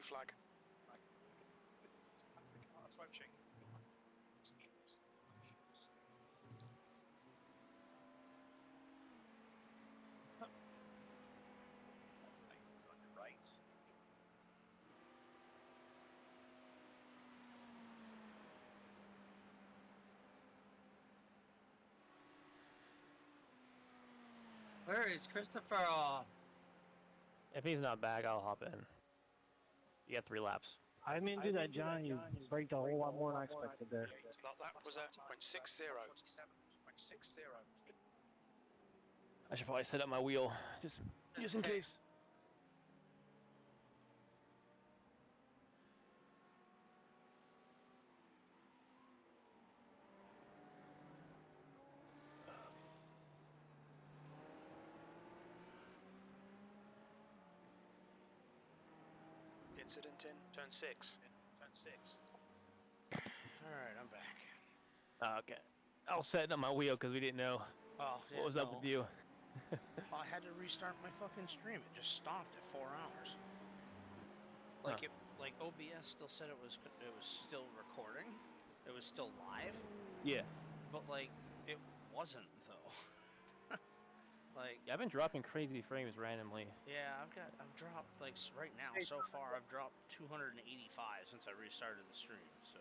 Blue flag. Approaching. On your right. Where is Christopher? If he's not back, I'll hop in. You got 3 laps. I didn't do that, John. You braked a whole lot more than I expected there. That was a 0.60. 0.60. I should probably set up my wheel, just in case. Incident in turn 6. Turn 6. Alright, I'm back. Okay. I was setting up my wheel because we didn't know Oh, yeah, what was up with you. I had to restart my fucking stream. It just stopped at 4 hours. Like like OBS still said it was still recording. It was still live. Yeah. But like it wasn't though. Like Yeah, I've been dropping crazy frames randomly. yeah, I've dropped like right now so far I've dropped 285 since I restarted the stream. So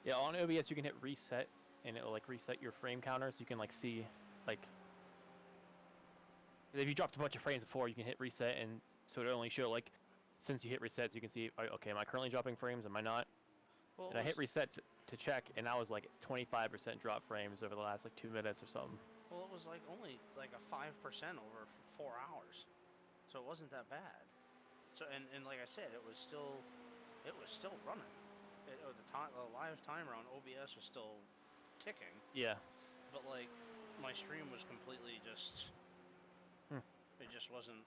Yeah, on OBS you can hit reset and it'll like reset your frame counter so you can like see like if you dropped a bunch of frames before you can hit reset and so it'll only show like since you hit reset so you can see okay, am I currently dropping frames, am I not? well, And I hit reset to check and I was like it's 25% drop frames over the last like 2 minutes or something. well, it was like only like a 5% over 4 hours, so it wasn't that bad. So and like I said, it was still running. The live timer on OBS was still ticking. Yeah. But like my stream was completely just it just wasn't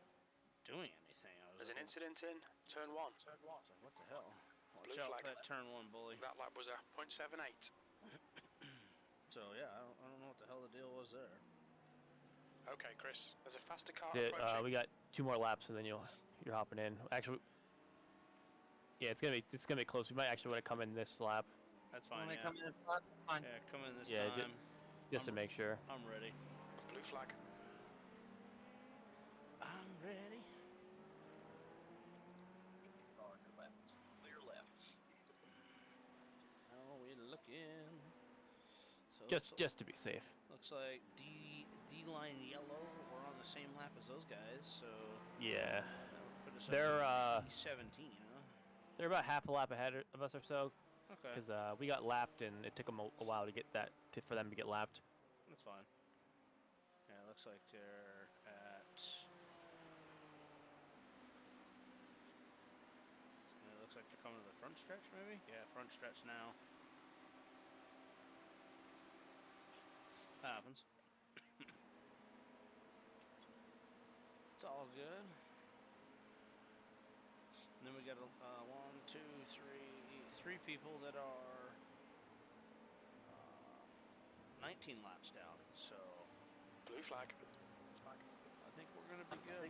doing anything. There's an incident in turn 1. Turn 1. So what the hell? Watch Blue out flag. for that turn 1 bully. That lap was a 0.78. So yeah, I don't know what the hell the deal was there. Okay, Chris. There's a faster car approaching. We got 2 more laps and then you're hopping in. Actually, yeah, it's gonna be close. We might actually want to come in this lap. That's fine. When Yeah. come in front, fine. Yeah, come in this Yeah, time. Just to make sure. I'm ready. Blue flag. I'm ready. Left. Clear left. How are we looking? So Just to be safe. looks like D line yellow. We're on the same lap as those guys, so Yeah. put us They're up to D17, huh? they're about half a lap ahead of us or so. Okay. Because we got lapped and it took them a while to get that for them to get lapped. That's fine. Yeah, it looks like they're at. Yeah, it looks like they're coming to the front stretch, maybe? Yeah, front stretch now. That happens. It's all good. And then we got 1, 2, 3 people that are 19 laps down. So Blue flag. I think we're gonna be good.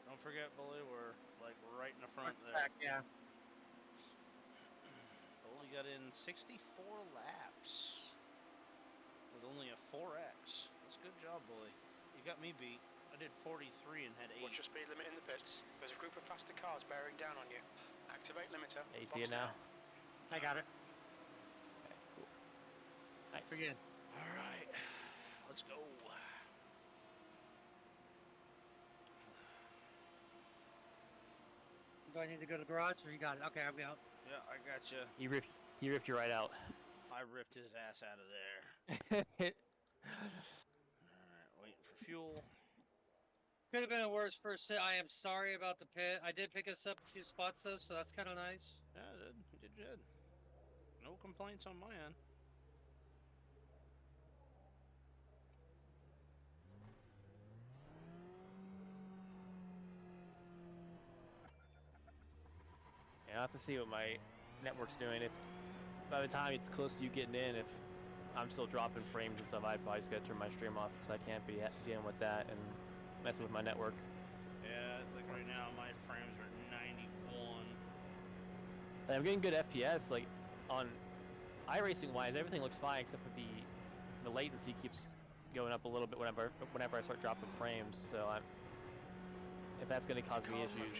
Don't forget, Bully. We're like right in the front there. Back, yeah. Only got in 64 laps with only a 4X. That's a good job, Bully. You got me beat. I did 43 and had 8. Watch your speed limit in the pits. There's a group of faster cars bearing down on you. Activate limiter. Yeah, you see it now? I got it. Okay, cool. Nice. We're good. All right, let's go. Do I need to go to the garage or you got it? Okay, I'll be out. Yeah, I got you. He ripped you right out. I ripped his ass out of there. All right, waiting for fuel. Could have been a worse first sit. I am sorry about the pit. I did pick us up a few spots though, so that's kind of nice. Yeah, I did. You did good. No complaints on my end. Yeah, I'll have to see what my network's doing. If by the time it's close to you getting in, if I'm still dropping frames and stuff, I'd probably just gotta turn my stream off because I can't be dealing with that and messing with my network. Yeah, like right now my frames are 91. And I'm getting good FPS, like on iRacing wise, everything looks fine except for the latency keeps going up a little bit whenever I start dropping frames. So if that's going to cause me issues,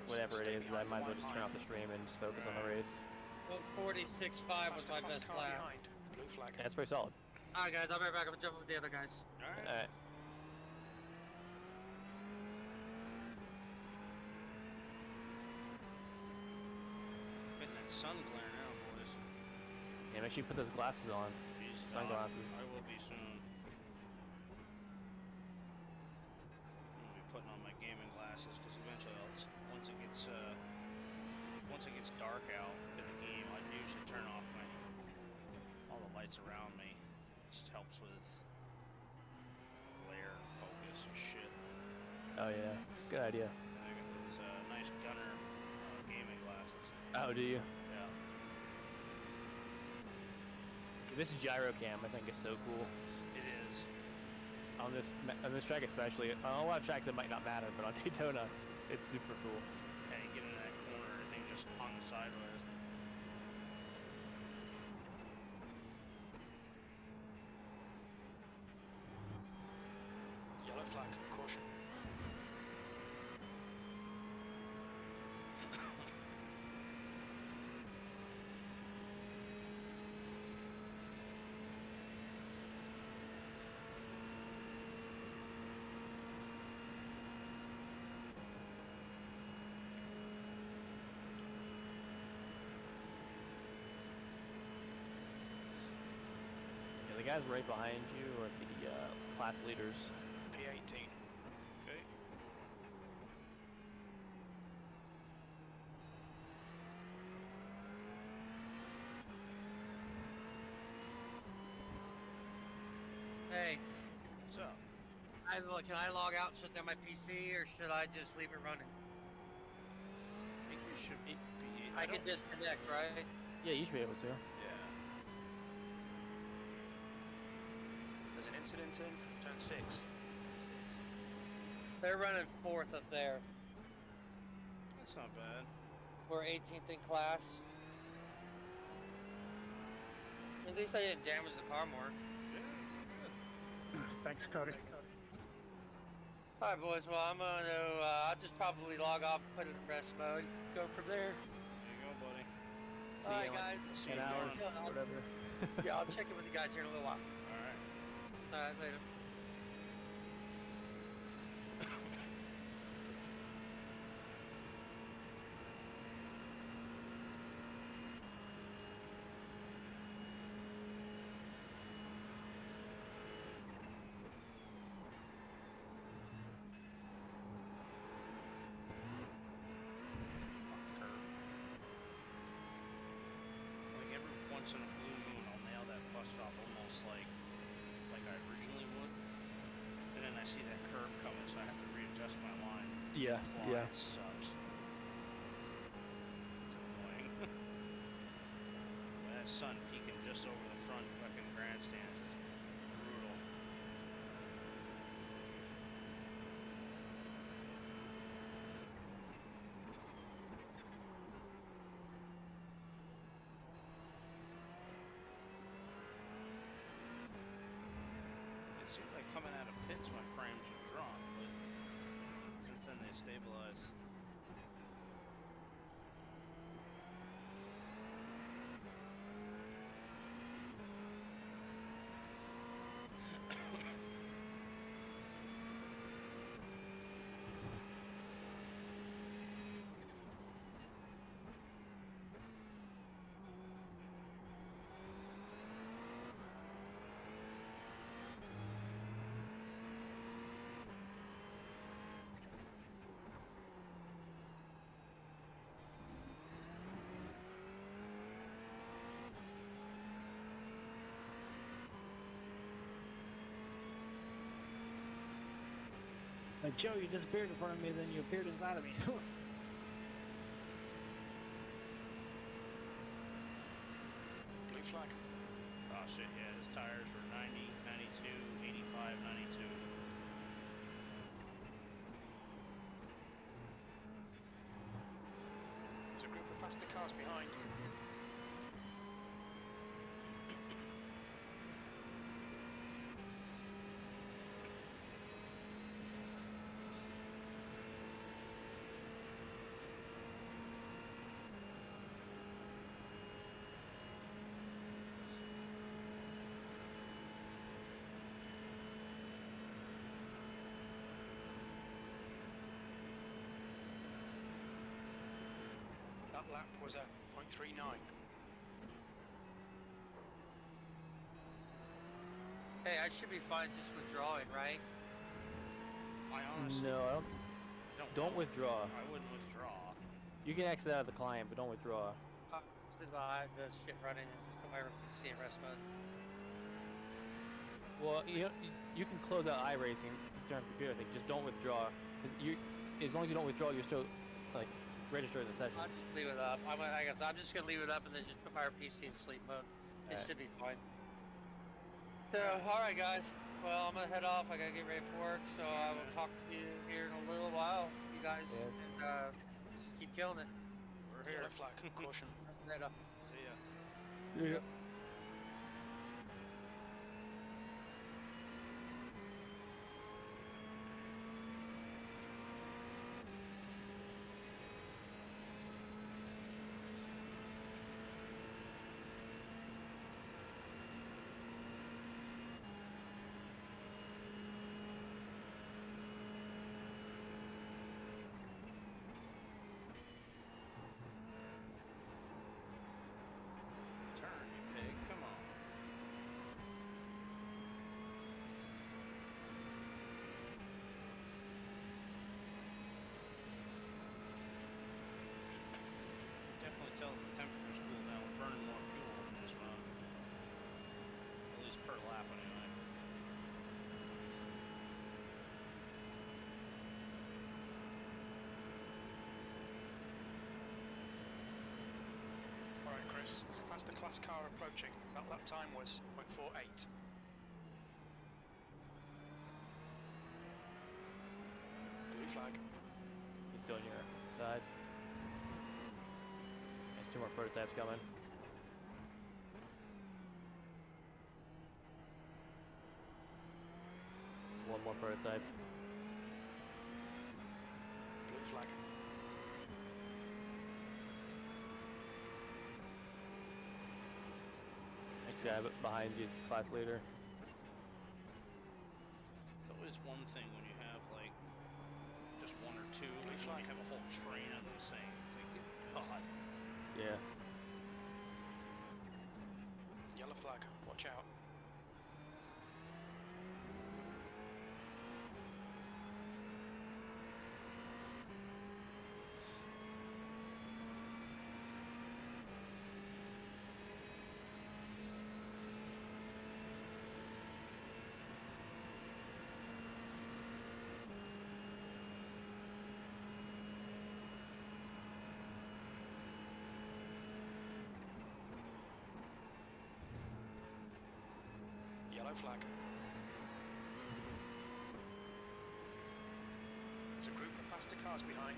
whatever it is, I might as well just turn off the stream and just focus on the race. Well, 46.5 was my best lap. Blue flag. Yeah, that's pretty solid. Alright guys, I'll be right back. I'm gonna jump with the other guys. Alright. Alright. Getting that sun glare now, boys. Yeah, make sure you put those glasses on. Sunglasses. I will be soon. I'm gonna be putting on my gaming glasses because eventually, once it gets dark out in the game, I usually turn off all the lights around me. It just helps with glare and focus and shit. Oh yeah, good idea. I got those nice Gunner gaming glasses. Oh, do you? Yeah. This gyro cam I think is so cool. It is. On this track especially. On a lot of tracks it might not matter, but on Daytona, it's super cool. Hey, get in that corner and they just hung sideways. Yellow flag. Caution. Yeah, the guys right behind you are the class leaders. P18. Okay. Hey, So, can I log out and shut down my PC, or should I just leave it running? I think we should be. I can disconnect, right? Yeah, you should be able to. Yeah. There's an incident in turn 6. They're running 4th up there. That's not bad. We're 18th in class. At least I didn't damage the car more. Yeah, good. Thanks, Cody. Alright boys, well I'm gonna, I'll just probably log off, put it in rest mode, go from there. There you go, buddy. See Alright you in guys. See 10 you hours, tomorrow. whatever. Yeah, I'll check in with you guys here in a little while. Alright. Alright, later. Like every once in a blue moon, I'll nail that bus stop almost like I originally would. And then I see that curb coming, so I have to readjust my line. Yeah, Fly yeah. sucks. It's annoying. That sun peeking just over the front fucking grandstands is brutal. It seems like coming out of pits my frames would drop, but since then they stabilize. Like, Joe, you disappeared in front of me, then you appeared inside of me. Blue flag. Oh shit, yeah, his tires were 90, 92, 85, 92. There's a group of faster cars behind. That lap was a .39. Hey, I should be fine just withdrawing, right? I honestly No, don't know. withdraw. I wouldn't withdraw. You can exit out of the client, but don't withdraw. Since I have the shit running and just put my PC in rest mode. Well, you can close out iRacing, turn on computer thing. Just don't withdraw. 'Cause as long as you don't withdraw, you're still like registered in the session. I'll just leave it up. I guess I'm just gonna leave it up and then just put my PC in sleep mode. It Alright. should be fine. So, alright guys. Well, I'm gonna head off. I gotta get ready for work, so I will talk to you here in a little while, you guys. Yes. And just keep killing it. We're here. Yellow flag, caution. Later. See ya. Yeah. Turn, you pig. Come on. Definitely tell the temperature's cool down. We're burning more fuel in this run. At least per lap, anyway. Alright, Chris. There's a faster class car approaching. That lap time was .48. Blue flag. He's still on your side. There's 2 more prototypes coming. One more prototype. Blue flag. Next guy behind you is class leader. It's always one thing when you have, like, just one or two. Blue Like, when flag. you have a whole train of those things. It's like, God. Yeah. Yellow flag. Watch out. Yellow flag. There's a group of faster cars behind.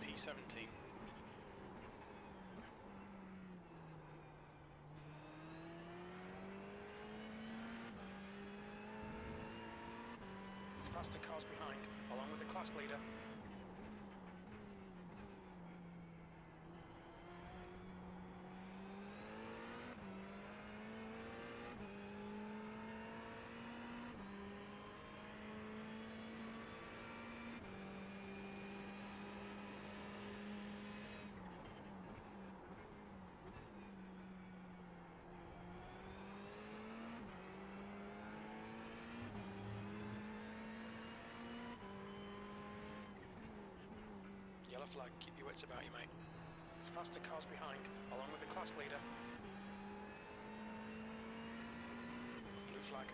P17. There's faster cars behind, along with the class leader. Yellow flag, keep your wits about you, mate. There's faster cars behind, along with the class leader. Blue flag.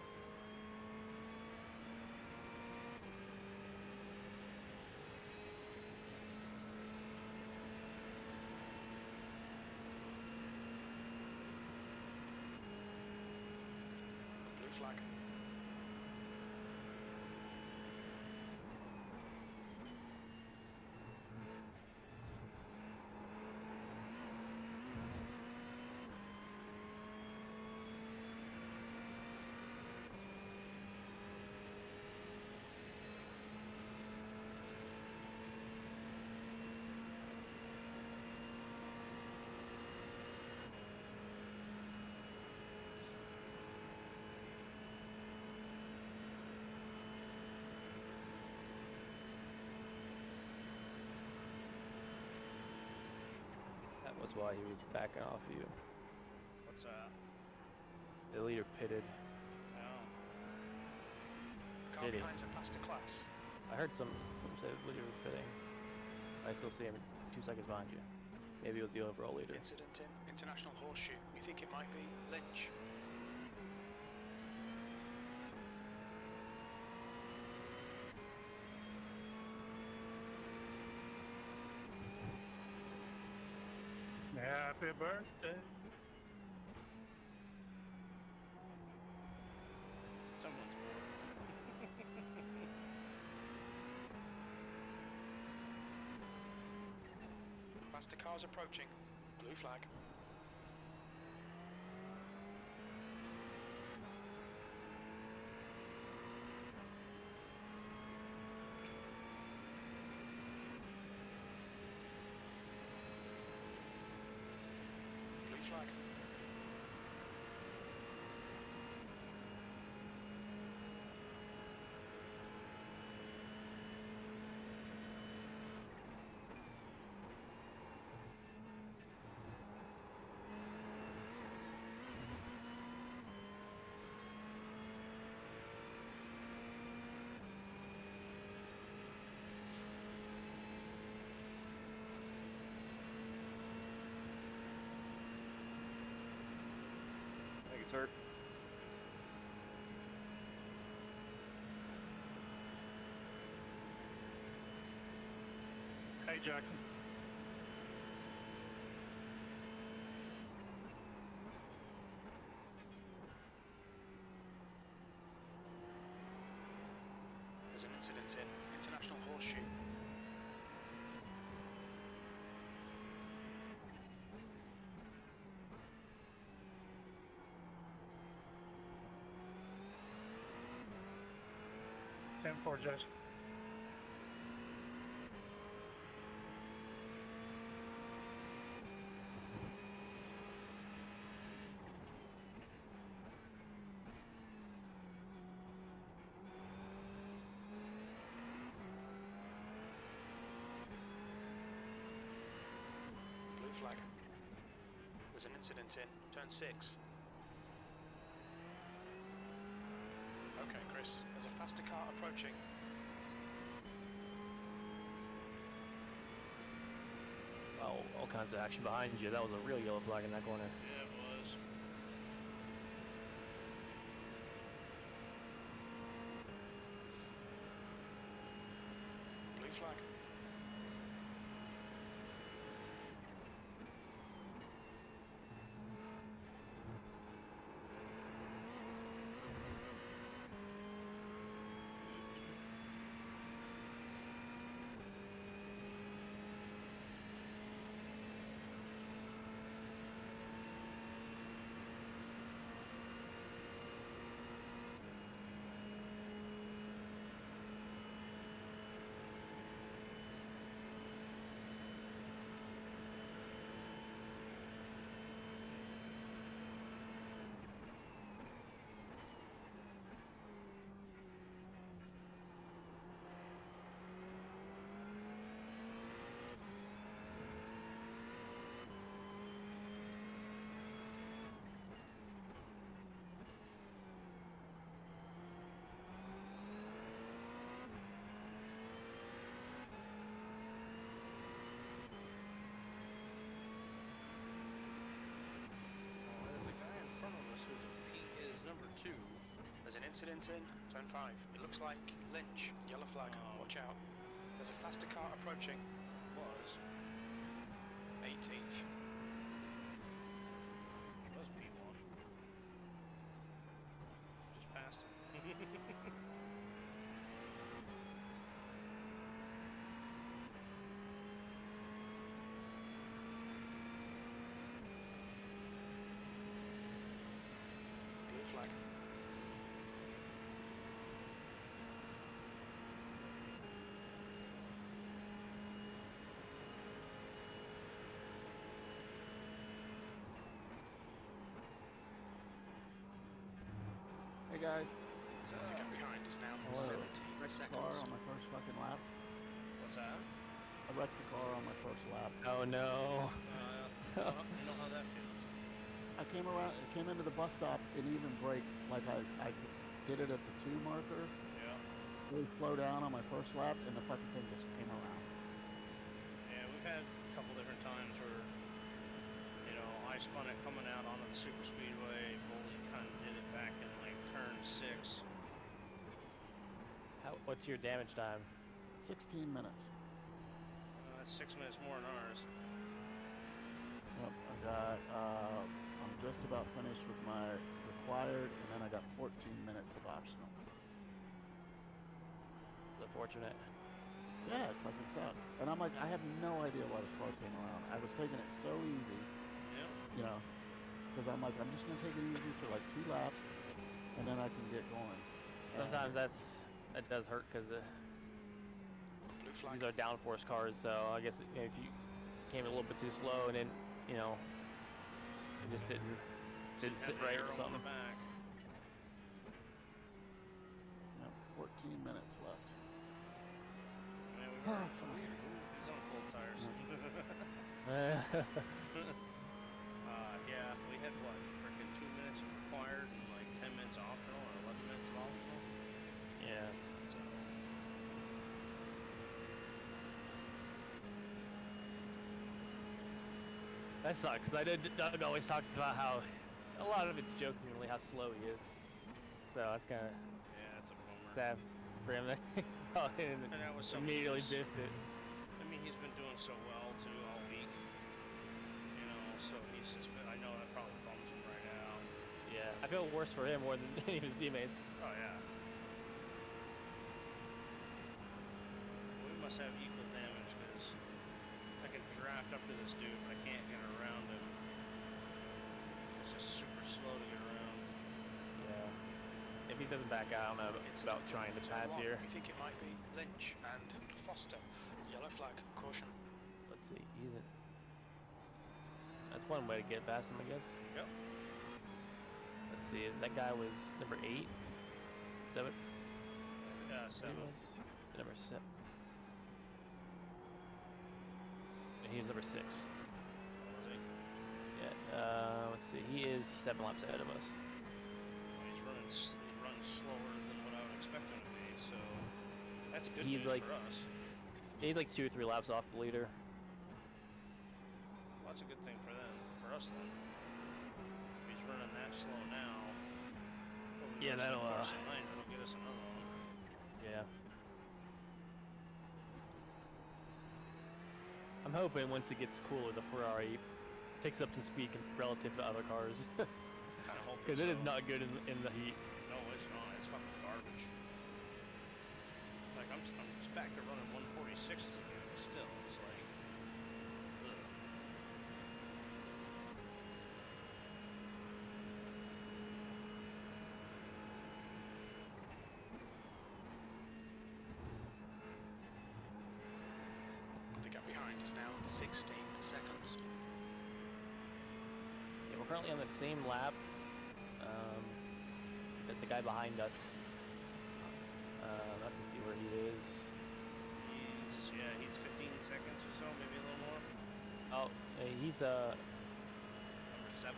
Blue flag. That was why he was backing off you. What's that? The leader pitted. Oh. Car Did he? behind's a faster class. I heard some say the leader was pitting. I still see him 2 seconds behind you. Maybe it was the overall leader. Incident in International Horseshoe. We think it might be Lynch. Happy birthday. Someone's bored. Faster cars approaching. Blue flag. Blue flag. Thank you, sir. Hey, Jackson. There's an incident in International Horseshoe. Ten four, Jackson. Blue flag. There's an incident in turn 6. Okay, Chris. There's a faster car approaching. Wow, all kinds of action behind you. That was a real yellow flag in that corner. Yeah, it was. Blue flag. incident in zone 5. It looks like Lynch, yellow flag, watch out. There's a faster car approaching. Was 18th. P1. Just passed him. Blue flag. Hey guys, The gap behind is now Hello. 17 wrecked the car seconds. on my first fucking lap. What's that? I wrecked the car on my first lap. Oh no. You know how that feels. I came around, came into the bus stop and even brake like I did it at the 2 marker. Yeah. Really slow down on my first lap and the fucking thing just came around. Yeah, we've had a couple different times where, you know, I spun it coming out onto the super speedway. Bully kind of did it back in like turn 6. What's your damage time? 16 minutes. That's 6 minutes more than ours. Yep, I got, I'm just about finished with my required and then I got 14 minutes of optional. Unfortunate. Yeah, it fucking sucks. And I'm like, I have no idea why the car came around. I was taking it so easy, Yeah. you know, because I'm like, I'm just going to take it easy for like 2 laps and then I can get going. Sometimes that does hurt because Blue flag. these are downforce cars. So I guess if you came a little bit too slow and then you know you just didn't sit Have the right arrow or on something. the back. Yep, 14 minutes left. Man, we Oh, were, fuck. he's on cold tires. Yeah, we had what, freaking 2 minutes of required and like 10 minutes optional or 11 minutes of optional. Yeah. So, That sucks. I know Doug always talks about how a lot of it's jokingly how slow he is. So that's kind of yeah, that's a bummer. sad for him. And And that was something immediately he's- biffed it. I mean, he's been doing so well too all week. You know, so he's just been. I know that probably bums him right out. Yeah. I feel worse for him more than any of his teammates. Oh yeah. We must have equal damage because I can draft up to this dude, but I can't get around him. It's just super slow to get around. Yeah. If he doesn't back out, I don't know about trying to Zone pass 1. here. We think it might be Lynch and Foster. Yellow flag, caution. Let's see. He's in. That's one way to get past him, I guess. Yep. Let's see. That guy was number 8. Is that what he 7. was? Number 7. He was number 6. Was he? Yeah. Let's see. He is 7 laps ahead of us. He's running slower than what I would expect him to be, so that's good He's news like- for us. He's like 2 or 3 laps off the leader. Well, that's a good thing for them, for us then. If he's running that slow now, over the Yeah, rest of the that'll, course of the night, that'll get us another one. Yeah. I'm hoping once it gets cooler, the Ferrari picks up to speed relative to other cars. Kind of hoping Because it is so. not good in the heat. No, it's not. It's fucking garbage. Like I'm just back to running 146s again. But still, it's like, ugh. The gap behind is now 16 seconds. Yeah, we're currently on the same lap as the guy behind us. I can see where he is. He's 15 seconds or so, maybe a little more. Oh, he's Number 7.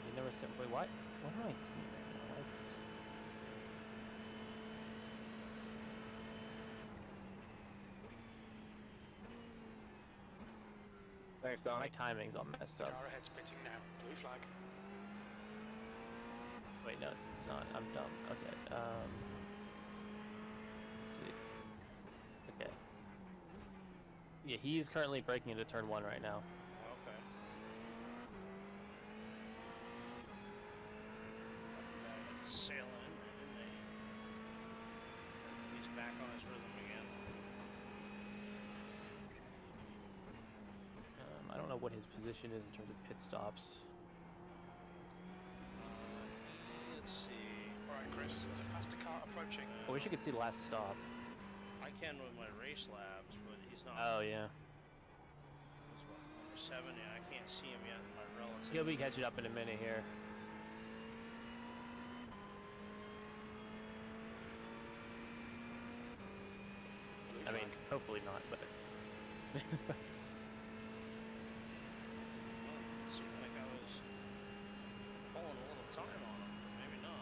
he never said. Wait, what? What do I see right now? That's- Thanks, My Donnie. timing's all messed up. Car ahead spitting now. Blue flag. Wait, no, it's not. I'm dumb. Okay. Let's see. Okay. Yeah, he is currently breaking into turn 1 right now. Okay. Sailing in there, didn't they? He's back on his rhythm again. I don't know what his position is in terms of pit stops. Let's see. Alright, Chris, there's a faster car approaching. I wish you could see the last stop. I can with my race labs, but he's not. Oh, yeah. He's what, number 7? Yeah, I can't see him yet in my relative. He'll be catching up in a minute here. I mean, hopefully not, but... Well, it seemed like I was pulling a little time on him. Maybe not.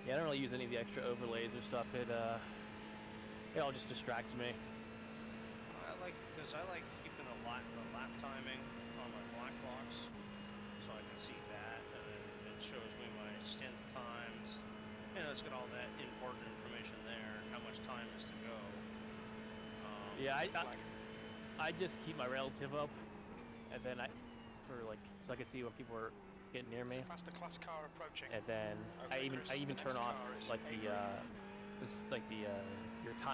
Yeah, I don't really use any of the extra overlays or stuff. It all just distracts me. Because I like keeping the lap timing on my black box, so I can see that, and then it shows me my stint times. You know, it's got all that important information there, how much time is to go. Yeah, I just keep my relative up, and then so I can see when people are getting near me. Faster class car approaching. And then Okay, I even Chris, the turn next off car is like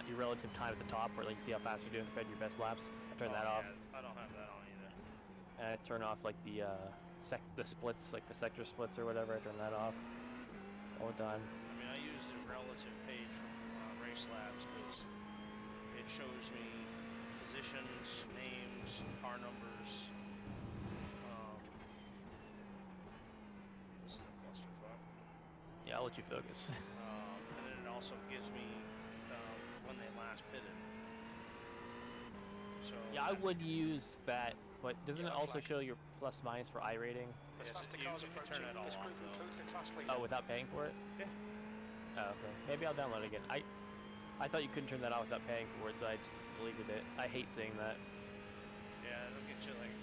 your relative time at the top, where like you see how fast you're doing compared to your best laps. I turn that off, Yeah, I don't have that on either. and I turn off like the splits, like the sector splits or whatever. I turn that off all the time. I mean, I use the relative page from Race Labs because it shows me positions, names, car numbers. This is a clusterfuck. Yeah, I'll let you focus. And then it also gives me when they last pitted. So Yeah, I would use that, but doesn't it Yeah, also flag. show your plus minus for iRating? As Yes, faster you cars can approaching. turn that all This off, group though. includes the class leader. Oh, without paying for it? Yeah. Oh, okay. Maybe I'll download it again. I thought you couldn't turn that off without paying for it, so I just deleted it. I hate seeing that. Yeah, it'll get you like.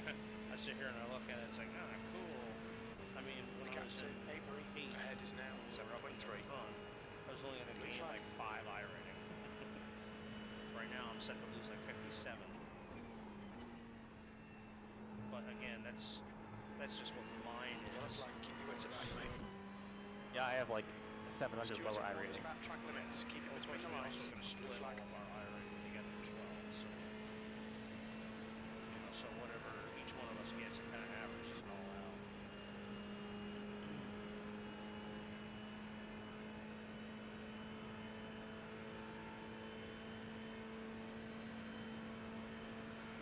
I sit here and I look at it. It's like, cool. I mean, when I was Captain in Avery ahead is now we were up in 7.3. fun, I was only going to gain like 5 iRating. Right now, I'm set to lose like 57. But again, that's just what mine Yellow is. flag, keep you at about your mate. Yeah, I have like 700 Stewards lower are iRating. about track limits. Keep it between Which the we're lines. also going to Blue split all flag. of our iRating together as well. So, so whatever each one of us gets, it kind of averages it all out.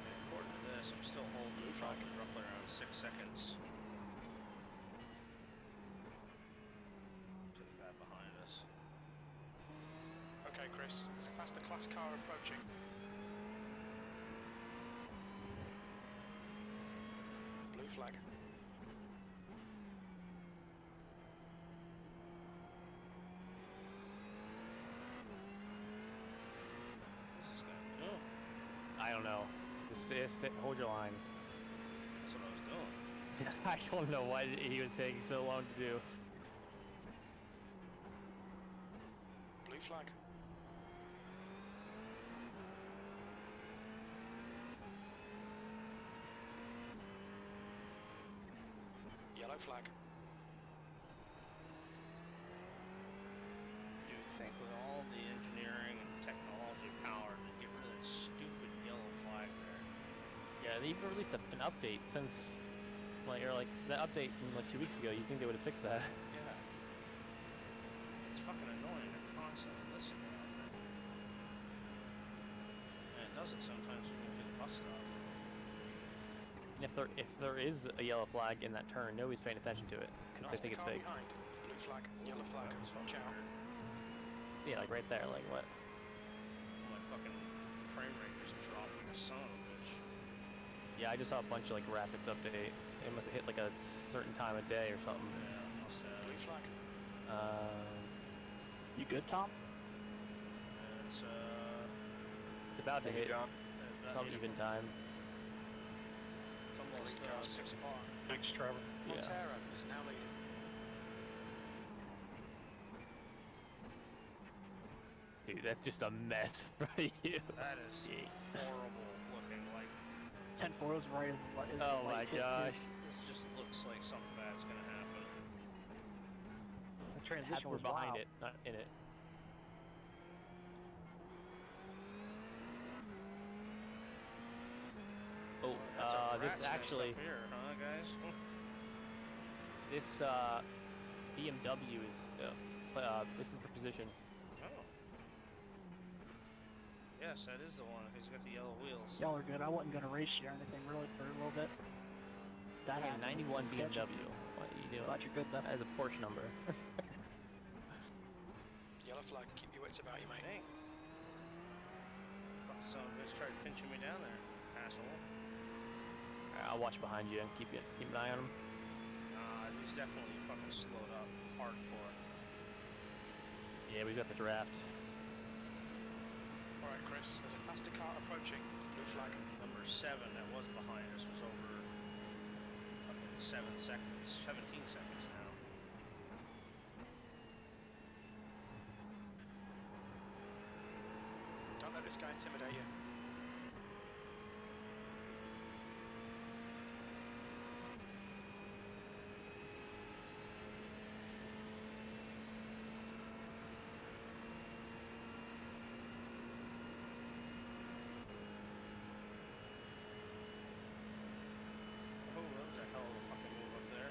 And according to this, I'm still holding probably roughly around 6 seconds to the guy behind us. Okay, Chris, there's a faster class car approaching. Blue flag. What's this guy doing? I don't know. Just hold your line. That's what I was doing. I don't know why he was taking so long to do. Blue flag. Yellow flag. You'd think with all the engineering and technology power to get rid of that stupid yellow flag there. Yeah, they even released an update since, like that update from like 2 weeks ago. You think they would have fixed that? Yeah. It's fucking annoying to constantly listen to that thing. And it does it sometimes when you do the bus stop. And if there is a yellow flag in that turn, nobody's paying attention to it because they Faster think it's car fake. behind. Blue flag. Yellow flag. That was Watch fucking out. weird. Yeah, like right there. Like what? My fucking frame rate just dropped like a son of a bitch. Yeah, I just saw a bunch of like Rapids update. It must have hit like a certain time of day or something. Yeah, must have. Blue flag. You good, Tom? It's It's about to hit some even time. It's almost 6 o'clock. Thanks, Trevor. Yeah. Montero is now leading. Dude, that's just a mess for you. That is horrible looking. Like 10-4 is right. Oh my gosh. this just looks like something bad's gonna happen. The transition We're was behind wild. it, not in it. Oh, That's a this rat's nest actually, up here, huh, guys? this BMW is, this is for position. Oh. Yes, that is the one. He's got the yellow wheels. Y'all are good. I wasn't gonna race you or anything really for a little bit. That Hey, happened. 91 Catch it. BMW. What are you doing? Glad you're good though. That is a Porsche number. Yellow flag, keep your wits about you, mate. Dang. Fuck, some bitch tried pinching me down there, asshole. Alright, I'll watch behind you and keep an eye on him. He's definitely fucking slowed up hardcore. Yeah, but he's got the draft. Alright, Chris, there's a faster car approaching. Blue flag. Number 7 that was behind us was over 17 seconds now. Don't let this guy intimidate you. Oh, that was a hell of a fucking move up there.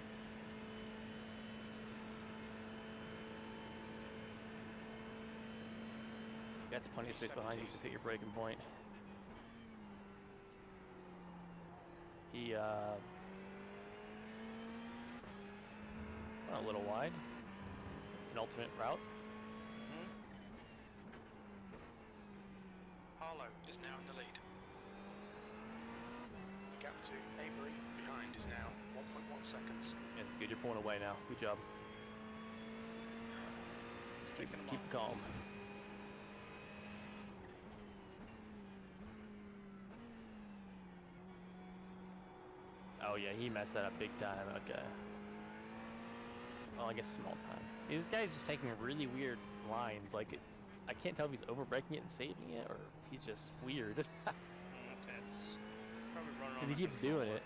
That's plenty of space behind you. Just hit your braking point. He went a little wide. An alternate route. Harlow is now in the lead. The gap to Avery behind is now 1.1 seconds. Yeah, this is good. You're pulling away now. Good job. Just keep calm. Oh yeah, he messed that up big time. Okay. Well, I guess small time. This guy's just taking really weird lines. Like, I can't tell if he's overbraking it and saving it, or he's just weird. That's probably running on And he a keeps doing controller. it.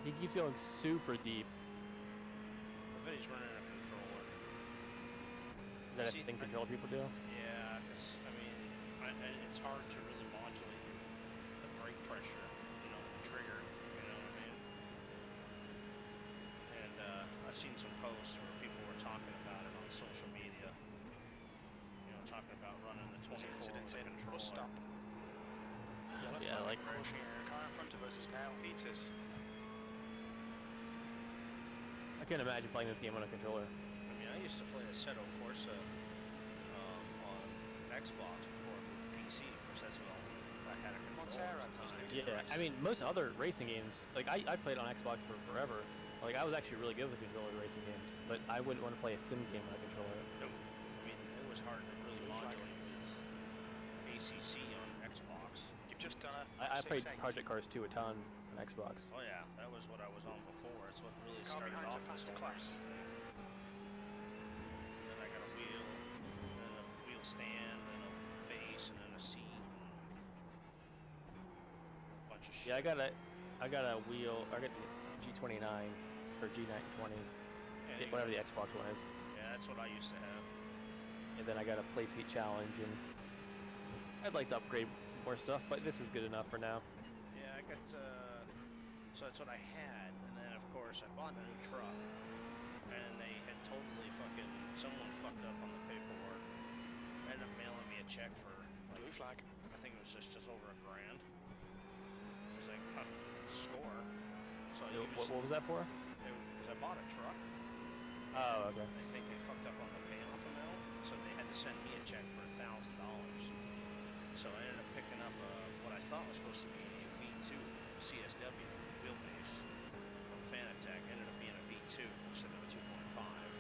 He keeps going super deep. I bet he's running a controller. Is that See, a thing controller people do? Yeah, because, I mean, it's hard to really modulate the brake pressure, you know, the trigger, you know what I mean? And I've seen some posts where people were talking about it on social media, you know, talking about running the There's 24 an with a incident in bus controller. stop. Yellow Yeah, flag like- approaching. The car in front of us is now meters. I can't imagine playing this game on a controller. I mean, I used to play Assetto Corsa on Xbox before I moved to PC, because that's what I had a controller Montero at is the time. leading the Yeah, race. I mean, most other racing games, like I played on Xbox for forever. Like, I was actually really good with the controller racing games, but I wouldn't want to play a sim game on a controller. I mean, it was hard to really modulate with ACC on Xbox. You've just done a I played 6.8. Project Cars 2 a ton on Xbox. Oh yeah, that was what I was on before. It's what really Car started behind's a off this faster whole class. racing thing. Then I got a wheel, and a wheel stand, and a base, and then a seat, and a bunch of shit. Yeah, I got a wheel. I got the G29 or G920, And you- whatever the Xbox one is, Yeah, that's what I used to have. and then I got a Playseat Challenge, and I'd like to upgrade more stuff, but this is good enough for now. Yeah, I got, so that's what I had, and then of course I bought a new truck, and they had totally someone fucked up on the paperwork, ended up mailing me a check for, like, Blue flag. I think it was just over $1,000. It's like, huh, score. So I used, What was that for? because I bought a truck, Oh, okay. I think they fucked up on the payoff amount, so they had to send me a check for $1,000. So I ended up picking up what I thought was supposed to be a V2 CSW wheelbase from Fanatec. Ended up being a V2 instead of a 2.5.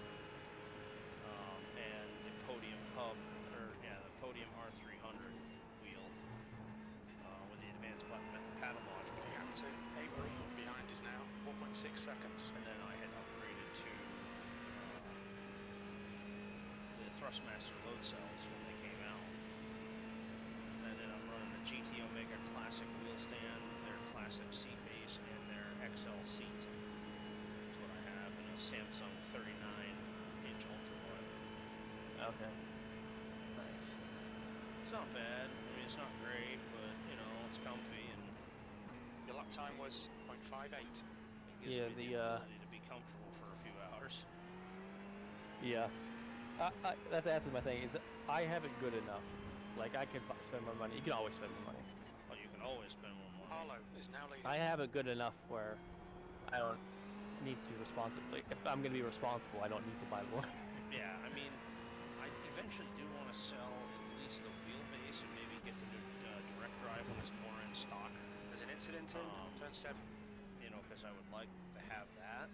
seconds. And then I had upgraded to the Thrustmaster load cells when they came out. And then I'm running the GT Omega Classic wheel stand, their Classic seat base, and their XL seat. That's what I have, and a Samsung 39-inch ultrawide. Okay. Nice. It's not bad. I mean, it's not great, but you know, it's comfy and Your lap time was 0.58. it gives Yeah, me the ability to be comfortable for a few hours. Yeah. That's my thing. Is I have it good enough. Like I can spend more money. You can always spend more money. Well, you can always spend more money. Harlow is now leading. I have it good enough where I don't need to responsibly. If I'm gonna be responsible, I don't need to buy more. Yeah, I mean, I eventually do want to sell at least the wheelbase and maybe get the new direct drive when it's more in stock. There's an incident in turn 7. You know, because I would like to have that.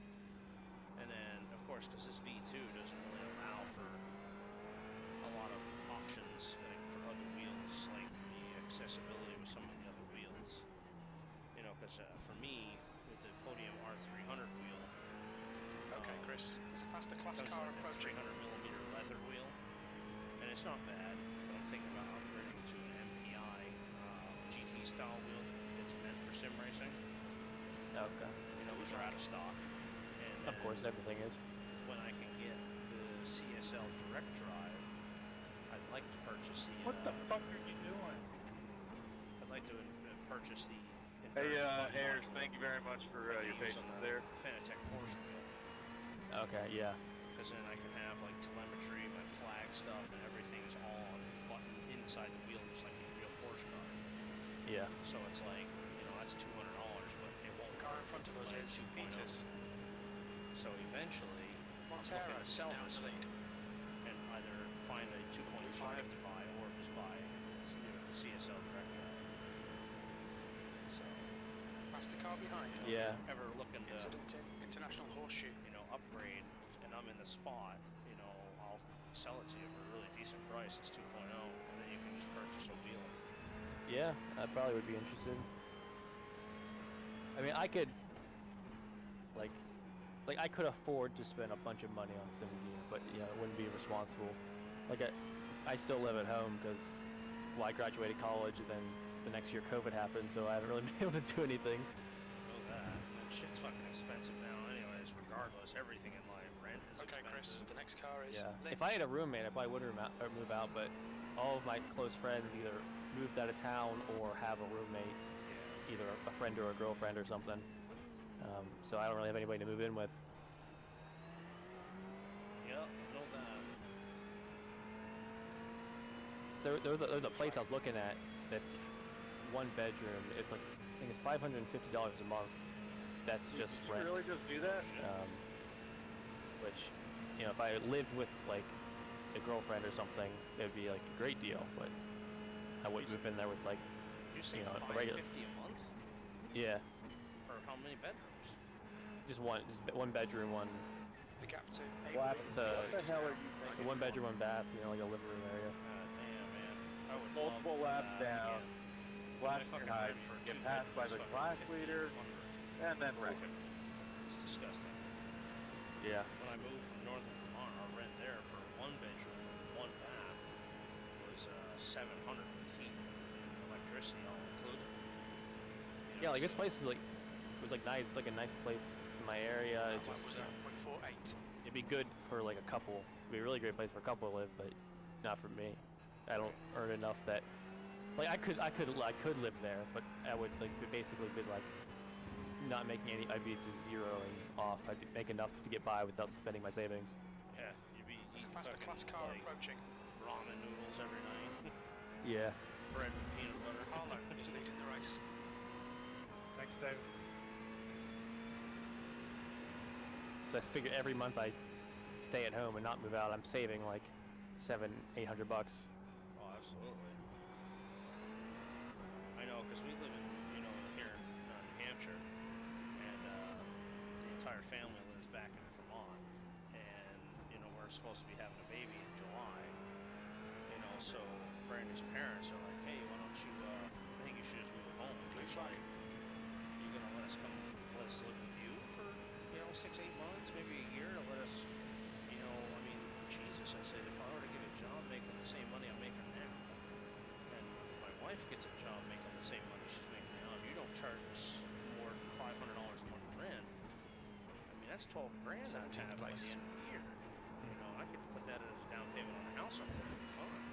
And then, of course, because this V2 doesn't really allow for a lot of options like, for other wheels, like the accessibility with some of the other wheels. You know, because for me, with the Podium R300 wheel, Okay, Chris. There's a faster class comes car with a approaching. 300mm leather wheel, and it's not bad. But I'm thinking about upgrading to an MPI GT style wheel that's meant for sim racing. Okay. You know, which are out of stock. And Of course, everything is. when I can get the CSL direct drive, I'd like to purchase the. What the fuck are you doing? I'd like to purchase the. Hey, endurance body Ayers, module thank you very much for that they your use on patience the there. Fanatec Porsche wheel, Okay. Yeah. because then I can have like telemetry, my flag stuff, and everything's all on button inside the wheel, just like a real Porsche car. Yeah. So it's like, you know, that's $200, but it won't. The car in work front of with us my is 2.0. Peters. So eventually, I'm Montero looking to is sell now this in the thing lead. and either find a 2.5 to buy or just buy the CSL direct drive. So, Faster car behind. Yeah. ever looking to, Incident in International Horseshoe. you know, upgrade and I'm in the spot, you know, I'll sell it to you for a really decent price. It's 2.0, and then you can just purchase a wheel. Yeah. I probably would be interested. I mean, I could. Like I could afford to spend a bunch of money on sim gear, but you know, it wouldn't be responsible. Like I still live at home because, well, I graduated college and then the next year COVID happened, so I haven't really been able to do anything. Know that. And shit's fucking expensive now, anyways. Regardless, everything in life, rent is Okay, Chris. expensive. The next car is Yeah. Lynch. If I had a roommate, I probably would move out, but all of my close friends either moved out of town or have a roommate, Yeah. either a friend or a girlfriend or something. So I don't really have anybody to move in with. Yep, know that. So there's a place I was looking at that's 1 bedroom. It's like I think it's $550 a month. That's just Did you rent. really just do that? Which, you know, if I lived with like a girlfriend or something, it'd be like a great deal. But I wouldn't move in there with like, Did you say you know, a $550 regular. a month? Yeah, For how many bedrooms? just one bedroom, one. The gap to What Avery So What the hell are you a thinking? 1 bedroom, 1 bath. You know, like a living room area. Damn, man. I would Multiple love laps that down, again. flat My fucking high, rent for a get 2 passed by bedroom the is class fucking leader, 1,500. and then wreck it. It's disgusting. Yeah. When I moved from northern Vermont, our rent there for 1 bedroom, 1 bath was $700 with heat and electricity all included. You Yeah, know, like this so- place is like, it was like nice. It's like a nice place in my area. It That just, was you know, 0.48. it'd be good for like a couple. It'd be a really great place for a couple to live, but not for me. I don't earn enough that, like I could live there, but I would like basically be like not making any. I'd be just zeroing off. I'd make enough to get by without spending my savings. Yeah, you'd be There's eating a faster class fucking, car like, approaching. ramen noodles every night, Yeah. bread with peanut butter. Harlow is leading the race. Thanks, Dave. So I figure every month I stay at home and not move out, I'm saving like $700-800. Oh, absolutely. I know, because we live in, you know, here in New Hampshire, and the entire family lives back in Vermont, and, you know, we're supposed to be having a baby in July, you know, so Brandy's parents are like, hey, why don't you, I think you should just move home. Blue It's flag. like, you gonna let us live with you for know, 6-8 months, maybe a year to let us, you know, I mean, Jesus, I said, if I were to get a job making the same money I'm making now, and my wife gets a job making the same money she's making now, and you don't charge us more than $500 a month rent, I mean, that's 12 grand I'd 17th have by the place. end of the year. You know, I could put that as a down payment on a house, I'm going to be fine.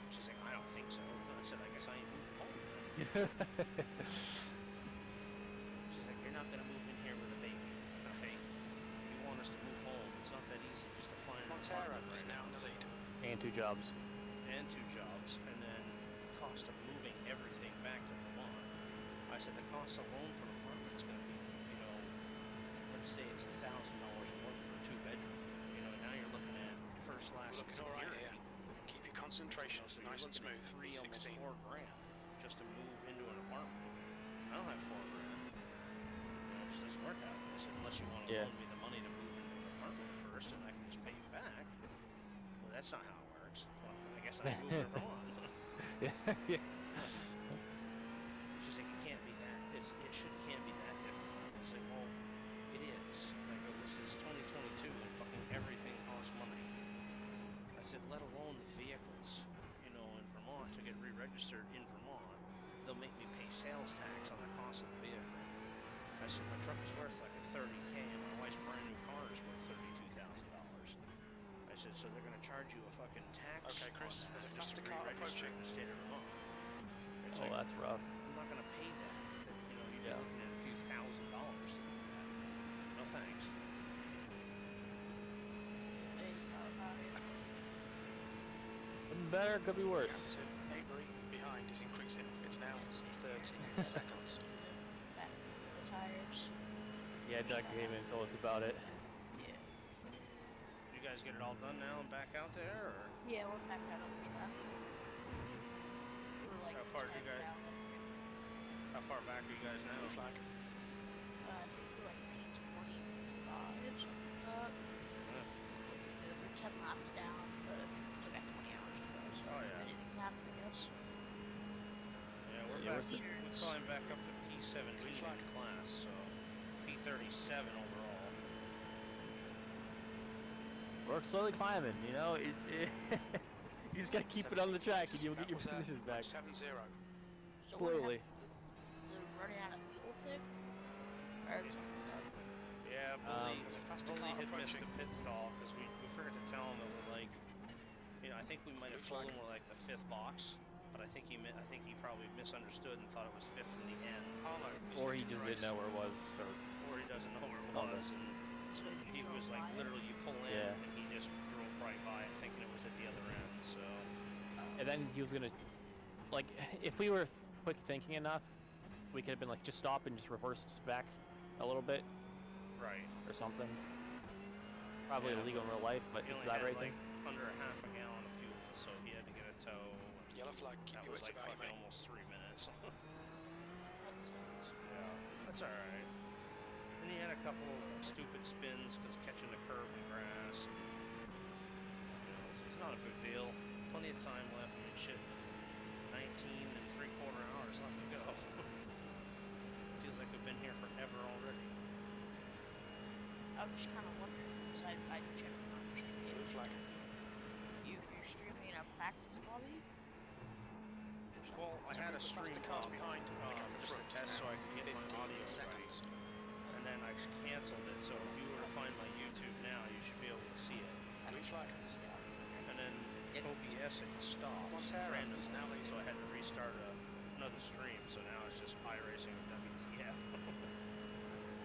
She's like, I don't think so. And I said, I guess I ain't moving home then. She's like, you're not going to move in here with a baby. It's like, oh, hey, you want us to move home. It's not that easy just to find an Montero apartment is right now in the lead. And 2 jobs. and 2 jobs, and then the cost of moving everything back to Vermont. I said the cost alone for an apartment is going to be, you know, let's say it's $1,000 a month for a 2-bedroom. You know, now you're looking at first, last, and Looking all right security. here. Keep your concentration So nice you're and looking smooth. at 3, almost E16. 4 grand just to move into an apartment. I don't have 4 grand. You know, it just doesn't work out. I said, unless you want to Yeah. loan me the money to move into an apartment first, and I can just pay you back. Well, that's not how it works. Well, I guess I ain't moving to Vermont. Yeah. She's like, it can't be that. Can't be that different. I was like, well, it is. I go, this is 2022, and fucking everything costs money. I said, let alone the vehicles. You know, in Vermont, to get re-registered in Vermont, they'll make me pay sales tax on the cost of the vehicle. I said, my truck is worth like a $30K, and my wife's brand new car is worth $32,000. I said, so they're going to charge you a fucking tax Okay, Chris, on that there's a just to faster car re-register approaching. in the state of Vermont. It's Oh, like, that's rough. I'm not going to pay that. You know, you're Yeah. looking at a few $1,000 to do that. No thanks. Could be better, could be worse. Captain Avery behind is increasing. It's now 13 seconds. Back the tires. Yeah, Doug came in and told us about it. Yeah. You guys get it all done now and back out there, or Yeah, we're back out on the track. We're like How far did you 10 guys- down the street. how far back are you guys now? Blue flag. I think we're like P25, something like that. We're 10 laps down, but still got 20 hours to go, so Oh, yeah. anything can happen, I guess. Yeah, we're Yeah, back. we're We climbed back up to P17 in class, so P37 overall. We're slowly climbing, you know? You just gotta keep it on the track and you'll get your positions back. 7-0. So Slowly. the running out of fuel thing? Or something like that. Yeah, Bully, There's a faster Bully car had missed approaching. the pit stall because we forgot to tell him that we're like, you know, I think we might have Blue told flag. him we're like the 5th box, but I think he probably misunderstood and thought it was 5th from the end, Harlow is Or he leading just the didn't race. know where it was, or or he doesn't know where it Okay. was, and So he drove was like by it. literally you pull in Yeah. and he just drove right by it thinking it was at the other end. So and then he was gonna, like, if we were quick thinking enough, we could have been like, just stop and just reverse back a little bit right, or something. Probably Yeah, illegal in real life, but he this only is had iRacing. like under a half a gallon of fuel, so he had to get a tow. And Yellow flag. Keep that your was wits like about you, fucking mate. almost 3 minutes. That sucks. Yeah, that's all right. And he had a couple stupid spins because catching the curb and grass. And, you know, it's not a big deal. Plenty of time left. I mean, shit, 19 3/4 hours left to go. Feels like we've been here forever already. I was just kind of wondering because I checked on your stream. Blue flag. You're streaming a practice lobby? Well, I had a The stream faster car up behind the gap in just to front test is so I now could get my 15 audio right. seconds. And then I canceled it, so if you were to find my YouTube now, you should be able to see it. Blue flag. And then OBS had stopped Montero randomly, is now leading. so I had to restart another stream. So now it's just Iracing or WTF,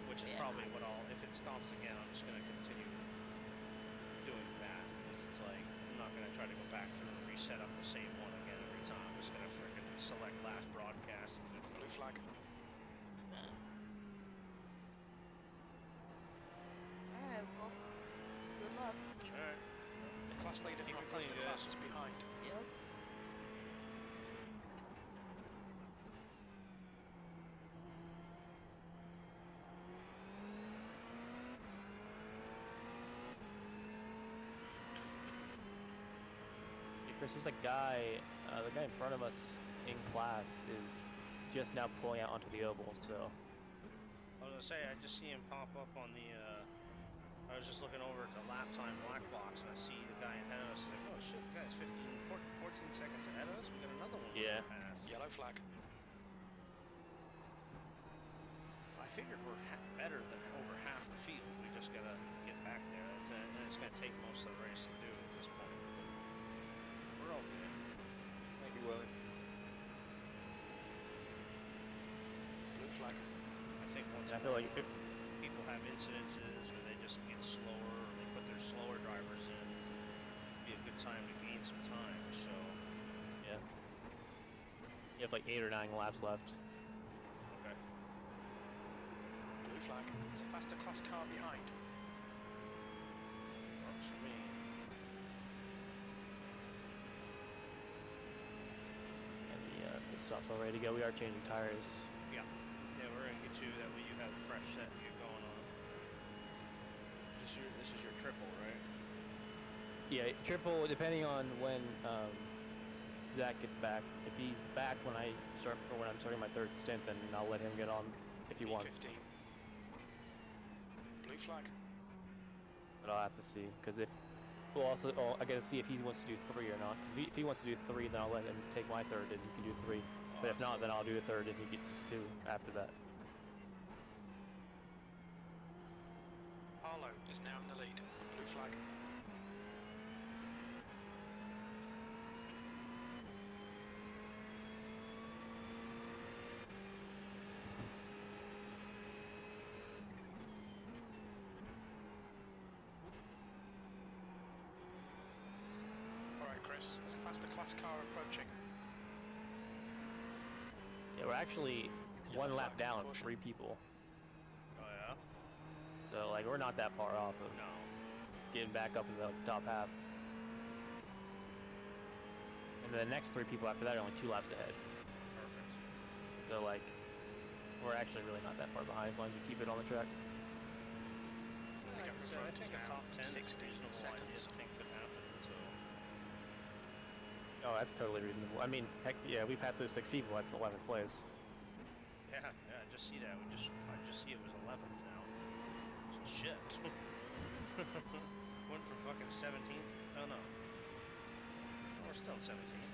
which is Yeah. probably what I'll. If it stops again, I'm just gonna continue doing that because it's like I'm not gonna try to go back through and reset up the same one again every time. I'm just gonna frickin' select last broadcast and keep Blue flag. Alright, well, good luck. All right. The class leader Keep from it across clean, the class guys. is behind. Yep. Hey, Chris, there's a guy, the guy in front of us in class is just now pulling out onto the oval, so I was gonna say, I just see him pop up on the, I was just looking over at the lap time black box, and I see the guy ahead of us. It's like, oh shit, the guy's 14 seconds ahead of us. We got another one Yeah. pass. Yellow flag. I figured we're better than over half the field. We just gotta get back there. And it's gonna take most of the race to do at this point. But we're all good. Thank you, Willie. Blue flag. I think once And I feel like people have incidences where they just get slower, or they put their slower drivers in, it'd be a good time to gain some time. So yeah, you have like 8 or 9 laps left. okay. Blue flag. There's a faster class car behind. Works for me. And the pit stop's all ready to go. We are changing tires. Yeah, we're gonna get you that way. You have a fresh set to get going on. This is your triple, right? Yeah, triple depending on when Zach gets back. If he's back when I'm starting my 3rd stint, then I'll let him get on if he wants. P15. Blue flag. But I'll have to see, because if I gotta see if he wants to do 3 or not. If he wants to do 3, then I'll let him take my 3rd, and he can do 3. But if not, then I'll do a 3rd, and he gets 2 after that. Harlow is now in the lead. Blue flag. Alright, Chris. There's a faster class car approaching. Yeah, we're actually Yellow 1 lap flag, down, caution. 3 people. Oh yeah. So like we're not that far off of No. getting back up in the top half. And the next 3 people after that are only 2 laps ahead. Perfect. So like we're actually really not that far behind as long as we keep it on the track. Like I said, I think a top 10 is a 16 reasonable idea seconds. to think could happen. So Oh, that's totally reasonable. I mean, heck yeah, we passed those 6 people. That's 11th place. yeah, I just see that. I just see it was 11th now. Shit. Went from fucking 17th. Oh no. We're still in 17th.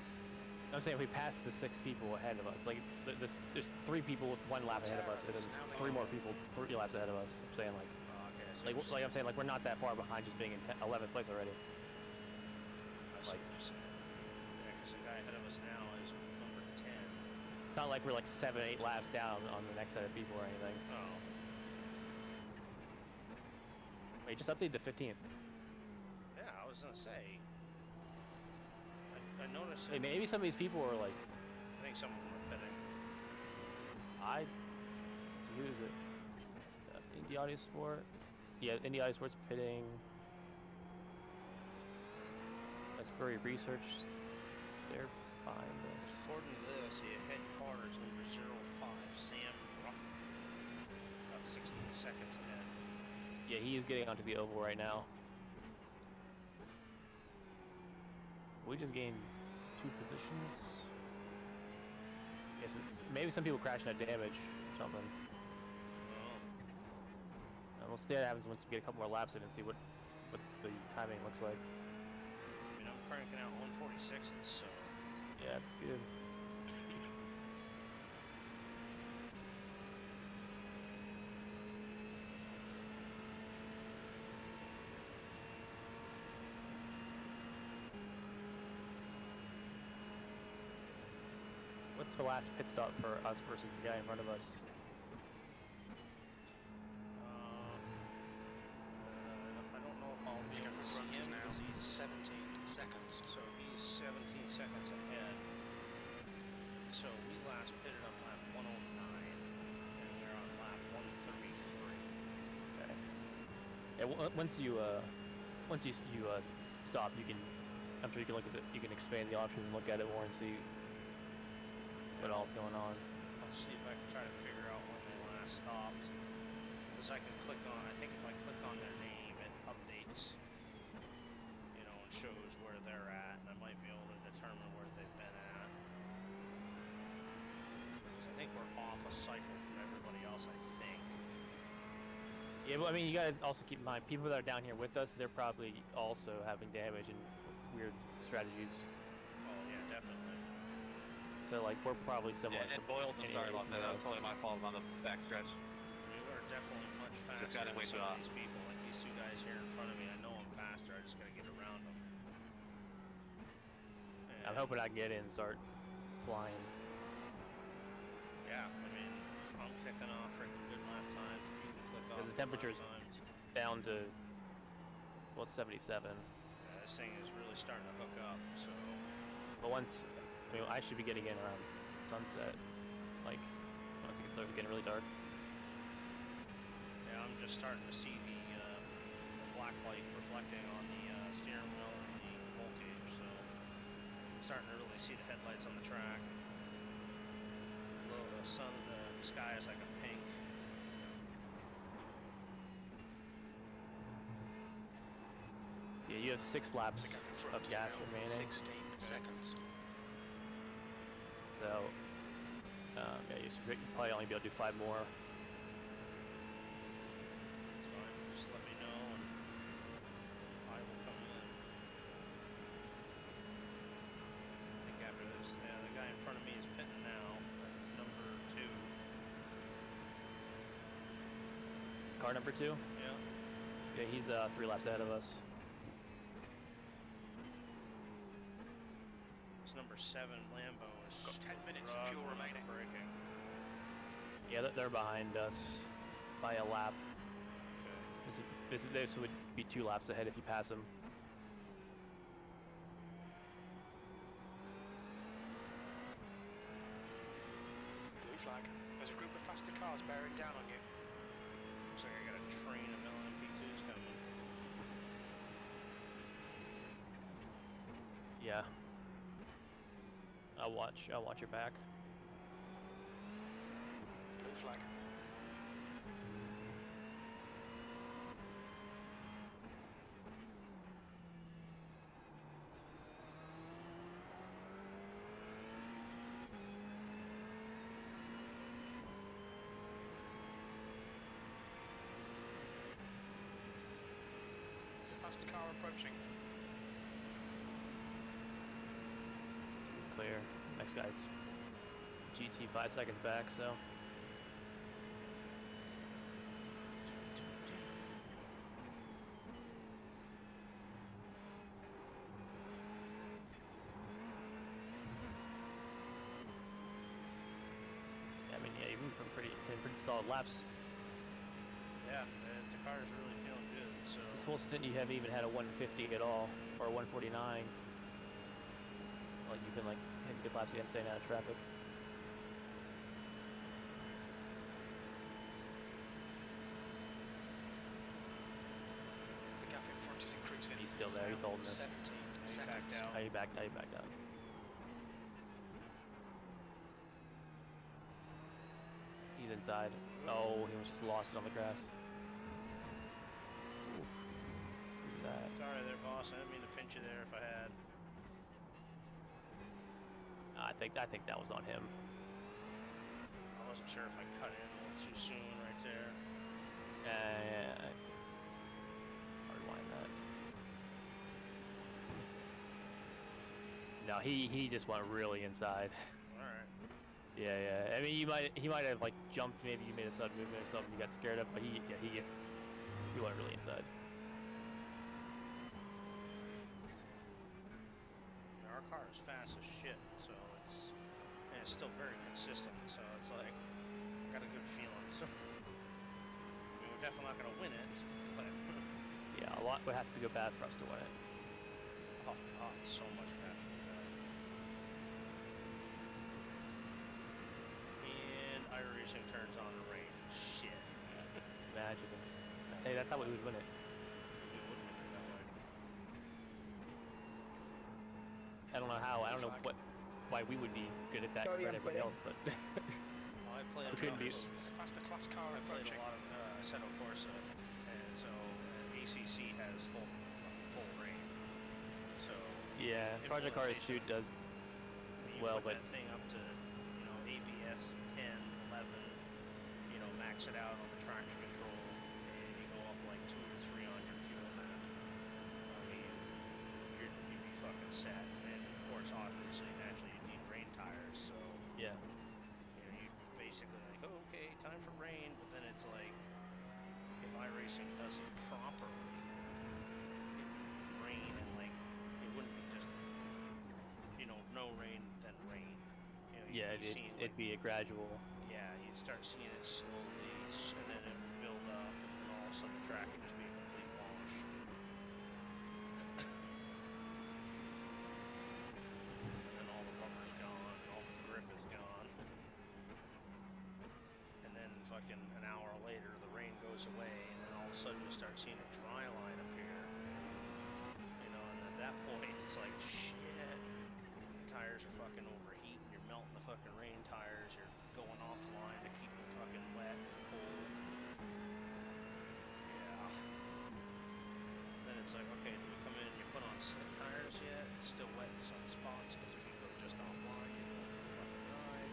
I'm saying we passed the 6 people ahead of us. Like there's 3 people with 1 lap ahead of us, and then 3 more people 3 laps ahead of us. I'm saying like. Oh, okay. I see what Like you're I'm saying, like we're not that far behind, just being in 11th place already. I see like- what you're saying. Yeah, because the guy ahead of us now is number 10. It's not like we're like 7, 8 laps down on the next set of people or anything. Oh. Wait, just update the 15th. Yeah, I was gonna say. I noticed. Hey, maybe some of these people are like, I think some of them are pitting. so who is it? Indie Audio Sport. Yeah, Indie Audio Sport's pitting. Asbury Research. They're behind us. According to this, the head car is number 05, Sam Ruck. About 16 seconds ahead. Yeah, he is getting onto the oval right now. We just gained 2 positions. Guess it's maybe some people crashing at damage or something. Oh. And we'll see what happens once we get a couple more laps in and see what the timing looks like. I mean, I'm cranking out 146s, so. Yeah, it's good. What's the last pit stop for us versus the guy in front of us? I don't know if I'll be able to see him now. because he's 17 seconds. So he's 17 seconds ahead. So we last pitted on lap 109, and we're on lap 133. Okay. Yeah, once you stop, you can. I'm sure you can look at it. You can expand the options and look at it more and see what all's going on. I'll see if I can try to figure out when they last stopped. Because I can click on, I think if I click on their name, it updates, you know, and shows where they're at, and I might be able to determine where they've been at. 'Cause I think we're off a cycle from everybody else, I think. Yeah, but I mean, you gotta also keep in mind, people that are down here with us, they're probably also having damage and weird strategies. Oh yeah, definitely. So like, we're probably similar. Yeah, and Boyle, I'm sorry about that. That was totally my fault on the backstretch. I mean, we're definitely much faster gotta than wait some till, of these people. Like these two guys here in front of me, I know I'm faster. I just gotta get around them. I'm hoping I can get in and start flying. Yeah, I mean, I'm kicking off freaking good lap times. If you can click off Because the lap temperature's times. down to, well, it's 77. Yeah, this thing is really starting to hook up. So But once, I mean, I should be getting in around sunset. Like, once it starts getting really dark. yeah, I'm just starting to see the black light reflecting on the steering wheel and the roll cage. So I'm starting to really see the headlights on the track. Although the sun, the sky is like a pink. So yeah, you have 6 laps The gap in front of is gas now remaining. 16 seconds. So, yeah, you should probably only be able to do 5 more. It's fine. Just let me know and I will come in. I think after this, yeah, the guy in front of me is pitting now. That's number 2. Car number 2? Yeah. Yeah, he's 3 laps ahead of us. It's number 7, Lambo, is Got 10 minutes of fuel struggling remaining. braking. Yeah, they're behind us by a lap. Okay. This would be 2 laps ahead if you pass him. Blue flag. There's a group of faster cars bearing down on you. Looks like I got a train of LMP2s coming. Yeah. I'll watch your back. Blue flag. There's a faster car approaching. Clear. Next guy's GT 5 seconds back, so. I mean, yeah, you've been pretty solid laps. Yeah, the car is really feeling good. So This whole stint you haven't even had a 150 at all, or a 149. Like you've been like hitting good laps against staying out of traffic. The gap in front is increasing. He's still It's there, he's now holding us. 17 he seconds. backed out. Now you backed out. He's inside. Oh, he was just lost it on the grass. Oof. Look at that. Sorry there, boss. I didn't mean to pinch you there if I had. I think that was on him. I wasn't sure if I cut in a little too soon right there. Hardline that. No, he just went really inside. All right. Yeah. I mean, he might have like jumped. Maybe you made a sudden movement or something. You got scared of, but he went really inside. Our car is fast as shit, so it's still very consistent. So it's like I got a good feeling. So I mean, we're definitely not gonna win it, but Yeah, a lot would have to go bad for us to win it. oh god, so much faster than that. And Iracing turns on the rain. Shit. Imagine. Hey, that's how we would win it. We wouldn't win it that way. I don't know how. I don't know why we would be good at that compared to everybody else, but Well, I've played We couldn't enough be- of- There's a faster class car I played approaching. a lot of Assetto Corsa, and so ACC has full rain. So yeah, Project Cars 2 does as you well, put but that thing up to ABS 10, 11, max it out on the traction control, and you fucking set. And of course, obviously, naturally, you need rain tires. So Yeah. you know, you basically like, oh, okay, time for rain. But then it's like, if iRacing does it properly, it would rain and like it wouldn't be just, you know, no rain then rain. You know, Yeah, you'd be seeing, it'd be a gradual. yeah, you'd start seeing it slowly, and then it would build up, and then all of a sudden the track would just be a complete wash. And then all the rubber's gone, and all the grip is gone. And then fucking an hour later, the rain goes away, and then all of a sudden you start seeing a dry line appear. You know, and at that point, it's like, shit, tires are fucking overheating, you're melting the fucking rain tires, you're going offline to keep them fucking wet and cold. Yeah. Then it's like, okay, do we come in and you put on slick tires yet? It's still wet in some spots, because if you go just offline, you're going for a fucking ride.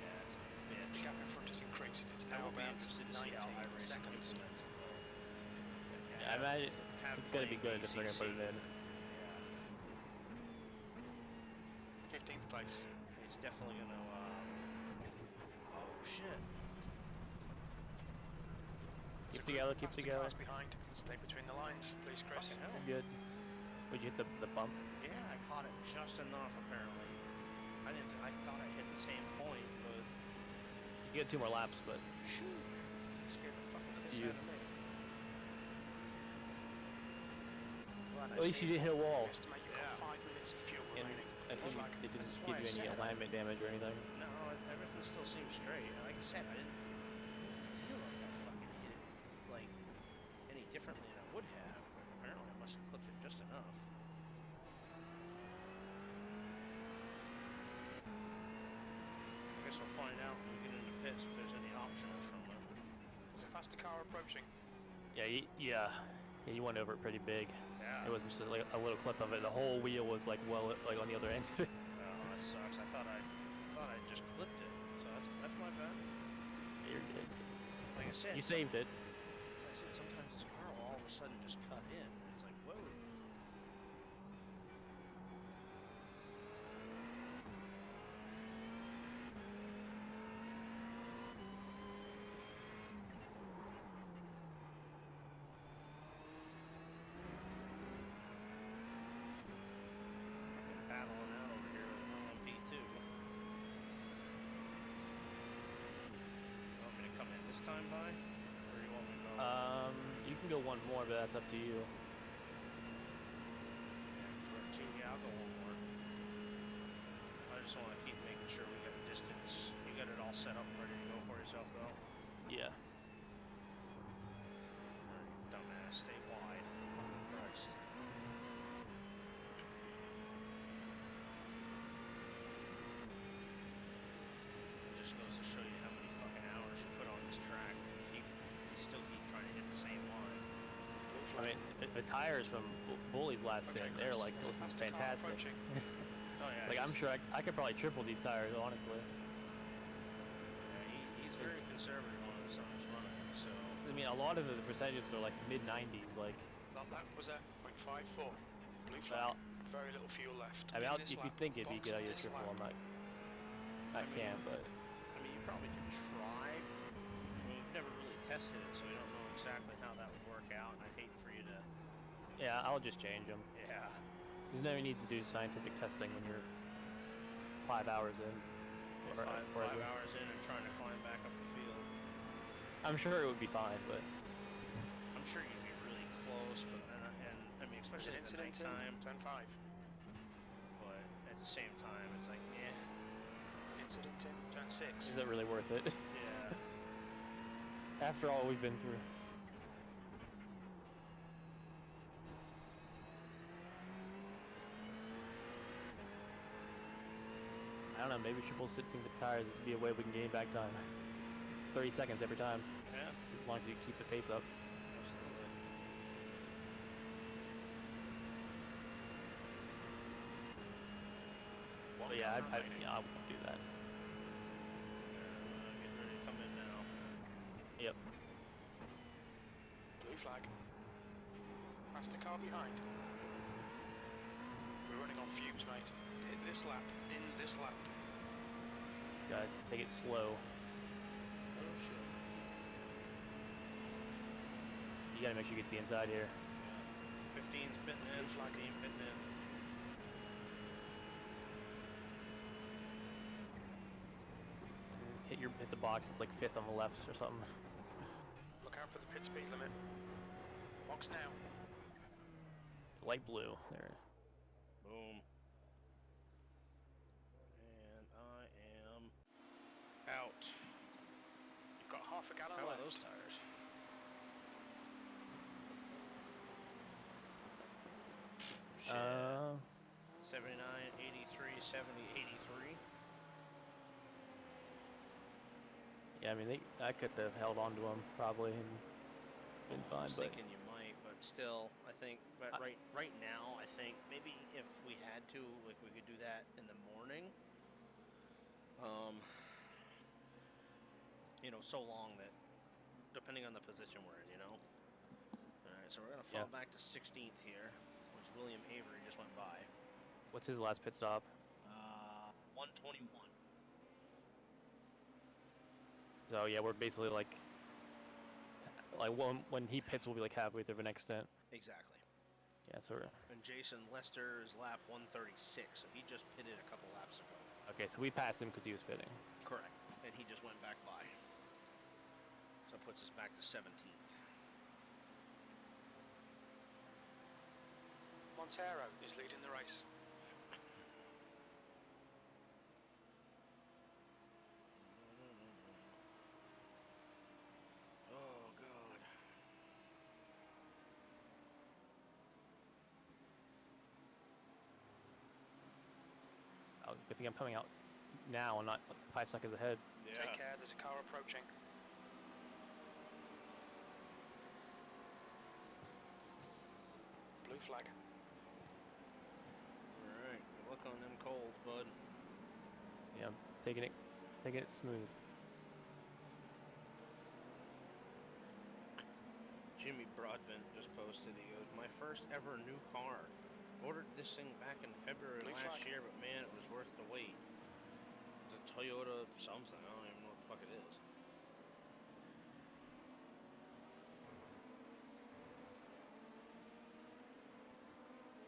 Yeah, it's a The bitch. gap in front has increased. It's I now will be about interested to see 19 how iRacing seconds. implements it, though. And I imagine have it's gonna be playing good if they're gonna put it in. Yeah. 15th place. It's definitely gonna, oh shit. Keep together, keep Faster together. cars behind. Stay between the lines, please, Chris. Fucking hell. Good. Would you hit the bump? Yeah, I caught it just enough, apparently. I thought I hit the same point, but You get 2 more laps, but shoot. Scared the fucking piss You- out of me. Glad I at least you saved didn't hit a We wall. estimate you've Yeah. got 5 minutes of fuel And remaining. I think Flag. it didn't That's give why you I any said alignment damage or anything. No, everything still seems straight. Like I said, I didn't feel like I fucking hit it like any differently than I would have. But apparently, I must have clipped it just enough. I guess we'll find out when we get into pits if there's any options from them. There's a faster car approaching. Yeah, you went over it pretty big. Yeah. It wasn't just like a little clip of it. The whole wheel was like like on the other end of it. Oh, that sucks. I thought I just clipped it. So that's my bad. You're good. Like I said, You saved it. I said sometimes this car will all of a sudden just cut in. It's like, whoa. Fucking battling out over here with an LMP2. You want me to come in this time, by? Or do you want me to go? You can go one more, but that's up to you. Yeah, I'll go one more. I just want to keep making sure we got distance. You got it all set up and ready to go for yourself, though? Yeah. Alright, dumbass, stay wide. Christ. It just goes to show you how many fucking hours you put on this track. You still keep trying to hit the same line. I mean, the tires from Bully's last Okay, stint, they're Chris, like there's a looking faster car fantastic. approaching. Oh yeah. Like I'm sure I could probably triple these tires, honestly. Yeah, he's very conservative on his running, so. I mean, a lot of the percentages are like mid 90s. Like, That was at 0.54. Blue flag. well, Very little fuel left. I mean, In this if you lap, think it'd be box good, I'd this triple. lap. I can't, but I mean, you probably could try. I mean, we've never really tested it, so we don't know exactly how that would work out, and I'd hate for you to. yeah, I'll just change them. Yeah. There's no need to do scientific testing when you're 5 hours in. Five hours in and trying to climb back up the field. I'm sure it would be fine, but I'm sure you'd be really close, but and I mean, There's especially an at the incident in nighttime. turn 5. But at the same time, it's like, yeah, Incident in turn 6. is it really worth it? yeah. After all we've been through. I don't know, maybe triple sitting the tires would be a way we can gain back time. 30 seconds every time, Yeah, as long as you keep the pace up. absolutely. One But yeah, car remaining. I won't do that. Getting ready to come in now. Yep. Blue flag. Faster car behind. We're running on fumes, mate. Hit this lap. In this lap. Just gotta take it slow. Oh, sure. You gotta make sure you get to the inside here. 15's pitting in, 15 pitting in. Hit the box. It's like 5th on the left or something. Look out for the pit speed limit. Box now. Light blue. There. Boom. And I am out. You've got half a gallon How left. are those tires? Shit. 79, 83, 70, 83. Yeah, I mean, I could have held on to him probably and been I fine, was but thinking you might, but still, I think. But right now, I think maybe if we had to, like, we could do that in the morning. You know, so long that, depending on the position we're in, you know. All right, so we're gonna fall back to 16th here, which William Avery just went by. what's his last pit stop? 121. So yeah, we're basically like when he pits, we'll be like halfway through the next stint. Exactly. Yeah, so we're And Jason Lester's lap 136, so he just pitted a couple laps ago. okay. So we passed him because he was pitting. Correct. And he just went back by. So it puts us back to 17th. Montero is leading the race. Oh, God. Oh, good thing I'm coming out now and not 5 seconds ahead. Yeah. Take care, there's a car approaching. Blue flag. Alright, good luck on them colds, bud. Yeah, I'm taking it smooth. Jimmy Broadbent just posted, he goes, my first ever new car. Ordered this thing back in February Blue last flag. year, but man, it was worth the wait. It's a Toyota something, I don't even know what the fuck it is.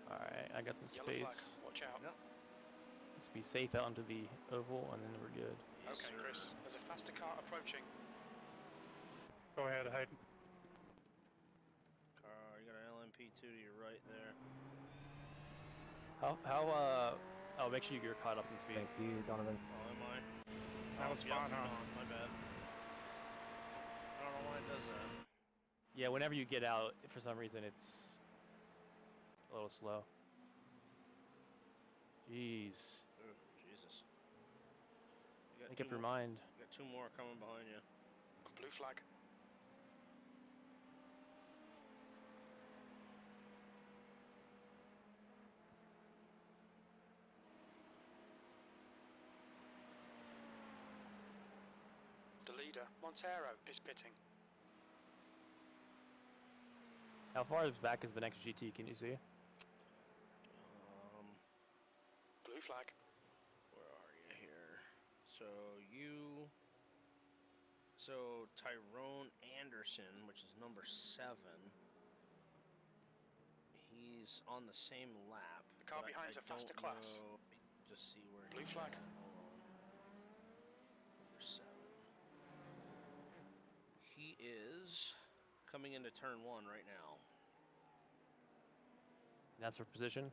Alright, I got some Yellow space. flag. Watch out. Yep. Let's be safe out into the oval and then we're good. Yes, Okay, sir. Chris. There's a faster car approaching. Go ahead, Hayden. Car, you got an LMP2 to your right there. Oh, make sure you're caught up in speed. Thank you, Donovan. Oh, am I? That was Yep, spot on. my bad. I don't know why it does that. Yeah, whenever you get out, for some reason it's a little slow. Jeez. Ooh, Jesus. You got Make up two your more- mind. You got two more coming behind you. Blue flag. The leader, Montero, is pitting. How far back is the next GT, can you see? Blue flag. Where are you here? So Tyrone Anderson, which is number 7. He's on the same lap. The car but behind's I a faster don't class. know- Just see where Blue he's flag. at. Hold on. Number 7. He is coming into turn 1 right now. That's for position?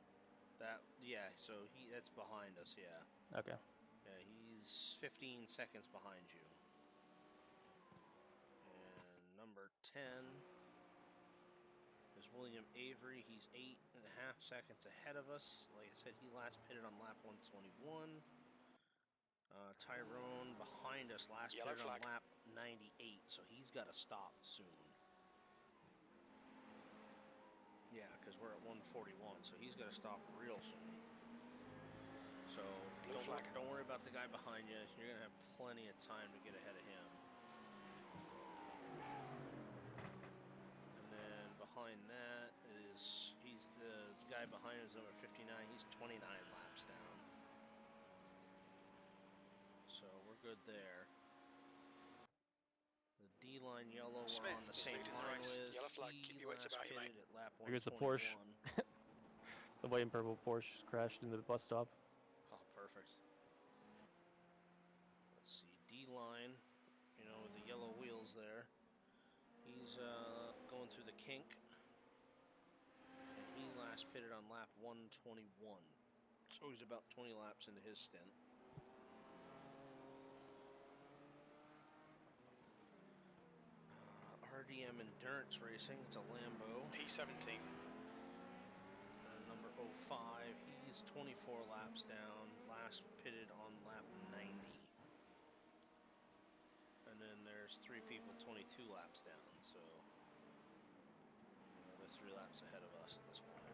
So that's behind us, yeah. Okay. Yeah, he's 15 seconds behind you. And number 10 is William Avery. He's 8.5 seconds ahead of us. Like I said, he last pitted on lap 121. Tyrone behind us last Yellow pitted flag. on lap 98, so he's got to stop soon. Yeah, because we're at 141, so he's got to stop real soon. So Blue flag. don't worry about the guy behind you. You're gonna have plenty of time to get ahead of him. And then behind that he's the guy behind him is number 59. He's 29 laps down. So we're good there. The D-line yellow we're on the Smith is same leading the line race. with. Yellow flag, He keep your wits last about you, pitted mate. at lap Here's the 121. Porsche. The white and purple Porsche crashed into the bus stop. Oh, perfect. Let's see, D-line, you know, with the yellow wheels there. He's going through the kink. And he last pitted on lap 121. So he's about 20 laps into his stint. RDM Endurance Racing, it's a Lambo. P17. Number 05, he's 24 laps down, last pitted on lap 90. And then there's 3 people 22 laps down, so they're 3 laps ahead of us at this point.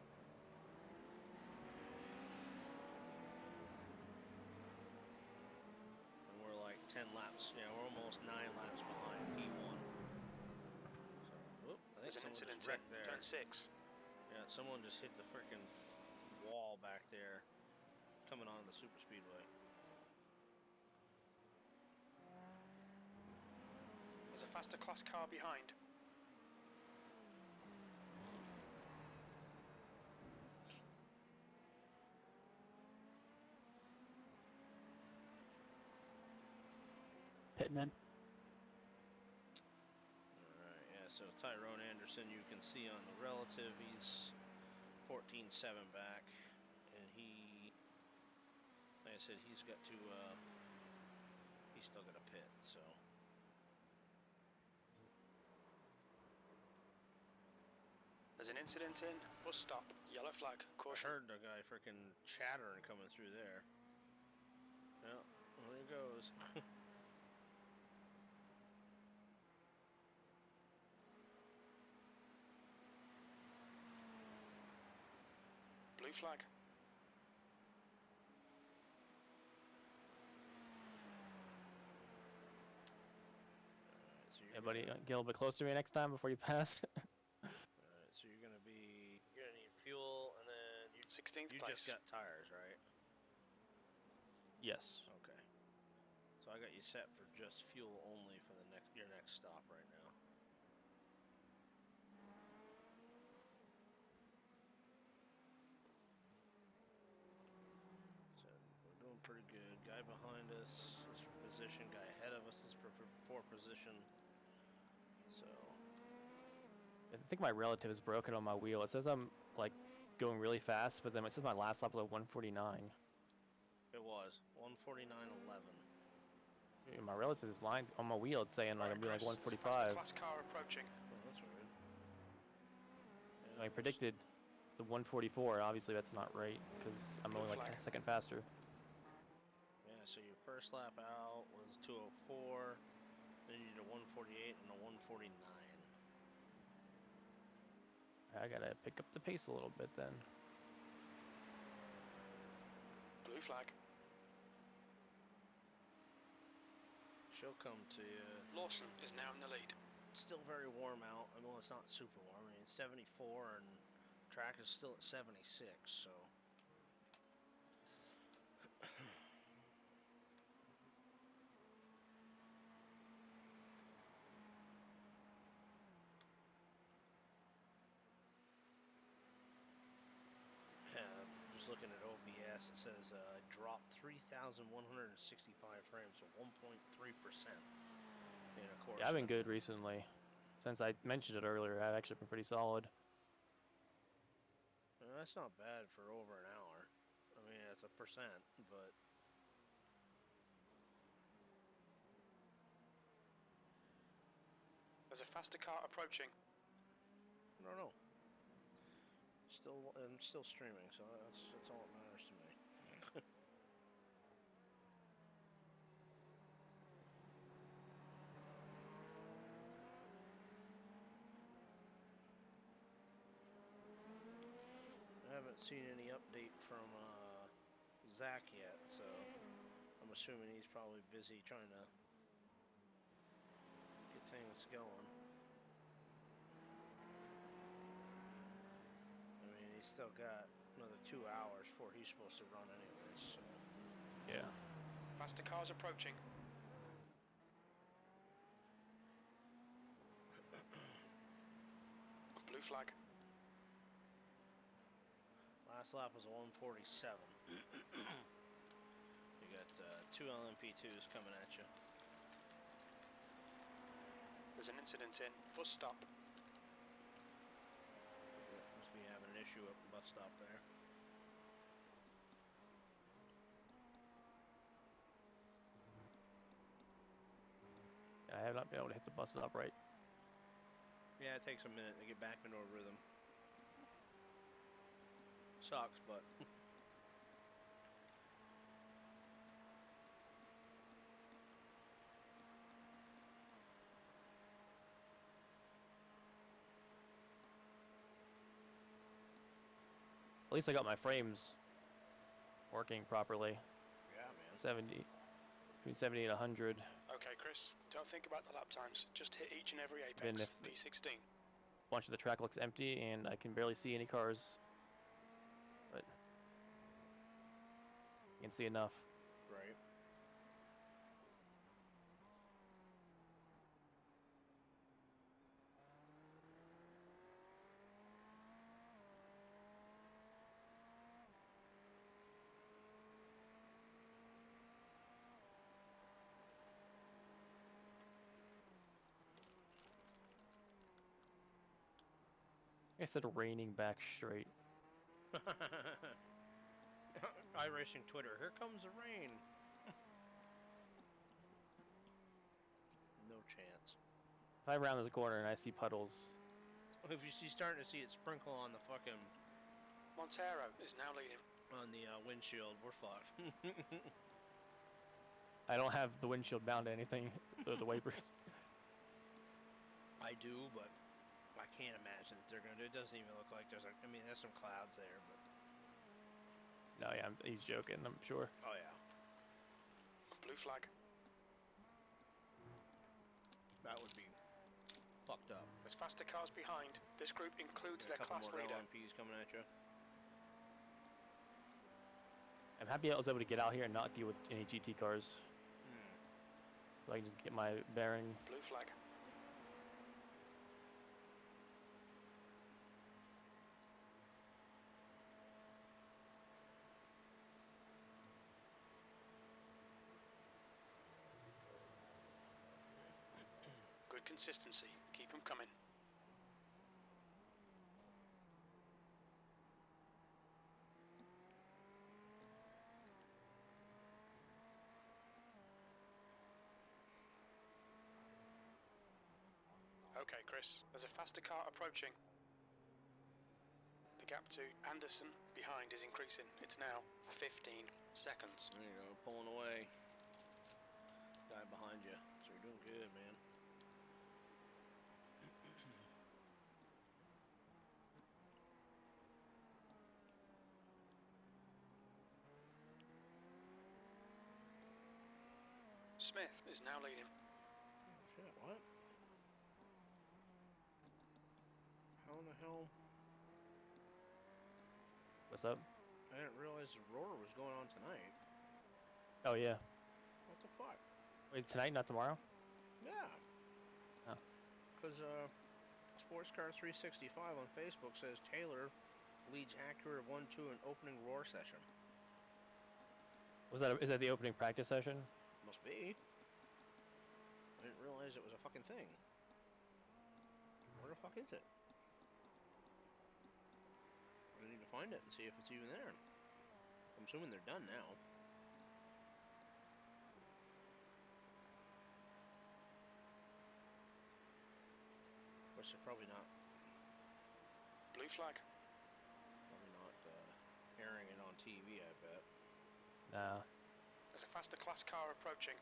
And we're like 10 laps, yeah, we're almost 9 laps behind P1. So, I think There's an someone incident just wrecked in there. turn 6. Yeah, someone just hit the freaking wall back there coming onto the super speedway. There's a faster class car behind. Pitting in. Alright, yeah, so Tyrone Anderson, you can see on the relative, he's 14.7 back, and he, like I said, he's got to, he's still got a pit, so. There's an incident in bus stop. Yellow flag, I caution. heard the guy freaking chattering coming through there. Yeah, well, there he goes. Blue flag. Alright, so Yeah, buddy, get a little bit closer to me next time before you pass. Alright, so you're gonna need fuel, and then you 16th you place. just got tires, right? Yes. Okay. So I got you set for just fuel only for the your next stop right now. So we're doing pretty good. Guy behind us is for position. Guy ahead of us is for position. So I think my relative is broken on my wheel. It says I'm like going really fast, but then it says my last lap was like 149. it was 149.11. My relative is lying on my wheel. It's saying like I'm doing like Chris, there's a faster 145. class car approaching. Oh, that's weird. I predicted the 144. Obviously, that's not right because I'm Blue only like flag. a second faster. Yeah, so your first lap out was 204. Then you did a 148 and a 149. I gotta pick up the pace a little bit then. Blue flag. She'll come to you. Lawson is now in the lead. It's still very warm out. I mean, well, it's not super warm. I mean, it's 74 and track is still at 76, so. Just looking at OBS, it says dropped 3,165 frames, so 1.3%. And of course, Yeah, I've been good recently. Since I mentioned it earlier, I've actually been pretty solid. That's not bad for over an hour. I mean, it's a percent, but. There's a faster car approaching. I don't know. I'm still streaming, so that's all that matters to me. I haven't seen any update from Zach yet, so I'm assuming he's probably busy trying to get things going. I mean, he's still got another 2 hours before he's supposed to run anyways, so. Yeah. Faster cars approaching. Blue flag. Last lap was a 147. You got 2 LMP2s coming at you. There's an incident in bus stop. Must be having an issue up the bus stop there. I have not been able to hit the buses upright. Yeah, it takes a minute to get back into a rhythm. Sucks, but. At least I got my frames working properly. Yeah, man. 70, between 70 and 100. Okay, Chris, don't think about the lap times. Just hit each and every Even apex. if P16. A bunch of the track looks empty and I can barely see any cars, but you can see enough. Right. I said raining back straight. Iracing Twitter, here comes the rain. No chance. If I round this corner and I see puddles, If you see starting to see it sprinkle on the fucking Montero is now leading. on the windshield, we're fucked. I don't have the windshield bound to anything, the wipers. I do, but I can't imagine that they're gonna do it. It doesn't even look like there's I mean, there's some clouds there, but No, yeah, he's joking, I'm sure. oh yeah, Blue flag. that would be fucked up. There's faster cars behind. This group includes Got a their couple class more leader. LMPs coming at you. I'm happy I was able to get out here and not deal with any GT cars, so I can just get my bearing. Blue flag. Good consistency. Keep them coming. Okay, Chris. There's a faster car approaching. The gap to Anderson behind is increasing. It's now 15 seconds. There you go, pulling away. Guy behind you, so you're doing good, man. Smith is now leading. Shit, what? How in the hell? What's up? I didn't realize Aurora was going on tonight. Oh yeah. What the fuck? Wait, tonight, not tomorrow? Yeah. Oh. Because Sports Car 365 on Facebook says Taylor leads Acura 1-2 in opening Roar session. Is that the opening practice session? Must be. I didn't realize it was a fucking thing. Where the fuck is it? I need to find it and see if it's even there. I'm assuming they're done now. Which they're probably not. Blue flag. Probably not airing it on TV, I bet. Nah. There's a faster class car approaching.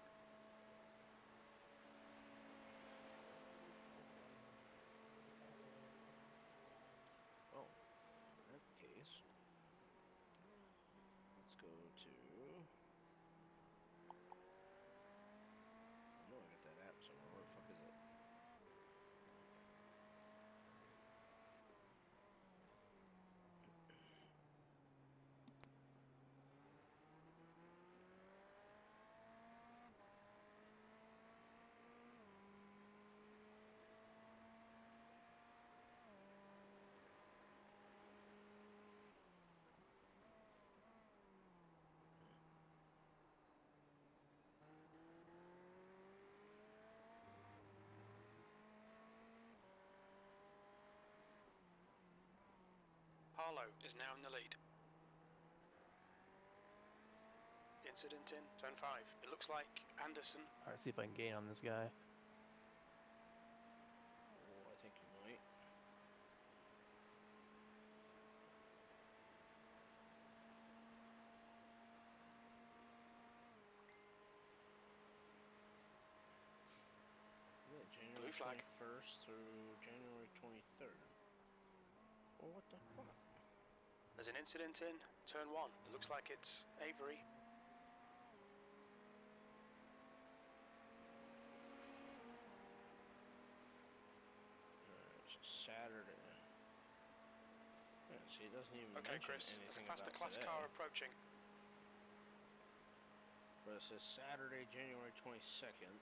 Oh, in that case, let's go to. I know I got that app somewhere. Where the fuck is it? Harlow is now in the lead. Incident in turn 5. It looks like Anderson. All right, see if I can gain on this guy. Oh, I think you might. Yeah, January Blue flag. 21st through January 23rd. Well, what the fuck? There's an incident in turn 1. It looks like it's Avery. It's Saturday. Yeah, see, it doesn't even Okay, mention Chris. There's a anything faster about class today. car approaching. But it says Saturday, January 22nd.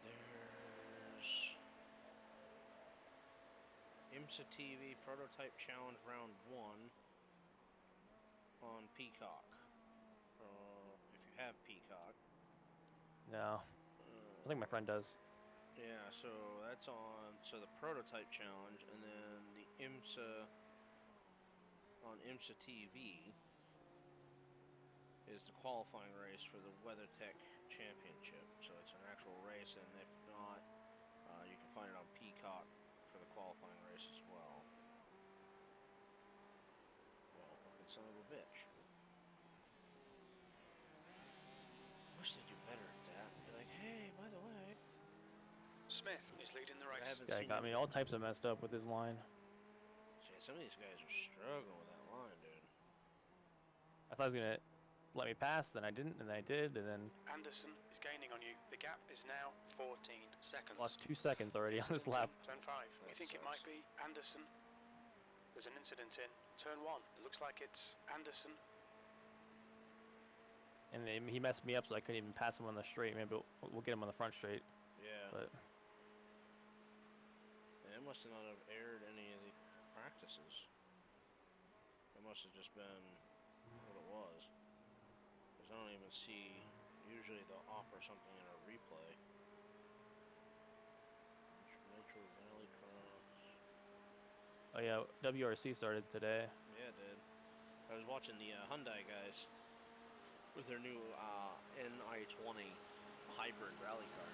There's IMSA TV Prototype Challenge Round 1 on Peacock. If you have Peacock. No, I think my friend does. Yeah, so that's on. So the Prototype Challenge, and then the IMSA on IMSA TV is the qualifying race for the WeatherTech Championship. So it's an actual race, and if not, you can find it on Peacock for the qualifying race as well. Well, fucking son of a bitch. Wish they'd do better at that. Be like, hey, by the way, Smith is leading the race. haven't This guy seen got me all types of messed up with his line. shit, some of these guys are struggling with that line, dude. I thought he was gonna let me pass, then I didn't, and then I did, and then Anderson is gaining on you. The gap is now 14 seconds. lost 2 seconds already on this Incident lap. in turn 5. We That think it sucks. might be Anderson. There's an incident in turn 1. It looks like it's Anderson. And he messed me up, so I couldn't even pass him on the straight. Maybe we'll get him on the front straight. Yeah. But They must not have aired any of the practices. It must have just been what it was. Because I don't even see. Usually they'll offer something in a replay. Metro Valley Cross. oh yeah, WRC started today. Yeah, it did. I was watching the Hyundai guys with their new NI20 hybrid rally car.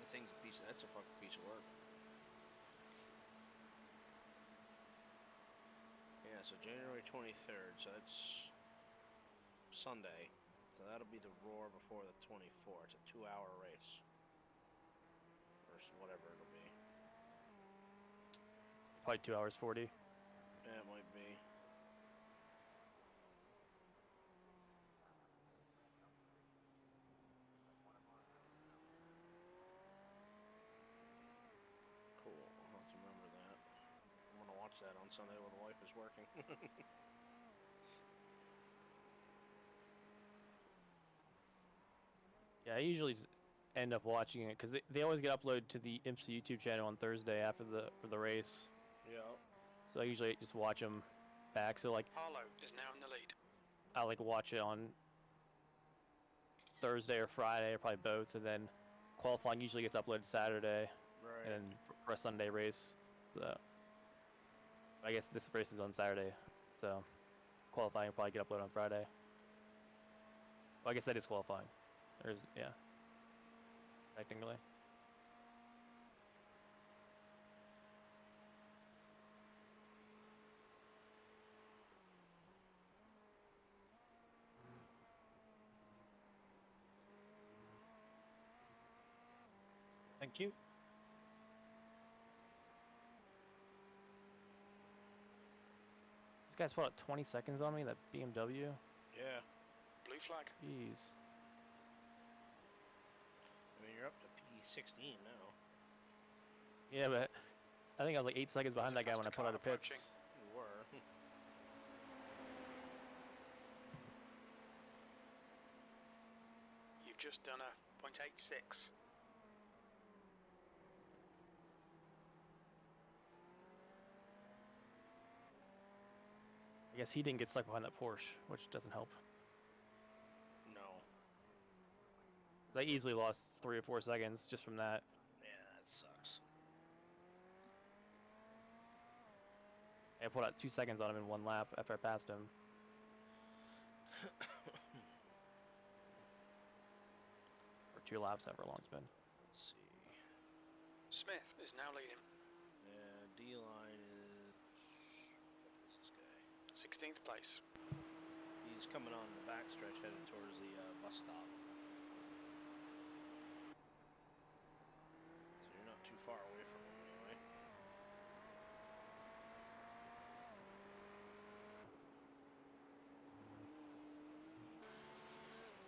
The thing's a piece. That's a fucking piece of work. Yeah, so January 23rd. So that's Sunday. So that'll be the Roar before the 24th. It's a 2-hour race. Or whatever it'll be. Probably 2 hours 40. Yeah, it might be. Cool. I'll have to remember that. I'm gonna watch that on Sunday when the wife is working. Yeah, I usually just end up watching it because they always get uploaded to the IMSA YouTube channel on Thursday after the race. Yeah. So I usually just watch them back. So like Harlow is now in the lead. I like watch it on Thursday or Friday, or probably both, and then qualifying usually gets uploaded Saturday, Right. and then for a Sunday race. So I guess this race is on Saturday, so qualifying will probably get uploaded on Friday. Well, I guess that is qualifying. There's yeah, technically. Thank you. This guy's put out 20 seconds on me. That BMW. Yeah. Blue flag. Jeez. I mean, you're up to P16 now. Yeah, but I think I was like 8 seconds behind There's that a guy when I faster put out car of pits. approaching. You were. You've just done a .86. I guess he didn't get stuck behind that Porsche, which doesn't help. No. I easily lost 3 or 4 seconds just from that. Yeah, that sucks. I pulled out 2 seconds on him in 1 lap after I passed him. Or 2 laps, however long it's been. Let's see. Smith is now leading. Yeah, D-line is... What the fuck is this guy? 16th place. He's coming on the backstretch headed towards the bus stop. So you're not too far away from him anyway.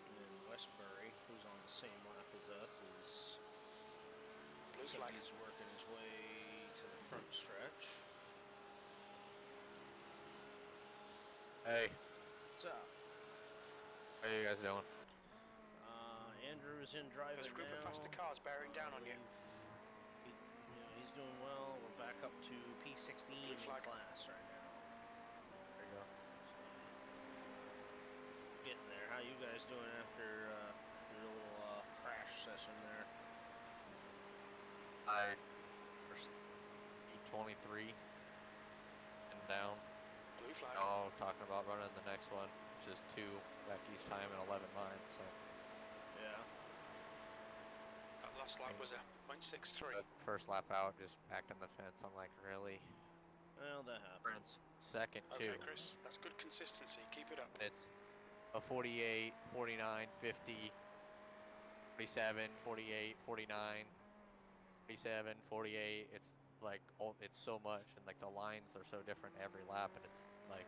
And then Westbury, who's on the same lap as us, is... Blue Looks flag. like he's working his way to the front stretch. Hey, What's up? how you guys doing? Andrew's in driving There's a group now. of faster cars bearing down on you. He's doing well. We're back up to P16 in flag. class right now. There you go. Getting there. How you guys doing after your little crash session there? I first E23 and down. Blue flag. Now talking about running the next one, which is 2 back each time and 11 mine. So Yeah. That last lap was a 0.63. the first lap out, just backed on the fence. I'm like, really? Well, that happens. Second too. Okay, Chris, that's good consistency. Keep it up. And it's a 48, 49, 50, 47, 48, 49, 47, 48. It's like, it's so much, and like the lines are so different every lap, and it's like,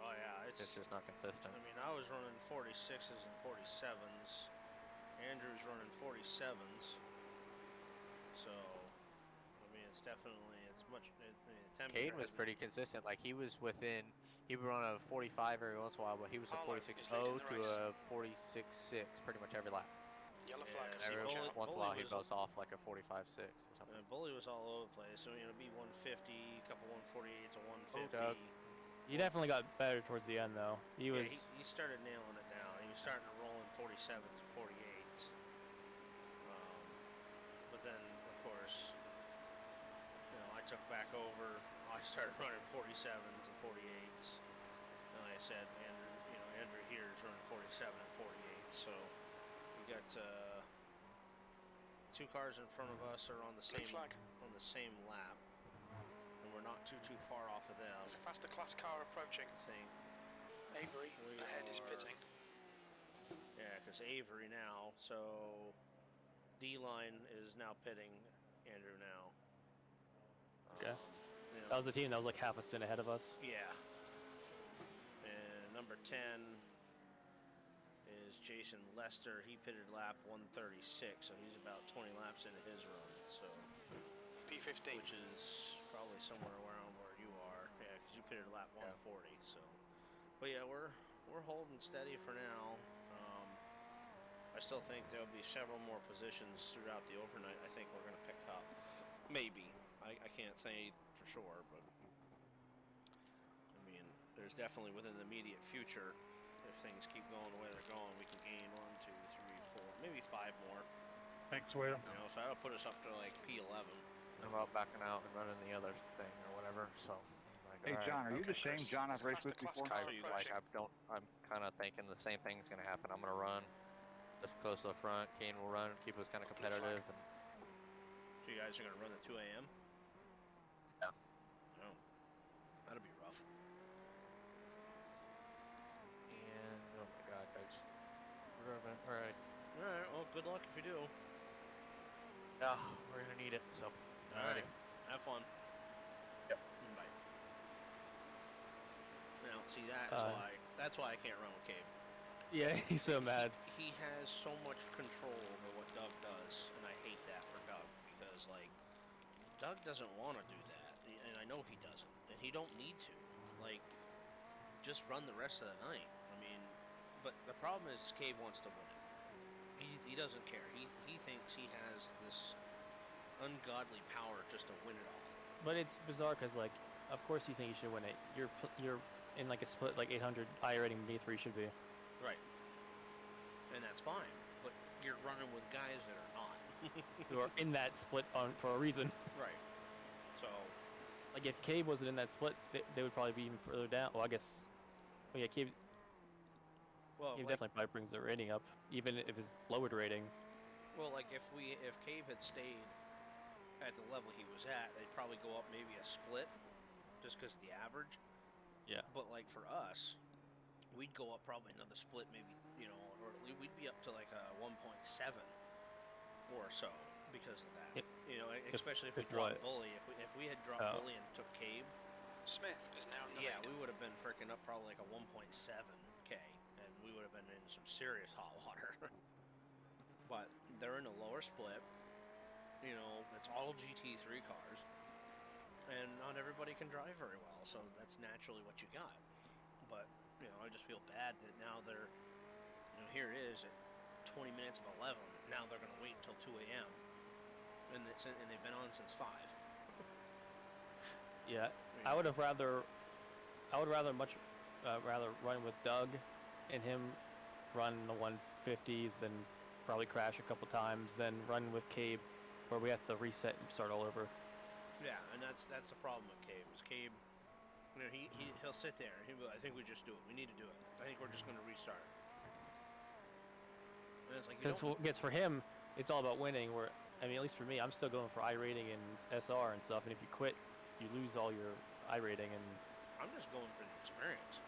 Oh yeah, it's just not consistent. I mean, I was running 46s and 47s. Andrew's running 47s. So, I mean, it's definitely, it's much, I mean, the temperature Caden was hasn't- pretty consistent. Like he was within, he would run a 45 every once in a while, but he was a Harlow is 46.0 leading the to a 46.6 pretty much every lap. Yellow Yeah, flag. see, Every Bully- once in a Bully while he'd was- buzz off like a 45.6 or something. Bully was all over the place. So, you know, B150, a couple 148s, a 150. Doug. He definitely got better towards the end, though. He was. He started nailing it down. He was starting to roll in 47s and 48s. But then, of course, you know, I took back over. I started running 47s and 48s. And like I said, Andrew here is running 47 and 48s. So we got 2 cars in front of us are on the Blue flag. same lap, and we're not too far off of them. There's a faster class car approaching. I think. Avery We ahead is are- pitting. Yeah, because Avery now, so D-line is now pitting Andrew now. Okay. You know, That was the team that was like half a stint ahead of us. yeah. And number 10 is Jason Lester. He pitted lap 136, so he's about 20 laps into his run. So, P15. which is probably somewhere around where you are. Yeah, because you pitted lap 140. So, but yeah, we're holding steady for now. I still think there'll be several more positions throughout the overnight. I think we're going to pick up. Maybe. I can't say for sure, but I mean, there's definitely within the immediate future, if things keep going the way they're going, we can gain 1, 2, 3, 4, maybe 5 more. Thanks, Will. You know, so that'll put us up to like P11. And about backing out and running the other thing or whatever. So, like, Hey, all right. John, are you the Okay, same Chris, John I've there's a raced with faster before? class car So you like approaching. I'm kind of thinking the same thing's gonna happen. I'm gonna run just close to the front. Kane will run, keep us kind of competitive, and So you guys are going to run the 2 a.m.? Yeah. Oh, that'll be rough. oh my god, guys. All right. All right, well, good luck if you do. Yeah, we're gonna need it. So, All right, have fun. Yep. Bye. Now, see, that's why I can't run with Cabe. Yeah, he's so mad. He has so much control over what Doug does, and I hate that for Doug because, like, Doug doesn't want to do that, and I know he doesn't, and he don't need to. Like, just run the rest of the night. I mean, but the problem is Cabe wants to win it. He doesn't care. He thinks he has this ungodly power just to win it all. But it's bizarre because, like, of course you think you should win it. You're in like a split like 800 I rating D3 should be. Right. And that's fine, but you're running with guys that are not. Who are in that split for a reason. Right. So, Like if Cave wasn't in that split, they would probably be even further down. Well, I guess. Oh yeah, Cave Well, like, definitely probably brings the rating up, even if it's lowered rating. well, like if Cave had stayed at the level he was at, they'd probably go up maybe a split, just because of the average. Yeah. But like for us, we'd go up probably another split, maybe, or we'd be up to like a 1.7 or so because of that. Yep. Especially if we dropped Bully. If we had dropped Bully and took Cave, Smith is now in the yeah, lead. we would have been freaking up probably like a 1.7K, and we would have been in some serious hot water. But they're in a lower split. It's all GT3 cars, and not everybody can drive very well, so that's naturally what you got. But I just feel bad that now they're, here it is at 20 minutes of 11. Now they're going to wait until 2 a.m. and they've been on since 5. Yeah, I would rather much rather run with Doug and him run the 150s than probably crash a couple times than run with Cabe where we have to reset and start all over. Yeah, and that's the problem with Cabe. Is Cabe, he'll sit there and I think we just do it. We need to do it. I think we're just going to restart. And it's like Because for him, it's all about winning. Where at least for me, I'm still going for iRating and SR and stuff. And if you quit, you lose all your iRating. And I'm just going for the experience.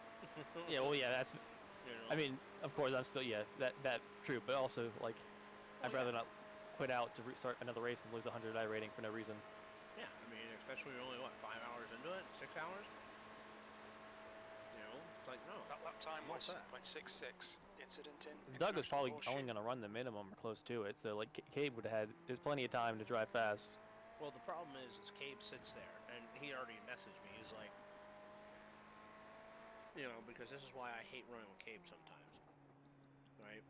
yeah, well, yeah, that's. I mean, of course, I'm still that true. But also, like, I'd rather not quit out to restart another race and lose 100 iRating for no reason. Yeah, especially when you're only 5 hours into it, 6 hours. It's like no. That lap time was 0.66. Incident in. Doug was probably only going to run the minimum or close to it, so like Cabe would have had there's plenty of time to drive fast. Well, the problem is Cabe sits there, and he already messaged me. He's like, because this is why I hate running with Cabe sometimes, right?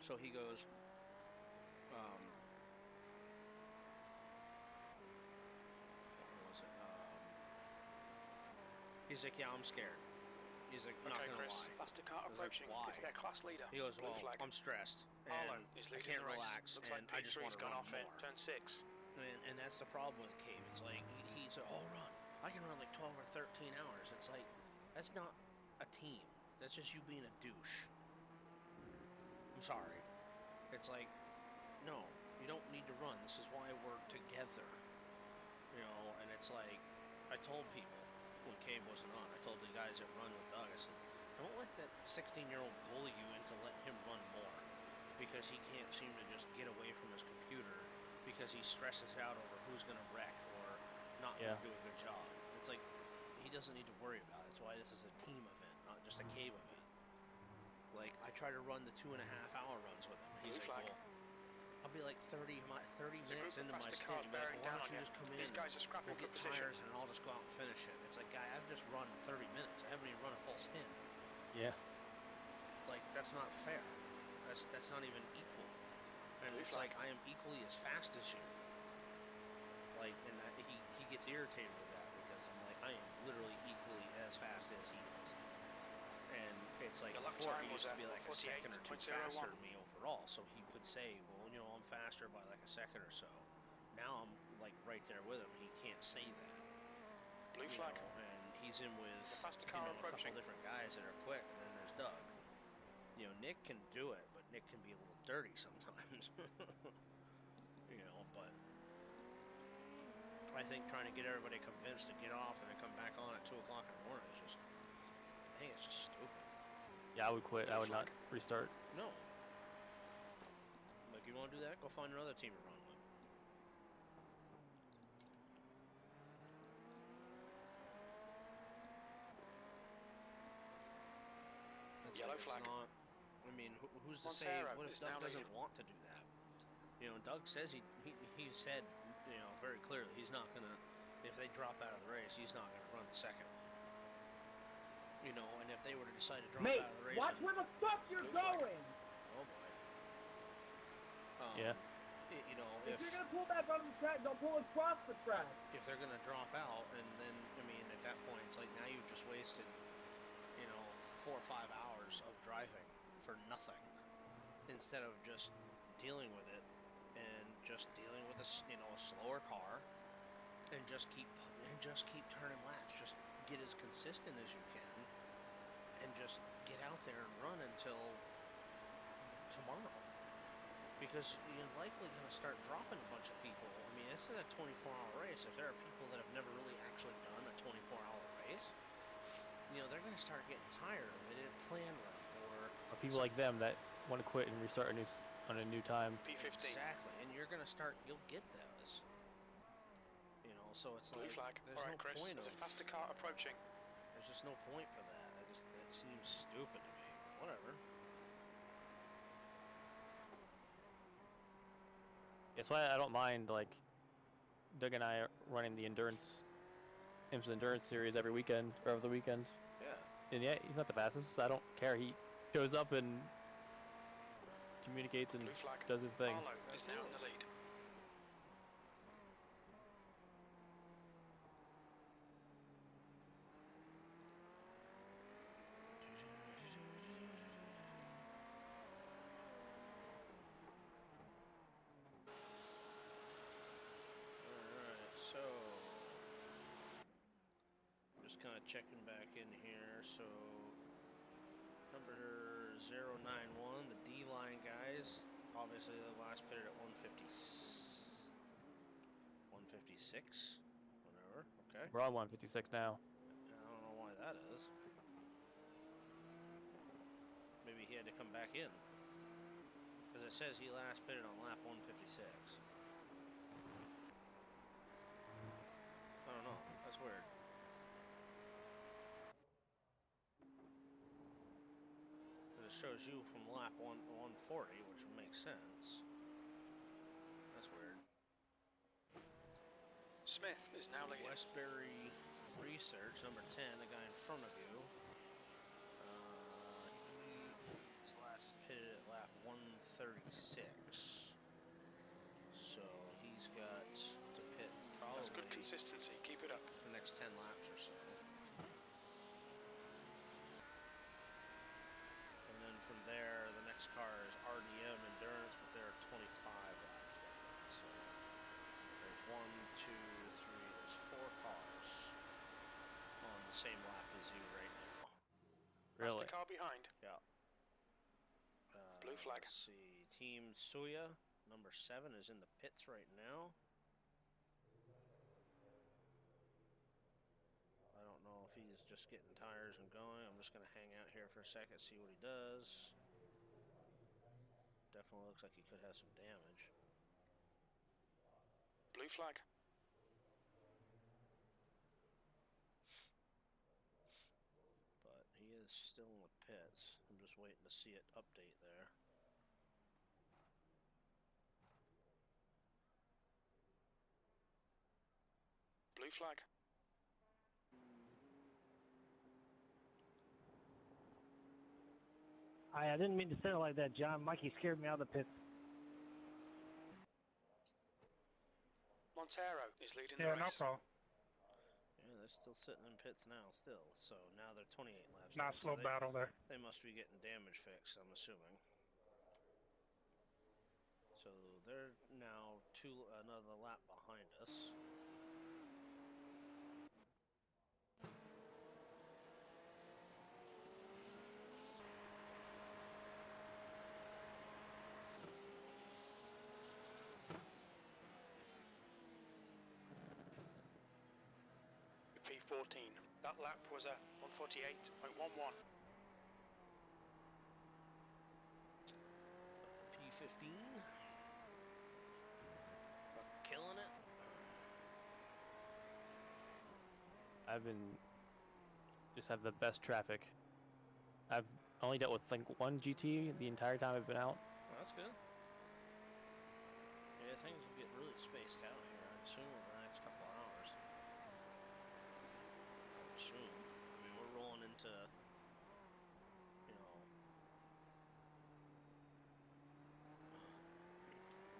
So he goes, what was it? He's like, yeah, I'm scared. He's like, not gonna Chris, lie. faster car approaching. Why? It's their class leader. He goes, Blue well, flag. I'm stressed, Arlo and is I leading can't the race. relax, Looks and like I just want to gone run off more. in turn 6. And that's the problem with Cabe. It's like he's like, oh, run. I can run like 12 or 13 hours. It's like, that's not a team. That's just you being a douche. I'm sorry. It's like, no, you don't need to run. This is why we're together. And it's like, I told people when Cabe wasn't on, I told the guys that run with Doug, I said, don't let that 16-year-old bully you into letting him run more, because he can't seem to just get away from his computer because he stresses out over who's going to wreck or not going to do a good job. It's like, he doesn't need to worry about it. That's why this is a team event, not just a Cabe event. Like, I try to run the 2.5-hour runs with him. He's like, well, I'll be like 30 minutes into my stint. Like, why don't you just come in? We'll get tires and I'll just go out and finish it. It's like, guy, I've just run 30 minutes. I haven't even run a full stint. Yeah. Like, that's not fair. That's not even equal. And it's like, I am equally as fast as you. Like, and he gets irritated with that because I'm like, I am literally equally as fast as he is. And it's like, before he used to be like a second or two faster than me overall, so he could say, well, I'm faster by like a second or so. Now I'm like right there with him. He can't say that. Blue flag. And he's in with a couple different guys that are quick, and then there's Doug. Nick can do it, but Nick can be a little dirty sometimes. But I think trying to get everybody convinced to get off and then come back on at 2 o'clock in the morning is just, I think it's just stupid. Yeah, I would quit. I would not restart. No. Like, you want to do that? Go find another team to run with. Yellow flag. Who's to say? What if Doug doesn't want to do that? Doug says he said, very clearly he's not gonna. If they drop out of the race, he's not gonna run second. And if they were to decide to drop out of the race, watch where the fuck you're going. Oh boy. Yeah. If you're gonna pull back on the track, don't pull across the track. If they're gonna drop out, and then at that point, it's like now you've just wasted, 4 or 5 hours of driving for nothing, instead of just dealing with it and just dealing with a slower car and just keep turning laps. Just get as consistent as you can, and just get out there and run until tomorrow. Because you're likely going to start dropping a bunch of people. I mean, this is a 24-hour race. If there are people that have never really actually done a 24-hour race, you know, they're going to start getting tired. They didn't plan right, or people like them that want to quit and restart on a new time. P15. Exactly, and you're going to start. You'll get those. You know, so it's Blue like flag. there's Alright, no Chris, point there's of. a faster car approaching. There's just no point for that. That seems stupid to me. Whatever. That's why I don't mind like Doug and I running the IMSA Endurance Series every weekend or over the weekend. Yeah. And yeah, he's not the fastest. I don't care. He shows up and communicates and Blue flag. does his thing. Marlowe is now in the lead. Alright, so just kind of checking back in here. So number 091, the D-line guys, obviously the last pitted at 156, whatever. Okay. We're on 156 now. I don't know why that is. Maybe he had to come back in, because it says he last pitted on lap 156. I don't know. That's weird. It shows you from lap 140, which would make sense. That's weird. Smith is now leading. Westbury Research, number 10, the guy in front of you. He's last pitted at lap 136. So he's got to pit probably That's good consistency. Keep it up. the next 10 laps or so. And then from there, the next car is RDM Endurance, but they're 25 laps down. So there's 1, 2, 3, there's 4 cars on the same lap as you right now. Really? Faster car behind. Yeah. Blue flag. Let's see. Team Suya, number 7, is in the pits right now. I don't know if he's just getting tires and going. I'm just going to hang out here for a second, see what he does. Definitely looks like he could have some damage. Blue flag. But he is still in the pits. I'm just waiting to see it update there. Blue flag. I didn't mean to say it like that, John. Mikey scared me out of the pits. Montero is leading the Yeah, race. no problem. Yeah, they're still sitting in pits now still. So now they're 28 laps. Not down, slow so battle there. They must be getting damage fixed, I'm assuming. So they're now another lap behind us. P14. That lap was a 148.11. P15. Killing it. I've been just have the best traffic. I've only dealt with like one GT the entire time I've been out. Well, that's good. Yeah, things will get really spaced out here, I'd assume, over the next couple of hours. I would assume. I mean, we're rolling into, you know,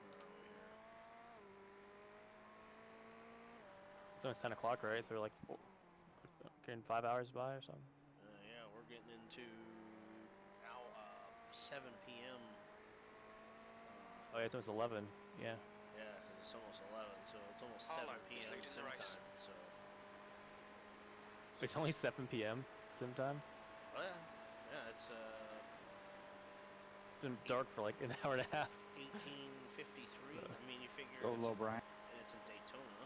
where are we here? It's almost 10 o'clock, right? So we're like getting 5 hours by or something. Yeah, we're getting into now 7 p.m. Oh yeah, it's almost 11. Yeah. Yeah, 'cause it's almost 11, so it's almost Harlow 7 is p.m. leading the sim race. time. So. It's only 7 p.m. sim time. Oh yeah, yeah. It's It's been dark for like an hour and a half. 1853. I mean, you figure Go it's low, in, Brian. it's in Daytona,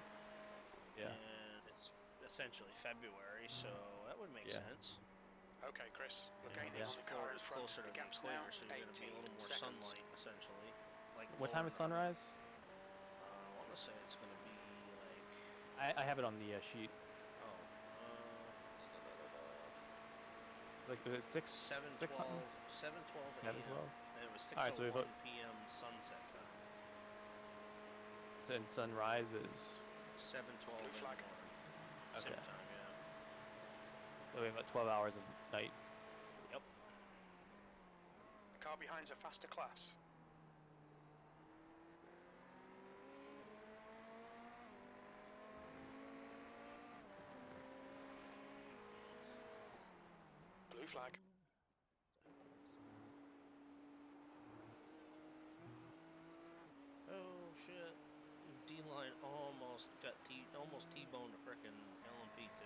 Yeah. and it's essentially February, so that would make Yeah. sense. Okay, Chris. Look, And Aiden's this on the car floor in is front. closer to The the gap's now equator, so you're going to be a 18 little more seconds. sunlight, essentially. Like What time is more- sunrise? I want to say it's going to be like I have it on the sheet. Like is it 6? 7:12 something? 7:12. a.m. and it was Alright, so 6:01 p.m. sunset time. So and sunrise is. 7:12 in the flag. morning. Sim Okay. time, yeah. So we have about 12 hours of night. Yep. The car behind's a faster class. Blue flag. Oh shit! D-line almost got almost T-boned a frickin' LMP2.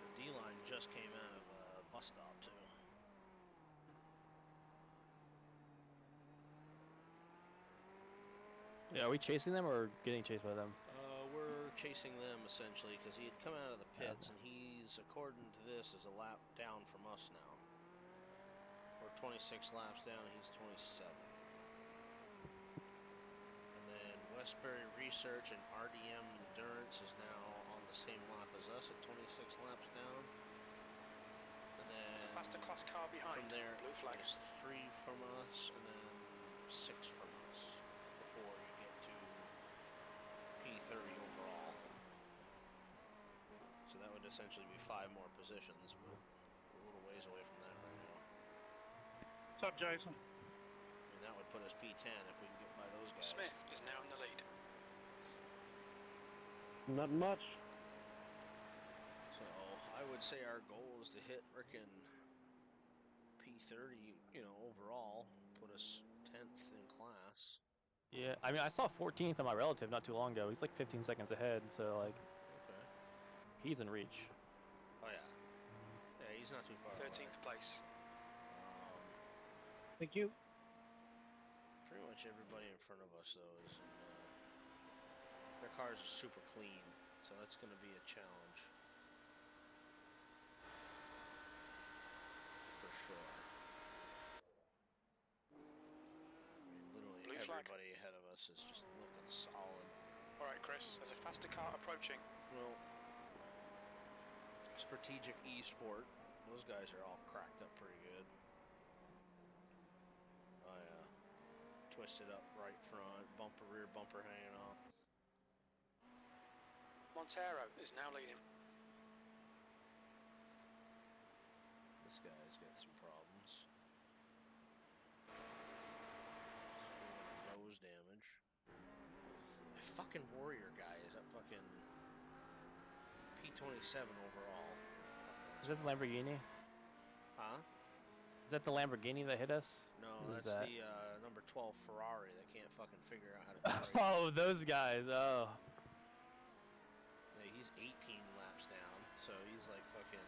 The D-line just came out of a bus stop too. Yeah, are we chasing them or getting chased by them? We're chasing them essentially because he had come out of the pits and he's, according to this, is a lap down from us now. We're 26 laps down, he's 27. And then Westbury Research and RDM Endurance is now on the same lap as us at 26 laps down. And then There's a faster class car behind. from there, Blue flag. there's 3 from us and then 6 from us before you get to P30 overall. So that would essentially be 5 more positions, but we're a little ways away from that right now. What's up, Jason? And that would put us P10 if we can get by those guys. Smith is now in the lead. Not much. So I would say our goal is to hit frickin' P30, you know, overall, put us 10th in class. Yeah, I mean I saw 14th on my relative not too long ago. He's like 15 seconds ahead, so like Okay. he's in reach. Oh yeah. Yeah, he's not too far 13th place. Thank you. Pretty much everybody in front of us though is in, their cars are super clean, so that's going to be a challenge. For sure. I mean, literally Blue flag. everybody ahead of us is just looking solid. Alright, Chris, there's a faster car approaching. Well, Strategic Esport, those guys are all cracked up pretty good. Oh yeah. Twisted up right front, bumper rear bumper hanging off. Montero is now leading. This guy's got some problems. Nose damage. The fucking Warrior guy is at fucking P27 overall. Is that the Lamborghini? Huh? Is that the Lamborghini that hit us? No, Who is that's that? the number 12 Ferrari that can't fucking figure out how to brake. Oh, those guys. Oh. Yeah, he's 18 laps down, so he's like fucking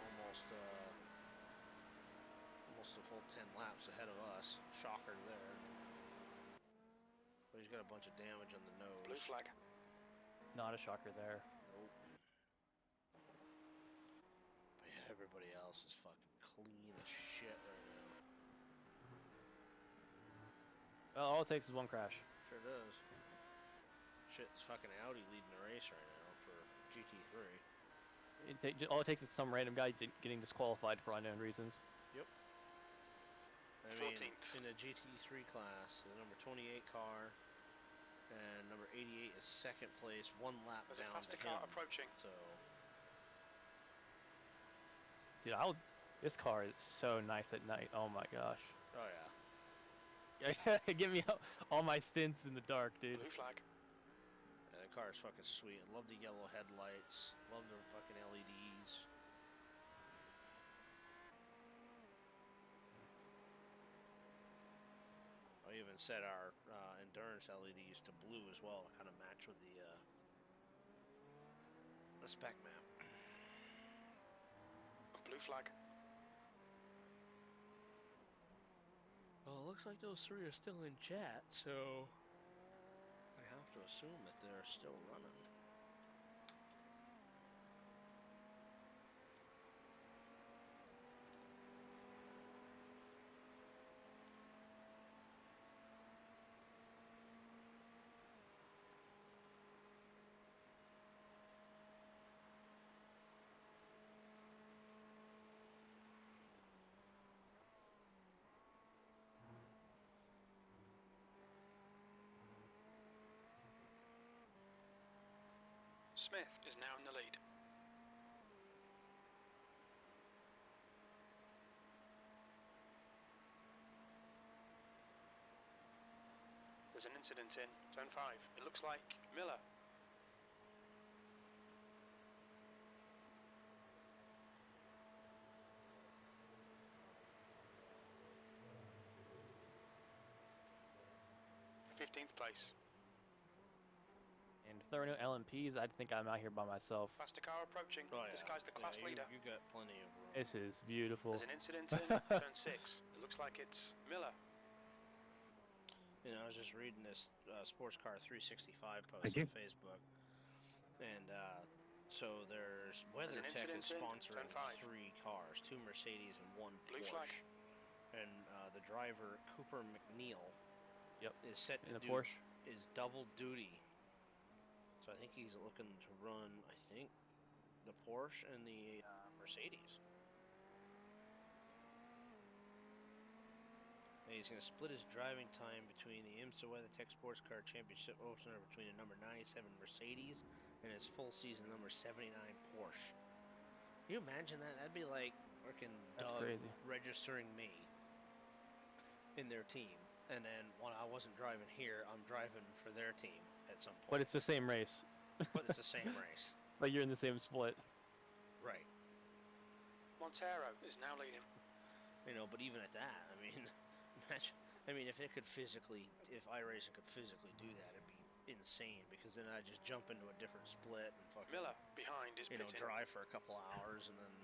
almost a full 10 laps ahead of us. Shocker there. But he's got a bunch of damage on the nose. Blue flag. Not a shocker there. Nope. But yeah, everybody else is fucking clean as shit right now. Well, all it takes is one crash. Sure does. Shit, it's fucking Audi leading the race right now for GT3. All it takes is some random guy getting disqualified for unknown reasons. Yep. I mean, 14th. in the GT3 class, the number 28 car and number 88 is second place, 1 lap There's a down faster to car him. approaching. So, Dude, this car is so nice at night. Oh my gosh. oh yeah. Give me all my stints in the dark, dude. Blue flag. Yeah, that car is fucking sweet. I love the yellow headlights. Love the fucking LEDs. We even set our endurance LEDs to blue as well, to kind of match with the spec map. Blue flag. Well, it looks like those three are still in chat, so I have to assume that they're still running. Smith is now in the lead. There's an incident in turn 5. It looks like Miller. Fifteenth place. And if there were no LMPs, I'd think I'm out here by myself. Faster car approaching. Oh, yeah. This guy's the class leader. You got plenty of room. This is beautiful. There's an incident in turn 6. It looks like it's Miller. You know, I was just reading this Sports Car 365 post Thank you. on Facebook, and so there's WeatherTech is sponsoring 3 cars, 2 Mercedes and 1 Blue Porsche, flag. and the driver Cooper McNeil Yep. is set In to the do Porsche. is double duty. So I think he's looking to run, I think, the Porsche and the Mercedes. And he's going to split his driving time between the IMSA WeatherTech Sports Car Championship opener between the number 97 Mercedes and his full season number 79 Porsche. Can you imagine that? That'd be like freaking That's Doug crazy. registering me in their team. And then when I wasn't driving here, I'm driving for their team at some point. But it's the same race. But it's the same race. But you're in the same split. Right. Montero is now leading. You know, but even at that, I mean, imagine, I mean, if iRacing could physically do that, it'd be insane, because then I'd just jump into a different split and fucking, Miller behind is pitting. drive for a couple of hours and then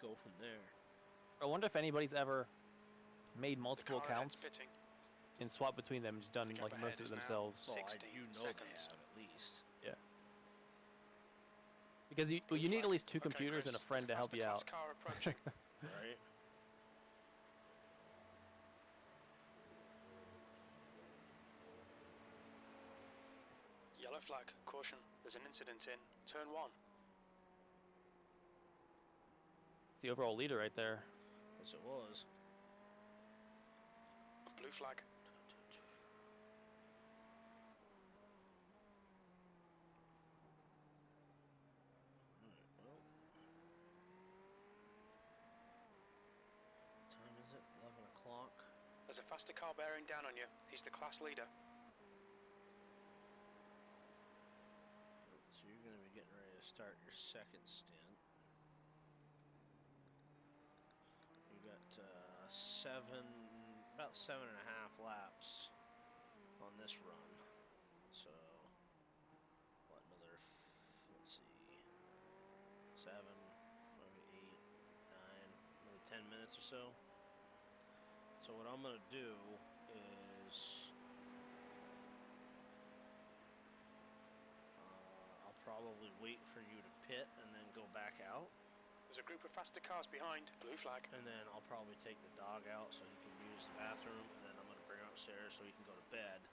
go from there. I wonder if anybody's ever made The multiple car accounts ahead's pitting. and swapped between them, just done The gap like most ahead of is it now themselves. Well, 16 you know seconds. they have at least. Because you Blue need at flag. least 2 Okay, computers and a Chris, friend to there's help you faster out. class car approaching. Right? Yellow flag. Caution. There's an incident in turn 1. It's the overall leader right there. Yes, it was. Blue flag. Alright, well. What time is it? 11 o'clock. There's a faster car bearing down on you. He's the class leader. So you're going to be getting ready to start your second stint. You got about 7.5 laps on this run. So, what, another, let's see, 7, maybe 8, 9, another 10 minutes or so. So what I'm going to do is I'll probably wait for you to pit and then go back out. There's a group of faster cars behind. Blue flag. And then I'll probably take the dog out so he can use the bathroom, and then I'm going to bring him upstairs so he can go to bed.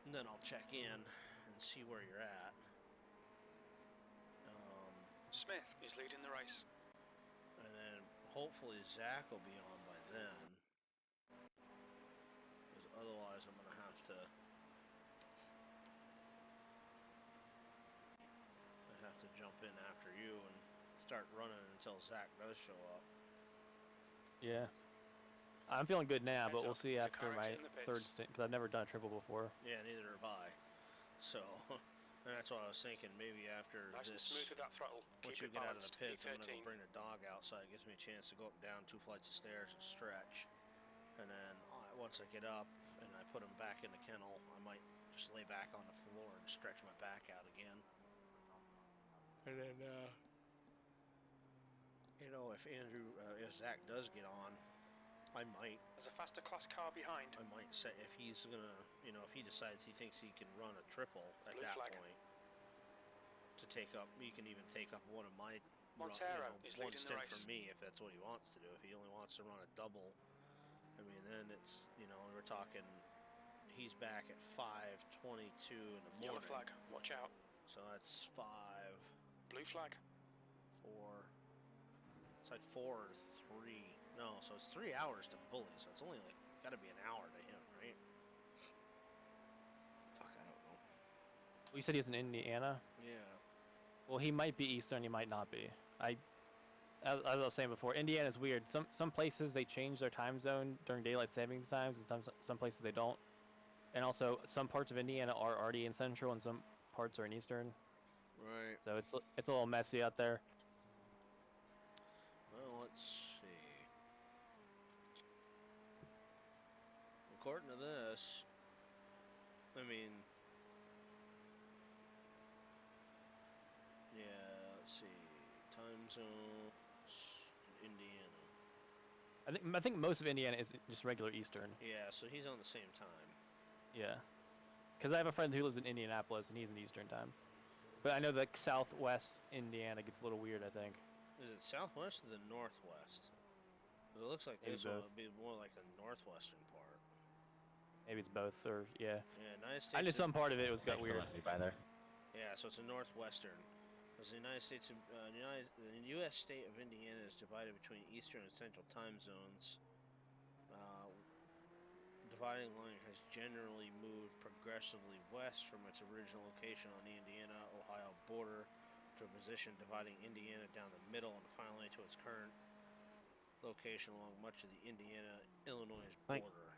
And then I'll check in and see where you're at. Smith is leading the race. And then hopefully Zach will be on by then. Because otherwise I'm going to have to... jump in after you and start running until Zach does show up. Yeah. I'm feeling good now, but Heads we'll up, see there's a after car my exit in the pits. 3rd stint, because I've never done a triple before. Yeah, neither have I. So, and that's what I was thinking, maybe after Nice and this, smooth with that throttle. once you Keep it get out of the balanced. pits, I'm going to P13. go bring the dog outside. It gives me a chance to go up and down 2 flights of stairs and stretch. And then once I get up and I put him back in the kennel, I might just lay back on the floor and stretch my back out again. And then, you know, if Zach does get on, I might. There's a faster class car behind. I might say if he's gonna, you know, if he decides he thinks he can run a triple at Blue that flag. point, to take up, he can even take up one of my. Montero is one leading the stint race. for me if that's what he wants to do. If he only wants to run a double, I mean, then it's, you know, we're talking. He's back at 5:22 in the morning. Yellow flag. Watch out. So that's 5. Blue flag. 4. It's like 4 or 3. No, so it's 3 hours to Bully. So it's only like got to be an hour to him, right? Fuck, I don't know. Well, you said he's in Indiana. Yeah. Well, he might be Eastern. He might not be. As I was saying before, Indiana's weird. Some places they change their time zone during daylight savings times, and some places they don't. And also, some parts of Indiana are already in Central, and some parts are in Eastern. Right. So it's a little messy out there. Well, let's see. According to this, I mean, yeah. Let's see. Time zones, Indiana. I think most of Indiana is just regular Eastern. Yeah, so he's on the same time. Yeah, because I have a friend who lives in Indianapolis, and he's in Eastern time. But I know that Southwest Indiana gets a little weird. I think. Is it Southwest or the Northwest? 'Cause it looks like Maybe this one both. would be more like the northwestern part. Maybe it's both, or yeah. Yeah, United States. I knew some part of it was got weird. Yeah, so it's a northwestern. Because the United States, the U.S. state of Indiana is divided between Eastern and Central time zones. Dividing line has generally moved progressively west from its original location on the Indiana-Ohio border to a position dividing Indiana down the middle and finally to its current location along much of the Indiana-Illinois border.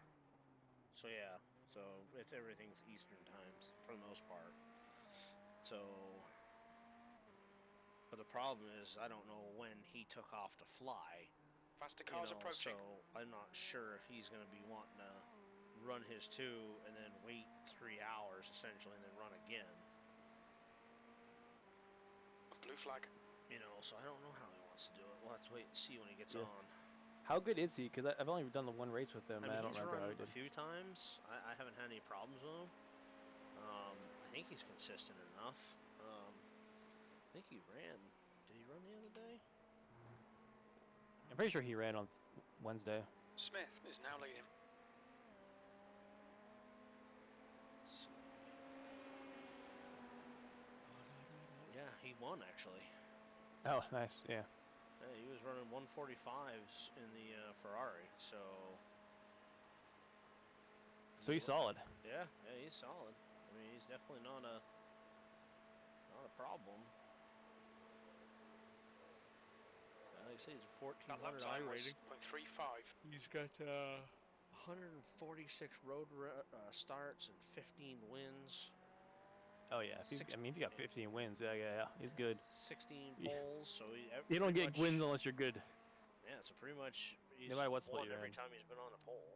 So yeah, so it's everything's Eastern times for the most part. So, but the problem is I don't know when he took off to fly. Faster cars approaching. So I'm not sure if he's going to be wanting to run his 2 and then wait 3 hours essentially and then run again. Blue flag. You know, so I don't know how he wants to do it. We'll have to wait and see when he gets on. How good is he? Because I've only done the one race with him. I mean, I don't he's remember how run he a did. few times. I haven't had any problems with him. I think he's consistent enough. I think he ran. Did he run the other day? I'm pretty sure he ran on Wednesday. Smith is now leading. Yeah, he won actually. Oh, nice. Yeah. Yeah, he was running 145s in the Ferrari, so. So he's solid. Yeah, he's solid. I mean, he's definitely not a problem. Like I say, he's a 1400 I rating. 0.35. He's got 146 road starts and 15 wins. Oh yeah. If I mean, if you got 15 wins, yeah, he's good. 16 poles, so you don't get wins unless you're good. Yeah, so pretty much he's no matter what split won you're every in. time he's been on a pole.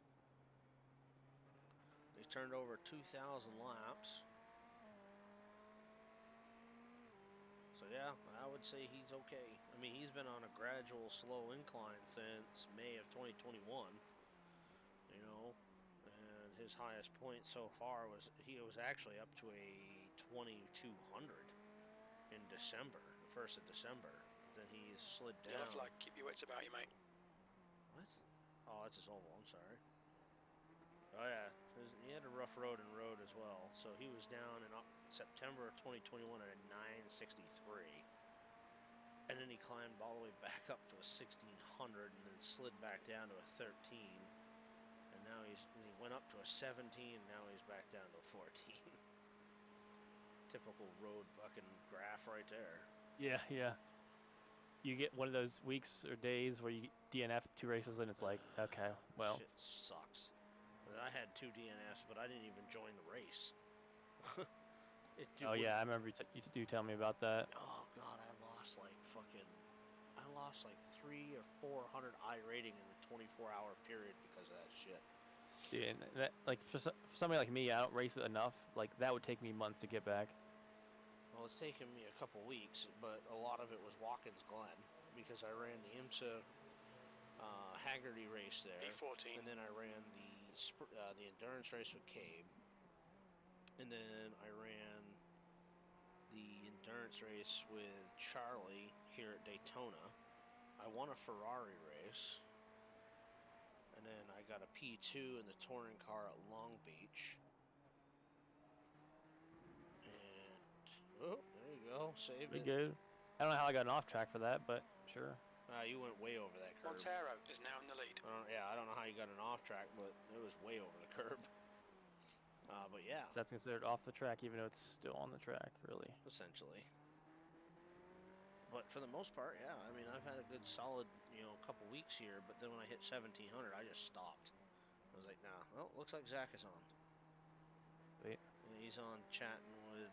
He's turned over 2,000 laps. So yeah, I would say he's okay. I mean, he's been on a gradual, slow incline since May of 2021. You know, and his highest point so far was actually up to a 2200 in December, the 1st of December. Then he slid down. Yellow flag. Keep your wits about you, mate. What? Oh, that's his oval. I'm sorry. Oh yeah, he had a rough road in road as well. So he was down in September of 2021 at a 963, and then he climbed all the way back up to a 1600, and then slid back down to a 13, and now he went up to a 17, and now he's back down to a 14. Typical road fucking graph right there. Yeah. You get one of those weeks or days where you DNF 2 races, and it's like, okay, well. Shit sucks. I had 2 DNFs, but I didn't even join the race. Oh yeah, I remember you do tell me about that. Oh god, I lost like 300 or 400 I rating in a 24-hour period because of that shit. Yeah, and that, like for somebody like me, I don't race it enough. Like that would take me months to get back. Well, it's taken me a couple weeks, but a lot of it was Watkins Glen because I ran the IMSA Haggerty race there, E14. and then I ran the endurance race with Cabe, and then I ran the endurance race with Charlie here at Daytona. I won a Ferrari race, and then I got a P2 in the touring car at Long Beach. And oh, there you go, saved Pretty it. good. I don't know how I got an off track for that, but sure. You went way over that curb. Montero is now in the lead. I don't know how you got an off track, but it was way over the curb. But yeah, So that's considered off the track, even though it's still on the track, really. essentially. But for the most part, yeah. I mean, I've had a good solid, couple weeks here. But then when I hit 1700, I just stopped. I was like, nah. Well, looks like Zach is on. Wait. And he's on chatting with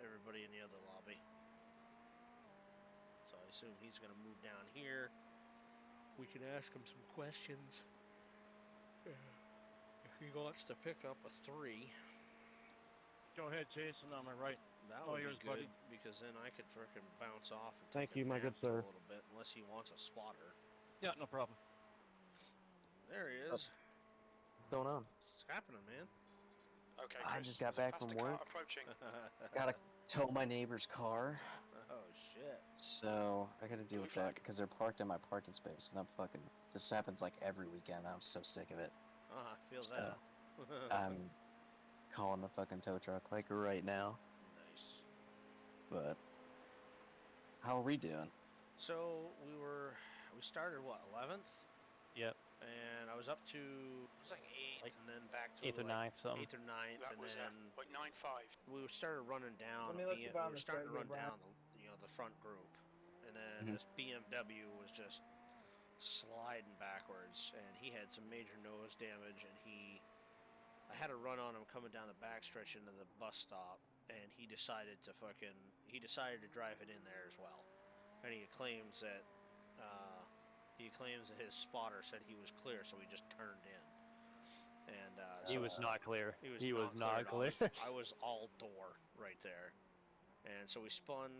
everybody in the other lobby. So I assume he's gonna move down here. We can ask him some questions. If he wants to pick up a 3. Go ahead, Jason, on my right. That All would yours, be good, buddy. because then I could frickin' bounce off and Thank take a you, my nap good for sir. a little bit, unless he wants a spotter. Yeah, no problem. There he is. What's going on? What's happening, man? Okay, I Chris, just got there's a back from faster car work. approaching. Gotta tow my neighbor's car, Oh shit. so I gotta deal Blue with that flag. because they're parked in my parking space, and I'm fucking. This happens like every weekend. I'm so sick of it. I feel So, that. I'm calling the fucking tow truck like right now. Nice. But how are we doing? So we started what, 11th? Yep. And I was up to, it was like 8th, Like and then back to 8th or like 9th, something. 8th or 9th, That and was then like 9.5. we started running down. Let me look we about were this starting to run regular down the front group, and then Mhm. this BMW was just sliding backwards, and he had some major nose damage, and I had a run on him coming down the backstretch into the bus stop, and he decided to drive it in there as well, and he claims that his spotter said he was clear, so he just turned in. And He was not clear. He was not clear. I was all door right there. And so we spun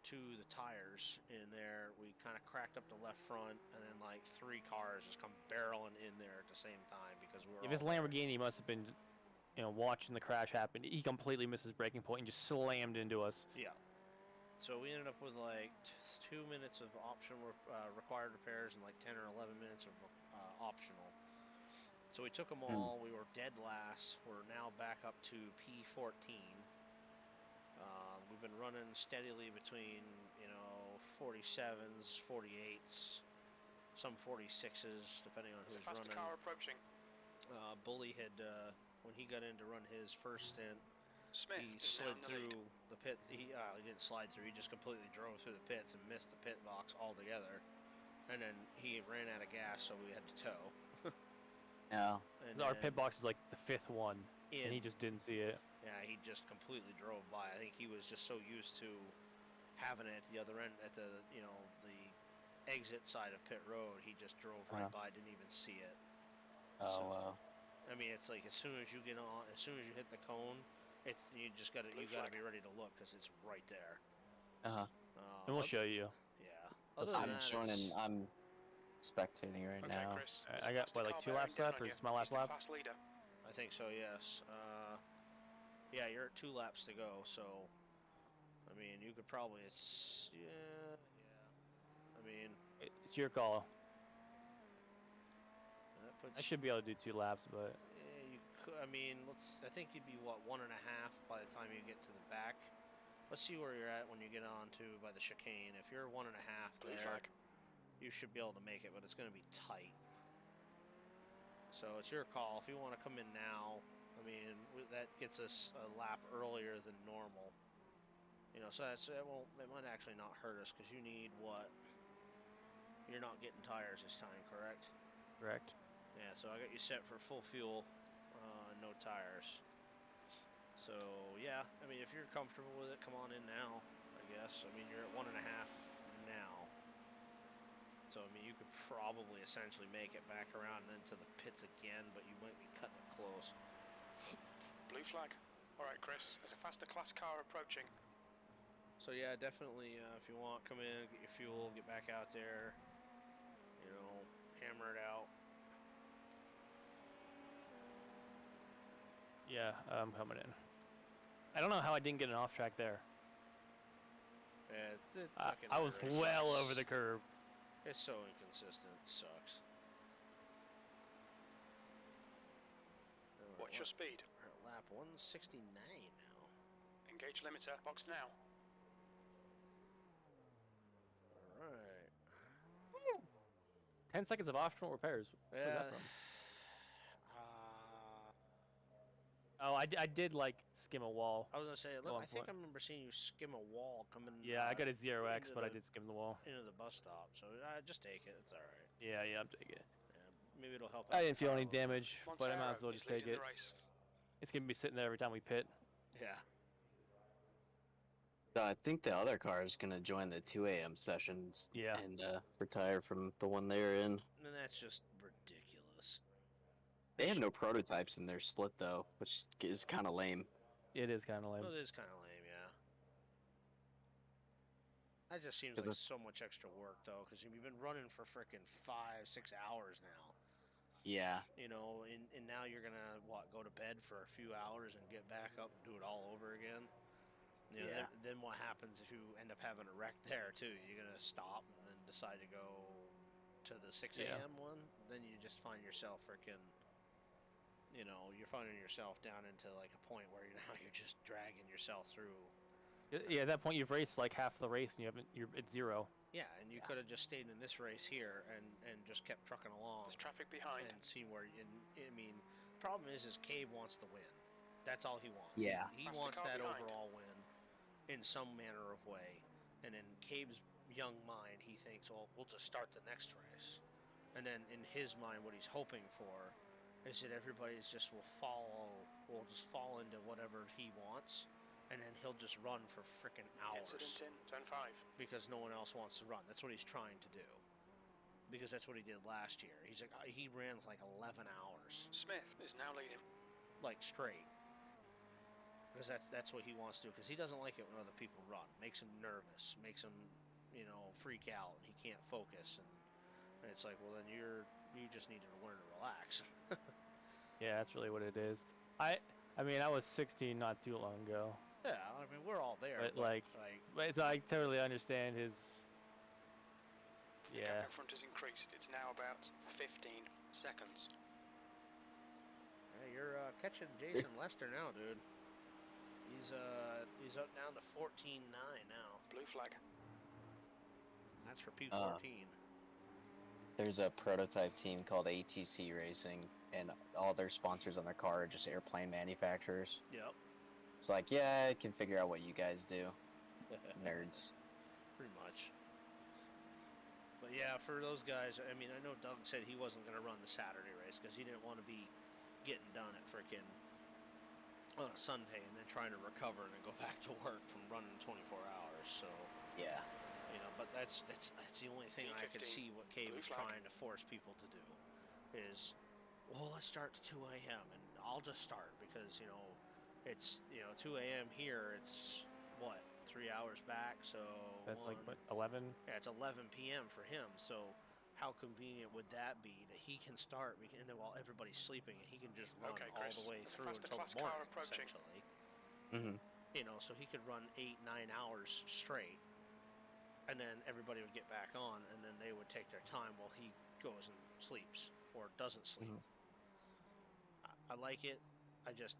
to the tires in there. We kind of cracked up the left front, and then like 3 cars just come barreling in there at the same time because we were. If his Lamborghini must have been, watching the crash happen, he completely missed his braking point and just slammed into us. Yeah. So we ended up with like 2 minutes of required repairs and like 10 or 11 minutes of optional. So we took them all. We were dead last. We're now back up to P14. We've been running steadily between 47s, 48s, some 46s, depending on There's who's a faster running. car approaching. Bully had when he got in to run his first stint, Smith he is now slid in the through lead. the pits. He didn't slide through. He just completely drove through the pits and missed the pit box altogether. And then he ran out of gas, so we had to tow. Yeah. And Our then pit box is like the 5th one, in, and he just didn't see it. yeah, he just completely drove by. I think he was just so used to having it at the other end, at the the exit side of pit road. He just drove right by, didn't even see it. Oh So, wow. I mean, it's like as soon as you get on, as soon as you hit the cone, you gotta be ready to look because it's right there. And we'll show you. Yeah. Other than I'm that, joining. I'm spectating right Okay, now. Chris. Alright, there's I a got, faster what, like car 2 laps bearing left, down or on is you. my last He's the lap? fast leader. I think so. Yes. Yeah, you're at 2 laps to go. So, I mean, you could probably. Yeah. I mean, It's your call. that puts I should be able to do 2 laps, but Yeah, you could. I mean, I think you'd be what, 1.5 by the time you get to the back. Let's see where you're at when you get on to by the chicane. If you're 1.5 Blue there, flag. you should be able to make it, but it's going to be tight. So it's your call. If you want to come in now, I mean, that gets us a lap earlier than normal. So it might actually not hurt us because you need what? You're not getting tires this time, correct? correct. Yeah, so I got you set for full fuel, no tires. So yeah, I mean, if you're comfortable with it, come on in now. I guess. I mean, you're at 1.5 now. So I mean, you could probably essentially make it back around and then to the pits again, but you might be cutting it close. Blue flag. All right, Chris. There's a faster class car approaching. So yeah, definitely. If you want, come in, get your fuel, get back out there. You know, hammer it out. Yeah, I'm coming in. I don't know how I didn't get an off track there. Yeah, it's fucking I was Iracing well sucks. over the curb. It's so inconsistent. It sucks. What's your speed? We're at lap 169 now. Engage limiter. Box now. All right. 10 seconds of optional repairs. Where's that from? Oh, I did like skim a wall. I was gonna say, look, Going I think for I it. remember seeing you skim a wall coming. Yeah, I got a 0x, into but I the- did skim the wall. into the bus stop. So just take it. It's all right. Yeah, I'm taking it. Yeah, maybe it'll help. I out didn't the feel car any a little bit. damage, but I might as well just take it. It's gonna be sitting there every time we pit. Yeah. I think the other car is gonna join the 2 a.m. sessions. Yeah. And retire from the one they're in. And that's just ridiculous. They have no prototypes in their split though, which is kind of lame. It is kind of lame. Well, it is kind of lame, yeah. That just seems 'Cause like it's- so much extra work, though, because you've been running for freaking 5-6 hours now. Yeah. You know, and now you're gonna go to bed for a few hours and get back up and do it all over again. You know, Yeah. then what happens if you end up having a wreck there too? You're gonna stop and then decide to go to the 6 a.m. one. Then you just find yourself freaking. You know, you're finding yourself down into like a point where now you're just dragging yourself through. Yeah, at that point you've raced like half the race and you're at 0. Yeah, and you could have just stayed in this race here and just kept trucking along. There's traffic behind. And seen where. I mean, problem is Cabe wants to win. That's all he wants. Yeah. He Faster wants car that behind. overall win, in some manner of way. And in Cabe's young mind, he thinks, well, we'll just start the next race. And then in his mind, what he's hoping for is that everybody just will just fall into whatever he wants, and then he'll just run for frickin' hours Incident in turn 5. because no one else wants to run. That's what he's trying to do. Because that's what he did last year. He's like, he ran like 11 hours, Smith is now leading. like straight. Because that's what he wants to do. Because he doesn't like it when other people run. Makes him nervous. Makes him, freak out. And he can't focus. And it's like, well, then you just need to learn to relax. Yeah, that's really what it is. I mean, I was 16 not too long ago. Yeah, I mean, we're all there. But I totally understand his. The Yeah. gap in front has increased. It's now about 15 seconds. Yeah, you're catching Jason Lester now, dude. He's up down to 14.9 now. Blue flag. That's for P14. There's a prototype team called ATC Racing, and all their sponsors on their car are just airplane manufacturers. Yep. It's like, yeah, I can figure out what you guys do. Nerds. Pretty much. But yeah, for those guys, I mean, I know Doug said he wasn't going to run the Saturday race because he didn't want to be getting done at frickin' on a Sunday and then trying to recover and then go back to work from running 24 hours. So, Yeah. but that's the only thing I could see what Cave Blue is flag. trying to force people to do is, well, let's start at 2 a.m. and I'll just start because, it's, 2 a.m. here, it's what, 3 hours back, so That's like what 11. yeah, it's 11 p.m. for him, so how convenient would that be that he can start and then while everybody's sleeping and he can just run Okay, all Chris, the way there's a through faster until class the car morning, approaching. essentially. Mm-hmm. So he could run 8-9 hours straight, and then everybody would get back on, and then they would take their time while he goes and sleeps or doesn't sleep. I like it. It just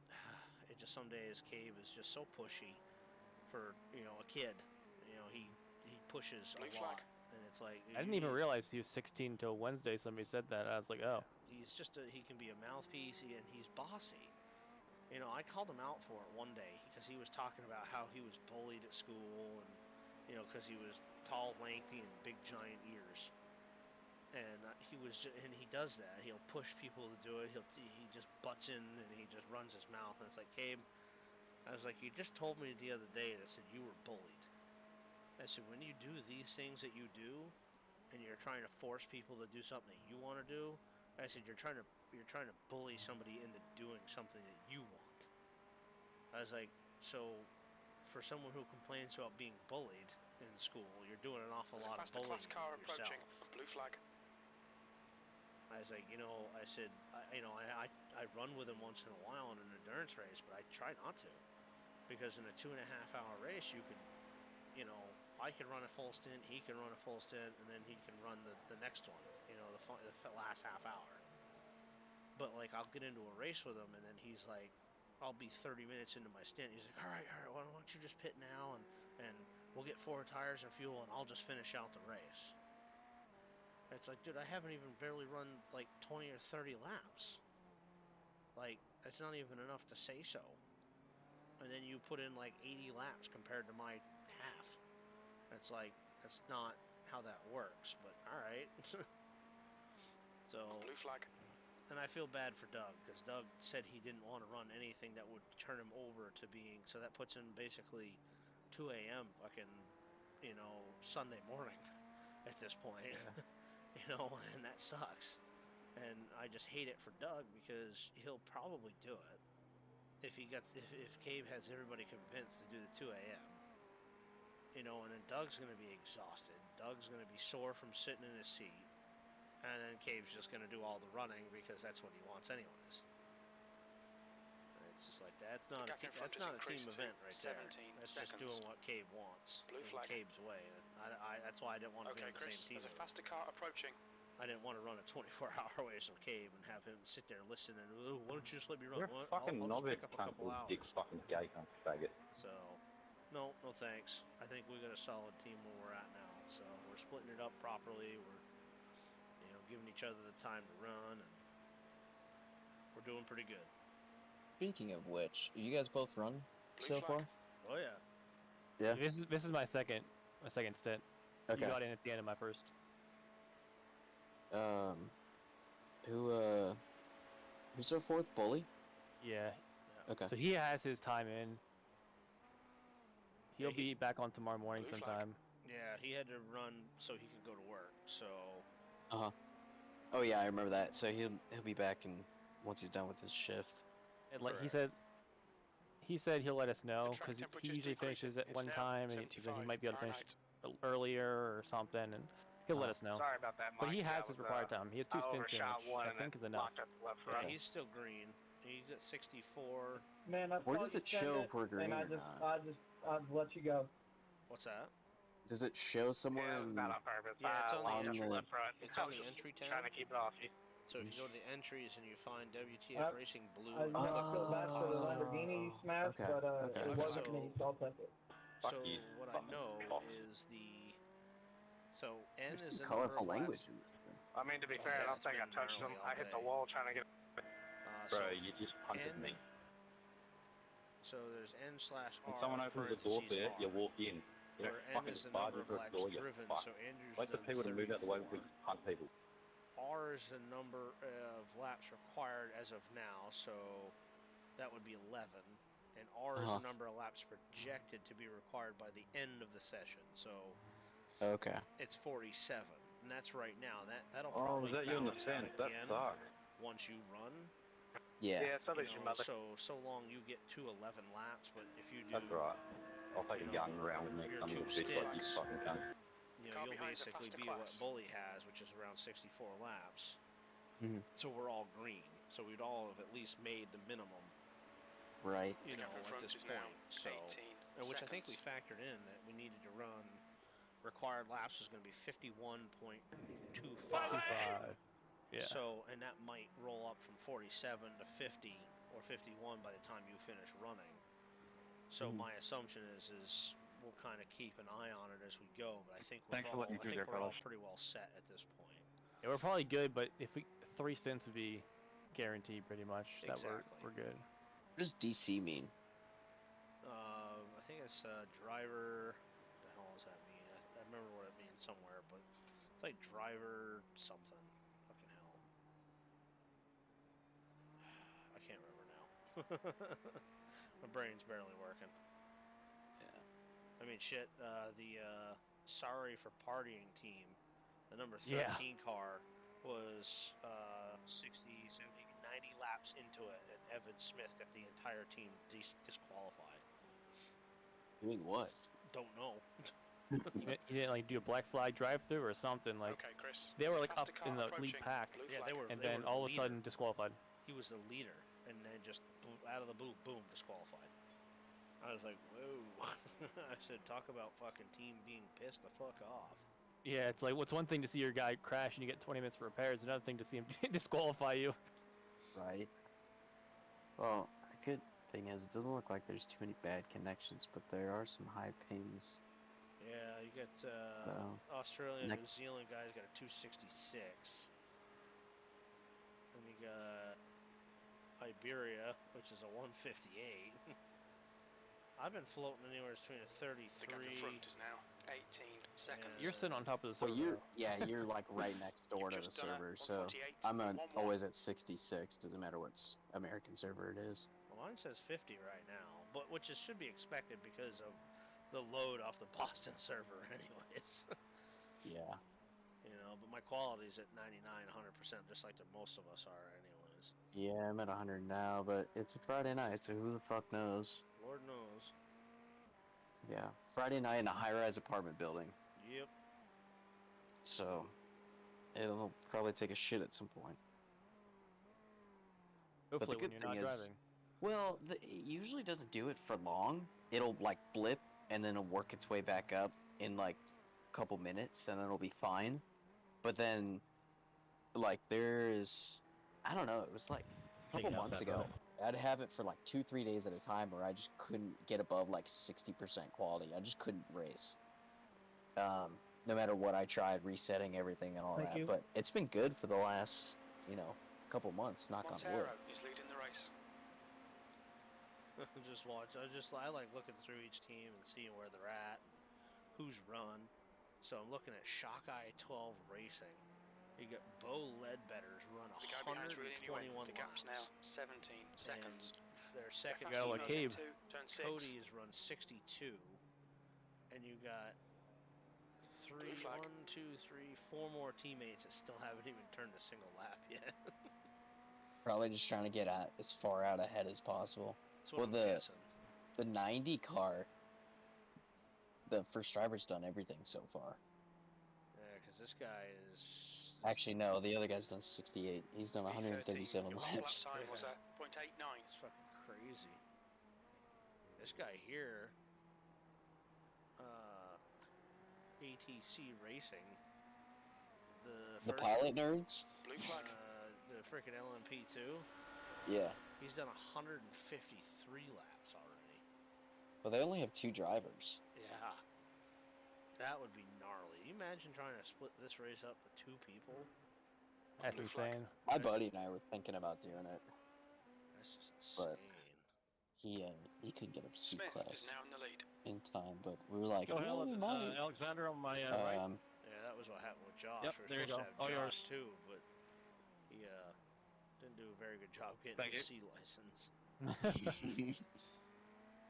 some days Cave is just so pushy for a kid. He pushes Blue a flag. lot, and it's like I didn't even realize he was 16 till Wednesday. Somebody said that. I was like, oh. he's just he can be a mouthpiece and he's bossy. I called him out for it one day because he was talking about how he was bullied at school and because he was tall, lengthy, and big giant ears. And and he does that. He'll push people to do it. He just butts in and he just runs his mouth. And it's like, Cabe, I was like, you just told me the other day that said you were bullied. I said, when you do these things that you do, and you're trying to force people to do something that you want to do. I said you're trying to bully somebody into doing something that you want. I was like, so for someone who complains about being bullied in school, you're doing an awful lot of bullying car yourself. approaching from blue flag. I was like, I run with him once in a while in an endurance race, but I try not to, because in a 2.5 hour race, you could, I could run a full stint, he can run a full stint, and then he can run the next one, the last half hour. But like, I'll get into a race with him, and then he's like, I'll be 30 minutes into my stint. He's like, all right, why don't you just pit now, and we'll get 4 tires and fuel, and I'll just finish out the race. It's like, dude, I haven't even barely run like 20 or 30 laps. Like, that's not even enough to say so. And then you put in like 80 laps compared to my half. It's like, that's not how that works, but alright. So, blue flag. And I feel bad for Doug, because Doug said he didn't want to run anything that would turn him over to being, so that puts him basically 2 a.m. fucking, Sunday morning at this point. Yeah. And that sucks. And I just hate it for Doug, because he'll probably do it if Cabe has everybody convinced to do the 2 a.m. And then Doug's going to be exhausted. Doug's going to be sore from sitting in his seat. And then Cabe's just going to do all the running, because that's what he wants anyways. It's just like, that's not a team event right there. That's just doing what Cabe wants. Blue flag. Cabe's way. That's why I didn't want to be on the same team. There's a faster car approaching. I didn't want to run a 24-hour race with Cabe and have him sit there listening. Why don't you just let me run? You're a fucking I'll knobhead, just pick up a couple hours. dick, fucking gay cunt faggot. So, no thanks. I think we got a solid team where we're at now. So we're splitting it up properly. We're giving each other the time to run, and we're doing pretty good. Speaking of which, you guys both run so far? Oh yeah. Yeah. This is my second stint. Okay. You got in at the end of my first. Who's our fourth? Bully? Yeah. Okay. So he has his time in. He'll be back on tomorrow morning sometime. Yeah, he had to run so he could go to work. So. Oh yeah, I remember that. So he'll be back once he's done with his shift. And like he said he'll let us know, because he usually finishes at one time, and he might be able to finish earlier or something, and he'll let us know. Sorry about that, Mike. But he has his required time. He has 2 stints in, which I think is enough. Yeah, he's still green. He's at 64. Man, where does it show if we're green or not? I'll let you go. What's that? Does it show somewhere in not on purpose. Yeah, it's on the left front. It's on the entry tab. Trying to keep it off you. So if you go to the entries and you find WTF Racing Blue, I feel bad for the Lamborghini smash, but it wasn't me, so I'll take it. So what I know is N is in colorful language in this thing. I mean, to be fair, I don't think I touched them. I hit the wall trying to get. Bro, you just punted me. So there's N/R. When someone opens the door for you, you walk in. You don't fucking just barge into a door, you fuck. Wait for people to move out the way we punt people. R is the number of laps required as of now, so that would be 11. And R is the number of laps projected to be required by the end of the session, so it's 47. And that's right now. That'll probably was that you in the balance out fence? That again sucks. once you run. Yeah, so does your mother. So long you get to 11 laps, but if you do... That's right. I'll take a gun around with me, your some little 2 bitch like you stints, fucking cunt. You'll basically be what Bully has, which is around 64 laps. Mm-hmm. So we're all green. So we'd all have at least made the minimum. Right. At this point. So, which I think we factored in that we needed to run. Required laps was going to be 51.25. Yeah. So, and that might roll up from 47 to 50 or 51 by the time you finish running. So my assumption is we'll kind of keep an eye on it as we go, but I think we're all pretty well set at this point. Yeah, we're probably good, but if 3 stints would be guaranteed pretty much that we're good. What does DC mean? I think it's driver. What the hell does that mean? I remember what it means somewhere, but it's like driver something. Fucking hell. I can't remember now. My brain's barely working. Yeah. I mean, shit. The Sorry for Partying team The number 13 car was 60, 70, 90 laps into it, and Evan Smith got the entire team disqualified. Doing what? Don't know. You didn't like do a black flag drive-through or something like. Okay, Chris. They were like up in the lead pack. Yeah, they were. And they then were all of a leader. sudden disqualified. He was the leader, and then just out of the blue, boom, disqualified. I was like, whoa. I said, talk about fucking team being pissed the fuck off. Yeah, it's like, what's one thing to see your guy crash and you get 20 minutes for repairs, another thing to see him disqualify you. Right. Well, a good thing is, it doesn't look like there's too many bad connections, but there are some high pings. Yeah, you got Australia and New Zealand guys got a 266. And you got Iberia, which is a 158. I've been floating anywhere between a 33. The gap in front is now 18 seconds. You're sitting on top of the server. Well, you're like right next door to the server, so I'm always at 66. Doesn't matter what American server it is. Well, mine says 50 right now, but which should be expected because of the load off the Boston server, anyways. Yeah. You know, but my quality's at 99, 100%, just like most of us are, anyways. Yeah, I'm at 100 now, but it's a Friday night, so who the fuck knows? Lord knows. Yeah, Friday night in a high-rise apartment building. Yep. So, it'll probably take a shit at some point. Hopefully when you're not driving. Well, it usually doesn't do it for long. It'll, like, blip, and then it'll work its way back up in, like, a couple minutes, and then it'll be fine. But then, like, I don't know, it was, like, a couple months ago. I'd have it for like 2-3 days at a time where I just couldn't get above like 60% quality. I just couldn't race. No matter what I tried, resetting everything and all that. But it's been good for the last, couple months, knock on wood. Is leading the race. Just watch. I like looking through each team and seeing where they're at, who's run. So I'm looking at Shockeye 12 Racing. You got Bo Ledbetter's run 121 The gap's now 17 seconds. Their second team, Cody has run 62. And you got 4 more teammates that still haven't even turned a single lap yet. Probably just trying to get as far out ahead as possible. That's what I'm guessing. The 90 car, the first driver's done everything so far. Yeah, because this guy is... Actually, no, the other guy's done 68. He's done 137 laps. Time was at 0.89. It's fucking crazy. This guy here, ATC Racing, the pilot nerds? Blue flag. The freaking LMP2. Yeah. He's done 153 laps already. But they only have 2 drivers. Yeah. That would be gnarly. You imagine trying to split this race up with 2 people? That's insane. My buddy and I were thinking about doing it. That's just insane. But he couldn't get up to C class is now in the lead. in time, but we were like, we might. Alexander on my right. Yeah, that was what happened with Josh. Yep, there you go. All yours too, but he didn't do a very good job getting the C license.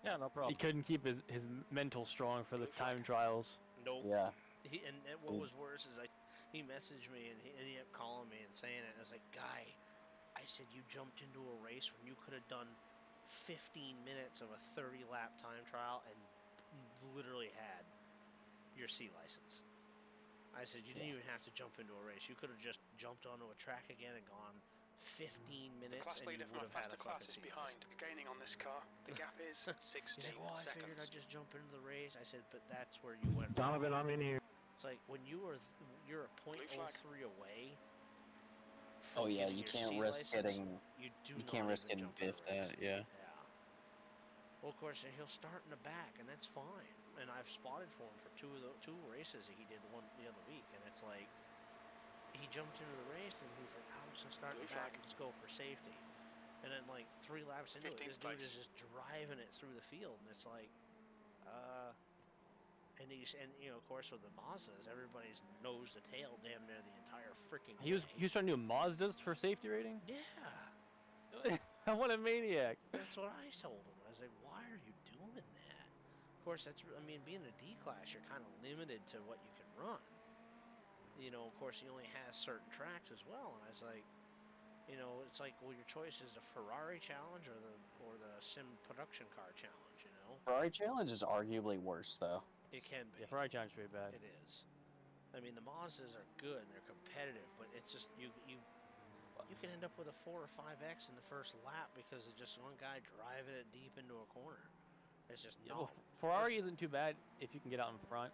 Yeah, no problem. He couldn't keep his mental strong for the time trials. Nope. Yeah. And what was worse is he messaged me and he ended up calling me and saying it. And I was like, Guy, I said you jumped into a race when you could have done 15 minutes of a 30-lap time trial and literally had your C license. I said you didn't even have to jump into a race. You could have just jumped onto a track again and gone 15 minutes The class and leader you would from have had faster a class fucking is C behind. license. Gaining on this car. The gap is 16 He's like, well, I figured I'd seconds. just jump into the race. I said, but that's where you went Donovan, wrong. I'm in here. It's like when you're a .03 away. Oh yeah, you can't risk getting. You can't risk getting biffed at. Yeah. Well, of course, he'll start in the back, and that's fine. And I've spotted for him for two races that he did the other week, and it's like he jumped into the race and he's like, I'm just gonna start in the back and just go for safety. And then like 3 laps into it, this dude is just driving it through the field, and it's like, and of course with the Mazdas, everybody's nose to tail damn near the entire freaking. He was trying to do Mazdas for safety rating. Yeah. What a maniac! That's what I told him. I was like, why are you doing that? Of course, being a D class, you're kind of limited to what you can run. you know, of course, he only has certain tracks as well. And I was like, you know, it's like, well, your choice is the Ferrari challenge or the sim production car challenge. You know, Ferrari challenge is arguably worse though. it can be. Yeah, Ferrari challenge is pretty bad. It is. I mean, the Mazdas are good and they're competitive, but it's just you can end up with a 4 or 5X in the first lap because of just one guy driving it deep into a corner. It's just well, Ferrari isn't too bad if you can get out in front.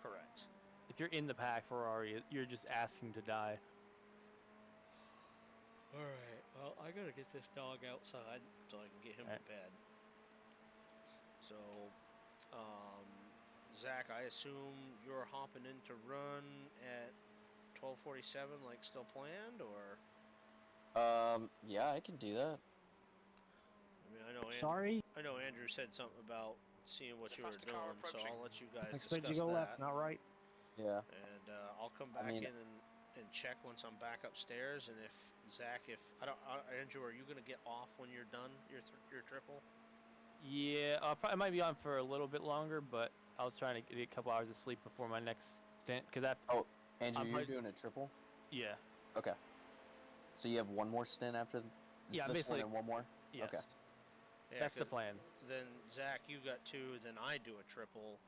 Correct. If you're in the pack, Ferrari, you're just asking to die. All right. Well, I gotta get this dog outside so I can get him to bed. So, Zach, I assume you're hopping in to run at 12:47, like still planned, or? Yeah, I can do that. I mean, I know. I know Andrew said something about seeing what you were doing, so I'll let you guys discuss Expect you go that. left, not right. Yeah. And I'll come back in and check once I'm back upstairs. And if Zach, Andrew, are you gonna get off when you're done your triple? Yeah, I might be on for a little bit longer, but I was trying to get a couple hours of sleep before my next stint. Andrew, you're doing a triple? Yeah. Okay. So you have one more stint after this basically, one and one more? Yes. Okay. Yeah, that's the plan. Then Zach, you got 2. Then I do a triple.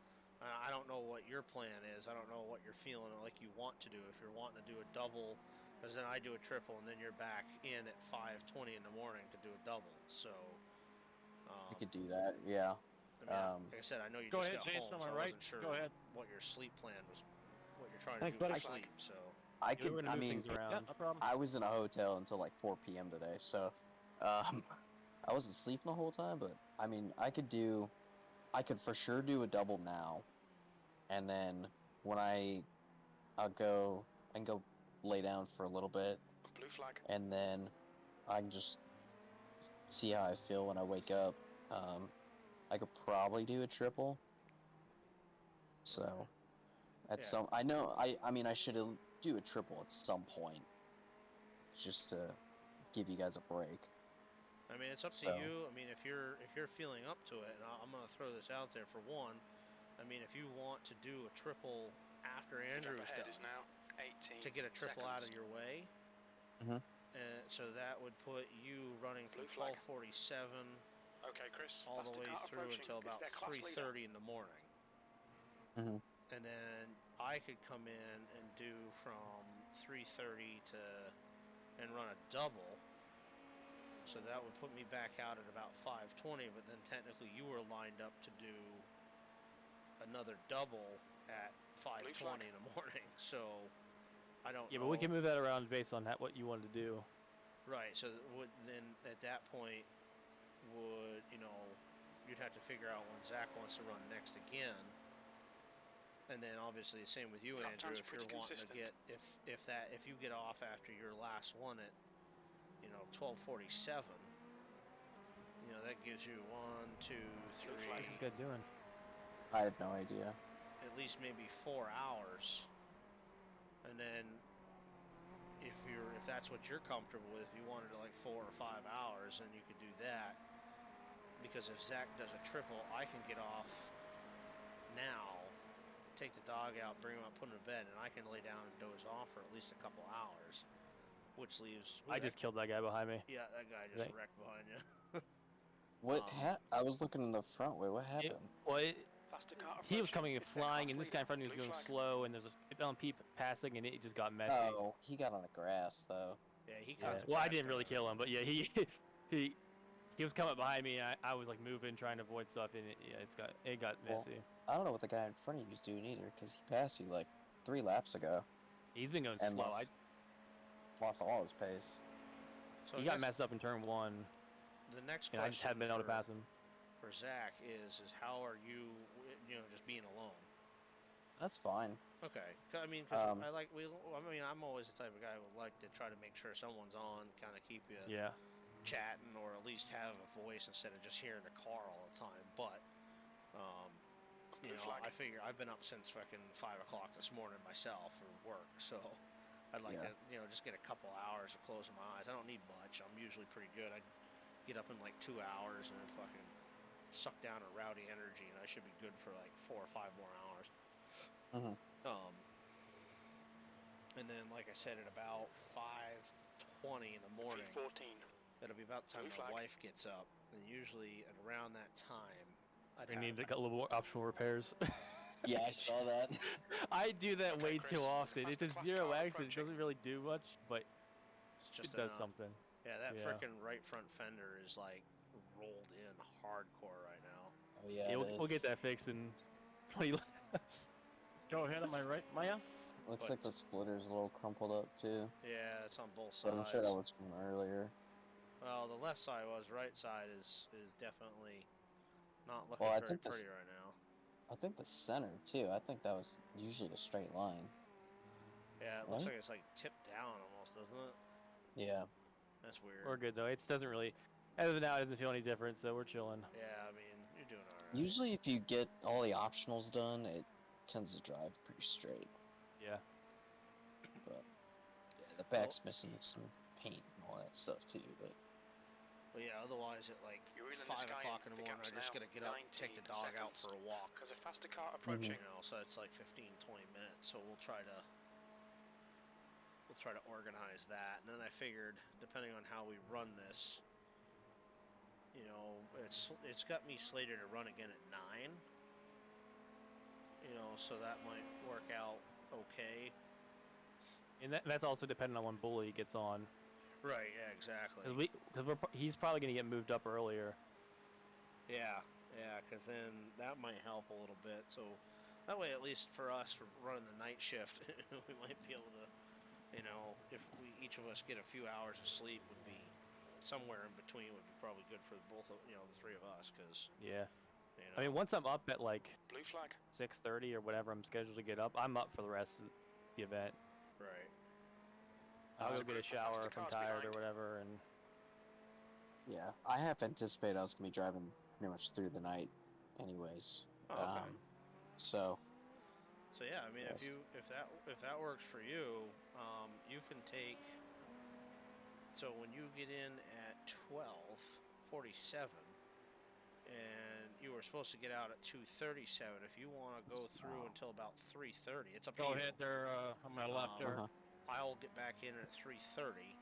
I don't know what your plan is. I don't know what you're feeling like you want to do. If you're wanting to do a double, because then I do a triple, and then you're back in at 5:20 in the morning to do a double. So you could do that, yeah. I mean, like I said, I know you just got home, so I wasn't sure what your sleep plan was, what you're trying to do for sleep. So I was in a hotel until like 4 p.m. today, so I wasn't sleeping the whole time. But I mean, I could for sure do a double now, and then when I can go lay down for a little bit, blue flag, and then I can just see how I feel when I wake up. I could probably do a triple. So I mean I should do a triple at some point, just to give you guys a break. I mean, it's up to you. I mean, if you're feeling up to it, and I'm gonna throw this out there for one. I mean, if you want to do a triple after Andrew's done, is now 18 to get a triple out of your way, so that would put you running from 12:47. Okay, Chris. All the way through until about 3:30 in the morning. And then I could come in and do from 3:30 and run a double. So that would put me back out at about 5:20, but then technically you were lined up to do another double at 5:20 in the morning. So I don't know. Yeah, but we can move that around based on what you wanted to do. Right, so then at that point you'd have to figure out when Zach wants to run next again. And then obviously the same with you, Andrew, if you're wanting to get if you get off after your last one at 12:47, that gives you 1, 2, 3. What's this guy doing? I have no idea. At least maybe 4 hours. And then if that's what you're comfortable with, if you wanted to like 4 or 5 hours, then you could do that. Because if Zach does a triple, I can get off now, take the dog out, bring him up, put him to bed, and I can lay down and doze off for at least a couple hours, which leaves. I just killed that guy behind me. Yeah, that guy just wrecked behind you. I was looking in the front way. What happened? He was coming and flying, and this guy in front of me was going slow, and there's a LMP passing, and it just got messy. Oh, he got on the grass though. Yeah, he got. Well, I didn't really kill him, but yeah, he was coming behind me, and I was like moving, trying to avoid stuff, and it got messy. I don't know what the guy in front of you was doing either, because he passed you like 3 laps ago. He's been going slow. Lost all his pace. So he got messed up in turn 1. The next question I just haven't been able to pass him. For Zach is how are you, just being alone? That's fine. Okay, I mean, cause I'm always the type of guy who would like to try to make sure someone's on, kind of keep you chatting, or at least have a voice instead of just hearing the car all the time. But I figure I've been up since fucking 5 o'clock this morning myself for work, so I'd like to just get a couple hours of closing my eyes. I don't need much. I'm usually pretty good. I get up in like 2 hours and then fucking suck down a rowdy energy, and I should be good for like 4 or 5 more hours. And then, like I said, at about 5:20 in the morning, 14. it'll be about the time Blue my flag. wife gets up. And usually, at around that time, We need a little more optional repairs. Yeah, I saw that. I do that Okay, way Chris, too there's a often. It's a faster class 0 car X. It approaching. doesn't really do much, but it's just it does enough. something. Yeah, that Yeah. frickin' right front fender is like rolled in hardcore right now. Oh yeah, Yeah, it we'll is. get that fixed in 20 laps. Go ahead, am I right, Maya? Looks But- like the splitter's a little crumpled up too. Yeah, it's on both sides. But I'm sure that was from earlier. Well, the left side was. Right side is definitely not looking Well, I very think pretty right now. I think the center too. I think that was usually a straight line. Yeah, it looks Right? like it's like tipped down almost, doesn't it? Yeah. That's weird. We're good though. It doesn't really, as of now, it doesn't feel any different, so we're chilling. Yeah, I mean, you're doing all right. Usually, if you get all the optionals done, it tends to drive pretty straight. Yeah. But yeah, the back's missing some paint and all that stuff too. But yeah, otherwise at like You're in 5 the sky, o'clock in the the morning, I gap's just now gotta get up, take the 19 dog out seconds. for a walk. There's a faster car approaching. You know, so it's like 15, 20 minutes. So we'll try to organize that. And then I figured, depending on how we run this, you know, it's got me slated to run again at 9. You know, so that might work out okay. And that's also dependent on when Bully gets on. Right. Yeah. Exactly. Because he's probably gonna get moved up earlier. Yeah. Yeah. Because then that might help a little bit. So that way, at least for us, for running the night shift, we might be able to, you know, if each of us get a few hours of sleep, would be somewhere in between would be probably good for both of, you know, the three of us. Because yeah. You know, I mean, once I'm up at like Blue flag. 6:30 or whatever I'm scheduled to get up, I'm up for the rest of the event. Right. I'll go get a shower if I'm tired or whatever, and yeah, I half anticipated I was gonna be driving pretty much through the night, anyways. Oh, okay. So yeah, I mean, yes. if that works for you, you can take. So when you get in at 12:47, and you were supposed to get out at 2:37, if you want to go through until about 3:30, it's up to you. Go ahead there, on my left there. I'll get back in at 3:30,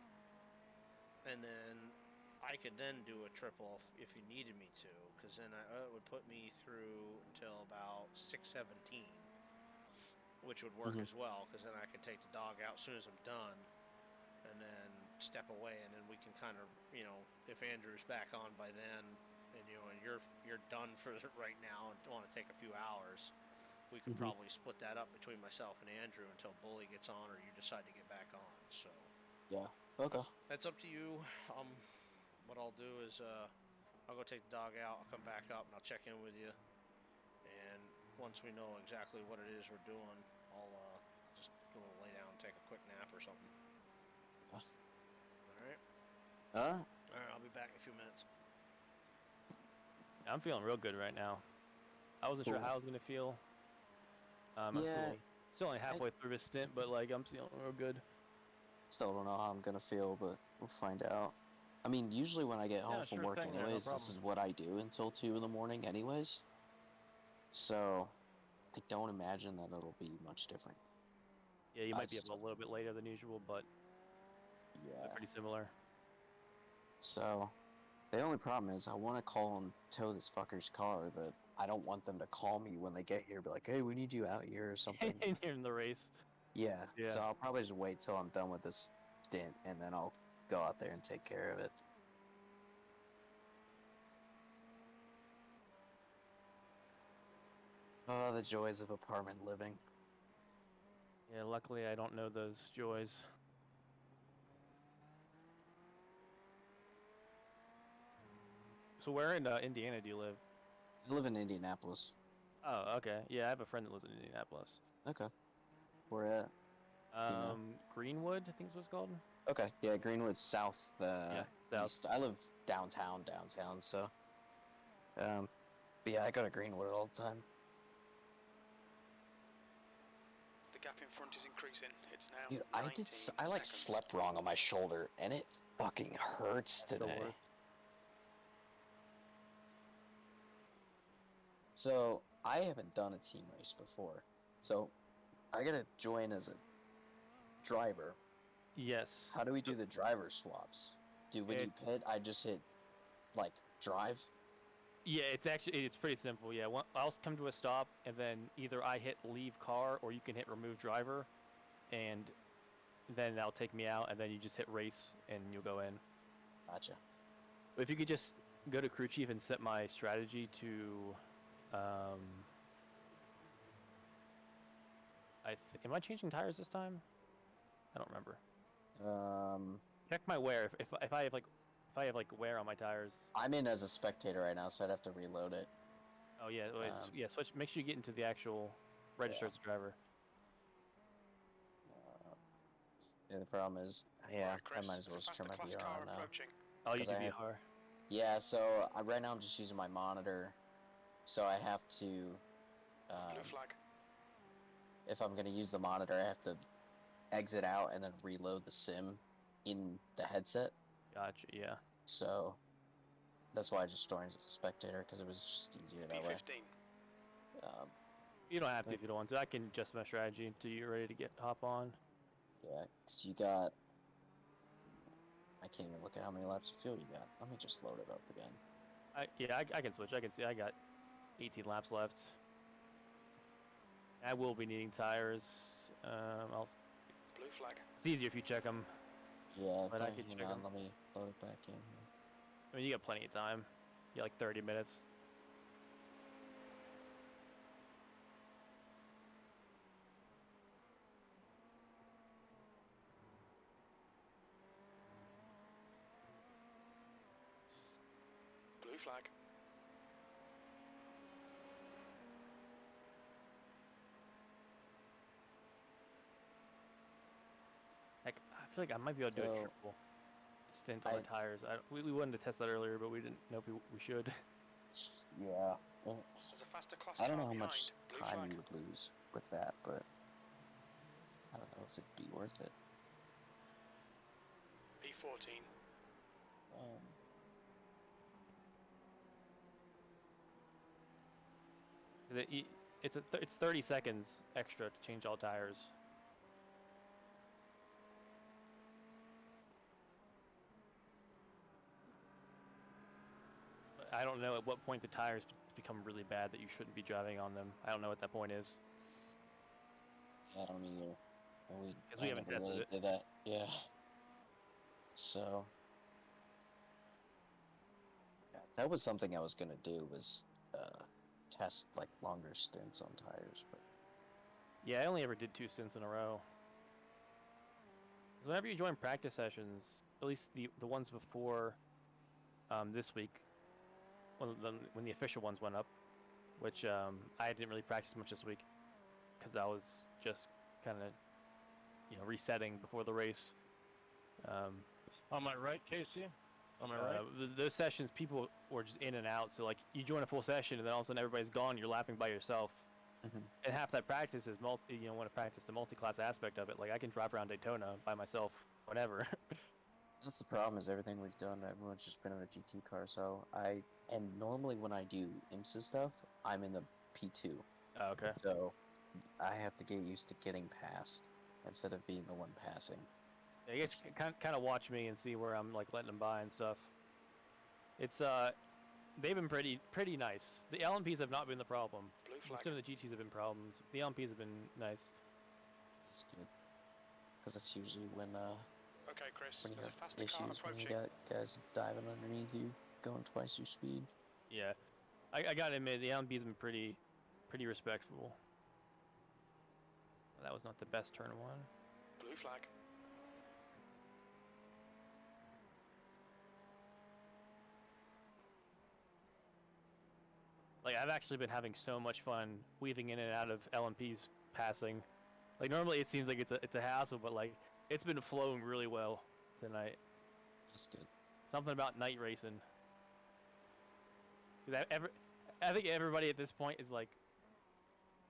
and then I could then do a triple if you needed me to, because then it would put me through until about 6:17, which would work as well, because then I could take the dog out as soon as I'm done, and then step away, and then we can kind of, you know, if Andrew's back on by then, and you know, and you're done for right now and want to take a few hours, we could probably split that up between myself and Andrew until Bully gets on or you decide to get back on. So yeah, okay. That's up to you. What I'll do is I'll go take the dog out. I'll come back up and I'll check in with you. And once we know exactly what it is we're doing, I'll just go lay down and take a quick nap or something. All right. All right. I'll be back in a few minutes. I'm feeling real good right now. I wasn't sure how I was gonna feel. I'm still only halfway through this stint, but like I'm feeling real good. Still don't know how I'm gonna feel, but we'll find out. I mean, usually when I get home from work anyways, this is what I do until 2 in the morning anyways. So, I don't imagine that it'll be much different. Yeah, you might be up a little bit later than usual, but yeah, pretty similar. So, the only problem is I want to call and tow this fucker's car, but I don't want them to call me when they get here, be like, hey, we need you out here or something. And you're in the race. Yeah, so I'll probably just wait till I'm done with this stint, and then I'll go out there and take care of it. Oh, the joys of apartment living. Yeah, luckily I don't know those joys. So where in Indiana do you live? I live in Indianapolis. Oh, okay. Yeah, I have a friend that lives in Indianapolis. Okay. Where at? Greenwood, I think is what it's called. Okay, yeah, Greenwood south. South. East. I live downtown, so. But yeah, I go to Greenwood all the time. The gap in front is increasing. It's now. Dude, I 19 like seconds. slept wrong on my shoulder, and it fucking hurts today. So I haven't done a team race before, so I gotta join as a driver. Yes. How do we do the driver swaps? When you pit, I just hit, like, drive? Yeah, it's pretty simple. Yeah, I'll come to a stop, and then either I hit leave car, or you can hit remove driver, and then that'll take me out, and then you just hit race, and you'll go in. Gotcha. But if you could just go to crew chief and set my strategy to, am I changing tires this time? I don't remember. Check my wear. If I have like wear on my tires. I'm in as a spectator right now, so I'd have to reload it. Oh yeah, yeah. Switch. Make sure you get into the actual register as a driver. Yeah, the problem is, Right, Chris, I might as well just turn my VR on now. Oh, you do VR. Yeah, so right now I'm just using my monitor, so I have to. Blue flag. If I'm gonna use the monitor, I have to exit out and then reload the sim in the headset. Gotcha. Yeah. So that's why I just joined as a spectator, because it was just easier that way. You don't have to if you don't want to. I can adjust my strategy until you're ready to hop on. Yeah, because you got. I can't even look at how many laps of fuel you got. Let me just load it up again. I can switch. I can see I got 18 laps left. I will be needing tires. Blue flag. It's easier if you check them. Yeah, but I can check them. Let me load it back in. I mean, you got plenty of time. You got like 30 minutes. Blue flag. Like, I feel like I might be able to do a triple stint on the tires. We wanted to test that earlier, but we didn't know if we should. Yeah. Well, There's a faster class I don't know car how much behind. time you would lose with that, but I don't know if it'd be worth it. P14. It's 30 seconds extra to change all tires. But I don't know at what point the tires become really bad that you shouldn't be driving on them. I don't know what that point is. I don't either. Because we haven't tested it. Did that. Yeah. So that was something I was gonna do, was test like longer stints on tires, but yeah, I only ever did 2 stints in a row. Because whenever you join practice sessions, at least the ones before this week, when the official ones went up, which I didn't really practice much this week because I was just kind of resetting before the race. On my right, Casey? On my right? Those sessions, people were just in and out. So like, you join a full session, and then all of a sudden everybody's gone. You're lapping by yourself, and half that practice is want to practice the multi-class aspect of it. Like, I can drive around Daytona by myself whenever. that's the problem. Is everything we've done, everyone's just been in the GT car. So normally when I do IMSA stuff, I'm in the P2. Oh, okay. So I have to get used to getting past instead of being the one passing. I guess you can kind of watch me and see where I'm like letting them by and stuff. It's they've been pretty nice. The LMPs have not been the problem. Blue flag. Some of the GTs have been problems. The LMPs have been nice. That's good. Because that's usually when okay, Chris, when you there's have a faster car issues, when you approaching. got guys diving underneath you, going twice your speed. Yeah, I gotta admit, the LMPs have been pretty respectful. That was not the best turn one. Blue flag. Like, I've actually been having so much fun weaving in and out of LMPs passing. Like, normally it seems like it's a hassle, but like, it's been flowing really well tonight. That's good. Something about night racing. I think everybody at this point is like,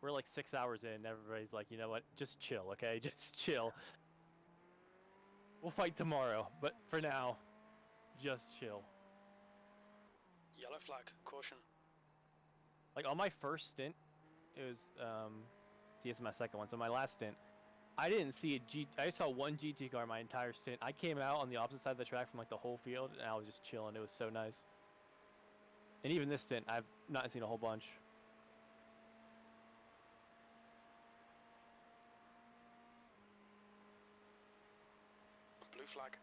we're like 6 hours in. Everybody's like, you know what? Just chill, okay? Just chill. We'll fight tomorrow, but for now, just chill. Yellow flag. Caution. Like, on my first stint, it was, this is my second one, so my last stint, I didn't see I saw one GT car my entire stint. I came out on the opposite side of the track from like the whole field, and I was just chilling. It was so nice. And even this stint, I've not seen a whole bunch. Blue flag.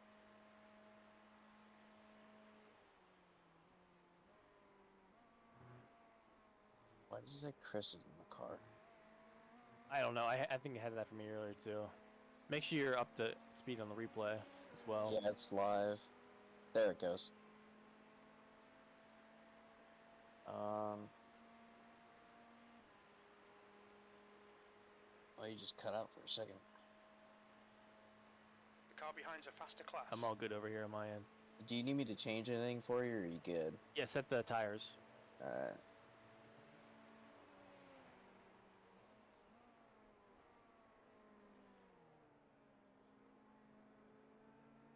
Why does it say Chris is in the car? I don't know. I think it had that for me earlier too. Make sure you're up to speed on the replay as well. Yeah, it's live. There it goes. Oh, you just cut out for a second. The car behind's a faster class. I'm all good over here on my end. Do you need me to change anything for you, or are you good? Yeah, set the tires. Alright.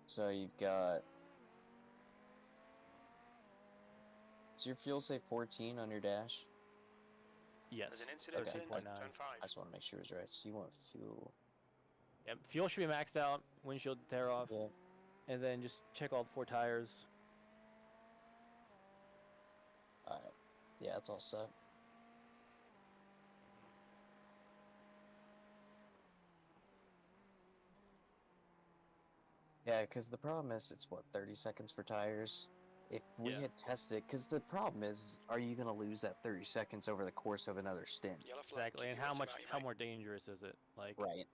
So you've got... Does your fuel say 14 on your dash? Yes. There's an incident Okay. in turn 5. I just want to make sure it's right. So you want fuel. Yep, fuel should be maxed out, windshield tear off, Yeah. and then just check all 4 tires. Alright. Yeah, it's all set. Yeah, because the problem is, it's what, 30 seconds for tires? If we had tested, because the problem is, are you going to lose that 30 seconds over the course of another stint? Exactly, and how more dangerous is it? Like, right.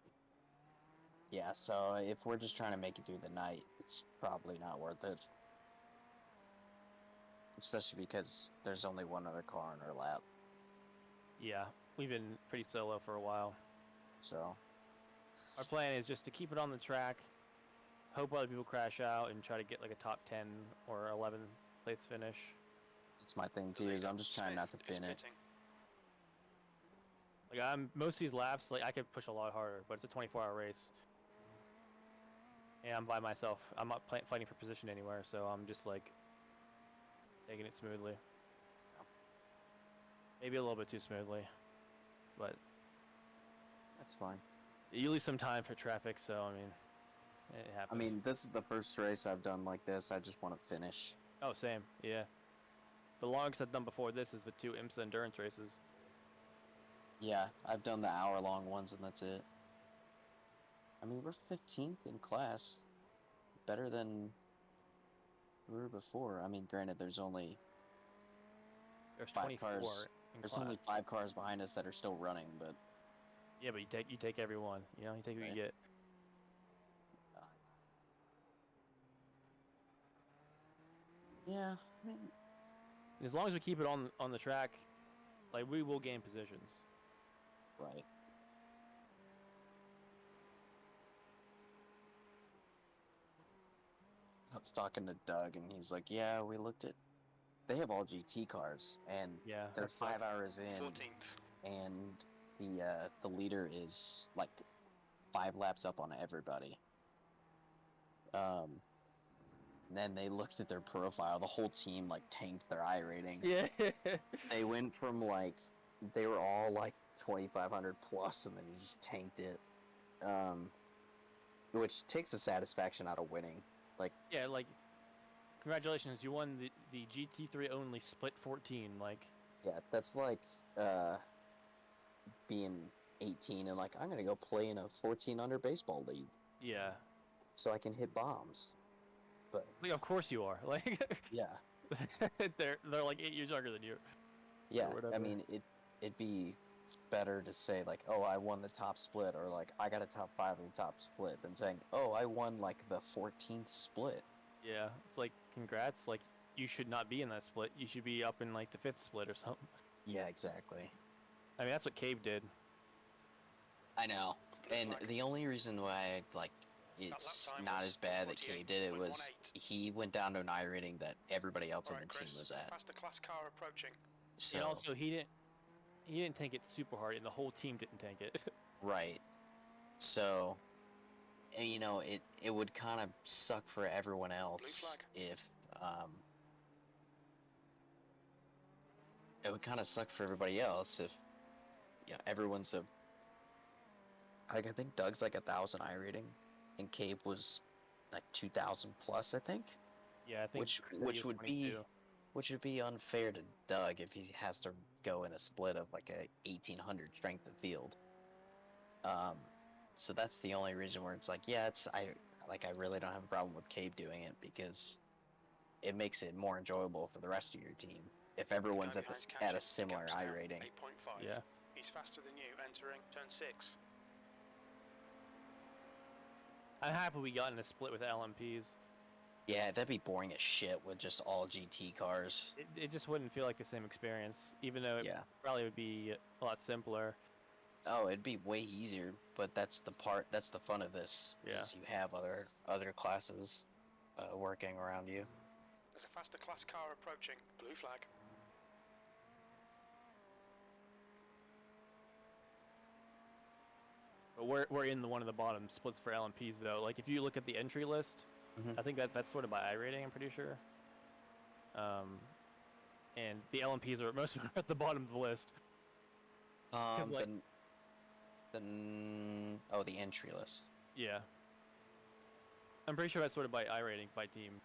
Yeah, so if we're just trying to make it through the night, it's probably not worth it. Especially because there's only one other car on our lap. Yeah, we've been pretty solo for a while. So our plan is just to keep it on the track, hope other people crash out, and try to get like a top 10 or 11th place finish. That's my thing too, is I'm just trying not to pin it. Like most of these laps, like I could push a lot harder, but it's a 24-hour race. And I'm by myself. I'm not fighting for position anywhere, so I'm just like taking it smoothly. Maybe a little bit too smoothly, but that's fine. You lose some time for traffic, so I mean, it happens. I mean, this is the first race I've done like this. I just want to finish. Oh, same. Yeah. The longest I've done before this is with 2 IMSA endurance races. Yeah, I've done the hour-long ones, and that's it. I mean, we're 15th in class. Better than we were before. I mean, granted, there's only... There's 5 24 cars. There's only 5 cars behind us that are still running, but... Yeah, but you take every one. You know, you take what you get. Yeah. As long as we keep it on the track, like, we will gain positions. Right. I was talking to Doug, and he's like, yeah, we looked at... They have all GT cars, and yeah, they're 5 hours in, 14th. And the leader is, like, 5 laps up on everybody. Then they looked at their profile. The whole team, like, tanked their iRating. Yeah. They went from, like, they were all, like, 2,500 plus, and then you just tanked it. Which takes the satisfaction out of winning. Like, yeah, like, congratulations, you won the GT3 only split 14, like. Yeah, that's like, being 18 and like, I'm gonna go play in a 14-under baseball league. Yeah. So I can hit bombs. But like, of course you are. Like, yeah. they're like 8 years younger than you. Yeah, I mean, it'd be better to say like, oh, I won the top split, or like, I got a top 5 in the top split, than saying, oh, I won like the 14th split. Yeah, it's like, congrats, like, you should not be in that split. You should be up in like the 5th split or something. Yeah, exactly. I mean, that's what Cave did. I know. And the only reason why, like, it's not as bad that Cave did it was he went down to an iRating that everybody else on the team was at. Faster class car approaching. So, and also, he didn't tank it super hard, and the whole team didn't tank it. Right. So, you know, it would kind of suck for everyone else if, it would kind of suck for everybody else if, yeah, everyone's a I think Doug's like 1,000 I rating, and Cabe was like 2,000 plus, I think. Yeah, I think which would be unfair to Doug if he has to go in a split of like a 1,800 strength of field. So that's the only reason where it's like, yeah, I really don't have a problem with Cabe doing it because it makes it more enjoyable for the rest of your team if everyone's at a similar I rating. 8.5. Yeah. He's faster than you, entering turn 6. I'm happy we got in a split with LMPs. Yeah, that'd be boring as shit with just all GT cars. It just wouldn't feel like the same experience, even though it probably would be a lot simpler. Oh, it'd be way easier, but that's the fun of this. Yeah. Is you have other classes working around you. There's a faster class car approaching. Blue flag. But we're in one of the bottom splits for LMPs though. Like if you look at the entry list, I think that's sort of by I rating. I'm pretty sure. And the LMPs are most at the bottom of the list. Like, the entry list. Yeah. I'm pretty sure that's sort of by I rating by team.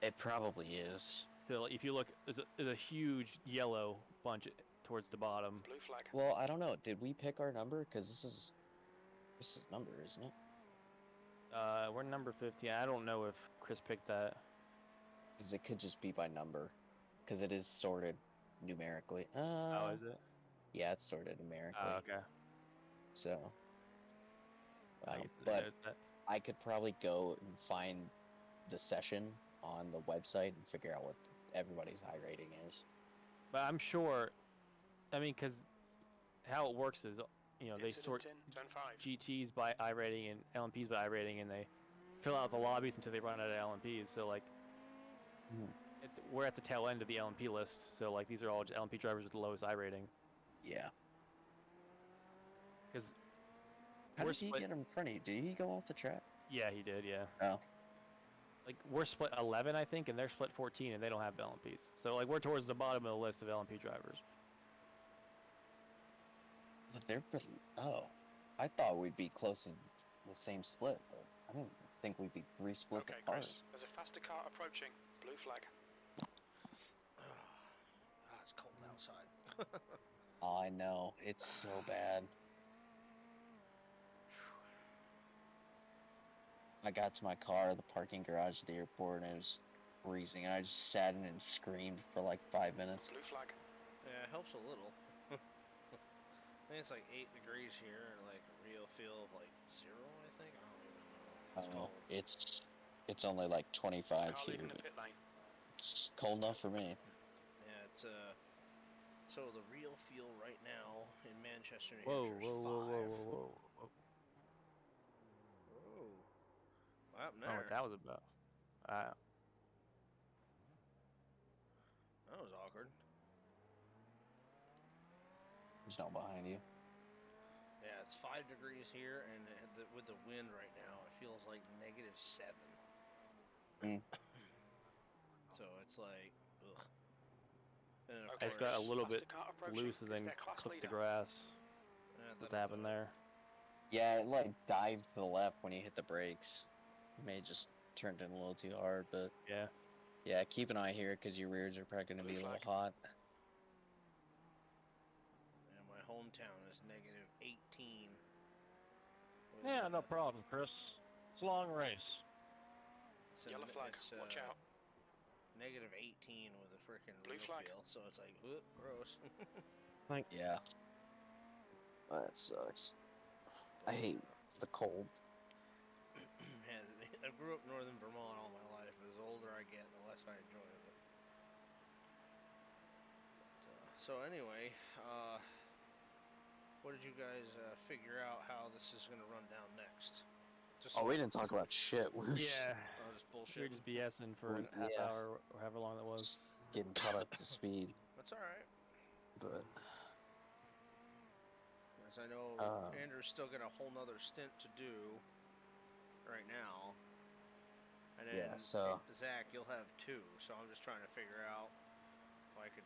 It probably is. So if you look, there's a huge yellow bunch towards the bottom. Blue flag. Well, I don't know. Did we pick our number? Because this is number, isn't it? We're number 15. I don't know if Chris picked that. Because it could just be by number. Because it is sorted numerically. Oh, is it? Yeah, it's sorted numerically. Oh, okay. So. But I could probably go and find the session on the website and figure out what everybody's high rating is. But I'm sure, I mean, because how it works is, you know, they sort GTs by I rating and LMPs by I rating, and they fill out the lobbies until they run out of LMPs. So like, we're at the tail end of the LMP list. So like, these are all LMP drivers with the lowest I rating. Yeah. Because how did he get in front of you? Did he go off the track? Yeah, he did. Yeah. Oh. Like we're split 11, I think, and they're split 14, and they don't have LMPs. So like we're towards the bottom of the list of LMP drivers. But they're I thought we'd be close to the same split, but I didn't think we'd be 3 splits apart. Chris, there's a faster car approaching. Blue flag. It's cold outside. Oh, I know. It's so bad. I got to my car, the parking garage at the airport, and it was freezing, and I just sat in and screamed for like 5 minutes. Blue flag. Yeah, it helps a little. I think it's like 8 degrees here, and like a real feel of like 0, I think. I don't even know. It's cold. It's only like 25 here. It's cold enough for me. Yeah, it's so the real feel right now in Manchester, New Hampshire is 5. Whoa. What happened there? I don't know what that was about. That was awkward. There's no behind you. Yeah, it's 5 degrees here, and with the wind right now, it feels like -7. So it's like, ugh. And of It's got a little bit loose and then clipped the grass. What happened there? Yeah, it like dived to the left when you hit the brakes. You may have just turned in a little too hard, but yeah, keep an eye here because your rears are probably going to be a little hot. And my hometown is -18. Yeah, no problem, Chris. It's a long race. Yellow flag. Watch out. -18 with a freaking blue real flag. feel, so it's like, whoop, gross. Yeah. That sucks. I hate the cold. I grew up in northern Vermont all my life. As older I get, the less I enjoy it. So anyway, what did you guys figure out how this is going to run down next? We didn't talk about shit. Oh, just bullshit. We were just BSing for a half hour or however long that was. Getting caught up to speed. That's alright. But as I know, Andrew's still got a whole nother stint to do right now. And then Zach, you'll have 2. So I'm just trying to figure out if I could,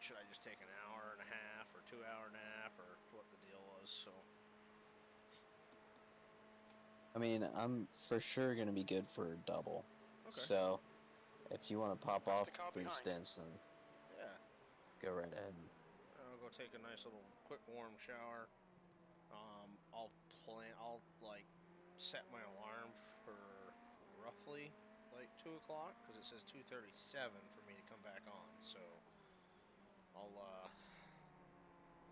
should I just take an hour and a half or 2 hour nap or what the deal was. So I mean, I'm for sure gonna be good for a double. Okay. So, if you want to pop off car 3 behind. stints, then Yeah. go right ahead. I'll go take a nice little quick warm shower. I'll like set my alarm for roughly like 2 o'clock because it says 2:37 for me to come back on. So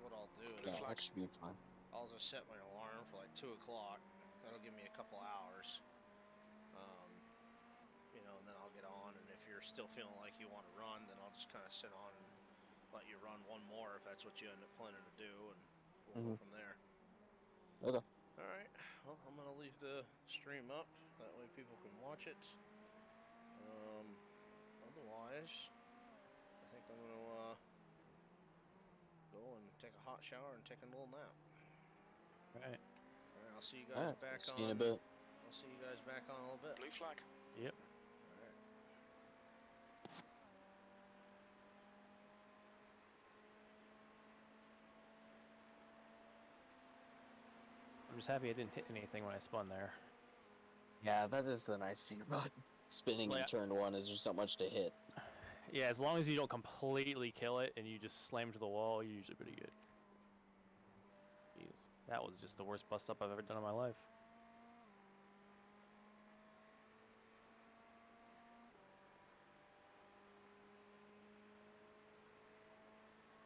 what I'll do is Yeah, that should be fine. I'll just set my alarm for like 2 o'clock. That'll give me a couple hours. And then I'll get on. And if you're still feeling like you want to run, then I'll just kind of sit on and let you run one more if that's what you end up planning to do, and we'll go from there. Okay. All right. Well, I'm gonna leave the stream up. That way people can watch it. Otherwise, I think I'm gonna go and take a hot shower and take a little nap. All right. All right. I'll see you guys back on. See you in a bit. I'll see you guys back on a little bit. Blue flag. Yep. All right. I'm just happy I didn't hit anything when I spun there. Yeah, that is the nice thing about spinning in turn 1 is there's not much to hit. Yeah, as long as you don't completely kill it and you just slam to the wall, you're usually pretty good. Jeez, that was just the worst bust up I've ever done in my life.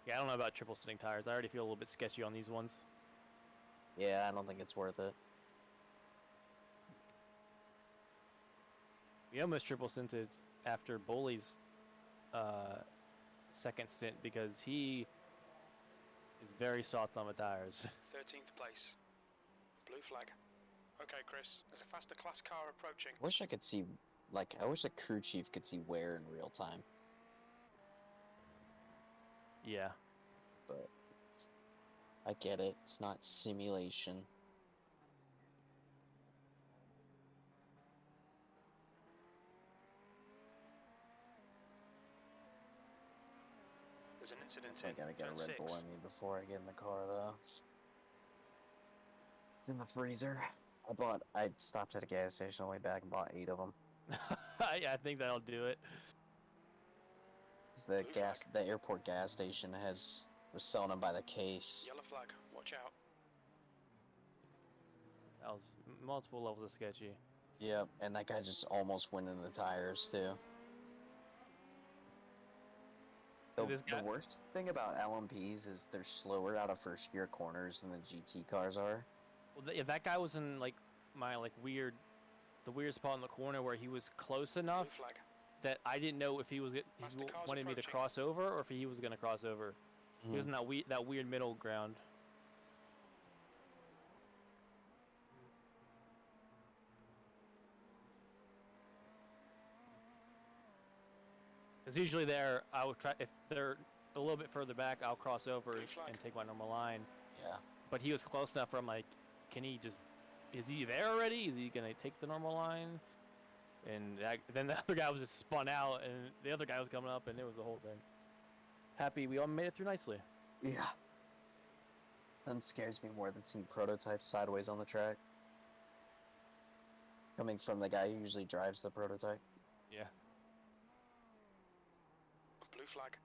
Yeah, I don't know about triple sitting tires. I already feel a little bit sketchy on these ones. Yeah, I don't think it's worth it. We almost triple sinted after Bully's second stint because he is very soft on the tires. 13th place. Blue flag. Okay, Chris. There's a faster class car approaching. I wish I could see, I wish the crew chief could see wear in real time. Yeah. But I get it. It's not simulation. There's an incident I gotta get a Red Bull in me before I get in the car, though. It's in the freezer. I stopped at a gas station on the way back and bought 8 of them. Yeah, I think that'll do it. The airport gas station was selling them by the case. Yellow flag. Watch out. That was multiple levels of sketchy. Yep, and that guy just almost went into the tires, too. The worst thing about LMPs is they're slower out of first gear corners than the GT cars are. Well, yeah, that guy was in my weird spot in the corner where he was close enough that I didn't know if he wanted me to cross over or if he was gonna cross over. He was in that weird middle ground. Because usually I will try, if they're a little bit further back, I'll cross over and take my normal line. Yeah. But he was close enough where I'm like, is he there already? Is he gonna take the normal line? And then the other guy was just spun out, and the other guy was coming up, and it was the whole thing. Happy we all made it through nicely. Yeah. That scares me more than seeing prototypes sideways on the track. Coming from the guy who usually drives the prototype. Yeah. Blue flag.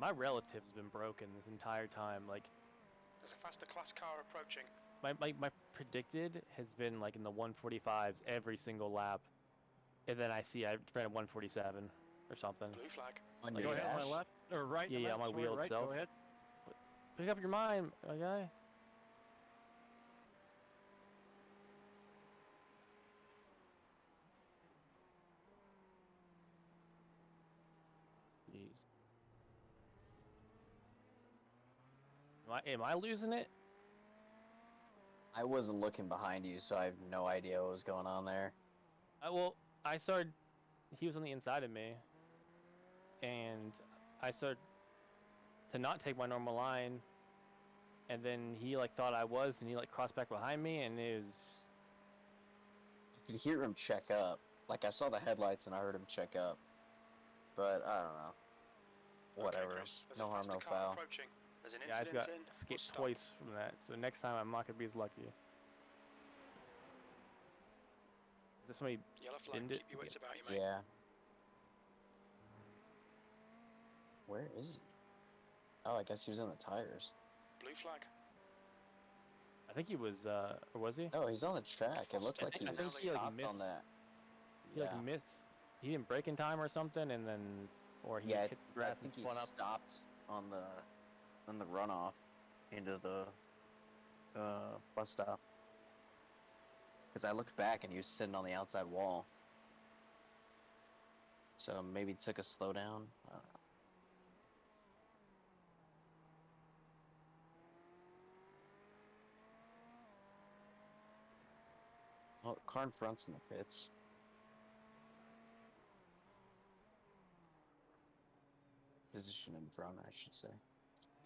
My relative's been broken this entire time. There's a faster class car approaching. My predicted has been in the 145s every single lap, and then I ran a 147 or something. Blue flag. On your dash? On my left or right? Yeah, on my wheel right, itself. Go ahead. Pick up your mind, my guy. Jeez. Am I losing it? I wasn't looking behind you, so I have no idea what was going on there. He was on the inside of me, and I started to not take my normal line, and then he thought I was, and he crossed back behind me, and it was... You could hear him check up. I saw the headlights and I heard him check up. But, I don't know. Whatever. No harm, no foul. Yeah, I just got skipped twice from that, so next time I'm not going to be as lucky. there somebody Yellow flag, didn't it? keep your wits about you, mate. Yeah. Where is he? Oh, I guess he was in the tires. Blue flag. I think he was, or was he? No, he's on the track. It looked like he I was think he like stopped on missed. that. He like missed. He didn't brake in time or something, and then, or he Yeah, hit the grass I think and he spun up. stopped on the runoff into the bus stop. Because I looked back and he was sitting on the outside wall. So maybe took a slowdown. I don't know. Oh, car in front's in the pits. Position in front, I should say.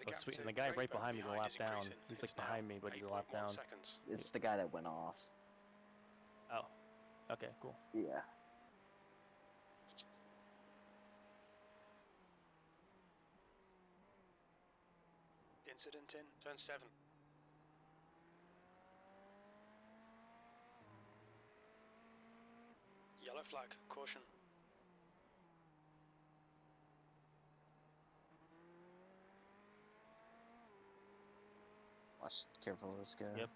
Oh, sweet. And the guy right behind me is a lap down. He's like behind me, but he's a lap down. Seconds. It's the guy that went off. Oh. Okay, cool. Yeah. Incident in turn 7. Yellow flag, caution. Watch, careful of this guy. Yep.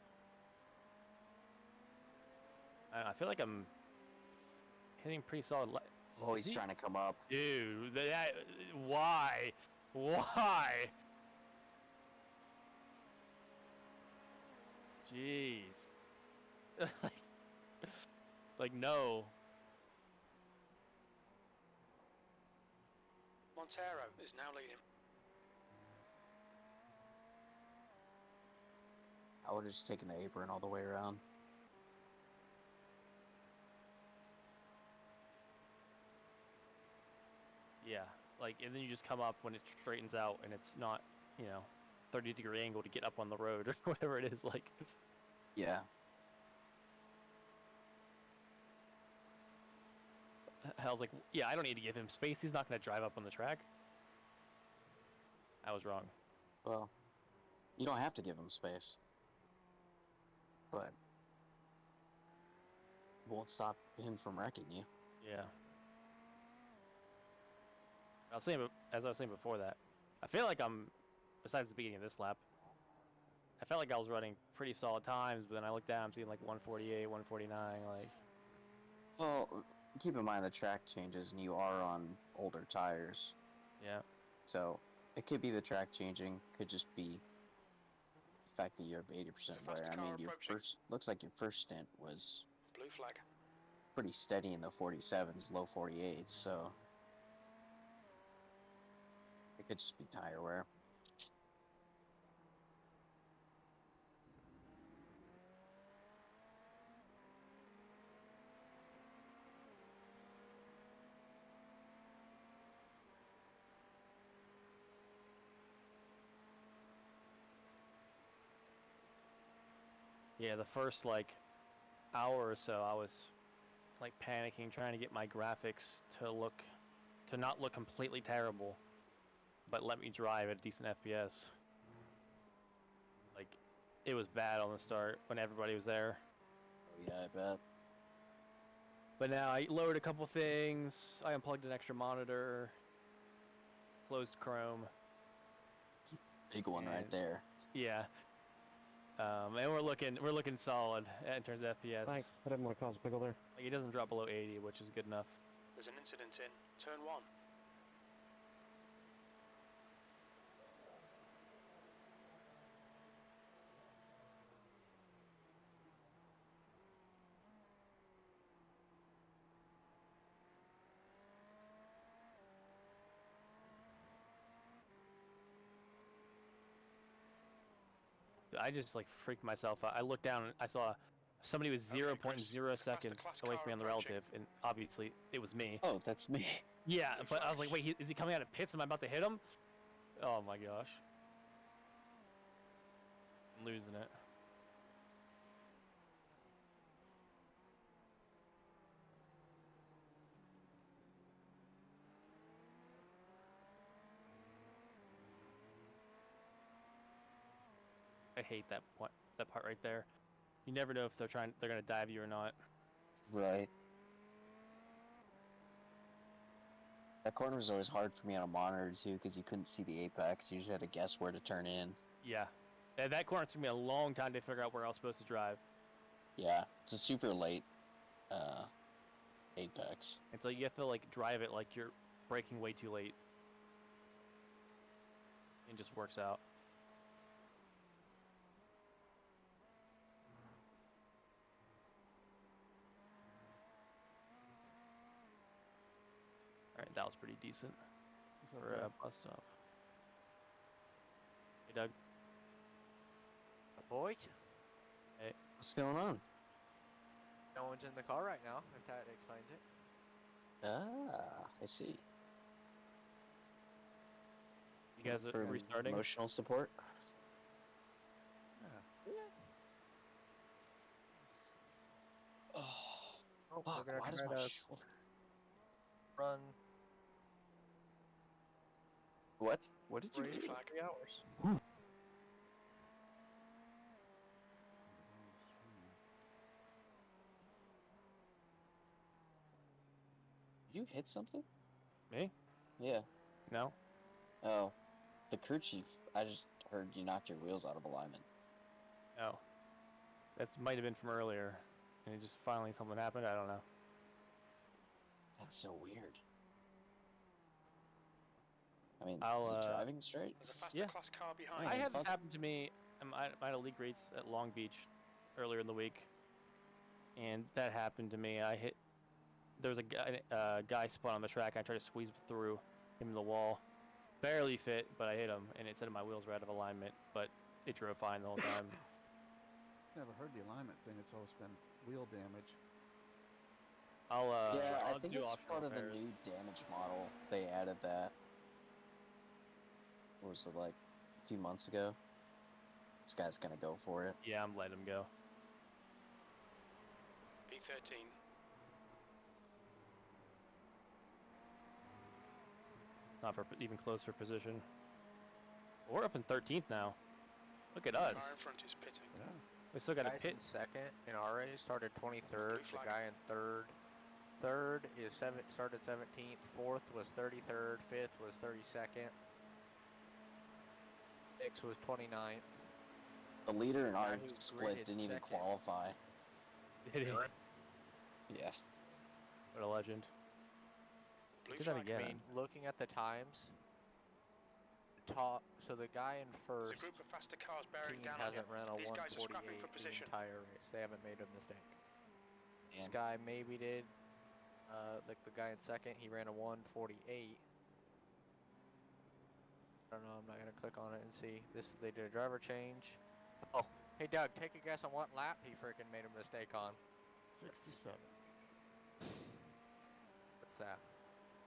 I feel like I'm hitting pretty solid. Oh, he's trying to come up. Dude, why? Why? Jeez. like no. Montero is now leading. I would have just taken the apron all the way around. Yeah, like, and then you just come up when it straightens out and it's not, 30-degree angle to get up on the road or whatever it is, like. Yeah. I was like, yeah, I don't need to give him space. He's not going to drive up on the track. I was wrong. Well, you don't have to give him space. But it won't stop him from wrecking you. Yeah. As I was saying before that, I feel like besides the beginning of this lap, I felt like I was running pretty solid times, but then I looked down, I'm seeing like 148, 149, like. Well, keep in mind the track changes and you are on older tires. Yeah. So it could be the track changing, could just be the fact that you have 80% wear. I mean, looks like your first stint was blue flag. Pretty steady in the 47s, low 48s, so it could just be tire wear. Yeah, the first like hour or so, I was like panicking, trying to get my graphics to not look completely terrible, but let me drive at decent FPS. Like, it was bad on the start when everybody was there. Oh yeah, I bet. But now I loaded a couple things. I unplugged an extra monitor, closed Chrome. Big one right there. Yeah. And we're looking solid in terms of FPS. Thanks. I didn't want to cause a pickle there. Like, it doesn't drop below 80, which is good enough. There's an incident in turn 1. I just like freaked myself out. I looked down and I saw somebody was 0.0 seconds away from me on the relative, and obviously it was me. Oh, that's me. Yeah, but I was like, wait, is he coming out of pits? Am I about to hit him? Oh my gosh. I'm losing it. I hate that part right there. You never know if they're gonna dive you or not. Right. That corner was always hard for me on a monitor too, because you couldn't see the apex. You just had to guess where to turn in. Yeah. That corner took me a long time to figure out where I was supposed to drive. Yeah, it's a super late apex. It's like you have to like drive it like you're braking way too late. It just works out. Alright, that was pretty decent for a bus stop. Hey, Doug. Boys? Hey. What's going on? No one's in the car right now, if that explains it. Ah, I see. You guys are restarting? Emotional support? Yeah. Oh, we're fuck, gonna why does try my to shoulder... run What? What did you race do? for 3 hours. Did you hit something? Me? Yeah. No. Oh. The crew chief, I just heard you knocked your wheels out of alignment. Oh. That might have been from earlier. And it just finally something happened, I don't know. That's so weird. I mean, I'll, is it driving straight? There's a faster Yeah. class car behind. I had this happen to me at a league race at Long Beach earlier in the week. And that happened to me. There was a guy spun on the track, and I tried to squeeze through him in the wall. Barely fit, but I hit him, and it said my wheels were out of alignment, but it drove fine the whole time. Never heard the alignment thing. It's always been wheel damage. I I'll think do it's optional part of the repairs. new damage model. They added that. What was it, like a few months ago? This guy's gonna go for it. Yeah, I'm letting him go. P13. Not for even close for position. We're up in 13th now. Look at us. The car in front is pitting. Yeah. We still got a Guys pit. in second in our race started 23rd. Blue The flag. guy in third is started 17th. Fourth was 33rd. Fifth was 32nd. Sixth was 29th. The leader in Guy our who split gridded didn't even second. qualify. Did he? Yeah. What a legend. Blue Did that flag. again. I mean, looking at the times, so the guy in There's first a group of faster cars bearing team down on you. hasn't ran a These guys are 148 scrapping for the position. entire race. They haven't made a mistake. This And guy maybe did. Like the guy in second, he ran a 148. I don't know. I'm not gonna click on it and see. They did a driver change. Oh, hey Doug, take a guess on what lap he freaking made a mistake on. 67. What's that?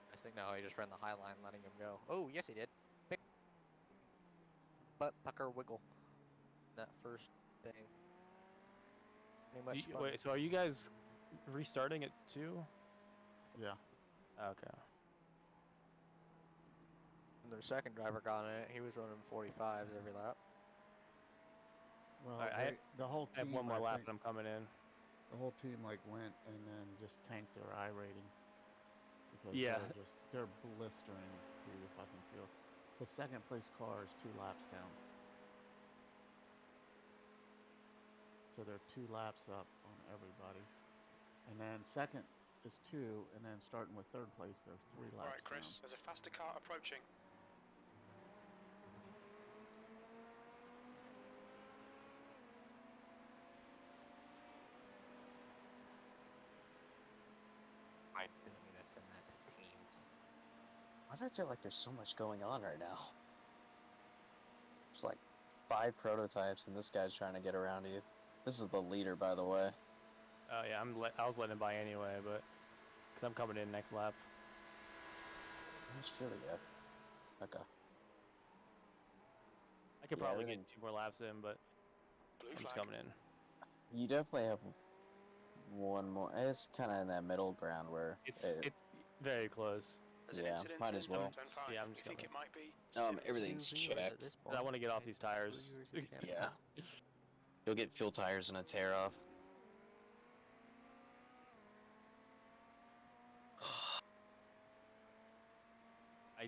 I think no, he just ran the high line, letting him go. Oh, yes, he did. Big butt pucker wiggle. That first thing. Pretty much. spun. Wait, so are you guys restarting it too? Yeah. Okay. When their second driver got in it, he was running 45s every lap. Well, Alright, the whole I have team. one more I lap think, and I'm coming in. The whole team like went and then just tanked their I rating because Yeah. they're blistering through the fucking field. The second place car is 2 laps down, so they're 2 laps up on everybody, and then second is 2, and then starting with third place, they're 3 laps Right, Chris, there's a faster car approaching. I didn't mean to send that to Teams. why do I feel like there's so much going on right now? There's like 5 prototypes, and this guy's trying to get around you. This is the leader, by the way. Oh yeah, I was letting him by anyway, but cause I'm coming in next lap. That's really good. Okay. I could Yeah, probably get everything- 2 more laps in, but Blue I'm just flag. coming in. You definitely have one more. It's kind of in that middle ground where It's very close. There's an Yeah, incident might in as well. Zone 5. Yeah, I'm You just think coming. it might be? everything's Two viewers at checked. this And I point. want to get off these tires. Two viewers at the camera. Yeah. You'll get fuel tires and a tear off.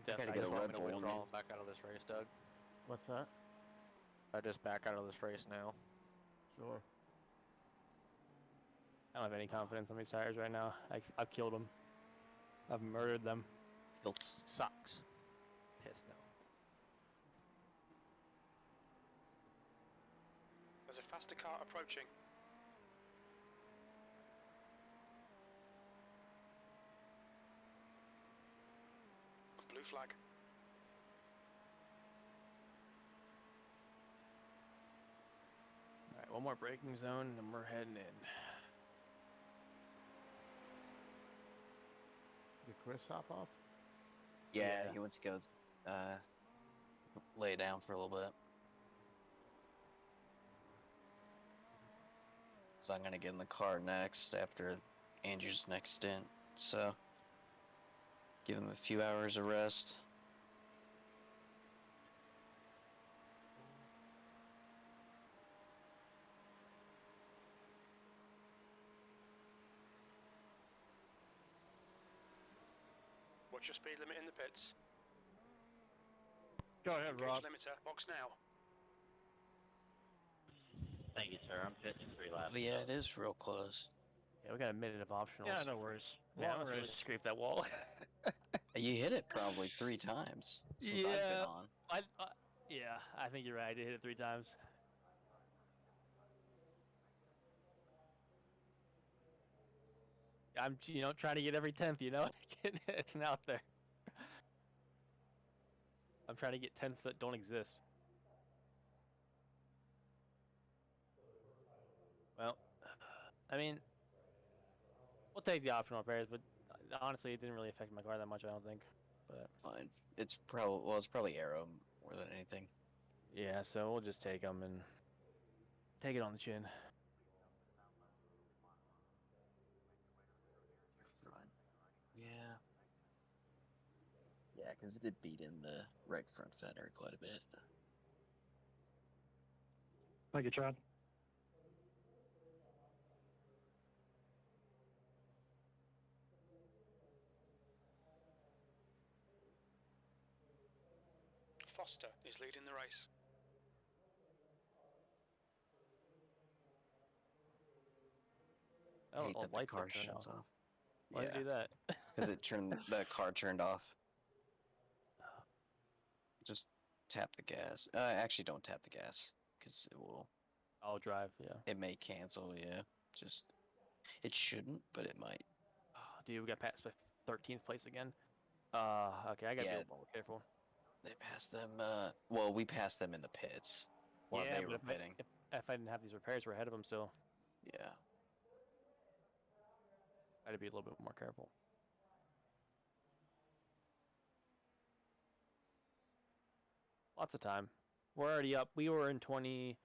gotta definitely. get a Want Red me to Bull in withdraw me. and back out of this race, Doug? What's that? I just back out of this race now. Sure. I don't have any confidence on these tires right now. I've killed them. I've murdered them. Sucks. Pissed now. There's a faster car approaching. Blue flag. All right, one more braking zone, and we're heading in. Did Chris hop off? Yeah, he went to go lay down for a little bit. So I'm gonna get in the car next after Andrew's next stint. So give him a few hours of rest. What's your speed limit in the pits? Go ahead, Engage Rob. limiter. Box now. Thank you, sir. I'm pitching 3 laps. But yeah, it is real close. Yeah, we got a minute of optionals. Yeah, no worries. Man, I Long must really race. scrape that wall. You hit it probably 3 times since I've been on. Yeah, I think you're right. I did hit it 3 times. I'm, trying to get every 10th, getting out there. I'm trying to get 10ths that don't exist. Well, I mean, we'll take the optional repairs, but honestly, it didn't really affect my car that much, I don't think. But Fine. It's probably aero more than anything. yeah, so we'll just take them and take it on the chin. Front. Yeah. Yeah, because it did beat in the right front fender quite a bit. Thank you, Chad. Foster is leading the race. I hate Oh, that the lights car turned shuts off. Why did it do that? Because the car turned off. Just tap the gas. Actually, don't tap the gas because it will. I'll drive. Yeah. It may cancel. Yeah. It shouldn't, but it might. Oh, dude, we got past 13th place again. Okay, I gotta be a little more careful. They passed them. Well, we passed them in the pits while they were pitting. If I didn't have these repairs, we're ahead of them still. Yeah. I gotta be a little bit more careful. Lots of time. We're already up. We were in 21st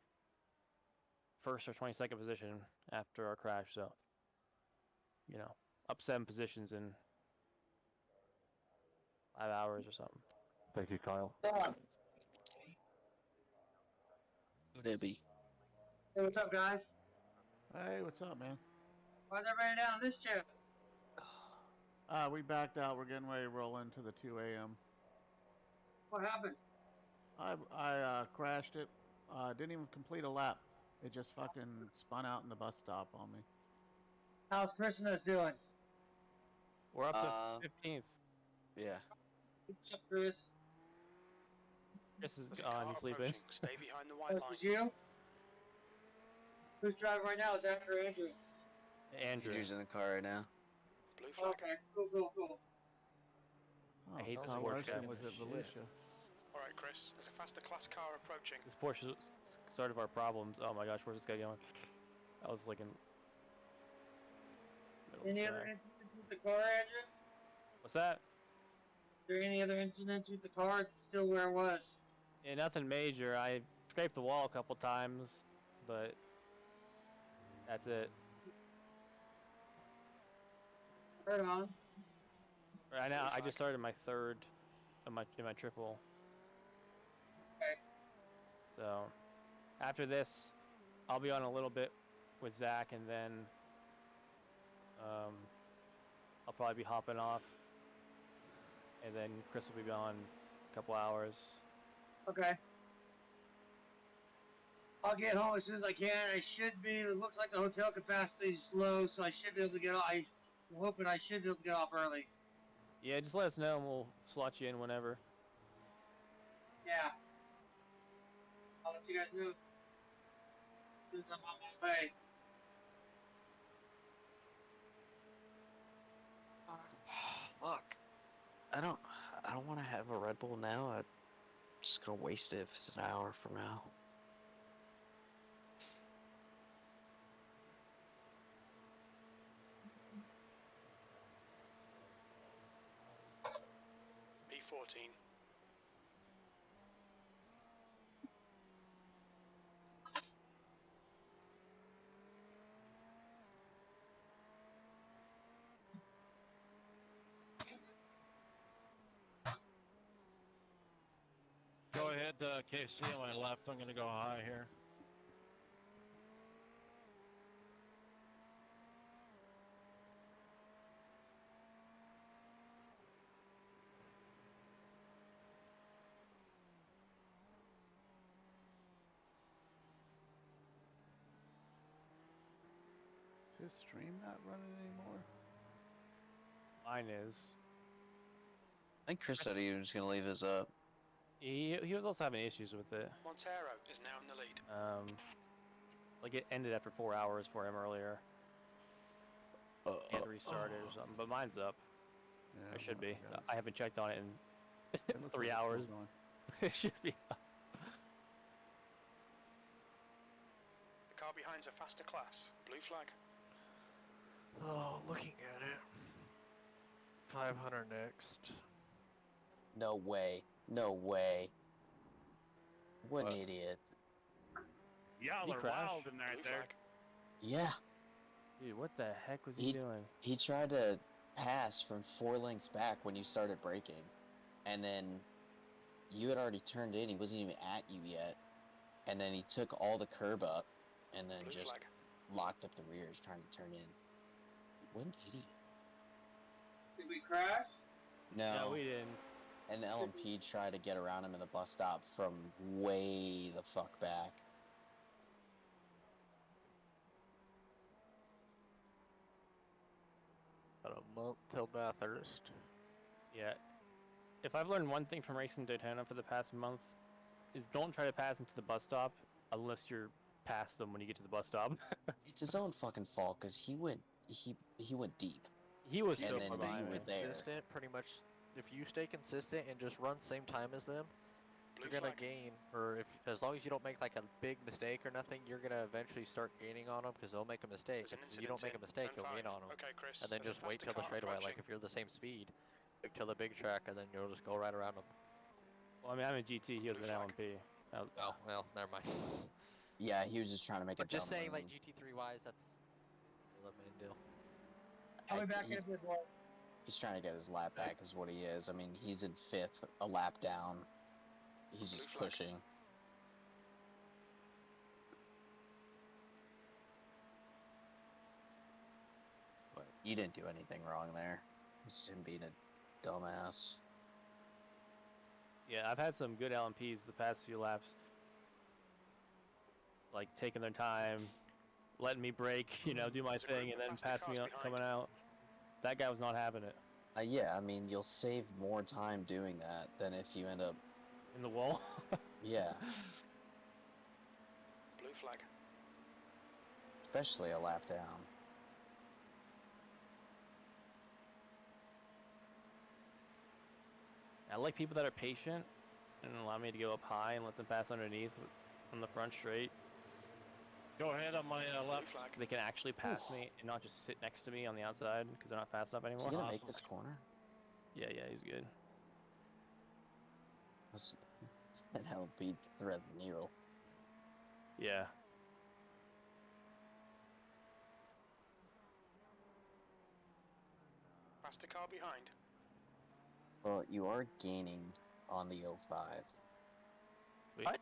or 22nd position after our crash, so up 7 positions in 5 hours or something. Thank you, Kyle. Debbie. Hey, what's up, guys? Hey, what's up, man? Why's everybody down on this shift? We backed out. We're getting ready to roll into the 2 a.m. What happened? I crashed it. Didn't even complete a lap. It just fucking spun out in the bus stop on me. How's Christmas doing? We're up to 15th. Yeah. What's up, Chris? Chris is gone. He's sleeping. Stay behind the white line. Is you? Who's driving right now? Is that after Andrew? Andrew. Andrew's in the car right now. Blue flag. Okay, cool. Oh, I hate this Kyle Porsche. Larson was at Volusia. Alright, Chris, there's a faster class car approaching. This Porsche is sort of our problems. Oh my gosh, where's this guy going? I was like in. Any other incidents with the car, Andrew? What's that? Is there any other incidents with the car? It's still where it was. Yeah, nothing major. I scraped the wall a couple times, but that's it. Right on. Right now, I just started my 3rd in my triple. Okay. So after this, I'll be on a little bit with Zach, and then I'll probably be hopping off and then Chris will be gone a couple hours. Okay. I'll get home as soon as I can. I should be. It looks like the hotel capacity is low, so I should be able to get off. I'm hoping I should be able to get off early. Yeah, just let us know and we'll slot you in whenever. Yeah. I'll let you guys know as soon as I'm on my way. Fuck. I don't want to have a Red Bull now. I'm just gonna waste it if it's an hour from now. B14. Go ahead, KC on my left. I'm going to go high here. Is his stream not running anymore? Mine is. I think Chris said he was gonna leave his up. He was also having issues with it. Montero is now in the lead. Like it ended after 4 hours for him earlier. And restarted or something, but mine's up. Yeah, It should be. yeah. I haven't checked on it in It looks 3 like it's still hours. going. It should be up. The car behind's a faster class. Blue flag. Oh, looking at it. 500 next. No way. No way. What an idiot. Y'all He are crashed? wild in right Blue there. flag. Yeah. Dude, what the heck was he doing? He tried to pass from 4 lengths back when you started braking. And then you had already turned in. He wasn't even at you yet. And then he took all the curb up and then Blue just flag. locked up the rears trying to turn in. What an idiot. Did we crash? No, we didn't. And LMP tried to get around him in the bus stop from way the fuck back. About a month till Bathurst. Yeah. If I've learned one thing from racing Daytona for the past month, is don't try to pass into the bus stop unless you're past them when you get to the bus stop. It's his own fucking fault because he went deep. He was And so then far you behind were me. there. Consistent, pretty much. If you stay consistent and just run same time as them, Blue you're gonna flag. gain. Or if as long as you don't make like a big mistake or nothing, you're gonna eventually start gaining on them because they'll make a mistake. There's an If you don't make a incident mistake, in you'll turn gain five. on them. Okay, Chris. And then there's a just wait till faster the car straightaway. Like approaching. if you're the same speed, wait till the big track, and then you'll just go right around them. Well, I mean, I'm a GT. He was an Blue flag. LMP. Oh well, never mind. Yeah, he was just trying to make But a just dumb saying, move. like GT3 wise, that's the main deal. I'll be back in a he's, bit, boy. he's trying to get his lap back is what he is. I mean, he's in 5th, a lap down. He's just Blue flag. pushing. But you didn't do anything wrong there. It's just him being a dumbass. Yeah, I've had some good LMPs the past few laps. Like taking their time, letting me brake, you know, do my There's a thing, group and of then faster pass me cars up behind. coming out. That guy was not having it. Yeah, I mean, you'll save more time doing that than if you end up... In the wall? Yeah, Blue flag. especially a lap down. I like people that are patient and allow me to go up high and let them pass underneath on the front straight. Go ahead on my Blue left. flag. They can actually pass me and not just sit next to me on the outside because they're not fast enough Is anymore. he gonna make this corner? Yeah, he's good. That's an LP thread the needle. Yeah. Faster car behind. Well, you are gaining on the 05. Sweet. What?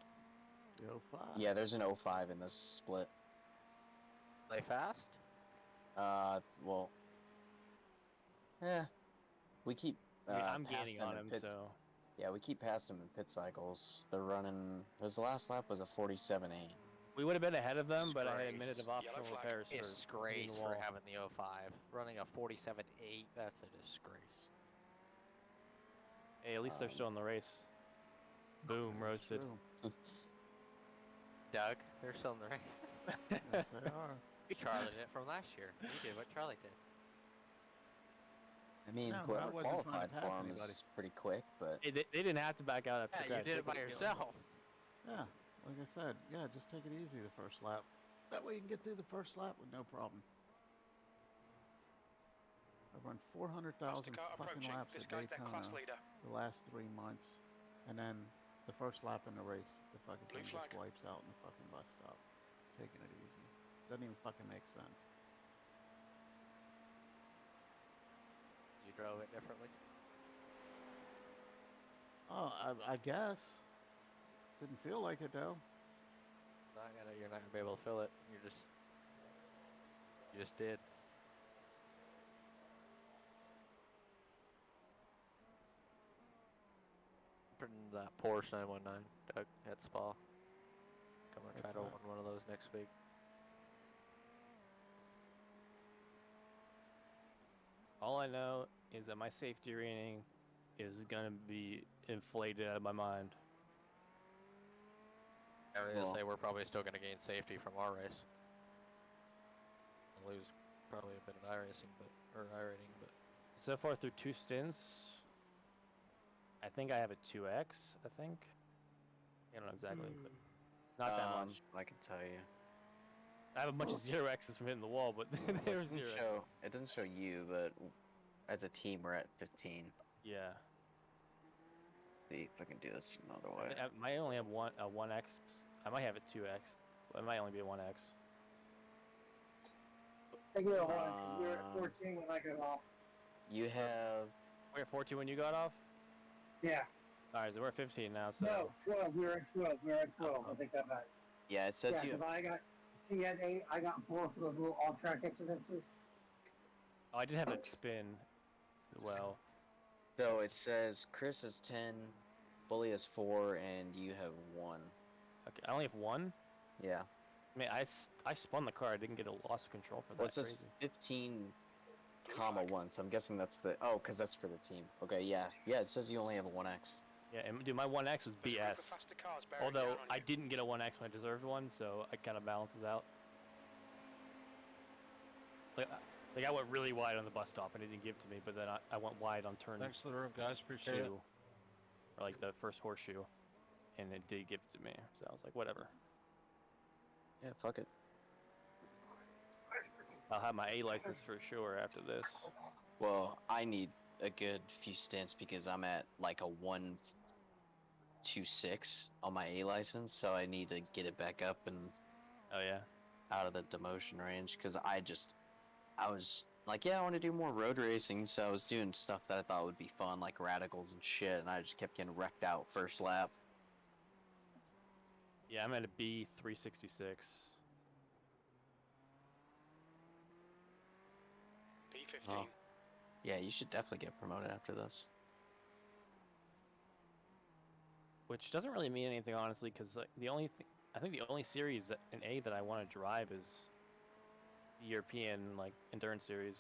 The 05. Yeah, there's an 05 in this split. They fast? Well... Yeah. We keep I'm passed gaining them on in him, pits. so Yeah, we keep passing them in pit cycles. They're running. The last lap was a 47.8. we would have been ahead of them, but I had a minute of optional Yellow flag. repairs for hitting Disgrace the for wall. having the 05. Running a 47.8, that's a disgrace. Hey, at least they're still in the race. Boom, roasted. Doug, they're still in the race. Yes, they are. We Charlie'd it from last year. We did what Charlie did. I mean, No, I whoever wasn't trying to qualified pass for him anybody. is pretty quick, but Hey, they didn't have to back out after the Yeah, crash. you did They it by could've killed yourself. Yeah, like I said, yeah, just take it easy the first lap. That way you can get through the first lap with no problem. I've run 400,000 fucking laps This at guy's their class Daytona leader. the last 3 months, and then the first lap in the race, the fucking Blue thing flag. just wipes out in the fucking bus stop. Taking it easy. Doesn't even fucking make sense. You drove it differently. Oh, I guess. Didn't feel like it though. You're not gonna be able to fill it. You just did. Putting that Porsche 919, Doug, at Spa. Come and try to win one of those next week. All I know is that my safety rating is gonna be inflated out of my mind. I was gonna say we're probably still gonna gain safety from our race. We'll lose probably a bit at iRacing, or iRating, but So far through 2 stints, I think I have a 2x. I think. I don't know exactly, but not that much. I can tell you. I have a bunch of 0x's from hitting the wall, but they were 0. It doesn't show you, but as a team, we're at 15. Yeah. See if I can do this another way. I might only have a 1x. I might have a 2x, but it might only be a 1x. I get a 1 because we were at 14 when I got off. You have. We're at 14 when you got off? Yeah. Alright, so we're at 15 now, so. No, 12. We were at 12. We were at 12. I think that matters. Yeah, it says you. Because I got. He had 8. I got 4 for those little off-track incidences. Oh, I did have a spin as well. So it says Chris has 10, Bully has 4, and you have 1. Okay, I only have 1? Yeah. I mean, I spun the car. I didn't get a loss of control for that. Well, it says 15, comma 1, so I'm guessing that's the. Oh, because that's for the team. Okay, yeah. Yeah, it says you only have a 1x. Yeah, and dude, my 1x was BS. Although I didn't get a 1x when I deserved one, so it kind of balances out. Like I went really wide on the bus stop and it didn't give to me, but then I went wide on turn. Thanks for the room, guys. Appreciate it. Or like the first horseshoe, and it did give it to me. So I was like, whatever. Yeah, fuck it. I'll have my A license for sure after this. Well, I need a good few stints because I'm at like a 1.26 on my A license, so I need to get it back up and. Oh yeah. Out of the demotion range because I was like, yeah, I want to do more road racing, so I was doing stuff that I thought would be fun, like radicals and shit, and I just kept getting wrecked out first lap. Yeah, I'm at a B366. B15. Oh. Yeah, you should definitely get promoted after this. Which doesn't really mean anything, honestly, because like, I think the only series in A that I want to drive is the European like endurance series.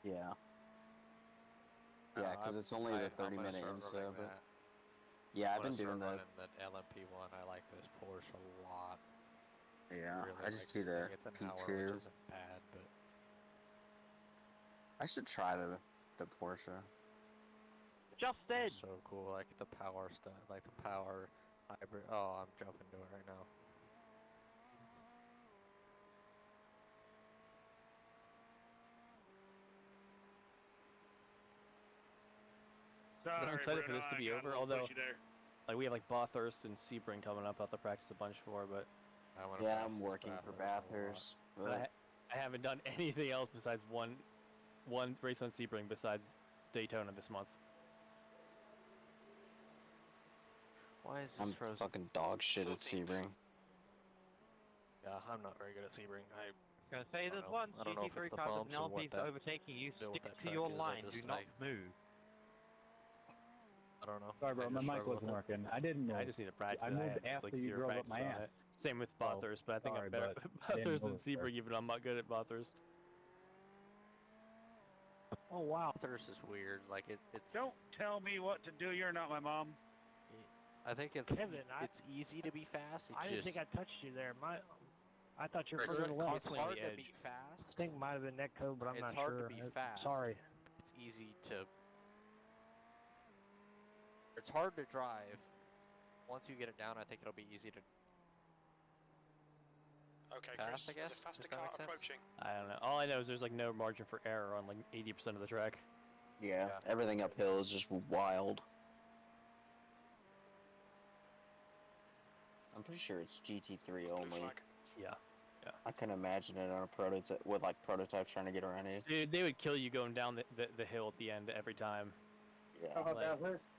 Yeah. Yeah, because it's only the 30-minute IMSA. But yeah, I've been doing the LMP one. I like this Porsche a lot. Yeah, really I just like do the It's an P2. hour, which isn't bad, but I should try the Porsche. Justin. So cool, like the power stuff, like the power hybrid. Oh, I'm jumping to it right now. I'm excited for this to be over, although like we have like Bathurst and Sebring coming up. I'll have to practice a bunch for, but yeah, I'm working for Bathurst. But I haven't done anything else besides one race on Sebring besides Daytona this month. Why is this I'm frozen? fucking dog shit at Sebring. Yeah, I'm not very good at Sebring. I was gonna say, there's one GT3 car with an LP overtaking you. Stick to your line. Do not move. don't know. Sorry, bro, I my just mic struggle wasn't with it. working. I didn't move. I just need to practice. I it. moved have just, after like, you zero drove up practice my on ass. it. Same with So, Bathurst, but I think sorry, I'm better but at I didn't Bathurst than move, sir. Sebring, even though I'm not good at Bathurst. Oh, wow. Bathurst is weird. Like it's. Don't tell me what to do. You're not my mom. I think it's Kevin, it's easy to be fast. It's I didn't just think I touched you there. I thought you were it's further left. constantly hard to be fast. I think it might have been netcode, but I'm It's not hard sure. to be fast. Sorry. It's easy to. It's hard to drive. Once you get it down, I think it'll be easy to. Okay, pass, Chris, I guess. there's a faster Does that car make sense? approaching. I don't know. All I know is there's like no margin for error on like 80% of the track. Yeah, everything uphill is just wild. I'm pretty sure it's GT3 only. Yeah. Yeah. I can imagine it on a prototype with like prototypes trying to get around it. Dude, they would kill you going down the hill at the end every time. Yeah. How about Like, that list?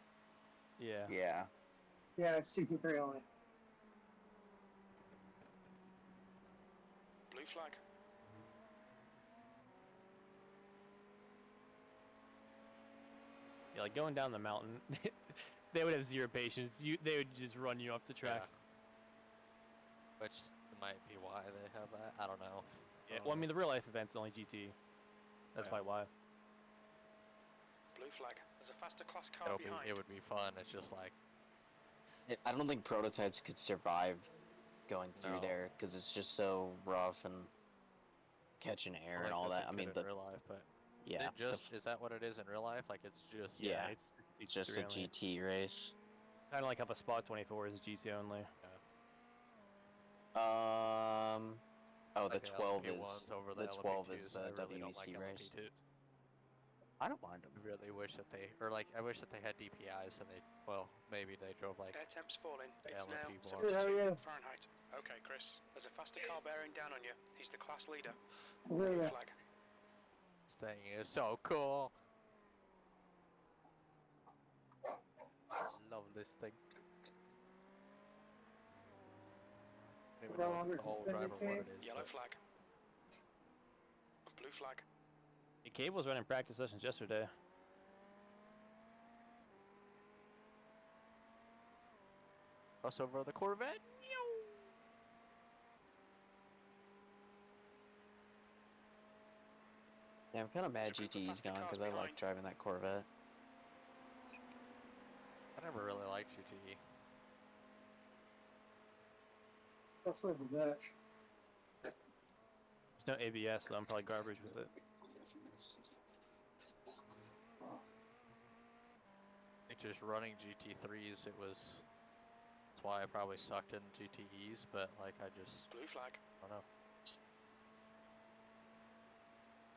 Yeah. Yeah. Yeah, it's CT3 only. Blue flag. Yeah, like going down the mountain, they would have zero patience. They would just run you off the track. Yeah. Which might be why they have that. I don't know. Yeah. Well, I mean, the real life event's only GT. That's Yeah. probably why. Blue flag. There's a faster class car behind. It would be fun. It's just like I don't think prototypes could survive going through No. there because it's just so rough and catching air and all that. I mean, in real life, but yeah, is that what it is in real life? Like it's just yeah, it's just a only. GT race. Kind of like how the Spot 24 is GT only. Oh, Like the the 12 LMP is ones over the the 12 LMP2s, is the I really don't WEC like race. LMP2s. I don't mind them. I really wish that they, or like, I wish that they had DPIs and they, well, maybe they drove like. Air temp's falling. the It's now LMP 72 ones. Fahrenheit. Okay, Chris. There's a faster car bearing down on you. He's the class leader. Blue Blue flag. This thing is so cool. Love this thing. I don't even know if it's the whole driver what it is. Yellow but- flag. Blue flag. The Cable was running practice sessions yesterday. Cross over the Corvette. Yeah, I'm kind of mad GTE's gone because I like driving that Corvette. I never really liked GTE. Let's live with that. There's no ABS, so I'm probably garbage with it. I think just running GT3s, it was. That's why I probably sucked in GTEs, but like I just. Blue flag. I don't know.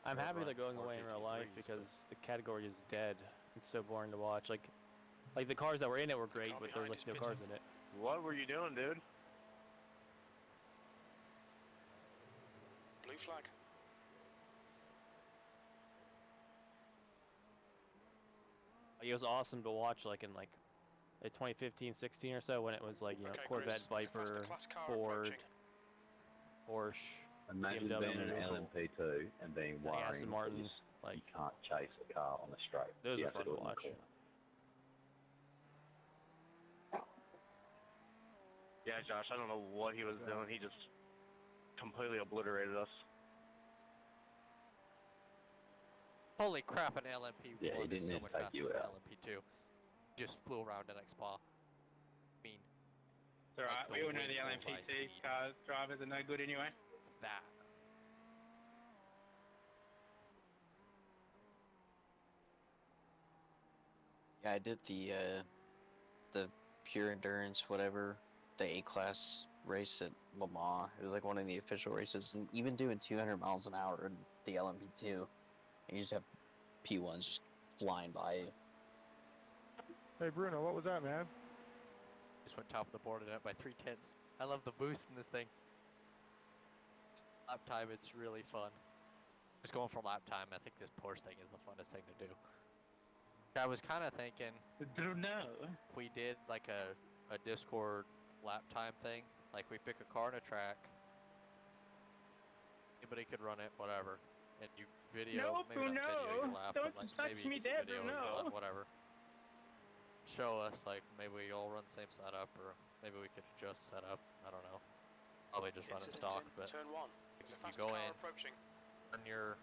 I'm I'd happy run they're going more away in real life GT3s, because the category is dead. It's so boring to watch. Like the cars that were in it were great, but there was like no cars in it. What were you doing, dude? Blue flag. Like, it was awesome to watch, like in like 2015, 16 or so, when it was like Okay, Corvette, Chris, there's a faster Viper, class car Ford, approaching. Porsche, Imagine BMW, being an LMP2 and being like worrying Aston Martin. that Like you can't chase a car on the straight. those You are have fun do to it in the watch. corner. Yeah, Josh, I don't know what he was doing. He just completely obliterated us. Holy crap! An LMP1 Yeah, he is didn't so need much to take faster you than out. LMP2. Just flew around in Spa. Mean. It's alright, Like we all know wind the bullseye LMP2 speed. cars drivers are no good anyway. That. Yeah, I did the pure endurance, whatever, the A-class race at Le Mans. It was like one of the official races, and even doing 200 miles an hour in the LMP2, and you just have P1s just flying by you. Hey, Bruno, what was that, man? Just went top of the board and up by 3/10. I love the boost in this thing. Lap time, it's really fun. Just going for lap time, I think this Porsche thing is the funnest thing to do. I was kind of thinking, Bruno. if we did like a Discord lap time thing, like we pick a car and a track, anybody could run it, whatever, and you video, No, maybe not video Bruno, your lap, don't but like touch maybe me you there, video your Bruno. lap, whatever. show us, like, maybe we all run the same setup, or maybe we could adjust setup. I don't know. Probably just run it stock, but Turn 1. if There's a you faster go car in, approaching. run your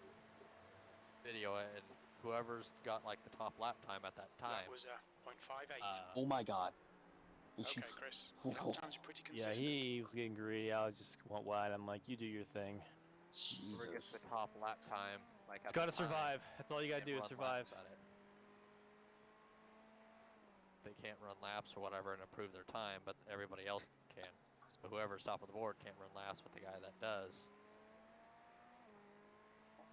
video, and whoever's got, like, the top lap time at that time. That was 0.58. Oh my god. Okay, Chris. Lap times are pretty Yeah, consistent. he was getting greedy. I was just went wide. I'm like, you do your thing. Whoever gets the top lap time, like, It's at got the to time, survive. That's all you gotta can do is run survive. laps at it. They can't run laps or whatever and improve their time, but everybody else can. So whoever's top of the board can't run laps with the guy that does.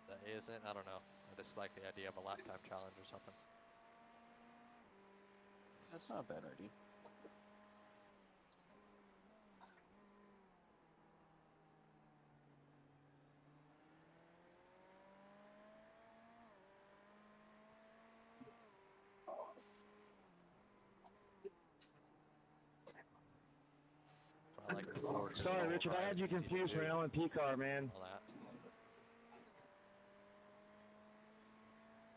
That isn't, I don't know. I just like the idea of a lap time challenge or something. That's not a bad idea. So I like the Ford. Sorry, Richard, I had you confused for an LMP car, man. All that.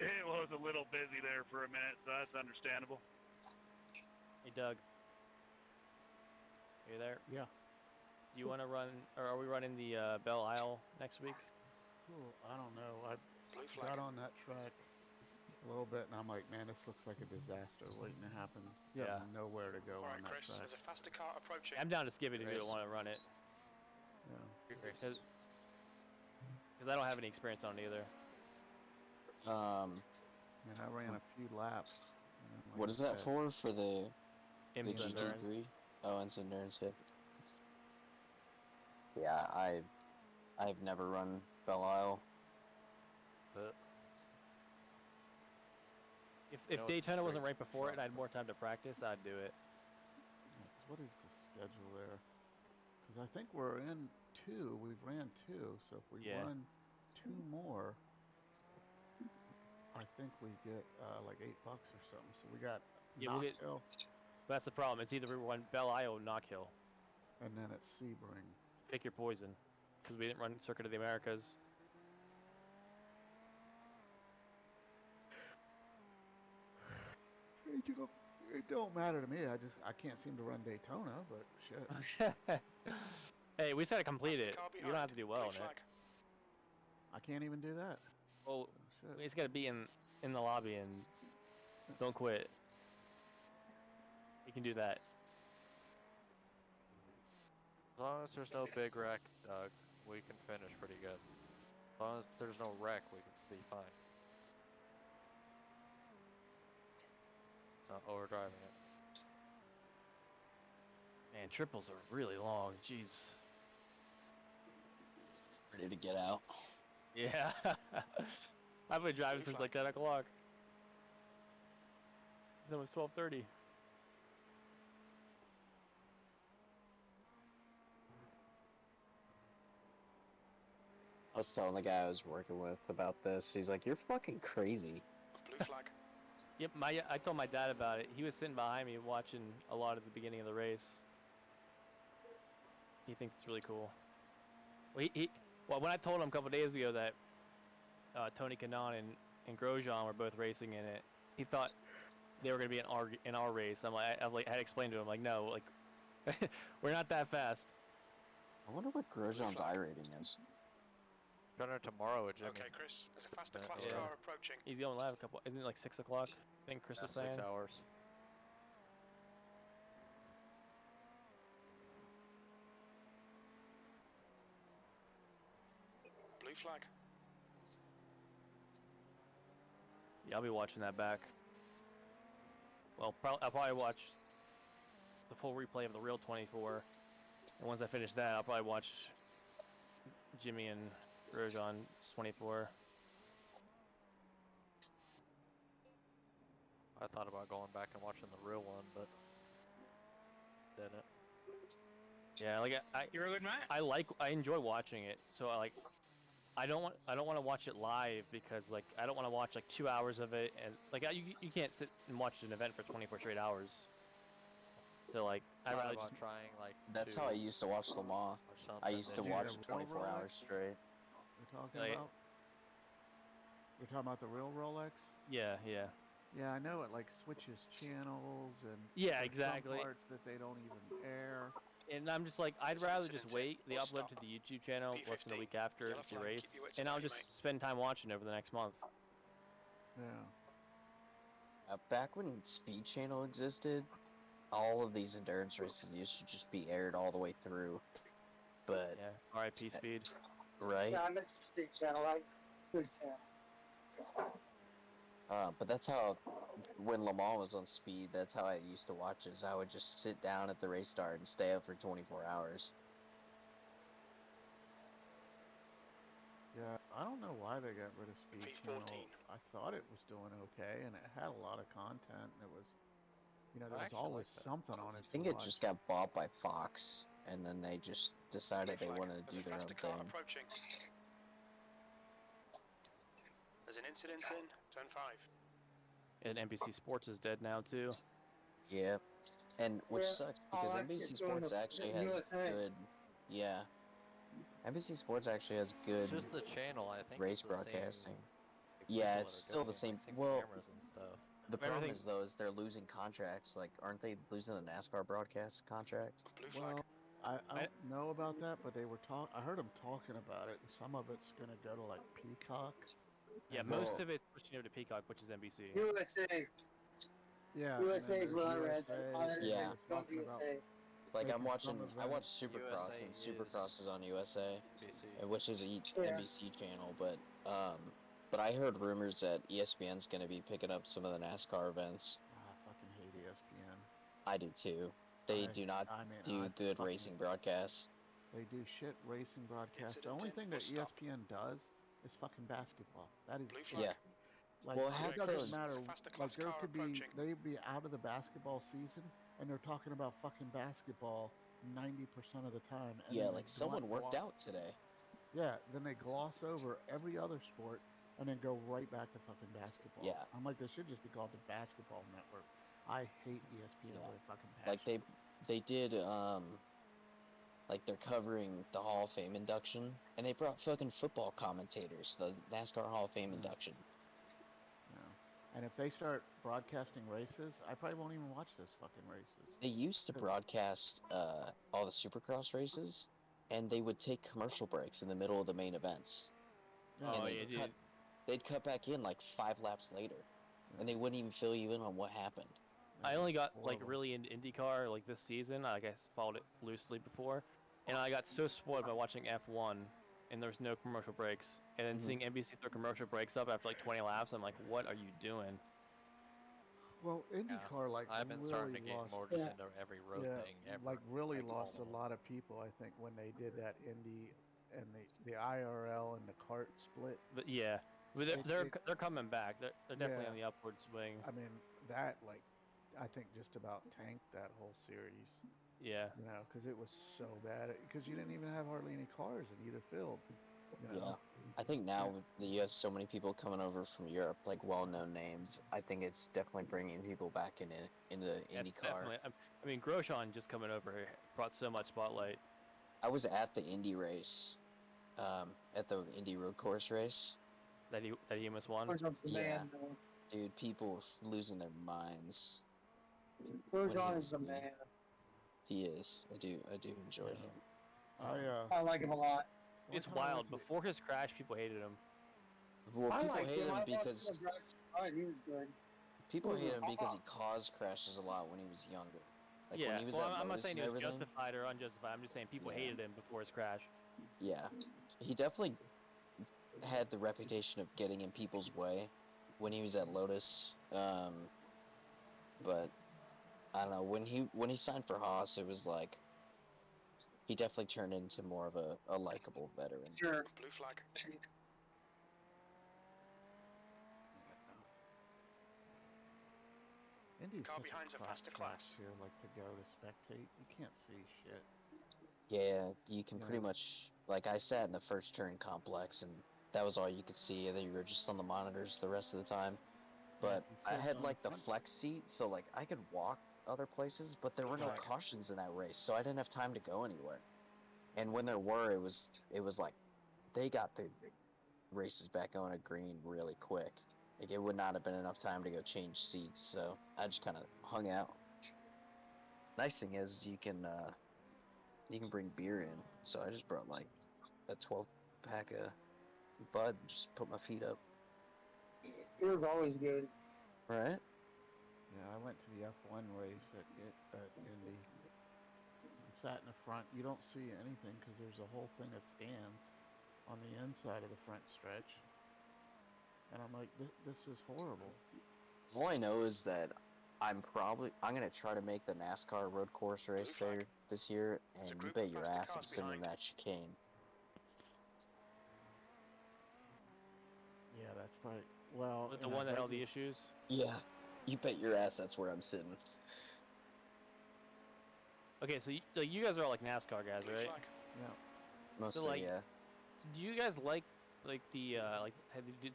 It was a little busy there for a minute, so that's understandable. Hey, Doug. Are you there? Yeah. You want to run, or are we running the Belle Isle next week? Cool. I don't know. I got on that track a little bit, and I'm like, man, this looks like a disaster waiting to happen. Yeah. Nowhere to go Alright, on that Chris. track. There's a faster car approaching. I'm down to skip it if you don't want to run it. Yeah. Because I don't have any experience on it either. And I ran a few laps. What is that for? For the IMSA endurance. GT3? Oh, IMSA endurance. Yeah, I've never run Belle Isle. But If Daytona wasn't right before it and I had more time to practice, I'd do it. What is the schedule there? Because I think we're in 2. We've ran 2, so if we run 2 more, I think we get like $8 or something. So we got we'll get. Knoxville, That's the problem. It's either we run Belle Isle or Knock Hill. and then it's Sebring. Pick your poison, because we didn't run Circuit of the Americas. It don't matter to me. I can't seem to run Daytona, but shit. Hey, we just gotta complete it. You don't have to do well in it. I can't even do that. Well, we just gotta be in the lobby and don't quit. You can do that. as long as there's no big wreck, Doug, we can finish pretty good. As long as there's no wreck, we can be fine. It's not overdriving it. Man, triples are really long. Jeez. Ready to get out. Yeah. I've been driving since like 10 o'clock. It's almost 12:30. I was telling the guy I was working with about this. He's like, "You're fucking crazy." Blue flag. Yep, I told my dad about it. He was sitting behind me watching a lot at the beginning of the race. He thinks it's really cool. Well, when I told him a couple days ago that Tony Kanaan and Grosjean were both racing in it, he thought they were going to be in our race. I had to explain to him, like, no, like, we're not that fast. I wonder what Grosjean's I rating is. Runner tomorrow with Jimmy. Okay, Chris. There's a faster class car approaching. He's going live a couple. Isn't it like 6 o'clock? I think Chris was saying. 6 hours. Blue flag. Yeah, I'll be watching that back. Well, I'll probably watch the full replay of the real 24. And once I finish that, I'll probably watch Jimmy and Grosjean 24. I thought about going back and watching the real one, but didn't. Yeah, like You're a good man. I enjoy watching it. So I don't want to watch it live because like I don't want to watch like 2 hours of it and like you can't sit and watch an event for 24 straight hours. So like I'd rather just trying like. That's how I used to watch Le Mans. I used to watch 24 hours straight. We're talking about. We're talking about the real Rolex. Yeah, yeah. Yeah, I know it like switches channels and Yeah, there's exactly. some parts that they don't even air. And I'm just like, I'd rather just wait the upload to the YouTube channel less than a week after the race, and I'll just spend time watching over the next month. Yeah. Back when Speed Channel existed, all of these endurance races used to just be aired all the way through. But yeah, R.I.P. Speed. Right? Yeah, I miss Speed Channel. I Speed Channel. But that's how, when Le Mans was on Speed, that's how I used to watch it. I would just sit down at the race start and stay up for 24 hours. Yeah, I don't know why they got rid of Speed Channel. I thought it was doing okay, and it had a lot of content. It was, you know, there was always something on it. I think it just got bought by Fox, and then they just decided they wanted to do their own thing. Approaching. There's an incident in turn 5. And NBC Sports is dead now too. Yeah, and which sucks because NBC Sports actually has good, NBC Sports actually has good Just the channel, I think. race broadcasting. Yeah, it's still the same. Well, cameras and stuff. the problem is though is they're losing contracts. Like, aren't they losing the NASCAR broadcast contract? Well, I don't know about that, but they were I heard them talking about it, and some of it's gonna go to like Peacock. Yeah, most of it's pushing over to Peacock, which is NBC. USA. Yeah. USA is what I read. Yeah. It's going to USA. Like I watch Supercross, and Supercross is on USA, which is a NBC channel. But I heard rumors that ESPN's going to be picking up some of the NASCAR events. I fucking hate ESPN. I do too. They do not do good racing broadcasts. They do shit racing broadcasts. The only thing that ESPN does is fucking basketball. That is yeah. Like, well, it doesn't matter. Like, there could be, they'd be out of the basketball season, and they're talking about fucking basketball 90% of the time. And yeah, like someone worked out today. Yeah, then they gloss over every other sport, and then go right back to fucking basketball. Yeah. I'm like, they should just be called the Basketball Network. I hate ESPN with a fucking passion. Like they did, like they're covering the Hall of Fame induction, and they brought fucking football commentators, the NASCAR Hall of Fame induction. And if they start broadcasting races, I probably won't even watch those fucking races. They used to broadcast all the Supercross races, and they would take commercial breaks in the middle of the main events. Oh, and they'd cut back in like 5 laps later, and they wouldn't even fill you in on what happened. I only got like really into IndyCar like this season. I guess followed it loosely before, and I got so spoiled by watching F1, and there was no commercial breaks. And then seeing NBC throw commercial breaks up after like 20 laps, I'm like, what are you doing? Well, IndyCar I've been really starting to get lost, more just into every road thing ever. like really Like, lost a lot of people, I think, when they did that Indy and the IRL and the kart split. But yeah, they're coming back. They're definitely on the upward swing. I mean, that I think just about tanked that whole series. Yeah. You know, because it was so bad. Because you didn't even have hardly any cars in either field. You know? Yeah. I think now that you have so many people coming over from Europe, like well-known names, I think it's definitely bringing people back into IndyCar. Definitely. I mean, Grosjean just coming over brought so much spotlight. I was at the Indy race, at the Indy road course race. That he almost won? Yeah. Dude, people were losing their minds. Grosjean is the man. He is. I do enjoy him. I like him a lot. It's wild. Before his crash, people hated him. Well, people hate him I because he was good. people hate him because he caused crashes a lot when he was younger. Like yeah. when he was Well, at I'm not Lotus saying and he was everything. justified or unjustified. I'm just saying people hated him before his crash. Yeah, he definitely had the reputation of getting in people's way when he was at Lotus. But I don't know, when he signed for Haas, it was like he definitely turned into more of a likable veteran. Sure. Blue flag. Indy's Car such behind's a crap faster track class. too, like to go to spectate. You can't see shit. Yeah, you can pretty much, like I sat in the first turn complex and that was all you could see, and then you were just on the monitors the rest of the time. But I had like the flex seat, so like I could walk other places, but there were no cautions in that race, so I didn't have time to go anywhere. And when there were, it was like they got the races back on a green really quick. Like, it would not have been enough time to go change seats, so I just kind of hung out. Nice thing is you can bring beer in, so I just brought like a 12-pack of Bud and just put my feet up. It was always good. Right? Yeah, I went to the F1 race at Indy and sat in the front. You don't see anything because there's a whole thing of stands on the inside of the front stretch. And I'm like, this is horrible. All I know is that I'm gonna try to make the NASCAR road course race there this year, and you bet your ass I'm sitting in that chicane. Yeah, that's probably With the one that held the issues. Yeah, you bet your ass that's where I'm sitting. Okay, so you guys are all like NASCAR guys, right? Yeah. Mostly, so, like, yeah. Do you guys like the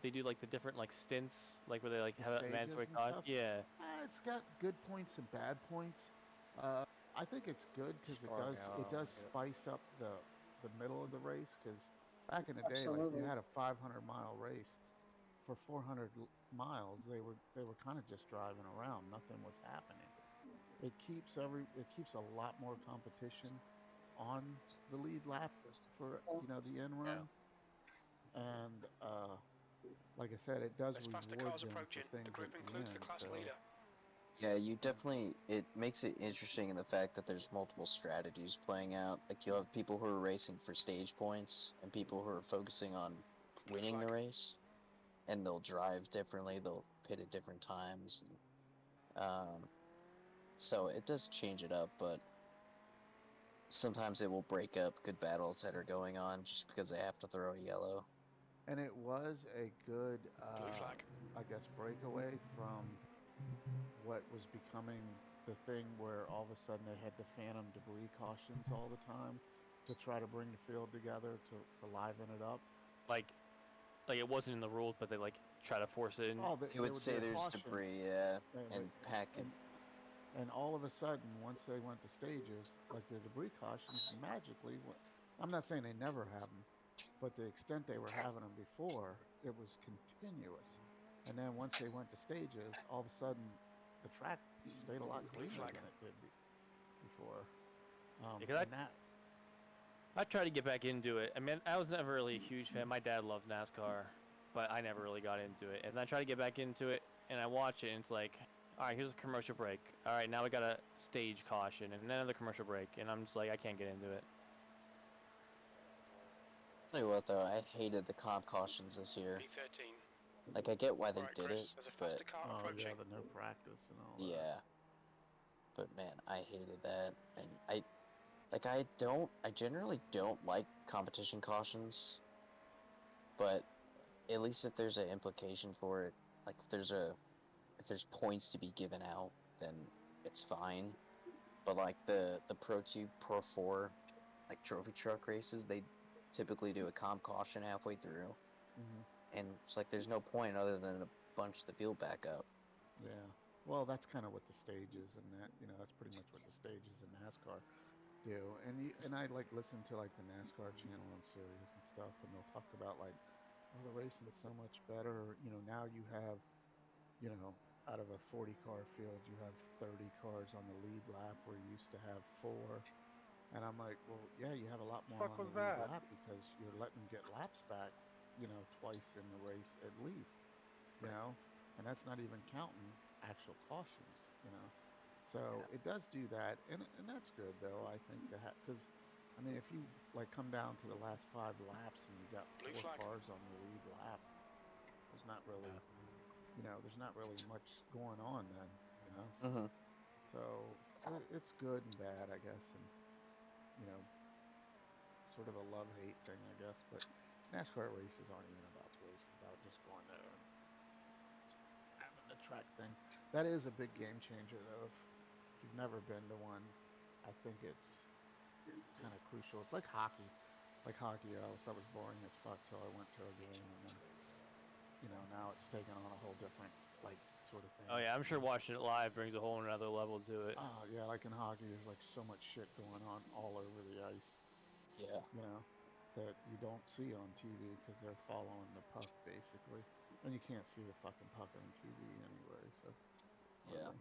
they do like the different like stints, like where they like have a mandatory caution? Yeah. It's got good points and bad points. I think it's good because it does spice up the middle of the race. Because back in the day, like you had a 500-mile race, for 400 miles they were kind of just driving around. Nothing was happening. It keeps a lot more competition on the lead lap for the end run. And like I said, it does reward them for things at the end. So. Yeah, you definitely, it makes it interesting in the fact that there's multiple strategies playing out. Like, you'll have people who are racing for stage points and people who are focusing on winning the race, and they'll drive differently, they'll pit at different times. So it does change it up, but sometimes it will break up good battles that are going on just because they have to throw a yellow. And it was a good, I guess, breakaway from what was becoming the thing where all of a sudden they had the phantom debris cautions all the time to try to bring the field together to liven it up. Like it wasn't in the rules, but they like try to force it in. You would say there's debris, yeah, and packing. And all of a sudden, once they went to stages, like the debris cautions magically, I'm not saying they never have them, but the extent they were having them before, it was continuous. And then once they went to stages, all of a sudden, the track stayed a lot cleaner than it did before. I tried to get back into it. I mean, I was never really a huge fan. My dad loves NASCAR, but I never really got into it. And I tried to get back into it, and I watch it, and it's like, all right, here's a commercial break. All right, now we got a stage caution, and then another commercial break, and I'm just like, I can't get into it. Tell you what, though, I hated the comp cautions this year. B13. Like, I get why they did it, but yeah, the no practice and all that. Yeah. But man, I hated that, and I generally don't like competition cautions, but at least if there's an implication for it, like if there's points to be given out, then it's fine. But like the Pro 2, Pro 4, like trophy truck races, they typically do a comp caution halfway through. And it's like there's no point other than to bunch the field back up. Yeah. Well, that's kind of what the stages and that, that's pretty much what the stages in NASCAR do. And I like listen to like the NASCAR channel on Sirius and stuff, and they'll talk about like, oh, the racing is so much better. Now you have, out of a 40-car field, you have 30 cars on the lead lap where you used to have 4. And I'm like, well, yeah, you have a lot more on the lead lap because you're letting them get laps back, twice in the race at least, and that's not even counting actual cautions, So it does do that, and that's good though. I think because, I mean, if you like come down to the last 5 laps and you got 4 cars on the lead lap, there's not really, there's not really much going on then, So it's good and bad, I guess, and sort of a love-hate thing, I guess. But NASCAR races aren't even about the race; it's about just going there and having the track thing. That is a big game changer, though. If you've never been to one, I think it's kind of crucial. It's like hockey. Like hockey, I always thought was boring as fuck till I went to a game, and then, now it's taken on a whole different sort of thing. Oh yeah, I'm sure watching it live brings a whole another level to it. Oh yeah, like in hockey, there's like so much shit going on all over the ice. Yeah. That you don't see on TV because they're following the puck basically. and you can't see the fucking puck on TV anyway. So Yeah.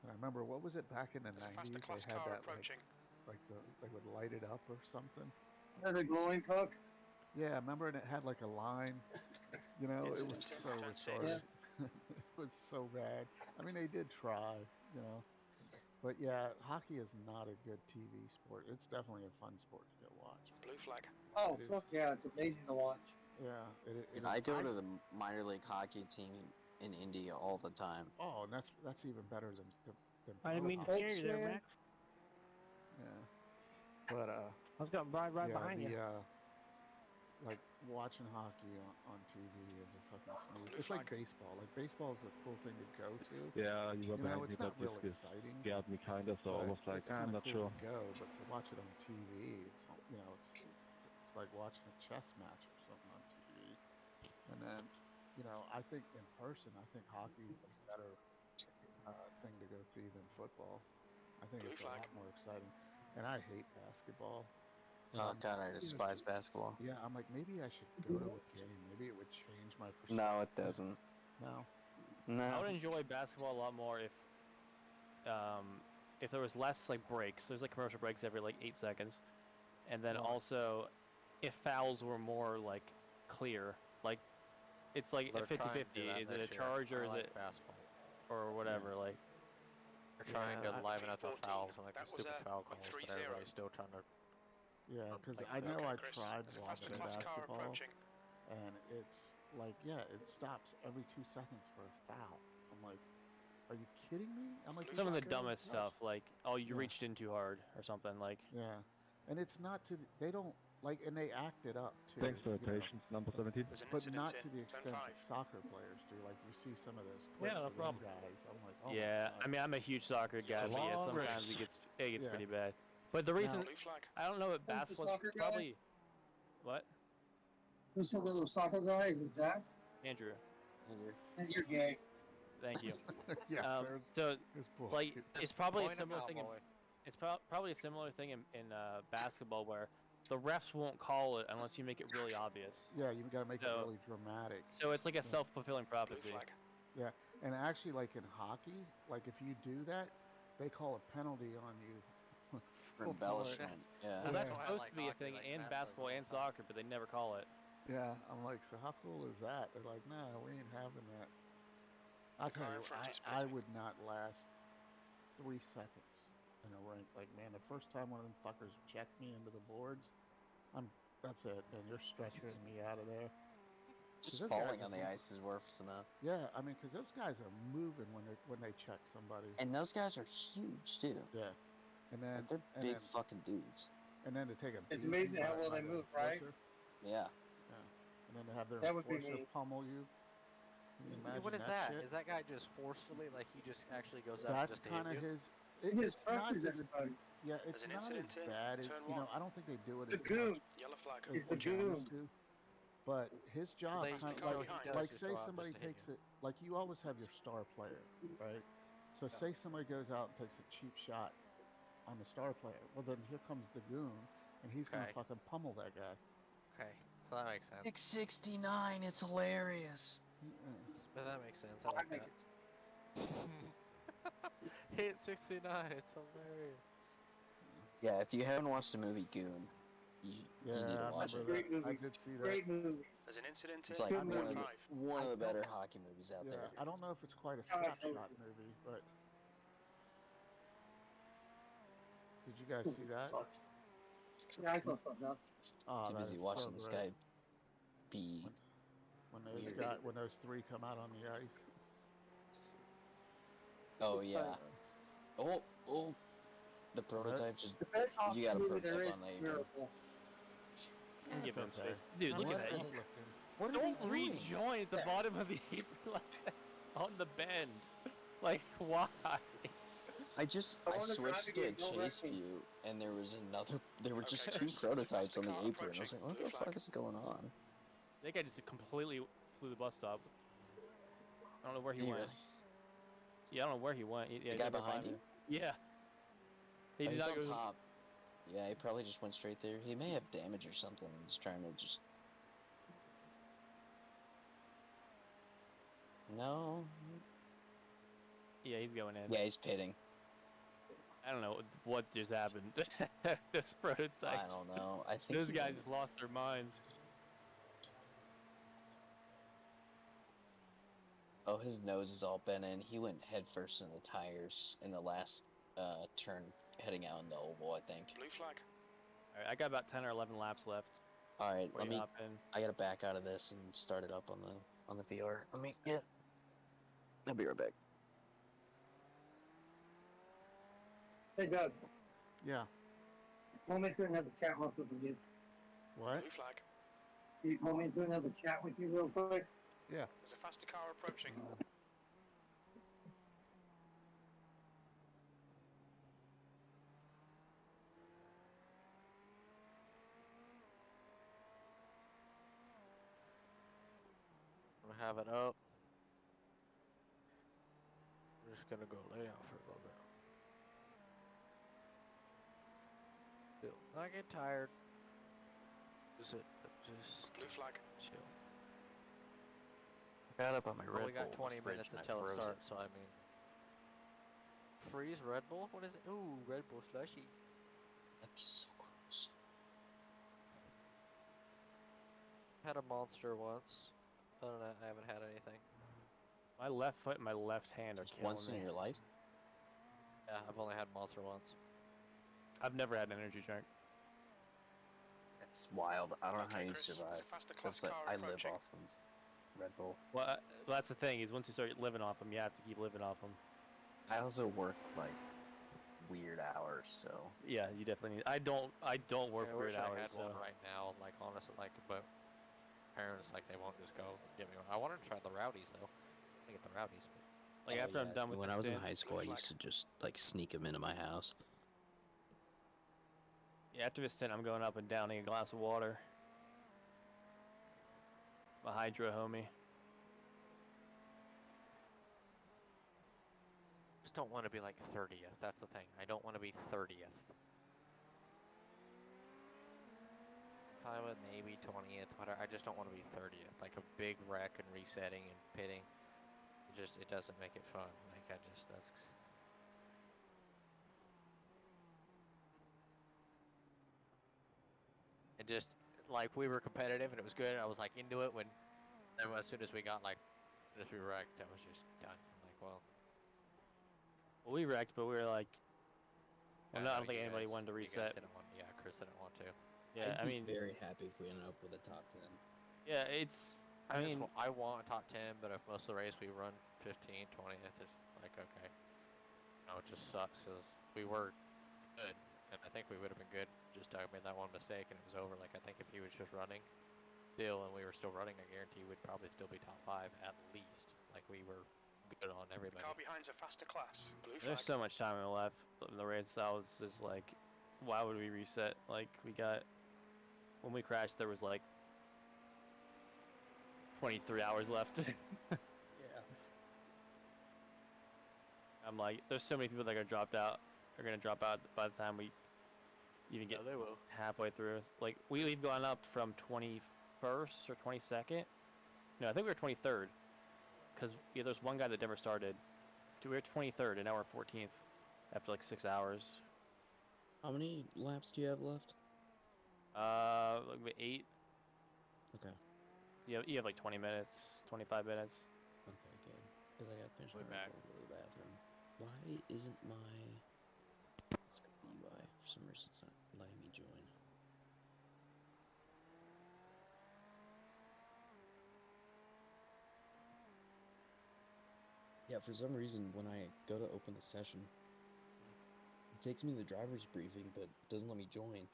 And I remember, what was it back in the There's a faster '90s? class They had car that approaching. they would light it up or something. The glowing puck. Yeah, I remember, and it had like a line. You know, it was Incident so in turn retarded. 6. It was so bad. I mean, they did try, you know. But yeah, hockey is not a good TV sport. It's definitely a fun sport to go watch. Blue flag. Oh, It fuck is. yeah, it's amazing to watch. Yeah, it is. I go to the minor league hockey team in India all the time. Oh, and that's even better than I didn't pro mean to hockey. scare you there, Max. Yeah, but I was going right yeah, behind you. Like watching hockey on TV is a fucking snooze. Blue It's like flag. baseball. Like baseball is a cool thing to go to. Yeah, you were You know, behind me, it's not but real this exciting. scared me kind of, so I But was like, it's I'm kind of not cool sure. to go. But to watch it on TV, it's like watching a chess match or something on TV. And then, I think in person, I think hockey is a better thing to go see than football. I think Blue it's a flag. lot more exciting. And I hate basketball. Oh god, I despise basketball. Yeah, I'm like, maybe I should go to a game. Maybe it would change my perspective. No, it doesn't. No. I would enjoy basketball a lot more if there was less like breaks. There's like commercial breaks every like 8 seconds, and then also if fouls were more like clear, like it's like a 50-50. Is it a charge or is it basketball or whatever? Like they're trying to liven up the 14. fouls and like the That was stupid foul calls, 3-0. but everybody's still trying to. Yeah, because like I know I Chris, tried there's a faster watching class car basketball, approaching. and it's like, yeah, it stops every 2 seconds for a foul. I'm like, are you kidding me? I'm like, some of the this is dumbest nuts. stuff, like you Yeah. reached in too hard or something. Like Yeah, and it's not they don't like, and they act it up too. Thanks for your patience, number 17. There's an But incident not in to the turn extent 5. that soccer players do. Like, you see some of those clips Yeah, no of problem. them guys. I'm like, oh yeah, my God. I mean I'm a huge soccer guy, but yeah, long sometimes race. it gets Yeah. pretty bad. But the reason Blue flag. I don't know what Who's the basketball soccer guy? probably what Who's the little soccer guy? Is it Zach? Andrew. And you're gay. Thank you. Yeah, So there's bull. like it's probably a point 'em similar out, thing. boy. It's probably a similar thing in basketball where the refs won't call it unless you make it really obvious. Yeah, you got to make it So- really dramatic. So it's like a Yeah. self-fulfilling Blue prophecy. flag. Yeah, and actually, like in hockey, like if you do that, they call a penalty on you. For for embellishment. Yeah. Well, that's why I supposed like to be a hockey, thing like in Matt says basketball all the and time. soccer, but they never call it. Yeah, I'm like, so how cool is that? They're like, no, we ain't having that. I'll tell car you, in front is I spitting. would not last 3 seconds in a rink. Like, man, the first time one of them fuckers checked me into the boards, that's it, man. You're stretching me out of there. Just those falling guys on the are- ice is worse enough. Yeah, I mean, because those guys are moving when they check somebody. And those guys are huge too. Yeah, and then Like, they're and big then, fucking dudes. and then to take a It's beating amazing how by- well by they the move, right? enforcer. Yeah. And then to have their That would be enforcer me. pummel you. Can you imagine What is that? shit? Is that guy just forcefully like he just actually goes out That's just to kind hit of you? his. His It's not pressures as, everybody. yeah, it's There's an not as incident in bad as, turn you know. 1. I don't think they do it The as goon. much Yellow flag. as Is the journalists goon. do. But his job They- kind of so like, he does like just say go out somebody just to hit takes you. it, like you always have your star player, right? So say somebody goes out and takes a cheap shot on the star player. Well, then here comes the goon, and he's gonna Okay. fucking pummel that guy. Okay, so that makes sense. 669, it's hilarious. But that makes sense. I like that. Hit 69. It's hilarious. Yeah, if you haven't watched the movie Goon, you Yeah, need to I watch That's it. great I movies. did see that. Great movies. There's an incident It's in like Good one of, turn the, 5. one of the I better don't- hockey movies out Yeah, there. I don't know if it's quite a I like snapshot those. movie, but did you guys see that? Yeah, I thought so. Oh, Too that busy is watching so this great. guy be weird. When those three come out on the ice. Oh yeah. Oh, the prototype just. The best hockey You got a movie there prototype is on the apron. Miracle. I'm giving him okay. space. Dude, look What at that. are He- they- What are they Don't doing? rejoin at the bottom of the apron like that on the bend. Like, why? I wanna switched to a navigate, no chase wrestling. view, and there was there were just Okay, two Chris, prototypes on the faster car apron. I was like, what approaching. the Blue fuck flag. is going on? That guy just completely flew the bus stop. I don't know where he Did he went. really? Yeah, I don't know where he went. Yeah, The he's guy right behind me. you? Yeah. He Oh, did he's not on go. top. Yeah, he probably just went straight there. He may have damage or something. He's trying to just. No. Yeah, he's going in. Yeah, he's pitting. I don't know what just happened. Those prototypes. I don't know. I think those guys just lost their minds. Oh, his nose is all bent in. He went headfirst in the tires in the last turn, heading out in the oval, I think. Blue flag. All right, I got about 10 or 11 laps left. All right, let me hop in. I gotta back out of this and start it up on the VR. I'll be right back. Hey, Doug. Yeah. Call me through and have a chat real quick with you. What? Blue flag. Can you call me through and have a chat with you real quick? Yeah. There's a faster car approaching. I'm gonna have it up. I'm just gonna go lay out for a little bit. I get tired. Just blue flag. Chill. Got up on my Red Bull. We got 20 minutes until it starts, so I mean. Freeze Red Bull? What is it? Ooh, Red Bull slushy. That'd be so gross. Had a monster once. Other than that, I haven't had anything. My left foot and my left hand are killing Once me. in your life? Yeah, I've only had monster once. I've never had an energy drink. That's wild. I don't know how you Chris, survive. there's a faster class car I live approaching. off of Red Bull. Well, that's the thing is once you start living off them, you have to keep living off them. I also work like weird hours, so. Yeah, you definitely need. I don't work I weird wish hours. I had one right now, like honestly, like but parents like they won't just go get me one. I wanted to try the Rowdies though. I get the Rowdies. But... Like after I'm done with when the I was in stint, high school, I used to just like sneak them into my house. Yeah, after this stint, I'm going up and downing a glass of water. A hydro homie. Just don't want to be like 30th. That's the thing. I don't want to be 30th. Fine with maybe 20th, whatever. I just don't want to be 30th. Like a big wreck and resetting and pitting. It doesn't make it fun. Like that's. It just like we were competitive and it was good. I was like into it when, as soon as we got like, as we wrecked, I was just done. I'm like, well. Well, we wrecked, but we were like, well, I I don't think anybody wanted to reset. Yeah, Chris didn't want to. Yeah, I'd I mean, be very happy if we ended up with a top 10. Yeah, it's. I mean, I want a top 10, but if most of the race we run 15, 20th, it's like okay. No, it just sucks because we were good, and I think we would have been good. Just I made that one mistake, and it was over. Like I think if he was just running, still, and we were still running, I guarantee we'd probably still be top 5 at least. Like we were good on everybody. The car behind's a faster class. Blue there's flag. so much time left in the race. I was just like, why would we reset? Like we got. When we crashed, there was like 23 hours left. Yeah. I'm like, there's so many people that are dropped out. Are gonna drop out by the time we even get they will. halfway through. Like we've gone up from 21st or 22nd. No, I think we were 23rd. Cause yeah, there's one guy that never started. We were 23rd, and now we're 14th after like 6 hours. How many laps do you have left? Like 8. Okay. You have like 20 minutes, 25 minutes. Okay, good. Because I got to finish my back. go to the bathroom. Why isn't my... Let's go to the UI. For some reason it's not letting me join. Yeah, for some reason when I go to open the session, it takes me to the driver's briefing, but doesn't let me join.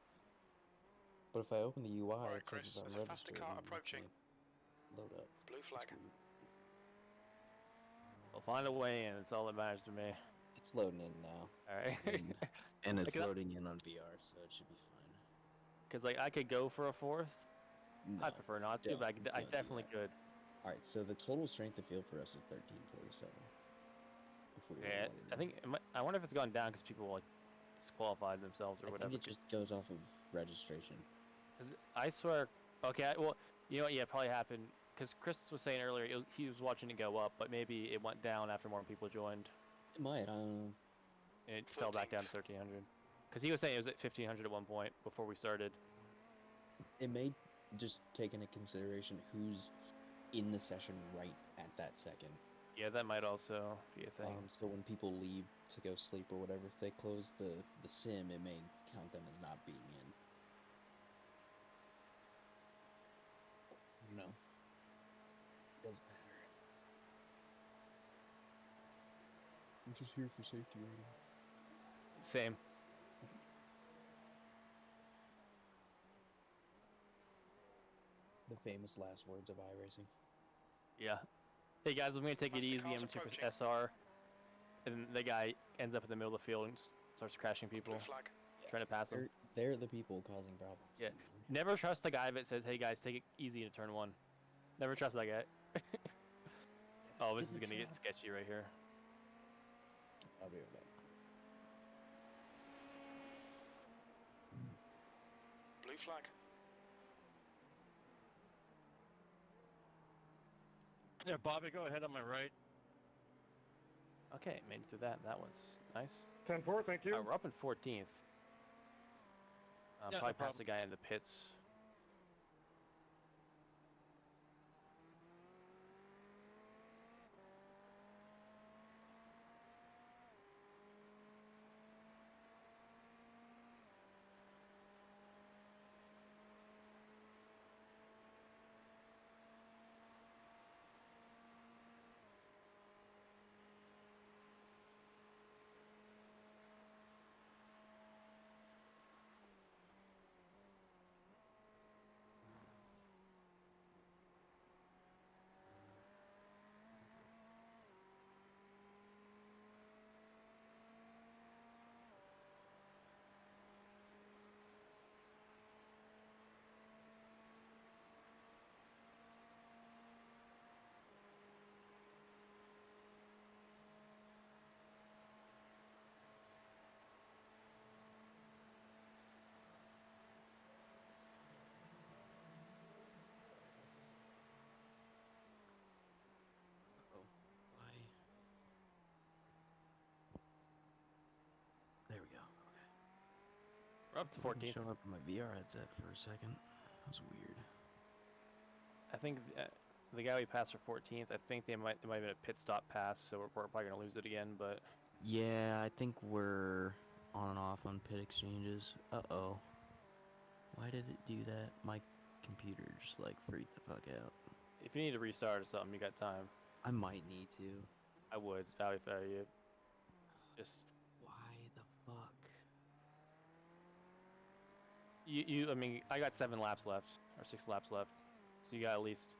But if I open the UI, Alright, it Chris, says there's I'm a faster registered. car and it lets approaching. me load up. Blue flag. We'll find a way in. It's all that matters to me. It's loading in now. All right. And it's Like, loading in on VR, so it should be fine. Cause like I could go for a 4th. No, I prefer not to, but I don't do definitely that. could. Alright, so the total strength of field for us is 1347. Yeah, I think I wonder if it's gone down because people like disqualified themselves or I whatever. think it just goes off of registration. 'Cause I swear. Okay, well, you know what? Yeah, it probably happened because Chris was saying earlier he was watching it go up, but maybe it went down after more people joined. It might. I don't know. And it fell back down to 1,300. Because he was saying it was at 1,500 at one point before we started. It may just take into consideration who's in the session right at that second. Yeah, that might also be a thing. So when people leave to go sleep or whatever, if they close the sim, it may count them as not being in. You know, doesn't matter. I'm just here for safety rating. Same. The famous last words of iRacing. Yeah. Hey guys, I'm gonna take it easy. I'm 2 for SR, and the guy ends up in the middle of the field and starts crashing people, trying to pass them. They're the people causing problems. Yeah. Never trust the guy that says, "Hey guys, take it easy in turn 1." Never trust that guy. Oh, this is gonna get sketchy right here. I'll be right back. Blue flag. Yeah, Bobby, go ahead on my right. Okay, made it through that. That was nice. 10-4, thank you. We're up in 14th. Yeah, probably no past the guy in the pits. There we go. Okay. We're up to 14th. Showing up on my VR headset for a second. That was weird. I think the guy we passed for 14th. I think it might have been a pit stop pass, so we're probably gonna lose it again. But Yeah, I think we're on and off on pit exchanges. Uh-oh. Why did it do that? My computer just like freaked the fuck out. if you need to restart or something, you got time. I might need to. I would. That would be fair. You just Why the fuck? you. I mean, I got 7 laps left or 6 laps left, so you got at least.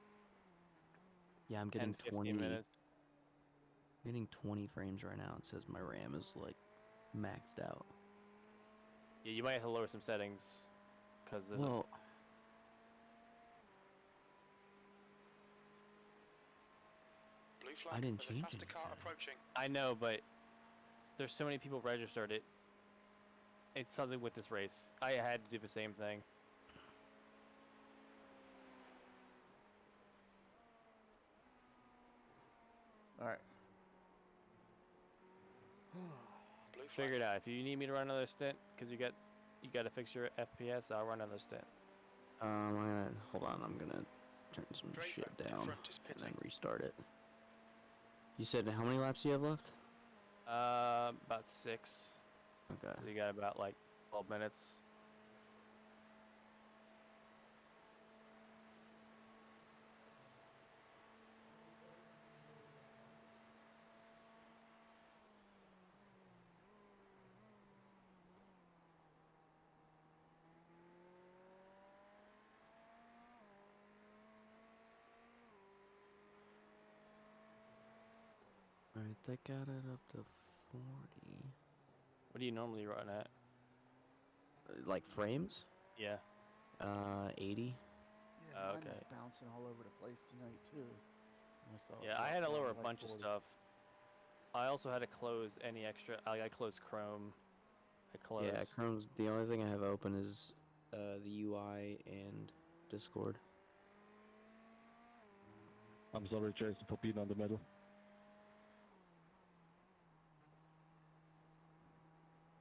Yeah, I'm getting 10, 20 minutes. I'm getting 20 frames right now. It says my RAM is like maxed out. Yeah, you might have to lower some settings, because well, Blue flag. I didn't There's a change faster any car settings. approaching. I know, but there's so many people registered it. It's something with this race. I had to do the same thing. All right. Blue flag. Figure it out. If you need me to run another stint, because you got to fix your FPS, I'll run another stint. Hold on. I'm gonna turn some shit down and then restart it. You said how many laps do you have left? About 6. Okay. So you got about like 12 minutes. Alright, that got it up to 40. What do you normally run at? Like frames? Yeah. 80. Yeah, mine okay. was bouncing all over the place tonight too. Yeah, I had to lower a bunch of stuff. I also had to close any extra. I closed Chrome. I closed. Yeah, Chrome's the only thing I have open is the UI and Discord. I'm sorry, Chase, for being on the middle.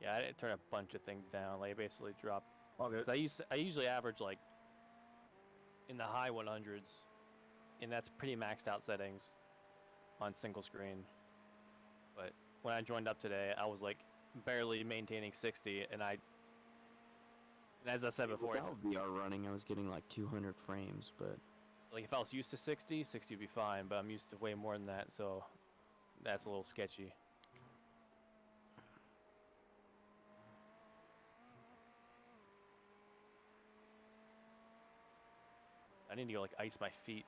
Yeah, I didn't turn a bunch of things down. Like, I basically dropped. Okay. I usually average like in the high 100s, and that's pretty maxed out settings on single screen. But when I joined up today, I was like barely maintaining 60, and as I said before, Without VR running, I was getting like 200 frames, but like if I was used to 60 would be fine. But I'm used to way more than that, so that's a little sketchy. I need to go like ice my feet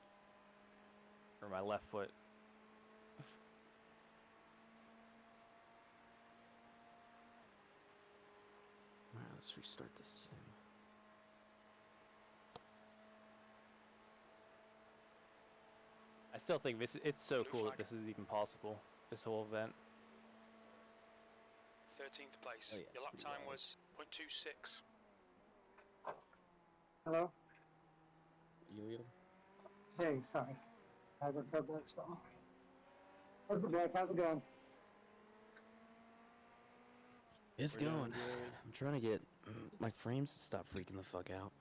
or my left foot. Alright, let's restart the sim. I still think it's so cool that this is even possible, this whole event. 13th place. Oh, yeah, Your lap it's time pretty was 0.26. Hello? Yo-yo? Hey, sorry. I haven't heard that song. Welcome back. How's it going? It's We're doing going. good. I'm trying to get my frames to stop freaking the fuck out.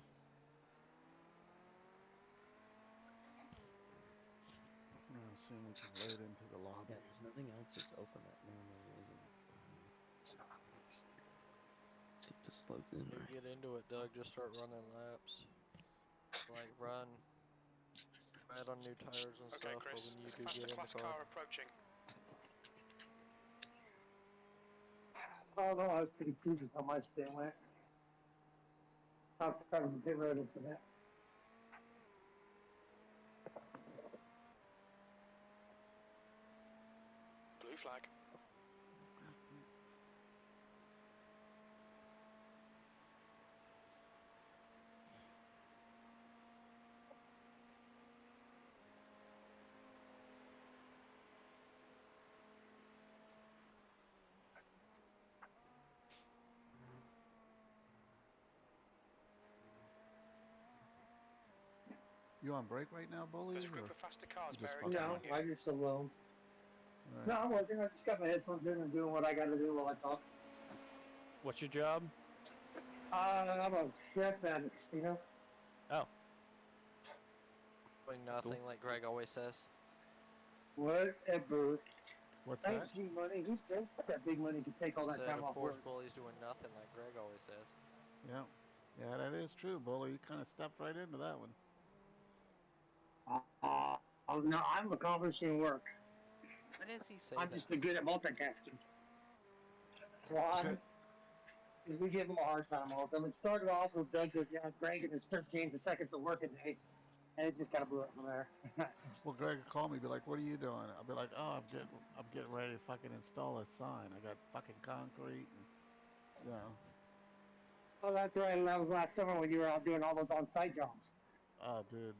I'll assume we can load into the lobby. Yeah, there's nothing else that's open that normally isn't. See if this loads in You right. get into it, Doug. Just start running laps. Like run on new tires and Okay, stuff for Chris. when you There's a do faster get in class the car. car approaching. Oh, no, I was pretty pleased with how my spin went. I was trying to get rid of that. Blue flag. You on break right now, Bully? There's a group of faster cars bearing fucking down No, on you. I just alone. Right. No, I'm working. I just got my headphones in and doing what I got to do while I talk. What's your job? I'm a chef at a casino. Oh. Doing nothing, like Greg always says. Whatever. What's I that? ain't seen money. Who's that big money to take all that Said, time of off course, work? Bully's doing nothing, like Greg always says. Yeah. Yeah, that is true, Bully. You kind of stepped right into that one. Oh, no, I'm accomplishing work. Why does he say I'm that? just good at multitasking. Why? Because we give him a hard time all the time. It started off with Doug goes, yeah, Greg in his 13 seconds of work a day. And it just kind of blew up from there. Well, Greg would call me, be like, "What are you doing?" I'll be like, "Oh, I'm getting ready to fucking install a sign. I got fucking concrete, and you know." Oh, that's right. And that was last summer when you were out doing all those on-site jobs. Oh, dude,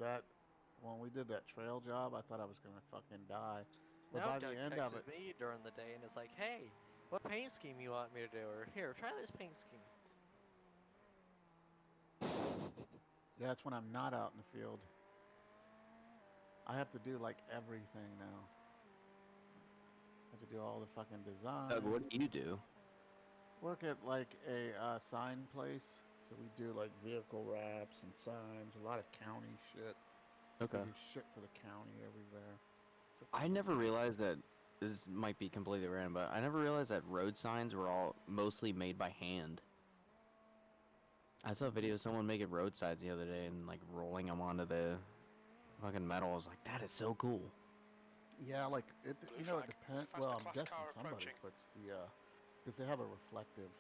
when we did that trail job, I thought I was gonna fucking die. But Now by Doug the end texts of it, me during the day and is like, hey, what paint scheme you want me to do? Or here, try this paint scheme. yeah, that's when I'm not out in the field. I have to do like everything now. I have to do all the fucking design. Doug, what do you do? Work at like a sign place. So we do like vehicle wraps and signs, a lot of county shit. Okay. We do shit for the county everywhere. I never realized that, this might be completely random, but I never realized that road signs were all mostly made by hand. I saw a video of someone making road signs the other day and like rolling them onto the fucking metal. I was like, that is so cool. Yeah, like it. Blue You know, flag. it depends. Faster Well, I'm class guessing car somebody approaching. puts the because they have a reflective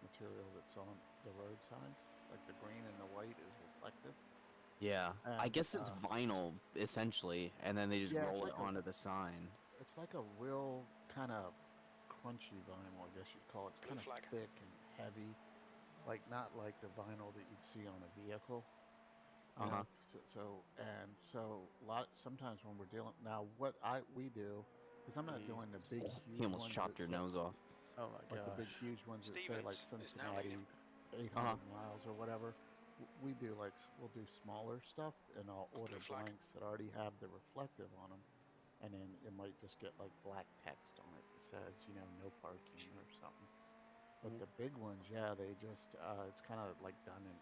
material that's on the road signs. Like the green and the white is reflective. Yeah, And, I guess it's vinyl essentially, and then they just yeah, roll it's it like onto the sign. It's like a real kind of crunchy vinyl, I guess you'd call it. It's Blue kind of flag. thick and heavy, like not like the vinyl that you'd see on a vehicle. You know, so sometimes when we're dealing now, we do, because I'm not doing the big He huge almost ones. chopped your nose off. Oh my Like the big gosh. huge ones that say like Stevens is now leading. Cincinnati, 800 miles or whatever. we do like we'll do smaller stuff, and I'll order Blue flag. blanks that already have the reflective on them, and then it might just get like black text on it that says, you know, no parking or something. But the big ones, yeah, they just it's kind of like done in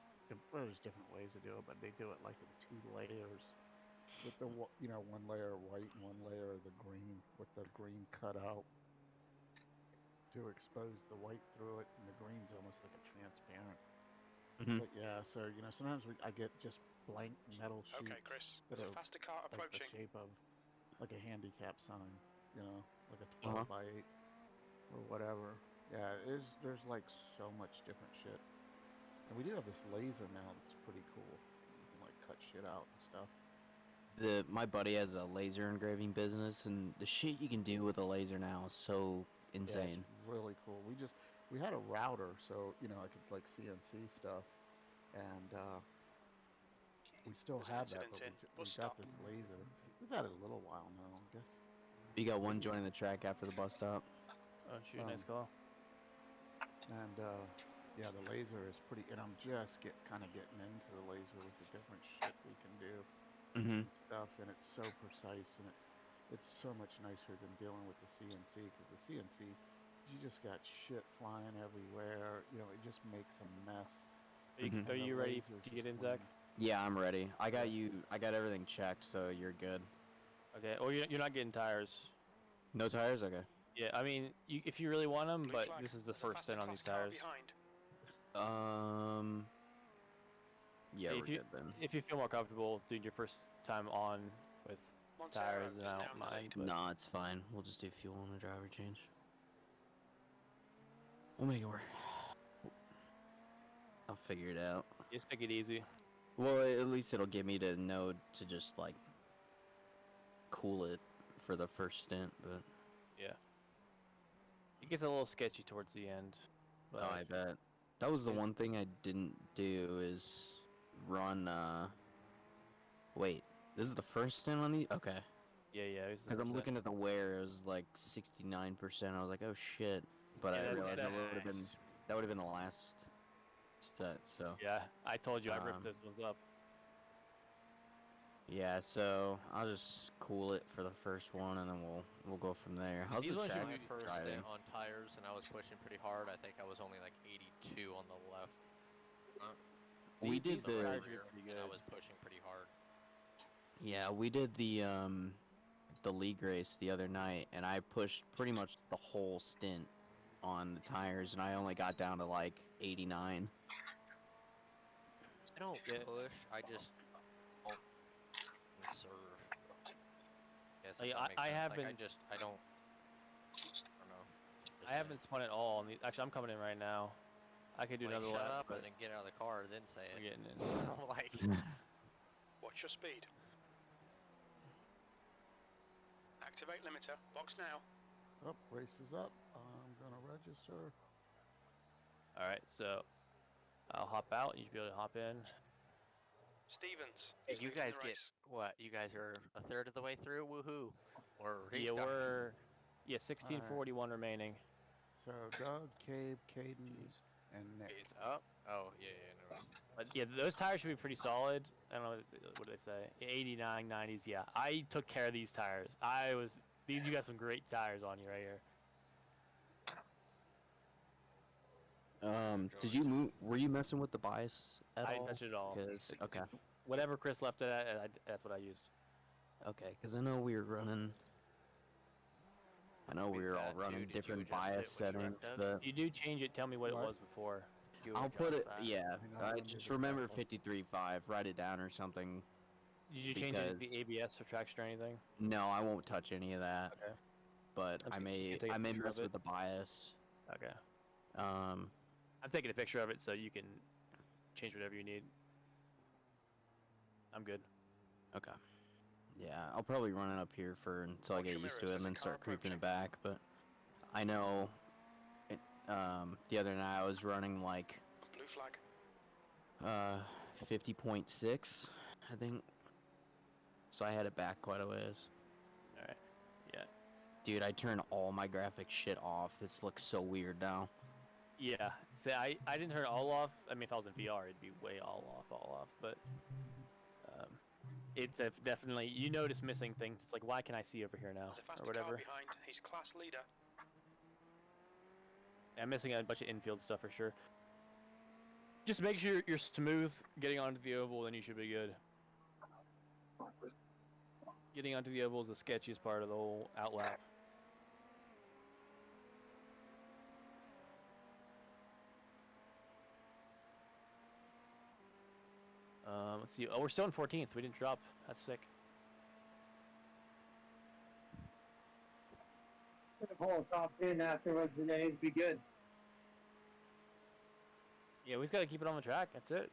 well, there's different ways to do it, but they do it like in 2 layers with the you know, one layer of white and one layer of the green, with the green cut out to expose the white through it, and the green's almost like a transparent. But yeah, so you know, sometimes I get just blank metal sheets Okay, Chris. that There's are a faster car like the approaching. shape of like a handicap sign, you know, like a 12 by 8 or whatever. Yeah, there's like so much different shit. And we do have this laser now that's pretty cool. You can like cut shit out and stuff. My buddy has a laser engraving business, and the shit you can do with a laser now is so insane. Yeah, it's really cool. We had a router, so you know I could like CNC stuff, and we still have that, but we got this laser. We've had it a little while now, I guess. You got one joining the track after the bus stop. Oh shoot, nice call. And yeah, the laser is pretty, and I'm just kind of getting into the laser with the different shit we can do and stuff, and it's so precise, and it's so much nicer than dealing with the CNC, because the CNC, you just got shit flying everywhere. You know, it just makes a mess. Are you ready to get in, Zach? Yeah, I'm ready. I got everything checked, so you're good. Okay. Oh, you're not getting tires. No tires? Okay. Yeah, I mean, if you really want them, but this is the first stint on these tires. Yeah, we're good then. If you feel more comfortable doing your first time on with tires, then I don't mind. But... Nah, it's fine. We'll just do fuel and a driver change. We'll make it work. I'll figure it out. Just make it easy. Well, at least it'll get me to know to just like cool it for the first stint, but yeah, it gets a little sketchy towards the end. But I bet. That was the one thing I didn't do is run. Wait, this is the first stint on the. Okay. Yeah. Because I'm looking at the wear, it was like 69%. I was like, oh shit. But I realized that would have been the last set. So. Yeah, I told you I ripped those ones up. Yeah, so I'll just cool it for the first one, and then we'll go from there. How's the track my first driving? stint on tires, and I was pushing pretty hard. I think I was only like 82 on the left. We did the. And I was pushing pretty hard. Yeah, we did the league race the other night, and I pushed pretty much the whole stint on the tires, and I only got down to like 89. I don't push. I just serve. Yes, like, I haven't. Like, I don't know. I haven't spun at all. Actually, I'm coming in right now. I could do another lap. Shut up and then get out of the car, then say it. I'm getting in. Like, watch your speed. Activate limiter. Box now. Up, race is up. I'm gonna register. All right, so I'll hop out. You should be able to hop in. Stevens. Hey, you guys get what? You guys are a third of the way through. Woohoo! Or yeah, we're 1641 remaining. So Doug, Cabe, Caden, and Nick. It's up. Oh yeah. No. But yeah, those tires should be pretty solid. I don't know what do they say. 89, 90s. Yeah, I took care of these tires. You got some great tires on you right here. Did you move? Were you messing with the bias at all? I didn't touch it at all. Okay. Whatever Chris left it at, that's what I used. Okay, because I know we were running. I know we were all running different bias settings, but if you do change it, tell me what it was before. I'll put it. Yeah, I just remember 53.5. Write it down or something. Did you change it to the ABS or traction or anything? No, I won't touch any of that. Okay. But I may mess with the bias. Okay. I'm taking a picture of it so you can change whatever you need. I'm good. Okay. Yeah, I'll probably run it up here until I get used to it and then start creeping it back. But I know the other night I was running like blue flag. 50.6, I think. So I had it back quite a ways. All right. Yeah. Dude, I turned all my graphic shit off. This looks so weird now. Yeah. See, I didn't turn it all off. I mean, if I was in VR, it'd be way all off. But it's definitely, you notice missing things. It's like, why can I see over here now, There's a faster or whatever. car behind. He's class leader. I'm missing a bunch of infield stuff for sure. Just make sure you're smooth getting onto the oval, then you should be good. Getting onto the oval is the sketchiest part of the whole outlap. Let's see. Oh, we're still in 14th. We didn't drop. That's sick. Pull a top 10 afterwards today. It'd be good. Yeah, we just gotta keep it on the track. That's it.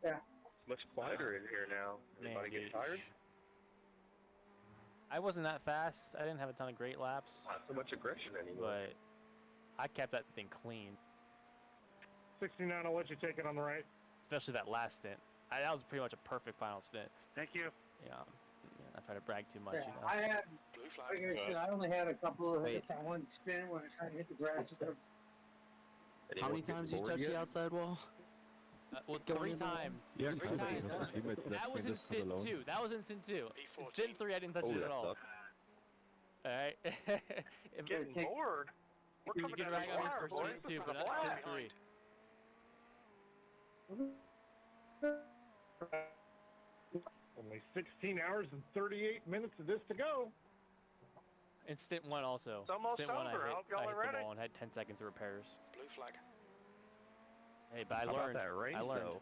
Yeah. It's much quieter in here now. Anybody Man, get tired? I wasn't that fast. I didn't have a ton of great laps. Not so much aggression anymore. But I kept that thing clean. 69, I'll let you take it on the right. Especially that last stint. That was pretty much a perfect final stint. Thank you. Yeah. Not trying to brag too much, Yeah, you know. I had, Blue like flag. I said, I only had a couple of Wait. hits on one spin when I tried to hit the grass. How many times you touched the outside wall? Well, Going 3 in the wall? times. Yeah, 3 cool. times. That was in just stint alone. 2. That was in stint 2. In E14. stint 3, I didn't touch it at all. Alright. Getting bored. We're You coming can down rag the on me wire, for boys. stint 2, This but is not flat. stint 3. Only 16 hours and 38 minutes of this to go. In stint 1 also. It's almost Stint 1 over. I hope y'all I are hit the ready. ball and had 10 seconds of repairs. Blue flag. Hey, but I How learned. about that rain, I learned. though?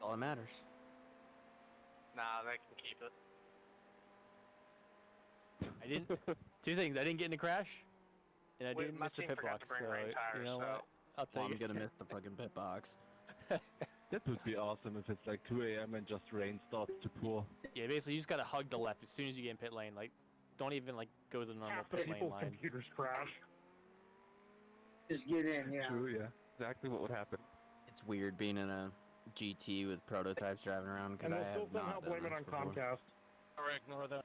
All that matters. Nah, they can keep it. I didn't. 2 things. I didn't get in a crash, and I Wait, didn't my miss the team pit forgot box. to bring So rain tires, you know so- what? I'll Well, take I'm it. gonna miss the fucking pit box. That would be awesome if it's like 2 a.m. and just rain starts to pour. Yeah, basically you just gotta hug the left as soon as you get in pit lane. Like, don't even like go to the normal Half the pit lane people's line. computers crash. Just get in, yeah. True, yeah. Exactly what would happen. It's weird being in a GT with prototypes driving around because And I they'll still have somehow not done blame it this on before. Comcast. Or ignore the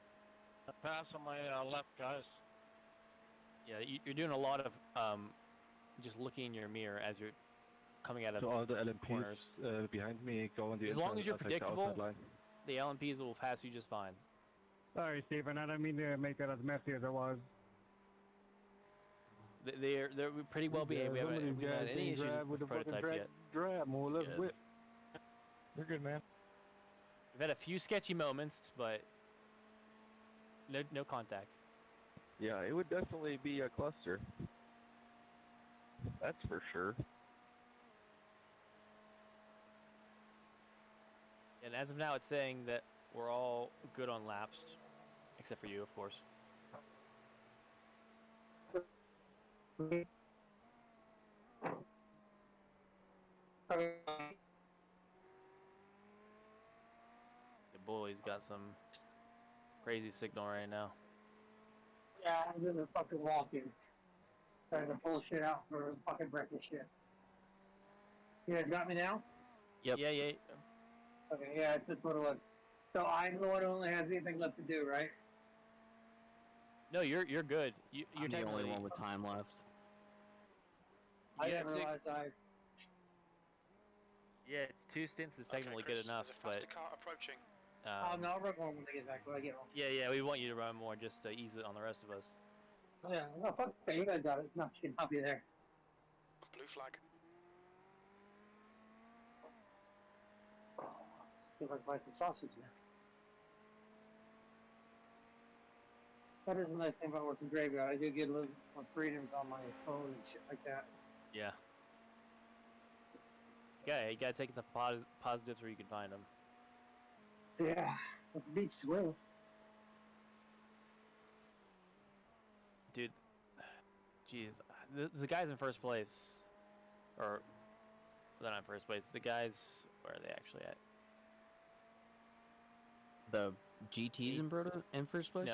pass on my left, guys. Yeah, you're doing a lot of just looking in your mirror as you're coming out of So all the corners. LMPs behind me go on the As long inside, as you're like the outside predictable, line. the LMPs will pass you just fine. Sorry, Stephen. I don't mean to make that as messy as it was. They're pretty well behaved. We haven't had any issues with prototypes yet. Grab more, let's Good. whip. You're good, man. We've had a few sketchy moments, but no contact. Yeah, it would definitely be a cluster. That's for sure. And as of now, it's saying that we're all good on laps, except for you, of course. The bully's got some crazy signal right now. Yeah, I'm doing the fucking walking. Trying to pull shit out for fucking breakfast shit. You guys got me now? Yep. Yeah. Okay, yeah, that's what it was. So I'm the one who only has anything left to do, right? No, you're good. You're I'm the only technically- one with time left. I Yeah, didn't sig- realize Yeah, 2 stints is technically Chris, good enough, there's a but faster car approaching. I'll run more when I get back. When I get home. yeah, we want you to run more just to ease it on the rest of us. Yeah, no, fuck that. You guys got it. No, shit, I'll be there. Blue flag. See if I can buy some sausage now. That is a nice thing about working graveyard. I do get a little more freedoms on my phone and shit like that. Yeah. Yeah, you gotta take the positives where you can find them. Yeah, but the beats will. Dude, jeez, the guys in first place, or they're not in first place. The guys, where are they actually at? The GTs in first place?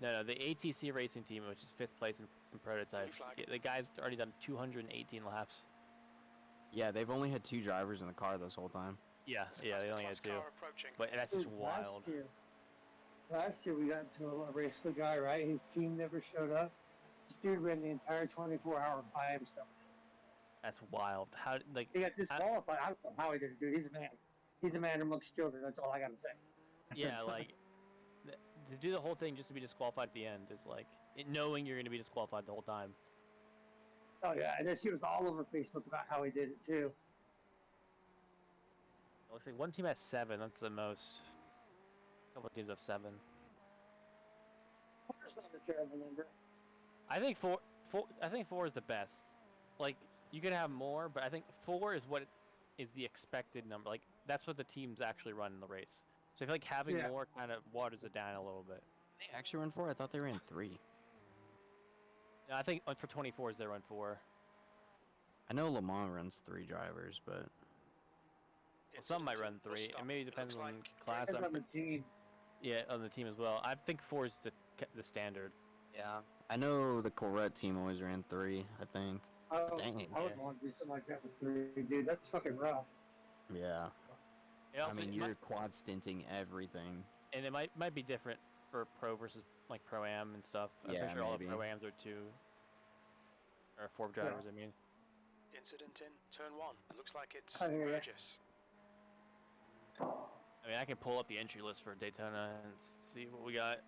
No, the ATC Racing team, which is 5th place in prototypes. flag. Yeah, the guys already done 218 laps. Yeah, they've only had 2 drivers in the car this whole time. Yeah, they only had 2. Car approaching. But that's just Dude, wild. Last year we got into a race with a guy, right? His team never showed up. This dude ran the entire 24-hour by himself. That's wild. How like He got disqualified. I don't know how he did it, dude. He's a man. He's a man amongst children. That's all I gotta say. Yeah, like to do the whole thing just to be disqualified at the end is like knowing you're going to be disqualified the whole time. Oh yeah, and then she was all over Facebook about how he did it too. It looks like one team has 7. That's the most. A couple teams have 7. Four's not a terrible number. I think four is the best. Like you can have more, but I think 4 is what is the expected number. Like that's what the teams actually run in the race. So I feel like having more kind of waters it down a little bit. They actually run 4? I thought they ran 3. I think for 24s they run 4. I know Le Mans runs 3 drivers, but well, some might run 3. It maybe depends on class. Depends on the team. Yeah, on the team as well. I think 4 is the standard. yeah, I know the Corvette team always ran 3. I think. Oh, Dang it. I would want to do something like that with 3, dude. That's fucking rough. Yeah. Also, I mean, you're quad stinting everything. And it might be different for pro versus like pro-am and stuff. I'm Yeah, pretty sure all the maybe. pro-ams are 2 or 4 drivers. I mean. Incident in turn 1. It looks like it's I hear ya. Regis. I mean, I can pull up the entry list for Daytona and see what we got.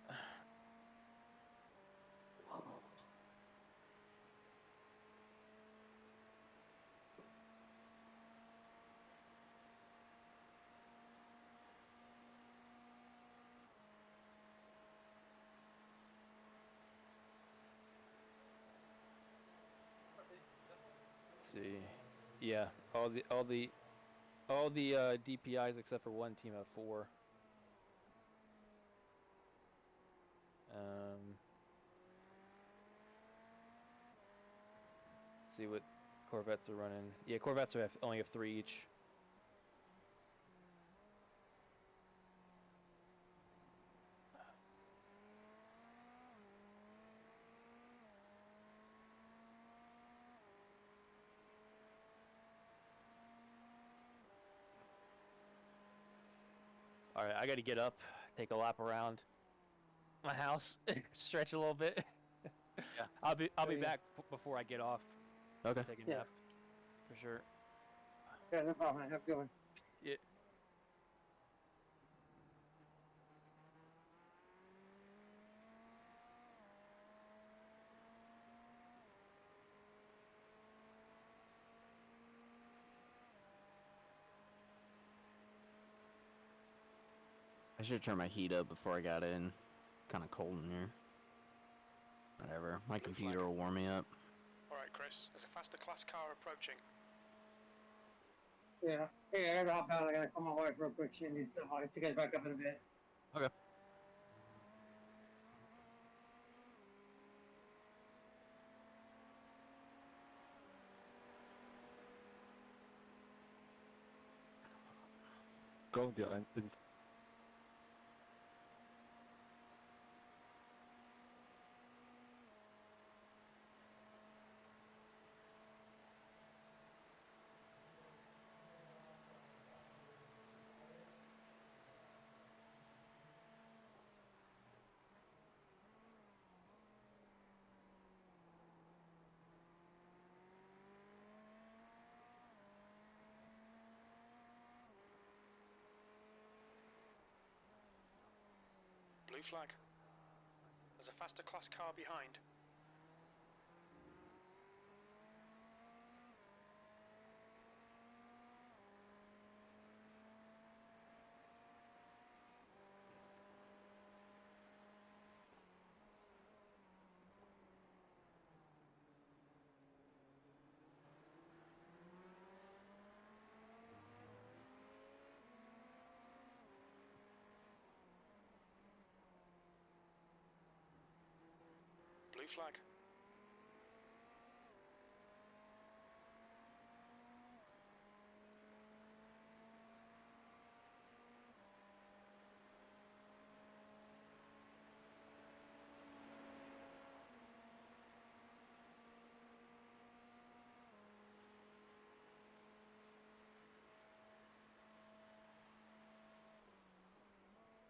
Let's see. Yeah, all the DPIs except for one team have 4. Let's see what Corvettes are running. Yeah, Corvettes only have 3 each. All right, I got to get up, take a lap around my house, stretch a little bit. Yeah. I'll be back before I get off. Okay. Take a nap, for sure. Yeah, no problem. I have to go. Yeah. I should turn my heat up before I got in. Kind of cold in here. Whatever. My computer will warm me up. Alright, Chris. There's a faster class car approaching. Yeah. Hey, I gotta hop out. I gotta call my wife real quick. She needs to. I'll get you guys back up in a bit. Okay. Going die 1 bin. Blue flag. There's a faster class car behind. Blue flag.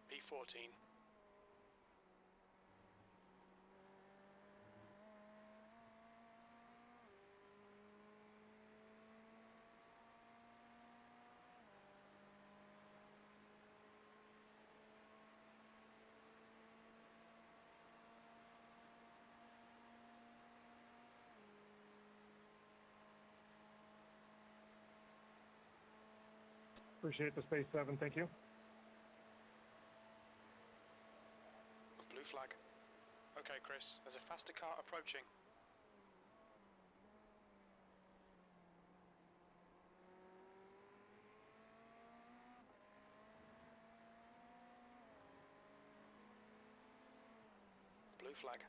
P14. Appreciate the space 7, thank you. Blue flag. Okay, Chris, there's a faster car approaching. Blue flag.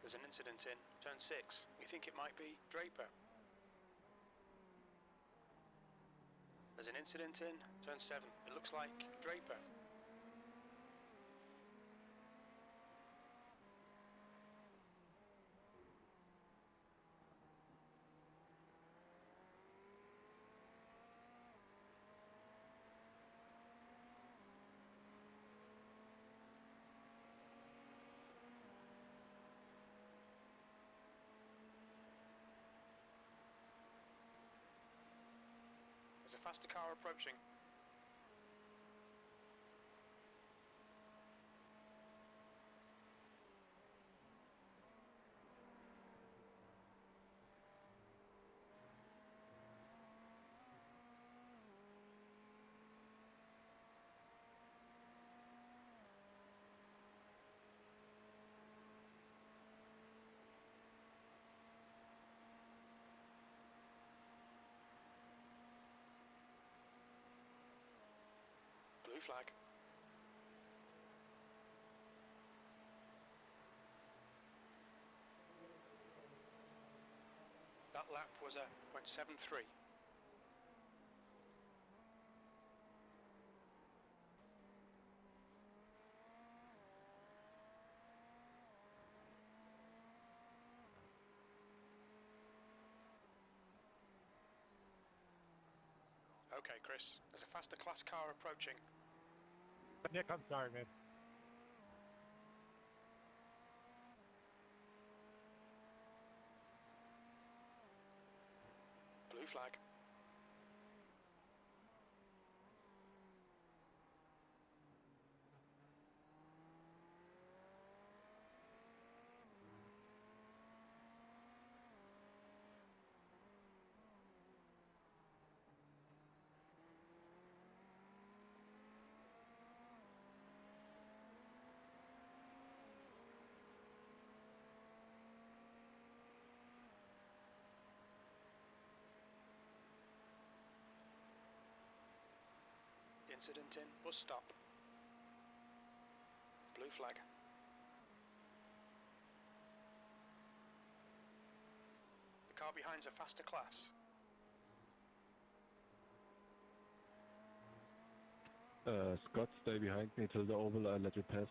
There's an incident in turn 6. We think it might be Draper. There's an incident in turn 7. It looks like Draper. There's a faster car approaching. Blue flag. That lap was a 0.73. Okay, Chris, there's a faster class car approaching. Nick, I'm sorry, man. Blue flag. Incident in bus stop. Blue flag. The car behind's a faster class. Scott, stay behind me till the oval, I'll let you pass.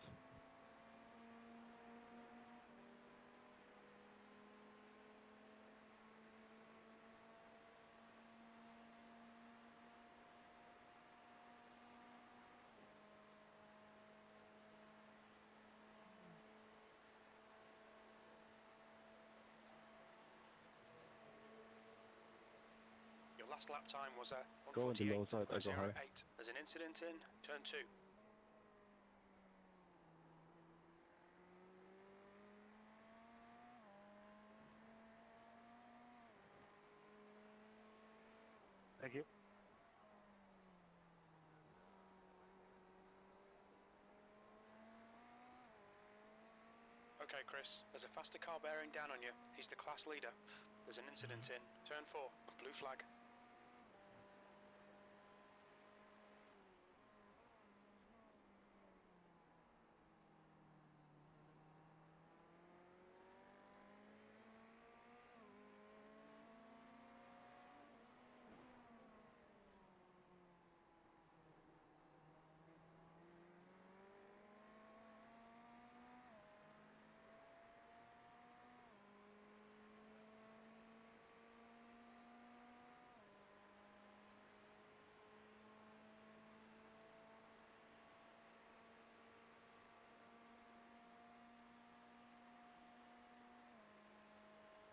Your last lap time was a Go on the low side, I go high. 1:48.08. There's an incident in turn 2. Thank you. Okay, Chris, there's a faster car bearing down on you. He's the class leader. There's an incident in turn 4. Blue flag.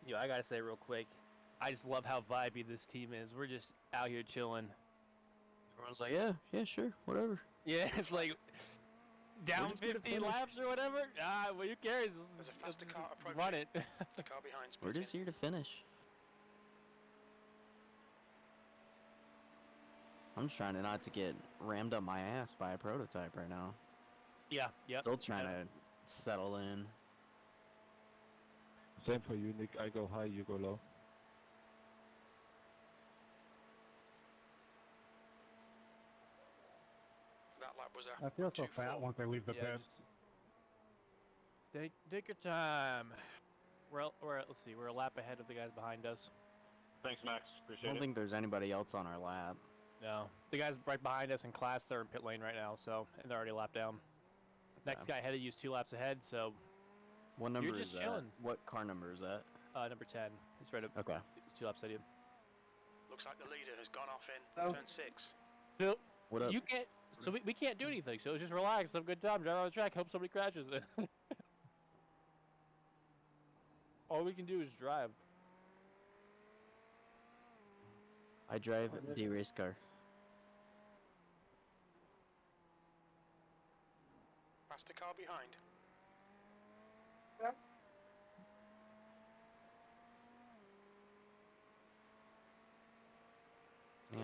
Yo, I gotta say real quick, I just love how vibey this team is. We're just out here chilling. Everyone's like, yeah, sure, whatever. Yeah, it's like down just here to 15 finish. laps or whatever. Well, who cares? There's a faster car approaching. Run it. The car behind's We're just here to finish. I'm just trying not to get rammed up my ass by a prototype right now. Yeah, yep. Still trying to settle in. Same for you, Nick. I go high, you go low. That lap was a I feel so fat once I leave the pits. Take your time. Let's see. We're a lap ahead of the guys behind us. Thanks, Max. I Appreciate don't it. think there's anybody else on our lap. No, the guys right behind us in class are in pit lane right now, so and they're already lapped down. Next guy ahead of you is 2 laps ahead, so what number you're just is chilling. that? What car number is that? Number 10. He's right up. Okay. He's 2 laps ahead of you. Looks like the leader has gone off in turn 6. So what up? You can't. So we can't do anything. So just relax, have a good time, drive around the track, hope somebody crashes. All we can do is drive. I drive the race car. Faster car behind.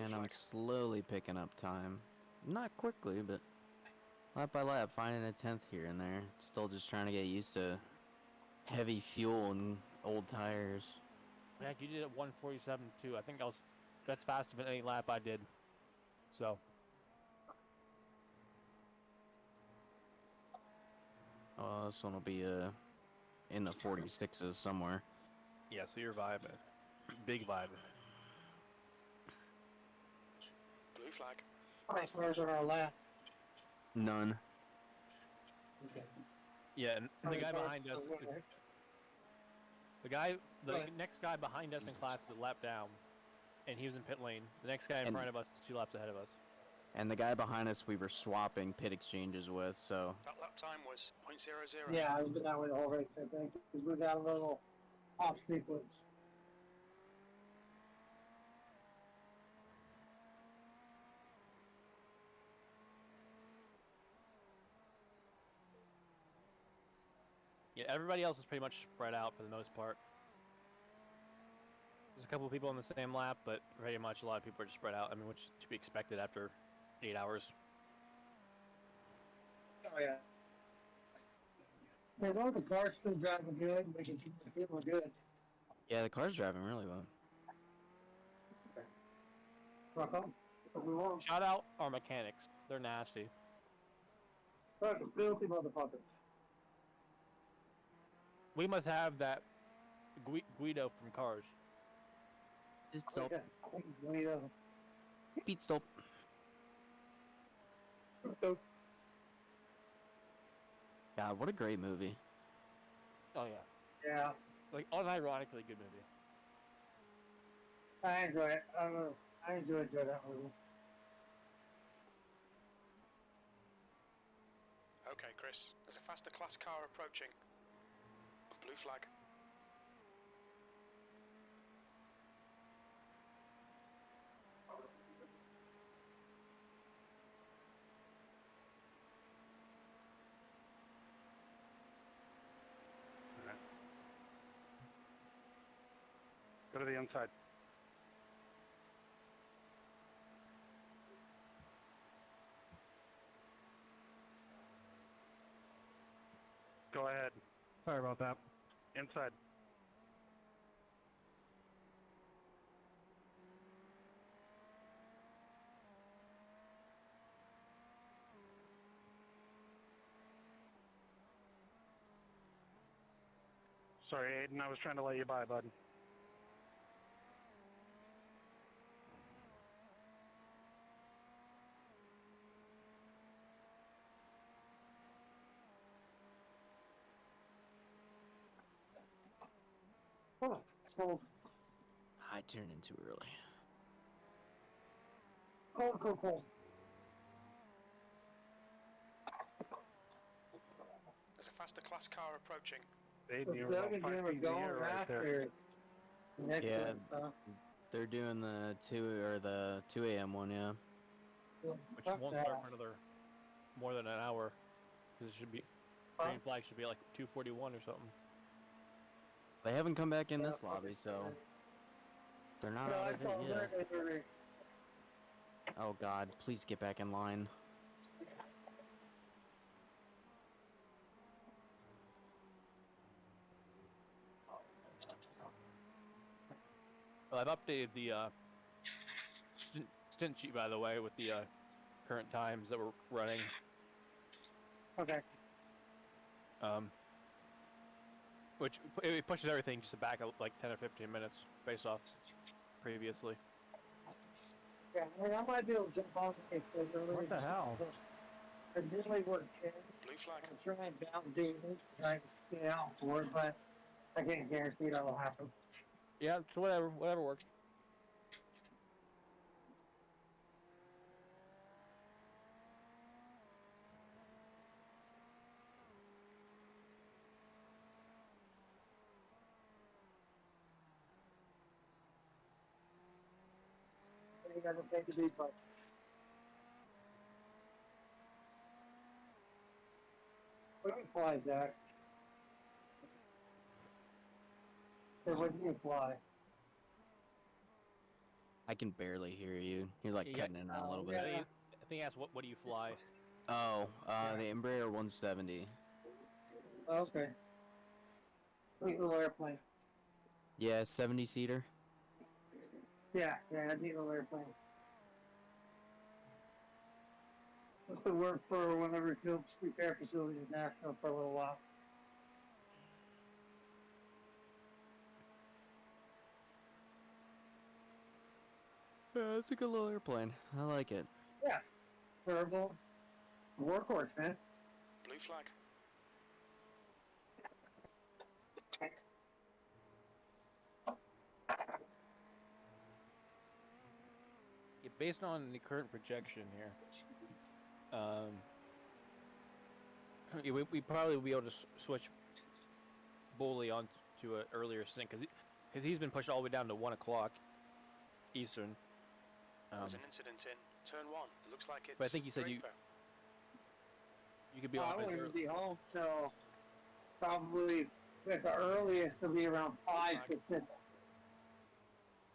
And I'm slowly picking up time. Not quickly, but lap by lap, finding a 10th here and there. Still just trying to get used to heavy fuel and old tires. Heck, you did it 147 too. I think that's faster than any lap I did. So. This one will be in the 46s somewhere. Yeah, so you're vibing. Big vibing. Blue flag. How many cars are on our lap? None. Okay. Yeah, and the guy behind us is... The next guy behind us in class is a lap down, and he was in pit lane. The next guy in front of us is 2 laps ahead of us. And the guy behind us we were swapping pit exchanges with, so... That lap time was .00. Yeah, I've been that way the whole race, I think, because we got a little off sequence. Yeah, everybody else is pretty much spread out for the most part. There's a couple of people on the same lap, but pretty much a lot of people are just spread out. I mean, which is to be expected after 8 hours. Oh, yeah. As long as the car's still driving good, we can keep the people good. Yeah, the car's driving really well. Rock on. What we want. Shout out our mechanics. They're nasty. Fucking filthy motherfuckers. We must have that Guido from Cars. Just stop. Guido. Pete stop. God, what a great movie. Oh yeah. Yeah. Like unironically good movie. I enjoy it. I enjoy that movie. Okay, Chris. There's a faster class car approaching. Blue flag. Go to the inside. Go ahead. Sorry about that. Inside. Sorry, Aiden, I was trying to let you by, bud. Oh, cold. I turned in too early. Cold. There's a faster class car approaching. Aiden, you were about 5 feet in the air right there. Yeah, they're doing the 2 a.m. one, yeah. which won't start for another more than an hour, because it should be green flag should be like 2:41 or something. They haven't come back in this lobby, so they're not out of it yet. Oh God, please get back in line. Well, I've updated the stint sheet, by the way, with the current times that we're running. Okay. Which it pushes everything just back like 10 or 15 minutes based off previously. Yeah, I mean, I might be able to jump on it earlier. What the hell? I generally work 10. Blue flag. I'm trying to bounce daily because I get out for it, but I can't guarantee that'll happen. Yeah, so whatever works. You gotta take a deep breath. What do you fly, Zach? Hey, what do you fly? I can barely hear you. You're like cutting in and out a little bit. I think he asked, what do you fly? Oh, the Embraer 170. Okay. Sweet little airplane. Yeah, 70-seater. Yeah, I need a little airplane. What's the word for whenever field repair facilities is national for a little while? Yeah, it's a good little airplane. I like it. Yeah. Verbal. Workhorse, man. Blue flag. Yeah, based on the current projection here, we probably will be able to switch Bully on to an earlier sync because he's been pushed all the way down to 1 o'clock Eastern. There's an incident in turn 1. It looks like it's. But I think you said you could be I off as won't even early. be home till probably at the earliest it'll be around 5 Pacific.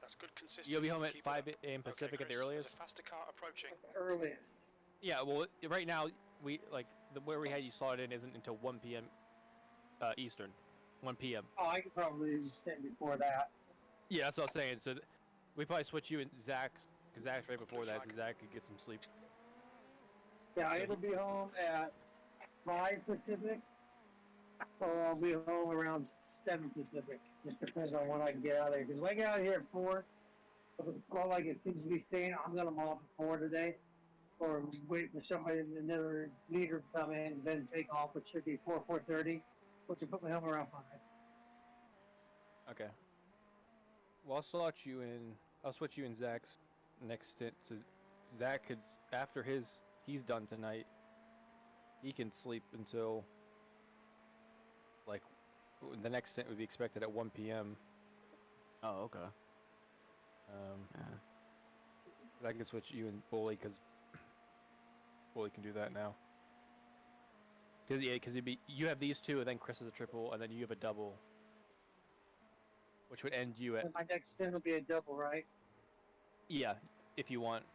That's good consistency. You'll be home at 5 a.m. Pacific at the earliest? There's a faster car approaching. At the earliest. Yeah, well, right now, where we had you slot in isn't until 1 p.m. Eastern. 1 p.m. Oh, I could probably just stand before that. Yeah, that's what I'm saying. So we probably switch you and Zach's, because Zach's right before that, so Zach could get some sleep. Yeah, it'll be home at 5 Pacific, or I'll be home around 7 Pacific. Just depends on when I can get out of there. Because if I get out of here at 4, well, like it seems to be saying, I'm going to mop at 4 today. Or wait for somebody, another leader to come in and then take off, which should be 4:30, which will put me home around 5. Okay. Well, I'll switch you in Zach's next stint. So Zach could, after he's done tonight, he can sleep until, like, the next stint would be expected at 1 p.m. Oh, okay. I can switch you and Bully, because Bully can do that now. Because you have these two, and then Chris is a triple, and then you have a double, which would end you at. And my next stint will be a double, right? Yeah, if you want.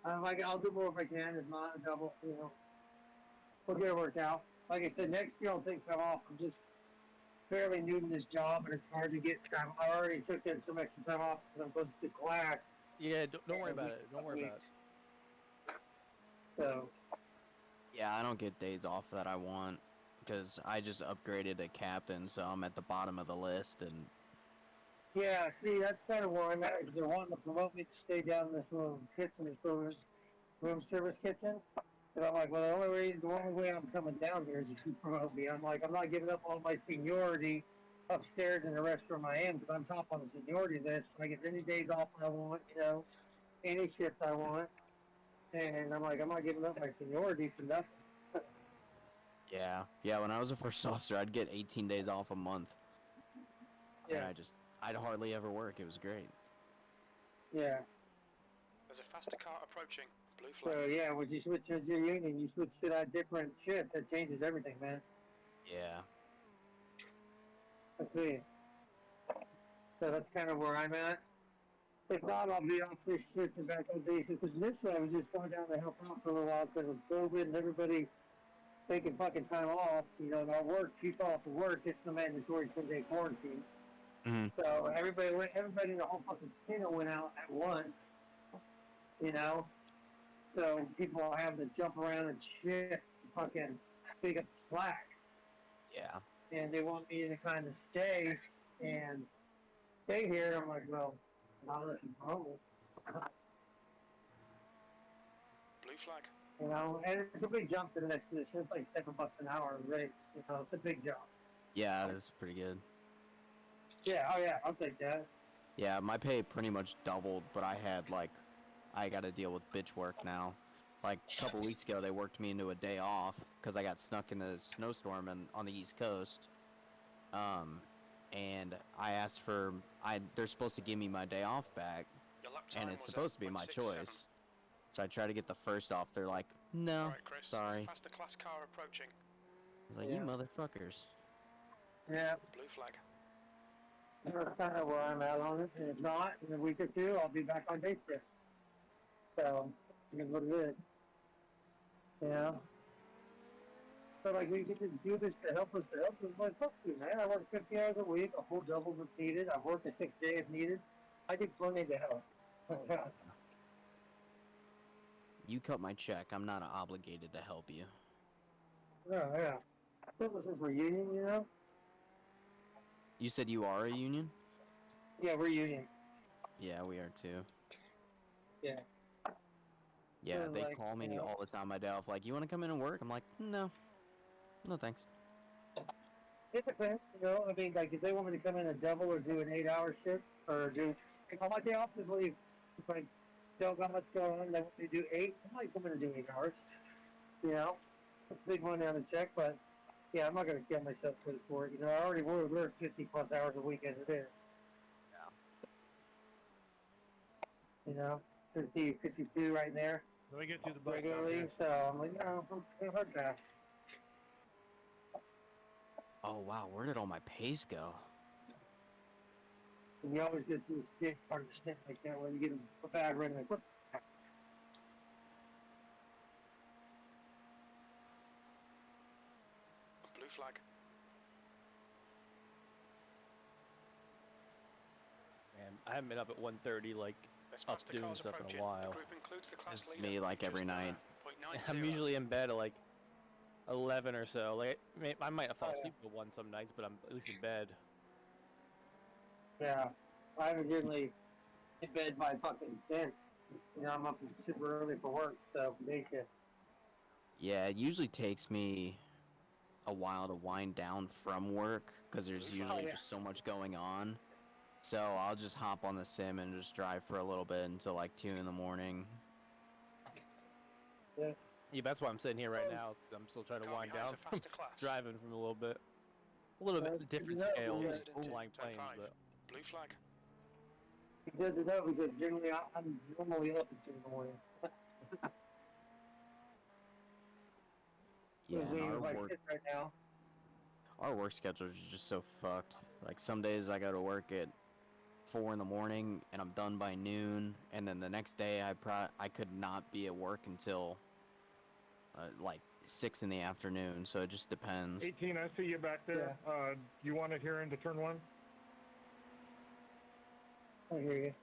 I'll do more if I can. If not, a double. We'll get it worked out. Like I said, next year I'll take time off. I'm just fairly new to this job, and it's hard to get time. I already took some extra time off because I'm supposed to class. Yeah, don't worry about it. Don't worry about it. So. Yeah, I don't get days off that I want because I just upgraded to captain, so I'm at the bottom of the list. And yeah, see, that's kind of where I'm at. They're wanting to promote me to stay down in this little kitchen, this little room service kitchen. And I'm like, well, the only way I'm coming down here is if you promote me. I'm like, I'm not giving up all my seniority upstairs in the restroom I am because I'm top on the seniority list. I get any days off I want, any shift I want. And I'm like, I'm not giving up my seniority for nothing. Yeah, when I was a first officer, I'd get 18 days off a month. Yeah. And I'd hardly ever work. It was great. Yeah. There's a faster car approaching. Blue flag. So yeah, when you switch to your union, you switch to that different shit. That changes everything, man. Yeah. That's me. So that's kind of where I'm at. If not, I'll be off this trip and back on base. Because initially I was just going down to help out for a little while because of COVID and everybody taking fucking time off. You know, not work, people off of work. It's the mandatory 10-day quarantine. Mm-hmm. So everybody in the whole fucking casino went out at once. You know? So people are having to jump around and shit, fucking pick up slack. Yeah. And they want me to kind of stay here. I'm like, well, not unless you promote. Blue flag. You know, and it's a big jump to the next position. It's like $7 an hour raise. You know, it's a big jump. Yeah, that's pretty good. Yeah, oh yeah, I'll take that. Yeah, my pay pretty much doubled, but I got to deal with bitch work now. Like a couple weeks ago, they worked me into a day off because I got snuck in a snowstorm on the East Coast. And I asked they're supposed to give me my day off back, and it's supposed to be my choice. So I try to get the first off. They're like, no, All right, Chris, sorry. Faster class car approaching. I was like, you motherfuckers. Yeah. Blue flag. That's kind of where I'm at on it. And if not, in a week or two, I'll be back on day shift. So, it's what it is. You know? So, like, we get to do this to help us. Like, fuck you, man. I work 50 hours a week, a whole double if needed. I work a 6 day if needed. I do plenty to help. You cut my check. I'm not obligated to help you. Yeah, yeah. I think this is for union, you know? You said you are a union? Yeah, we're union. Yeah, we are too. Yeah. Yeah, So, they like, call me you know, all the time my day off, like, you want to come in and work? I'm like, no. No, thanks. it depends, you know? I mean, like, if they want me to come in and double or do an 8-hour shift, or do, if I want the office leave, if I don't got much going on, they want me to do 8, I might come in and do 8 hours. You know? It's big money on the check, but yeah, I'm not going to kill myself for it. You know, I already work 50 plus hours a week as it is. Yeah. You know, 50, 52 right there. Let me get you the bike. Regularly, so I'm like, no, I'm going to hurt that. Oh, wow, where did all my pace go? And you always get through a stick part of the stick like that when you get a bad run like, what the heck? Blue flag. Man, I haven't been up at 1:30 like up doing stuff in a while. It's me like every night. I'm usually in bed at like 11 or so. Like I might fall asleep at 1 some nights, but I'm at least in bed. Yeah, I'm generally in bed by fucking 10. You know, I'm up super early for work, so day shift. Yeah, it usually takes me a while to wind down from work because there's usually just so much going on. So I'll just hop on the sim and just drive for a little bit until like 2 in the morning. Yeah. Yeah, that's why I'm sitting here right now because I'm still trying to wind down from driving from a little bit. A little bit different scales, flying planes, but. Blue flag. It's good to know because generally I'm normally up at 2 in the morning. Yeah, and right our work schedules are just so fucked. Like some days I go to work at 4 in the morning and I'm done by noon, and then the next day I could not be at work until like 6 in the afternoon. So it just depends. 18, I see you back there. Yeah. You want it here into turn 1? I hear you.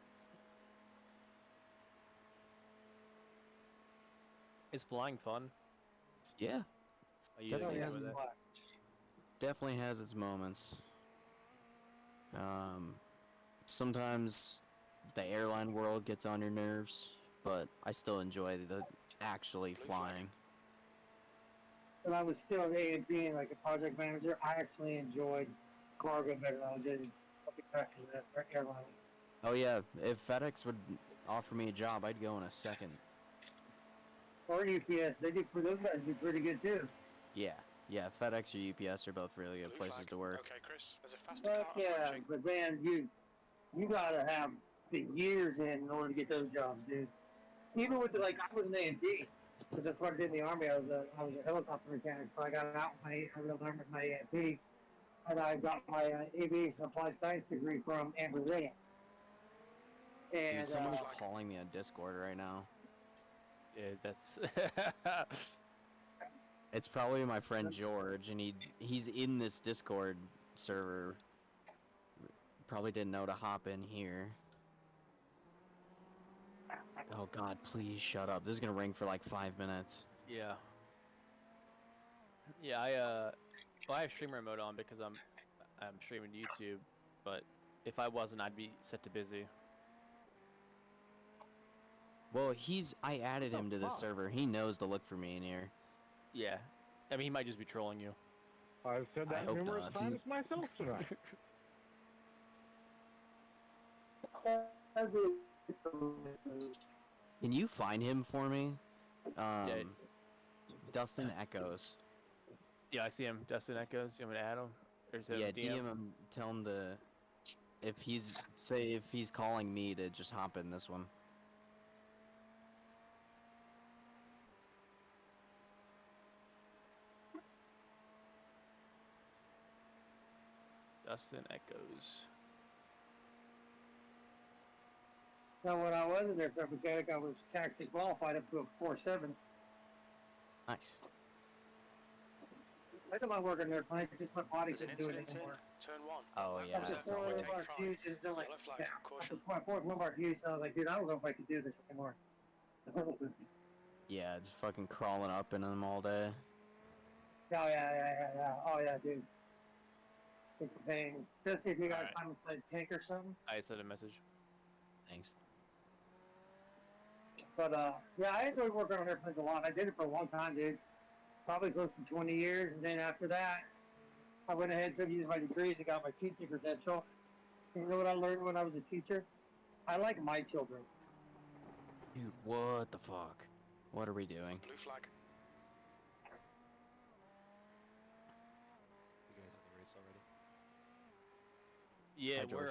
Is flying fun? Yeah. Definitely definitely has its moments. Sometimes the airline world gets on your nerves, but I still enjoy the actually flying. When I was still at A&P and like a project manager, I actually enjoyed cargo better than I did public passenger airlines. Oh yeah, if FedEx would offer me a job, I'd go in a second. Or UPS, those guys do pretty good too. Yeah, FedEx or UPS are both really good places to work. Okay, Chris, there's a faster car approaching. But man, you gotta have the years in order to get those jobs, dude. even with like I was an A&P, because that's what I did in the Army. I was a helicopter mechanic, so I got out my I real learned with my A&P, and I got my aviation applied science degree from Iracing. Dude, And someone's calling me on Discord right now. Yeah, that's. It's probably my friend George, and he's in this Discord server. Probably didn't know to hop in here. Oh God, please shut up. This is gonna ring for like 5 minutes. Yeah. Yeah, well, I have streamer mode on because I'm streaming to YouTube, but if I wasn't, I'd be set to busy. Well, I added him to this server. He knows to look for me in here. Yeah. I mean, he might just be trolling you. I've said that numerous times myself tonight. Can you find him for me? Yeah. Dustin Echoes. Yeah, I see him. Dustin Echoes. You want me to add him? Or is it Yeah, DM? DM him. Tell him to. If he's calling me to just hop in this one. Dustin Echoes. now when I was an aircraft mechanic, I was taxi qualified up to a 4.7. Nice. I don't mind working there, I just my body couldn't do it Incident in anymore. turn 1. Oh yeah. After That's 4 all. lumbar fusions, I'm like, Yellow flag, yeah. caution. After my 4th lumbar fusion, I was like, dude, I don't know if I could do this anymore. Yeah, just fucking crawling up in them all day. Oh yeah. Oh yeah, dude. It's a pain. Especially if you got a time inside tank or something. I sent a message. Thanks. But yeah, I enjoyed working on airplanes a lot. I did it for a long time, dude. Probably close to 20 years, and then after that, I went ahead and took used my degrees and got my teaching credential. You know what I learned when I was a teacher? I like my children. Dude, what the fuck? What are we doing? Blue flag. You guys in the race already? Yeah, Hi, George.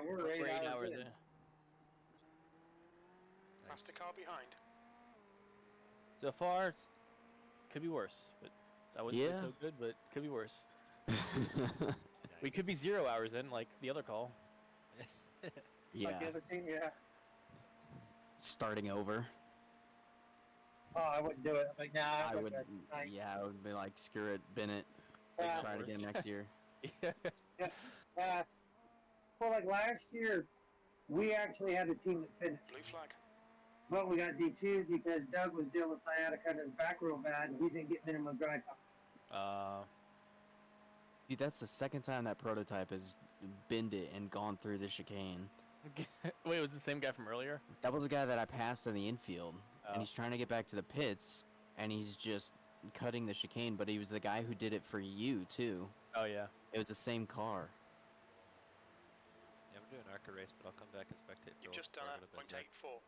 we're 8 hours in. in. Faster car behind. So far, it's could be worse, but I wouldn't say Yeah. so good, but could be worse. We could be 0 hours in, like the other call. Yeah. Like the other team, yeah. Starting over. Oh, I wouldn't do it. I'm like, nah. I would. Yeah, I would be like, screw it, bin it. Yeah. Try it again next year. Yeah. Yes. Well, like last year, we actually had a team that finished. Blue flag. But we got D2 because Doug was dealing with sciatica in his back real bad, and we didn't get minimum drive time. Dude, that's the second time that prototype has binned it and gone through the chicane. Wait, was it the same guy from earlier? That was the guy that I passed in the infield, Oh. and he's trying to get back to the pits, and he's just cutting the chicane, but he was the guy who did it for you, too. Oh, yeah. It was the same car. Yeah, I'm doing ARCA race, but I'll come back and spectate for You've just done a 0.84.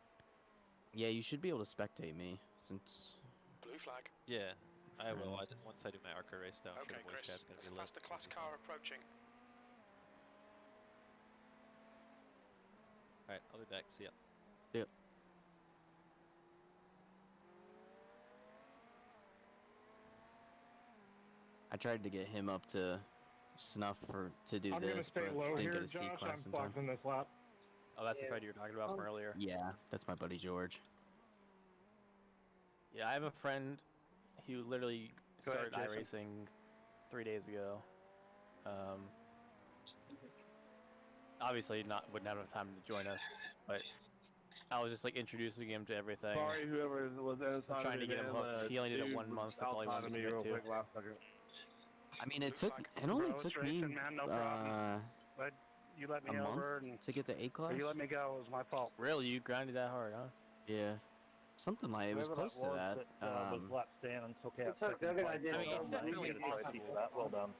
Yeah, you should be able to spectate me, since... Blue flag. Yeah, I will. Once I do my ARCA race down, Okay, Chris. chat's gonna There's be a faster class car approaching. Alright, I'll be back. See ya. Yep. I tried to get him up to snuff to do I'm gonna this, stay but low didn't here, get a C Josh. class I'm in time. plugged in this lap. Oh, that's the fight you were talking about from earlier. Yeah, that's my buddy George. Yeah, I have a friend who literally Go ahead, started Jason. iRacing 3 days ago. Obviously wouldn't have enough time to join us, but I was just like introducing him to everything. Sorry, whoever was trying to get him hooked. He only did it 1 month. That's all he wanted to me get real to. quick last second. I mean, it only Bro, took it's me racing, man, no problem. But you let me a over month and to get to A class. you let me go. It was my fault. Really, you grinded that hard, huh? Yeah, something like it was Whoever close to that. was left standing, it's okay. It's okay, Doug and I did. I mean, it's definitely possible. Well done.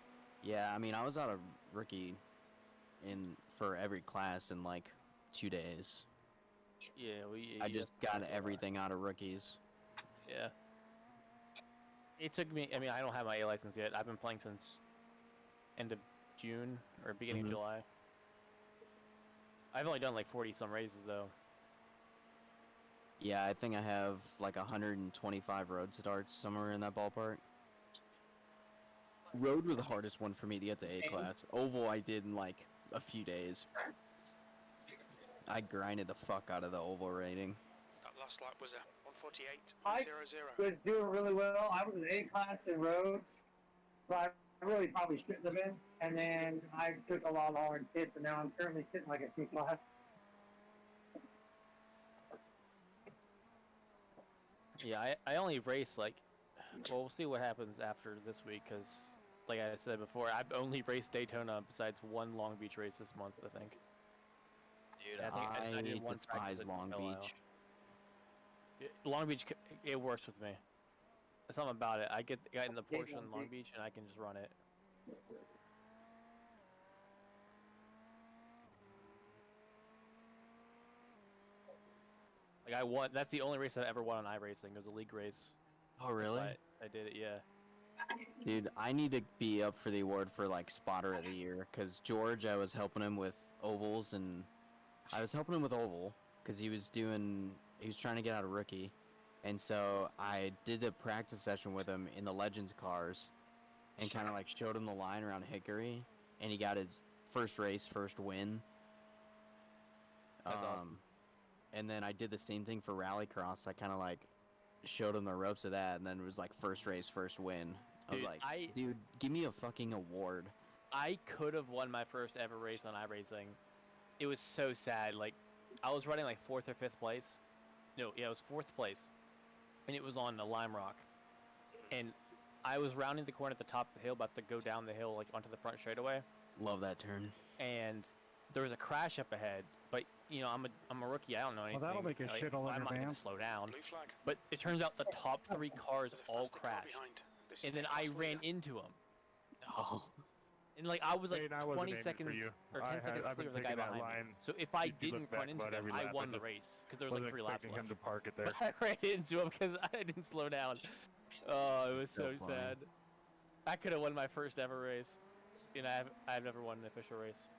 Yeah, I mean, I was out of rookie for every class in like 2 days. Yeah, I just got everything out of rookies. Yeah. It took me. I mean, I don't have my A license yet. I've been playing since end of June or beginning of July. I've only done like 40 some races though. Yeah, I think I have like 125 road starts, somewhere in that ballpark. Road was the hardest one for me to get to A class. Oval I did in like a few days. I grinded the fuck out of the oval rating. That last lap was a 148.00. I was doing really well. I was in A class in road, but I really probably shouldn't have been. And then I took a lot of hard hits, and now I'm currently sitting like a C class. Yeah, I only race like, well, we'll see what happens after this week, because, like I said before, I've only raced Daytona besides one Long Beach race this month, I think. Dude, Yeah, I did one despise Long Beach. Long Beach, it works with me. There's something about it. I get in the Porsche in Long Beach, and I can just run it. Like I won. That's the only race I ever won on iRacing. It was a league race. Oh really? I did it. Yeah. Dude, I need to be up for the award for like spotter of the year, because George, I was helping him with ovals, and I was helping him with oval because he was trying to get out of rookie, and so I did a practice session with him in the Legends cars, and kind of like showed him the line around Hickory, and he got his first race, first win. And then I did the same thing for Rallycross. I kind of like showed him the ropes of that, and then it was like first race, first win. I was like, dude, give me a fucking award. I could have won my first ever race on iRacing. It was so sad. Like, I was running like 4th or 5th place. No, yeah, it was 4th place, and it was on the Lime Rock. And I was rounding the corner at the top of the hill, about to go down the hill like onto the front straightaway. Love that turn. And there was a crash up ahead, but you know, I'm a rookie. I don't know anything. Well, that'll make a shit all I'm over, not man. gonna slow down. But it turns out the top 3 cars all crashed, and then I ran into them. Oh. And like I was like Hey, I wasn't 20 aiming seconds for you. or 10 seconds I've been clear of the guy taking that behind me. line. So if I You didn't look back run into about them, every I lap. won I the just race because there was like 3 laps expecting left. him to park it there. I ran into him because I didn't slow down. Oh, it was so funny. sad. I could have won my first ever race. You know, I've never won an official race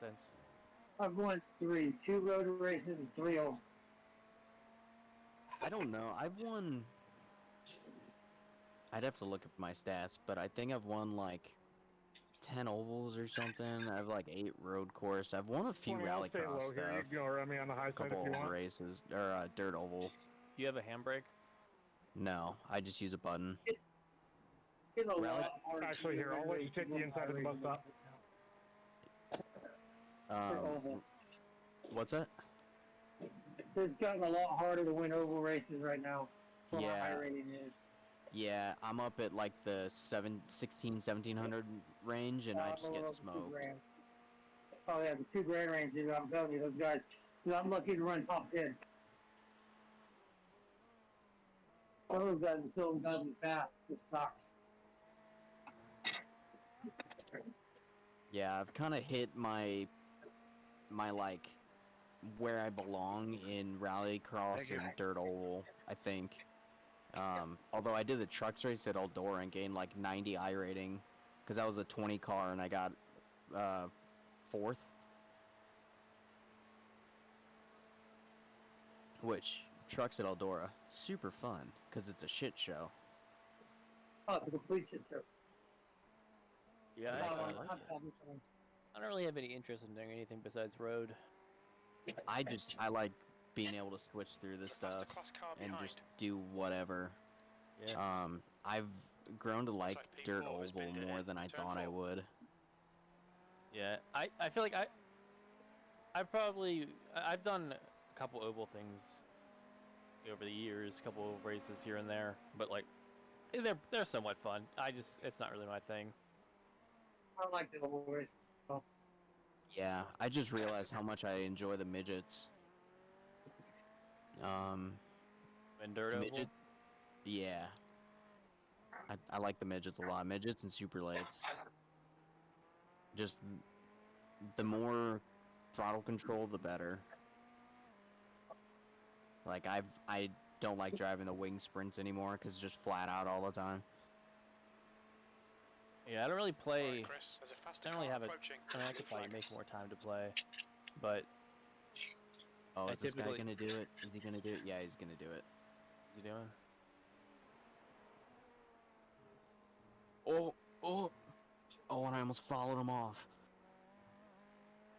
since. I've won 3, 2 road races and 3 oval. I don't know. I've won. I'd have to look at my stats, but I think I've won like 10 ovals or something. I have like 8 road course. I've won a few Rallycross stuff. Here. You can go around me on the high side Couple if you oval want. races or dirt oval. Do you have a handbrake? No, I just use a button. Actually, here, I'll let you take the inside of the bus stop. What's that? It's gotten a lot harder to win oval races right now. For Yeah. How high rating is. Yeah, I'm up at like the 1700 range, and I just get smoked. Oh yeah, the $2,000 range, dude. I'm telling you, those guys. Dude, I'm lucky to run top 10. Some of those guys are still gotta be fast. It just sucks. Yeah, I've kind of hit my like where I belong in Rallycross and dirt oval, I think. Although I did the trucks race at Eldora and gained like 90 I rating, because that was a 20 car and I got 4th. Which, trucks at Eldora, super fun, because it's a shit show. Oh, it's a complete shit show. Yeah, I don't really have any interest in doing anything besides road. I like being able to switch through this stuff and just do whatever. Yeah. I've grown to like dirt oval more than I thought I would. Yeah, I feel like I've done a couple oval things over the years, a couple of races here and there, but like they're somewhat fun. It's not really my thing. I don't like the oval races. So. Yeah, I just realized how much I enjoy the midgets. And dirt oval? Yeah. I like the midgets a lot. Midgets and super lights. Just the more throttle control, the better. Like I don't like driving the wing sprints anymore because it's just flat out all the time. Yeah, I don't really play. Chris, I don't really have I mean, I could probably make more time to play, but Oh, I is this guy typically- gonna do it? Is he gonna do it? Yeah, he's gonna do it. What's he doing? Oh, and I almost followed him off.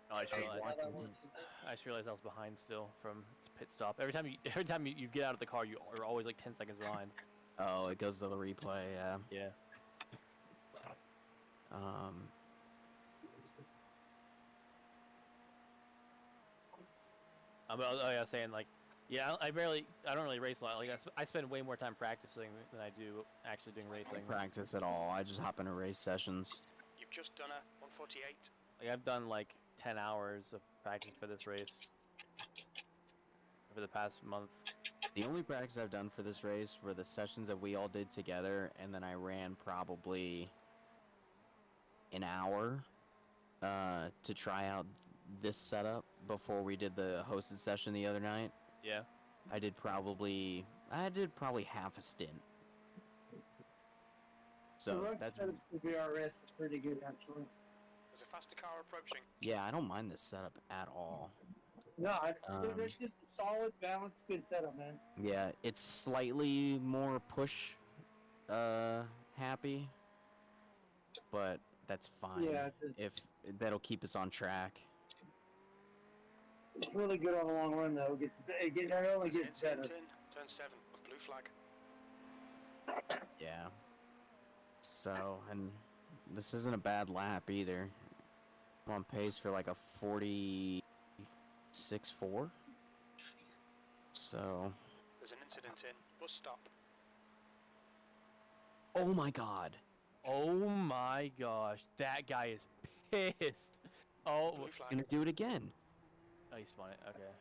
No, I just realized I was behind still from pit stop. Every time you get out of the car, you're always like 10 seconds behind. Oh, it goes to the replay, yeah. Yeah. Saying like, yeah, I don't really race a lot. Like I spend way more time practicing than I do actually doing racing. Practice at all. I just hop into race sessions. You've just done a 148. Like I've done like 10 hours of practice for this race over the past month. The only practice I've done for this race were the sessions that we all did together, and then I ran probably an hour to try out this setup before we did the hosted session the other night. Yeah. I did probably half a stint. So that's the VRS is pretty good actually. There's a faster car approaching. yeah, I don't mind this setup at all. No, it's just a solid, balanced, good setup, man. Yeah, it's slightly more push happy, but that's fine. Yeah, if that'll keep us on track. It's really good on the long run though. It not only gets better. Turn 7, blue flag. Yeah. So, and this isn't a bad lap either. I'm on pace for like a 46.4. So. There's an incident in. Bus stop. Oh my god. Oh my gosh, that guy is pissed. Oh, he's gonna do it again. Oh, he spun it. Okay.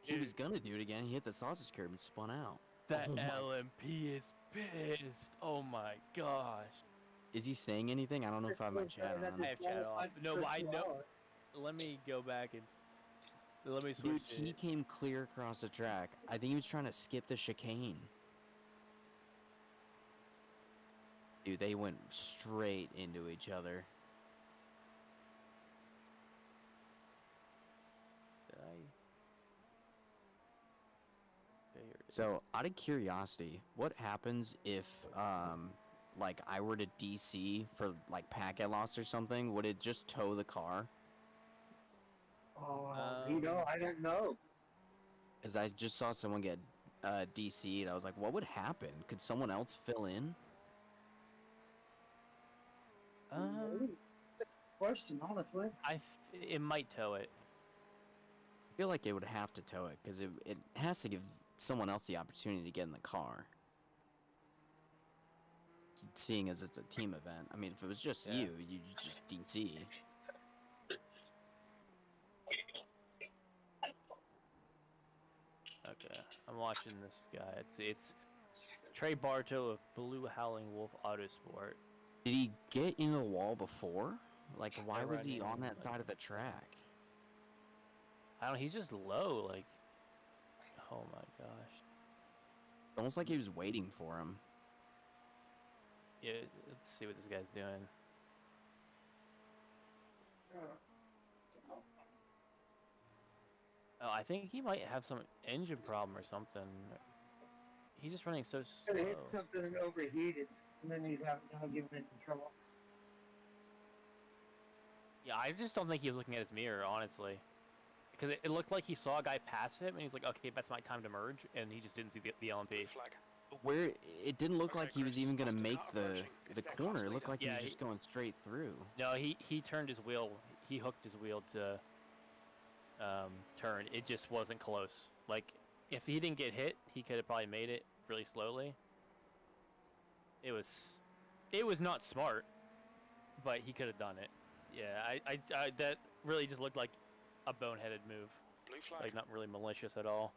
He was gonna do it again. He hit the sausage curb and spun out. That LMP is pissed. Oh my gosh. Is he saying anything? I don't know if I have my chat on. I have chat off. No, but I know. Let me go back and let me switch. Dude, he came clear across the track. I think he was trying to skip the chicane. Dude, they went straight into each other. Did I? Okay, here it is. So, out of curiosity, what happens if, like, I were to DC for, like, packet loss or something? Would it just tow the car? Oh, I don't know. As I just saw someone get DC'd, I was like, what would happen? Could someone else fill in? Question, honestly. It might tow it. I feel like it would have to tow it, because it has to give someone else the opportunity to get in the car. Seeing as it's a team event. I mean, if it was just you just DC. Okay, I'm watching this guy. It's Trey Bartow of Blue Howling Wolf Autosport. Did he get in the wall before? Like, why was he on that side of the track? I don't know, he's just low, like... Oh my gosh. Almost like he was waiting for him. Yeah, let's see what this guy's doing. Oh, I think he might have some engine problem or something. He's just running so slow. Could have hit something and overheated, and then he's giving it trouble. Yeah, I just don't think he was looking at his mirror, honestly. Because it looked like he saw a guy pass him, and he's like, okay, that's my time to merge, and he just didn't see the LMP. Where it didn't look like he was even gonna make the corner. It looked like he was just going straight through. No, he turned his wheel. He hooked his wheel to turn. It just wasn't close. Like, if he didn't get hit, he could have probably made it really slowly. It was not smart, but he could have done it. Yeah, I that really just looked like a boneheaded move. Blue flag. Like, not really malicious at all.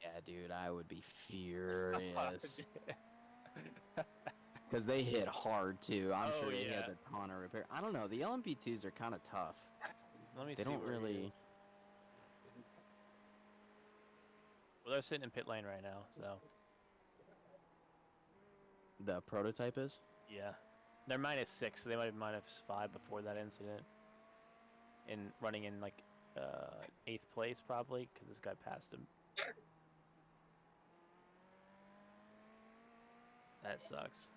Yeah, dude, I would be furious. Because they hit hard, too. I'm sure he has a ton of repair. I don't know. The LMP2s are kind of tough. Let me they see don't really... Well, they're sitting in pit lane right now, so... The prototype is? Yeah. They're -6, so they might have -5 before that incident. And running in, like, 8th place probably, because this guy passed him. That sucks.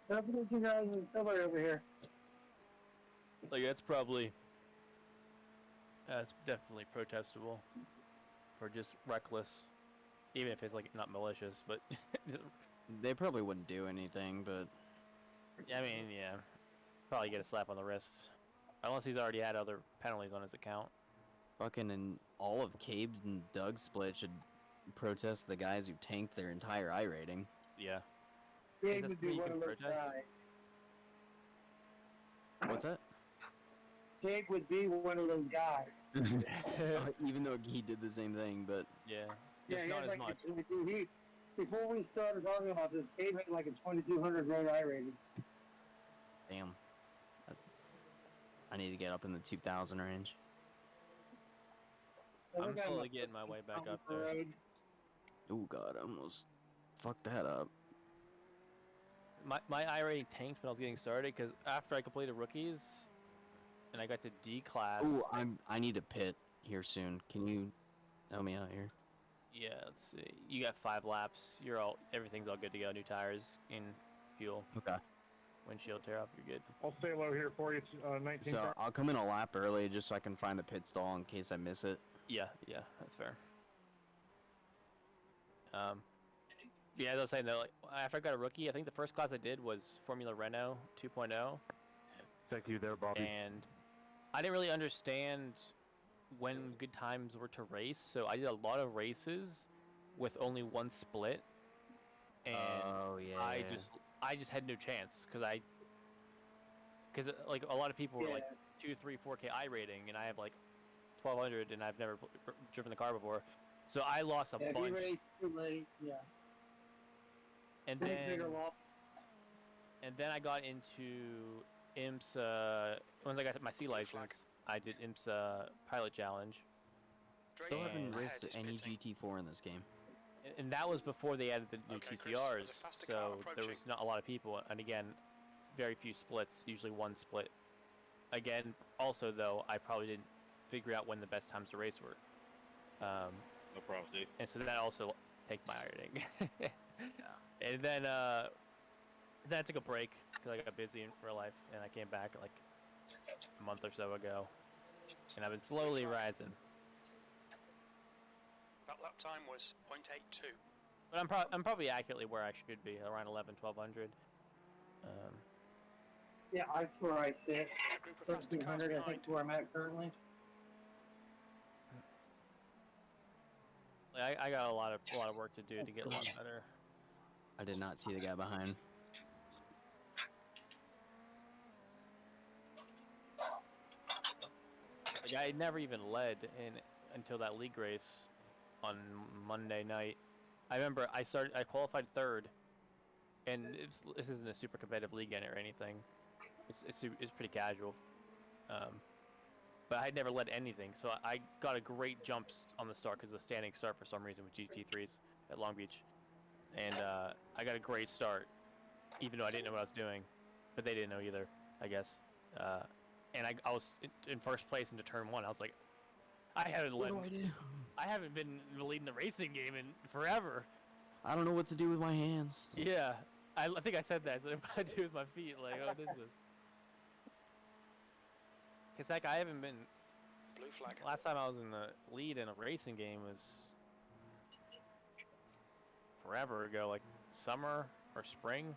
Definitely you guys and somebody over here. Like that's probably that's definitely protestable for just reckless, even if it's like not malicious, but They probably wouldn't do anything, but I mean, yeah, probably get a slap on the wrist, unless he's already had other penalties on his account. fucking and all of Cabe and Doug's split should protest the guys who tanked their entire I rating. Yeah. Gabe would be one of those guys. What's that? Gabe would be one of those guys. Even though he did the same thing, but yeah, Yeah, he not had as like much. a 22. Before we started talking about this, Gabe had like a 2200 road I rating. damn. I need to get up in the 2000 range. I'm slowly getting my way back up there. Oh god, I almost fucked that up. My I rating tanked when I was getting started because after I completed rookies, and I got to D class. Ooh, I need to pit here soon. Can you help me out here? Yeah, let's see. You got 5 laps. Everything's all good to go. New tires, in fuel. Okay. Windshield tear off. You're good. I'll stay low here for you. It's 19. So I'll come in a lap early just so I can find the pit stall in case I miss it. Yeah, that's fair. Yeah, as I was saying though, like, after I got a rookie, I think the first class I did was Formula Renault 2.0. Thank you there, Bobby. And I didn't really understand when good times were to race, so I did a lot of races with only one split. And I just had no chance because like a lot of people were like 2, 3, 4K I rating, and I have like 1200, and I've never driven the car before, so I lost a bunch. He raced too late. Yeah. And then I got into IMSA. Once I got my C license, I did IMSA Pilot Challenge. Still haven't raced any GT4 in this game. And that was before they added the new TCRs, so there was not a lot of people. And again, very few splits, usually one split. Again, also though, I probably didn't figure out when the best times to race were. No problem, dude. And so that also tanked my rating. And then I took a break because I got busy in real life, and I came back like a month or so ago, and I've been slowly rising. That lap time was 0.82. But I'm probably accurately where I should be, around 1200. Yeah, I swear I said 1300. I think where I'm at currently. I got a lot of work to do to get a lot better. I did not see the guy behind. Like I never even led until that league race on Monday night. I remember I qualified 3rd, and this isn't a super competitive league in it or anything. It's pretty casual. But I had never led anything, so I got a great jump on the start because it was a standing start for some reason with GT3s at Long Beach. And I got a great start, even though I didn't know what I was doing, but they didn't know either, I guess. And I was in first place into turn 1. I was like, I haven't been leading the racing game in forever. I don't know what to do with my hands. Yeah, I think I said that. I said, what do I do with my feet? Like, what is this? Cause like I haven't been. Blue flag. Last time I was in the lead in a racing game was forever ago, like summer or spring.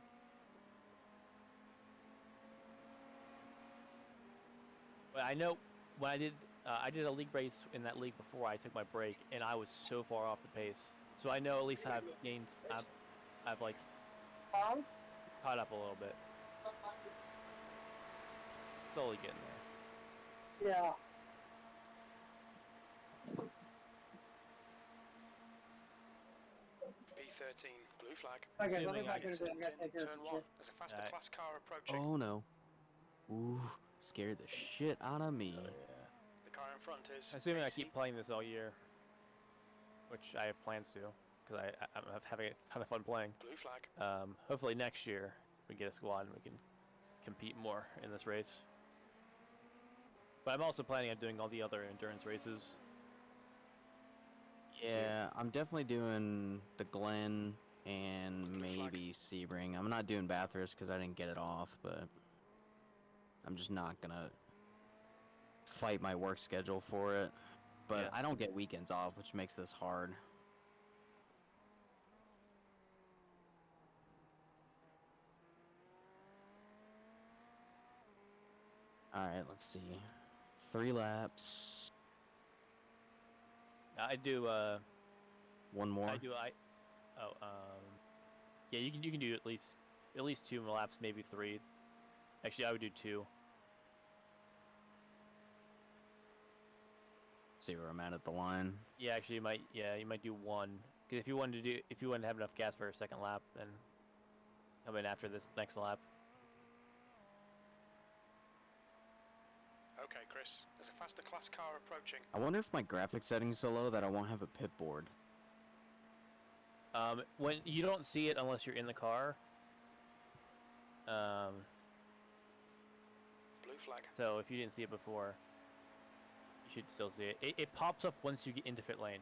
But I know when I did a league race in that league before I took my break, and I was so far off the pace. So I know at least I've gained, I've like caught up a little bit. Slowly getting there. Yeah. B13, blue flag. Okay, let me back Turn into it. I gotta take care of some 1. shit. There's a faster class car approaching. Oh no. Ooh, scared the shit out of me. The car in front is. Assuming I keep playing this all year, which I have plans to, because I'm having a ton of fun playing. Blue flag. Hopefully next year we get a squad and we can compete more in this race. But I'm also planning on doing all the other endurance races. Yeah, I'm definitely doing the Glen and maybe Sebring. I'm not doing Bathurst because I didn't get it off, but I'm just not gonna fight my work schedule for it. But Yeah. I don't get weekends off, which makes this hard. Alright, let's see. 3 laps. I do, One more? yeah, you can do at least 2 laps, maybe 3. Actually, I would do 2. See where I'm at the line. Yeah, actually, you might do 1. Because if you wanted to have enough gas for a second lap, then come in after this next lap. Okay, Chris. There's a faster class car approaching. I wonder if my graphics setting's so low that I won't have a pit board. When you don't see it unless you're in the car. Blue flag. So if you didn't see it before, you should still see it. It pops up once you get into pit lane.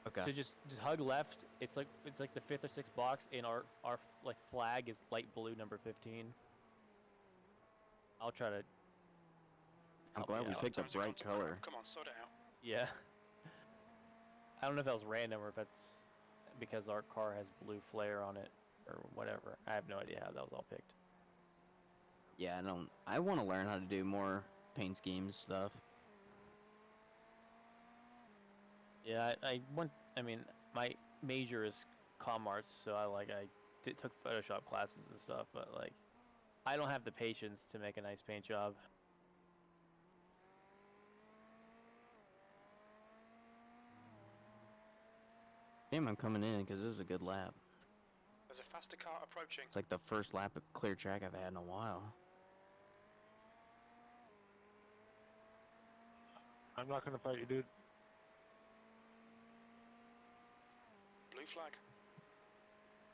Okay. So just hug left. It's like the 5th or 6th box, and our like flag is light blue, number 15. I'll try to. I'm glad we picked a bright color. Come on, sort it out. Yeah. I don't know if that was random or if that's because our car has blue flare on it or whatever. I have no idea how that was all picked. Yeah, I want to learn how to do more paint schemes stuff. Yeah, I mean, my major is comm arts, so I took Photoshop classes and stuff, but like, I don't have the patience to make a nice paint job. Damn, I'm coming in because this is a good lap. There's a faster car approaching. It's like the first lap of clear track I've had in a while. I'm not gonna fight you, dude. Blue flag.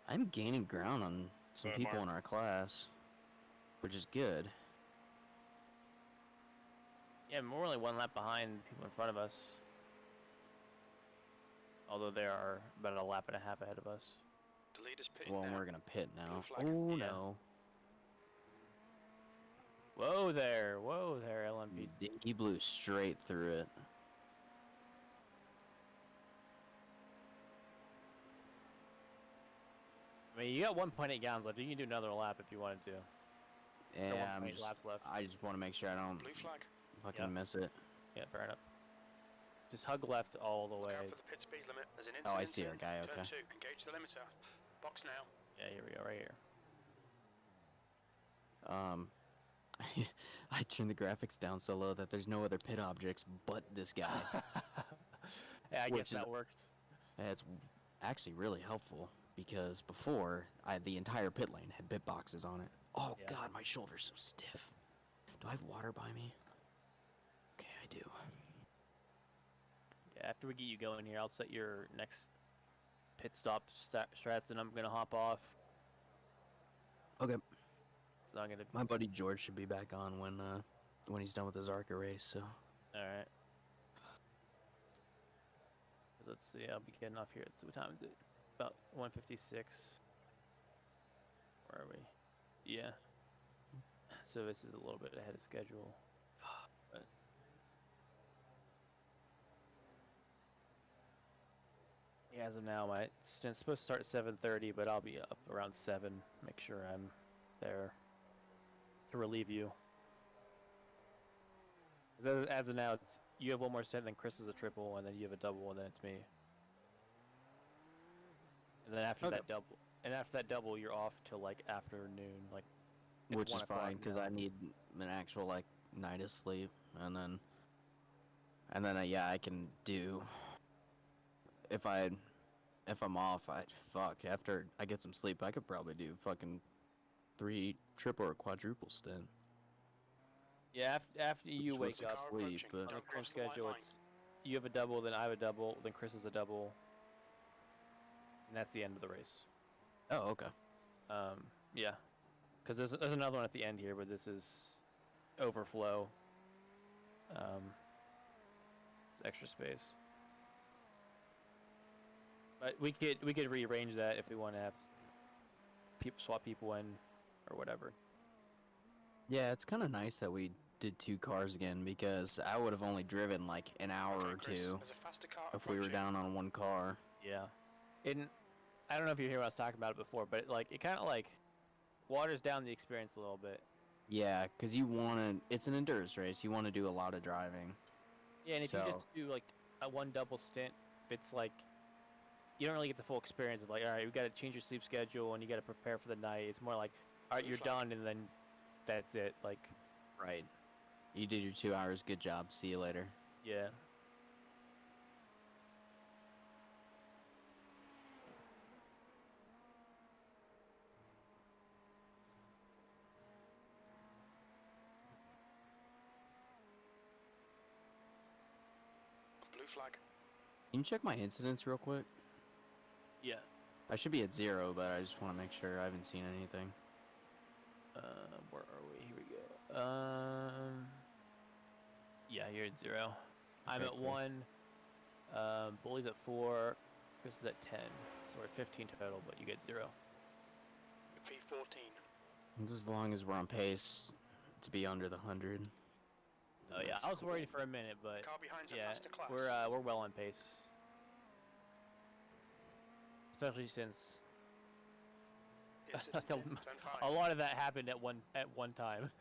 I'm gaining ground on some people in our class, which is good. Yeah, we're only 1 lap behind people in front of us. Although they are about a lap and a half ahead of us. The leader's pitting Well, now. we're gonna pit now. Blue flag. Oh Yeah. no. Whoa there, LMP. He blew straight through it. I mean, you got 1.8 gallons left. You can do another lap if you wanted to. Yeah, laps left. I just want to make sure I don't Blue flag. fucking miss it. Yeah, fair enough. Just hug left all the way. Look out for the pit speed limit. There's an Oh, I incident see our in guy, turn okay. 2. Engage the limiter. Box now. Yeah, here we go, right here. I turned the graphics down so low that there's no other pit objects but this guy. Yeah, I guess that works. It's actually really helpful because before the entire pit lane had pit boxes on it. Oh Yeah. god, my shoulder's so stiff. Do I have water by me? Okay, I do. Yeah, after we get you going here, I'll set your next pit stop strats, and I'm gonna hop off. Okay. So I'm gonna. My buddy George should be back on when he's done with his ARCA race. So. All right. Let's see. I'll be getting off here. What time is it? About 1:56. Where are we? Yeah. So this is a little bit ahead of schedule. But yeah, as of now, my stint's supposed to start at 7:30, but I'll be up around 7. Make sure I'm there to relieve you. As of now, you have 1 more stint, then Chris is a triple, and then you have a double, and then it's me. And then after that double, you're off till like afternoon, like. Which is fine because I need an actual like night of sleep, and then yeah, I can do. If I'm off, after I get some sleep, I could probably do fucking 3 triple or quadruple stint. Yeah, after you wake up sleep, but on the current schedule, it's you have a double, then I have a double, then Chris has a double, and that's the end of the race. Oh, okay. Yeah, because there's another one at the end here, but this is overflow. Extra space. But we could rearrange that if we want to have swap people in or whatever. Yeah, it's kind of nice that we did 2 cars again because I would have only driven like an hour or two if we were down on 1 car. Yeah, and I don't know if you hear what I was talking about it before, but it kind of like waters down the experience a little bit. Yeah, because you want to. It's an endurance race. You want to do a lot of driving. Yeah, and if you just do like a 1 double stint, it's like you don't really get the full experience of like, all right, we got to change your sleep schedule and you got to prepare for the night. It's more like, all right, you're done, and then that's it. Like, right. You did your 2 hours. Good job. See you later. Yeah. Blue flag. Can you check my incidents real quick? Yeah. I should be at 0, but I just want to make sure I haven't seen anything. Where are we? Here we go. Yeah, you're at 0. I'm at 1. Bully's at 4. Chris is at 10. So we're at 15 total, but you get 0. P14. As long as we're on pace to be under the 100. Oh yeah, I was worried for a minute, but yeah, we're well on pace. Especially since a lot of that happened at one time.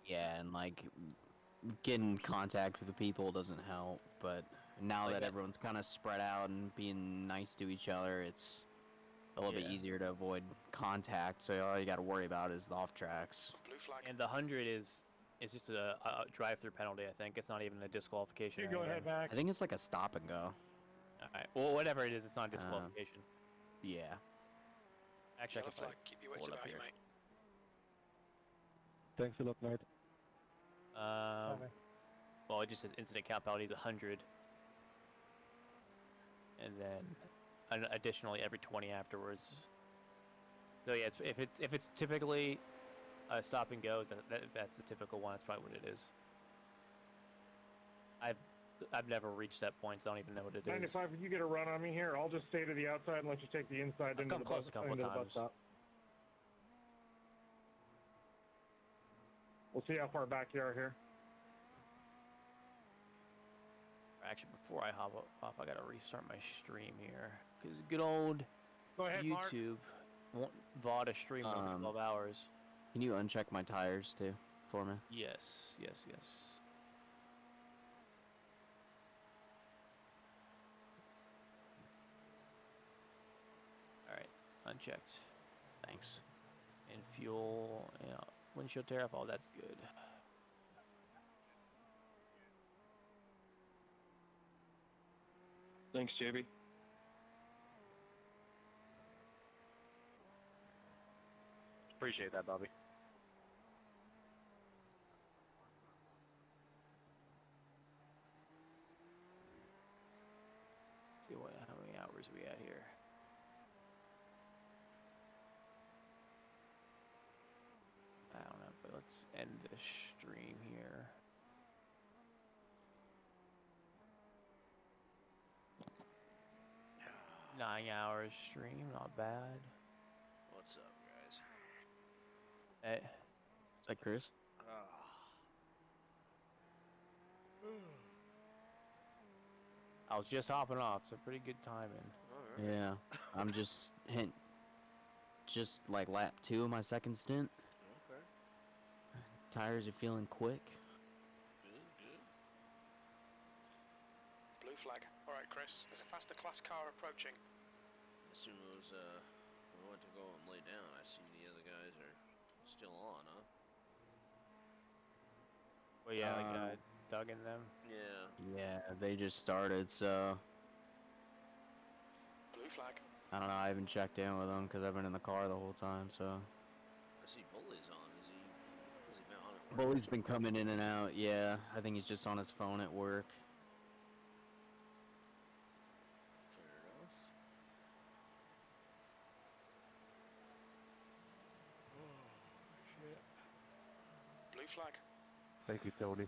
Yeah, and like getting contact with the people doesn't help, but now that everyone's kind of spread out and being nice to each other, it's a little bit easier to avoid contact. So all you got to worry about is the off tracks. Blue flag. And the 100 is just a drive-through penalty. I think it's not even a disqualification. You go ahead, Mac. I think it's like a stop and go. All right. Well, whatever it is, it's not a disqualification. Yeah. Actually, I can keep your wits about you, mate. Thanks a lot, mate. Well, it just says incident count penalties 100, and then additionally every 20 afterwards. So yeah, if it's typically a stop and goes, that's a typical one. That's probably what it is. I've never reached that point, so I don't even know what it is. 95, if you get a run on me here, I'll just stay to the outside and let you take the inside into the bus stop. We'll see how far back you are here. Actually, before I hop off, I gotta restart my stream here, because good old YouTube won't VOD a stream for 12 hours. Can you uncheck my tires too for me? Yes. Alright, unchecked. Thanks. And fuel, windshield tear off, all that's good. Thanks, JB. Appreciate that, Bobby. See how many hours we at here. I don't know, but let's end this stream here. Nine hours stream, not bad. What's up, guys? Hey. Is that Chris? I was just hopping off, so pretty good timing. Yeah, I'm just like lap 2 of my second stint. Okay. Tires are feeling quick. Good. Blue flag. Alright, Chris, there's a faster class car approaching. As soon as we went to go and lay down, I see the other guys are still on, huh? Well, yeah, Doug and them. Yeah. Yeah, they just started, so Blue flag. I don't know. I haven't checked in with them because I've been in the car the whole time. So I see Bully's on. Has he been on it? Bully's been coming in and out. Yeah, I think he's just on his phone at work. Fair enough. Blue flag. Thank you, Tony.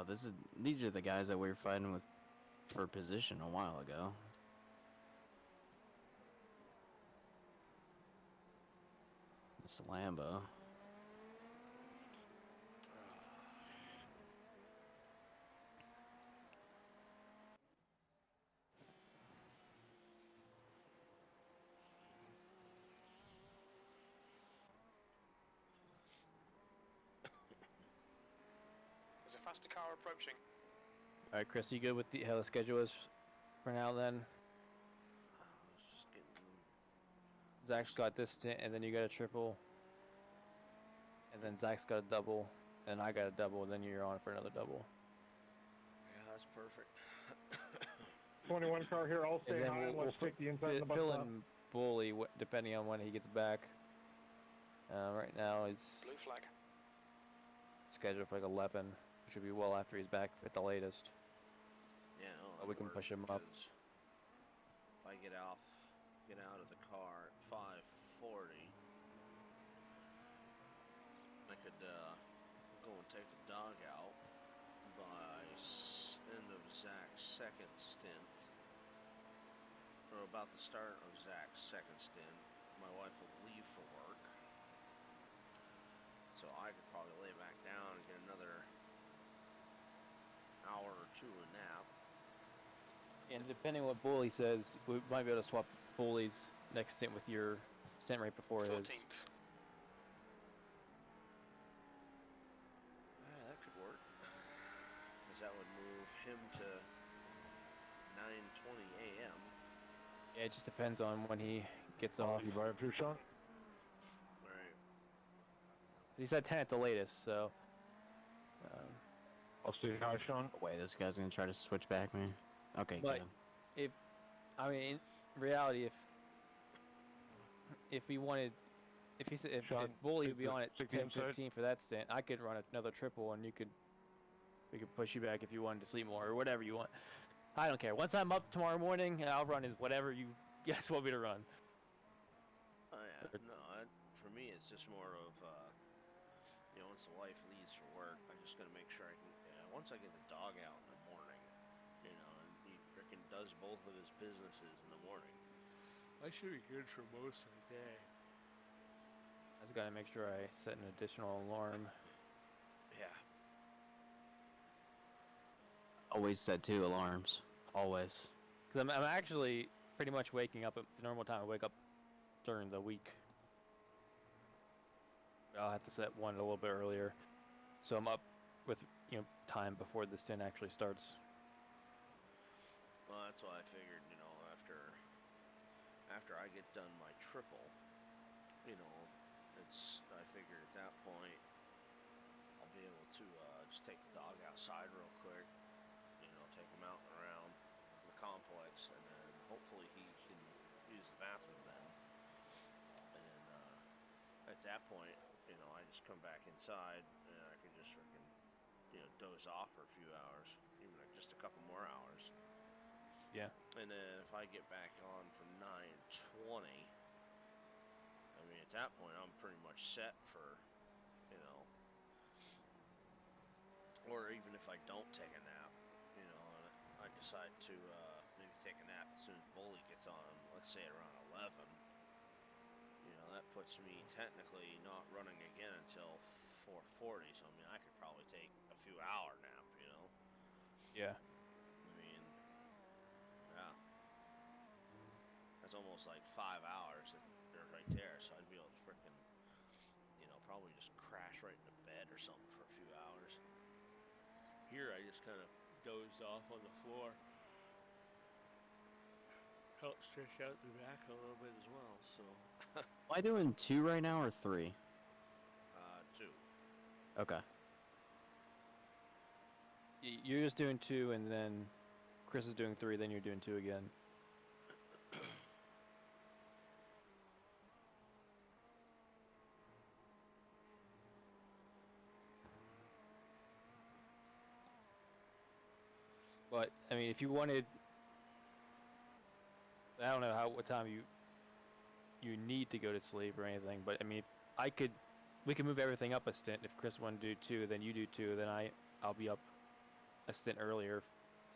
Oh, these are the guys that we were fighting with for position a while ago. This Lambo. There's a faster car approaching. All right, Chris, you good with how the schedule is for now? Then Just getting. Zach's got this stint, and then you got a triple, and then Zach's got a double, and I got a double, and then you're on for another double. Yeah, that's perfect. 21 car here. I'll stay And then high and let's take the inside of the bus fill stop. in Bully depending on when he gets back. Right now he's Blue flag. scheduled for like 11, which would be well after he's back at the latest. Yeah, no, But we can push him up. If I get out of the car at 5:40, I could go and take the dog out by end of Zach's second stint, or about the start of Zach's second stint. My wife will leave for work, so I could probably lay back down and get another hour or two of nap. And depending on what Bully says, we might be able to swap Bully's next stint with your stint right before 14th. his. Yeah, that could work. Because that would move him to 9:20 a.m. Yeah, it just depends on when he gets off. You buy up here, Sean? Right. He said 10 at the latest, so. I'll stay high, Sean. Wait, this guy's gonna try to switch back me. Okay, But good. in reality, if he wanted, if Bully would be on at 10:15 for that stint, I could run another triple, and we could push you back if you wanted to sleep more or whatever you want. I don't care. Once I'm up tomorrow morning, I'll run as whatever you guys want me to run. Oh yeah, no, for me it's just more of, once the wife leaves for work, I just gotta make sure I can, once I get the dog out in the morning, and he frickin' does both of his businesses in the morning, I should be good for most of the day. I just gotta make sure I set an additional alarm. Yeah. Always set 2 alarms. Always. Because I'm actually pretty much waking up at the normal time I wake up during the week. I'll have to set one a little bit earlier, so I'm up with time before the stint actually starts. Well, that's why I figured, after I get done my triple, I figured at that point I'll be able to just take the dog outside real quick, take him out and around the complex, and then hopefully he can use the bathroom then. And then at that point, I just come back inside and I can just freaking, doze off for a few hours, even like just a couple more hours. Yeah. And then if I get back on for 9:20, at that point I'm pretty much set for, or even if I don't take a nap, and I decide to maybe take a nap as soon as Bully gets on, let's say around 11, that puts me technically not running again until 4:40, so I could probably take a few hour nap, Yeah. Yeah. That's almost like 5 hours that they're right there, so I'd be able to frickin', probably just crash right into bed or something for a few hours. Here I just kind of dozed off on the floor. Helped stretch out the back a little bit as well, so. Am I doing 2 right now or 3? 2. Okay. You're just doing 2, and then Chris is doing 3, then you're doing 2 again. But if you wanted, I don't know what time you need to go to sleep or anything, but we could move everything up a stint. If Chris wanted to do 2, then you do 2, then I'll be up a stint earlier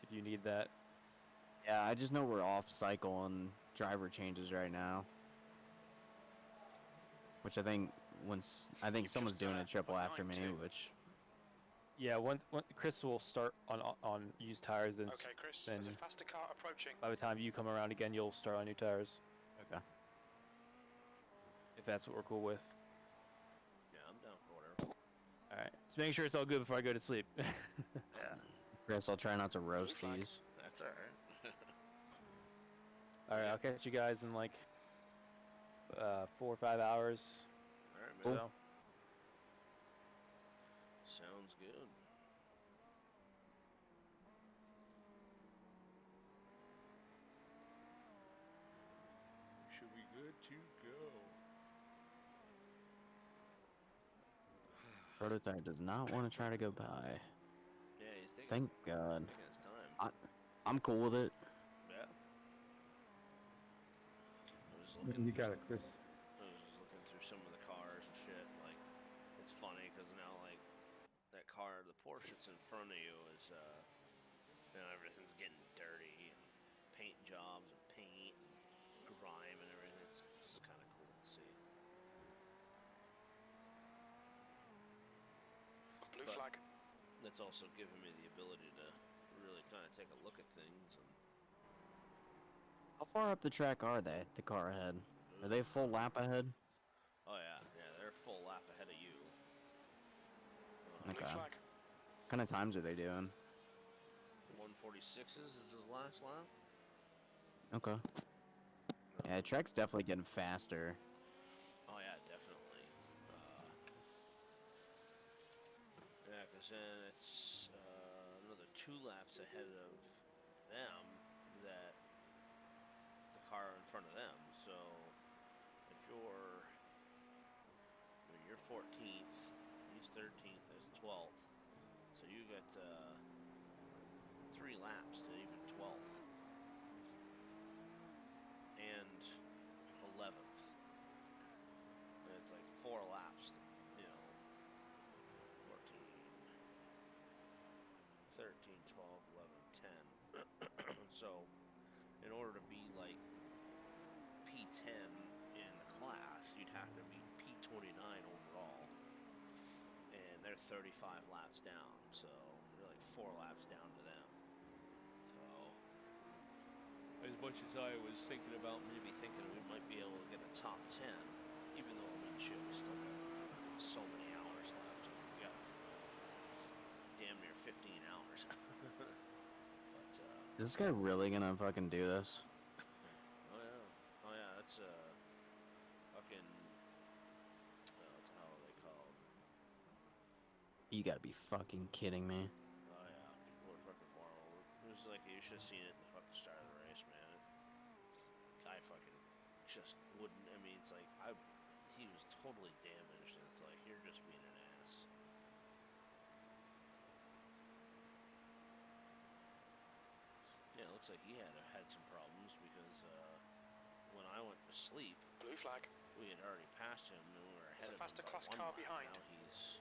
if you need that. Yeah, I just know we're off cycle on driver changes right now. Which I think someone's doing a triple after me, which. Yeah, once Chris will start on used tires, and Okay, Chris, then there's a faster car approaching. by the time you come around again, you'll start on new tires. Okay. If that's what we're cool with. Yeah, I'm down for whatever. All right, just making sure it's all good before I go to sleep. Yeah. Chris, I'll try not to roast these. That's all right. All right, I'll catch you guys in like 4 or 5 hours. All right, man. So. Sounds good. Should be good to go. Prototype does not want to try to go by. Yeah, he's taking Thank God. taking his time. I'm cool with it. Yeah. You got it, Chris. I was just looking through some of the cars and shit. Like, it's funny because now, like, that car, the Porsche that's in front of you is, everything's getting dirty and paint jobs and paint and grime and everything. It's kind of cool to see. Blue flag. That's also given me the ability to really kind of take a look at things. And How far up the track are they? The car ahead. Are they a full lap ahead? oh yeah, they're a full lap ahead of you. Okay. What kind of times are they doing? 146s is his last lap. Okay. Yeah, the track's definitely getting faster. Oh yeah, definitely. Yeah, because then it's another 2 laps ahead of them that the car in front of them. So if you're 14th, he's 13th, there's 12th. So you got 3 laps to even 12th. And 11th. And it's like 4 laps, 14, 13, 12, 11, 10. So, in order to be like P10 in the class, you'd have to be P29 overall. And they're 35 laps down, so you're like 4 laps down to them. As much as I was thinking about maybe thinking we might be able to get a top 10, even though we still got so many hours left. We got damn near 15 hours. But, Is this guy really gonna fucking do this? oh yeah, that's fucking, how are they called? You gotta be fucking kidding me. Oh yeah, people are fucking wild. It was like, you should have seen it in the fucking start of the race, man. Guy fucking just wouldn't, it's like, he was totally damaged, and it's like, you're just being an ass. Yeah, it looks like he had some problems, because when I went to sleep, blue flag, we had already passed him, and we were ahead of him faster by class 1 car lap. behind. Now he's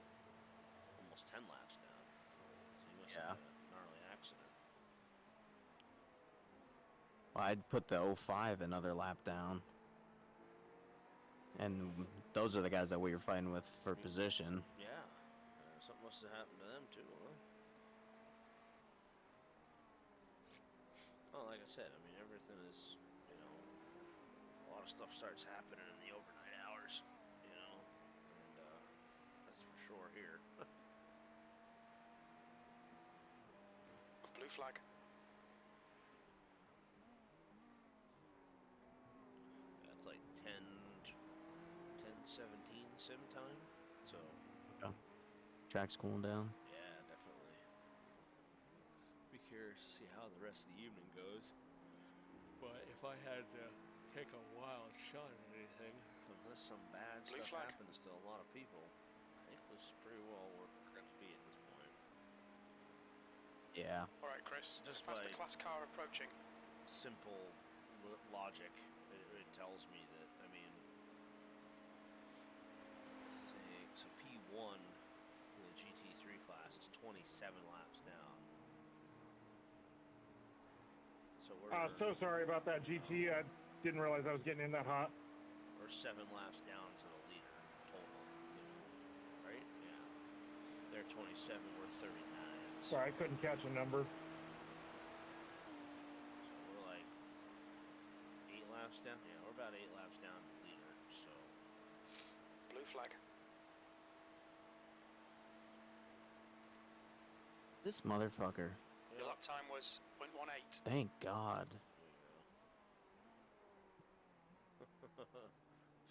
almost 10 laps down. So he must Yeah. have had a gnarly accident. Well, I'd put the 05 another lap down. And those are the guys that we were fighting with for position. Yeah. Something must have happened to them too, huh? Well, like I said, everything is, a lot of stuff starts happening in the overnight hours, and that's for sure here. Blue flag. That's like 10:17 sim time, so. Yeah. Track's cooling down. Yeah, definitely. Be curious to see how the rest of the evening goes. But if I had to take a wild shot at anything, unless some bad blue stuff flag happens to a lot of people, I think it was pretty well where we're going to be at this point. Yeah. All right, Chris. Just faster by class car approaching. Simple logic, it tells me that, so P1, the GT3 class, is 27 laps down. So we're so sorry about that, GT. I didn't realize I was getting in that hot. We're 7 laps down to the leader total, right? Yeah. They're 27, we're 39. So Sorry, I couldn't catch a number. we're like 8 laps down. Yeah, we're about 8 laps down to the leader. So Blue flag. This motherfucker. Your lap time was 0.18. Thank God.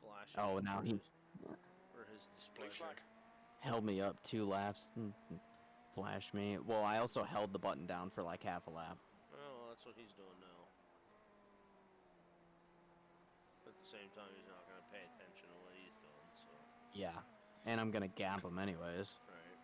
Flashing. Oh, now he For his Blue displeasure. flag. held me up 2 laps and flashed me. Well, I also held the button down for like half a lap. Oh, well, that's what he's doing now. At the same time, he's not going to pay attention to what he's doing, so. Yeah. And I'm gonna gap him anyways. Right.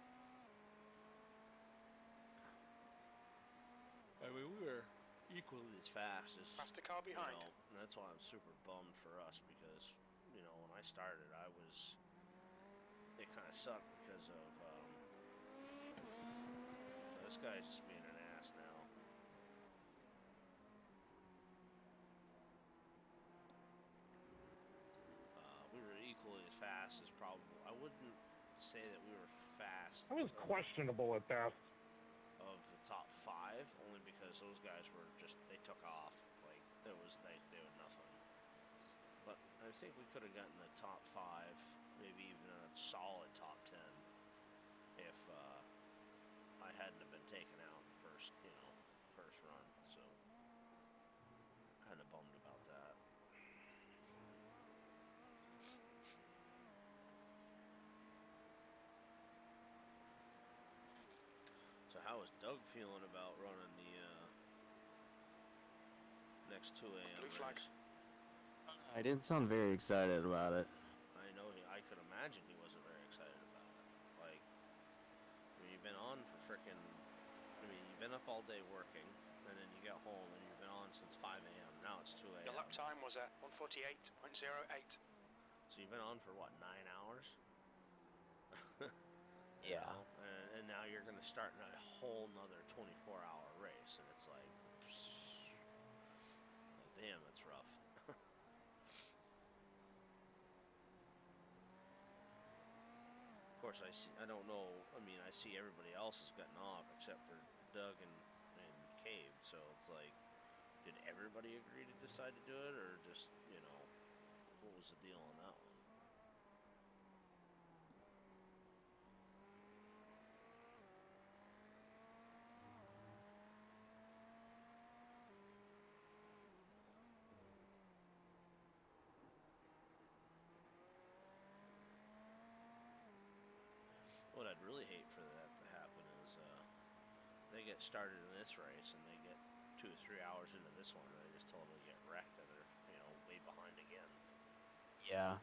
I mean, we were equally as fast as. Faster car behind. You know, and that's why I'm super bummed for us because, you know, when I started, it kind of sucked because of. This guy's just being an ass now. We were equally as fast as probably. I wouldn't say that we were fast. I was questionable at best. Of the top 5, only because those guys were just, they took off. Like, they were nothing. But I think we could have gotten the top 5, maybe even a solid top 10 if I hadn't have been taken out first run. So, kind of bummed about that. So how is Doug feeling about running the next 2 a.m. Blue flag. race? I didn't sound very excited about it. I know I could imagine he wasn't very excited about it. Like, I mean, you've been on for frickin', you've been up all day working, and then you get home and you've been on since 5 a.m. Now it's 2 a.m. Your lap time was at 1:48.08. So you've been on for what, 9 hours? Yeah. And now you're going to start a whole nother 24-hour race, and it's like, damn, that's rough. Of course, I don't know. I see everybody else has gotten off except for Doug and Cave. So it's like, did everybody agree to decide to do it, or just, what was the deal on that one? What I'd really hate for that to happen is they get started in this race and they get 2 or 3 hours into this one and they just totally get wrecked and they're way behind again. Yeah.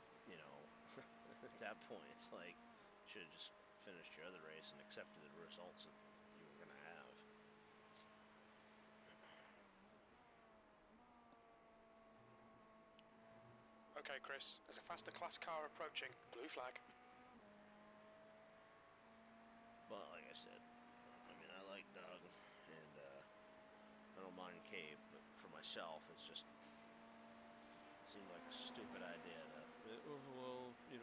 At that point it's like, should have just finished your other race and accepted the results that you were gonna have. Okay, Chris. There's a faster class car approaching. Blue flag. But like I said, I like Doug, and I don't mind Cave, but for myself, it seemed like a stupid idea to,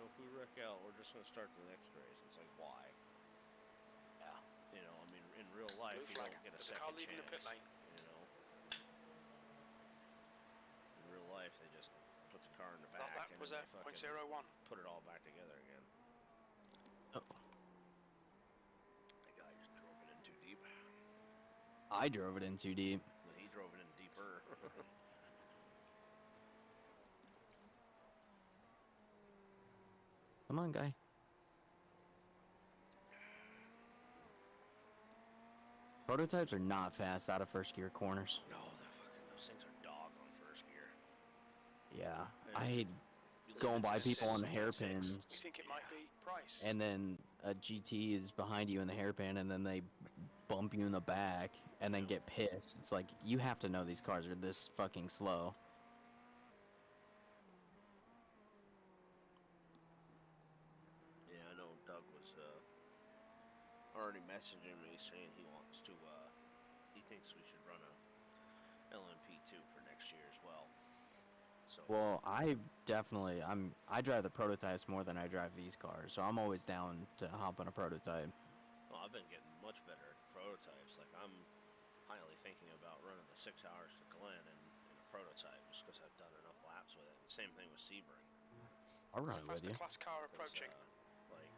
if we wreck out, we're just going to start the next race. It's like, why? Yeah. In real life, Blue you flag. don't get a There's a car second leaving the chance. pit lane. In real life, they just put the car in the back That and was then at they fucking 0.01. put it all back together again. Oh. That guy just drove it in too deep. I drove it in too deep. He drove it in deeper. Come on, guy. Prototypes are not fast out of first gear corners. No, those things are dog on first gear. Yeah. I hate going by people on the hairpins. You think it might be Price? And then a GT is behind you in the hairpin, and then they bump you in the back, and then get pissed. It's like, you have to know these cars are this fucking slow. Yeah, I know Doug was already messaging me saying he wants to, he thinks we should run a LMP too for next year as well. So. Well, I drive the prototypes more than I drive these cars, so I'm always down to hop on a prototype. Well, I've been getting much better at prototypes. Like, I'm highly thinking about running the 6 hours to Glen in a prototype just because I've done enough laps with it. And same thing with Sebring. I'll run with you. Class car approaching. Like,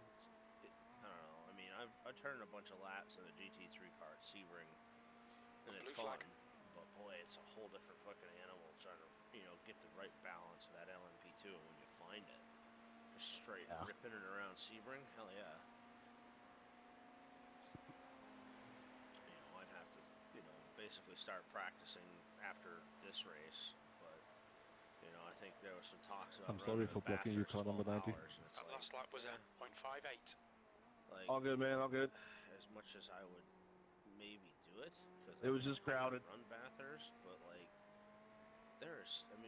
I don't know. I mean, I've turned a bunch of laps in a GT3 car at Sebring, and it's fun. But boy, it's a whole different fucking animal trying to, get the right balance of that LMP2, and when you find it, just straight ripping it around Sebring, hell yeah. I'd have to, basically start practicing after this race, but, I think there was some talks about I'm sorry for blocking you, car number 90. That last lap was a 0.58. Like, All good, man, all good. As much as I would maybe do it, because it was just crowded. Run Bathurst, but like,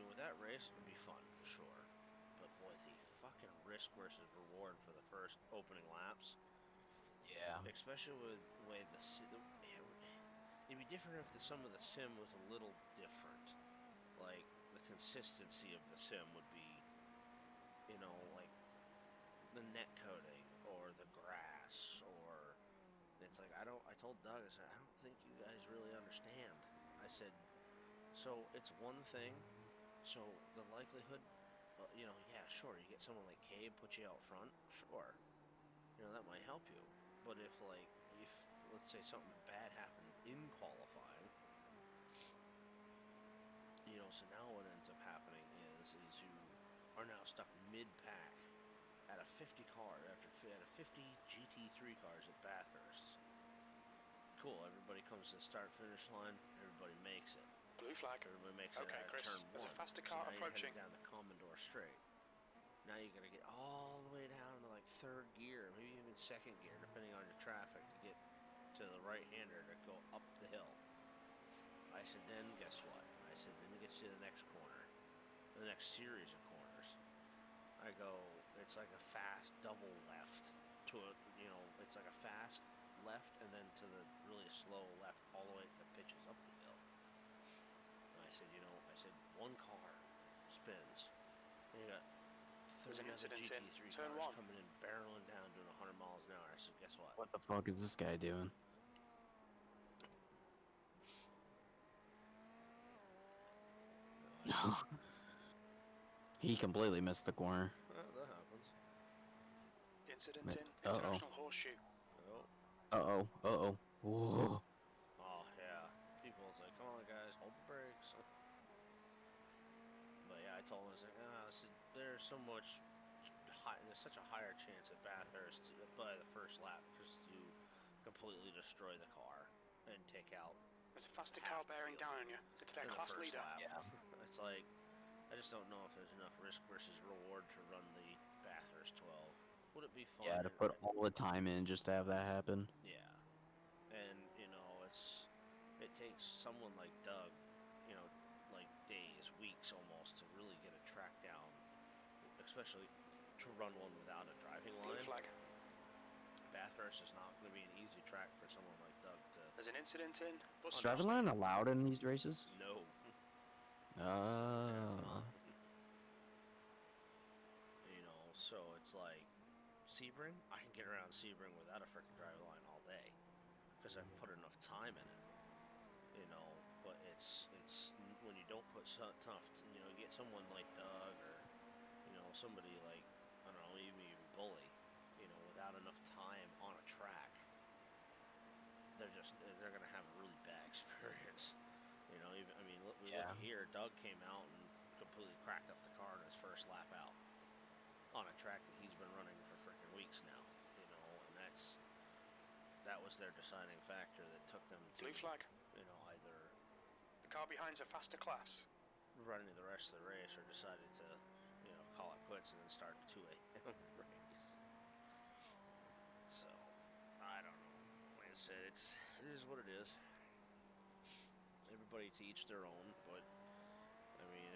with that race, it'd be fun, sure. But boy, the fucking risk versus reward for the first opening laps. Yeah. Especially with the way it'd be different if some of the sim was a little different. Like, the consistency of the sim would be, like the net coating or the grass, or it's like I told Doug, I said, I don't think you guys really understand. I said, so it's one thing, so the likelihood, yeah, sure, you get someone like Cabe, put you out front, sure, that might help you. But if let's say something bad happened in qualifying, so now what ends up happening is you are now stuck mid-pack at a 50 car, at a 50 GT3 cars at Bathurst. Cool, everybody comes to the start-finish line, everybody makes it. Blue flag. Everybody makes it out of Chris, turn 1. there's a faster car so now approaching. You're headed down the Commodore straight. Now you gotta get all the way down to like 3rd gear, maybe even 2nd gear, depending on your traffic, to get to the right-hander to go up the hill. I said, then guess what? I said, then it gets you to the next corner, the next series of corners. I go, it's like a fast double left to a, it's like a fast left and then to the really slow left all the way that pitches up the hill. And I said, one car spins, and you got 30 other GT3 cars coming in, barreling down, doing 100 miles an hour. I said, guess what? What the fuck is this guy doing? No. He completely missed the corner. Well, that happens. Incident in International Horseshoe. Uh-oh. Whoa. Oh, yeah. People's like, come on, guys, hold the brakes. But yeah, I told him, I was like, I said, there's such a higher chance at Bathurst by the first lap just to completely destroy the car and take out. There's a faster car bearing down on you. It's their class leader. Yeah. It's like, I just don't know if there's enough risk versus reward to run the Bathurst 12. Would it be fun? Yeah, to put all the time in just to have that happen. Yeah. And, it takes someone like Doug, like days, weeks almost to really get a track down, especially to run one without a driving line. Blue flag. Bathurst is not going to be an easy track for someone like Doug to... There's an incident in... Is driving line allowed in these races? No. Oh. It's not. So it's like Sebring, I can get around Sebring without a freaking driving line all day because I've put enough time in it. But it's when you don't put tough, you get someone like Doug or somebody like, I don't know, even Bully, without enough time on a track, they're gonna have a really bad experience. Look here, Doug came out and completely cracked up the car in his first lap out on a track that he's been running for freaking weeks now, and that was their deciding factor that took them to blue flag. Either the car behind's a faster class, running the rest of the race, or decided to call it quits and then start a 2 a.m. race. So I don't know. Like I said, it is what it is. Everybody to each their own, but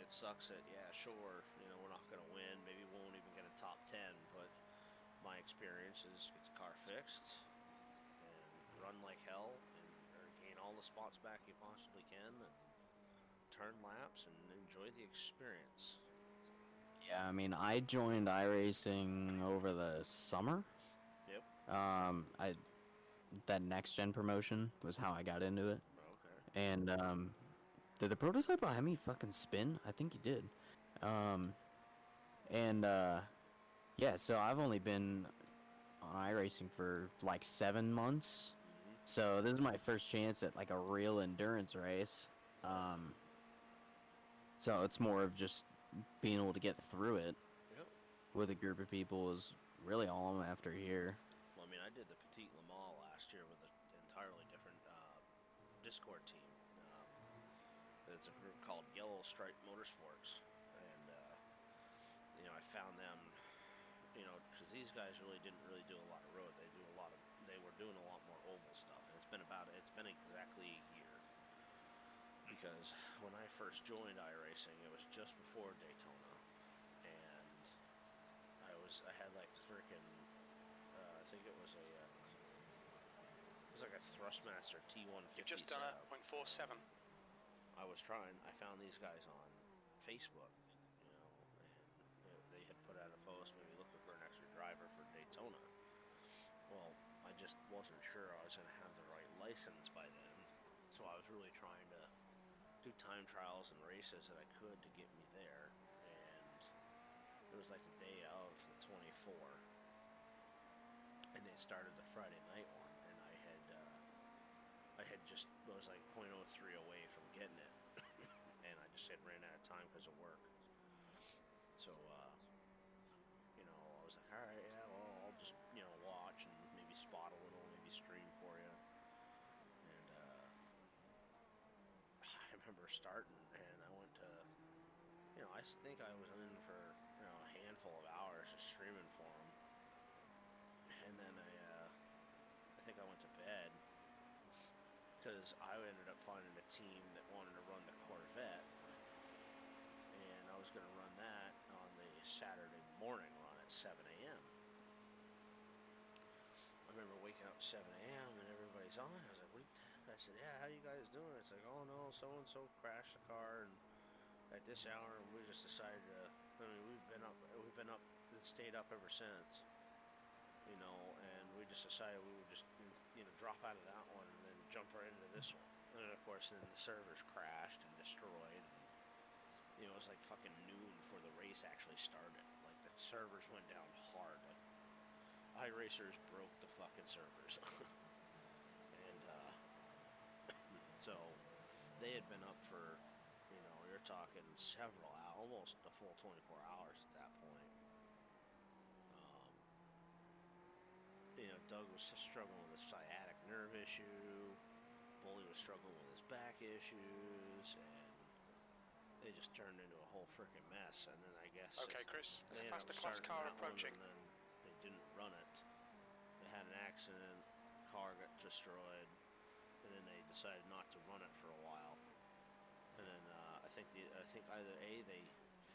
it sucks that, yeah, sure, we're not going to win, maybe we won't even get a top 10, but my experience is get the car fixed and run like hell or gain all the spots back you possibly can and turn laps and enjoy the experience. Yeah, I mean, I joined iRacing over the summer. Yep. That next gen promotion was how I got into it. Okay. And did the prototype let me fucking spin? I think he did. Yeah, so I've only been on iRacing for like 7 months. So this is my first chance at like a real endurance race. So it's more of just being able to get through it with a group of people is really all I'm after here. Well, I mean, I did the Petite Le Mans last year with an entirely different Discord team. It's a group called Yellow Stripe Motorsports, and you know, I found them, you know, because these guys really didn't do a lot of road. They were doing a lot more oval stuff, and it's been exactly a year. Because when I first joined iRacing, it was just before Daytona, and I had like the freaking, I think it was like a Thrustmaster T150. You've just done a .47. I found these guys on Facebook, you know, and they had put out a post, maybe looking for an extra driver for Daytona. Well, I just wasn't sure I was going to have the right license by then, so I was really trying to do time trials and races that I could to get me there, and it was like the day of the 24, and they started the Friday night one, and I was like .03 away from getting it, and I just had ran out of time because of work. So, you know, I was like, all right, yeah, well, I'll just, you know, watch and maybe spot a little, maybe stream for you. And I remember starting, and I went to, you know, I think I was in for, you know, a handful of hours just streaming for them. And then I think I went to bed, because I ended up finding a team that wanted to run the Corvette, and I was going to run that on the Saturday morning run at 7 a.m. I remember waking up at 7 a.m. and everybody's on. I was like, what? I said, yeah, how you guys doing? It's like, oh no, so-and-so crashed the car and at this hour, and we just decided to, I mean, we've been up and stayed up ever since, you know, and we just decided we would just, you know, drop out of that one and then jump right into this one. And of course, then the servers crashed and destroyed. And, you know, it was like fucking noon before the race actually started. Like, the servers went down hard. Like, iRacers broke the fucking servers. And, so, they had been up for, you know, you're talking several hours, almost a full 24 hours at that point. You know, Doug was struggling with a sciatic nerve issue. Bully was struggling with his back issues, and they just turned into a whole freaking mess. And then I guess okay, Chris, they there's a faster class car approaching. And then they didn't run it. They had an accident. Car got destroyed, and then they decided not to run it for a while. And then I think either they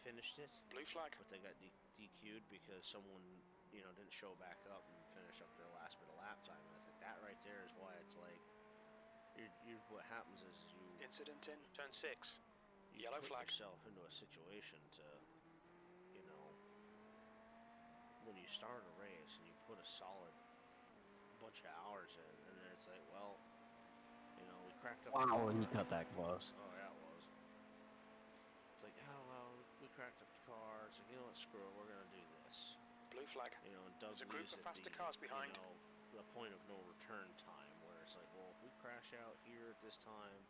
finished it, blue flag, but they got DQ'd because someone, you know, didn't show back up and finish up their last bit of lap time. And I think that right there is why it's like, what happens is you incident in turn 6, yellow put flag. yourself into a situation to, you know, when you start a race and you put a solid bunch of hours in, and then it's like, well, you know, we cracked up. Wow, he cut that close. Oh yeah, it was. It's like, oh well, we cracked up the car. It's like, you know what, screw it, we're gonna do this. Blue flag. You know, and Doug There's a group leaves of at faster cars behind. You know, the point of no return time, where it's like, well, if we crash out here at this time,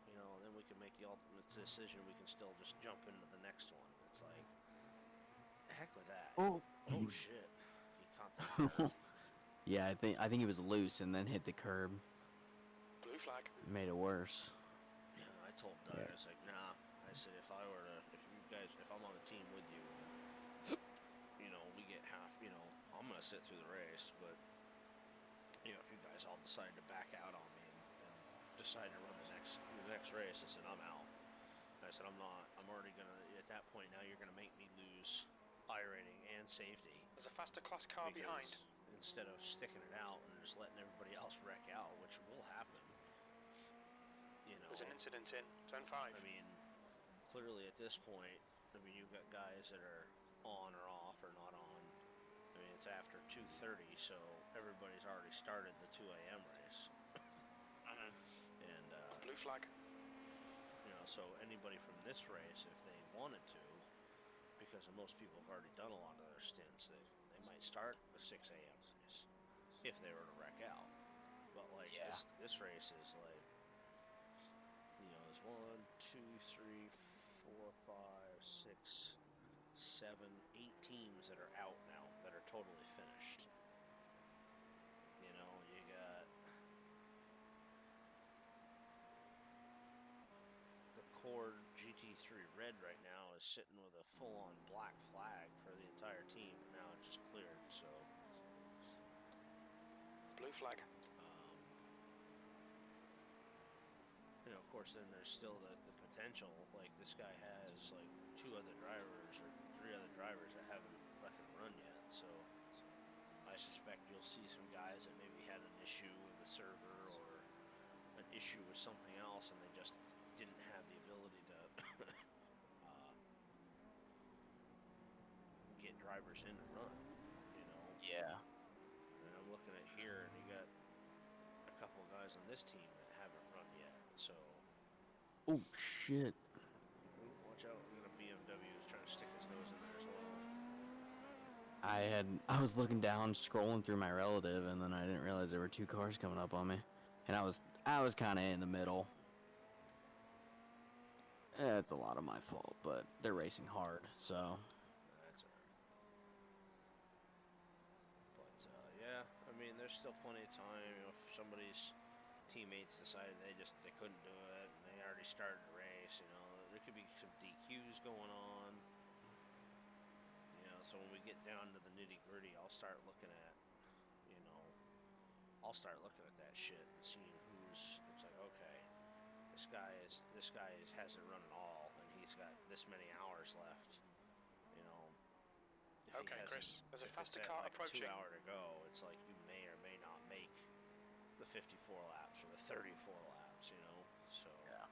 you know, then we can make the ultimate decision. We can still just jump into the next one. It's like, heck with that. Oh shit, he caught that. Yeah, I think he was loose and then hit the curb. Blue flag. Made it worse. Yeah, I told Doug, I was like, nah. I said, if I'm on the team with you, you know, we get half, you know, I'm going to sit through the race, but, you know, if you guys all decide to back out on me and decide to run the next race, I said, I'm out. And I said, I'm already going to, at that point now, you're going to make me lose I-rating and safety. There's a faster class car behind. Instead of sticking it out and just letting everybody else wreck out, which will happen, you know. There's an incident in turn 5. I mean, clearly at this point, I mean, you've got guys that are on or off or not on. I mean, it's after 2:30, so everybody's already started the 2 a.m. race. And blue flag. You know, so anybody from this race, if they wanted to, because most people have already done a lot of their stints, they might start a 6 a.m. race if they were to wreck out. But like this race is like, you know, there's 1, 2, 3, 4, 5, 6, 7, 8 teams that are out now that are totally finished. You know, you got the Cord GT3 Red right now is sitting with a full-on black flag for the entire team, but now it's just cleared, so. Blue flag. You know, of course, then there's still the potential. Like, this guy has, like, 2 other drivers or 3 other drivers that haven't fucking run yet. So, I suspect you'll see some guys that maybe had an issue with the server or an issue with something else, and they just didn't have the ability to get drivers in to run, you know? Yeah. And I'm looking at here, and you got a couple of guys on this team that haven't run yet. So. Oh shit. Ooh, watch out! A BMW is trying to stick his nose in there as well. I was looking down, scrolling through my relative, and then I didn't realize there were 2 cars coming up on me, and I was kind of in the middle. It's a lot of my fault, but they're racing hard, so. That's alright. But yeah, I mean, there's still plenty of time. You know, if somebody's teammates decided they couldn't do it and they already started the race, you know, there could be some DQs going on. You know, so when we get down to the nitty-gritty, I'll start looking at that shit and seeing who's. It's like, okay, this guy hasn't run at all, and he's got this many hours left. You know. Okay, Chris. There's a faster car like approaching. 2 hour to go. It's like you may or may not make the 54 laps or the 34 laps, you know, so. Yeah.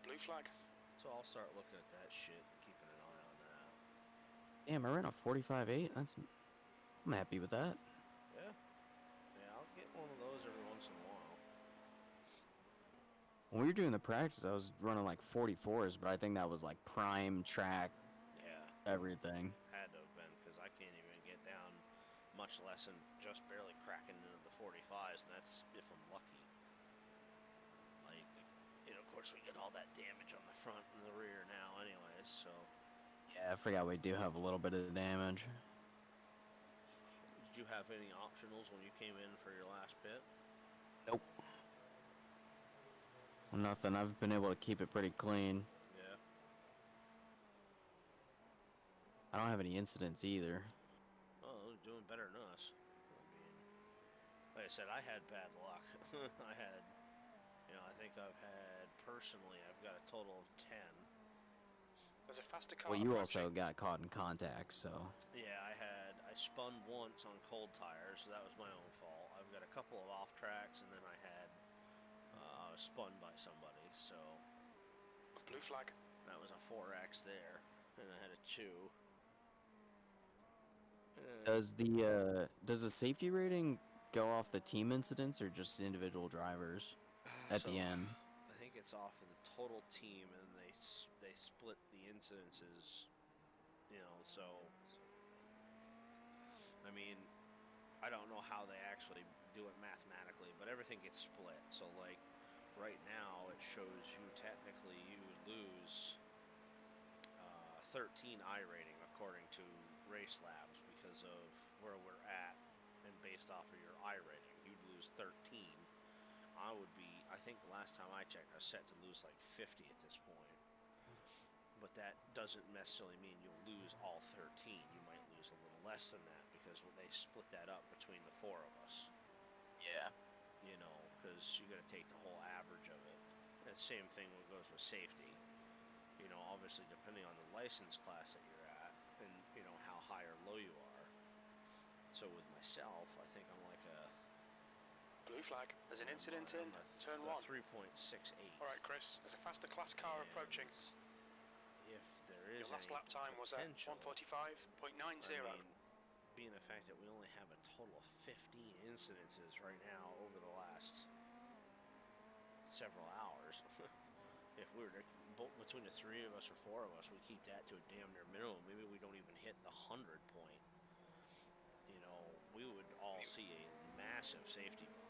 Blue flag. So I'll start looking at that shit and keeping an eye on that. Damn, I ran a 45.8. I'm happy with that. Yeah. Yeah, I'll get one of those every once in a while. When we were doing the practice, I was running like 44s, but I think that was like prime track. Yeah. Everything. Had to have been, because I can't even get down much less than just barely cracking into the 45s, and that's if I'm lucky. Like, you know, of course we get all that damage on the front and the rear now anyways, so. Yeah, I forgot we do have a little bit of damage. Did you have any optionals when you came in for your last pit? Nope. Nothing. I've been able to keep it pretty clean. Yeah. I don't have any incidents either. Oh, they're doing better than us. I mean, like I said, I had bad luck. I think I've got a total of 10. There's a faster car. Well, you also got caught in contact, so. Yeah, I spun once on cold tires, so that was my own fault. I've got a couple of off tracks, and then I was spun by somebody, so. Blue flag. That was a 4X there, and I had a 2. Does the safety rating go off the team incidents or just individual drivers at the end? I think it's off of the total team, and they split the incidences, you know, so. I mean, I don't know how they actually do it mathematically, but everything gets split. So, like, right now, it shows you technically you lose 13 I rating according to Race Labs because of where we're at, and based off of your I rating, you'd lose 13. I think the last time I checked, I was set to lose like 50 at this point. But that doesn't necessarily mean you'll lose all 13. You might lose a little less than that because they split that up between the 4 of us. Yeah. You know, because you got to take the whole average of it. And same thing when it goes with safety. You know, obviously depending on the license class that you're at and, you know, how high or low you are. So with myself, I think I'm like a Blue flag. There's an incident in turn 1. 3.68. Alright, Chris, there's a faster class car approaching. If there is Your last any lap time was at potential, 1:45.90. I mean, being the fact that we only have a total of 15 incidences right now over the last several hours, if we were to, between the 3 of us or 4 of us, we keep that to a damn near minimum. Maybe we don't even hit the 100 point. You know, we would all see a massive safety bump.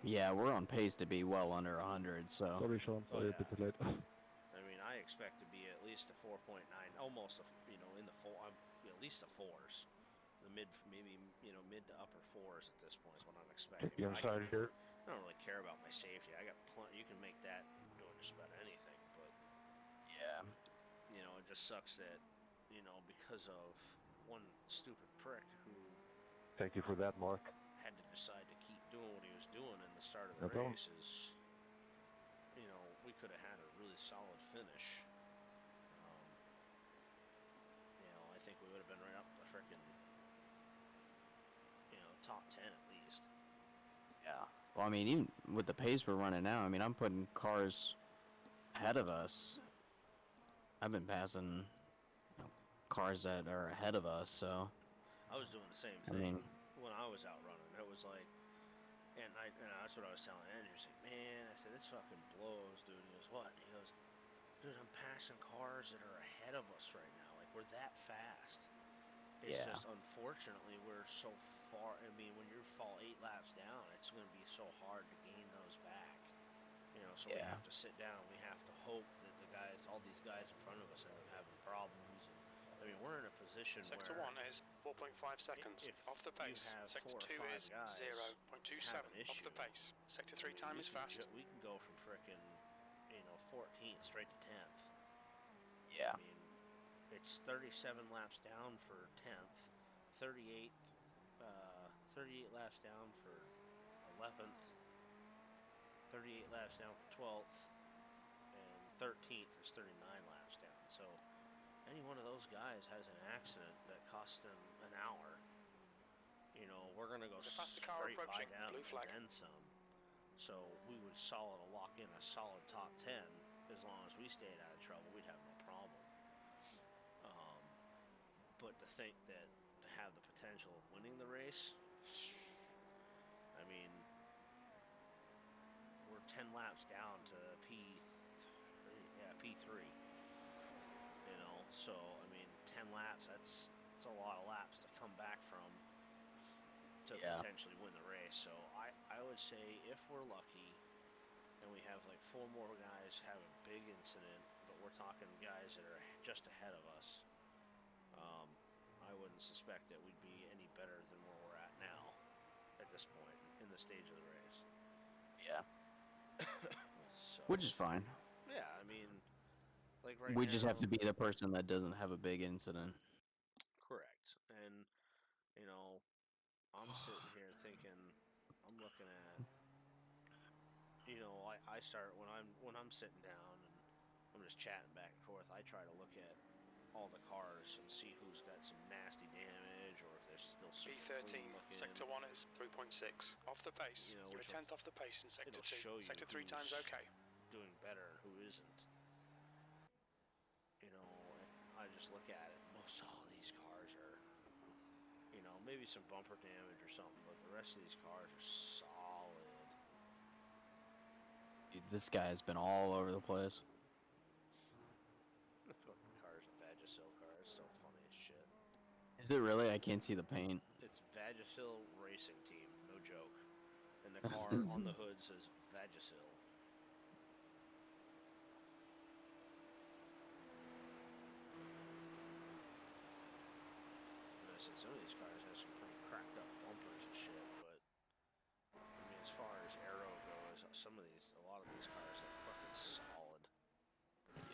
Yeah, we're on pace to be well under 100, so... Sorry, Sean. Sorry, a bit late. I mean, I expect to be at least a 4.9, almost, you know, in the at least the 4s. The maybe, you know, mid to upper 4s at this point is what I'm expecting. Yeah, I'm sorry here. I don't really care about my safety. I got plenty. You can make that doing just about anything, but... Yeah. You know, it just sucks that, you know, because of one stupid prick who... Thank you for that, Mark. Had to decide to keep doing what he was doing in the start of the No problem. races. You know, we could have had a really solid finish. You know, I think we would have been right up the frickin', you know, top 10 at least. Yeah. Well, I mean, even with the pace we're running now, I mean, I'm putting cars ahead of us. I've been passing cars that are ahead of us, so... I was doing the same thing when I was out running. It was like, and that's what I was telling Andrew. He's like, man, I said, this fucking blows, dude. He goes, what? And he goes, dude, I'm passing cars that are ahead of us right now. Like, we're that fast. It's just, unfortunately, we're so far. I mean, when you fall 8 laps down, it's going to be so hard to gain those back. You know, so we have to sit down. We have to hope that all these guys in front of us end up having problems. And, I mean, we're in a position Sector where... 1 is 4.5 seconds off the pace. Sector 2 is 0.27 off the pace. Sector 3 time is fast. We can go from frickin', you know, 14th straight to 10th. Yeah. I mean, it's 37 laps down for 10th, 38 laps down for 11th, 38 laps down for 12th, and 13th is 39 laps down. So any one of those guys has an accident that costs them an hour, you know, we're going to go straight by them and then some. So we would lock in a solid top 10. As long as we stayed out of trouble, we'd have no problem. But to think that to have the potential of winning the race, I mean, we're 10 laps down to P3. You know, so I mean, 10 laps. That's a lot of laps to come back from to potentially win the race. So I would say if we're lucky, and we have like 4 more guys have a big incident, but we're talking guys that are just ahead of us. I wouldn't suspect that we'd be any better than where we're at now at this point in the stage of the race. Yeah. So, which is fine. Yeah, I mean, like right we now, just have to be the person that doesn't have a big incident. Correct. And, you know, I'm sitting here thinking, I'm looking at, you know, I start when I'm sitting down and I'm just chatting back and forth, I try to look at all the cars and see who's got some nasty damage or if they're still super B13, clean looking. Sector 1 is 3.6 off the pace. You know, You're a 10th off the pace in Sector 2. Sector 3 time's okay. Doing better and who isn't. You know, I just look at it. Most all these cars are, you know, maybe some bumper damage or something, but the rest of these cars are solid. Dude, this guy has been all over the place. The fucking car's a Vagisil car. It's so funny as shit. Is it really? I can't see the paint. It's Vagisil Racing Team, no joke. And the car on the hood says Vagisil. And I said some of these cars have some pretty cracked up bumpers and shit, but I mean, as far as aero goes, a lot of these cars are fucking solid.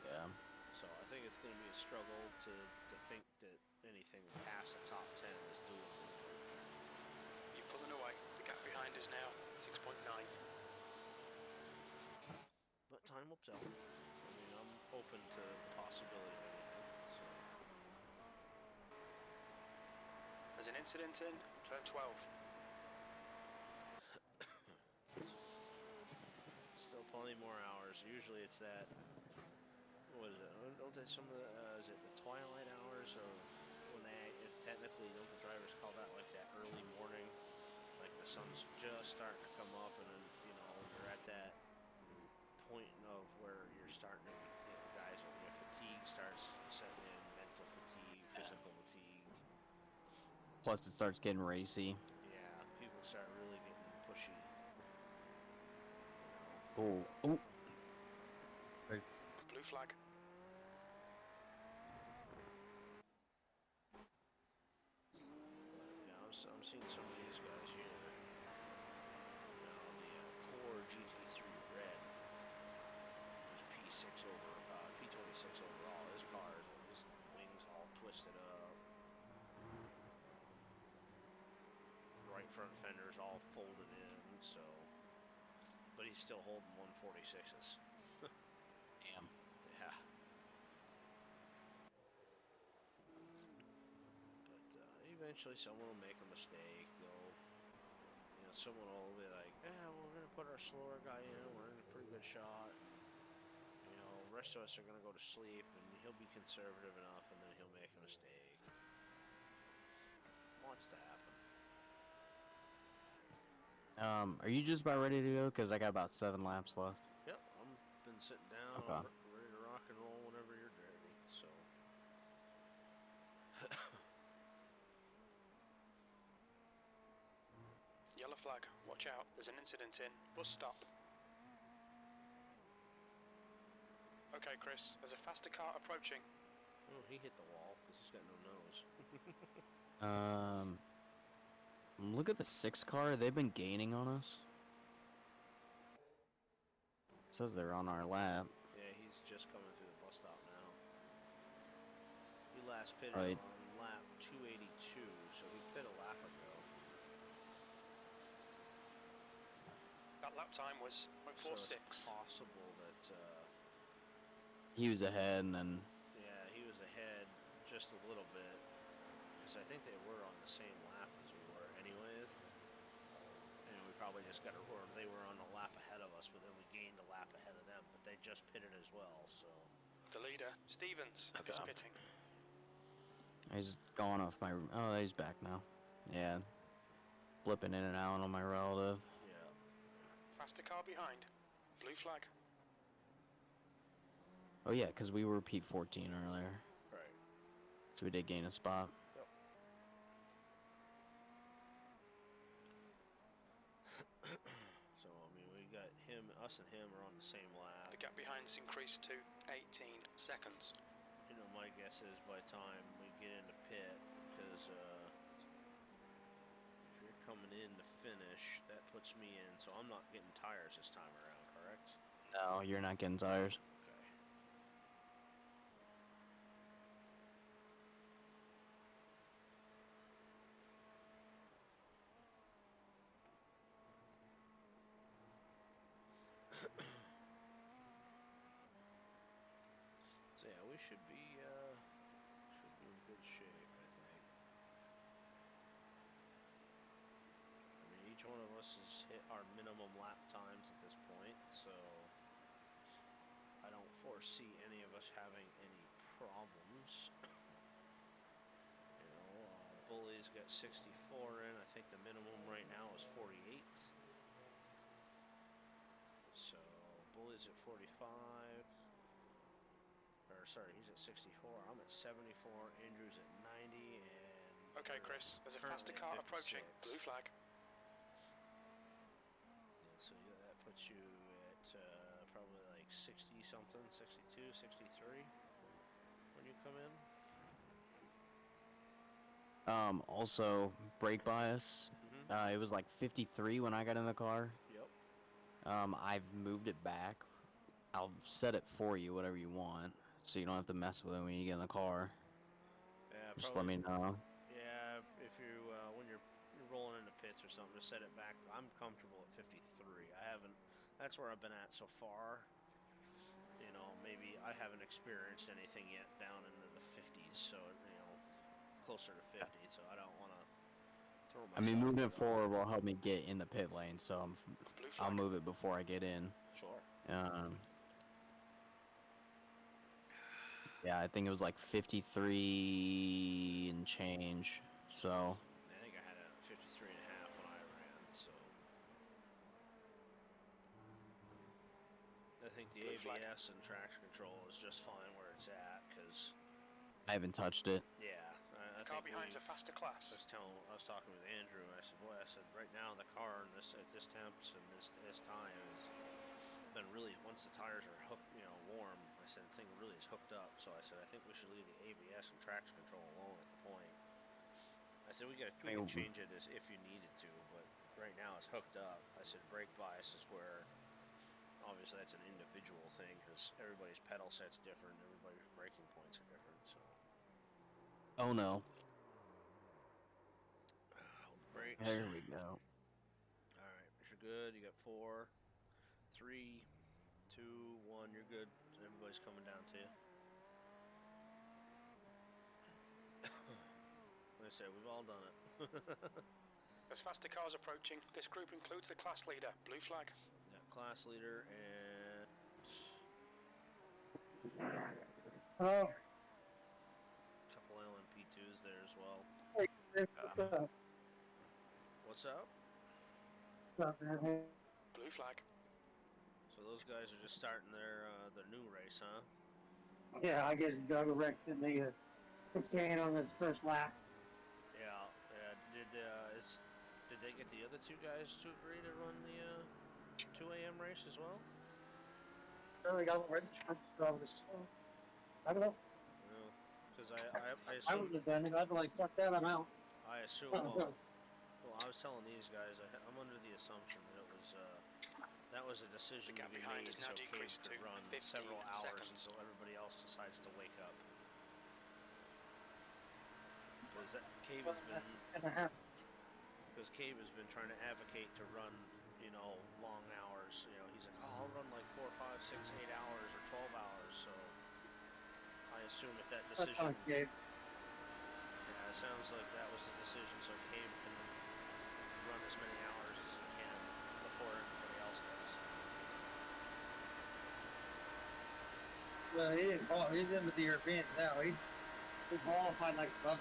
Yeah. So I think it's going to be a struggle to think that anything past the top 10 is doable. You're pulling away. The gap behind is now 6.9. But time will tell. I mean, I'm open to the possibility of anything. So. There's an incident in turn 12. definitely more hours. Usually it's that. What is it? Don't they some of the? Is it the twilight hours of when they? It's technically don't the drivers call that like that early morning, like the sun's just starting to come up, and then you're at that point of where you're starting to, guys, your fatigue starts setting in, mental fatigue, physical fatigue. Plus, it starts getting racy. Yeah, people start really getting pushy. Oh, oh. Hey. Blue flag. Yeah, I'm seeing some of these guys here. Now the core GT3 red was P6 over, P26 overall. His car, his wings all twisted up. Right front fenders all folded in, so. But he's still holding 146s. Damn. Yeah. But eventually someone will make a mistake. Someone will be like, yeah, well, we're going to put our slower guy in. We're in a pretty good shot. The rest of us are going to go to sleep, and he'll be conservative enough, and then he'll make a mistake. Wants to happen. Are you just about ready to go? Because I got about 7 laps left. Yep, I'm been sitting down. Okay. I'm ready to rock and roll whenever you're ready. So. Yellow flag. Watch out. There's an incident in. Bus stop. Okay, Chris. There's a faster car approaching. Oh, he hit the wall because he's got no nose. Look at the 6 car. They've been gaining on us. It says they're on our lap. Yeah, he's just coming through the bus stop now. He last pitted Right. on lap 282, so he pit a lap ago. That lap time was 0.46. So it's possible that. He was ahead, and then. Yeah, he was ahead just a little bit. Because I think they were on the same lap as we were, anyways. And we probably just got or they were on a lap ahead of us, but then we gained a lap ahead of them. But they just pitted as well, so. The leader, Stevens, is pitting. He's gone off my. Oh, he's back now. Yeah. Flipping in and out on my relative. Yeah. Faster car behind. Blue flag. Oh, yeah, because we were P14 earlier. Right. So we did gain a spot. Yep. So, I mean, we got us and him are on the same lap. The gap behind's increased to 18 seconds. My guess is by the time we get into pit, because if you're coming in to finish, that puts me in, so I'm not getting tires this time around, correct? No, you're not getting tires. Okay. So yeah, we should be in good shape, I think. I mean, each one of us has hit our minimum lap times at this point, so I don't foresee any of us having any problems. Bully's got 64 in. I think the minimum right now is 48. So Bully's at 45. Or sorry, he's at 64. I'm at 74. Andrew's at 90, and okay, Chris. There's a faster car approaching. Blue flag. Yeah, so that puts you at probably like 60 something, 62, 63 when you come in. Also, brake bias. It was like 53 when I got in the car. Yep. I've moved it back. I'll set it for you, whatever you want, so you don't have to mess with it when you get in the car. Yeah, just let me know. Yeah, if you when you're rolling into pits or something, just set it back. I'm comfortable at 53. I haven't. That's where I've been at so far. Maybe I haven't experienced anything yet down into the 50s, so closer to 50. So I don't want to throw myself. I mean, moving it forward will help me get in the pit lane, so I'll move it before I get in. Sure. Yeah, I think it was like 53 and change. So. I think I had a 53 and a half when I ran. So. I think the ABS and traction control is just fine where it's at because. I haven't touched it. Yeah, I car think behind's a faster class. I was talking with Andrew. And I said, "Boy, I said right now the car at this temps and this time has been really once the tires are hooked, warm. I said the thing really is hooked up. So I said I think we should leave the ABS and traction control alone at the point. I said we could change it as if you needed to, but right now it's hooked up. I said brake bias is where." Obviously, that's an individual thing because everybody's pedal set's different. Everybody's braking points are different. So. Oh no. Brakes. There we go. All right, you're good. You got 4, 3, 2, 1. You're good. Everybody's coming down to you. Like I said, we've all done it. As faster cars approaching, this group includes the class leader, blue flag. Yeah, class leader and. Oh. Couple LMP2s there as well. Hey, what's up? What's up? Blue flag. So those guys are just starting their new race, huh? Yeah, I guess Doug wrecked in the can on this first lap. Yeah. Did they get the other two guys to agree to run the 2 a.m. race as well? They got ready to I don't know. Because I I assume, would have done it. I'd be like, fuck that, I'm out. I assume. Well, I was telling these guys I'm under the assumption that it was that was a decision to be made so Cave could run several hours until everybody else decides to wake up. Because Cave has been trying to advocate to run, long hours. He's like, oh, I'll run like 4, 5, 6, 8 hours or 12 hours. So I assume that decision. Yeah, it sounds like that was the decision so Cave can run as many hours as he can before everybody else does. Well, he didn't qualify. He's in with the Europeans now. He qualified like above.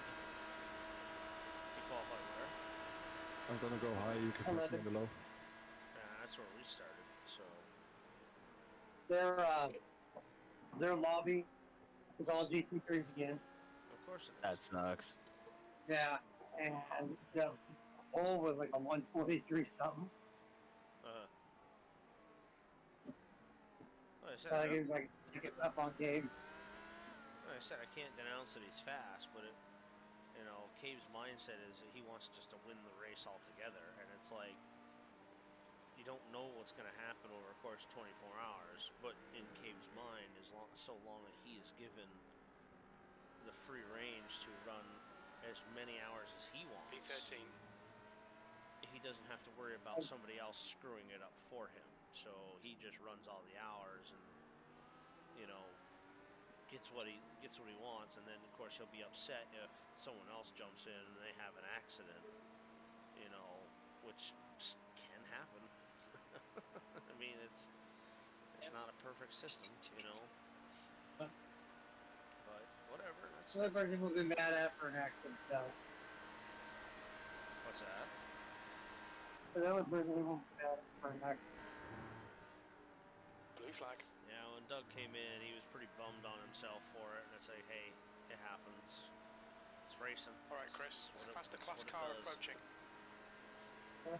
He qualified where? I'm gonna go high. You can put me below. Yeah, that's where we started. So their lobby is all GT3s again. Of course it is. That sucks. Yeah, and the whole was like a 143 something. Like I said, it was like sticking up on Gabe. Like I said, I can't denounce that he's fast, but Cave's mindset is that he wants just to win the race altogether, and it's like you don't know what's going to happen over a course of 24 hours. But in Cave's mind, so long that he is given the free range to run as many hours as he wants. P13. He doesn't have to worry about somebody else screwing it up for him. So he just runs all the hours and gets what he wants, and then of course he'll be upset if someone else jumps in and they have an accident, which can happen. I mean, it's not a perfect system, but whatever. The other person will be mad at for an accident, though. What's that? The other person will be mad for an accident. Blue flag. Yeah, when Doug came in, he was pretty bummed on himself for it, and it's like, hey, it happens. It's racing. All right, Chris. Faster class car approaching. Yeah.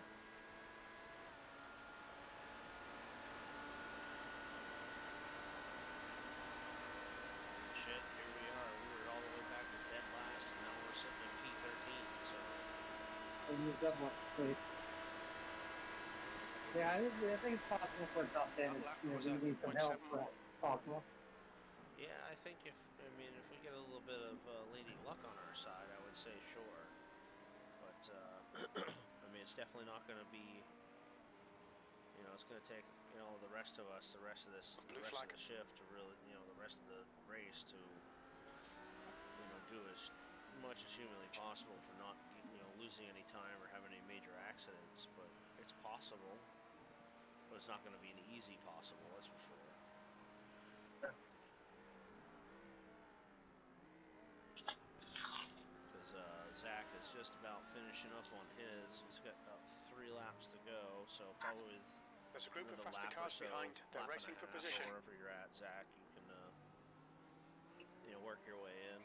Shit, here we are. We were all the way back to dead last, and now we're sitting in P13. So. Yeah, I think it's possible for a top 10. You need some help, but it's possible. Yeah, I think if we get a little bit of lady luck on our side, I would say sure. But it's definitely not going to be. It's going to take the rest of us, the rest of the shift to really, the rest of the race to do as much as humanly possible for not losing any time or having any major accidents. But it's possible. But but it's not going to be an easy possible. That's for sure. Because Zach is just about finishing up on his. He's got about 3 laps to go, so probably with there's a group of another faster lap cars or so, behind. They're lap racing and a for half, position. wherever you're at, Zach, you can work your way in.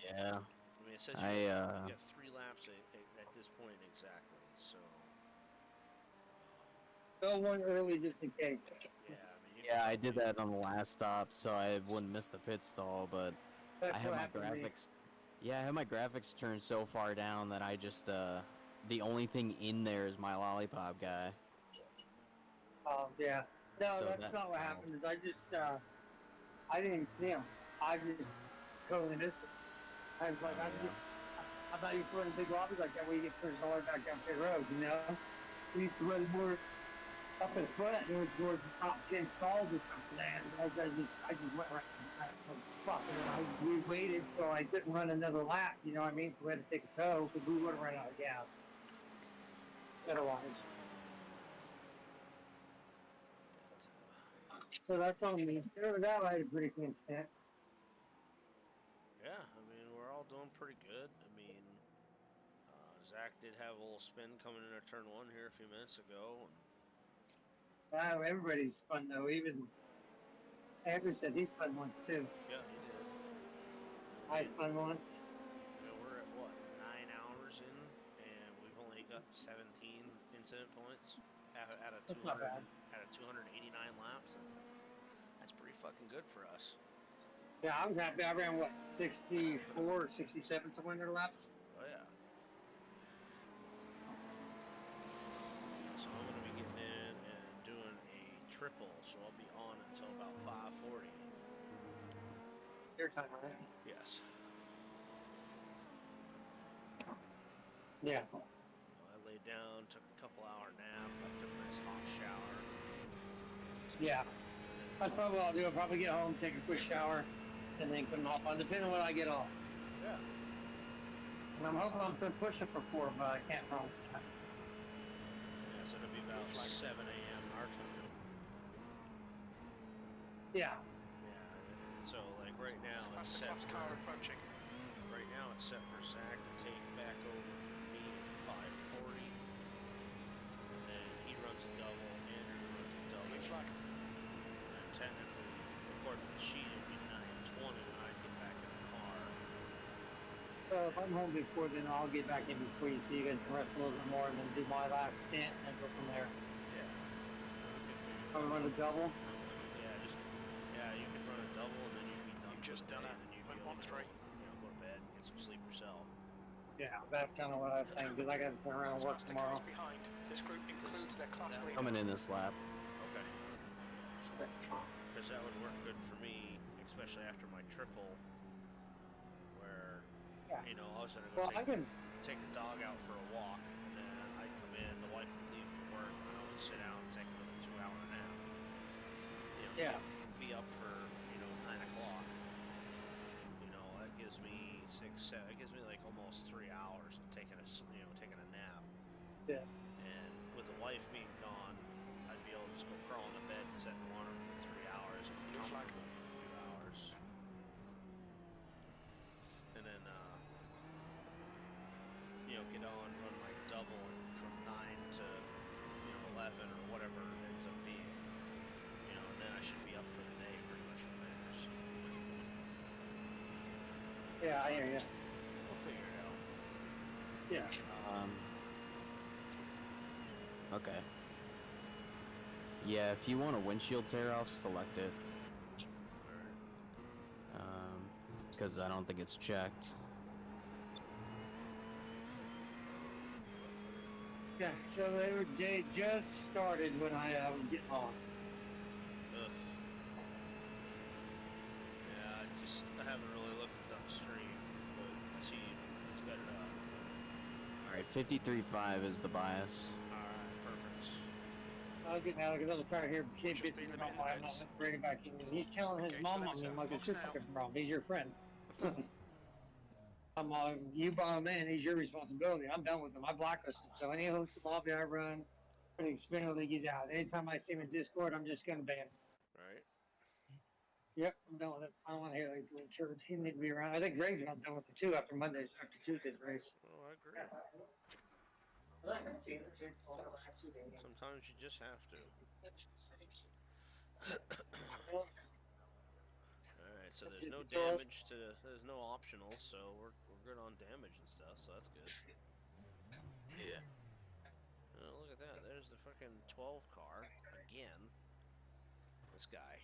Yeah. I mean, it says you got 3 laps at this point exactly, so. Go one early just in case. Yeah, I mean. Yeah, I did that on the last stop, so I wouldn't miss the pit stall. But I have my graphics. Yeah, I have my graphics turned so far down that I just the only thing in there is my lollipop guy. Yeah. No, So that's not what happened. Is I just I didn't even see him. I just totally missed it. I was like, I'm not used to running big lobbies like that where you get pushed all the way back down pit road, you know? We used to run more up in front towards the top 10 stalls or something, and I just went right. We waited, so I didn't run another lap, you know what I mean? So we had to take a tow because we would have run out of gas. Otherwise. So that's on me. Other than that, I had a pretty clean stint. Yeah, I mean, we're all doing pretty good. I mean, Zach did have a little spin coming into turn 1 here a few minutes ago. Wow, everybody's spun though. Even Andrew said he spun once too. Yeah, he did. I spun once. You know, we're at what, 9 hours in, and we've only got 17 incident points out of 200. That's not bad. Out of 289 laps. That's pretty fucking good for us. Yeah, I was happy. I ran what, 64 or 67 somewhere in their laps. Oh yeah. So I'm gonna be getting in and doing a triple, so I'll be on until about 5:40. Your time, right? Yes. Yeah. I laid down, took a couple hour nap, I took a nice hot shower. Yeah. That's probably what I'll do. I'll probably get home, take a quick shower, and then come off on, depending on when I get off. Yeah. And I'm hoping I'm pushing for 4, but I can't promise that. Yeah, so it'll be about 7 a.m. our time. Yeah. Yeah. So like right now it's set for right now it's set for Zach to take back over from me at 5:40, and then he runs a double, Andrew runs a double. And technically, according to the sheet, it'd be 9:20 when I get back in the car. So if I'm home before, then I'll get back in before you, so you guys can rest a little bit more, and then do my last stint, and then go from there. Yeah. I'm gonna run a double. Yeah, you can run a double, and then you'd be done. You've just done it. And you'd be able to, go to bed, get some sleep yourself. Yeah, that's kind of what I was saying, because I got to turn around and work tomorrow. Behind. This group includes their class leader. Coming in this lap. Okay. Because that would work good for me, especially after my triple, where, I was going to go take the dog out for a walk, and then I'd come in, the wife would leave for work, and I would sit down and take a 2-hour nap. Be up for, 9 o'clock. That gives me 6, 7, it gives me like almost 3 hours of taking a nap. Yeah. And with the wife being gone, I'd be able to just go crawl in the bed and sit in the water for 3 hours and be comfortable for a few hours. And then, get on, run like double from 9 to, 11 or whatever it ends up being. And then I should be up for the day pretty much from there. So. Yeah, I hear you. We'll figure it out. Yeah. Okay. Yeah, if you want a windshield tear off, select it. Because I don't think it's checked. Yeah, so they just started when I was getting on. Ugh. Yeah, I haven't really looked at the stream, but I see it's got it up. Alright, 53.5 is the bias. Alright, perfect. I'll get now another car here. Kid bitching about why I'm not bringing back in. He's telling his mom on me like it's your fucking problem. He's your friend. You brought him in. He's your responsibility. I'm done with him. I blacklisted him. So any host lobby I run, When the Xfinity League is out. Anytime I see him in Discord, I'm just gonna ban him. Right. Yep, I'm done with it. I don't want to hear like little turds. He need to be around. I think Greg's not done with it too after Tuesday's race. Oh, I agree. Sometimes you just have to. Alright, so there's no damage there's no optionals, so we're good on damage and stuff, so that's good. Yeah. Oh, look at that. There's the fucking 12 car again. This guy.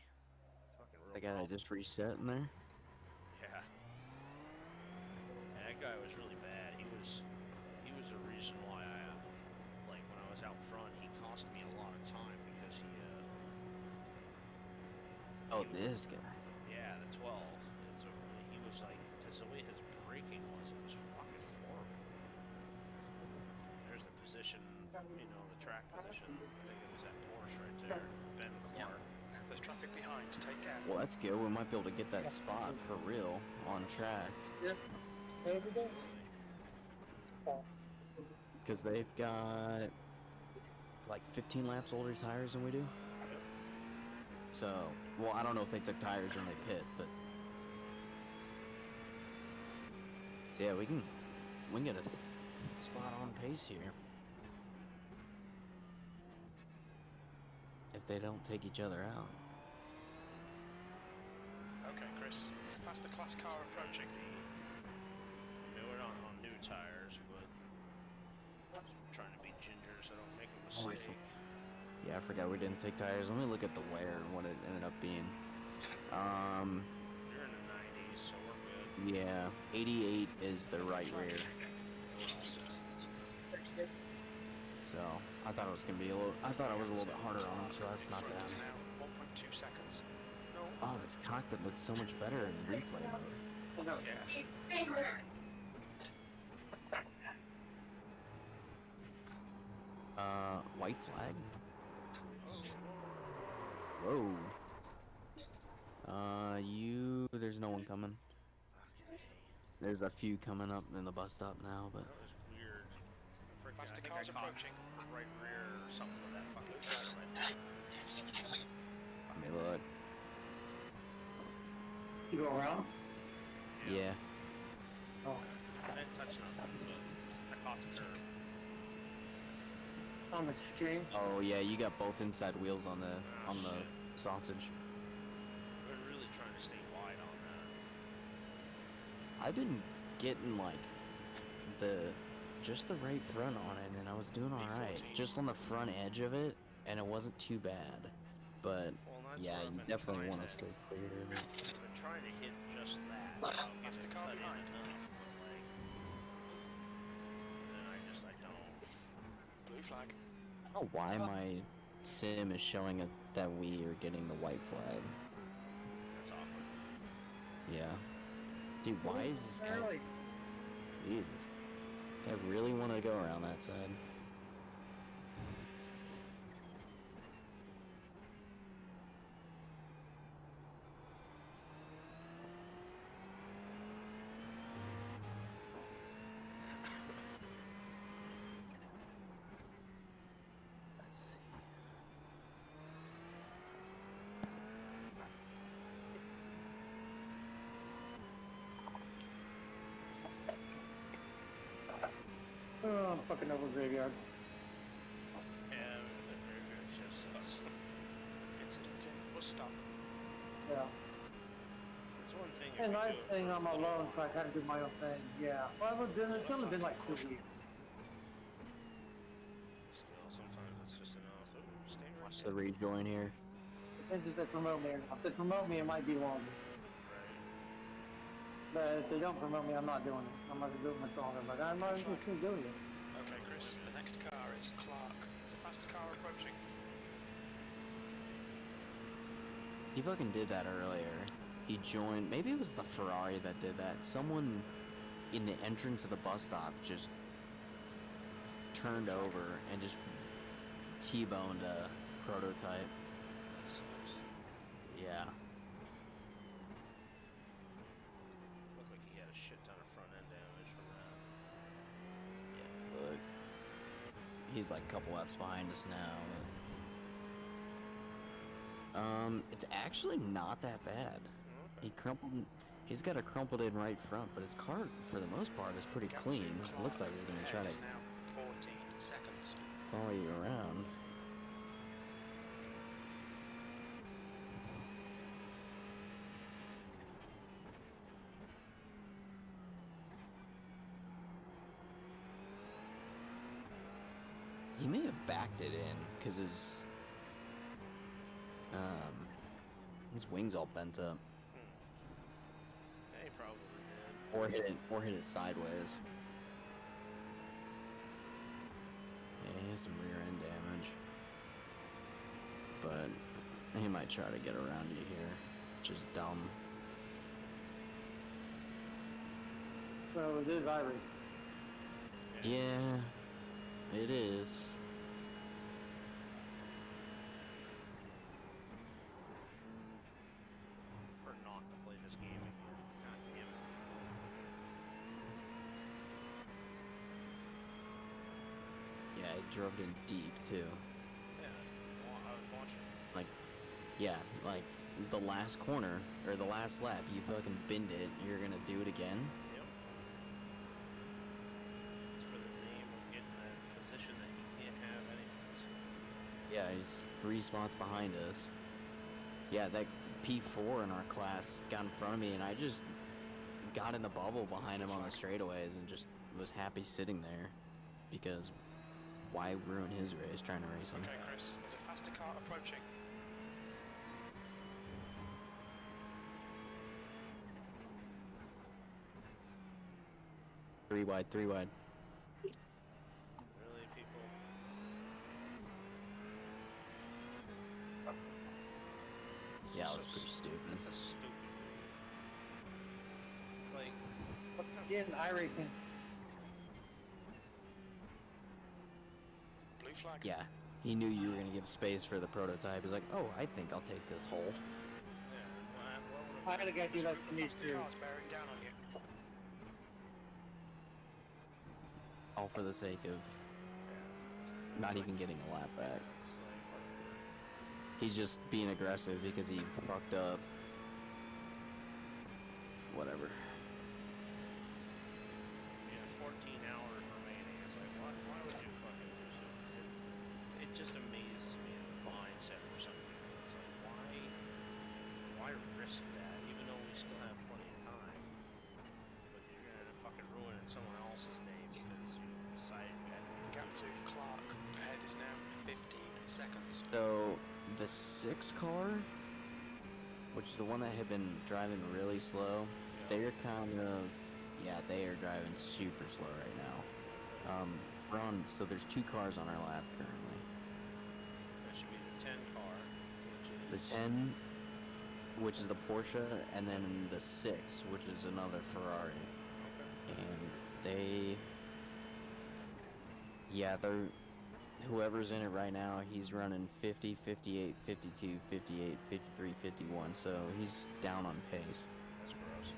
Fucking real That guy that just reset in there? Yeah. That guy was really bad. He was the reason why I like when I was out front, he cost me a lot of time because he this guy. Yeah, the 12. He was like, because the way his braking was, it was fucking horrible. There's the position, you know, the track position. I think it was that Porsche right there. Ben Clark. There's traffic behind. Take care. Well, that's good. We might be able to get that spot for real on track. Yep. There we go. Because they've got like 15 laps older tires than we do. So, well, I don't know if they took tires when they pit, but so yeah, we can get a spot on pace here if they don't take each other out. Okay, Chris. It's a faster class car approaching. I mean, we're not on new tires, but just trying to be ginger so I don't make a mistake. Yeah, I forgot we didn't take tires. Let me look at the wear and what it ended up being. You're in the 90s, so we're good. Yeah, 88 is the right rear. So I thought it was gonna be a little. I thought I was a little bit harder on him, so that's not bad. 1.2 seconds. Oh, this cockpit looks so much better in replay mode. White flag. Whoa. There's no one coming. There's a few coming up in the bus stop now, but. That was weird. I Faster think cars I caught approaching. right rear or something with that fucking trailer right there. Let me look. You go around? Yeah. Oh. I didn't touch nothing, but I caught the curb. On the exchange? Oh yeah, you got both inside wheels on the sausage. We're really trying to stay wide on that. I've been getting like just the right front on it, and I was doing all right, just on the front edge of it, and it wasn't too bad. But yeah, you definitely want to stay clear of it. I've been trying to hit just that. Get the car behind enough, but like, then I don't. Blue flag. I don't know why my sim is showing it that we are getting the white flag. That's awkward. Yeah. Dude, why is this guy... Jesus. I really want to go around that side. Oh, I'm fucking over graveyard. Yeah, the graveyard just sucks. Incident in bus stop. Yeah. It's one thing. And nice thing I'm alone, so I kind of do my own thing. Yeah. Well, it's only been like 2 weeks. Still, sometimes it's just enough. Ooh, stay right Watch the rejoin here. Depends if they promote me or not. If they promote me, it might be longer. But if they don't promote me, I'm not doing it. I'm not going to do it much longer, but I'm not just going to do it. Okay, Chris, the next car is Clark. Is a faster car approaching? He fucking did that earlier. He joined... Maybe it was the Ferrari that did that. Someone in the entrance of the bus stop just turned over and just T-boned a prototype. Yeah. Looked like he had a shit ton of front end damage from that. Yeah, look. he's like a couple laps behind us now. It's actually not that bad. He crumpled. He's got a crumpled in right front, but his car, for the most part, is pretty clean. It looks like he's gonna try to follow you around. He may have backed it in because his wings all bent up. Yeah, he probably did. Or hit it sideways. Yeah, he has some rear end damage. But he might try to get around you here, which is dumb. So it is Irie. Yeah, it is. For not to play this game again. God damn it. Yeah, he drove it in deep too. Yeah, I was watching. Like, yeah, like the last corner or the last lap, you fucking binned it. You're gonna do it again. Yep. It's for the name of getting that position that he can't have anyways. Yeah, he's 3 spots behind us. Yeah, that P4 in our class got in front of me, and I just got in the bubble behind him on the straightaways and just was happy sitting there because why ruin his race trying to race him? Okay, Chris, there's a faster car approaching. Three wide. Really, people? Yeah, it was pretty stupid. That's a stupid move. Like, What's again, Iracing. Blue flag. Yeah, he knew you were gonna give space for the prototype. He's like, oh, I think I'll take this hole. I gotta get you like to me too. Car's bearing down on you. All for the sake of not even getting a lap back. He's just being aggressive because he fucked up. Whatever. Yeah, 14 hours remaining. It's like, why would you fucking do so? It just amazes me the mindset for something. It's like, why risk that? Even though we still have plenty of time, but you're gonna fucking ruin someone else's day because you decided you had to. Gap to Clark. Ahead is now 15 seconds. So the 6 car, which is the one that had been driving really slow, they're kind of, yeah, they are driving super slow right now. We're on, so there's 2 cars on our lap currently. That should be the 10 car, which is... The 10, which is the Porsche, and then the 6, which is another Ferrari. Okay. And they, yeah, they're, whoever's in it right now, he's running 50, 58, 52, 58, 53, 51, so he's down on pace. That's gross.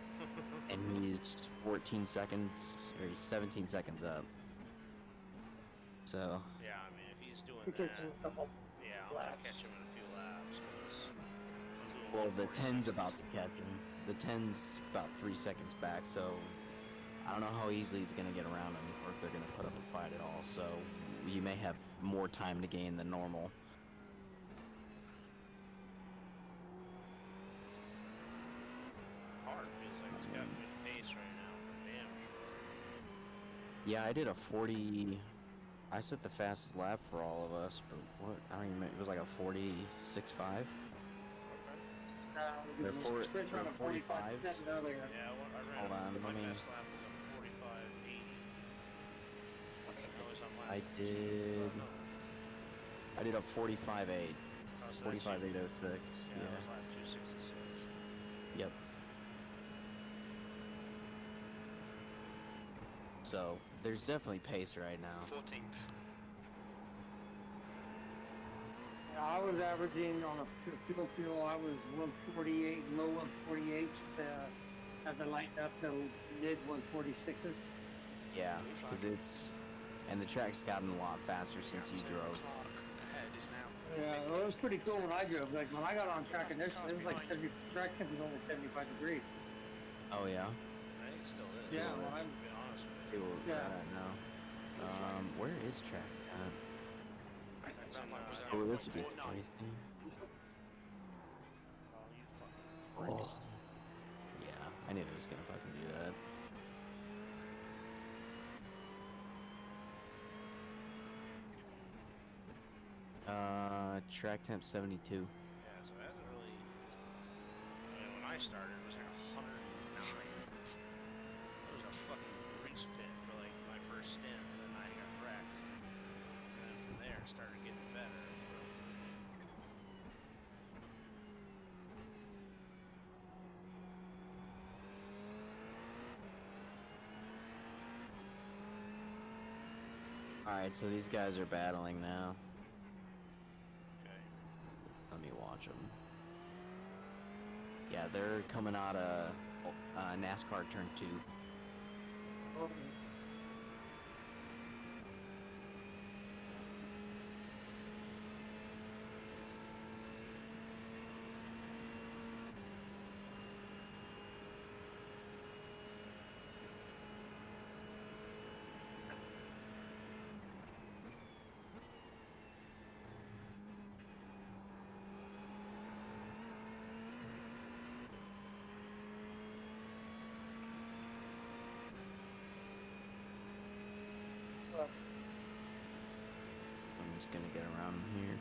And he's 14 seconds, or he's 17 seconds up. So. Yeah, I mean, if he's doing He that, gets in a couple yeah, I'm laps. gonna catch him in a few laps. Well, the 10's about to catch him. The 10's about 3 seconds back, so I don't know how easily he's gonna get around him, or if they're gonna put up a fight at all, so you may have more time to gain than normal. Hard feels like it's got good pace right now, for damn sure. Yeah, I did a 40. I set the fastest lap for all of us, but what? I don't even. It was like a 46.5. They're Chris ran a 45 earlier. Yeah, I ran Hold on, my let me. best lap was a 45.80. I was on lap I did. no. I did a 45.8. Oh, so that's 45.806. Yeah, Yeah. I was lap 266. Yep. So there's definitely pace right now. 14th. I was averaging on a fuel. I was 148, low 148 as I lightened up to mid 146s. Yeah, because it's And the track's gotten a lot faster since you drove. Yeah, well, it was pretty cool when I drove. Like when I got on track initially, it was like track temp was only 75 degrees. Oh yeah. I think it still is. Yeah, well, to be honest with you. Yeah. I don't know. Where is track temp? That's in, Oh, this would be spicy. Oh, you fucking. Oh. Yeah, I knew it was gonna fucking do that. Track temp 72. Yeah, so it hasn't really. I mean, when I started, it was like 109. It was a fucking grease pit for like my first stint, and then I got wrecked. And then from there, it started getting better. Alright, so these guys are battling now. Okay. Let me watch them. Yeah, they're coming out of NASCAR turn 2. I'm just gonna get around him here.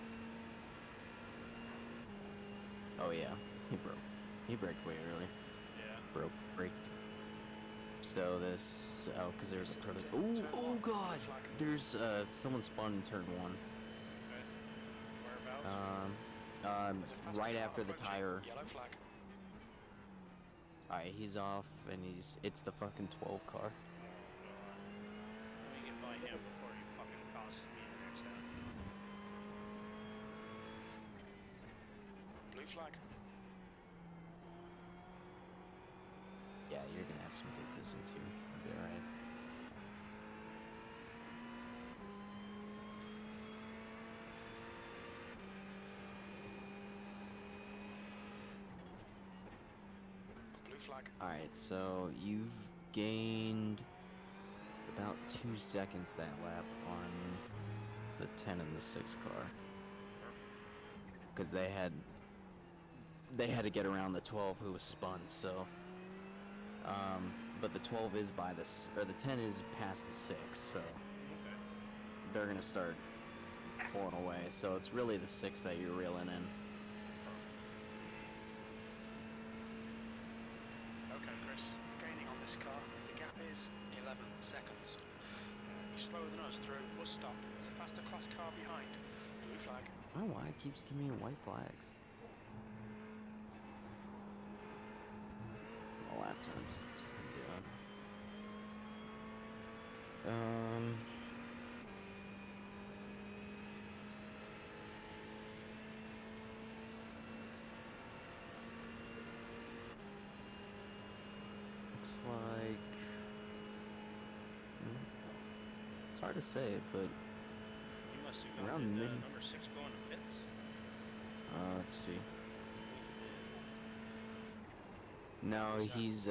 Oh yeah, he broke. He braked way early. Yeah. Braked. So this, oh, cause there's a prototype. Oh god! There's someone spun in turn 1. Okay. Whereabouts? Right after the tire. Alright, he's off, and it's the fucking 12 car. Let me get by him before he fucking costs me an accident. Blue flag. Yeah, you're gonna have some good distance here. You'll be alright. Blue flag. Alright, so you've gained about 2 seconds that lap on the 10 and the 6 car. Because they had to get around the 12 who was spun, so but the 12 is by the 10 is past the 6, so they're gonna start pulling away. So it's really the 6 that you're reeling in. Okay, Chris, gaining on this car. The gap is 11 seconds. You're slower than us through. We'll stop. There's a faster class car behind. Blue flag. I don't know why it keeps giving me white flags. The lap time's good. Looks like it's hard to say, but You must have around gone mid. number 6 going to pits. Let's see. No, he's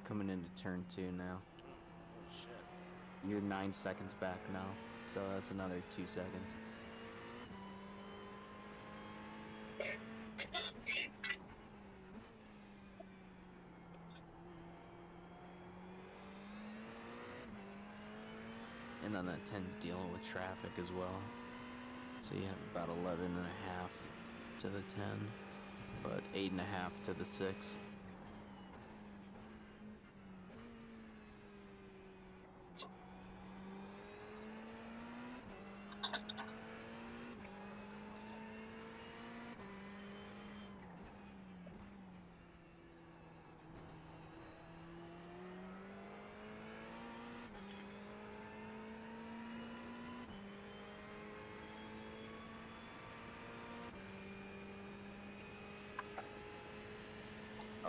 coming into turn 2 now. Oh shit. You're 9 seconds back now, so that's another 2 seconds. And then that 10's dealing with traffic as well. So you have about 11 and a half to the 10, but 8 and a half to the 6.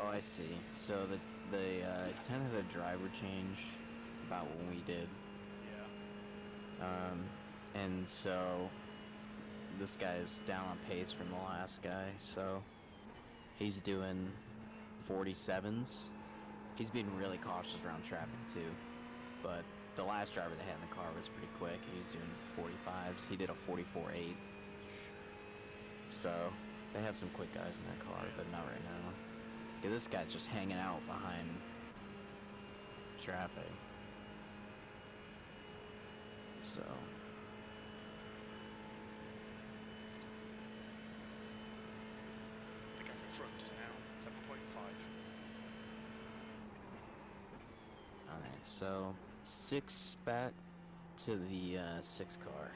Oh, I see. So the 10 had a driver change about when we did. Yeah. And so this guy's down on pace from the last guy, so he's doing 47s. He's being really cautious around traffic too, but the last driver they had in the car was pretty quick. He's doing 45s. He did a 44.8. So they have some quick guys in their car, but not right now. Yeah, this guy's just hanging out behind traffic. So The gap in front is now 7.5. alright, so 6 back to the 6 car.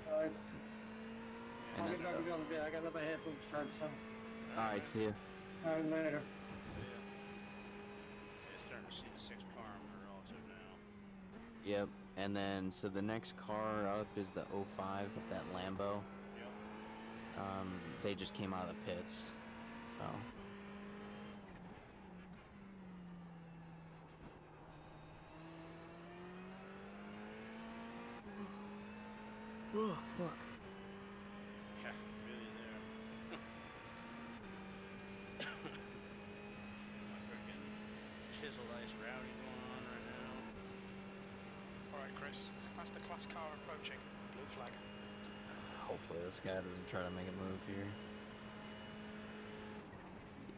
Guys, And I'll that's get back to you in a bit. I got to let my headphones charge, so. Alright, see ya. All right, later. Yeah, starting to see the 6 car on the relative now. Yep, and then so the next car up is the 05, that Lambo. Yep. They just came out of the pits, so. Oh, fuck. Yeah, feel you there. My freaking chiseled ice rowdy going on right now. Alright, Chris, it's a faster class car approaching. Blue flag. Hopefully this guy doesn't try to make a move here.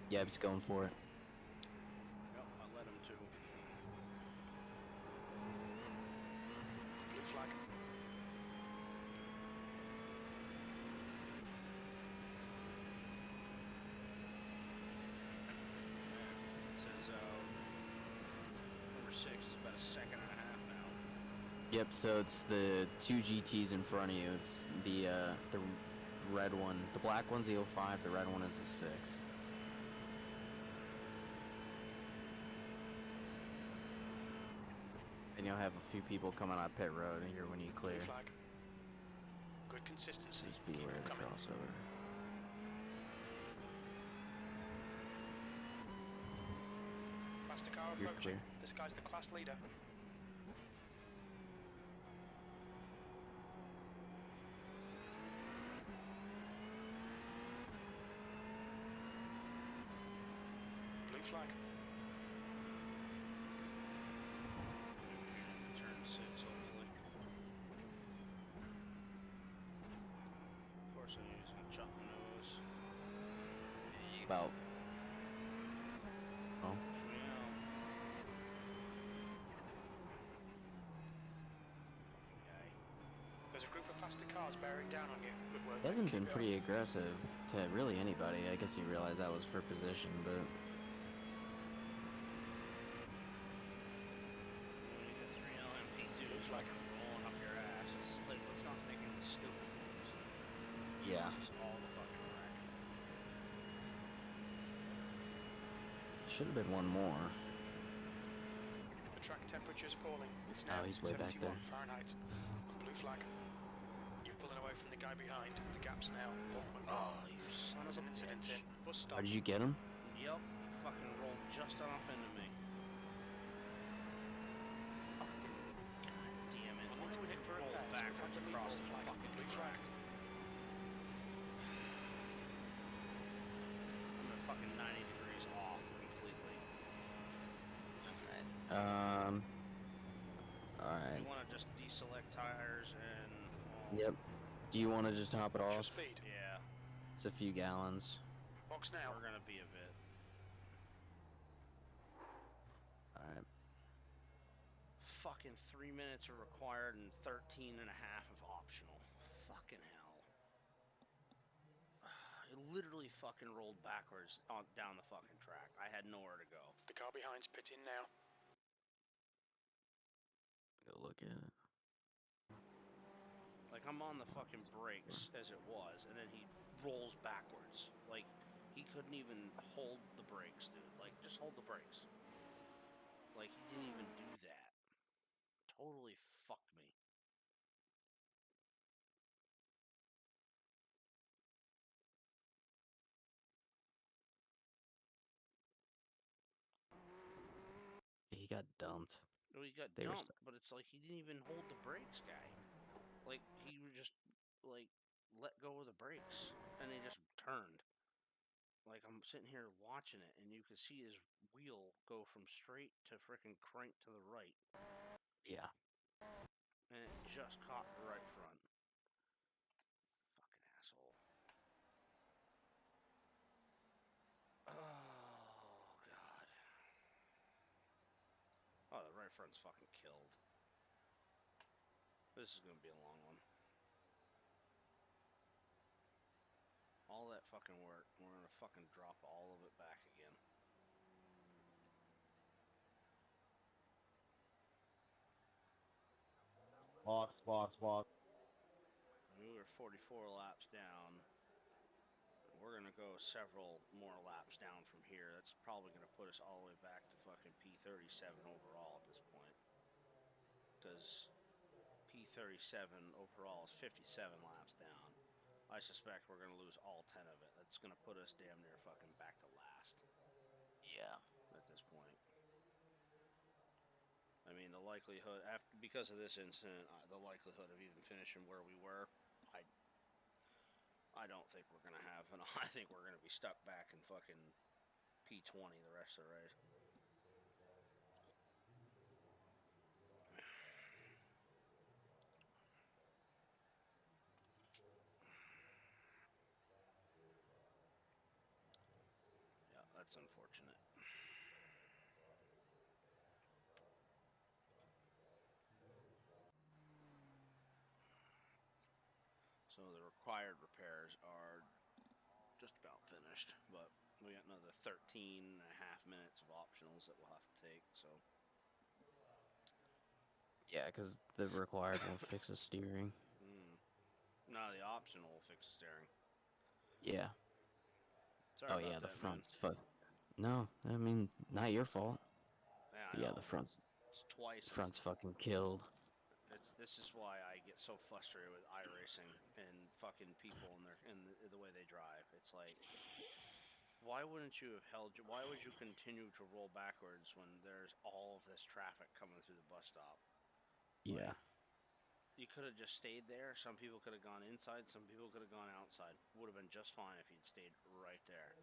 Yeah, he's going for it. Yep, I let him to. Blue flag. It says number 6 is about a second and a half now. Yep, so it's the 2 GTs in front of you. It's the red one. The black one's the 05, the red one is the 6. And you'll have a few people coming out pit road here when you clear. Blue flag. Good consistency. Just beware of the crossover. Faster car You're approaching. clear. This guy's the class leader. Blue flag. Turn 6, hopefully. Of course, I'm using chop my nose. About. Oh. There's a group of faster cars bearing down on you. Good work. He hasn't Keep been going. pretty aggressive to really anybody. I guess he realized that was for position, but. When you get 3 LMP2s fucking rolling up your ass, it's like, let's not make any stupid moves. Yeah. It's just all the fucking wreck. Should have been one more. The track temperature's falling. It's Oh, now he's way back 71 there. Fahrenheit. Blue flag. You're pulling away from the guy behind. The gap's now 1.1. Oh, you son of There's a an incident bitch. in. Bus stop. How did you get him? Yep, you fucking rolled just off into me. Fucking goddamn it. Why would you roll backwards across the fucking track? I'm at fucking 90 degrees off completely. Alright. You want to just deselect tires and... Yep. Do you want to just top it off? Speed. Yeah. It's a few gallons. Box now. We're gonna be a bit. Alright. Fucking 3 minutes are required and 13 and a half of optional. Fucking hell. It literally fucking rolled backwards down the fucking track. I had nowhere to go. The car behind's pitting now. Go look at it. Like, I'm on the fucking brakes as it was, and then he rolls backwards. Like, he couldn't even hold the brakes, dude. Like, just hold the brakes. Like, he didn't even do that. Totally fucked me. got dumped. Well, he got They were dumped, but it's like he didn't even hold the brakes, guy. Like, he would just, like, let go of the brakes, and he just turned. Like, I'm sitting here watching it, and you can see his wheel go from straight to frickin' crank to the right. Yeah. And it just caught the right front. Fucking asshole. Oh, God. Oh, the right front's fucking killed. This is gonna be a long one. All that fucking work, we're gonna fucking drop all of it back again. Box. We were 44 laps down. We're gonna go several more laps down from here. That's probably gonna put us all the way back to fucking P37 overall at this point. Because P37 overall is 57 laps down. I suspect we're gonna lose all 10 of it. That's gonna put us damn near fucking back to last. Yeah. At this point. I mean, the likelihood, because of this incident, the likelihood of even finishing where we were, I don't think we're going to have, and I think we're going to be stuck back in fucking P20 the rest of the race. Yeah, that's unfortunate. So the required repairs are just about finished, but we got another 13 and a half minutes of optionals that we'll have to take, so. Yeah, because the required won't fix the steering. No, the optional will fix the steering. Yeah. Sorry about yeah, the that, front's fuck. No, I mean, not your fault. Yeah, I Yeah, know. the front's twice. Front's fucking killed. This is why I get so frustrated with iRacing and fucking people and the way they drive. It's like, why wouldn't you have why would you continue to roll backwards when there's all of this traffic coming through the bus stop? Yeah. Like, you could have just stayed there. Some people could have gone inside. Some people could have gone outside. Would have been just fine if you'd stayed right there.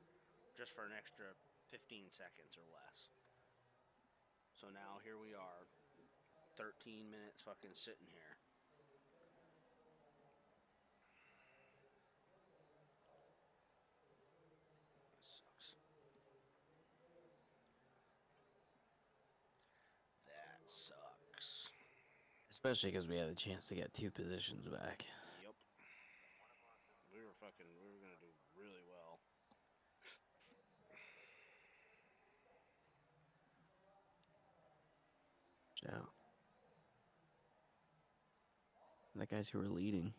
Just for an extra 15 seconds or less. So now here we are. 13 minutes fucking sitting here. That sucks. That sucks. Especially because we had a chance to get 2 positions back. Yep. We were gonna do really well. Yeah. The guys who were leading.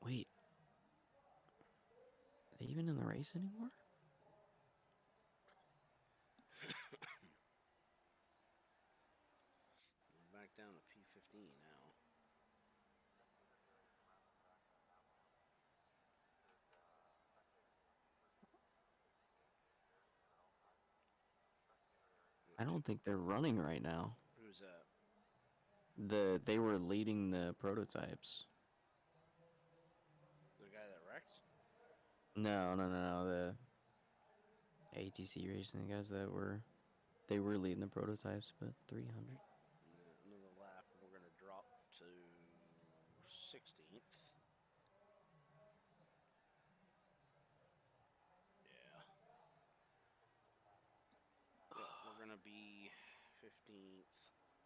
Wait. Are they even in the race anymore? We're back down to P15 now. I don't think they're running right now. Who's that? They were leading the prototypes. The guy that wrecked? No. The ATC Racing, the guys they were leading the prototypes, but 300. Another lap, and we're gonna drop to 16th. Yeah. Yeah, we're gonna be 15th,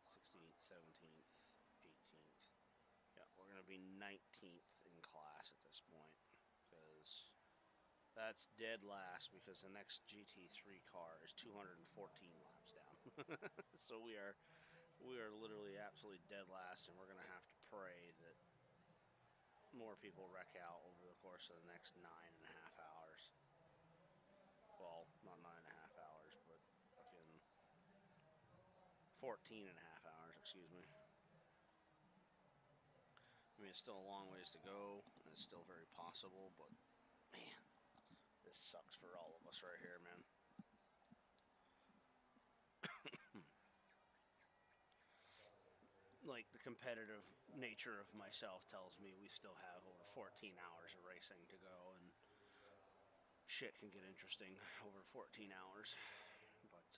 16th, 17th, 18th. Yeah, we're gonna be 19th in class at this point, because that's dead last, because the next GT3 car is 214 laps down. So we are literally absolutely dead last, and we're gonna have to pray that more people wreck out over the course of the next 9.5 hours. Well, not 9.5 hours, but fucking 14.5 hours, excuse me. I mean, it's still a long ways to go, and it's still very possible, but man, This sucks for all of us right here, man. Like, the competitive nature of myself tells me we still have over 14 hours of racing to go, and shit can get interesting over 14 hours. But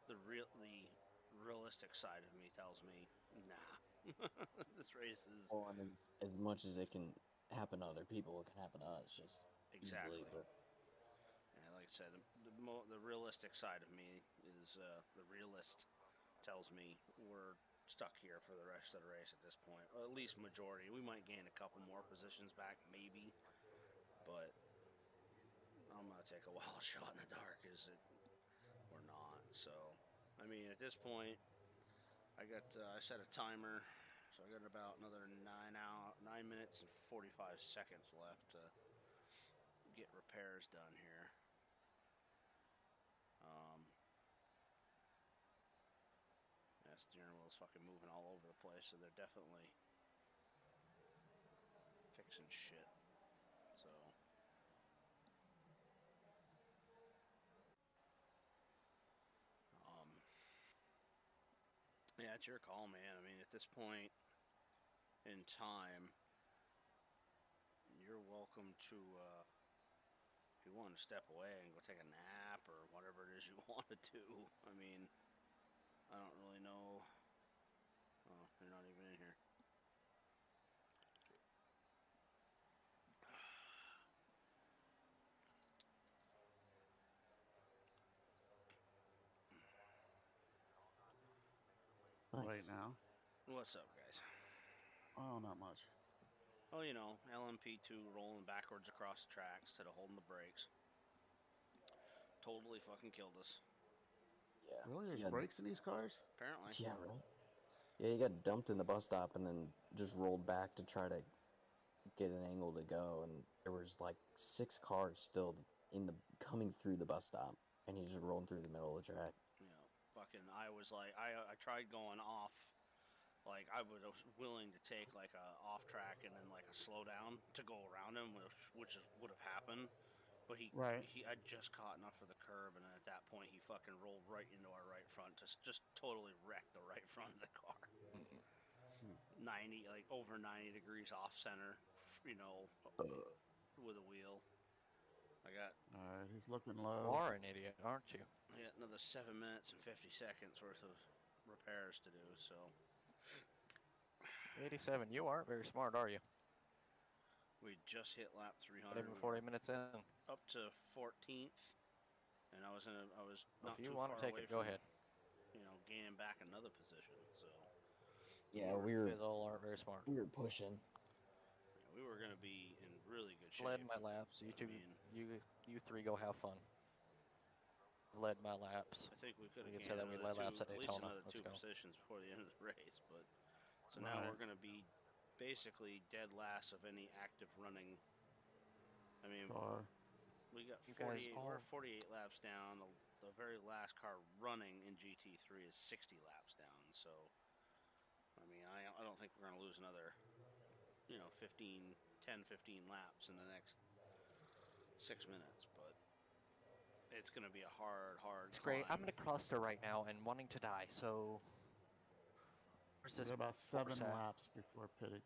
the realistic side of me tells me, nah, this race is... Well, and as much as it can happen to other people, it can happen to us just exactly. easily. But yeah, like I said, the realistic side of me is the realist tells me we're stuck here for the rest of the race at this point. Or at least majority. We might gain a couple more positions back, maybe, but I'm gonna take a wild shot in the dark. Is it or not? So, I mean, at this point, I set a timer, so I got about another 9 minutes and 45 seconds left to get repairs done here. Yeah, steering wheel's fucking moving all over the place, so they're definitely fixing shit. So. Yeah, it's your call, man. I mean, at this point in time, you're welcome to, if you want to step away and go take a nap or whatever it is you want to do. I mean, I don't really know. Oh, you're not even in here. Nice. Right now. What's up, guys? Oh, not much. Oh, you know, LMP2 rolling backwards across the tracks instead of holding the brakes. Totally fucking killed us. Yeah. Really? There's brakes in these cars? Apparently. Yeah, right. Yeah, he got dumped in the bus stop and then just rolled back to try to get an angle to go, and there was like 6 cars still coming through the bus stop, and he's just rolling through the middle of the track. You know, fucking, I was like, I tried going off, like, I was willing to take like a off track and then like a slowdown to go around him, which would have happened, but I just caught enough for the curb, and then at that point he fucking rolled right into our right front, just totally wrecked the right front of the car. 90, like over 90 degrees off center, you know, with a wheel. I got. Alright, he's looking low. You are an idiot, aren't you? I got another 7 minutes and 50 seconds worth of repairs to do, so. 87, you aren't very smart, are you? We just hit lap 300. Not even 40 minutes in. Up to 14th, and I was not if you too want far to take away it, go from, ahead. You know, gaining back another position, so. Yeah, You all aren't very smart. We were pushing. Yeah, we were gonna be in really good shape. Led my laps. You two, you three, go have fun. Led my laps. I think we could have gained say that we led laps at Daytona. least another Let's 2 go. positions before the end of the race, but so now we're gonna be basically dead last of any active running. I mean, we got 48. We're 48 laps down. The very last car running in GT3 is 60 laps down. So, I mean, I don't think we're gonna lose another, 10, 15 laps in the next 6 minutes, but it's going to be a hard It's climb. great. I'm in a cluster right now and wanting to die, so... Where's this? About 7 laps before pitting.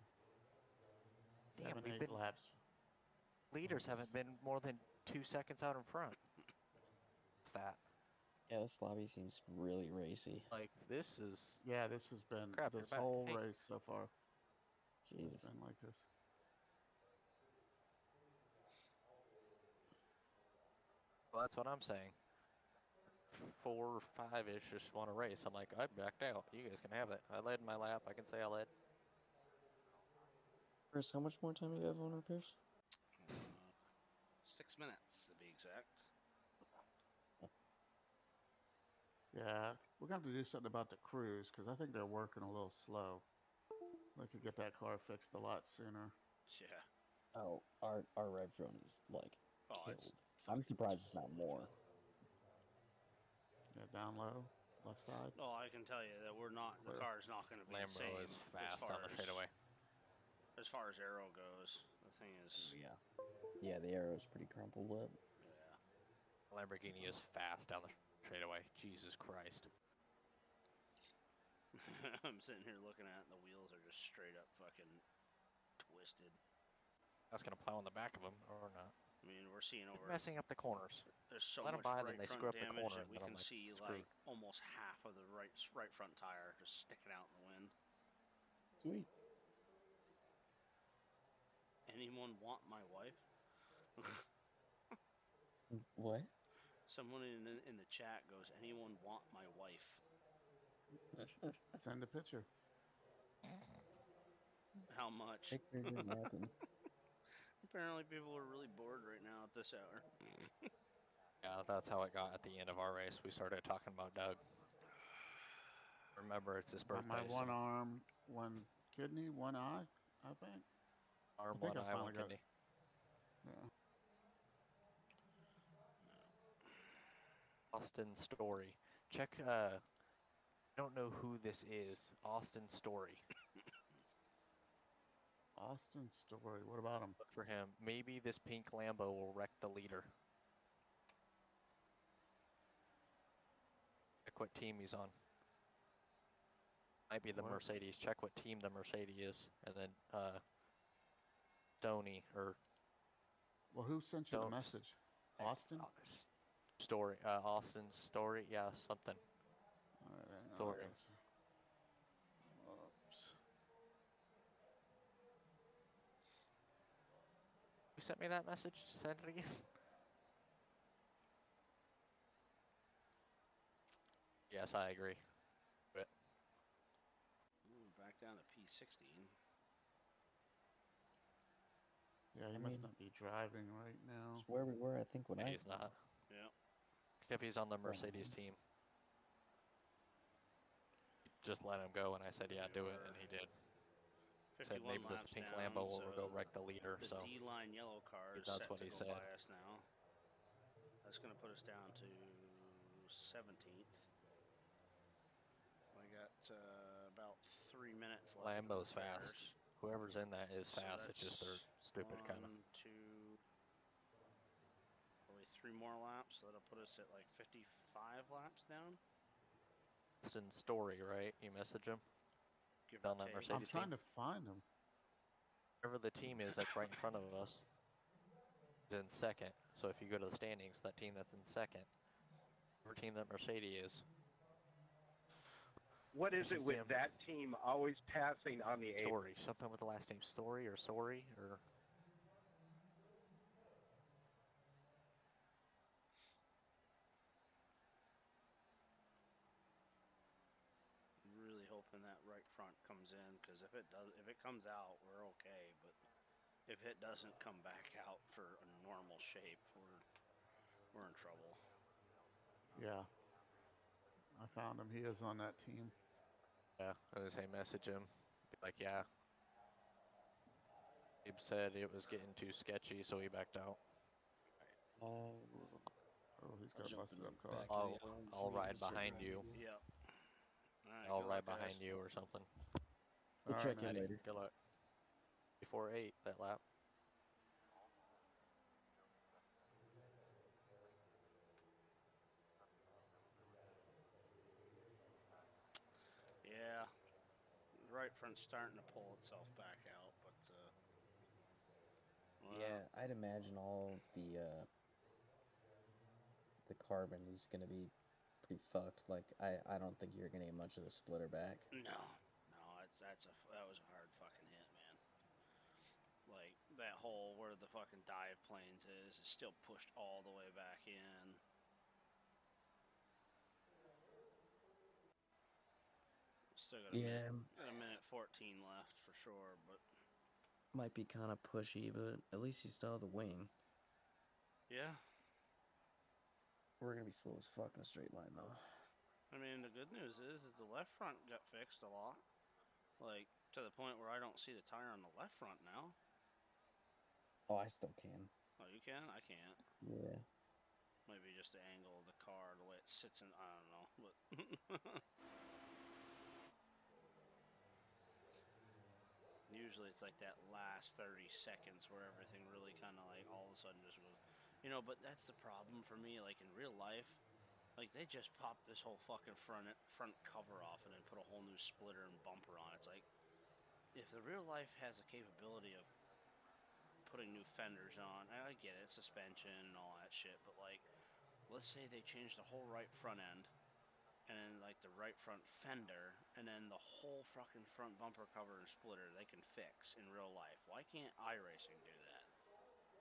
Damn, 7, 8 laps. Leaders haven't been more than 2 seconds out in front. That. Yeah, this lobby seems really racy. Like, this is... Yeah, this has been this whole race so far. Jeez. It's been like this. Well, that's what I'm saying. 4 or 5-ish just want to race. I'm like, I backed out. You guys can have it. I led my lap. I can say I led. Chris, how much more time do you have on repairs? 6 minutes, to be exact. Yeah, we're going to have to do something about the crews, because I think they're working a little slow. We could get that car fixed a lot sooner. Yeah. Oh, our red front is, like, killed. I'm surprised it's not more. Yeah, down low, left side. No, I can tell you that the car's not going to be the same. Lambo is fast on the straightaway. as far as aero goes, the thing is. Yeah. Yeah, the arrow's pretty crumpled up. Yeah. Lamborghini is fast down the straightaway. Jesus Christ. I'm sitting here looking at it, and the wheels are just straight up fucking twisted. I was gonna plow on the back of them or not. I mean, we're seeing over. Messing up the corners. There's so Let them much by, right then they front screw up the damage corner, that we and then can I'm like, see screwed. like almost half of the right front tire just sticking out in the wind. Sweet. Anyone want my wife? What? Someone in the chat goes, anyone want my wife? Send a picture. How much? Picture didn't happen. Apparently people are really bored right now at this hour. Yeah, that's how it got at the end of our race. We started talking about Doug. Remember, it's his birthday. My one arm, one kidney, one eye, I think. Arm, I think one I eye, finally one got kidney. Yeah. Austin Story. Check, I don't know who this is. Austin Story. Austin Story. What about him? Look for him. Maybe this pink Lambo will wreck the leader. Check what team he's on. Might be the What? Mercedes. Check what team the Mercedes is. And then, Stoney, or... Well, who sent you the message? Austin? Story. Austin Story. Yeah, something. All right, hang on, Story. guys. Oops. Who sent me that message? Send it again. Yes, I agree. But Back down to P16. Yeah, he must not be driving right now. It's where we were, I think, when yeah, I... he's not. Yeah. If he's on the Mercedes team. Just let him go, and I said, yeah, do it, and he did. Said 51 maybe this laps pink down, Lambo will so go wreck the leader. The So D-line yellow car is that's set what to he go said. by us now. That's going to put us down to 17th. I got about 3 minutes left. Lambo's fast. Whoever's in that is So fast. It's just they're stupid, kind of. 1, 2, probably 3 more laps. So that'll put us at like 55 laps down. Austin Story, right? You message him? Give or On that take. Mercedes I'm trying team? to find him. Whatever the team is that's right in front of us is in second. So if you go to the standings, that team that's in second, whatever team that Mercedes is. What is it with that team always passing on the apron? Story. Something with the last name Story or Sorry or... Really hoping that right front comes in, because if it comes out, we're okay. But if it doesn't come back out for a normal shape, we're in trouble. Yeah. I found him. He is on that team. Yeah, I was saying message him. Be like, yeah. He said it was getting too sketchy, so he backed out. Oh, he's got a busted up car. I'll ride behind you. Yep. Alright, I'll good ride luck, guys. behind you or something. We'll check in later. Good luck. Before 8, that lap. Yeah. The right front's starting to pull itself back out, but well, Yeah, I'd imagine all the carbon is gonna be pretty fucked. Like, I don't think you're gonna get much of the splitter back. No, that was a hard fucking hit, man. Like that hole where the fucking dive planes is still pushed all the way back in. Still got a minute 14 left for sure, but Might be kind of pushy, but at least you still have the wing. yeah. We're gonna be slow as fuck in a straight line, though. I mean, the good news is the left front got fixed a lot. Like, to the point where I don't see the tire on the left front now. Oh, I still can. Oh, you can? I can't. Yeah. Maybe just the angle of the car, the way it sits in, I don't know. But usually it's like that last 30 seconds where everything really kind of like all of a sudden just goes, you know. But that's the problem for me. Like in real life, like they just popped this whole fucking front cover off and then put a whole new splitter and bumper on. It's like if the real life has the capability of putting new fenders on, I get it, suspension and all that shit. But like, let's say they change the whole right front end. And then, like, the right front fender, and then the whole fucking front bumper cover and splitter they can fix in real life. Why can't iRacing do that?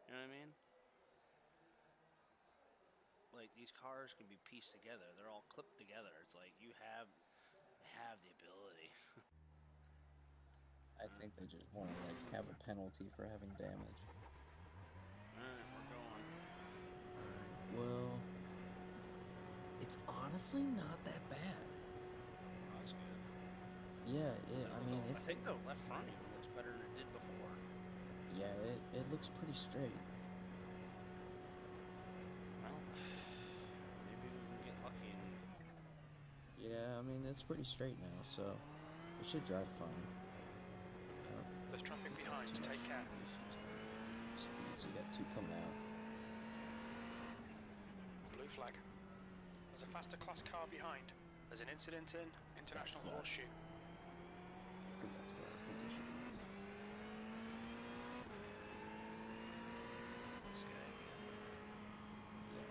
You know what I mean? Like, these cars can be pieced together. They're all clipped together. It's like, you have the ability. I think they just want to, like, have a penalty for having damage. Alright, we're going. Well, it's honestly not that bad. Oh, that's good. Yeah, I mean, I think the left front even looks better than it did before. Yeah, it looks pretty straight. Well, maybe we can get lucky and... Yeah, I mean, it's pretty straight now, so it should drive fine. There's traffic behind, take care. Speeds, you got 2 coming out. Blue flag. There's a faster class car behind. There's an incident in International Horseshoe. Because that's where our position is. This guy. Yeah.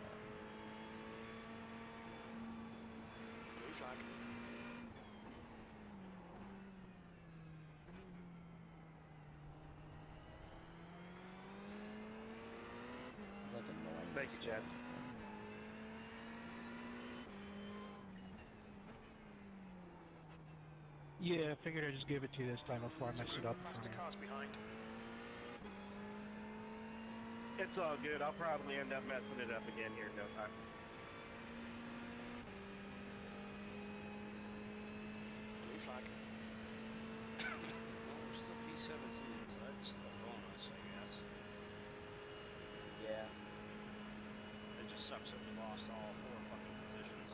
Blue flag. It's like annoying. Thank you, Chad. Yeah, I figured I'd just give it to you this time before I mess it up. Faster cars behind. It's all good. I'll probably end up messing it up again here in no time. Blue flag. Well, we're still P17, so that's a bonus, I guess. Yeah. It just sucks that we lost all 4 fucking positions.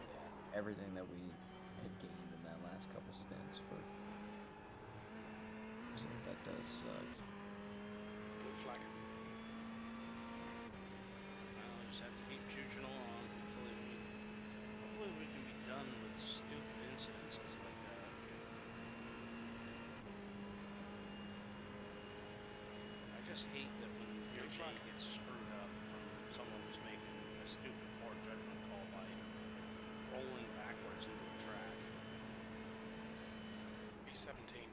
Yeah, everything that we had gained in that last couple stints were... So that does suck. Blue flag. Well, we just have to keep chooching along. Hopefully we can be done with stupid incidences like that. I just hate that when your day gets screwed up from someone who's making a stupid poor judgment call by rolling backwards into a track. B17.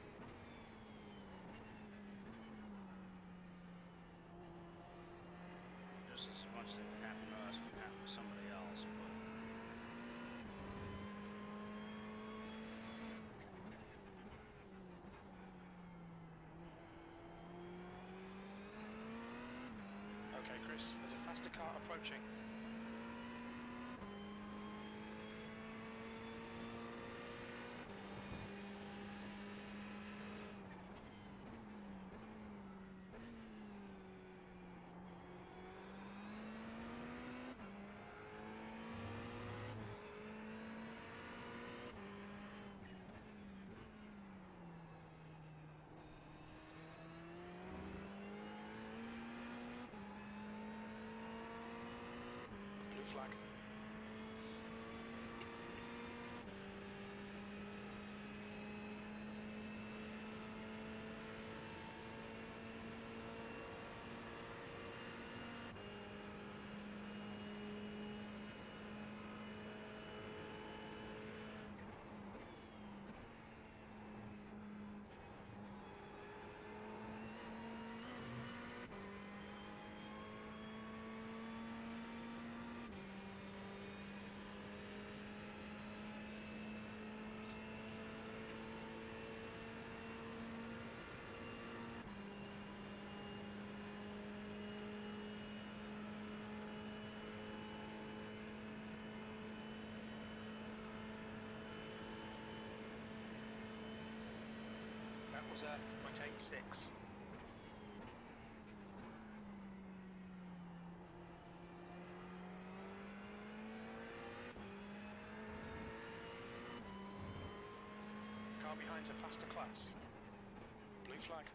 Just as much that can happen to us can happen to somebody else, but... Okay, Chris, there's a faster car approaching. Blue flag. That was a 0.86. Car behind's a faster class. flag.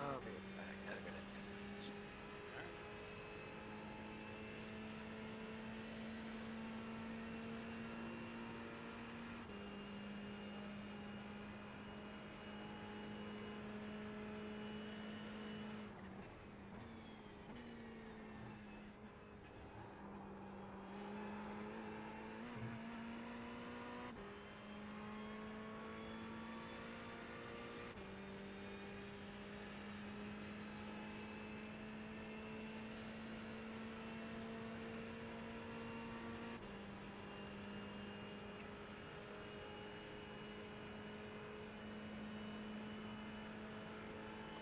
I'll be back. Had a good attendance.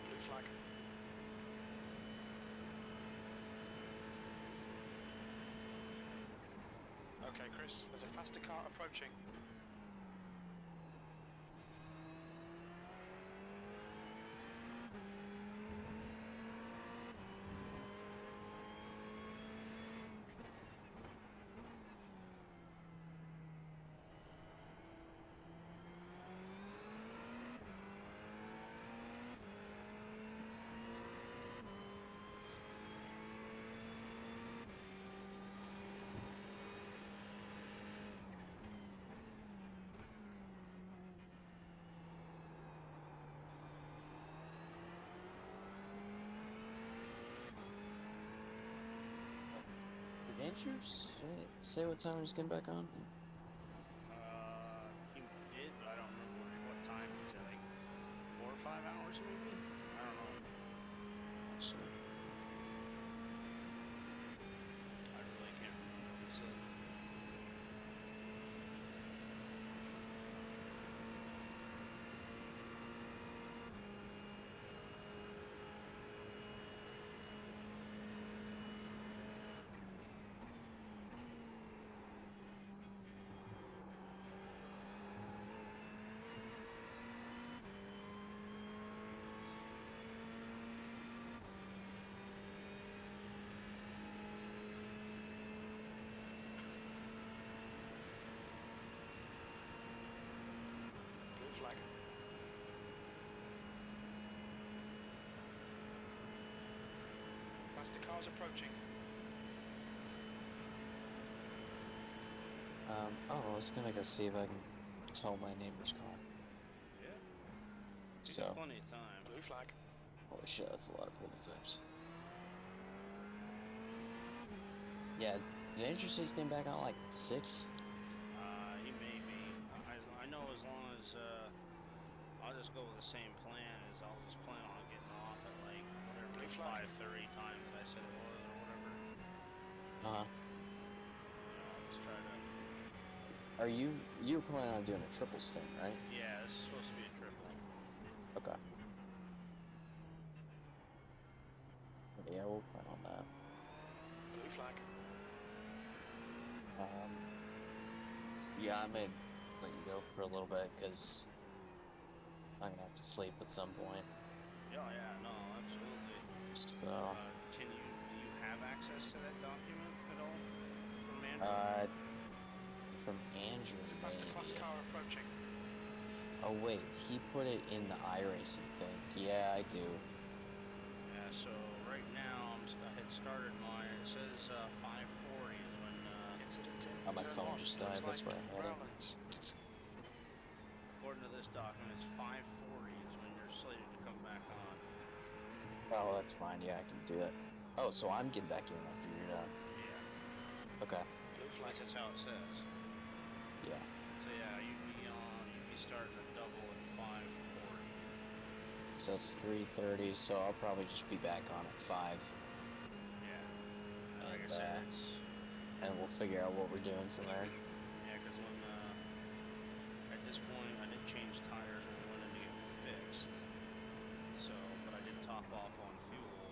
Blue flag. Okay, Chris, there's a faster car approaching. Didn't you say what time he's getting back on? He did, but I don't remember what time. He said like 4 or 5 hours, maybe. I don't know. So. I really can't remember what he said. Blue flag. Faster cars approaching. Oh, I was gonna go see if I can tow my neighbor's car. Yeah. So. Plenty of time. Blue flag. Holy shit, that's a lot of prototypes. Yeah, did Interstates came back on like 6? He may be. I know as long as I'll just go with the same plan as I'll just plan on getting off at like whatever Blue the flag. 5:30 time that I said it was or whatever. Uh-huh. I'll just try to. Are you're planning on doing a triple stint, right? Yeah, this is supposed to be a triple. Okay. Yeah, we'll plan on that. Blue flag. Yeah, I may let you go for a little bit because I'm gonna have to sleep at some point. Yeah, no, absolutely. So. Do you have access to that document at all from Andrew? From Andrew, Faster class maybe. car approaching. Oh wait, he put it in the Iracing thing. Yeah, I do. Yeah, so right now I had started mine. It says 5:40 is when. Incident in Oh, my turn phone one. just died. Looks That's like where I had it. Rowlands. According to this document, it's 5:40 is when you're slated to come back on. Oh, that's fine. Yeah, I can do it. Oh, so I'm getting back in after you're done. Yeah. Okay. Blue flag. That's how it says. Yeah. So yeah, you'd be starting a double at 5:40. So it's 3:30. So I'll probably just be back on at 5. Yeah. and we'll figure out what we're doing from there. Yeah, because when at this point I did change tires when we went in to get fixed. So, but I did top off on fuel.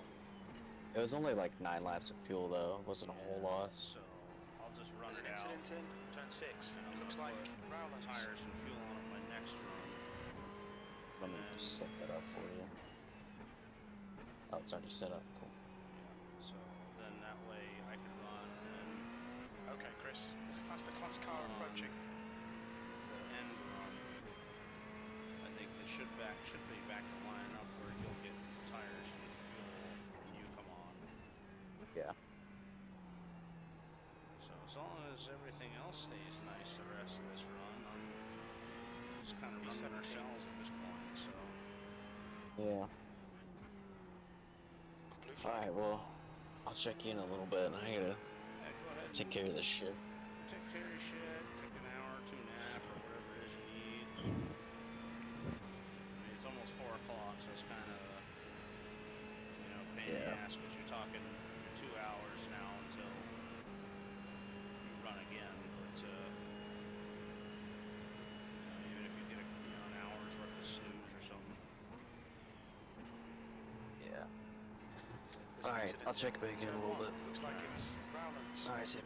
It was only like 9 laps of fuel though. It wasn't a whole lot. So I'll just run There's it an out. incident in turn 6. It looks like Rowlands. Tires and fuel on it my next run. Let me just set that up for you. Oh, it's already set up. Cool. Yeah. So then that way I can run and then. Okay, Chris. There's a faster class car approaching. The end run. I think it should be back to line up where you'll get tires and fuel when you come on. Yeah. So as long as everything else stays nice the rest of this run, I'm just kind of running ourselves at this point. So. Yeah. Alright, well, I'll check you in a little bit. I gotta Go ahead. take care of this shit. Take care of your shit. Take an hour or two nap or whatever it is you need. I mean, it's almost 4 o'clock, so it's kind of pain in the ass because you're talking 2 hours now until you run again. But even if you get an hour's worth of snooze or something. Yeah. Alright, I'll check back in a little bit. Looks like it's Rowlands. Alright, see.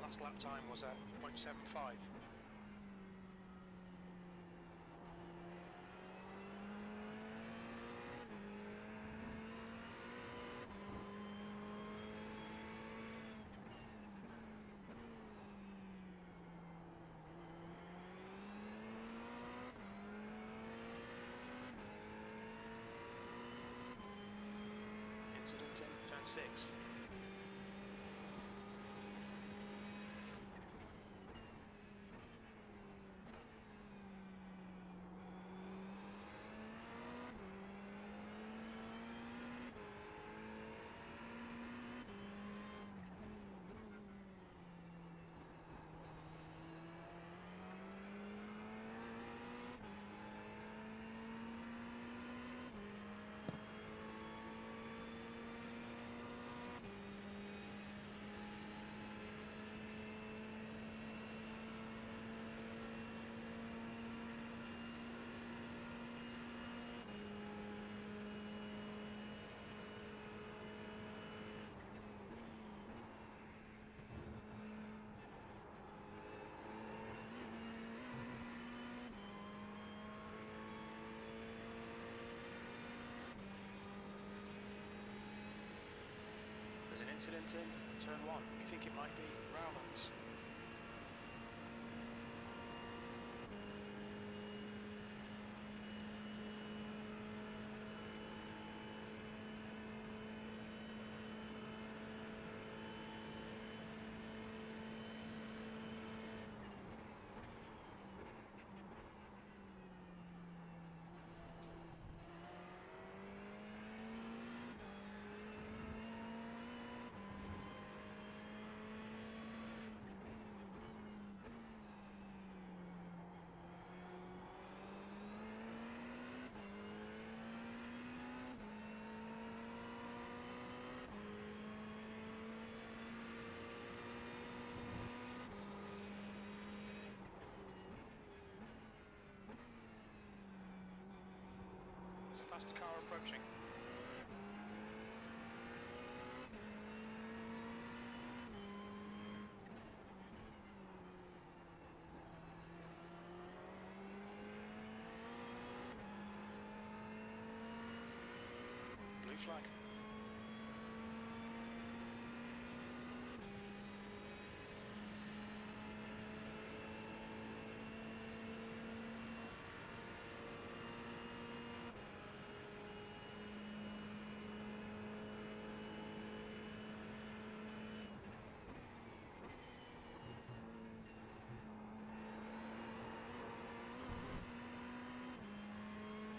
Last lap time was at 0.75. Incident in turn 6. incident in turn 1. You think it might be Rowlands. There's a faster car approaching. Blue flag.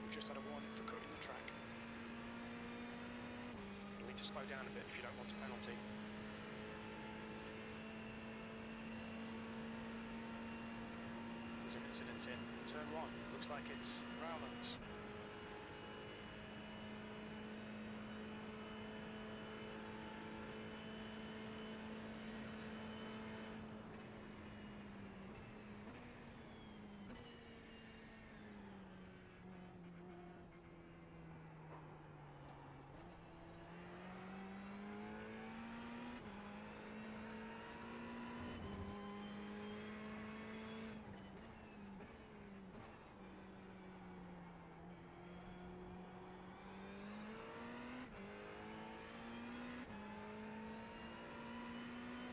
We've just had a warning for cutting the track. You'll need to slow down a bit if you don't want a penalty. There's an incident in turn 1. Looks like it's Rowlands.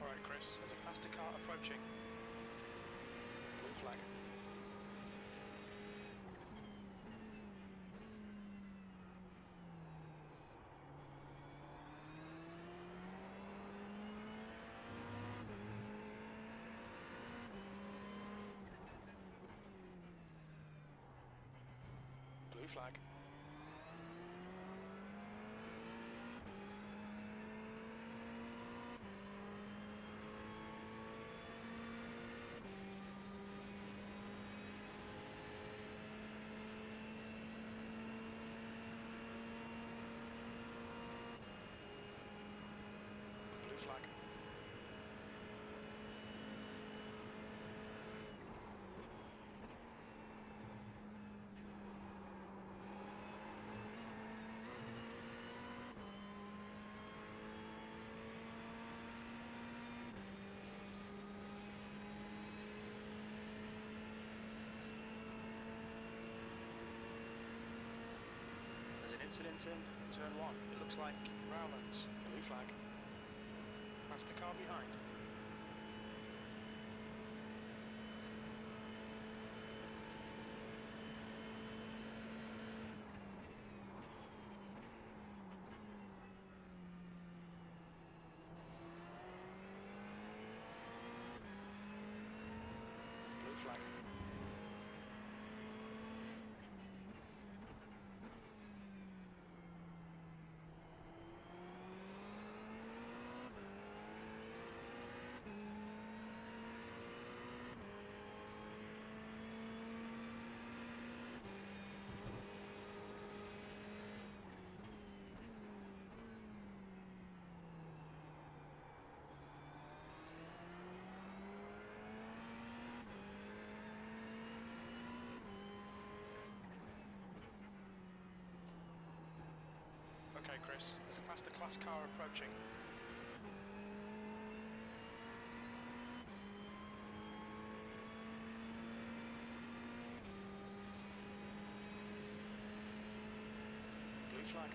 Alright Chris, there's a faster car approaching. Blue flag. Blue flag. Blue flag. There's an incident in turn 1. It looks like Rowlands. Blue flag. Faster car behind. Blue flag. Okay, Chris, there's a faster class car approaching. Blue flag.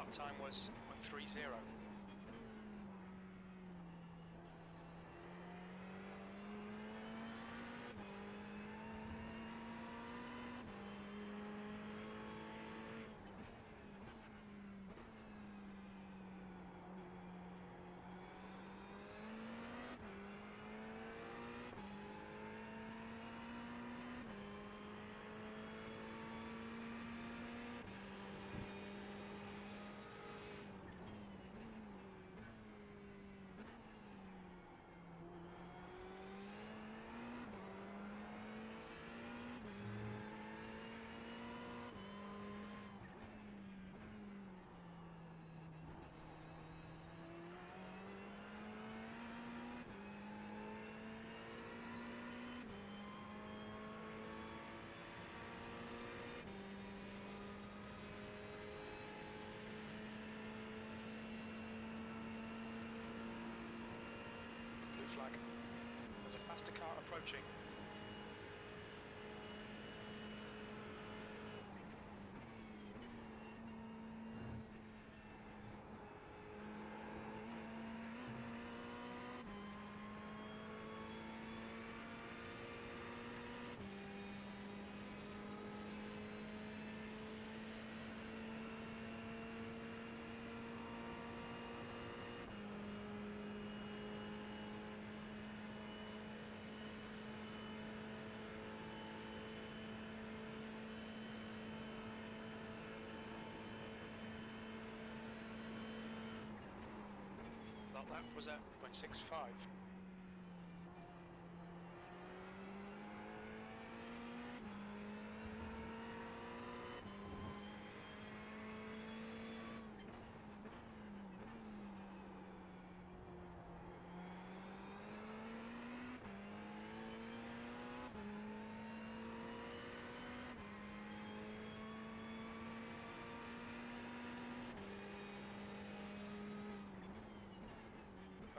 lap time was 1:30. Flag. There's a faster car approaching. That lap was at 0.65.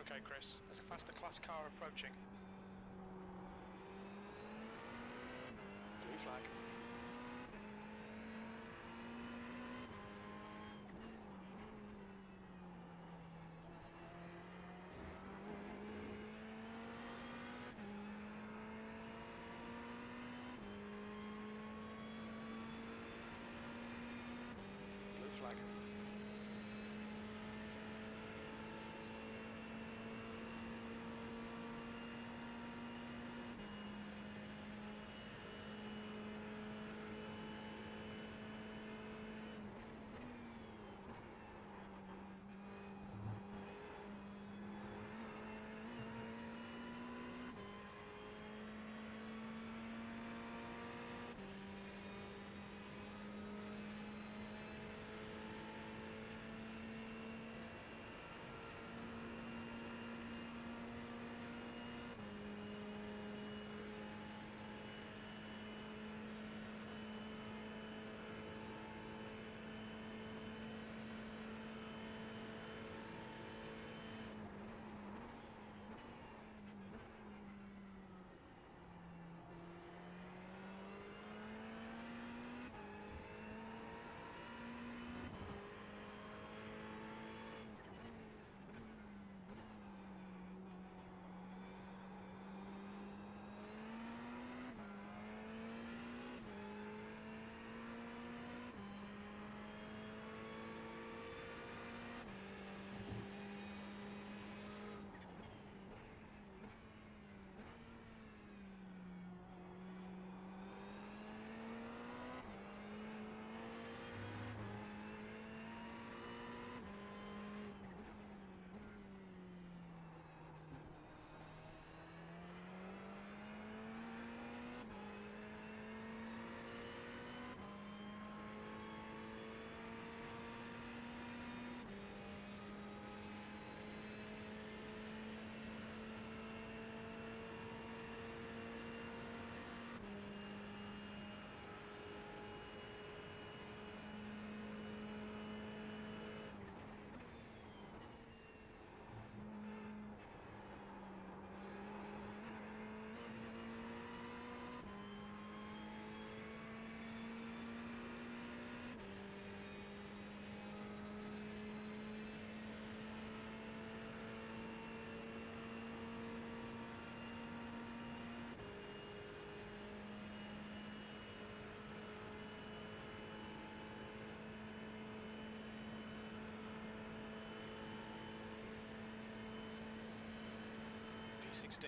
Okay, Chris, there's a faster class car approaching. Blue flag. Blue flag. P16.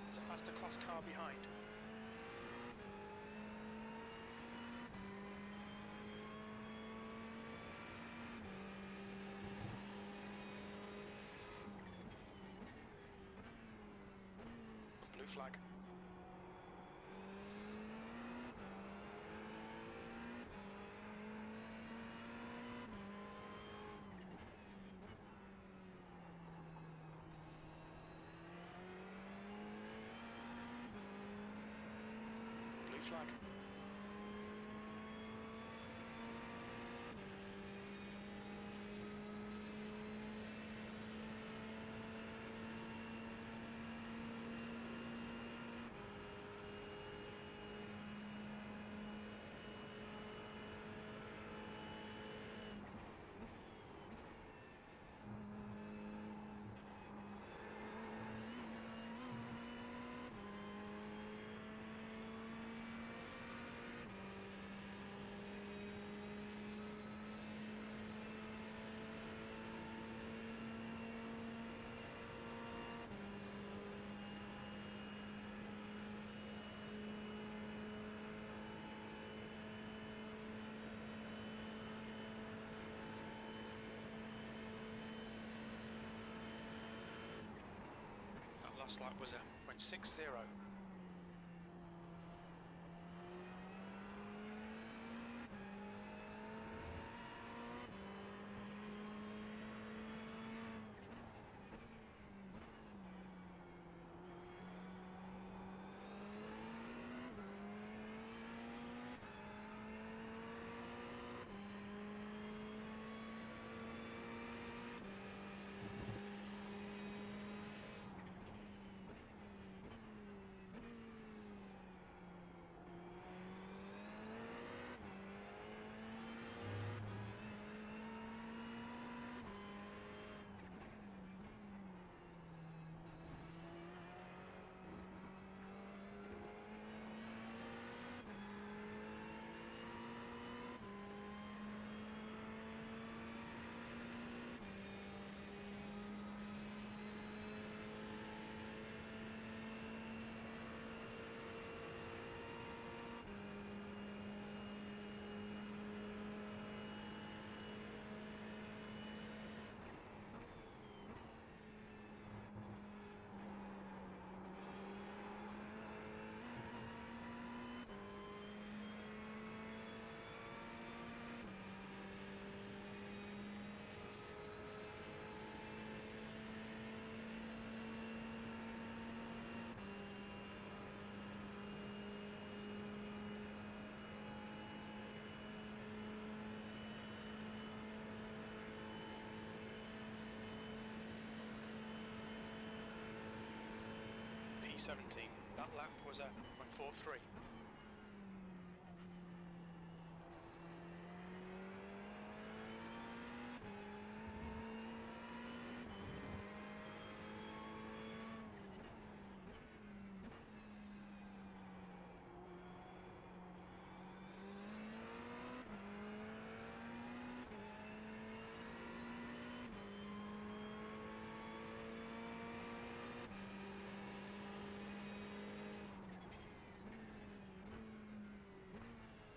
There's a faster class car behind. Blue flag. Blue flag. Last lap was went 6-0. P17. That lap was a 0.43.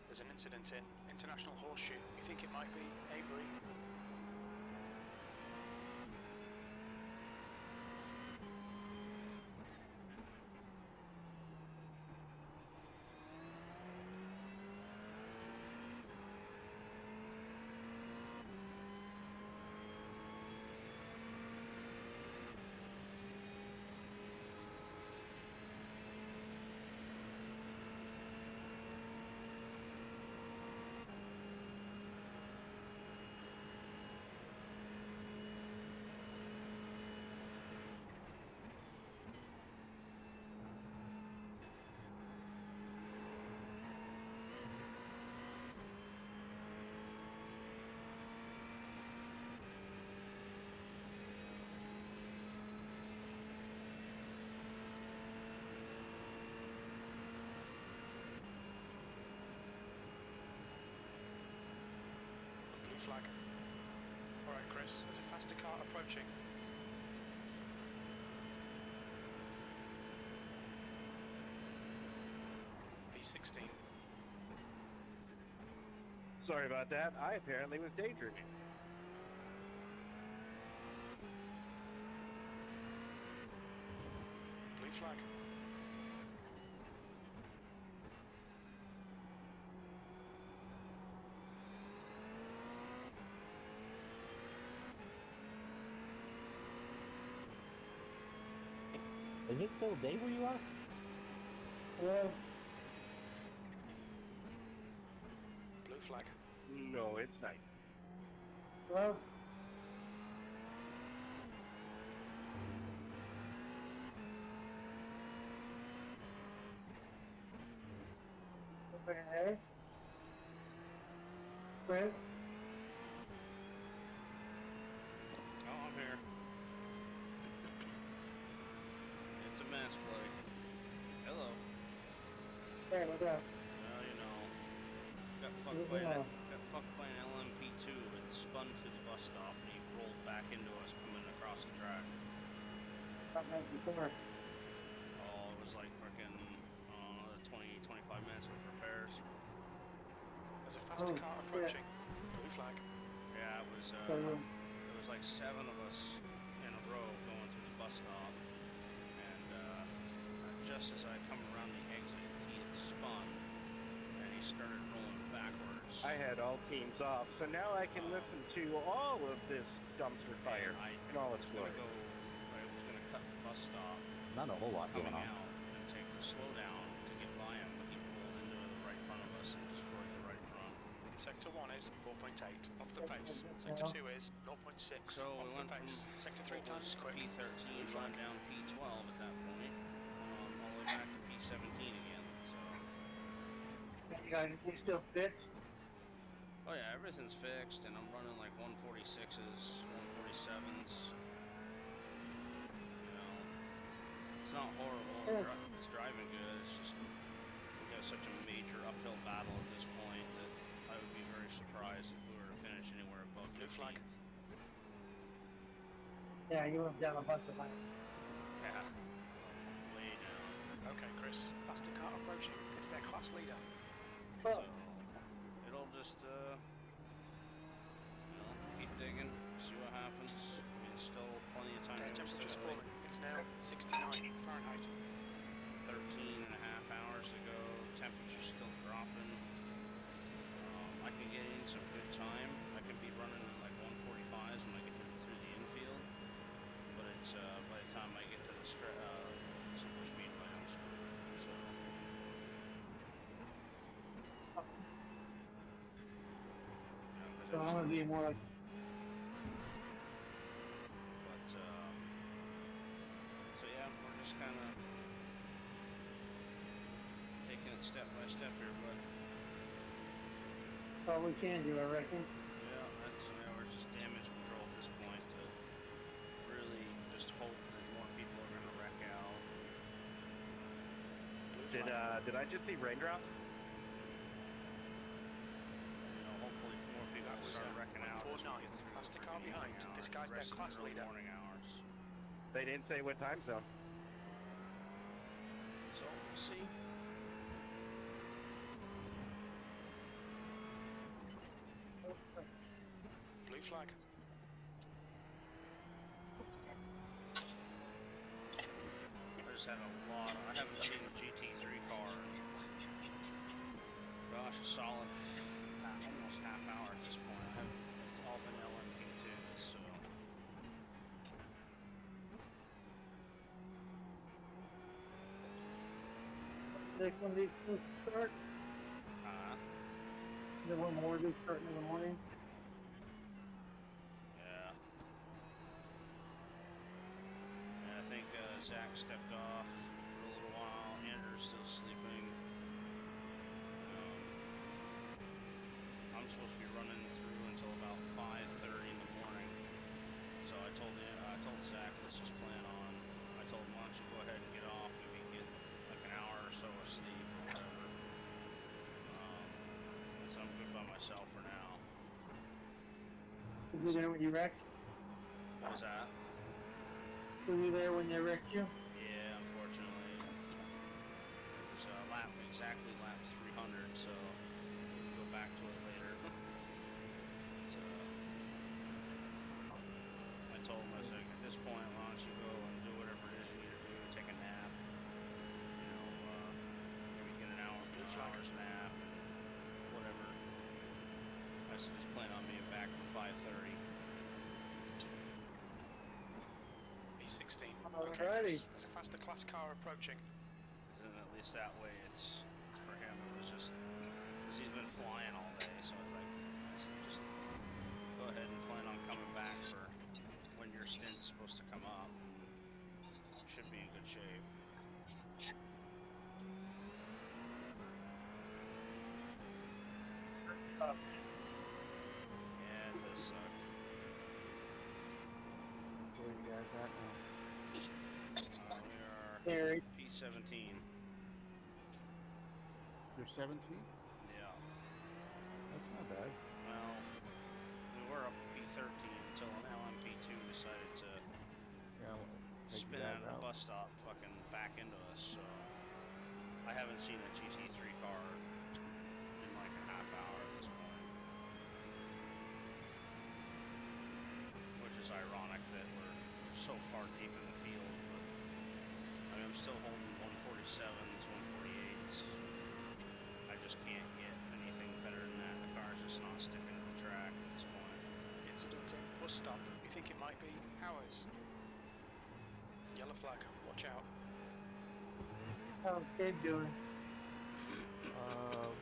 There's an incident in International Horseshoe. You think it might be Avery? flag. Alright, Chris, there's a faster car approaching. P16. Sorry about that. I apparently was daydreaming. Blue flag. Is it still day where you are? Hello? Blue flag. No, it's night. Hello? Okay. Chris? Oh, I'm here. It's a mess, Blake. Hello. Hey, what's up? You know, got fucked by an LMP2 and spun to the bus stop, and he rolled back into us coming across the track. What happened before? Oh, it was like freaking 20-25 minutes with repairs. There's a faster car approaching. Blue flag. Yeah, it was like 7 of us in a row going through the bus stop, and just as I come around the exit, he had spun and he started rolling backwards. I had all teams off, so now I can listen to all of this dumpster fire in all its glory. I was going to cut the bus stop. Not a whole lot coming going on. out and take the slow down to get by him, but he pulled into the right front of us and destroyed the right front. Sector 1 is 4.8 off the pace. Sector 2 is 0.6 so off we the went pace. Sector 3 times quick. P13 gone down P12 at that point, all the way back to P17 again. So. You guys, you still fixed? Oh yeah, everything's fixed, and I'm running like 146s, 147s. You know, it's not horrible. It's driving good. It's just we have such a major uphill battle at this point that I would be very surprised if we were to finish anywhere above 15th. Yeah, you went down a bunch of lanes. Yeah, way down. Okay, Chris, faster car approaching. It's their class leader. So it'll just keep digging, see what happens. I mean, still plenty of time. Temperature's falling. It's now 69 Fahrenheit. 13 and a half hours ago, temperature's still dropping. I can get in some good time. I can be running like 145s when I get through the infield, but it's by the time I get to the super speedway, I'm screwed. So I'm gonna be more like. But so yeah, we're just kind of taking it step by step here, but. All we can do, I reckon. Yeah, we're just damage control at this point to really just hope that more people are going to wreck out. Did I just see raindrops? You know, hopefully more people will start wrecking out as we get through faster car behind. This guy's their class leader. Morning hours. They didn't say what time zone. So we'll see. Blue flag. I just had a lot. I haven't seen a GT3 car in, gosh, a solid almost half hour at this point. It's all been LMP2s, so. Next one, these two start. The one more do start in the morning. Yeah. I think Zach stepped off for a little while. Andrew's still sleeping. I'm supposed to be running through until about 5:30 in the morning. So I told Zach, let's just plan on. I told him, why don't you go ahead and get off? Maybe get like an hour or so of sleep or whatever. So I'm good by myself for now. Was he there when you wrecked? What was that? Were you there when they wrecked you? Yeah, unfortunately. It was exactly lap 300, so we'll go back to it later. But, I told him, I said, at this point, why don't you go and do whatever it is you need to do, take a nap, you know, maybe get an hour's nap, and whatever. I said, just plan on being back for 5:30. B16. Alrighty. There's a faster class car approaching. And at least that way it's, for him, it was just, because he's been flying all day, so it's like, I said, just go ahead and plan on coming back for when your stint's supposed to come up, and should be in good shape. Yeah, it does suck. Where you guys at now? We are Harry. P17. You're 17? Yeah. That's not bad. Well, we were up to P13 until an LMP2 decided to spin out of the bus stop, fucking back into us. So I haven't seen a GT3 car in like a half hour at this point, which is ironic that we're so far deep in the field. But I mean, I'm still holding 147s, 148s. I just can't get anything better than that. The car's just not sticking to the track at this point. Incident at bus stop. We think it might be ours. Yellow flag. Watch out. How's Kid doing? We are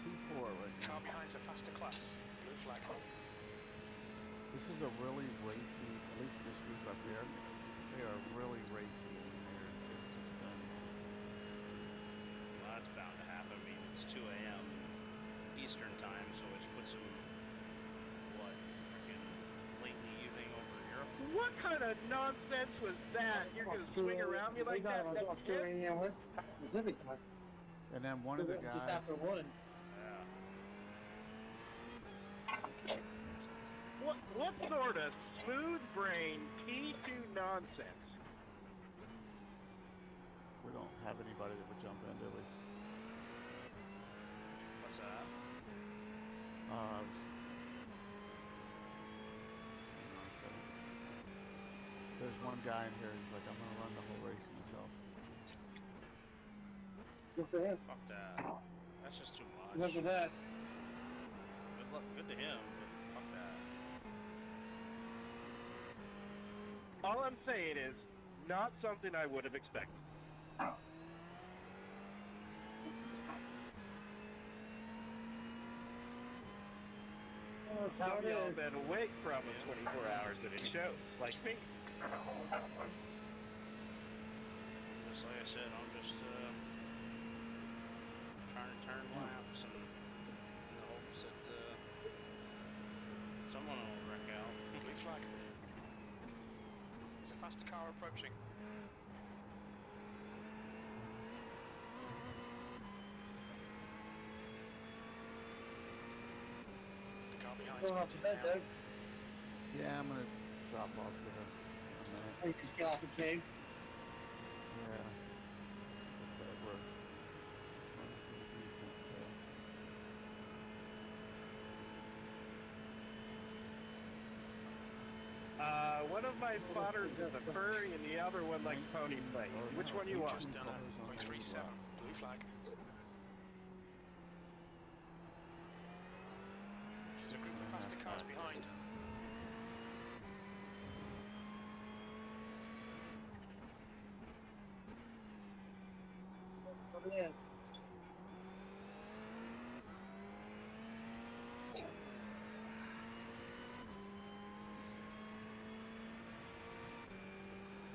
P4 right now. Car behind's a faster class. Blue flag. This is a really racy, at least this group up there, they are really racy and they're just Well, that's bound to happen. I mean, it's 2 a.m. Eastern time, so which puts them, what, freaking late in the evening over in Europe? What kind of nonsense was that? You're gonna swing around me like that? It's off 2 a.m. West Pacific time. And then one of the Just guys, after 1. Yeah. What sort of smooth brain P2 nonsense? we don't have anybody that would jump in, do we? What's that? Hang on a second. There's one guy in here who's like, I'm gonna run the whole race myself. Good for him. Fuck that. That's just too much. Look at that. Good luck. Good to him, but fuck that. All I'm saying is, not something I would have expected. Some of y'all been awake for almost 24 hours, and it shows, like me. Just like I said, I'm just trying to turn laps and in the hopes that someone will wreck out. Blue flag. There's a faster car approaching. The car behind. Going off to bed, Doug. Yeah, I'm gonna drop off for a minute. You just get off the cave. Yeah. Like I said, we're running pretty decent, so. One of my spotters is a furry and the other one likes pony play. Which one you want? Just done a 0.37. Blue flag. There's a group of faster cars behind. Over there.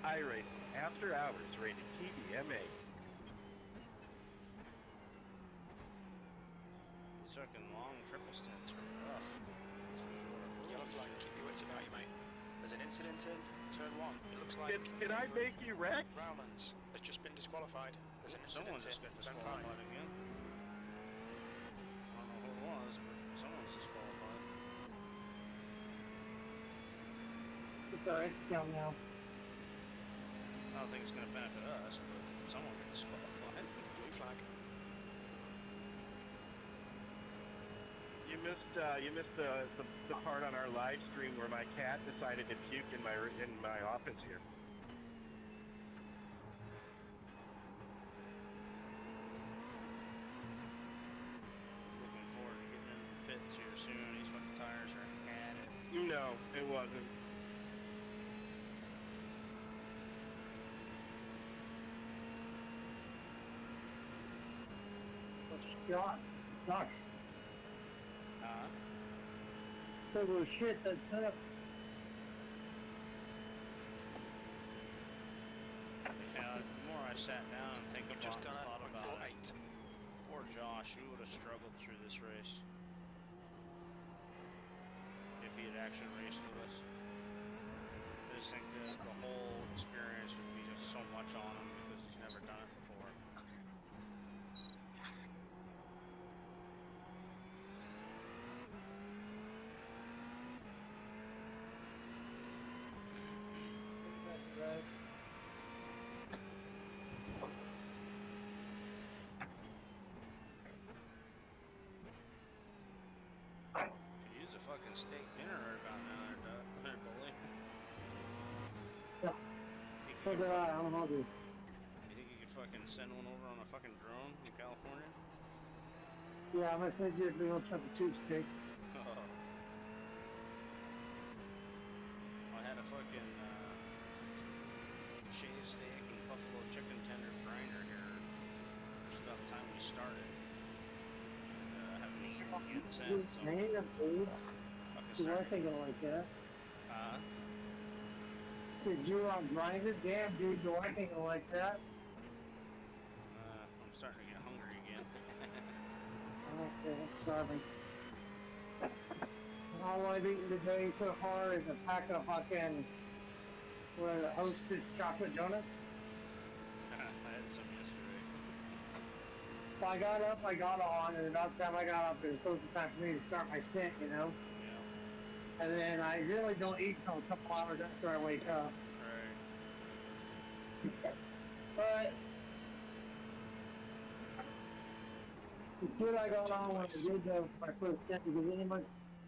Iracing, after hours, rated TVMA. These fucking long triple stints are rough. That's for sure. Yellow flag. Keep your wits about you, mate. There's an incident in turn 1. It looks like Did I make you wreck? Rowlands has just been disqualified. There's an incident Someone just got in turn 5. disqualified again. I don't know who it was, but someone's disqualified. Sorry, down now. I don't think it's going to benefit us, but someone could disqualify. Blue flag. You missed the part on our live stream where my cat decided to puke in my office here. Looking forward to getting into the pits here soon. These fucking tires are at it. No, it wasn't. Shots. Sucks. So well, shit, that's up. Yeah, the more I sat down and thought about it, poor Josh, who would have struggled through this race if he had actually raced with us. I just think that the whole experience would be just so much on him because he's never done it before. Could use a fucking steak dinner right about now, there, bully. So did I. I'm hungry. You think you could fucking send one over on a fucking drone in California? Yeah, I'm gonna send you a little chunk of tube steak. I had a fucking shaved steak and buffalo chicken tender grinder here just about the time we started. And haven't eaten again since. So Man, dude. Do I think I like that? Said you were on Grindr? Damn, dude, do I think I like that? I'm starting to get hungry again. Okay, I'm starving. All I've eaten today so far is a pack of fucking Hostess chocolate donuts. I had some yesterday. So I got up, I got on, and about the time I got up, it was close to time for me to start my stint, you know? Yeah. And then I really don't eat until a couple hours after I wake up. Right. But the shit I got on when I did go for my first stint, because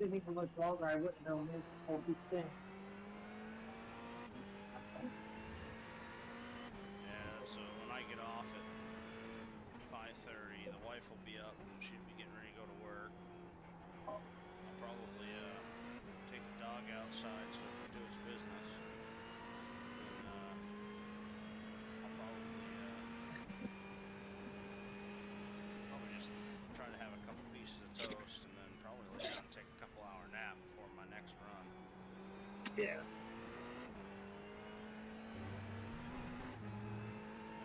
anything for much longer, I wouldn't know this whole big thing. Yeah, so when I get off at 5:30, the wife will be up and she'll be getting ready to go to work. I'll probably take the dog outside so it can do its business. And I'll probably just try to have a couple pieces of toast and then probably lay down and take a couple hour nap before my next run. Yeah.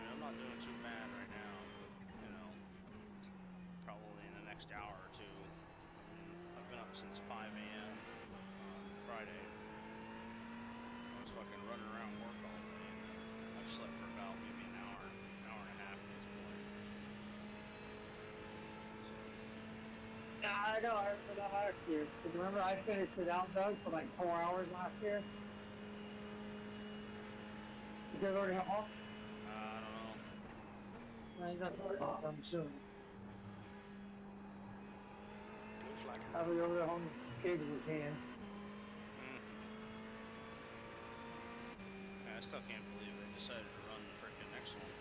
I'm not doing too bad right now, but, you know, probably in the next hour or two. I've been up since 5 a.m. on Friday. I was fucking running around work all day, and I've slept for about maybe an hour and a half at this point. I know, I remember that last year. Because remember, I finished it out, Doug, for like 4 hours last year? Did you already have off? I don't know. No, he's not starting off, I'm assuming. Blue flag. I was over there holding the cable in his hand. Yeah, I still can't believe they decided to run the frickin' next one.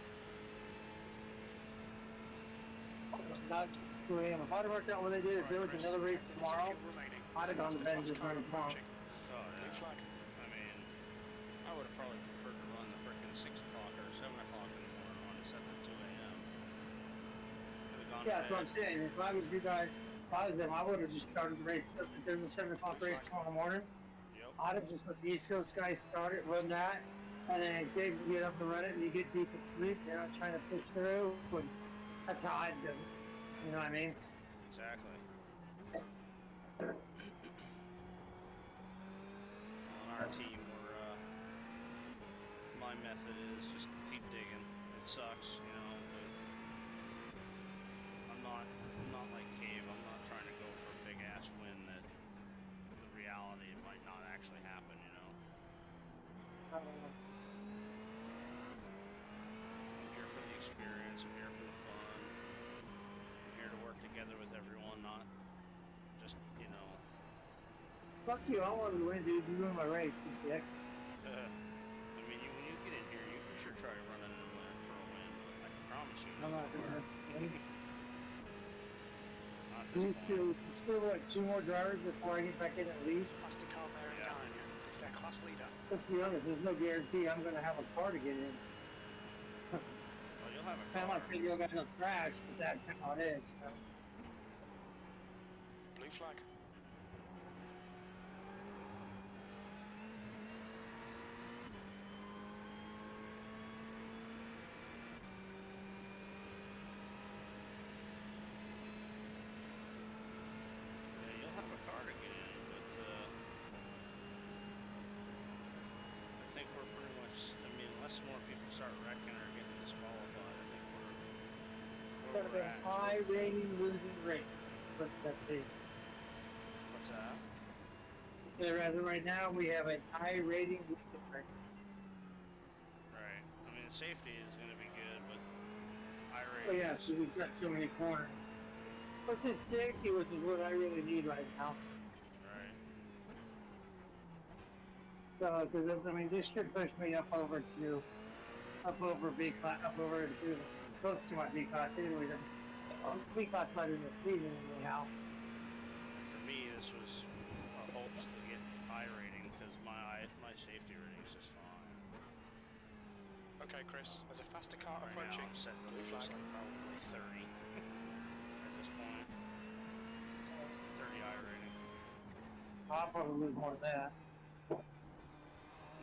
Not 2 a.m. If I'd have worked out what they did, if there was another race tomorrow, I'd have gone to bed and just run tomorrow. Oh, yeah. I mean, I would have probably preferred to run the frickin' 6 o'clock or 7 o'clock in the morning one instead of 2 a.m. Yeah, that's what I'm saying. If I was you guys, if I was them, I would have just started the race. If there's a 7 o'clock race tomorrow morning, I'd have just let the East Coast guys start it, run that, and then they get up and run it, and you get decent sleep. You're not trying to push through. And that's how I'd do it. You know what I mean? Exactly. On our team, my method is just keep digging. It sucks, you know, but I'm not like Cave. I'm not trying to go for a big ass win that the reality might not actually happen, you know. I'm here for the experience. I'm here for the fun. I'm here to work together with everyone, not just, you know. Fuck you, I want to win, dude. You ruined my race, dick. I mean, when you get in here, you can sure try to run in and win for a win, but I can promise you, I'm not gonna. Not this point. Still like 2 more drivers before I get back in at least. Faster car there and down. It's their class leader. Let's be honest, there's no guarantee I'm gonna have a car to get in. Well, you'll have a car. I'm not saying you're gonna crash, but that's how it is. You know? Blue flag. More people start wrecking or getting disqualified, I think we're Got a high rating losing rate. What's that be? What's that? So rather right now we have a high rating losing rate. Right. I mean, the safety is going to be good, but high rating. Oh yeah, so we've got so many corners. Which is safety, which is what I really need right now. Right. So, because I mean, this should push me up over B class, up over to close to my B class. Anyways, B class better in the season anyhow. For me, this was a hopes to get high rating because my safety rating is just fine. Okay, Chris. There's a faster car right approaching. Now I'm setting the blue flag like probably 30 at this point. 30 high rating. I'll probably lose more than that.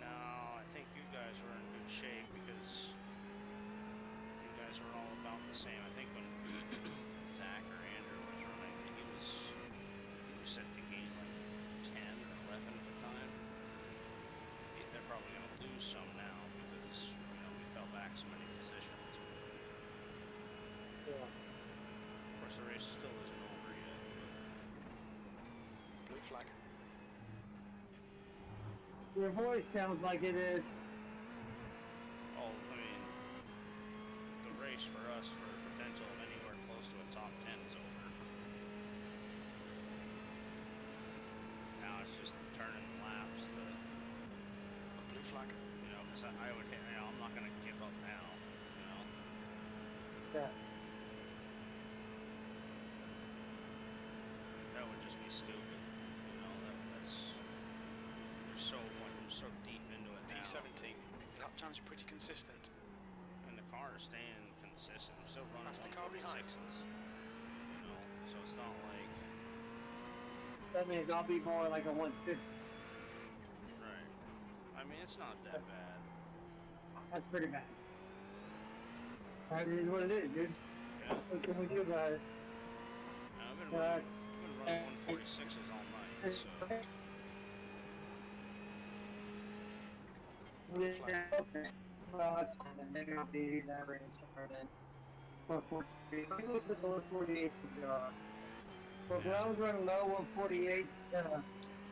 No, I think you guys were in good shape because you guys were all about the same. I think when Zach or Andrew was running, he was set to gain like 10 or 11 at the time. They're probably going to lose some now because we fell back so many positions. Yeah. Of course, the race still isn't over yet. Blue flag. Your voice sounds like it is. Oh, I mean, the race for us for potential of anywhere close to a top 10 is over. Now it's just turning laps to blue flag. You know, because I would, I'm not going to give up now. You know. Yeah. That would just be stupid. You know, that's we're so deep into it now. P17. Lap times are pretty consistent. And the car is staying consistent. We're still running 146s. You know, so it's not like. That means I'll be more like a 150. Right. I mean, it's not that bad. That's pretty bad. That is what it is, dude. Yeah. What can we do about it? I've been running 146s all night, so. Yeah, okay. Well, that's fine then. Maybe I'll be that range somewhere then. 148. Maybe we'll put the 148 to go. But when I was running low 148,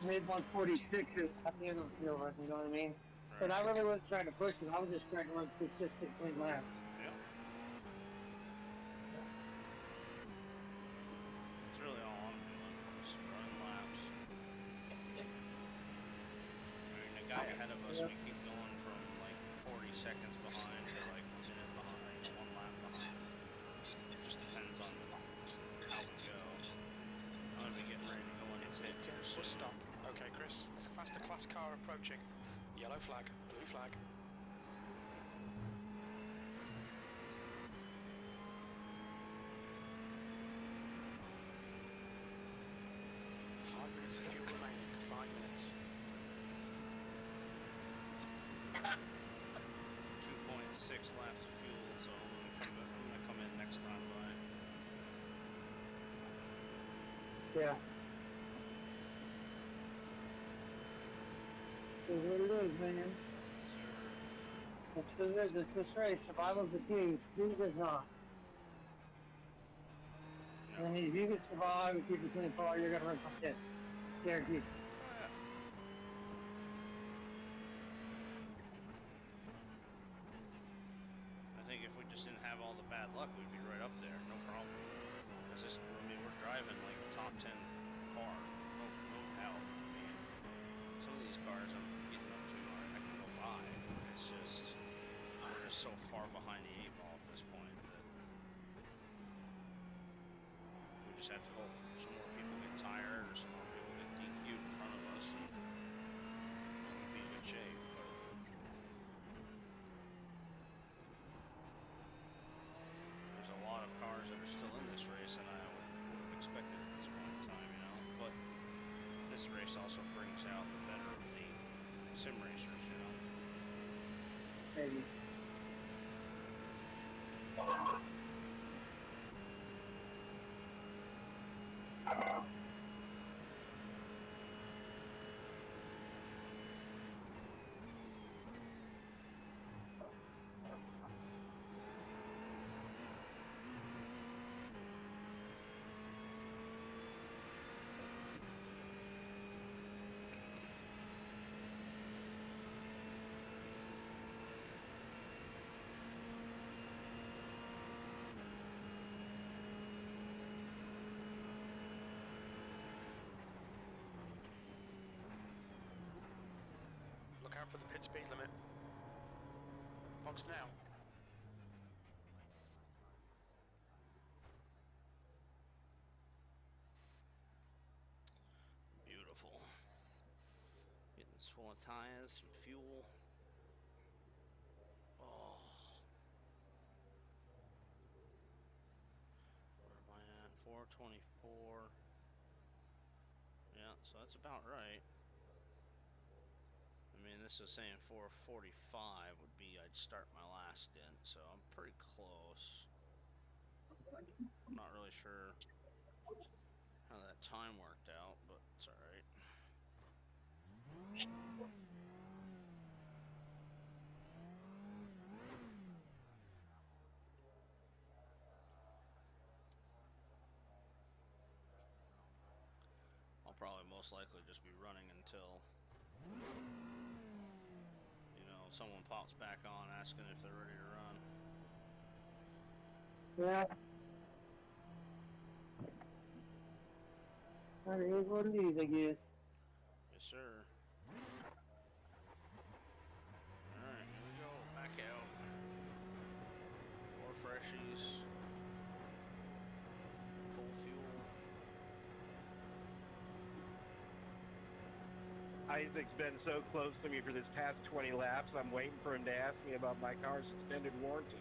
mid 146 at the end of the field, you know what I mean? Right. And I really wasn't trying to push it. I was just trying to run consistent clean laps. Yeah. That's really all I'm doing. Just running laps. I mean, the guy ahead of us, we keep going from like 40 seconds behind to like a minute behind, 1 lap behind. It just depends on how we go. I'm gonna be getting ready to go in and pit here soon. Stop. Okay, Chris. There's a faster class car approaching. Yellow flag. Blue flag. Minutes of fuel remaining. 5 minutes. 2.6 laps of fuel, so I'm gonna come in next time by. Yeah. It's what it is, man. It's what it is. It's this race. Survival's the key. Who does not? No. And if you can survive and keep a clean car, you're gonna run some shit. Guaranteed. luck, we'd be right up there, no problem. It's just, I mean, we're driving like a top 10 car, no doubt. I mean, some of these cars I'm getting up to, I can go by. It's just, we're just so far behind the 8 ball at this point that we just have to hope some more people get tired or some more people get DQ'd in front of us, and we'll be in good shape. But there's a lot of cars that are still in this race, and I would have expected at this point in time, you know. But this race also brings out the better of the sim racers, you know. Maybe. Look out for the pit speed limit. Box now. Beautiful. Getting this full of tires, some fuel. Oh. Where am I at? 424. Yeah, so that's about right. I mean, this is saying 445 would be I'd start my last stint, so I'm pretty close. I'm not really sure how that time worked out, but it's alright. I'll probably most likely just be running until, you know, someone pops back on asking if they're ready to run. Yeah. That is what it is, I guess. Yes, sir. Alright, here we go. Back out. 4 freshies. Full fuel. Isaac's been so close to me for this past 20 laps, I'm waiting for him to ask me about my car's extended warranty.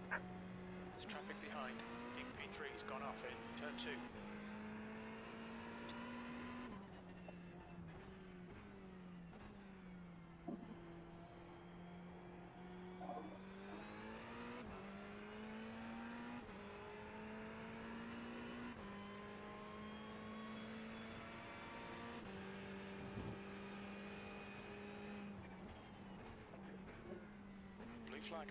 There's traffic behind. I think P3's gone off in turn 2. Blue flag.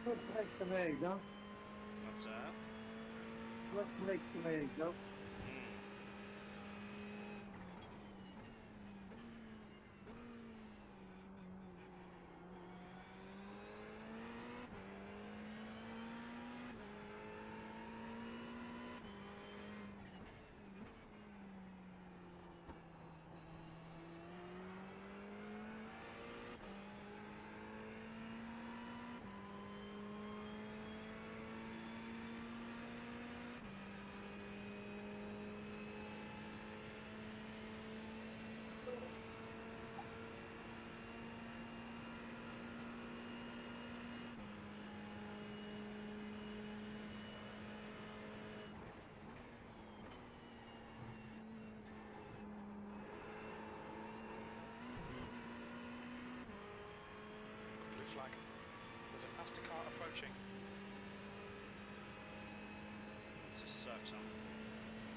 Let's make some eggs, huh? What's that? Let's make some eggs, huh? Blue flag. There's a faster car approaching. It just sucks. I'm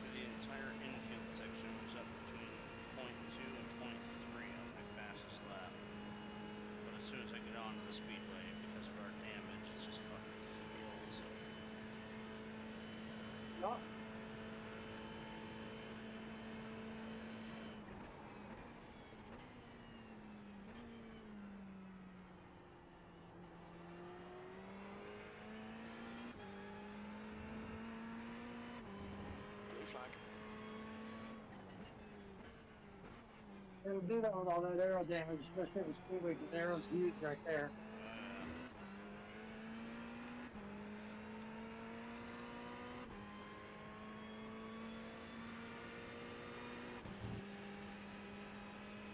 through the entire infield section. I was up between .2 and .3 on my fastest lap. But as soon as I get onto the speedway, because of our damage, it's just fucking kills. No. Blue flag. It'll do that with all that arrow damage, especially in the speedway, because arrow's huge right there.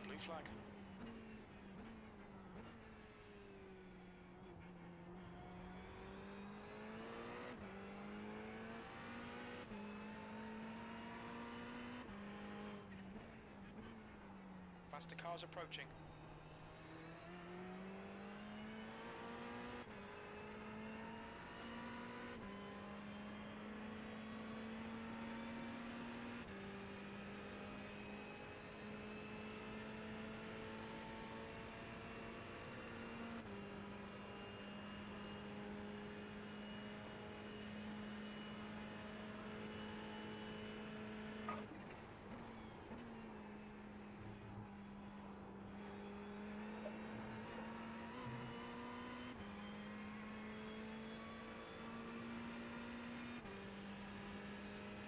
Blue flag. Faster cars approaching.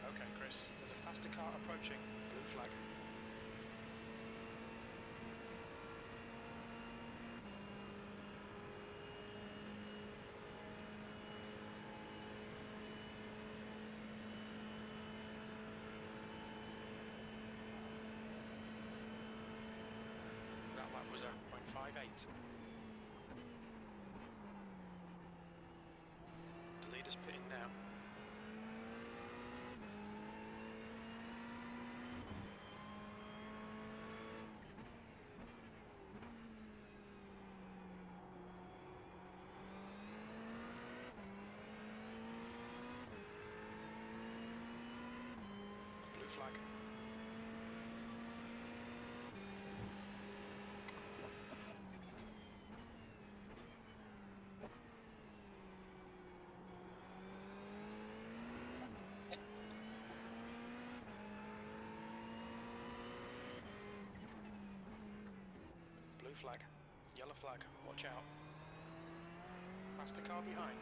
Okay, Chris, there's a faster car approaching. Blue flag. That lap was a .58. The leader's pitting now. Blue flag. Blue flag. Yellow flag. Watch out. Faster car behind.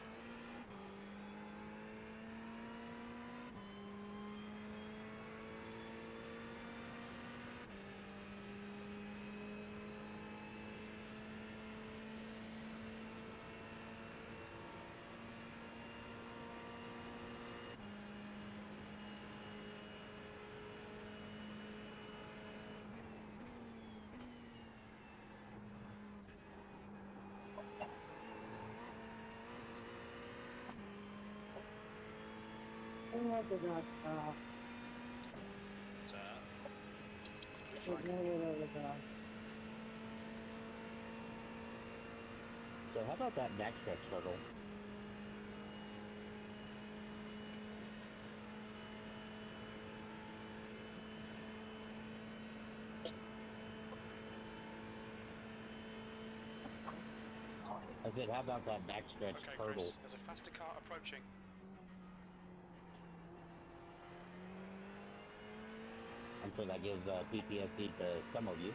Look at that. What's that? So how about that next stretch circle? I said, how about that backstretch Okay, turtle? Chris, there's a faster car approaching. I'm sure that gives PTSD to some of you.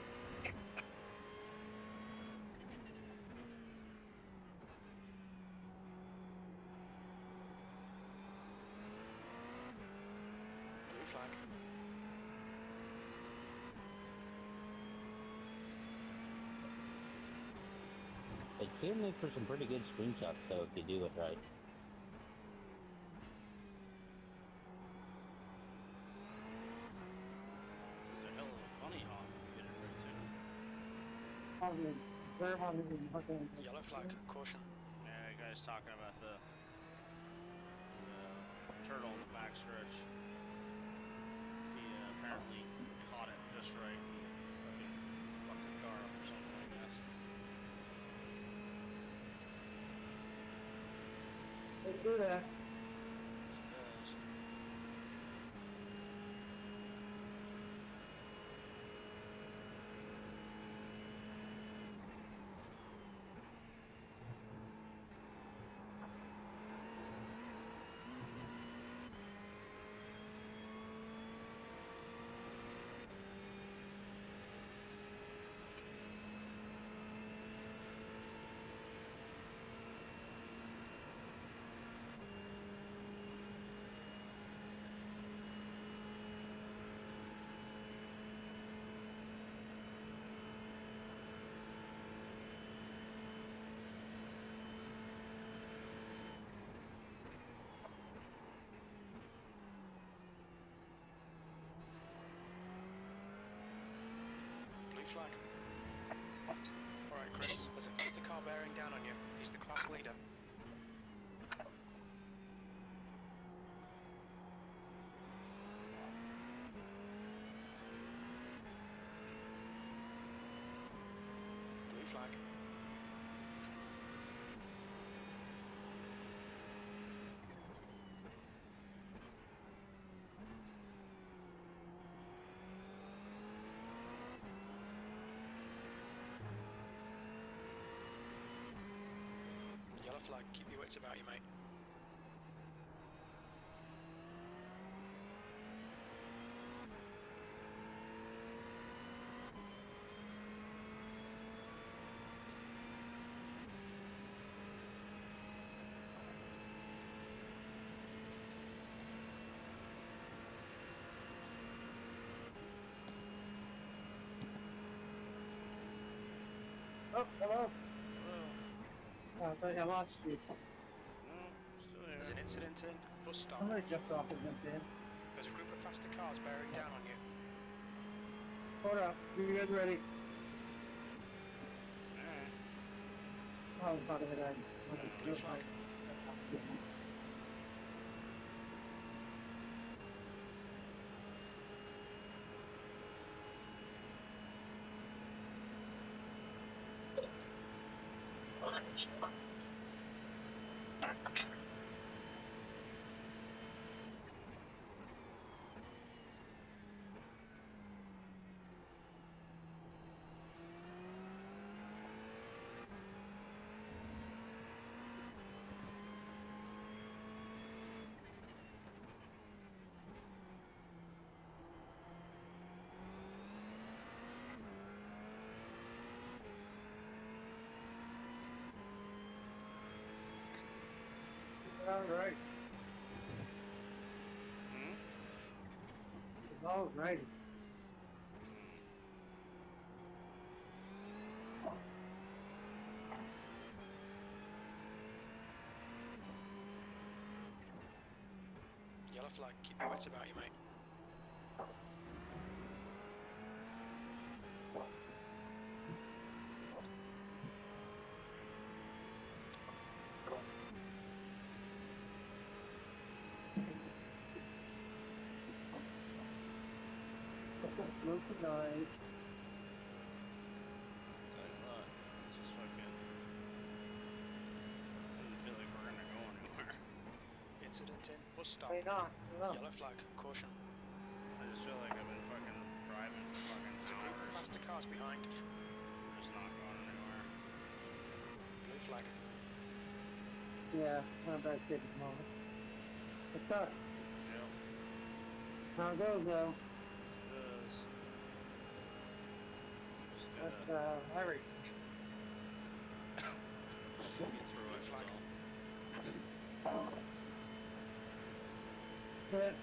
Blue flag. It can make for some pretty good screenshots, though, if you do it right. It's a hell of a bunny hop if you get it right too. Yellow flag, caution. Yeah, the guy's talking about the turtle in the backstretch. He apparently caught it just right and fucked the car up or something, I guess. Let's do that. Blue flag. Alright, Chris, there's a faster car bearing down on you. He's the class leader. Blue flag. Yellow flag, keep your wits about you, mate. Oh, hello. Hello. Oh, I thought I lost you. No, still here. There's an incident in bus stop. Somebody jumped off and jumped in. There's a group of faster cars bearing down on you. Hold up. You guys ready? Oh, I'm talking to the guy. Blue flag. All right. All righty. Yellow flag, keep your wits about you, mate. Move to 9. Tell you what, it's just fucking. Doesn't feel like we're gonna go anywhere. Incident in bus stop. Why not? No. Yellow flag, caution. I just feel like I've been fucking driving for fucking There's a group of hours. faster cars behind. We're just not going anywhere. Blue flag. Yeah, not a bad kid at the moment. What's up? Joe. How it goes, though? That's Iracing. Get through it, that's all. But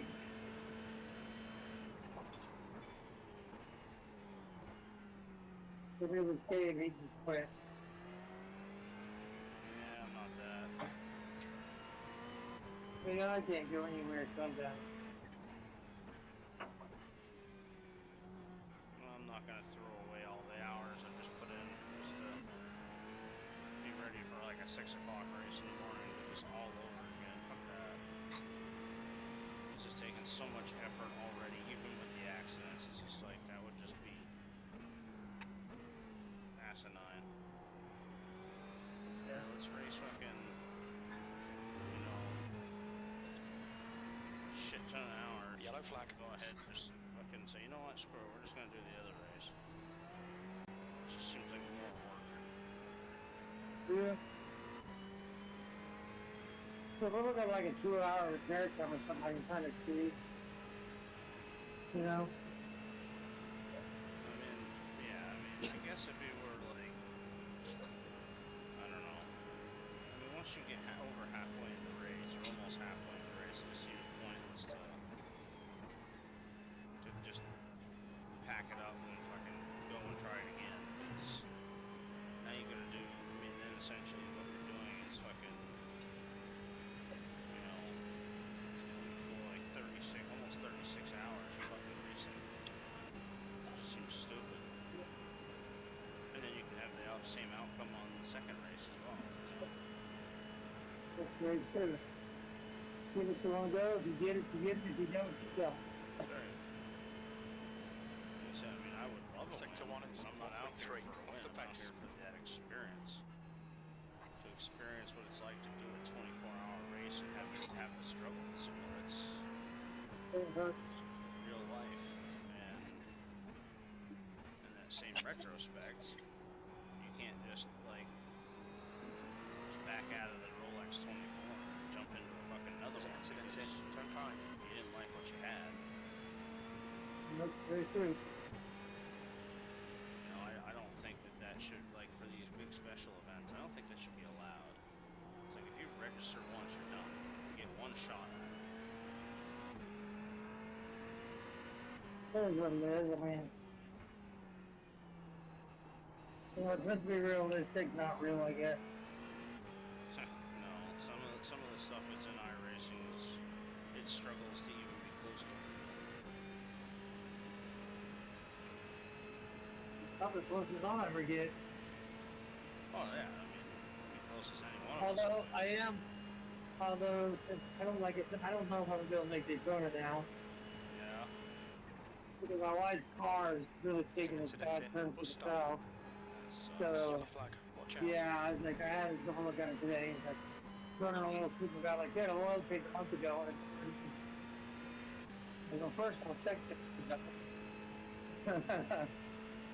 if it was Dave, he just quit. Yeah, I'm not that. You know, I can't go anywhere sometimes. Well, I'm not gonna throw away all the hours I just put in just to be ready for like a 6 o'clock race in the morning. Just all over again. Fuck that. It's just taking so much effort already, even with the accidents. It's just like that would just be asinine. Yeah, let's race fucking, you know, shit ton of hours. Yellow flag. Go ahead and just fucking say, you know what, screw it, we're just gonna do the other race. It just seems like more work. Yeah. So if we're looking at like a 2-hour repair time or something, I can kind of see, you know? I mean, yeah, I guess if it were like, I don't know. I mean, once you get over halfway in the race, or almost halfway in the race, it just seems pointless to just pack it up and fucking go and try it again. Because now you're gonna do, I mean, then essentially what you're doing is fucking, you know, 24, like 36, almost 36 hours of fucking racing. It just seems stupid. And then you can have the same outcome on the second race as well. That's very true. Give it to one go. If you get it, you get it. If you don't, you don't. That's right. Like I said, I mean, I would love a Sector win, 1 is but I'm not out here 1.3 for a off win. the I'm out pace. here for that experience. To experience what it's like to do a 24-hour race and have the struggles. You know, it's It hurts. real life. And in that same retrospect, you can't just like back out of the Rolex 24 and jump into a fucking another one Incident because in turn 5. you didn't like what you had. That's very true. You know, I don't think that should, like, for these big special events, I don't think that should be allowed. It's like, if you register once, you're done. You get one shot at it. That is what it is. I mean, you know, let's be realistic, not real, I guess. No, some of the stuff that's in iRacing it struggles to even be close to real. Not the closest I'll ever get. Oh yeah, I mean, be closest to any one of us. Although I don't, like I said, I don't know if I'm gonna be able to make Daytona now. Yeah. Because my wife's car is really taking a bad turn to the south. So, yeah, I was like, I had to go look at it today. And like, running a little super guy like that, a oil change a month ago. And I go, first I'll check it.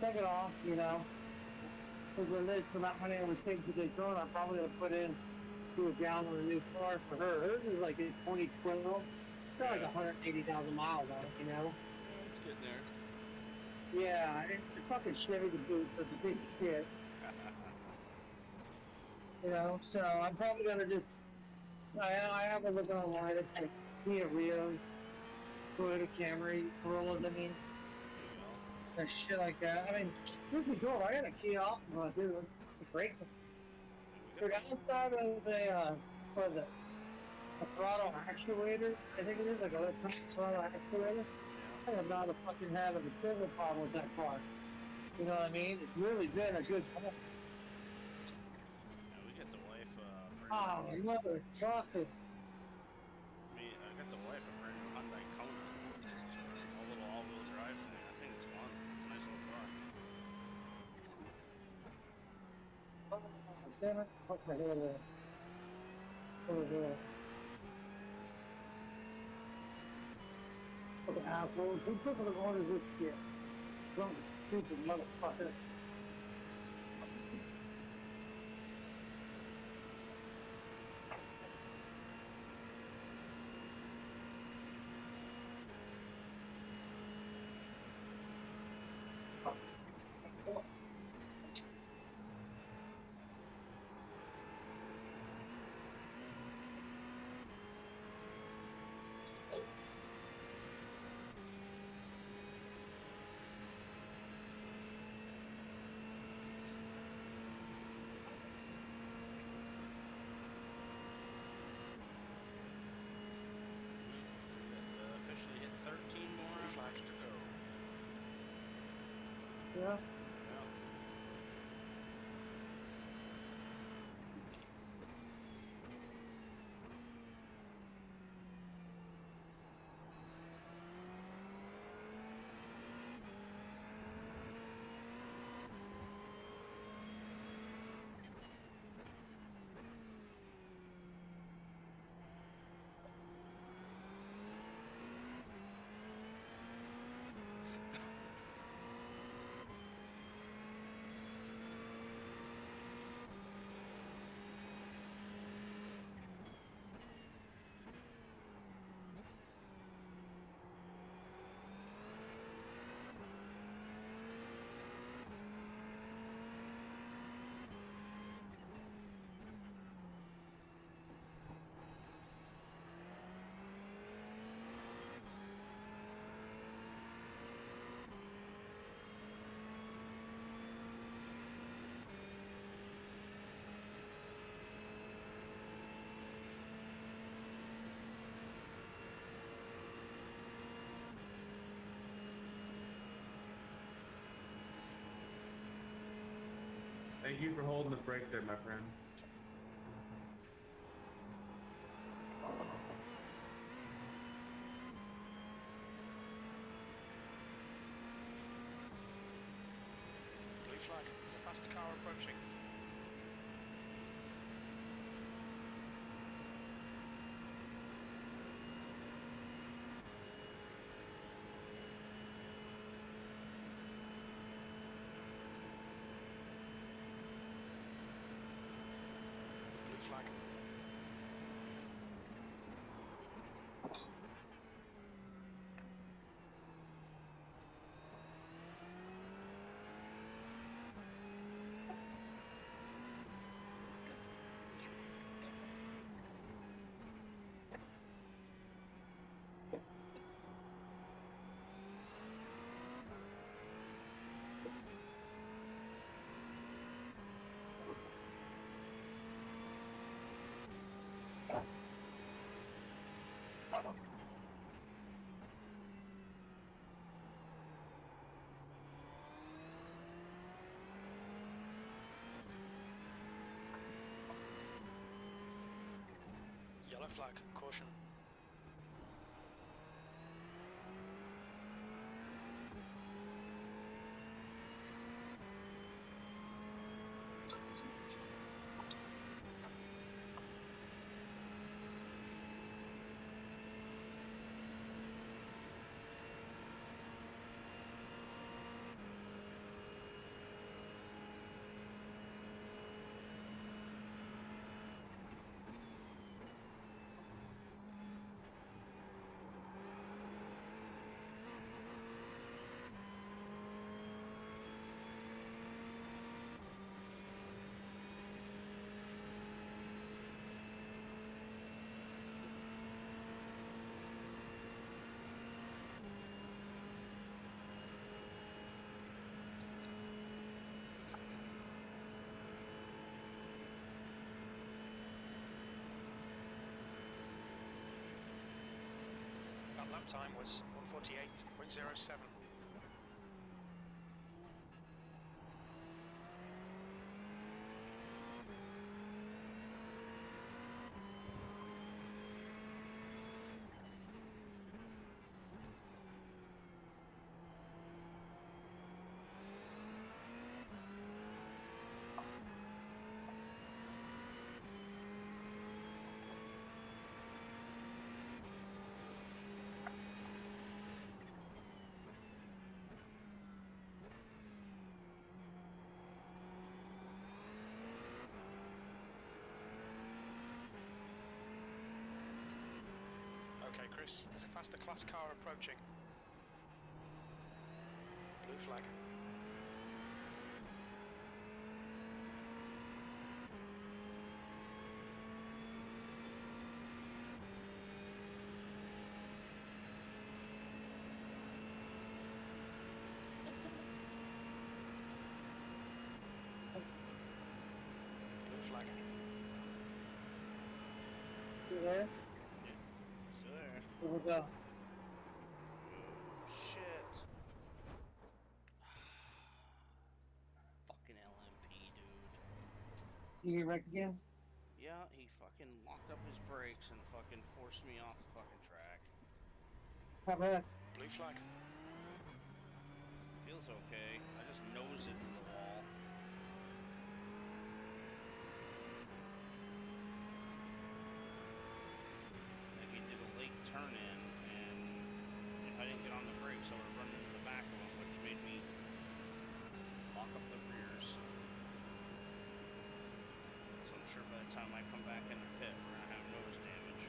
Second off, you know, because when this, for that money I was taking to Daytona, I'm probably going to put in $2 gallon on a new car for her. Hers is like in 2012. Got like 180,000 miles on it, you know? It's getting there. Yeah, it's a fucking Chevy to boot, but the big shit. You know, so I'm probably gonna just, I have a look online, it's like Kia Rios, Toyota Camry, Corollas, I mean, and shit like that. I mean, truth be told, I got a Kia Optima, dude, it's great. Dude, outside of what is it, a throttle actuator, I think it is, like a electronic throttle actuator. I am not fucking having a single problem with that car. You know what I mean? It's really been a good car. Yeah, we get the wife Oh, mother trucker. I got the wife a brand new Hyundai Kona. A little all-wheel drive thing. I think it's fun. It's a nice little car. Damn it. Fuck my head there. Over there. Fucking assholes. Who took the orders this shit? Some stupid motherfucker. Yeah. Thank you for holding the brake there, my friend. Blue flag. There's a faster car approaching. Blue flag. Yellow flag. Caution. That lap time was 1:48.07. Okay, Chris, there's a faster class car approaching. Blue flag. Blue flag. You there? Still there. Here we go. Shit. Did you get wrecked again? Yeah, he fucking locked up his brakes and fucking forced me off the fucking track. How bad? Blue flag. Feels okay. I just nosed it in the wall. Like he did a late turn in, and if I didn't get on the brakes, I would have run into the back of him, which made me lock up the rears. So I'm sure by the time I come back in the pit, we're gonna have nose damage.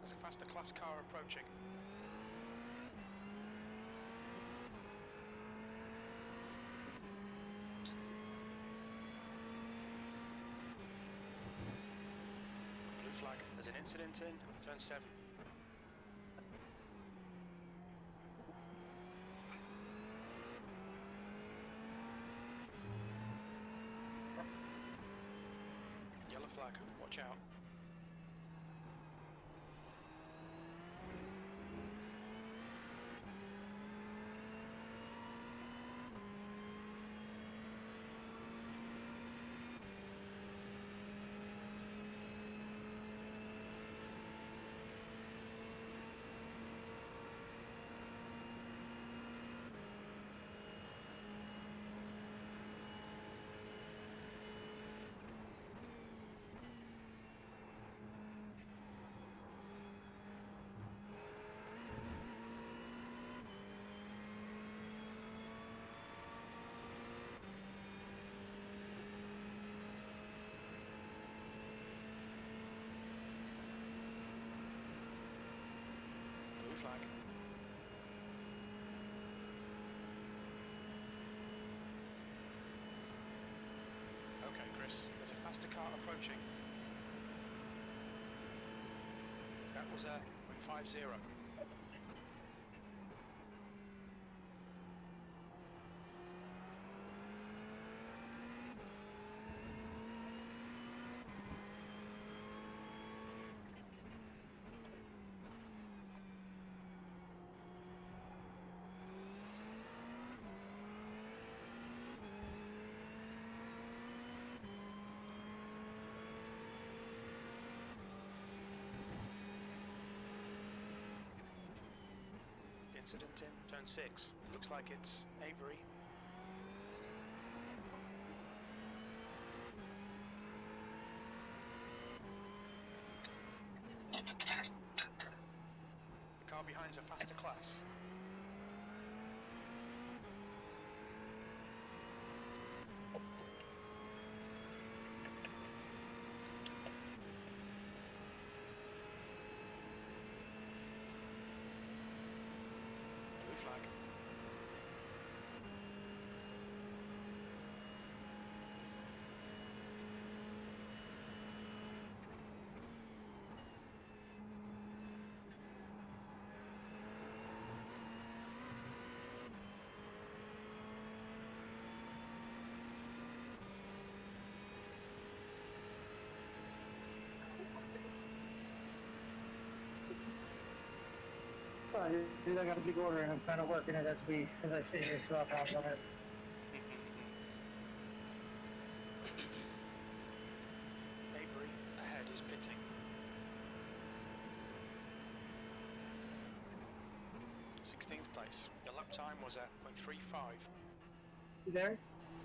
There's a faster class car approaching. Blue flag. There's an incident in turn 7. Yellow flag. Watch out. Blue flag. Okay, Chris, there's a faster car approaching. That was a 50. Incident in turn 6. Looks like it's Avery. The car behind's a faster class. Blue flag. Dude, I got a big order and I'm kind of working it as I sit here, so I'll pause on it. Avery ahead is pitting. 16th place. Your lap time was at 0.35. You there?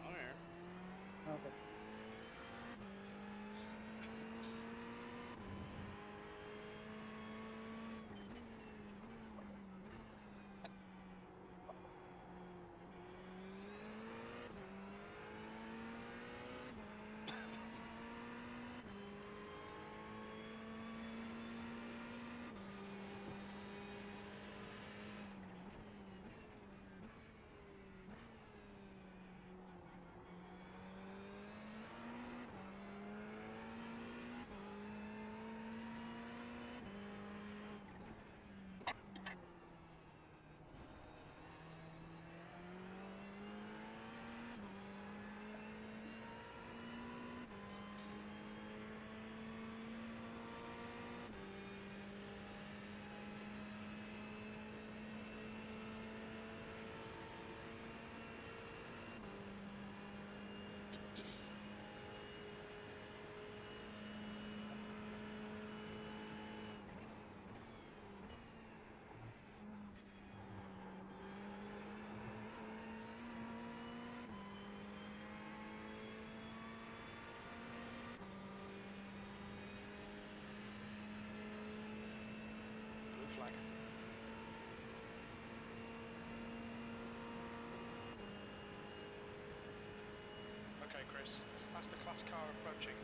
I'm here. Okay. dangerous. There's a faster class car approaching.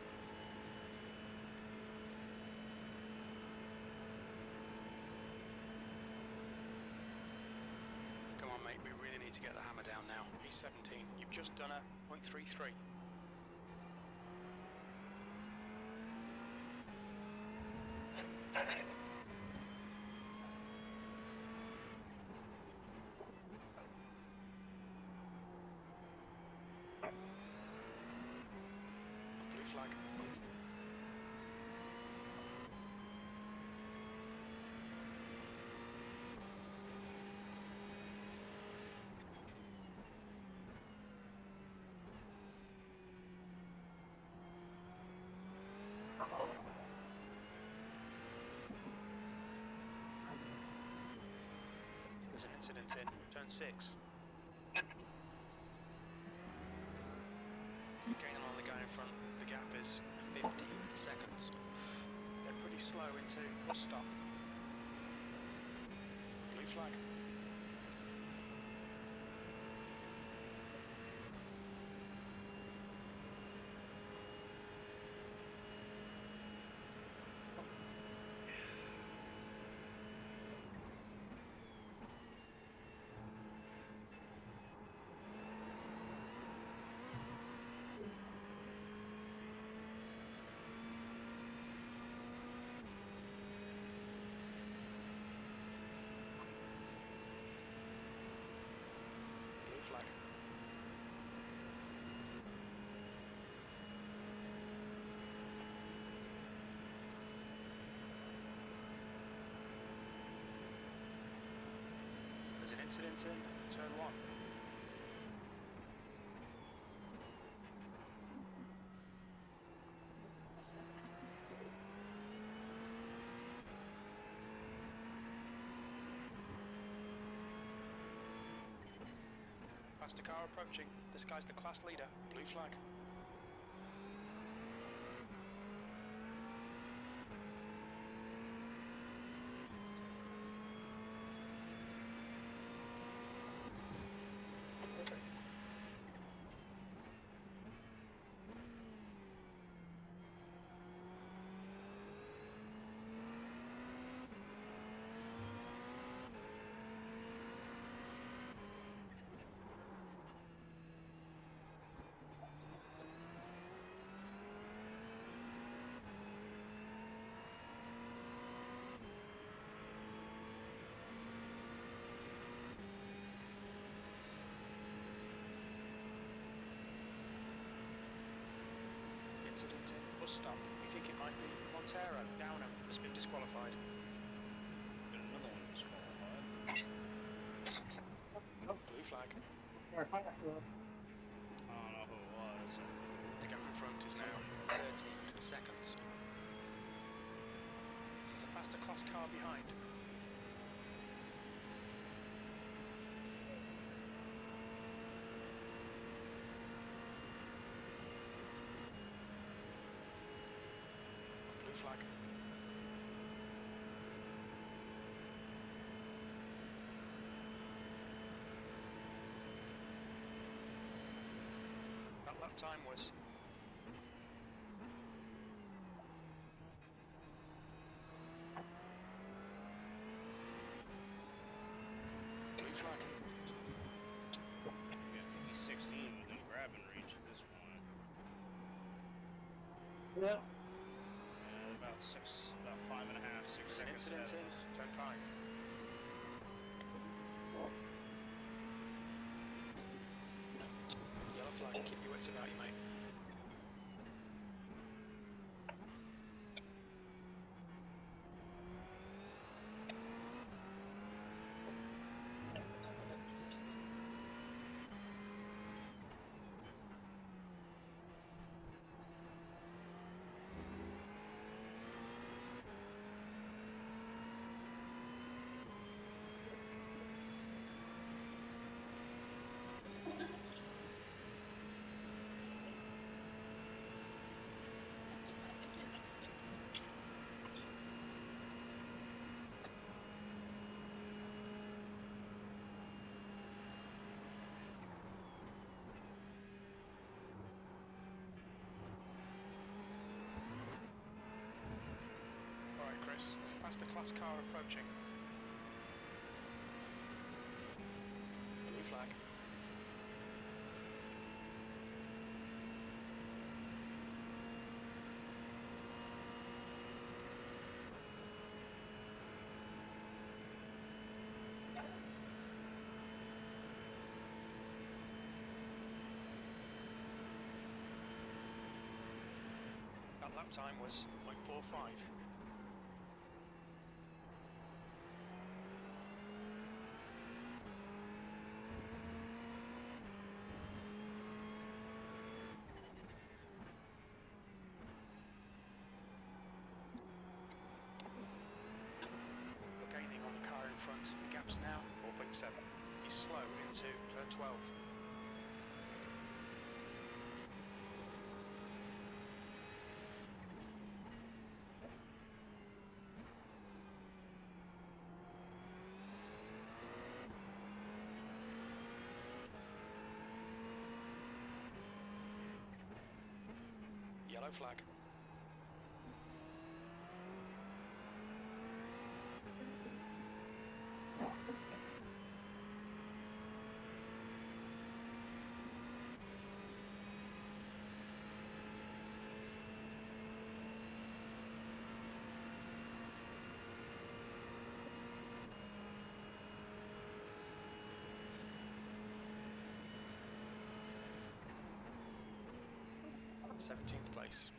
Come on, mate, we really need to get the hammer down now. P17, you've just done a .33. Blue flag. There's an incident in turn 6. Gaining on the guy in front, the gap is 15 seconds. They're pretty slow into bus stop. Blue flag. Flag. There's an incident in turn 1. Faster car approaching. This guy's the class leader. Blue flag. Incident in bus stop. We think it might be Montero. Downham has been disqualified. Been another one disqualified. Blue flag. I don't know who it was. The gap in front is now 13 seconds. There's a faster class car behind. Blue flag. That lap time was blue flag. Yeah, P16 within grabbing reach at this point. Yeah. And about 5.5, 6 There's an seconds incident ahead in of us. turn 5. Yellow flag, keep your wits about you, mate. class car approaching. Blue flag. That lap time was 0.45. We're gaining on the car in front. The gap's now 4.7. He's slow into turn 12. Yellow flag. Seventeenth place.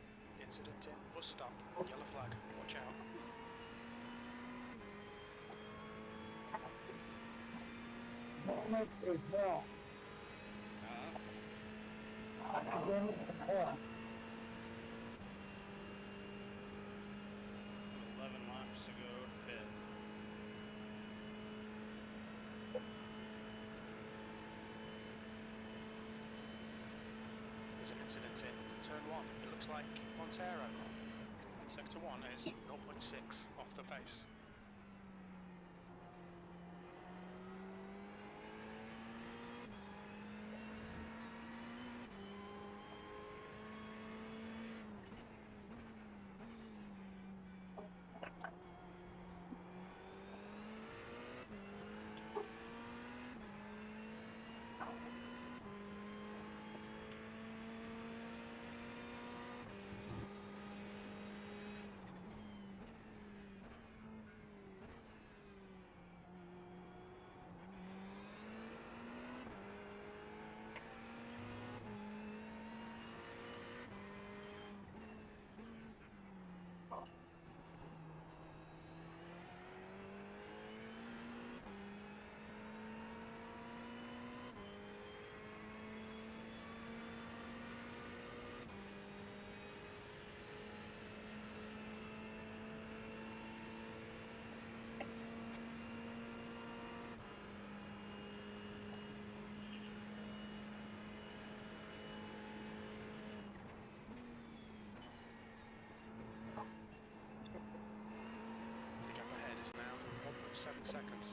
Incident in bus stop. Yellow flag. Watch out. Moment is well. 11 laps to go to pit. There's an incident in turn 1. It looks like Montero. Sector 1 is 0.6 off the pace. The gap ahead is now 1.7 seconds.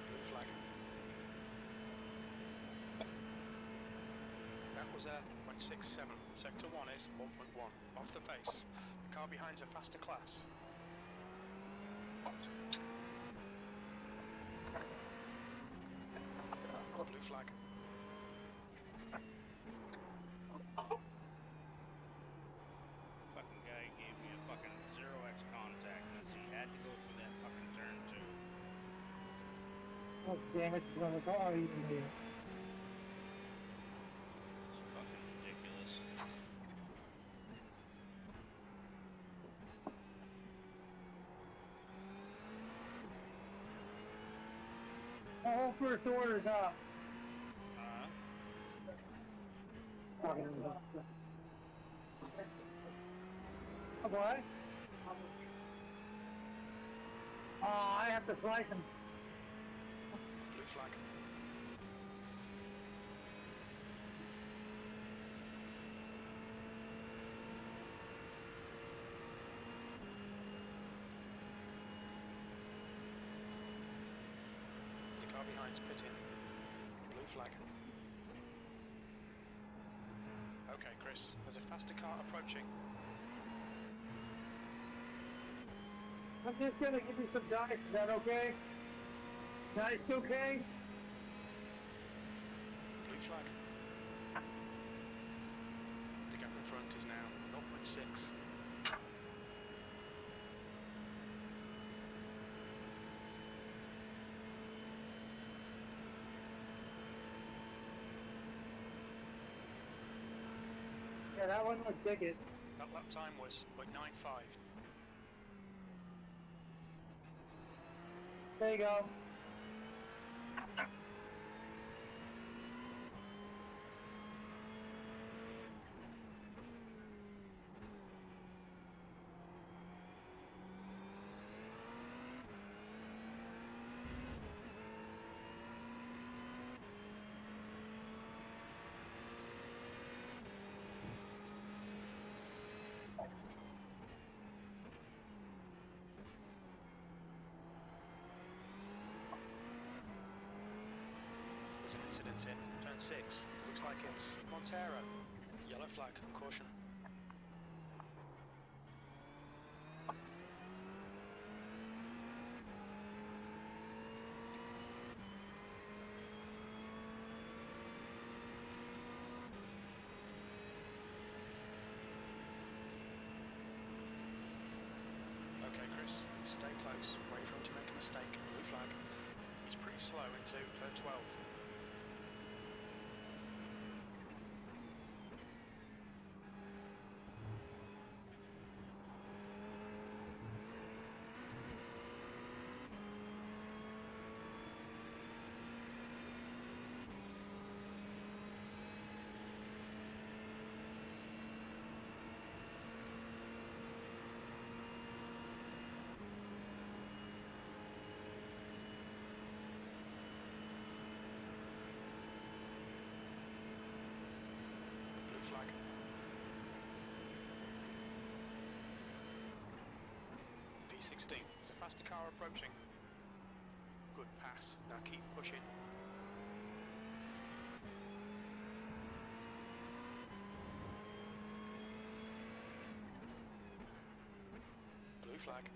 Blue flag. That was a 0.67. Sector 1 is 1.1. Off the pace. The car behind's a faster class. Blue flag. Fucking guy gave me a fucking 0x contact because he had to go through that fucking turn too. What damage is on the car even here? It's fucking ridiculous. The whole first order's up. What? I have to slice him. Blue flag. behind's pitting. Blue flag. Okay, Chris, there's a faster car approaching. I'm just gonna give you some dice, is that okay? Dice okay? Blue flag. The gap in front is now 0.6. Yeah, that one was ticket. That lap time was 0.95. There you go. There's an incident in turn 6. Looks like it's Montero. Yellow flag, caution. Okay, Chris, stay close. Wait for him to make a mistake. Blue flag. He's pretty slow into turn 12. Flag. P16, there's a faster car approaching. Good pass, now keep pushing. Blue flag.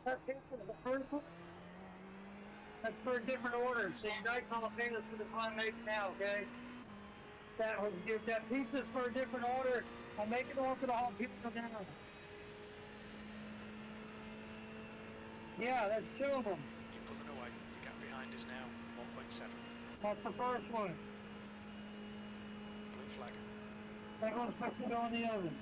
That's it for the first one. That's for a different order, so you guys all pay us for the time making now, okay? That was if that pizza's for a different order. I'm making one for the whole pizza now. Yeah, that's 2 of them. You're pulling away. The gap behind is now 1.7. That's the first one. Blue flag. That one's supposed to go in the oven.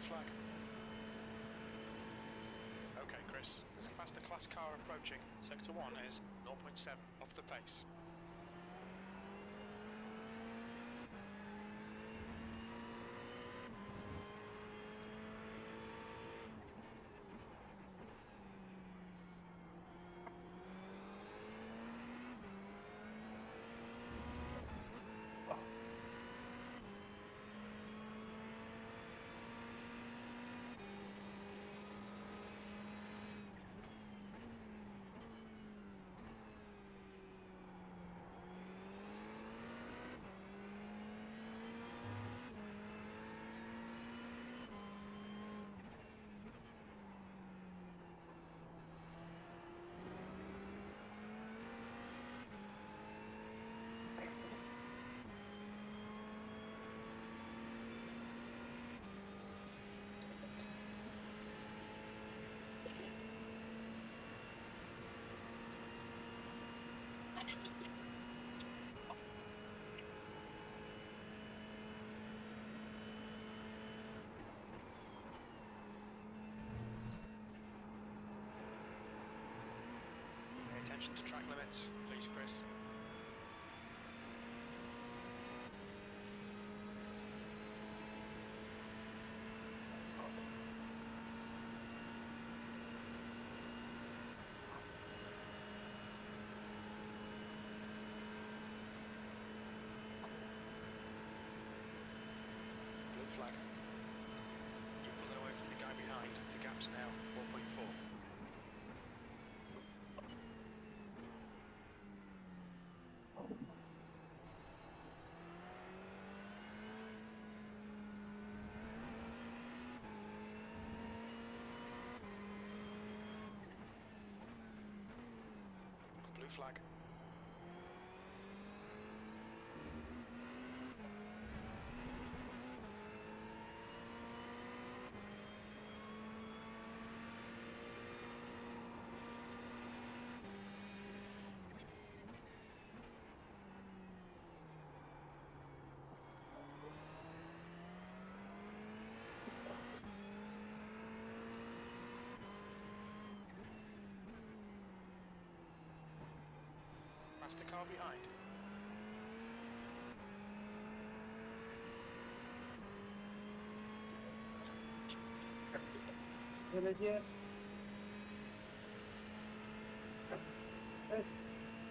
Flag. Okay, Chris, there's a faster class car approaching. Sector 1 is 0.7 off the pace. Attention to track limits, please, Chris. Blue flag. Keep pulling away from the guy behind. The gap's now 4.4. Blue flag. Past the car behind. What did you?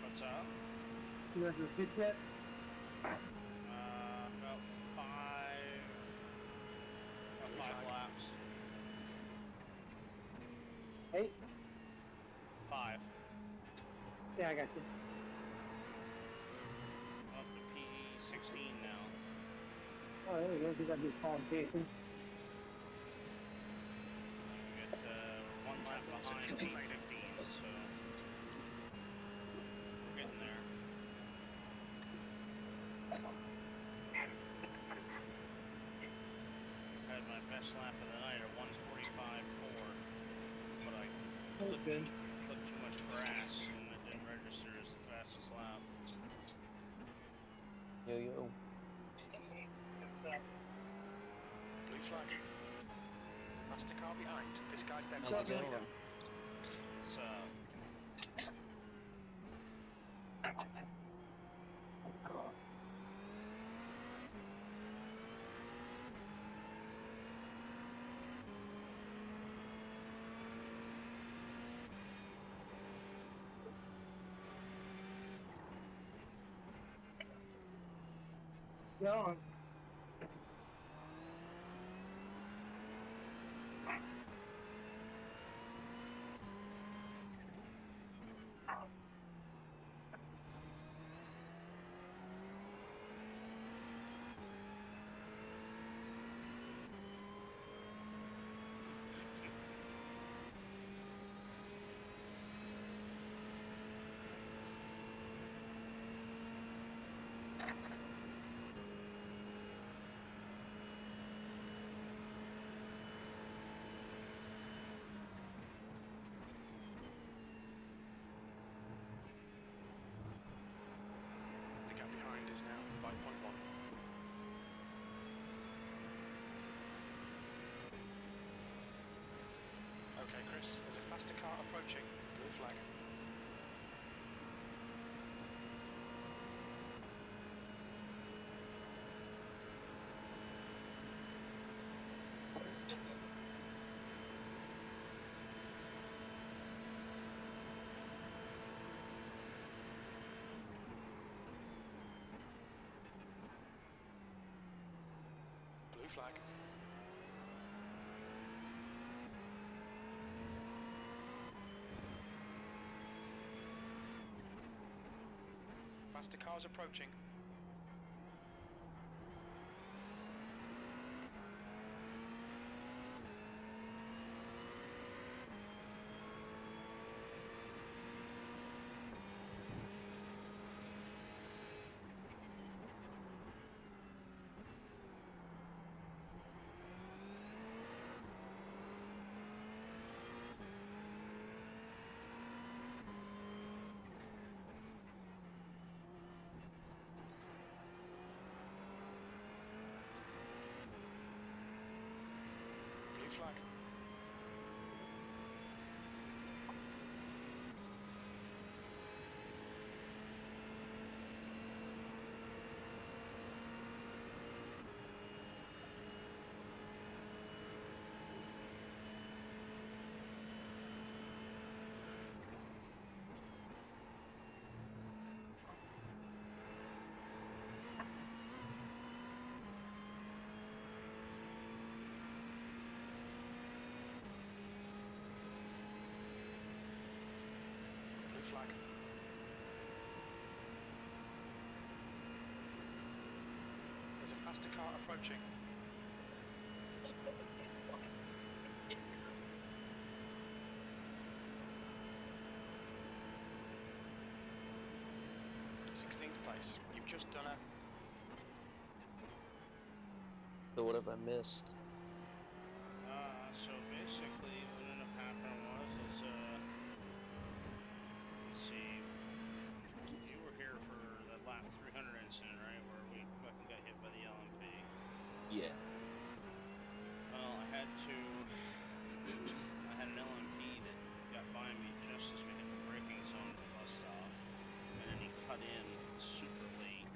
What's up? You have your pitch yet? About five laps. 8? 5. Yeah, I got you. Up to P16 now. Oh, there we go. You got to do qualification. We got 1 lap behind P15, so we're getting there. Had my best lap of the night at 1:45.4, but I clipped too much grass and it didn't register as the fastest lap. Yo. Blue flag. Past the car behind. This guy's dead. How's it going? It's Go on. The gap behind is now 5.1. Okay, Chris, there's a faster car approaching. Blue flag. Blue flag. Faster cars approaching. faster car approaching. Place. You've just done a... So what have I missed? So basically what ended up happening was let's see, you were here for that lap 300 incident, right, where we fucking got hit by the LMP? Yeah. Well, I had an LMP that got by me just as we hit the braking zone at the bus stop, and then he cut in super late,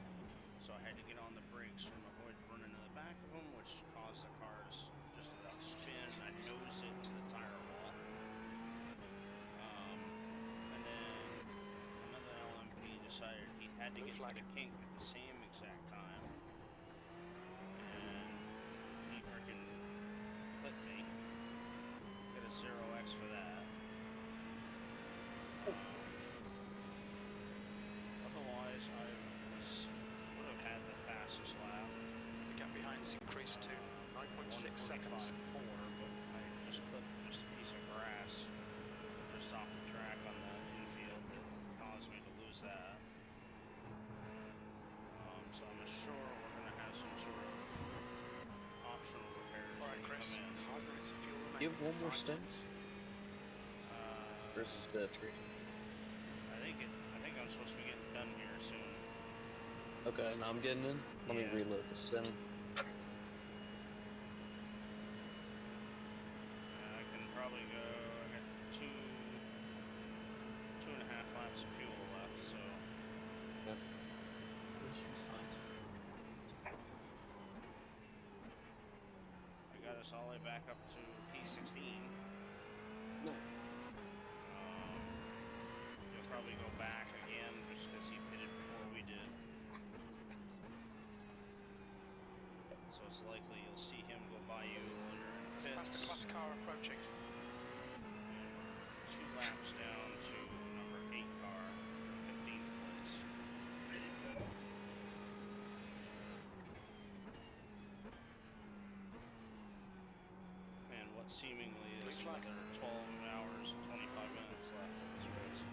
so I had to get on the brakes from avoid running into the back of him, which caused the car to just about spin. I nosed it into the tire wall. And then another LMP decided he had to get to the kink at the same exact time, and he freaking clipped me. Got a 0x for that. Otherwise, I would have had the fastest lap. The gap behind is increased to 9.6 seconds. 1:45.4, but I just clipped just a piece of grass just off the track on the infield that caused me to lose that. So I'm sure we're going to have some sort of optional repairs. Alright, Chris, 5 minutes of fuel remaining. You have one more stint? Versus the tree. I think I'm supposed to be getting done here soon. Okay, now I'm getting in. Let me reload the sim. I can probably go. I got two and a half laps of fuel left, so. Yep. I got us all the way back up to P16. He'll probably go back again just because he pitted before we did. So it's likely you'll see him go by you when you're in pits. Faster class car approaching. 2 laps down to number 8 car for 15th place. And what seemingly is another 12 hours and 25 minutes left of this race.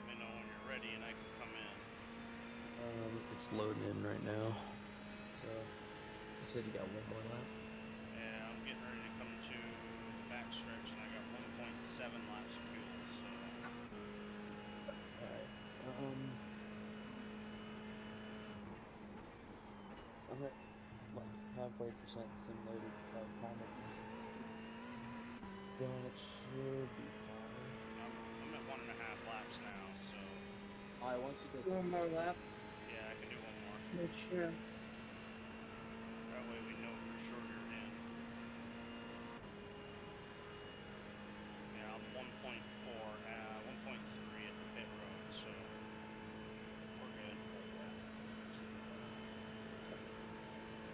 Let me know when you're ready and I can come in. It's loading in right now. So, you said you got one more lap? Yeah, I'm getting ready to come to the backstretch and I got 1.7 laps of fuel, so. Alright, I'm at like halfway percent simulated by the time it's done. It should be fine. I'm at 1.5 laps now, so. Alright, once you get One more lap. Yeah, I can do one more. Make sure. That way we know for sure you're in. Yeah, I'm 1.4, 1.3 at the pit road, so we're good.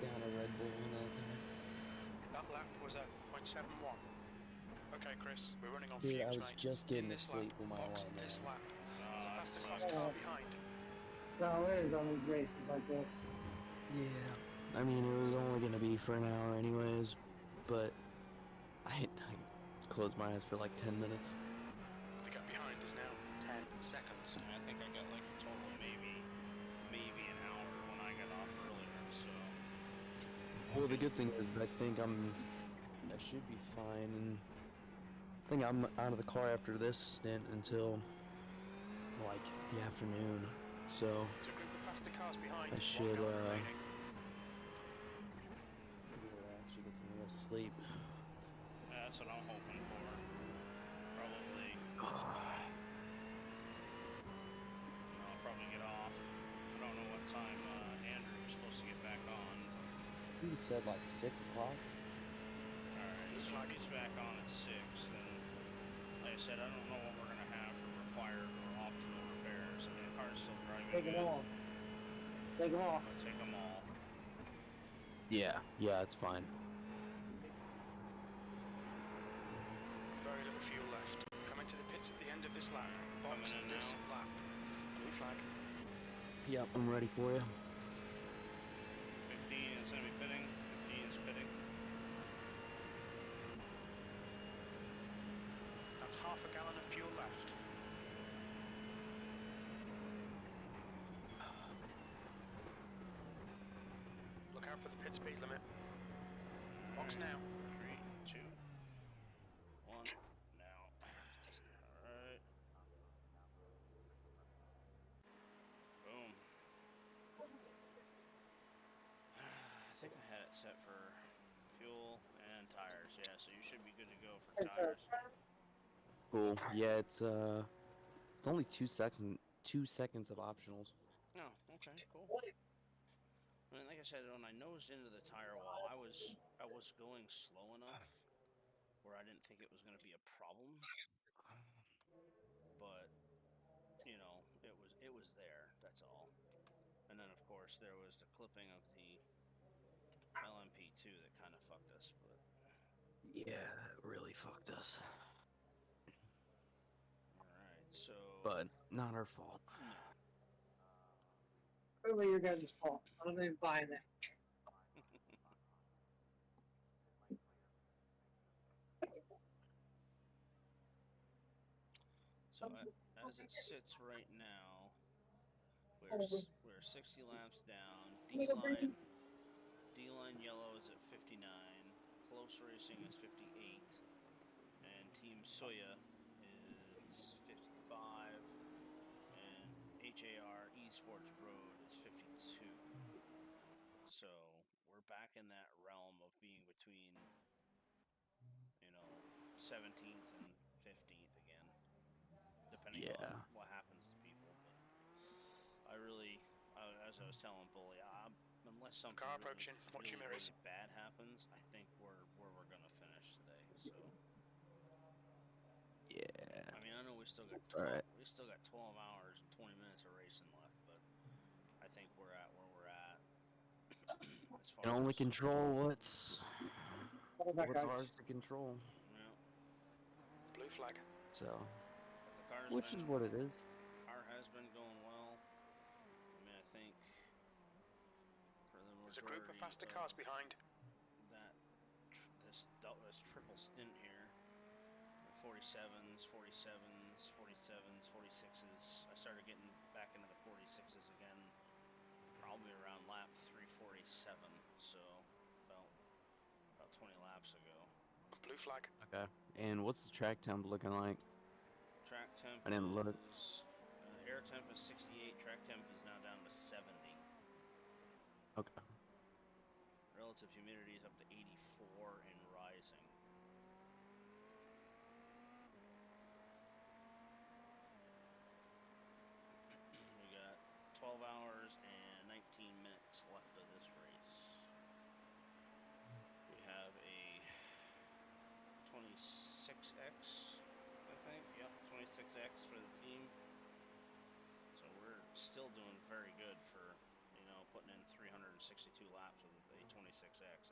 down a Red Bull and that thing. That lap was at 0.71. Okay, Chris, we're running on Dude, I fumes, was mate. just getting to This sleep lap, with my box alarm this on. lap. There's a faster class car behind. No, it is on these races like that. Yeah, I mean, it was only gonna be for an hour anyways, but I closed my eyes for like 10 minutes. The gap behind is now 10 seconds. I think I got like a total maybe an hour when I got off earlier, so. Well, the good thing is I think I should be fine, and I think I'm out of the car after this stint until like the afternoon, so There's a group of faster cars behind. I should One car remaining. actually get some real sleep. Yeah, that's what I'm hoping for. Probably. I'll probably get off. I don't know what time Andrew's supposed to get back on. He said like 6 o'clock. Alright, so if he's back on at 6, then, like I said, I don't know what we're going to have for required or optional repairs. I mean, the car's still driving Take good. them all. Take them all. I'll take them all. Yeah, it's fine. fuel left. Coming to the pits at the end of this lap. Box Coming in this now. lap. Blue flag. Yep, I'm ready for you. 15 is going to be pitting. 15 is pitting. That's half a gallon of fuel left. Look out for the pit speed limit. Box now. 3, 2, 1, now. Alright. Boom. I think I had it set for fuel and tires. Yeah, so you should be good to go for tires. Cool. Yeah, it's only 2 seconds. 2 seconds of optionals. Oh, okay, cool. I mean, like I said, when I nosed into the tire wall, I was going slow enough where I didn't think it was going to be a problem. But you know, it was there. That's all. And then of course there was the clipping of the LMP2 that kind of fucked us. But Yeah, that really fucked us. all right, so. But not our fault. No. Clearly your guys' fault. I'm not even buying that. So as it sits right now, we're 60 laps down. D-line yellow is at 59. Close Racing is 58, and Team Soya is 55, and HAR Esports Road is 52. So we're back in that realm of being between, 17th and 15th again, depending on what happens to people. But I really, as I was telling Bully, unless something Car really, approaching. Watch your mirrors. really bad happens, I think we're gonna finish today. So. Yeah. I mean, I know we still got 12 hours and 20 minutes of racing left, but I think we're at where we're at. As far Can only as control what's ours to control. Yeah. Blue flag. So. But the car's Which is what it is. Car has been going well. I mean, I think for the majority There's a group of faster cars behind. That this triple stint here. 47s, 47s, 47s, 46s. I started getting back into the 46s again probably around lap 347, so about 20 laps ago. Blue flag. Okay. And what's the track temp looking like? Track temp I didn't look. Air temp is 68, track temp is now down to 70. Okay. Relative humidity is up to 84 and rising. We got 12 hours and 19 minutes left of this race. We have a 26X, I think. Yep, 26X for the team. So we're still doing very good for, putting in 362 laps with a 26X.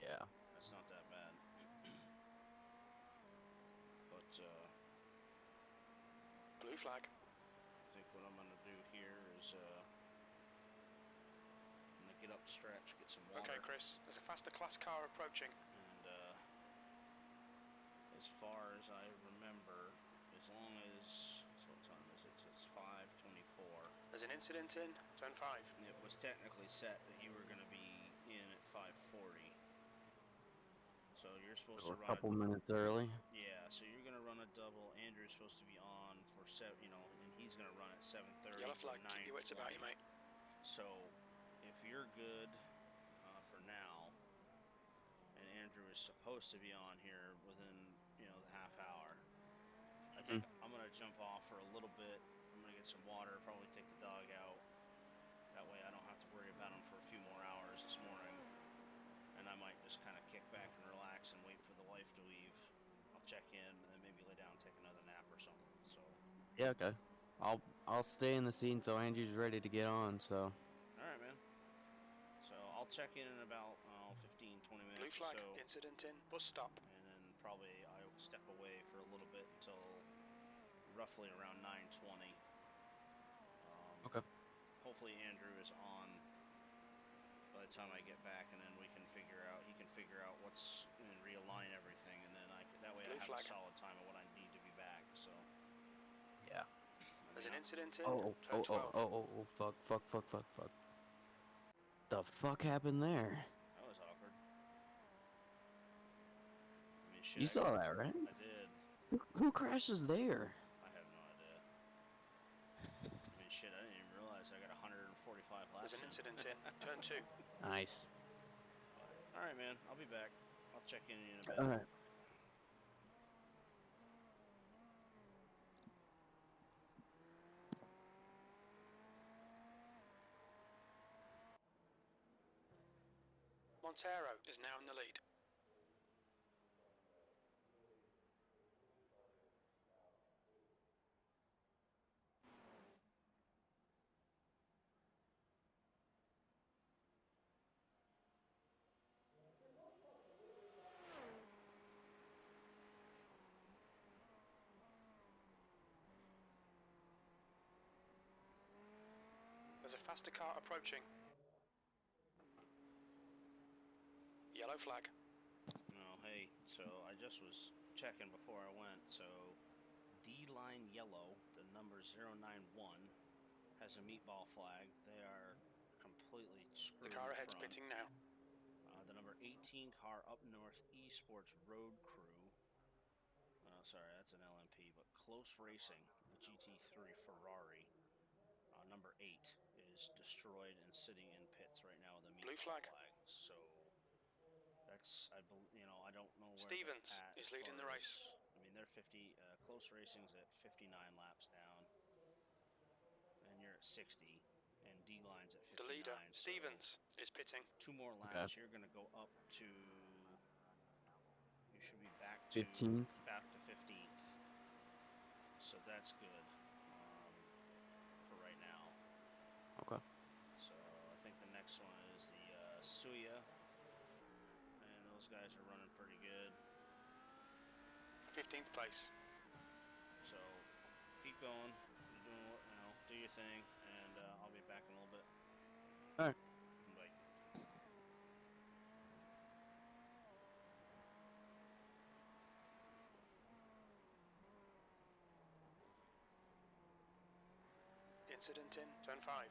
That's not that bad. But blue flag. I think what I'm gonna do here is I'm gonna get up stretch, get some water. Okay, Chris. There's a faster class car approaching. And as far as I remember, as long as what time is it? So it's 5:24. There's an incident in zone 5. It was technically set that you were gonna be in at 5:40. So you're supposed to run a couple minutes early. Yeah, so you're gonna run a double. Andrew's supposed to be on for and he's gonna run at 7:30. Yellow flag. Keep your wits about you, mate. So if you're good for now, and Andrew is supposed to be on here within the half hour, I think I'm gonna jump off for a little bit. I'm gonna get some water, probably take the dog out. That way I don't have to worry about him for a few more hours this morning. And I might just kind of kick back and relax and wait for the wife to leave. I'll check in and then maybe lay down and take another nap or something. So. Yeah, okay. I'll stay in the seat until Andrew's ready to get on. So. All right, man. So I'll check in about 15, 20 minutes. Blue flag. Or so, incident in bus stop. And then I step away for a little bit until roughly around 9:20. Okay. Hopefully Andrew is on by the time I get back, and then he can figure out what's and realign everything, and then that way I have a solid time of what I need to be back. So Yeah. There's an incident in Oh, turn 12. fuck. The fuck happened there? that was awkward. I mean, shit. You saw that, right? I did. Who crashes there? I have no idea. I mean, shit. I didn't even realize I got 145 laps. There's an incident in turn 2. Nice. All right, man. I'll be back. I'll check in a bit. All right. Montero is now in the lead. There's a faster car approaching. Yellow flag. No, hey, so I just was checking before I went, so D-Line Yellow, the number 091, has a meatball flag. They are completely screwed. The car ahead's pitting now. The number 18 car up north, Esports Road Crew. Sorry, that's an LMP, but Close Racing, the GT3 Ferrari. Number 8 is destroyed and sitting in pits right now with a meatball flag. So that's, I don't know where Stevens they're at is leading the race. I mean, they're 50. Close Racing's at 59 laps down, and you're at 60, and D-Line's at 59. The leader, so Stevens, is pitting. 2 more laps. You're going to go up to. You should be back to 15th. Back to 15th. So that's good for right now. Okay. So I think the next one is the Suya, and those guys are running pretty good. 15th place. So keep going. You're doing what, do your thing, and I'll be back in a little bit. All right. Bye. Incident in turn 5.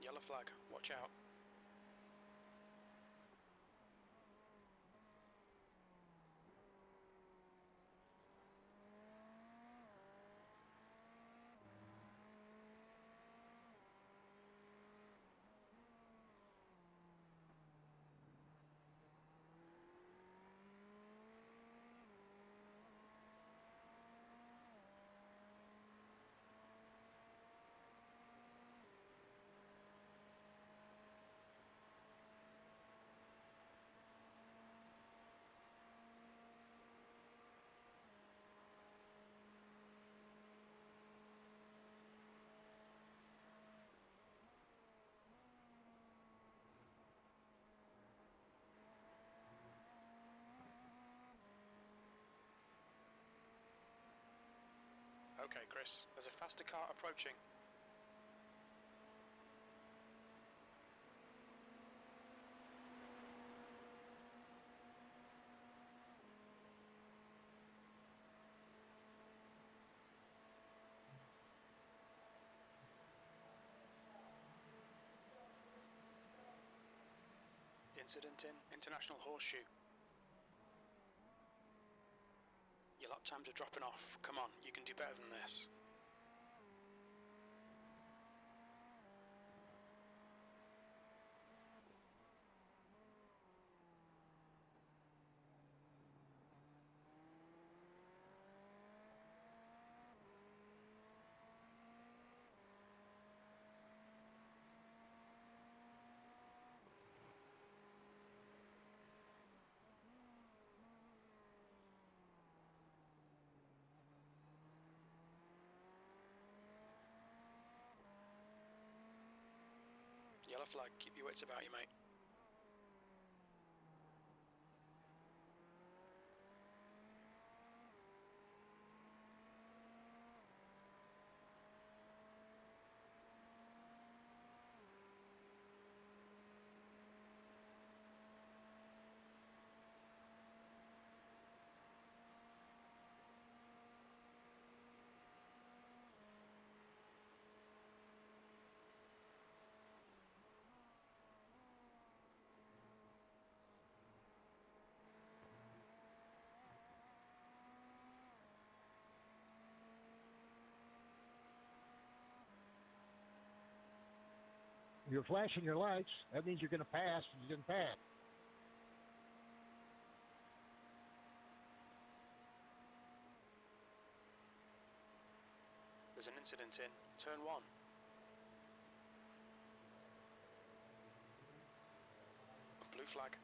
Yellow flag, watch out. Okay, Chris, there's a faster car approaching. Incident in International Horseshoe. Your lap times are dropping off. Come on, you can do better than this. Yellow flag, keep your wits about you, mate. You're flashing your lights. That means you're going to pass. You didn't pass. There's an incident in turn 1. Blue flag.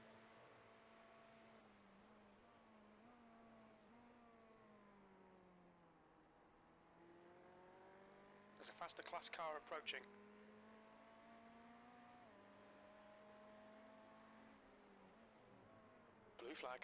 There's a faster class car approaching. Blue flag.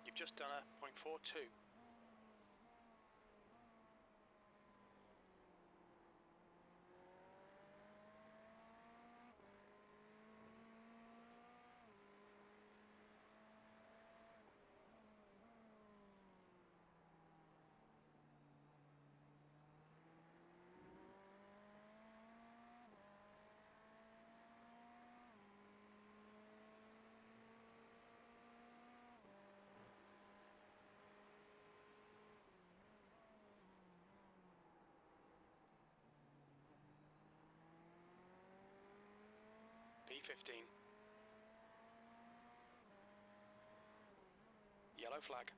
You've just done a .42. P15. Yellow flag.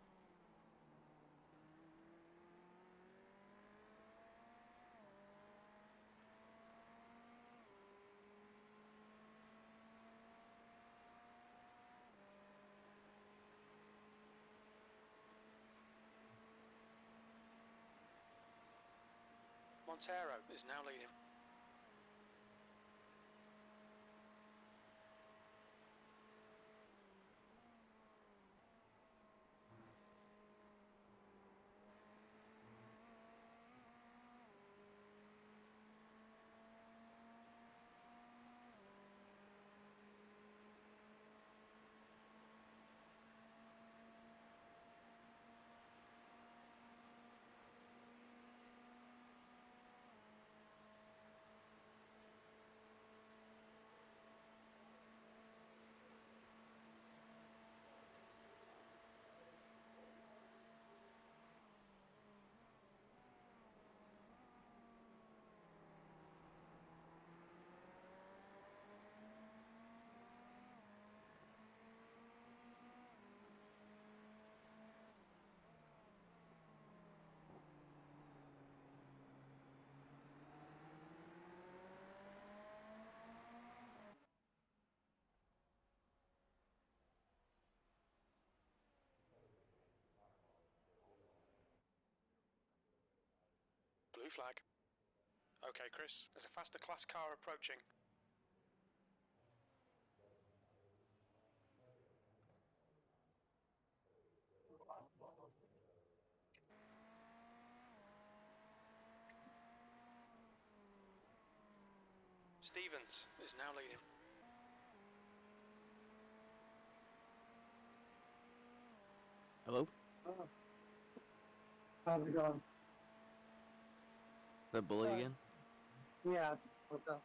Montero is now leading. Blue flag. Okay, Chris, there's a faster class car approaching. Stevens is now leading. Hello? How's it going? The bully again? Yeah, what's up?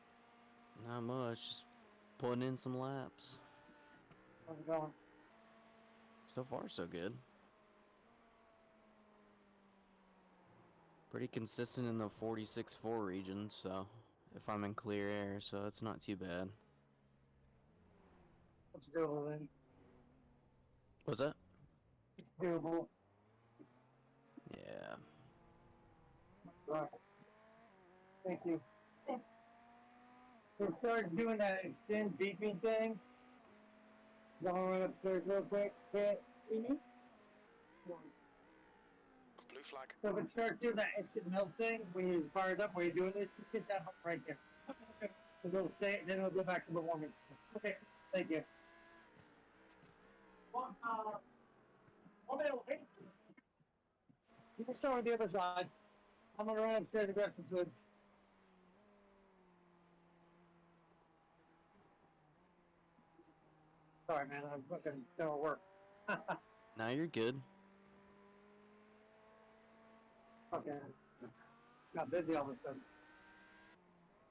Not much. Just putting in some laps. How's it going? So far, so good. Pretty consistent in the 46.4 region, so if I'm in clear air, so it's not too bad. What's doable then? What's that? It's doable. Yeah. Right. Thank you. We started doing that extend beeping thing. Going run upstairs real quick. Hit. Blue flag. So if it starts doing that instant melt thing, when you fire it up, when you're doing this, just hit that button right there. So it'll stay, then it'll go back to the warming. Okay, thank you. You can start on the other side. I'm gonna run upstairs and grab some food. Sorry, man, I'm fucking still at work. Now you're good. Okay. Got busy all of a sudden.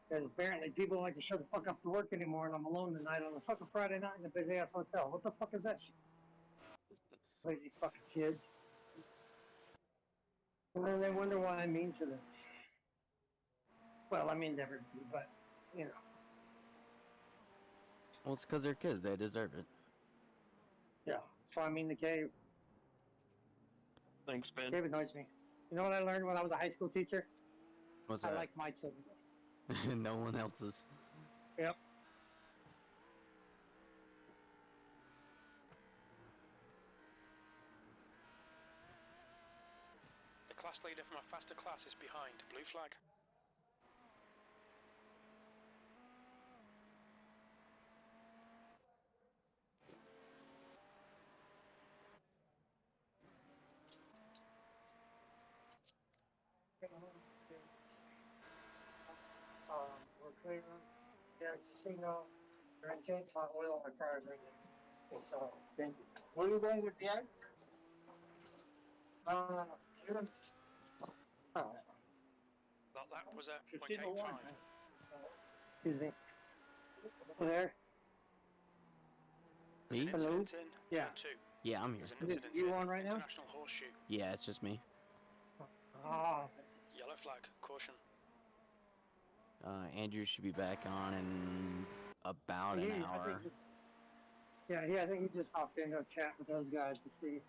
Because apparently people don't like to show the fuck up to work anymore, and I'm alone tonight on a fucking Friday night in a busy ass hotel. What the fuck is that shit? Lazy fucking kids. And then they wonder why I'm mean to them. Well, I mean to everybody, but, you know. Well, it's because they're kids. They deserve it. Yeah, so I mean the cave. Thanks, Ben. Cave annoys me. You know what I learned when I was a high school teacher? What's I that? like my children. No one else's. Yep. The class leader from a faster class is behind. Blue flag. We're clearing. Yeah, casino. Drinking. Hot oil on my fryers right now. So, thank you. Where are you going with the eggs? Students. Oh. That was at Casino 0.85. one. Excuse me. You there? There's an Hello? incident in Yeah. turn 2. Yeah, I'm here. There's an Is it incident you in on right now? International Horseshoe. Yeah, it's just me. Ah. Yellow flag. Caution. Andrew should be back on in about an hour. I think he just hopped into a chat with those guys to see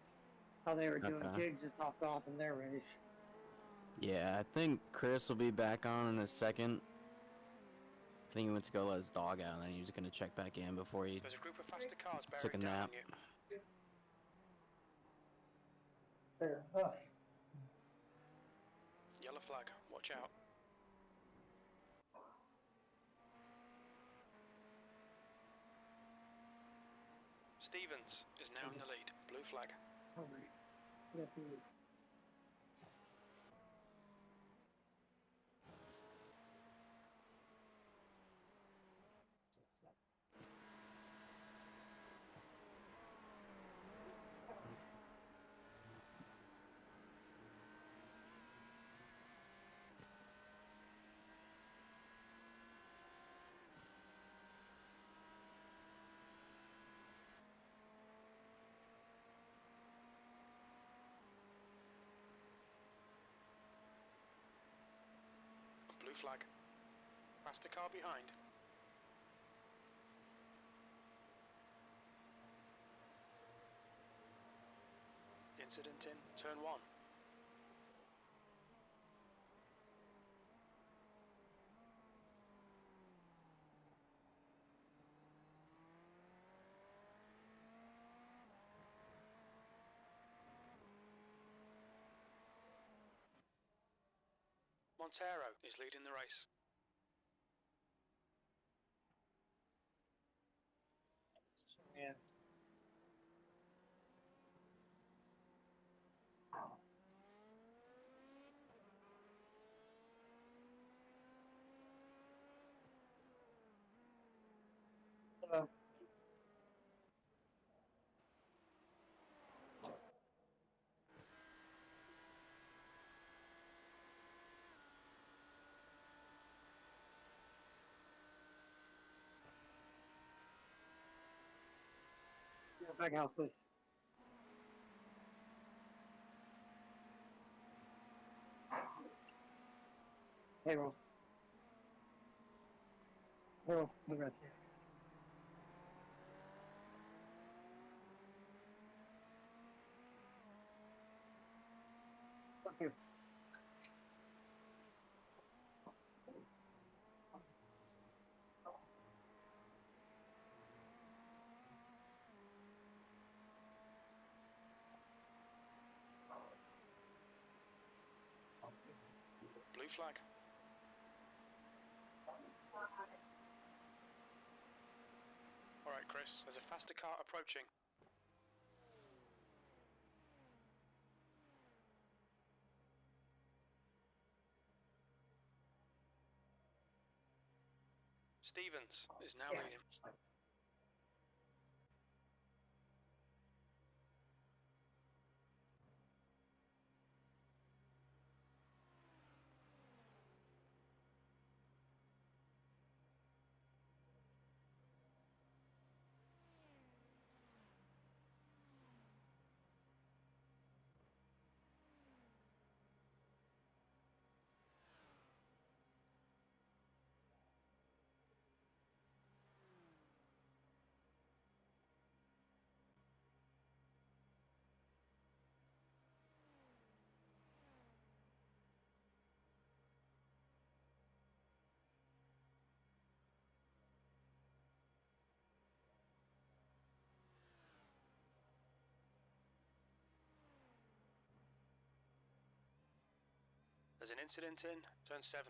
how they were doing. Okay. Jig just hopped off in their race. Yeah, I think Chris will be back on in a second. I think he went to go let his dog out, and then he was going to check back in before he There's a group of faster cars took a bearing down nap. on you. Fair enough. Yellow flag, watch out. Stevens is now in the lead. Blue flag. Blue flag. Faster car behind. Incident in turn 1. Montero is leading the race. Yeah. Back house, please. Hey, Roll. Roll, the rest here. Okay. Blue flag. Alright, Chris, there's a faster car approaching. Stevens is now leading. There's an incident in turn 7.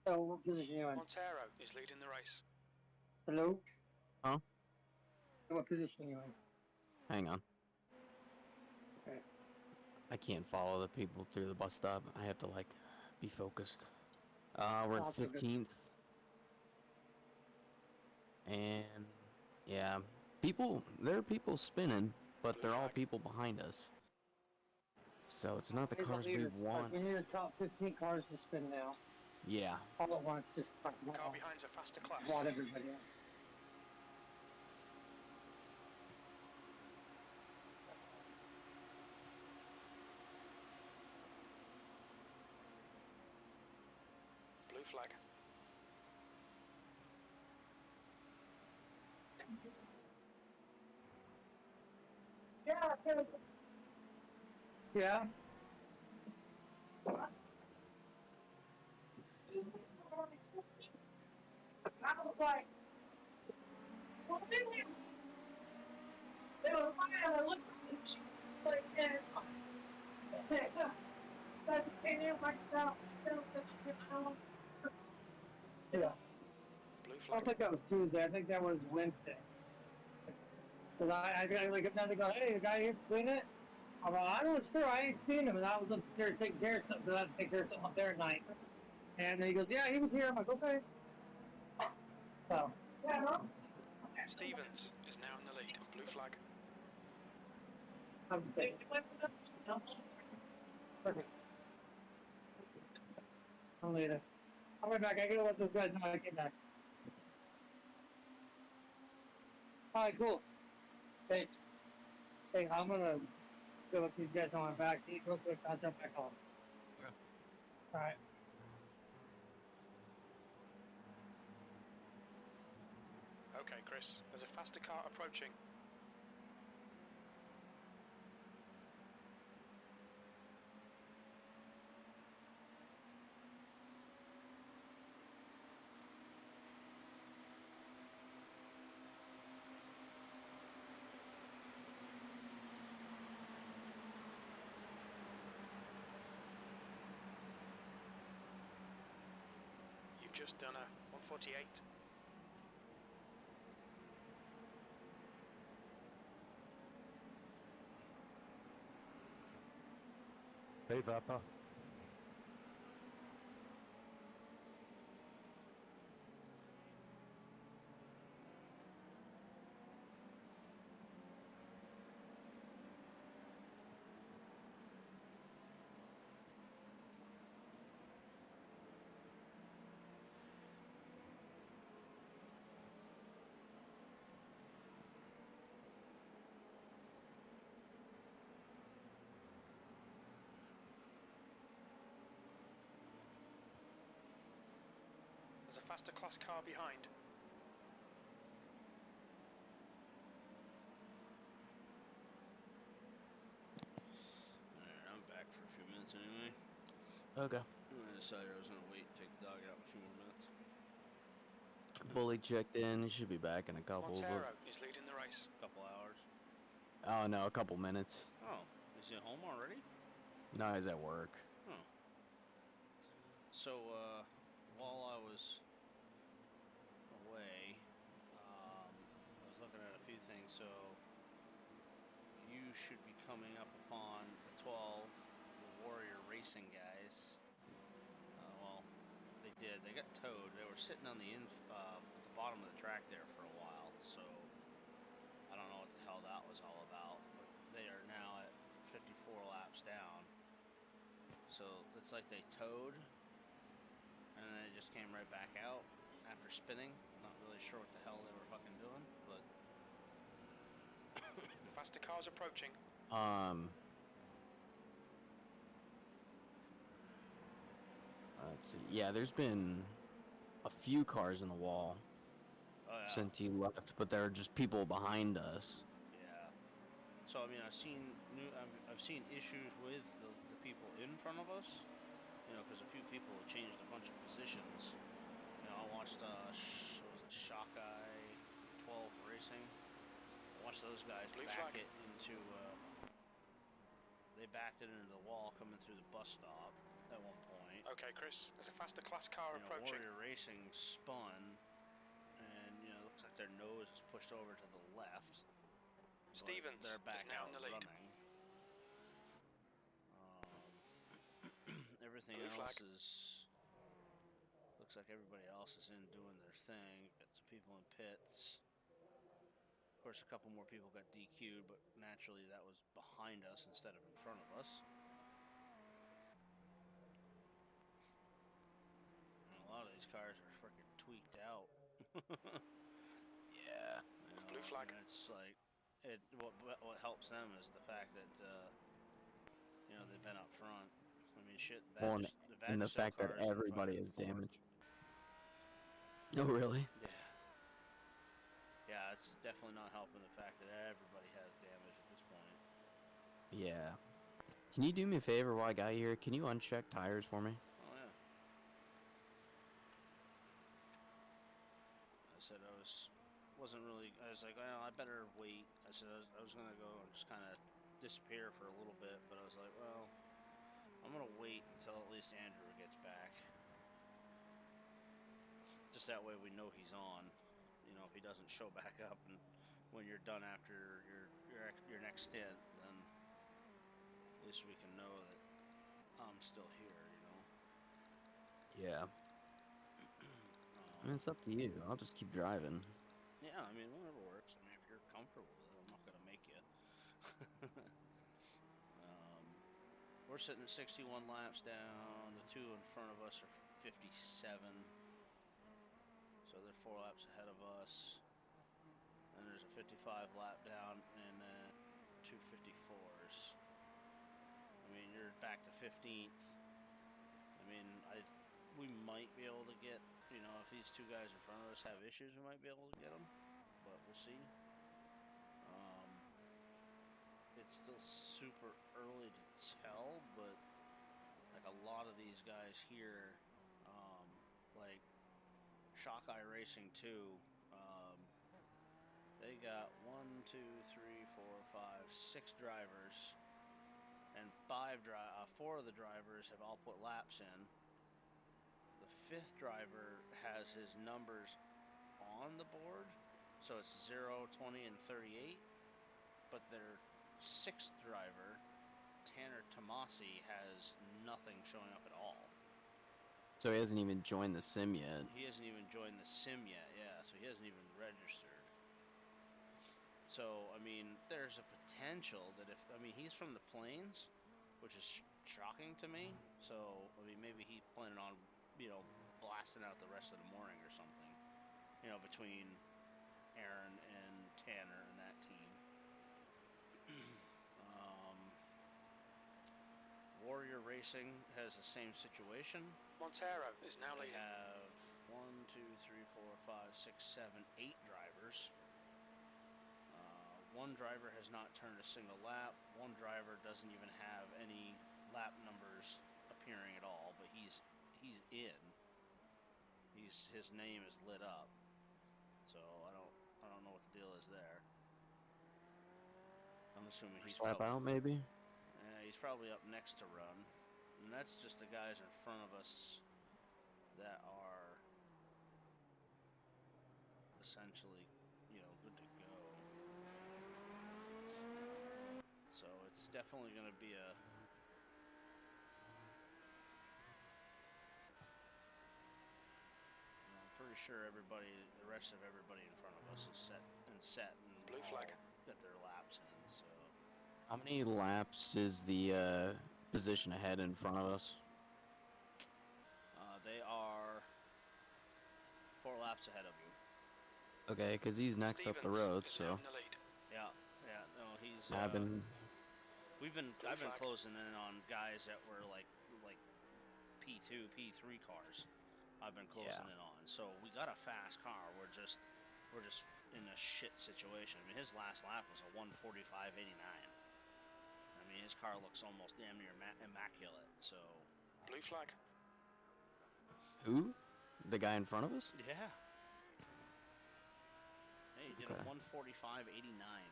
So, what position are you in? Montero is leading the race. Hello? Huh? What position are you in? Hang on. Okay. I can't follow the people through the bus stop. I have to, like, be focused. We're at 15th. And, yeah. There are people spinning, but they're all people behind us. So it's not the cars we want. We need the top 15 cars to spin now. Yeah. All at once, just The car behind's a faster class. want everybody in. blue flag. Yeah. I was like, well, they were fine. I looked at it, like, yeah, it's fine. So I just came in, wiped it out, yeah. Blue I flag. don't think that was Tuesday. I think that was Wednesday. Cause I like if they go, hey, the guy here seen it. I'm like, I don't sure, I ain't seen him, and I was up there taking care of something. Cause I had to take care of something up there at night. And then he goes, yeah, he was here. I'm like, okay. So. Yeah, no. Stevens is now in the lead. Blue flag. I'm safe. Perfect. I'll later. I'll be back. I gotta let those guys know I get back. Alright, cool. Thanks. Hey, I'm gonna go let these guys know I'm back. Eat real quick. I'll jump back on. Okay. Alright. Okay, Chris. There's a faster car approaching. You've just done a 148. Hey, Papa. There's a faster class car behind. Alright, I'm back for a few minutes anyway. Okay. And I decided I was gonna wait and take the dog out a few more minutes. Bully checked in. He should be back in a couple. Montero is leading the race. Couple hours. Oh no, a couple minutes. Oh, is he home already? No, he's at work. Oh. So, while I was away, I was looking at a few things. So, you should be coming up upon the 12, the Warrior Racing guys. Well, they did. They got towed. They were sitting on the at the bottom of the track there for a while. So, I don't know what the hell that was all about. But they are now at 54 laps down. So, it's like they towed, and then it just came right back out after spinning. Not really sure what the hell they were fucking doing, but Faster cars approaching. Let's see. Yeah, there's been a few cars in the wall since you left, but there are just people behind us. Yeah. So I mean, I've seen issues with the people in front of us. You know, because a few people have changed a bunch of positions. You know, I watched Shockeye 12 Racing. I watched those guys back it into. They backed it into the wall coming through the bus stop at one point. Okay, Chris. There's a faster class car approaching. Warrior Racing spun, and you know, it looks like their nose is pushed over to the left. Stevens they're back is now out in the lead. running. Everything Blue else flag. looks like everybody else is in doing their thing. Got some people in pits. Of course, a couple more people got DQ'd, but naturally that was behind us instead of in front of us. And a lot of these cars are freaking tweaked out. Yeah. You know, Blue flag. and it's like what helps them is the fact that you know, they've been up front. I mean, shit. And the fact that everybody is damaged. Oh, really? Yeah. Yeah, it's definitely not helping the fact that everybody has damage at this point. Yeah. Can you do me a favor while I got you here? Can you uncheck tires for me? Oh, yeah. I said I wasn't really, I was like, well, I better wait. I said I was going to go and just kind of disappear for a little bit, but I was like, well, I'm going to wait until at least Andrew gets back. Just that way we know he's on. You know, if he doesn't show back up and when you're done after your next stint, then at least we can know that I'm still here, you know? Yeah. I mean, it's up to you. I'll just keep driving. Yeah, I mean, whatever works. I mean, if you're comfortable with it, I'm not going to make you. We're sitting at 61 laps down. The two in front of us are 57. So they're 4 laps ahead of us. And there's a 55 lap down and then 2 54s. I mean, you're back to 15th. I mean, we might be able to get, you know, if these two guys in front of us have issues, we might be able to get them. But we'll see. It's still super early to tell, but like a lot of these guys here, like Shock Iracing 2, they got 6 drivers, and 4 of the drivers have all put laps in. The 5th driver has his numbers on the board, so it's 0, 20, and 38, but their 6th driver, Tanner Tomasi, has nothing showing up at all. So he hasn't even joined the sim yet. He hasn't even joined the sim yet, yeah, so he hasn't even registered. So, I mean, there's a potential that if, I mean, he's from the plains, which is shocking to me, so, I mean, maybe he's planning on, you know, blasting out the rest of the morning or something, you know, between Aaron and Tanner and that team. Warrior Racing has the same situation. Montero is now They leading. have 1, 2, 3, 4, 5, 6, 7, 8 drivers. One driver has not turned a single lap. One driver doesn't even have any lap numbers appearing at all, but he's in. His name is lit up. So I don't know what the deal is there. I'm assuming he's Slap probably out, maybe? he's probably up next to run. And that's just the guys in front of us that are essentially, you know, good to go. So it's definitely going to be a I'm pretty sure the rest of everybody in front of us is set and Blue flag. Got their laps in, so. How many laps is the position ahead in front of us? They are 4 laps ahead of you. Okay, because he's next up the road, so. Yeah, no, he's. I've been closing in on guys that were like P2, P3 cars. I've been closing in on. So we got a fast car. We're just in a shit situation. I mean, his last lap was a 1:45.89. I mean, his car looks almost damn near immaculate. So. Blue flag. Who? The guy in front of us? Yeah. Hey, he did a 1:45.89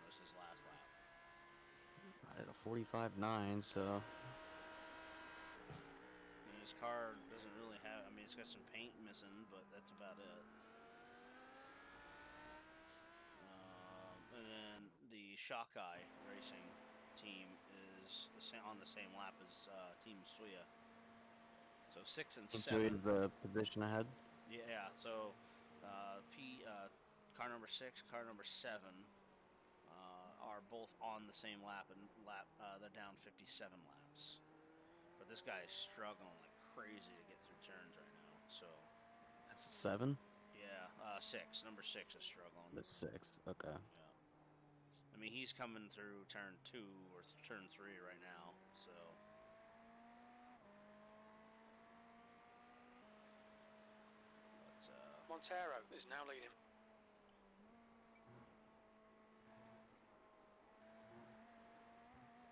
was his last lap. I did a 45.9, so. And his car doesn't really have. I mean, it's got some paint missing, but that's about it. And then the Shockeye Racing team is on the same lap as Team Suya. So 6 and 7. Suya's the position ahead? Yeah, so car number 6, car number 7 are both on the same lap, and they're down 57 laps. But this guy is struggling like crazy to get through turns right now. So that's 7? Yeah, 6. Number 6 is struggling. The 6, okay. Yeah. I mean, he's coming through turn 2 or turn 3 right now, so. But Montero is now leading.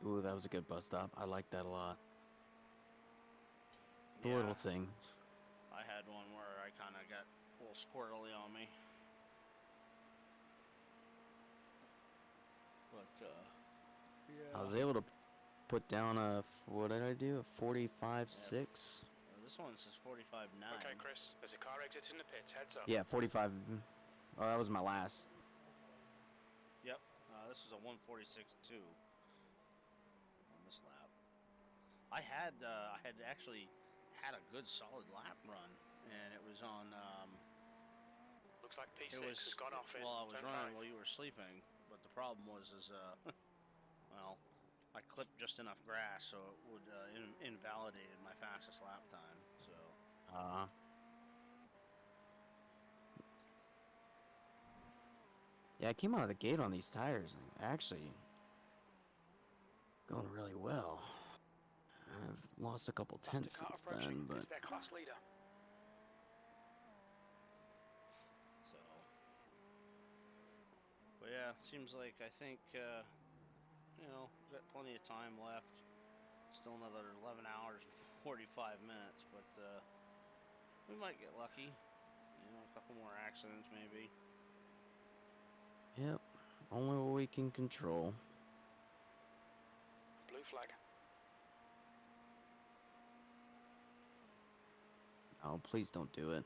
Ooh, that was a good bus stop. I like that a lot. The Yeah. little things. I had one where I kind of got a little squirrely on me. But, yeah. I was able to put down a, what did I do? A 45.6? This one says 45.9. Okay, Chris, there's a car exiting the pits. Heads up. Yeah, 45. Oh, that was my last. Yep. This is a 146.2 on this lap. I had actually had a good solid lap run, and it was on. Looks like P6 has gone off. Well, I was running while you were sleeping, but the problem was well, I clipped just enough grass so it would invalidated my fastest lap time. So. Yeah, I came out of the gate on these tires, actually going really well. I've lost a couple tenths since then, but it's their class leader. So, but yeah, seems like I think you know, we've got plenty of time left. Still another 11 hours and 45 minutes, but we might get lucky. You know, a couple more accidents maybe. Yep, only what we can control. Blue flag. Oh, please don't do it.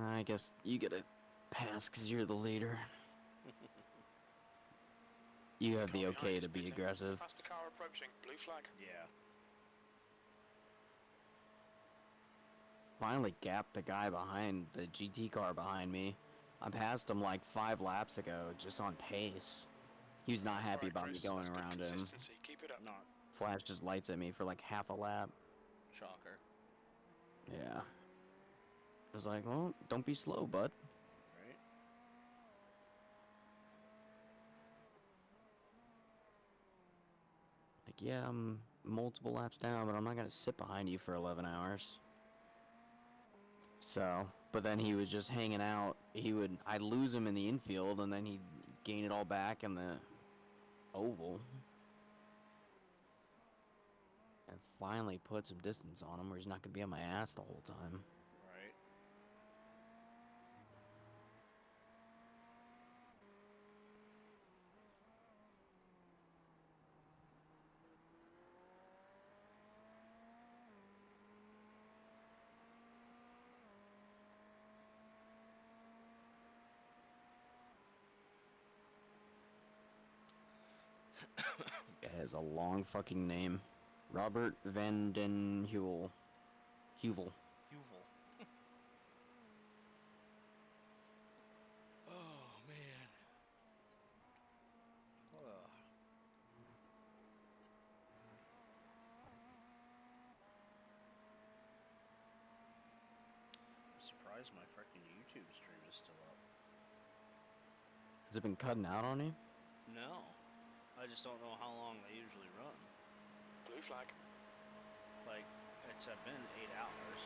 I guess you get a pass because you're the leader. You have the okay to be aggressive. Faster car approaching. Blue flag. Yeah. Finally gapped the guy behind the GT car behind me. I passed him like 5 laps ago, just on pace. He was not happy about me going around him. Keep it up. Not. Flashed his lights at me for like half a lap. Shocker. Yeah. I was like, well, don't be slow, bud. Right. Like, yeah, I'm multiple laps down, but I'm not gonna sit behind you for 11 hours. So, but then he was just hanging out. I'd lose him in the infield, and then he'd gain it all back in the oval. And finally put some distance on him where he's not gonna be on my ass the whole time. Right. It has a long fucking name. Robert Van Den Heuvel. Heuvel. Oh, man. Ugh. I'm surprised my freaking YouTube stream is still up. Has it been cutting out on you? No. I just don't know how long they usually run. Blue flag. Like, it's been 8 hours.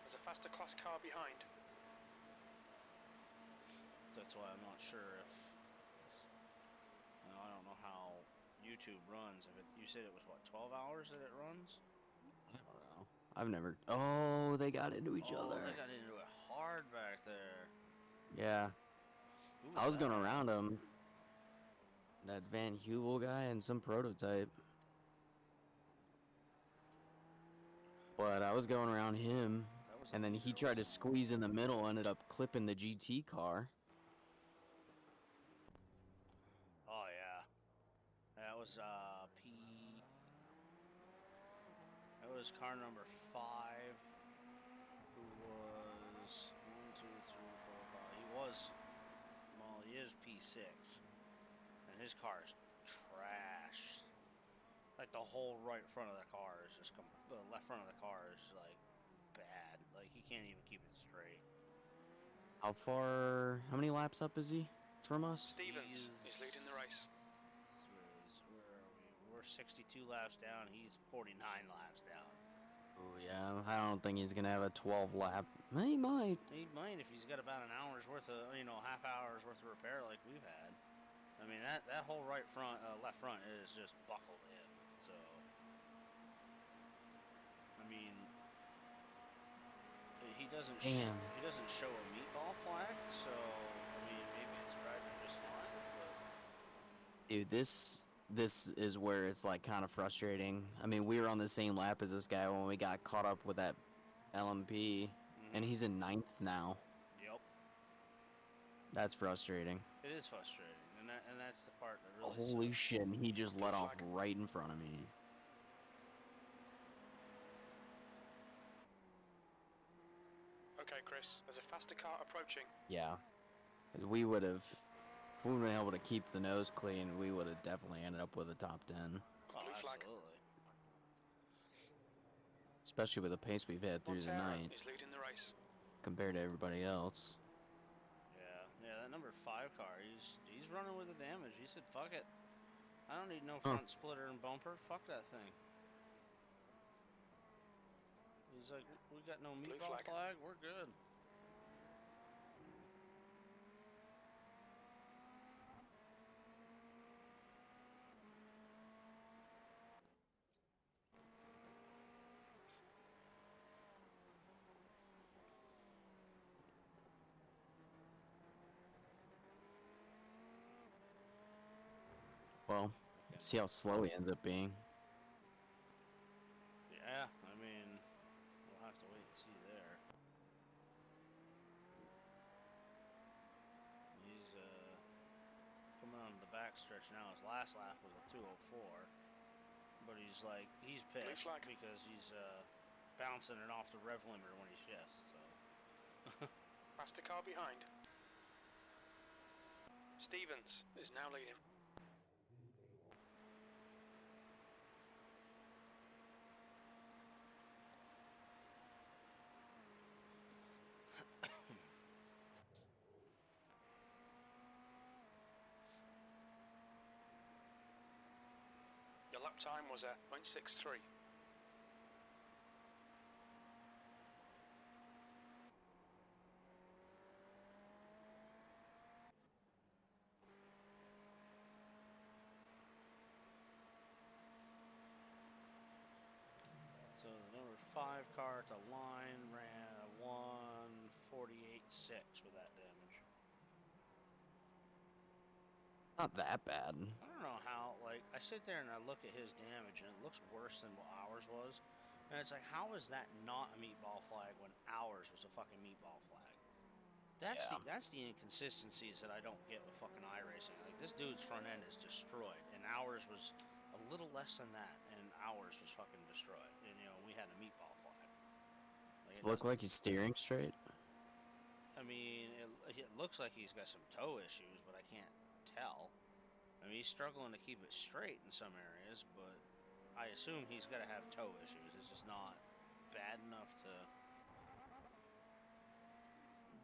There's a faster class car behind. That's why I'm not sure if... You know, I don't know how YouTube runs. You said it was, what, 12 hours that it runs? I don't know. I've never... Oh, they got into each other. They got into it hard back there. Yeah. I was going around him. That Van Heuvel guy and some prototype. But I was going around him, and then he tried to squeeze in the middle, ended up clipping the GT car. Oh, yeah. That was, That was car number 5, who was 1, 2, 3, 4, 5. He was, well, he is P6. And his car is trash. Like the whole right front of the car is just the left front of the car is like bad. Like, he can't even keep it straight. How many laps up is he from us? Stevens is leading the race. Where are we? We're 62 laps down. He's 49 laps down. Oh yeah, I don't think he's gonna have a 12 lap. He might. He might if he's got about an hour's worth of, half hour's worth of repair like we've had. I mean, that whole right front, left front is just buckled in. So, I mean, he doesn't show a meatball flag. So, I mean, maybe it's driving just fine. But... Dude, this is where it's like kind of frustrating. I mean, we were on the same lap as this guy when we got caught up with that LMP, and he's in 9th now. Yep. That's frustrating. It is frustrating, and that's the part that really Holy sucks. shit, and he just let off right in front of me. Okay, Chris, there's a faster car approaching. Yeah. We would have, if we would have been able to keep the nose clean, we would have definitely ended up with a top 10. Oh, absolutely. Especially with the pace we've had through the night. He's leading the race. Compared to everybody else. Yeah, that number 5 car, he's running with the damage. He said, fuck it. I don't need no front splitter and bumper. Fuck that thing. He's like, we got no meatball flag. We're good. Well, see how slow he ends up being. Yeah, I mean, we'll have to wait and see there. He's coming on the back stretch now. His last lap was a 2:04, but he's pissed because he's bouncing it off the rev limiter when he shifts. So. Faster car behind. Stevens is now leading. Your lap time was at 0.63. So the number 5 car at the line ran a 1:48.6 with that damage. Not that bad. I don't know how, I sit there and I look at his damage and it looks worse than what ours was. And it's like, how is that not a meatball flag when ours was a fucking meatball flag? That's the inconsistencies that I don't get with fucking iRacing. Like, this dude's front end is destroyed, and ours was a little less than that, and ours was fucking destroyed. And, we had a meatball flag. Does it look like he's steering straight? I mean, it looks like he's got some toe issues, but I can't tell. I mean, he's struggling to keep it straight in some areas, but I assume he's got to have toe issues. It's just not bad enough to...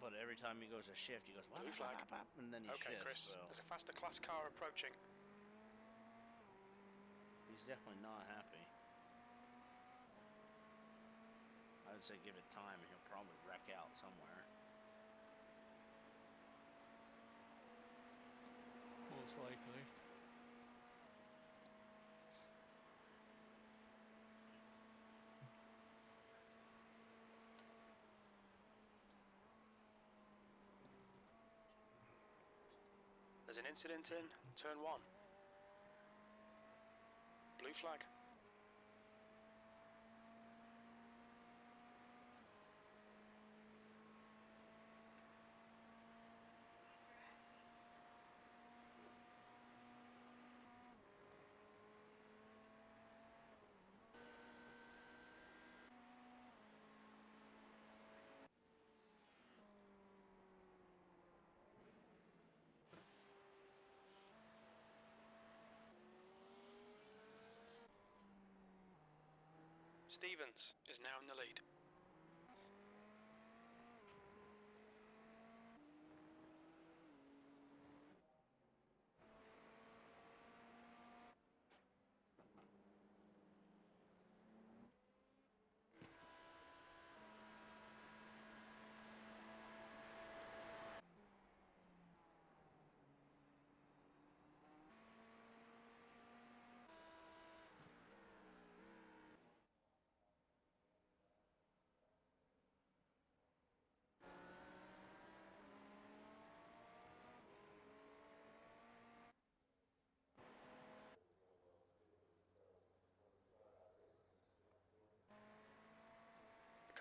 But every time he goes to shift, he goes, wap, wap, wap, wap, and then he shifts. Okay, Chris, there's a faster class car approaching. He's definitely not happy. I would say give it time, and he'll probably wreck out somewhere. Most likely. There's an incident in turn 1. Blue flag. Stevens is now in the lead.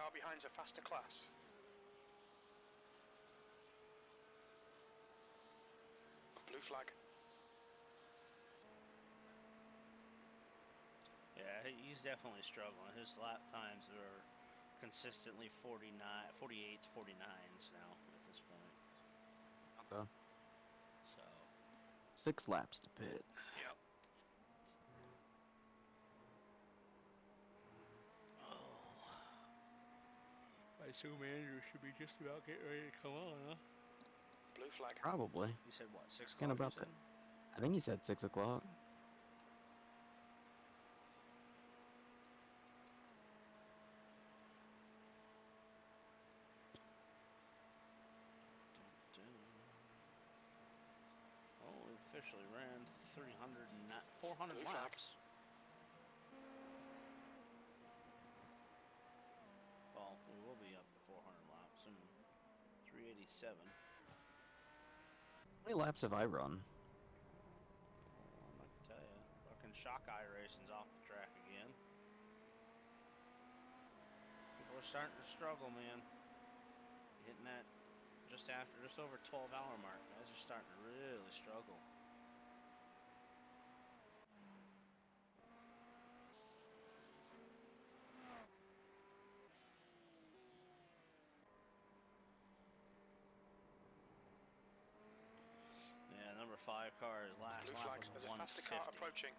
car behind's a faster class. Blue flag. Yeah, he's definitely struggling. His lap times are consistently 48s, 49s now at this point. Okay. So 6 laps to pit. Yep. Oh. I assume Andrew should be just about getting ready to come on, huh? Blue flag. Probably. You said what, 6 Kind o'clock? about that. I think he said 6 o'clock. Oh, we officially ran 400 Blue laps. Well, we will be up to 400 laps soon. 387. How many laps have I run? I'm not gonna tell you. Fucking shock Iracing's off the track again. People are starting to struggle, man. Hitting that just over 12-hour mark. Guys are starting to really struggle. Yeah, number 5 car's last Blue lap flag. was There's a 150. faster car approaching.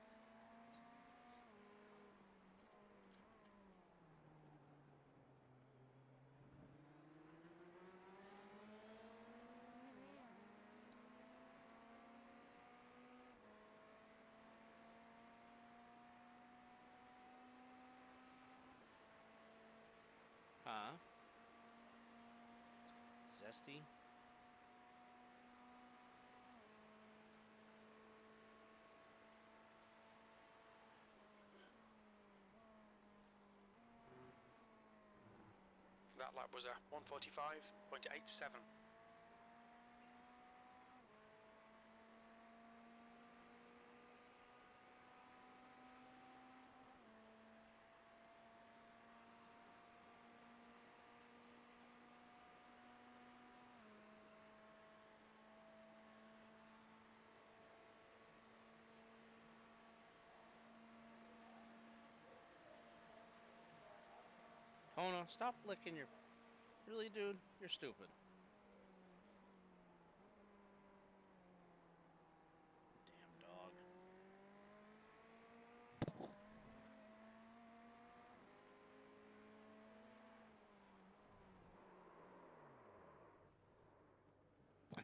Huh? Zesty? That lap was a 145.87. Oh no, stop licking your... Really, dude? You're stupid. Damn dog.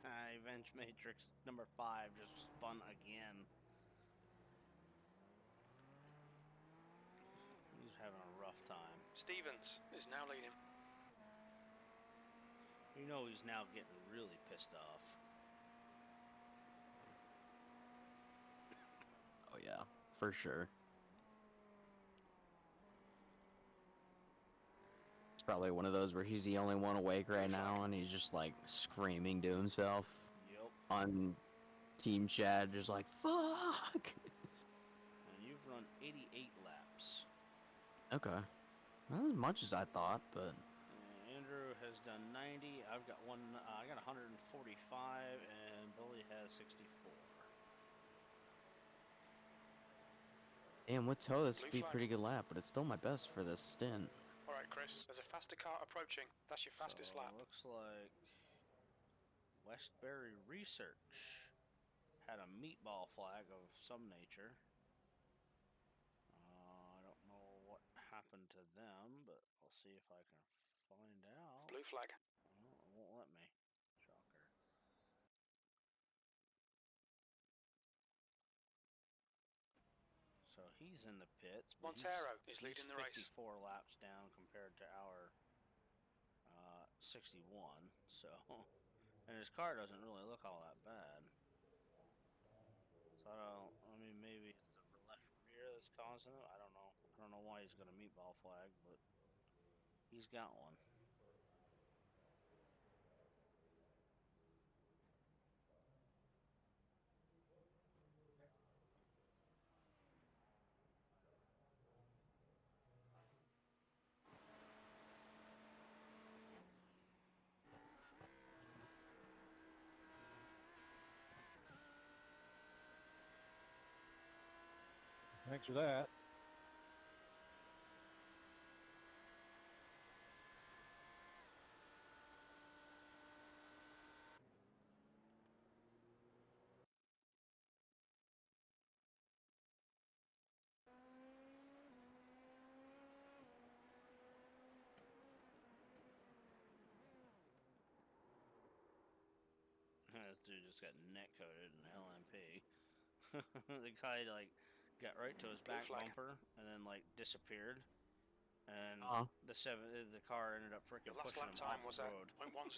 Avenge Matrix number 5 just spun again. He's having a rough time. Stevens is now leading. You know he's now getting really pissed off. Oh yeah, for sure. It's probably one of those where he's the only one awake right now and he's just like screaming to himself. Yep. On team chat, just like, fuck! And you've run 88 laps. Okay. Not as much as I thought, but... Andrew has done 90. I've got I got 145, and Bully has 64. Damn, with tow, this would be a flag. pretty good lap, but it's still my best for this stint. Alright, Chris, there's a faster car approaching. That's your fastest lap. Looks like Westbury Research had a meatball flag of some nature. I don't know what happened to them, but I'll see if I can find out. Blue flag. Oh, it won't let me. Shocker. So he's in the pits. Montero is leading the race. 54 laps down compared to our 61. So, and his car doesn't really look all that bad. So I mean, maybe it's the left rear that's causing it. I don't know. I don't know why he's got a meatball flag, but he's got one. Thanks for that. This dude just got net coated in LMP. The guy like got right to his back bumper and then like disappeared, and the car ended up freaking Your last pushing lap him time off was the at road. 0.10.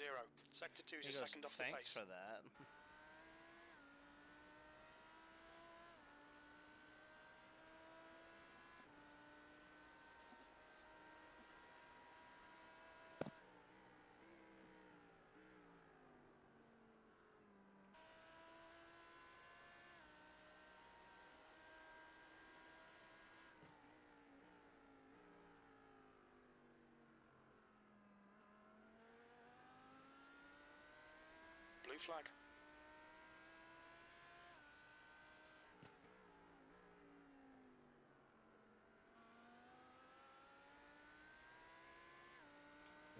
Sector 2's He your goes, second off the thanks pace. for that. Blue flag.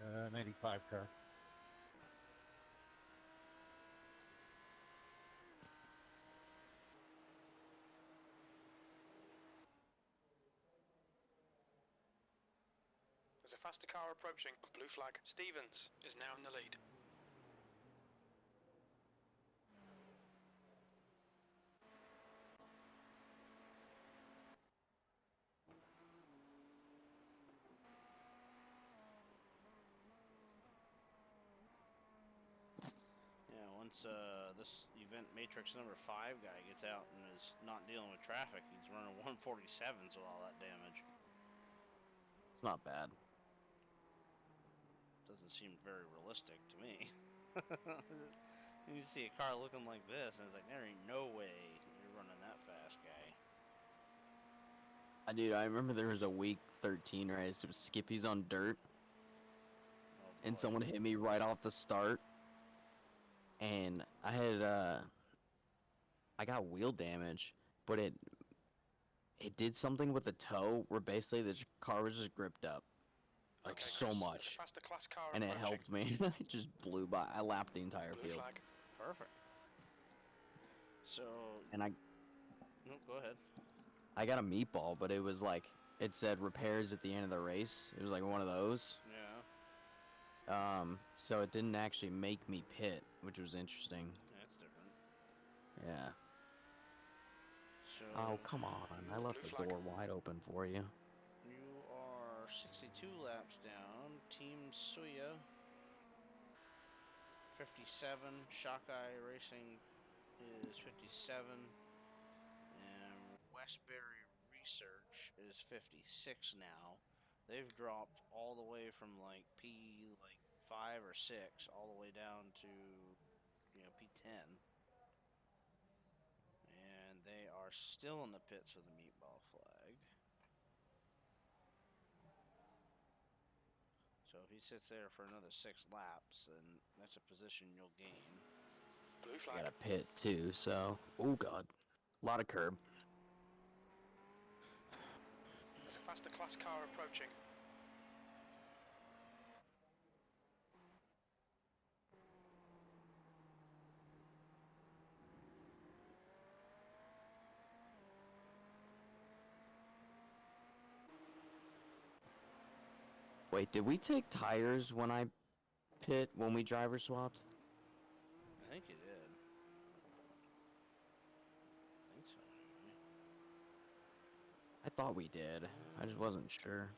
Uh, 95 car. There's a faster car approaching. Blue flag. Stevens is now in the lead. Yeah, once this event matrix number 5 guy gets out and is not dealing with traffic, he's running 147s with all that damage. It's not bad. Doesn't seem very realistic to me. You see a car looking like this, and it's like, there ain't no way you're running that fast, guy. Dude, I remember there was a week 13 race. It was Skippy's on dirt. And someone hit me right off the start. And I had, I got wheel damage. But it did something with the toe where basically the car was just gripped up. Like, Okay, so Chris, much. faster class car And it approaching. helped me. It just blew by. I lapped the entire Blue field. flag. Perfect. So... And I No, go ahead. I got a meatball, but it was like, it said repairs at the end of the race. It was like one of those. Yeah. So it didn't actually make me pit, which was interesting. That's different. Yeah. So... Oh, come on. I left the door wide open for you. You are 62 laps down. Team Suya 57. Shockeye Racing is 57. And Westbury Research is 56 now. They've dropped all the way from like P5 or 6 all the way down to P10. And they are still in the pits with the meatball flag. So if he sits there for another 6 laps, then that's a position you'll gain. Blue I flag. got a pit too, so. Oh, God. A lot of curb. There's a faster class car approaching. Wait, did we take tires when I pit, when we driver swapped? I think you did. I think so. I thought we did. I just wasn't sure.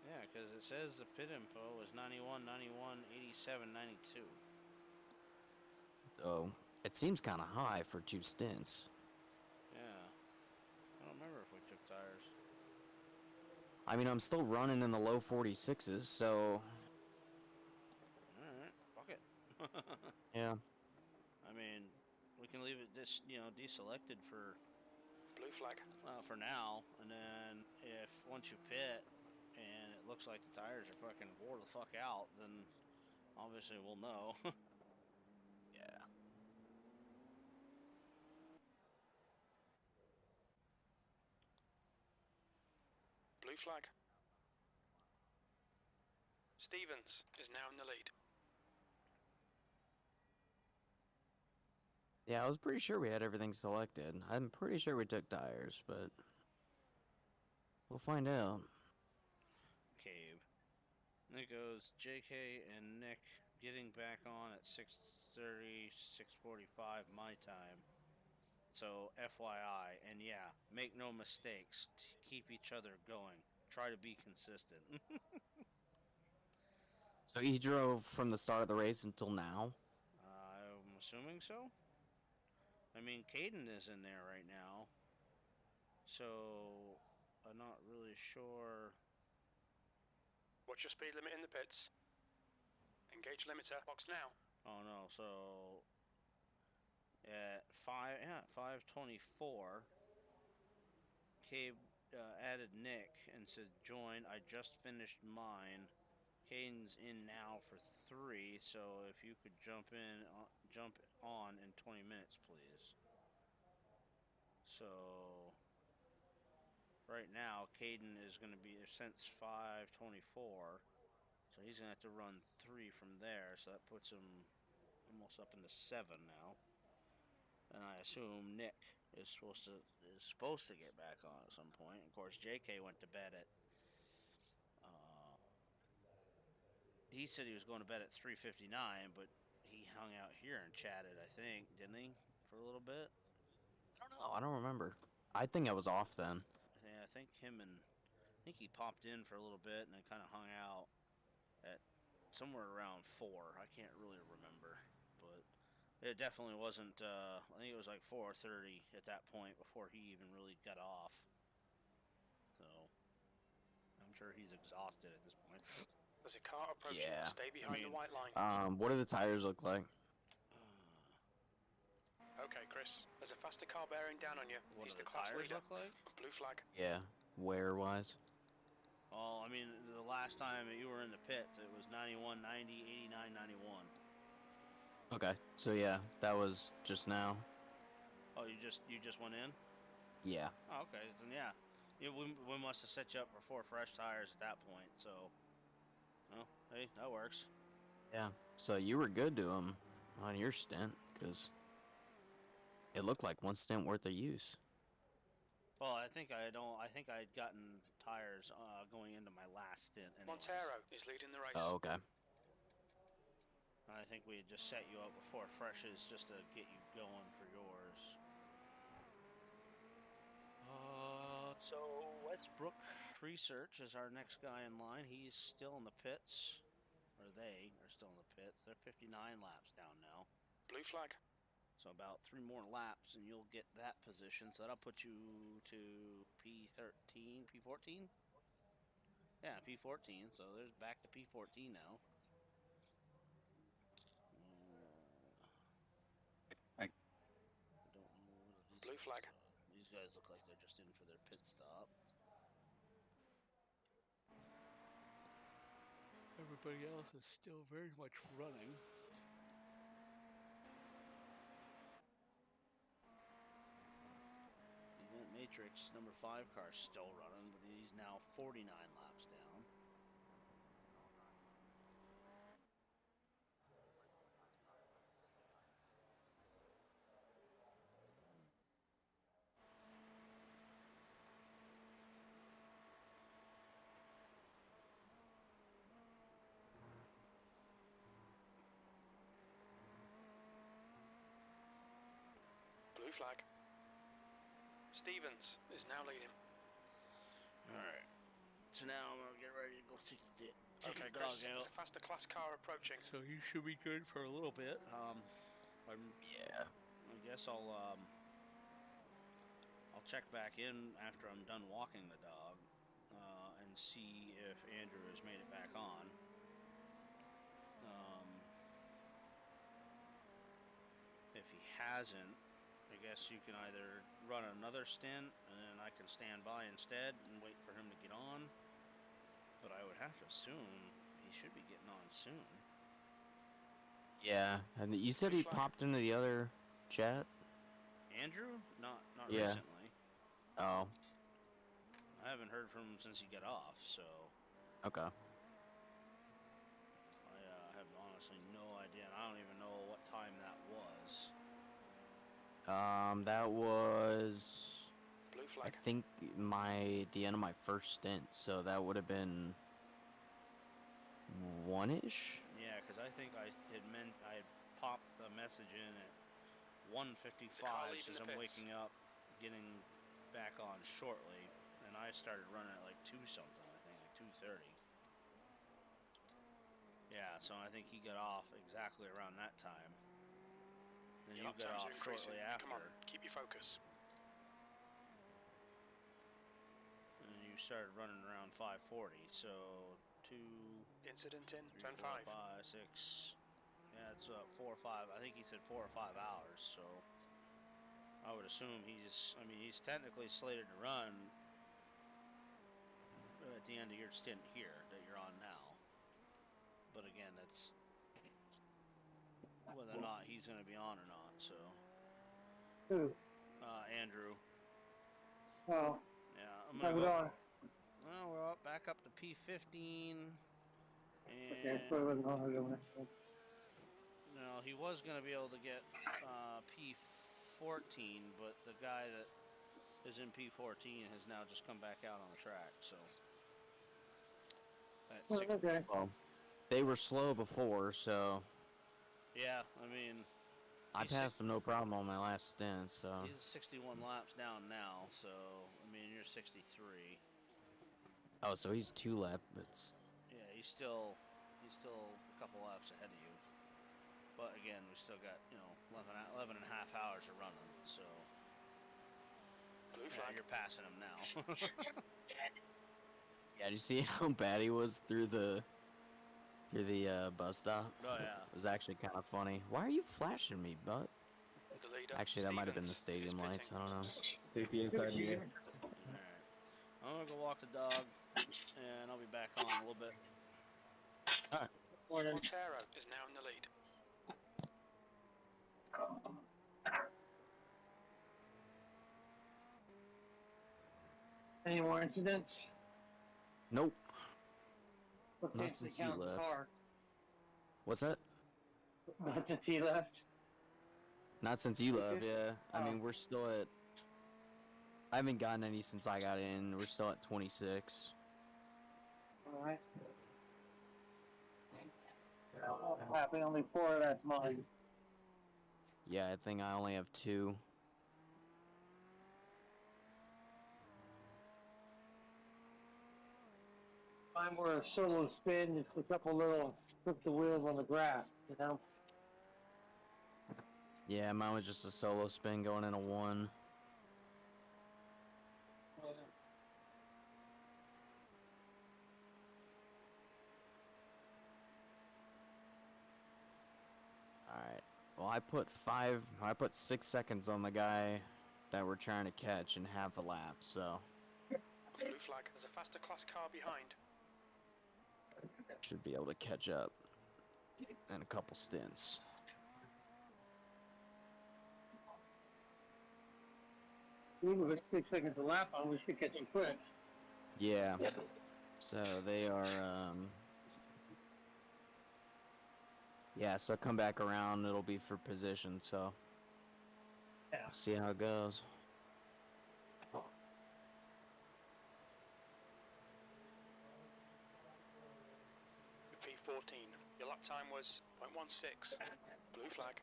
Yeah, because it says the pit info was 91, 91, 87, 92. So, it seems kind of high for 2 stints. Yeah. I don't remember if we took tires. I mean, I'm still running in the low 46s, so... Alright, fuck it. Yeah. I mean, we can leave it deselected for... Blue flag. For now, and then if once you pit, and it looks like the tires are fucking wore the fuck out, then obviously we'll know. Yeah. Blue flag. Stevens is now in the lead. Yeah, I was pretty sure we had everything selected. I'm pretty sure we took tires, but we'll find out. Cave. And it goes JK and Nick getting back on at 6:30, 6:45 my time. So FYI, and yeah, make no mistakes. Keep each other going. Try to be consistent. So he drove from the start of the race until now? I'm assuming so. I mean, Caden is in there right now. So I'm not really sure. What's your speed limit in the pits? Engage limiter. Box now. Oh no, so at 5:24, Cabe added Nick and said join. I just finished mine. Caden's in now for 3, so if you could jump on in 20 minutes, please. So right now, Caden is going to be since 5:24, so he's going to have to run 3 from there. So that puts him almost up into 7 now. And I assume Nick is supposed to get back on at some point. Of course, JK went to bed at. He said he was going to bed at 3:59, but he hung out here and chatted. I think, didn't he, for a little bit? I don't know. I don't remember. I think I was off then. Yeah, I think he popped in for a little bit and then kind of hung out at somewhere around 4. I can't really remember, but it definitely wasn't. I think it was like 4:30 at that point before he even really got off. So I'm sure he's exhausted at this point. There's a car approaching. Yeah. Stay behind the white line. What do the tires look like? Okay, Chris. There's a faster car bearing down on you. What He's do the the class tires leader. look like? Blue flag. Yeah, wear-wise. Well, I mean, the last time that you were in the pits, it was 91, 90, 89, 91. Okay, so yeah, that was just now. Oh, you just went in? Yeah. Oh, okay, then yeah. We must have set you up for 4 fresh tires at that point, so... Well, hey, that works. Yeah, so you were good to him on your stint, because it looked like one stint worth of use. Well, I think I'd gotten tires going into my last stint anyways. Montero is leading the race. Oh, okay. I think we had just set you up before freshes just to get you going for yours. So Westbrook Research is our next guy in line. He's still in the pits, or they are still in the pits. They're 59 laps down now. Blue flag. So about 3 more laps and you'll get that position. So that'll put you to P13, P14? Yeah, P14. So there's back to P14 now. Blue flag. These guys look like they're just in for their pit stop. Everybody else is still very much running. Event Matrix number 5 car is still running, but he's now 49 laps down. Blue flag. Stevens is now leading. Alright. So now I'm gonna get ready to go take the Okay, dog Chris. out. There's a faster class car approaching. So you should be good for a little bit. Yeah. I guess I'll check back in after I'm done walking the dog and see if Andrew has made it back on. If he hasn't, I guess you can either run another stint and then I can stand by instead and wait for him to get on. But I would have to assume he should be getting on soon. Yeah, and you said he popped into the other chat? Andrew? Not Yeah. recently. Oh. I haven't heard from him since he got off, so. Okay. I have honestly no idea. And I don't even know what time that was. That was. Blue I flag. think the end of my first stint, so that would have been 1-ish. Yeah, because I think I had popped a message in at 1:55, says I'm waking up, getting back on shortly, and I started running at like 2 something, I think, like 2:30. Yeah, so I think he got off exactly around that time. Then you got off shortly after. Come on, keep your focus. And you started running around 5:40, so 2 incident in 3, 4, 5, 6. Yeah, it's 4 or 5. I think he said 4 or 5 hours. So I would assume he's technically slated to run at the end of your stint here that you're on now. But again, that's whether or not he's going to be on or not. So. Who? Andrew. Oh. Yeah, I'm gonna go. Well, we're back up to P15, and Okay, so we're going to no, he was gonna be able to get P14, but the guy that is in P14 has now just come back out on the track. So. Okay. Well, they were slow before, so. Yeah, I mean. I passed them no problem on my last stint, so. He's 61 laps down now, so I mean you're 63. Oh, so he's 2 laps. Yeah, he's still a couple laps ahead of you. But again, we still got 11 and a half hours of running, so. Blue flag. You're passing him now. Yeah, did you see how bad he was through the bus stop? Oh yeah. It was actually kind of funny. Why are you flashing me, butt? The leader, Actually, that might have been the stadium lights. I don't know. Safety inside me. Alright. I'm gonna go walk the dog, and I'll be back on in a little bit. Alright. Montero is now in the lead. Any more incidents? Nope. What Not takes since the you count left. car? What's that? Not since he left. Not since you left, Okay. yeah. I Oh. mean, we're still at. I haven't gotten any since I got in. We're still at 26. All right. Happy, only 4 of that's mine. Yeah, I think I only have 2. Mine were a solo spin, just a couple little flip the wheels on the grass, you know? Yeah, mine was just a solo spin going in a 1. Alright. Well, I put 6 seconds on the guy that we're trying to catch in half a lap, so. Blue flag. There's a faster class car behind. Should be able to catch up in a couple stints. Ooh, it's 6 seconds a lap on, we should catch him quick. Yeah. So they are, yeah, so come back around, it'll be for position, so. Yeah. We'll see how it goes. P14. Your lap time was 0.16. Blue flag.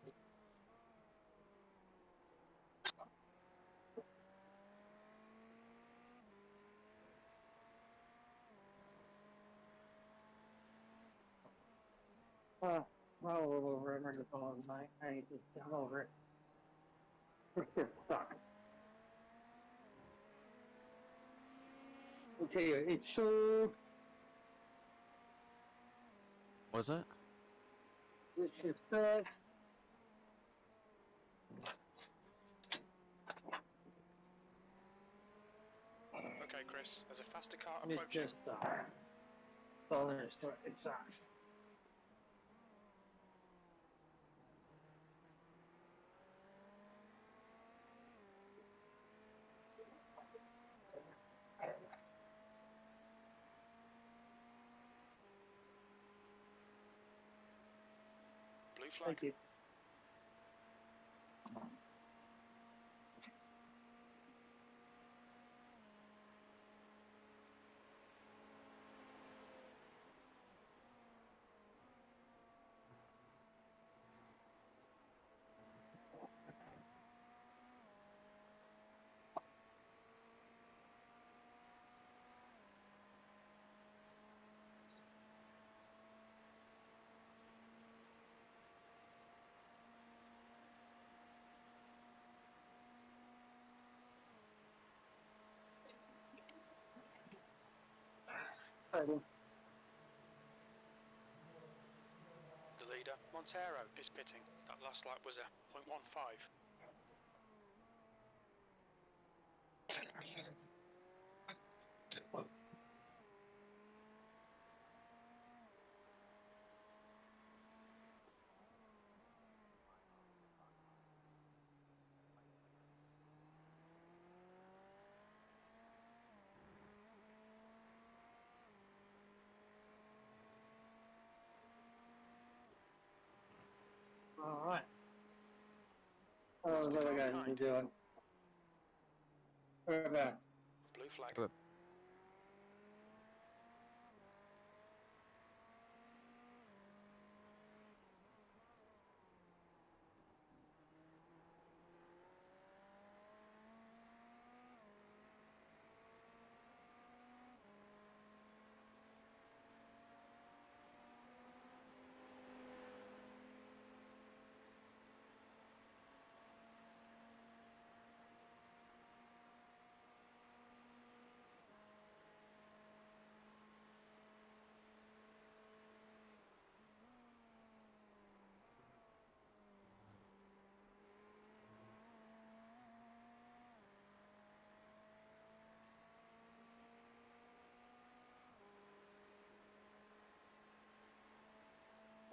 I'll roll over it, the phone, I need to jump over it. It's just stuck. I'll tell you, it's so... What's that? It's just stuck. Okay, Chris. There's a faster car It's approaching. just stuck. That's all there is to it, it sucks. Blue flag. Thank you. Exciting. The leader, Montero, is pitting. That last lap was a 0.15. All right. How's the other guys doing? Right back. Blue flag. Good.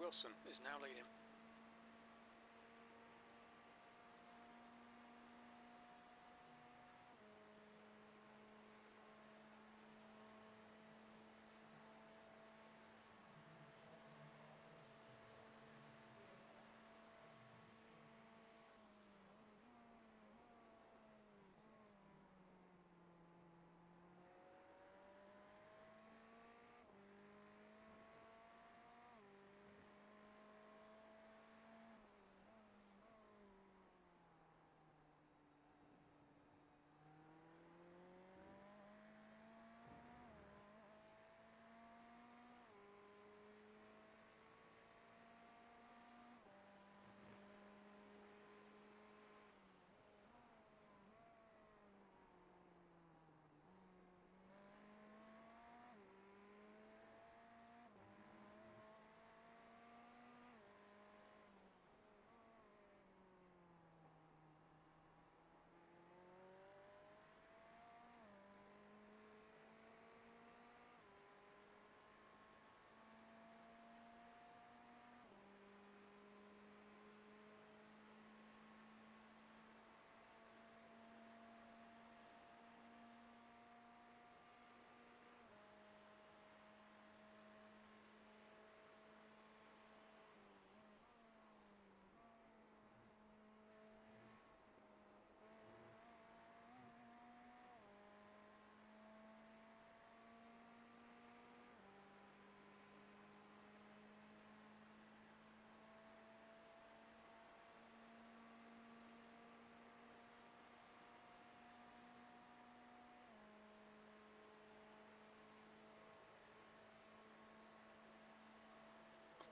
Wilson is now leading.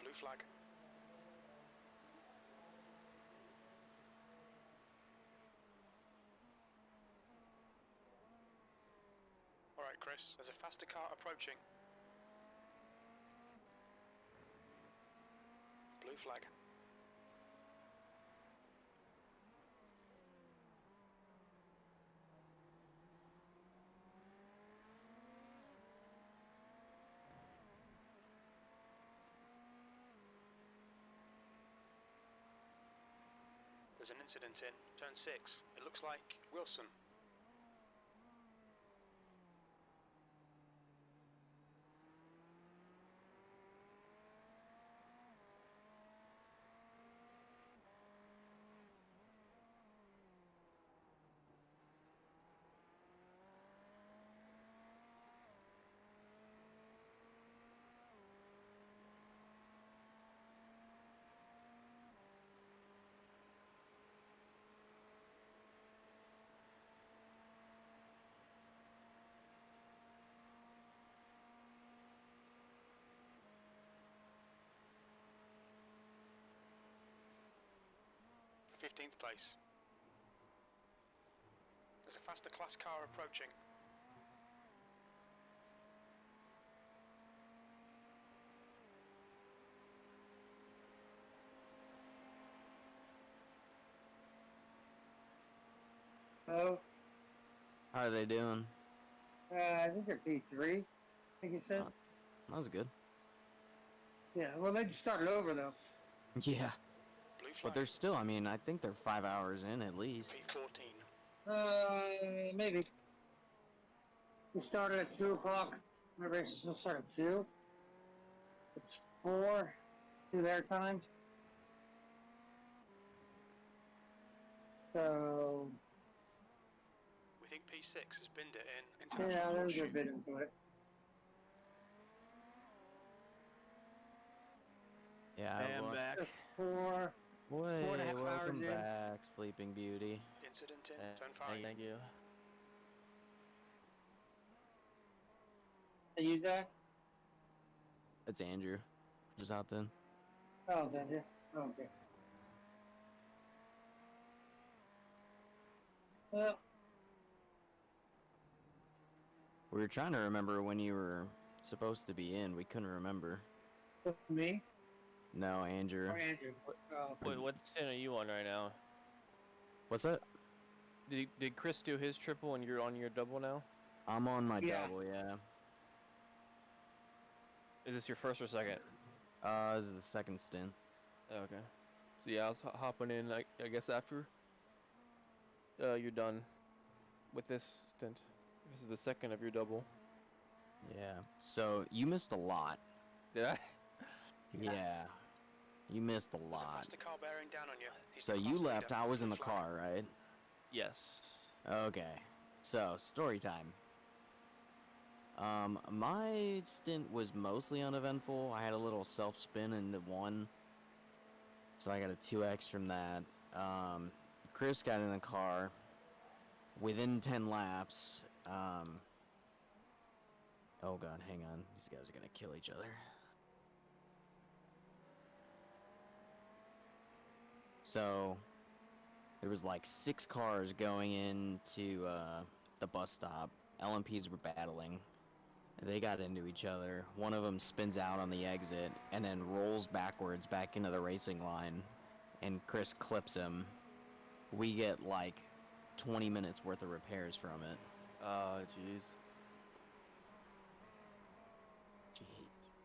Blue flag. Alright, Chris, there's a faster car approaching. Blue flag. There's an incident in turn 6. It looks like Wilson. 15th place. There's a faster class car approaching. Oh, How are they doing? I think they're P3. I think you said. That was good. Yeah, well, they just started over though. Yeah. But they're still, I mean, I think they're 5 hours in at least. P14. Maybe. We started at 2 o'clock. My race will start at 2. It's 4 to their time. So. We think P6 has binned it in. Yeah, there's a bit into it. Yeah, I'm back. 4. Way, 4.5 welcome hours back, Sleeping Beauty. Incident in turn 5. Thank you. Hey, you Zach? It's Andrew. Just hopped in. Oh, did you? Okay. Well, We were trying to remember when you were supposed to be in. We couldn't remember. me? No, Andrew. Or Andrew? Wait, what stint are you on right now? What's that? Did Chris do his triple and you're on your double now? I'm on my double, yeah. Is this your first or second? This is the second stint. Okay. So yeah, I was hopping in, I guess after you're done with this stint. This is the second of your double. Yeah. So you missed a lot. Did I? Yeah. You missed a lot. Faster car bearing down on you. So you left, I was in the car, right? Yes. Okay. So, story time. My stint was mostly uneventful. I had a little self-spin into 1. So I got a 2x from that. Chris got in the car within 10 laps. Oh god, hang on. These guys are gonna kill each other. So, there was like 6 cars going into the bus stop. LMPs were battling. They got into each other. One of them spins out on the exit and then rolls backwards back into the racing line. And Chris clips him. We get like 20 minutes worth of repairs from it. Oh, jeez.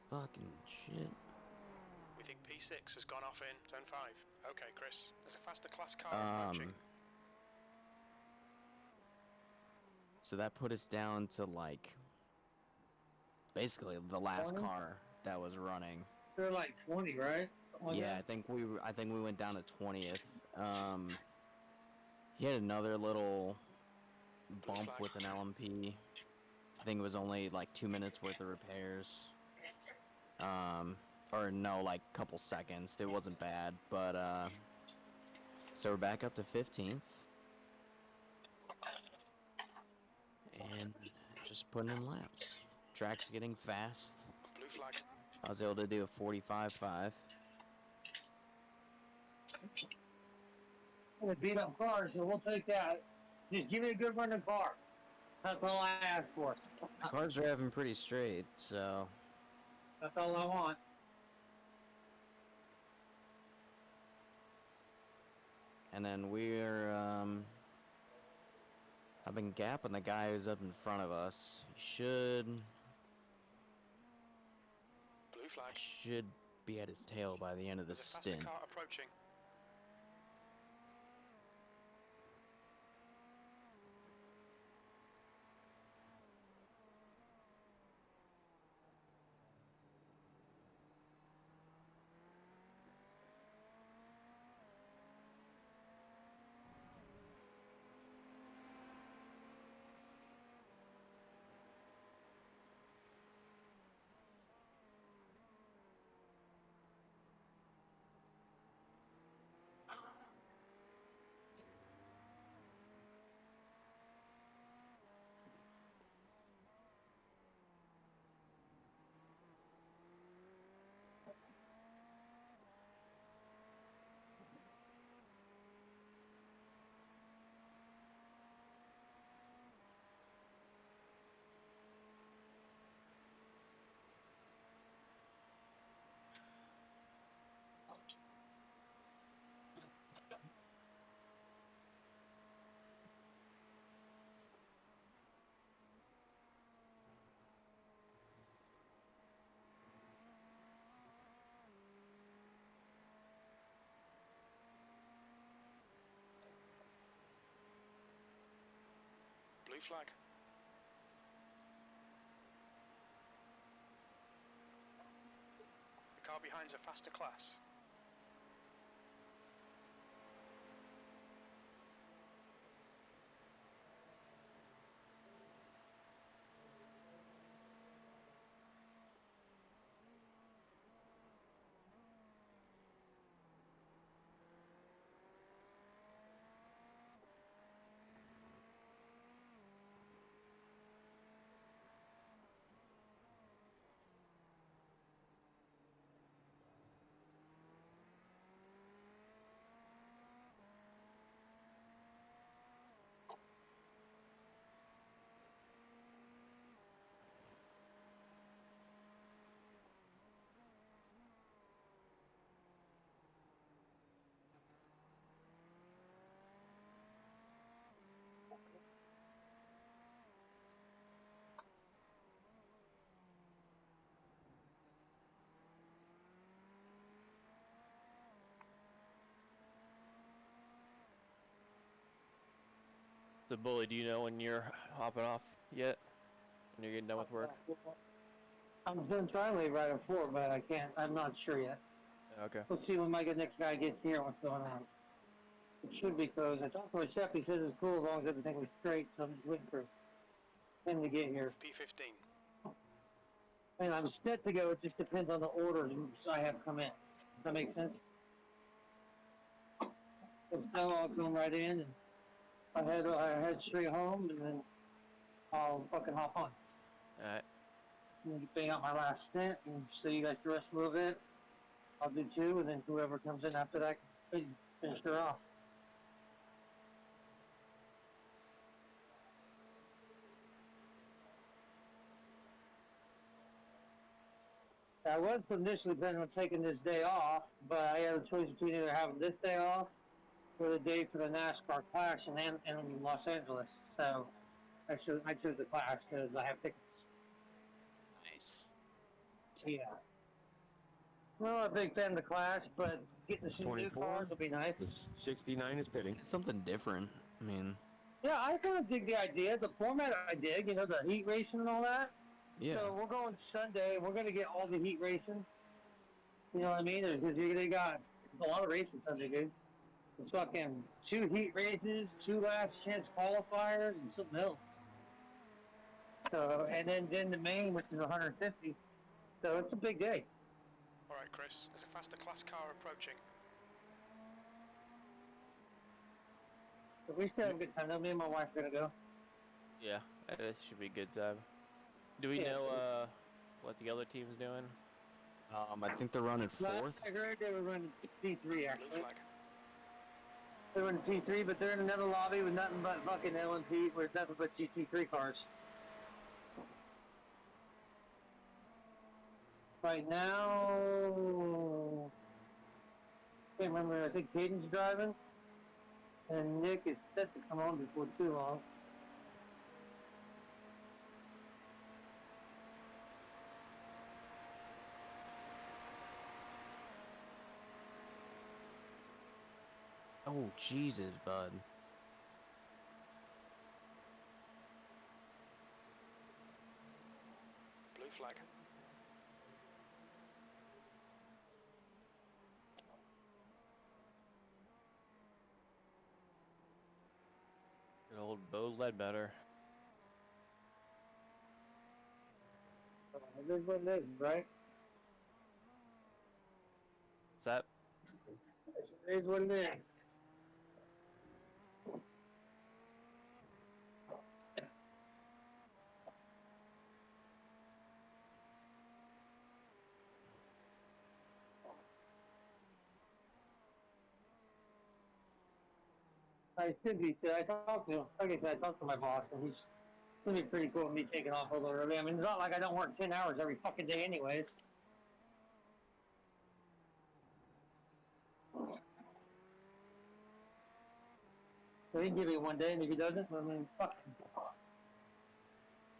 Fucking shit. We think P6 has gone off in turn 5. Okay, Chris. There's a faster class car approaching. So that put us down to like basically the last 20? car that was running. They're like 20, right? Like Yeah, that? I think we went down to 20th. He had another little bump with an LMP. I think it was only like 2 minutes worth of repairs. Or no, like couple seconds. It wasn't bad, but so we're back up to 15th. And just putting in laps. Track's getting fast. Blue flag. I was able to do a 45.5. They beat up cars, so we'll take that. Just give me a good running car. That's all I ask for. The cars are driving pretty straight, so That's all I want. and then we're I've been gapping the guy who's up in front of us. Should Blue flag. should be at his tail by the end of the There's a faster stint. car approaching. Blue flag. The car behind's a faster class. So, Bully, do you know when you're hopping off yet? When you're getting done with work? I'm going to try and leave right at 4, but I can't. I'm not sure yet. Okay. We'll see when my next guy gets here what's going on. It should be closed. I talked to my chef. He says it's cool as long as everything was straight, so I'm just waiting for him to get here. P15. And I'm set to go. It just depends on the orders I have come in. Does that make sense? If so, I'll come right in and I head straight home and then I'll fucking hop on. Alright. I'm gonna bang out my last stint and show you guys the rest a little bit. I'll do 2, and then whoever comes in after that can finish her off. I was initially planning on taking this day off, but I had a choice between either having this day off or the day for the NASCAR Clash in Los Angeles. So I chose the Clash because I have tickets. Nice. Yeah. I'm not a big fan of the Clash, but getting to see new cars will be nice. 69 is pitting. It's something different. I mean. Yeah, I kind of dig the idea. The format I dig, the heat racing and all that. Yeah. So we're going Sunday. We're going to get all the heat racing. You know what I mean? Because they got a lot of racing Sunday, dude. It's fucking 2 heat races, 2 last chance qualifiers, and something else. So, and then the main, which is 150. So it's a big day. All right, Chris. There's a faster class car approaching. So we still have a good time. Me and my wife are gonna go. Yeah, it should be a good time. Do we know what the other team's doing? I think they're running 4th. Last I heard they were running P3 actually. They're running P3, but they're in another lobby with nothing but fucking LMP, with nothing but GT3 cars. Right now, can't remember. I think Caden's driving, and Nick is set to come on before too long. Oh, Jesus, bud. Blue flag. Good old Bo Ledbetter. It is what it is, right? What's that? It is what it is. I should be. I talked to him. Like I said, I talked to my boss, and he's gonna be pretty cool with me taking off a little early. I mean, it's not like I don't work 10 hours every fucking day, anyways. So he can give me one day, and if he doesn't, I mean, fuck him.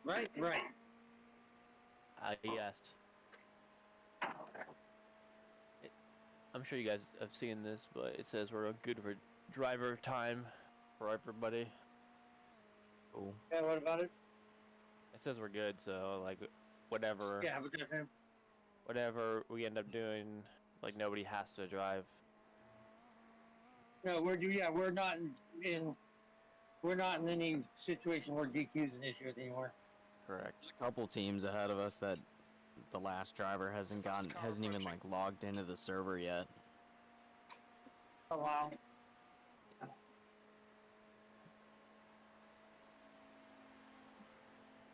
Right? Right. Yes. I'm sure you guys have seen this, but it says we're good for driver time for everybody. Cool. Yeah, what about it? It says we're good, so like whatever. Yeah, but that's him. Whatever we end up doing, like nobody has to drive. No, we're not we're not in any situation where DQ is an issue anymore. Correct. There's a couple teams ahead of us that the last driver hasn't even like logged into the server yet. Oh wow.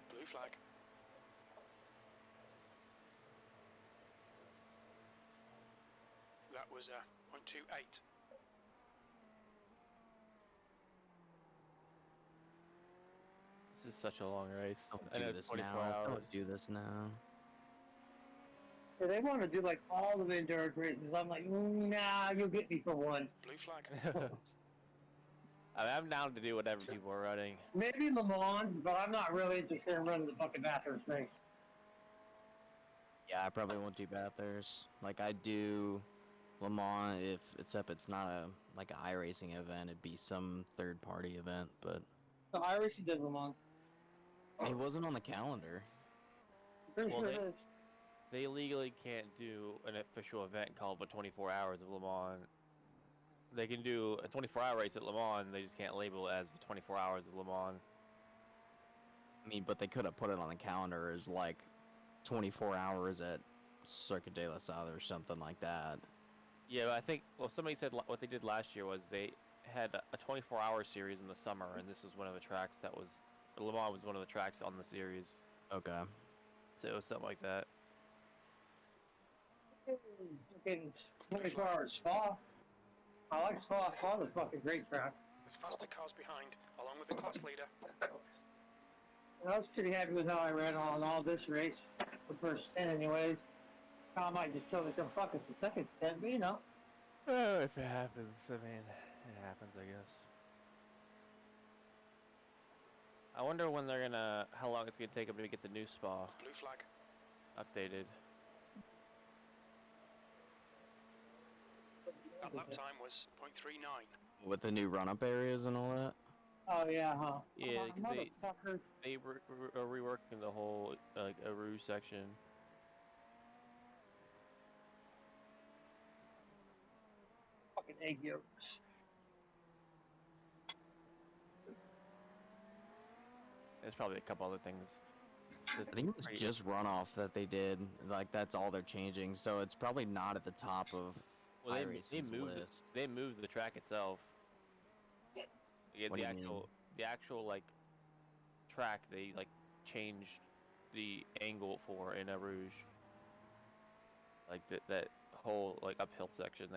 Blue flag. That was 0.28. This is such a long race. Don't I know do it's this 24 now. hours. Don't do this now. So they want to do like all the endurance races. I'm like, nah, you'll get me for one. Blue flag. I mean, I'm down to do whatever people are running. Maybe Le Mans, but I'm not really interested in running the fucking Bathurst race. Yeah, I probably won't do Bathurst. Like I do Le Mans if it's not a like an iRacing event. It'd be some third party event, but So Iracing did Le Mans. it wasn't on the calendar. Pretty Well, sure it is. They legally can't do an official event called the 24 Hours of Le Mans. They can do a 24-hour race at Le Mans, they just can't label it as the 24 Hours of Le Mans. I mean, but they could have put it on the calendar as like 24 hours at Circuit de la Sal or something like that. Yeah, but I think, well, somebody said what they did last year was they had a 24-hour series in the summer, and this was one of the tracks that was, Le Mans was one of the tracks on the series. Okay. So it was something like that. Okay, 24 hours Spa. I like Spa. Spa is a fucking great track. There's faster cars behind, along with the class leader. I was pretty happy with how I ran on all this race. The first 10 anyways. I might just kill me some fuckers the second 10, but you know. Oh, if it happens, I mean, it happens, I guess. I wonder when they're gonna, how long it's gonna take them to get the new spa Blue flag. updated. That lap time was 0.39. With the new run-up areas and all that? Oh yeah, huh? Yeah, because motherfuckers. they are reworking the whole like a rouge section. Fucking egg yolks. There's probably a couple other things. I think it was just runoff that they did. Like that's all they're changing, so it's probably not at the top of iRacing's list. They moved the track itself. Yeah, What do you mean? the actual like track they like changed the angle for in a rouge. Like that whole like uphill section,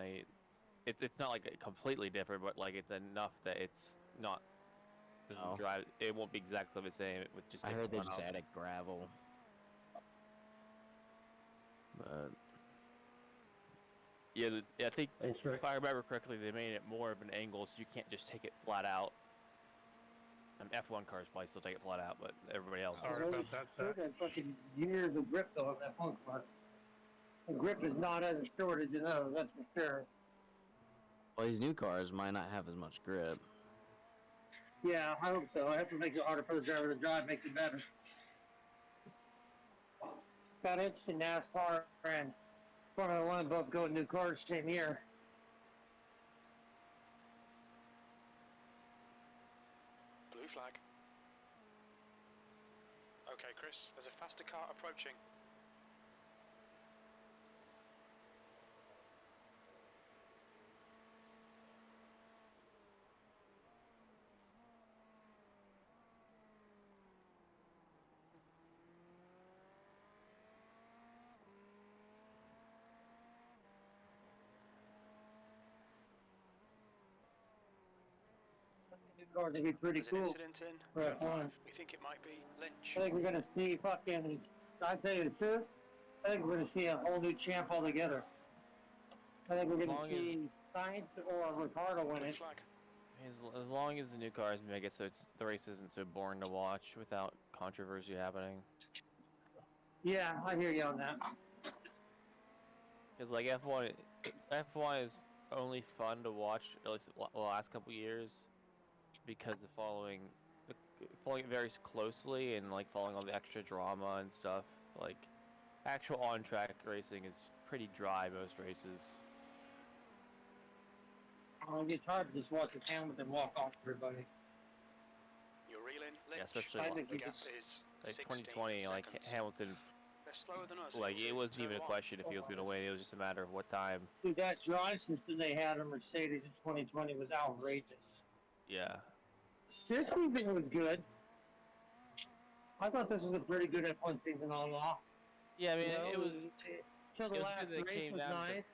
it's not like completely different, but like it's enough that it's not doesn't drive. It won't be exactly the same with just. I heard they just added gravel. But yeah, I think if I remember correctly, they made it more of an angle, so you can't just take it flat out. F1 cars probably still take it flat out, but everybody else. Sorry about that. Those are fucking years of grip though on that punk car. The grip is not as short as you know, that's for sure. well, these new cars might not have as much grip. Yeah, I hope so. I hope it makes it harder for the driver to drive, makes it better. Got interesting NASCAR and Formula One both go new cars same year. Blue flag. Okay, Chris, there's a faster car approaching. New cars would be pretty There's an cool. incident in. For F1. We think it might be Lynch. I think we're gonna see fucking. I tell you the truth. I think we're gonna see a whole new champ altogether. I think we're gonna see Sainz or Ricardo win it. As long as the new cars make it so the race isn't so boring to watch without controversy happening. Yeah, I hear you on that. Because like F1 is only fun to watch at least the last couple years because the following it very closely and like following all the extra drama and stuff. Like actual on-track racing is pretty dry most races. It's hard to just watch the Hamilton walk off everybody. You're reeling. Yeah, especially the gap is like 16 2020, like seconds. Hamilton. They're slower than us. Like it wasn't even a turn question if he was gonna win. It was just a matter of what time. Dude, that drive system they had on Mercedes in 2020 was outrageous. Yeah. This season was good. I thought this was a pretty good F1 season all in all. Yeah, I mean, You know, it was. Till the it was last good that it race came was down nice.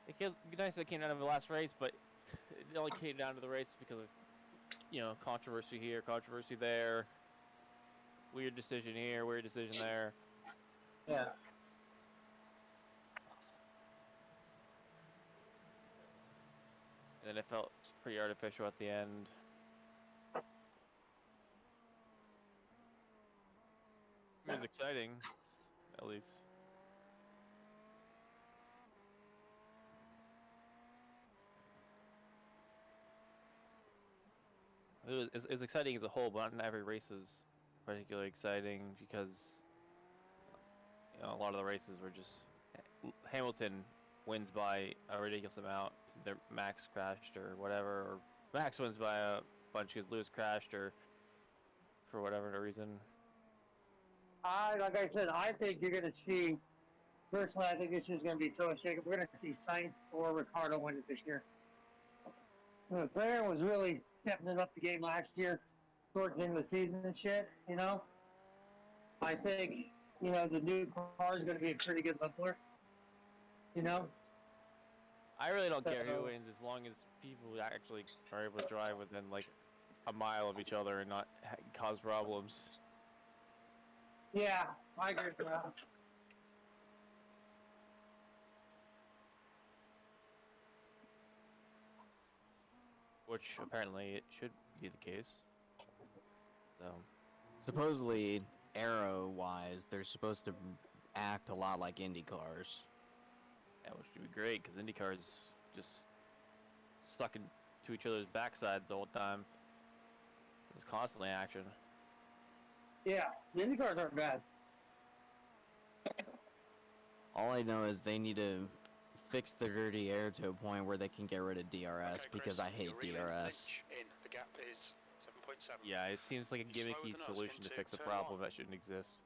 It was nice that it came down to the last race, but it only came down to the race because of, you know, controversy here, controversy there, weird decision here, weird decision there. Yeah. And then it felt pretty artificial at the end. It was exciting, at least. It was exciting as a whole, but not every race was particularly exciting because, you know, a lot of the races were just Hamilton wins by a ridiculous amount. Their Max crashed or whatever, or Max wins by a bunch because Lewis crashed or for whatever reason. Like I said, I think you're going to see. Personally, I think this is going to be so shaken. We're going to see Sainz or Ricardo win it this year. McLaren was really stepping it up the game last year, towards the end of the season and shit. You know, I think the new car is going to be a pretty good leveler. You know. I really don't care who wins as long as people actually are able to drive within like a mile of each other and not cause problems. Yeah, I agree with that. Which apparently it should be the case. So supposedly, aero-wise, they're supposed to act a lot like Indy cars. Yeah, which would be great because Indy cars just stuck into each other's backsides the whole time. There's constantly action. Yeah, the Indy cars aren't bad. All I know is they need to fix the dirty air to a point where they can get rid of DRS because I hate DRS. The gap is 7.7. Yeah, it seems like a gimmicky solution to fix a problem that shouldn't exist.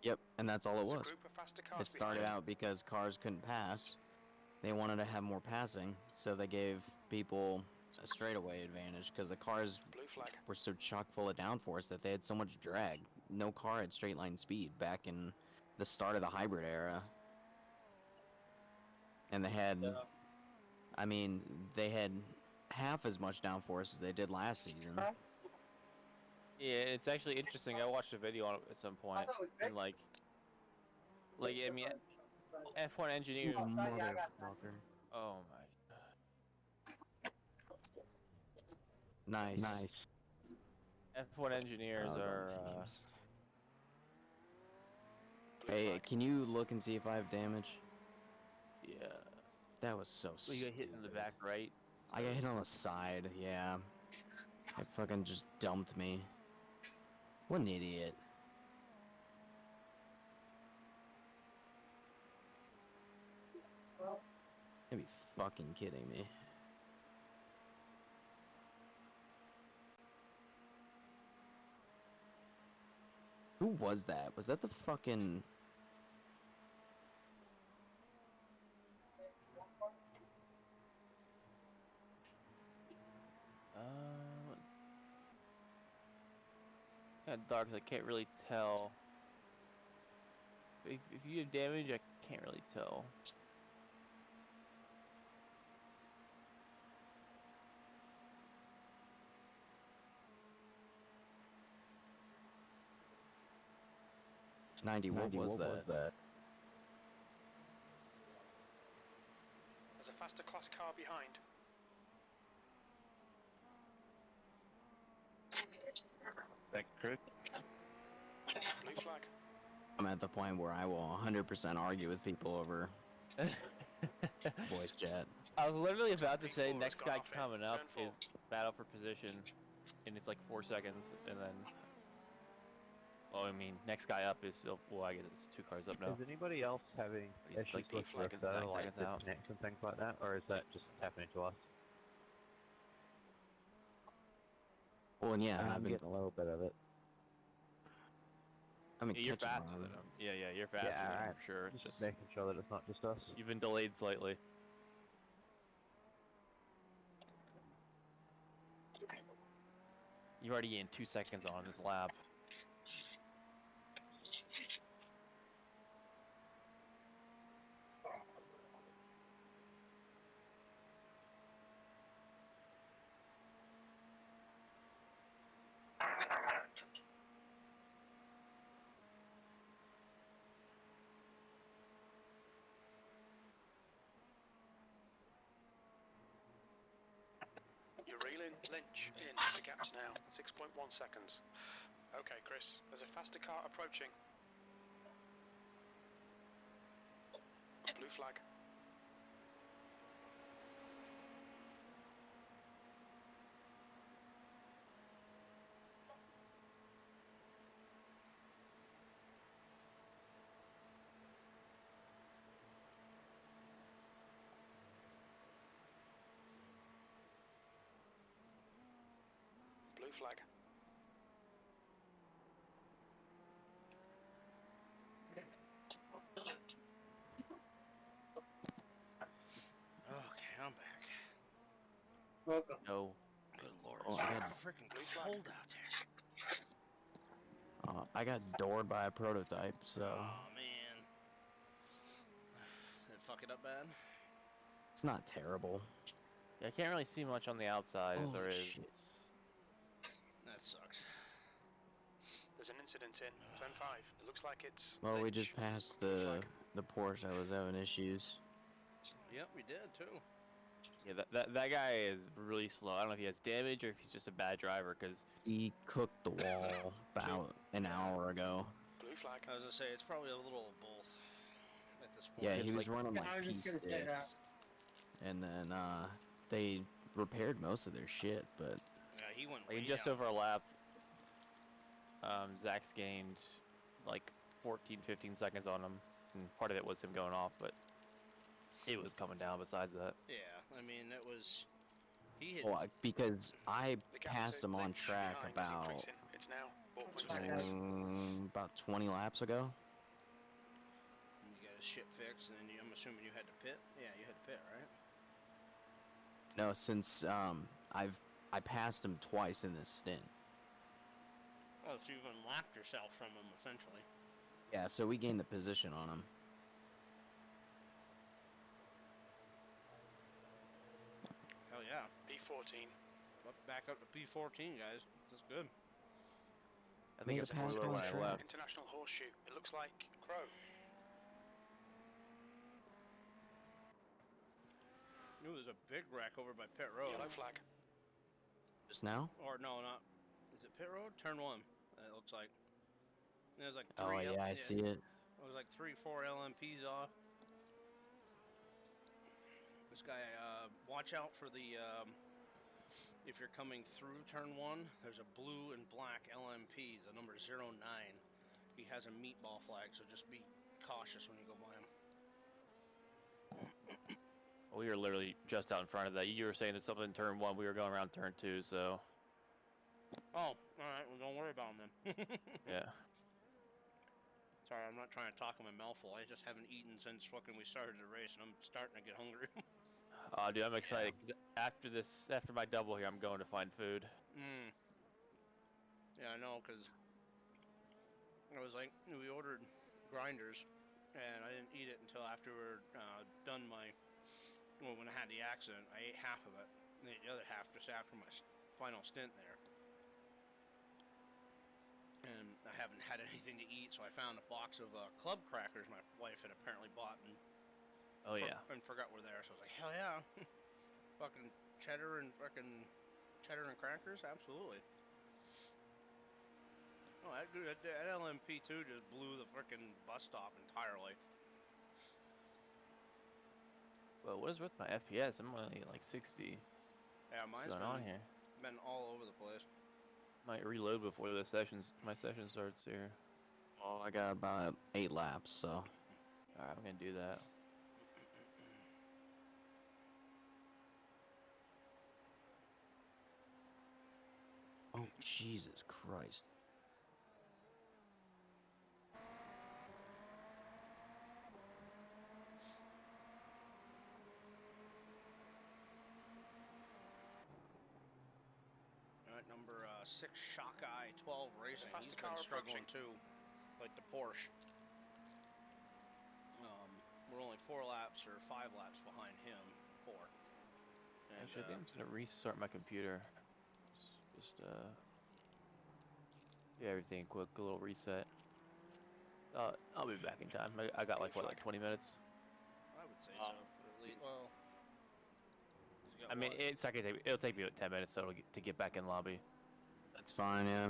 Yep, and that's all it was. It started out because cars couldn't pass. They wanted to have more passing, so they gave people a straightaway advantage because the cars were so chock full of downforce that they had so much drag. No car had straight line speed back in the start of the hybrid era. And they had, I mean, they had half as much downforce as they did last season. Yeah, it's actually interesting. I watched a video on it at some point, and like I mean, F1 engineers. Oh my. Nice. F1 engineers are. Hey, can you look and see if I have damage? Yeah. That was so stupid. You got hit in the back, right? I got hit on the side, yeah. It fucking just dumped me. What an idiot. You'd be fucking kidding me. Who was that? Was that the fucking... Kind of dark, so I can't really tell. If you have damage, I can't really tell. What was that? There's a faster class car behind. Thanks, Chris. Blue flag. I'm at the point where I will 100% argue with people over voice chat. I was literally about to say next guy coming up is battle for position. and it's like 4 seconds, and then. Well, I mean, next guy up is still. Well, I guess it's 2 cars up now. Is anybody else having He's issues like 8 with the seconds, 9 satellite seconds out. disconnects and things like that, or is that just happening to us? Well, and yeah, I'm getting a little bit of it. I mean, You're faster than him. Yeah, you're faster than him for sure. It's just making sure that it's not just us. You've been delayed slightly. You've already gained 2 seconds on this lap. You're reeling Lynch in the gaps now, 6.1 seconds. Okay, Chris, there's a faster car approaching. Blue flag. Blue flag. Okay, I'm back. Welcome. No. Good lord, Oh, it's I had- freaking cold out there. I got doored by a prototype, so Oh man. Did it fuck it up bad? it's not terrible. Yeah, I can't really see much on the outside if there Holy is. shit. That sucks. There's an incident in turn 5. It looks like it's Well, we Lynch. just passed the Porsche that was having issues. Yep, we did too. Yeah, that guy is really slow. I don't know if he has damage or if he's just a bad driver, because He cooked the wall about an hour ago. Blue flag. I was gonna say it's probably a little of both at this point. Yeah, he was running Yeah, like I was just gonna say that. P6, and then they repaired most of their shit, but Yeah, he went like, way just down. over a lap, Zach's gained like 14, 15 seconds on him, and part of it was him going off, but it was coming down besides that. Yeah, I mean that was. He hit. well, because I The gap passed to him on Lynch track behind is about increasing. It's now 4.6 seconds. about 20 laps ago. You got his shit fixed, and then I'm assuming you had to pit. Yeah, you had to pit, right? No, since I passed him twice in this stint. Oh, so you've unlocked yourself from him essentially. Yeah, so we gained the position on him. Hell yeah. B14. Back up to P14, guys. That's good. I think it's more when I left. International Horseshoe. It looks like Crow. Ooh, there's a big wreck over by Pit Road. Yellow flag. Just now? Or no, not. Is it Pit Road? Turn 1. It looks like. There's like Oh three. yeah, I see it. It was like 3-4 LMPs off. This guy, watch out for the, if you're coming through turn 1, there's a blue and black LMP, the number 09. He has a meatball flag, so just be cautious when you go by him. We were literally just out in front of that. You were saying there's something in turn 1, we were going around turn 2, so. Oh, alright, well don't worry about him then. Yeah. Sorry, I'm not trying to talk him a mouthful. I just haven't eaten since fucking we started the race, and I'm starting to get hungry. Dude, I'm excited. 'Cause after my double here, I'm going to find food. Yeah, I know, because I was like, we ordered grinders, and I didn't eat it until after we were done my, well, when I had the accident, I ate half of it, and ate the other half just after my final stint there. And I haven't had anything to eat, so I found a box of club crackers my wife had apparently bought and and forgot were there. So I was like, hell yeah, fucking cheddar and crackers, absolutely. Oh, that dude, that LMP2 just blew the freaking bus stop entirely. Well, what is with my FPS? I'm only at like 60. Yeah, mine's What's going on here? been all over the place. Might reload before my session starts here. Oh, I got about 8 laps, so. Alright, I'm gonna do that. Oh, Jesus Christ. Alright, number 6 Shockeye 12 Racing. He's been struggling too, like the Porsche. We're only 4 laps or 5 laps behind him. 4. And, Actually, I think I'm just gonna restart my computer. Just do everything quick, a little reset. I'll be back in time. I got like 20 minutes. I would say so. At least, well, I mean, it'll take me about 10 minutes to get back in lobby. That's fine, yeah.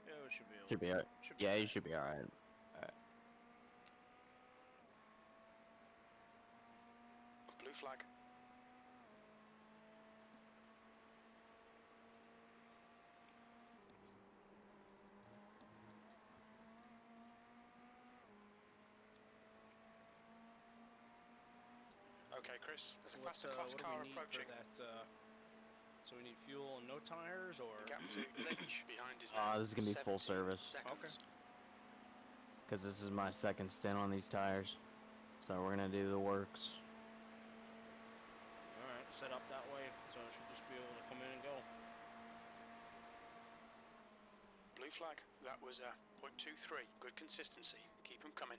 Yeah, we should be able Should be alright. Yeah, you should be alright. Alright. Blue flag. Okay, Chris, there's a faster class car what do we need approaching. for that? So we need fuel and no tires, or The gap to Lynch behind is This is gonna be full service. Okay. Because this is my second stint on these tires. So we're gonna do the works. Alright, set up that way, so I should just be able to come in and go. Blue flag. That was a 0.23. Good consistency. Keep them coming.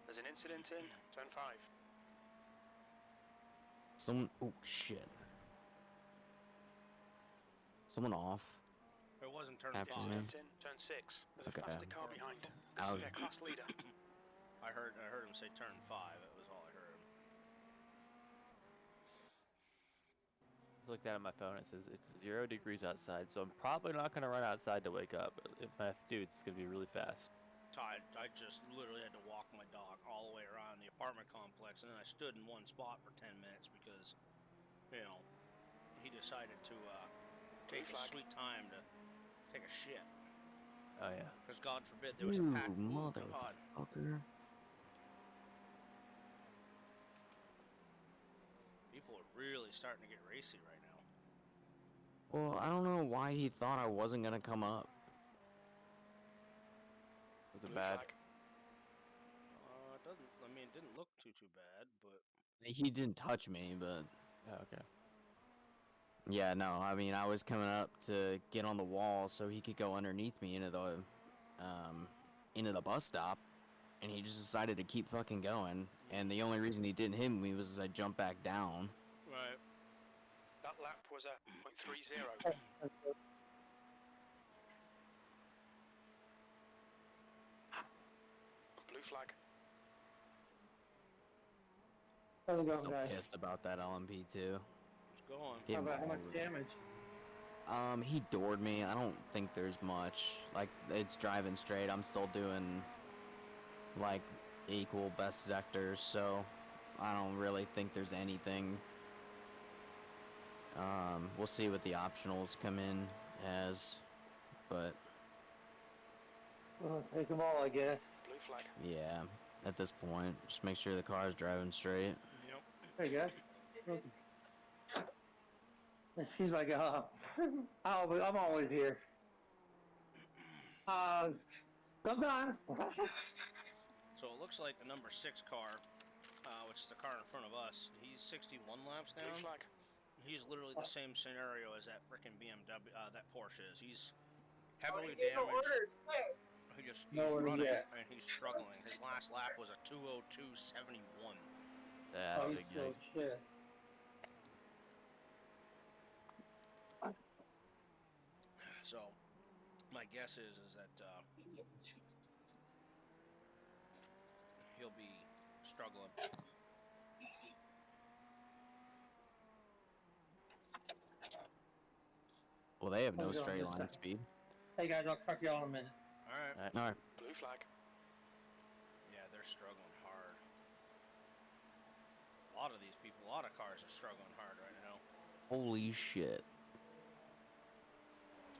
There's an incident in turn 5. Someone. Oh shit. Someone off. It wasn't turn After 5. me. Incident in turn 6. There's Okay. a faster car behind. This I is was- their class leader. I heard him say turn 5. That was all I heard. I looked at it on my phone. It says it's 0 degrees outside, so I'm probably not gonna run outside to wake up. If I have to do, it's gonna be really fast. I just literally had to walk my dog all the way around the apartment complex, and then I stood in one spot for 10 minutes because, you know, he decided to take his sweet time to take a shit. Oh yeah. Because God forbid there was a pack. Oh God. Motherfucker. People are really starting to get racy right now. Well, I don't know why he thought I wasn't gonna come up. Was it bad? It doesn't. I mean, it didn't look too bad, but He didn't touch me, but. Oh, okay. Yeah, no. I mean, I was coming up to get on the wall so he could go underneath me into the bus stop, and he just decided to keep fucking going. And the only reason he didn't hit me was I jumped back down. Right. That lap was a 0.30. Blue flag. How's it going, So guys? pissed about that LMP too. It's going. How about how much damage? He doored me. I don't think there's much. Like, it's driving straight. I'm still doing, like, equal best sectors, so I don't really think there's anything. We'll see what the optionals come in as, but Well, take them all, I guess. Blue flag. yeah, at this point, just make sure the car's driving straight. Yep. Hey, guys. It seems like I'm always here. Sometimes. So it looks like the number 6 car, which is the car in front of us, he's 61 laps down. Blue flag. He's literally the same scenario as that freaking BMW, that Porsche is. He's heavily damaged. He's running and he's struggling. His last lap was a 2:02.71. That's Oh, big he's still yikes. shit. So, my guess is that he'll be struggling. Well, they have no Hold on straight just a line second. speed. Hey guys, I'll truck y'all in a minute. Alright. All right. Blue flag. Yeah, they're struggling hard. A lot of these people, a lot of cars are struggling hard right now. Holy shit.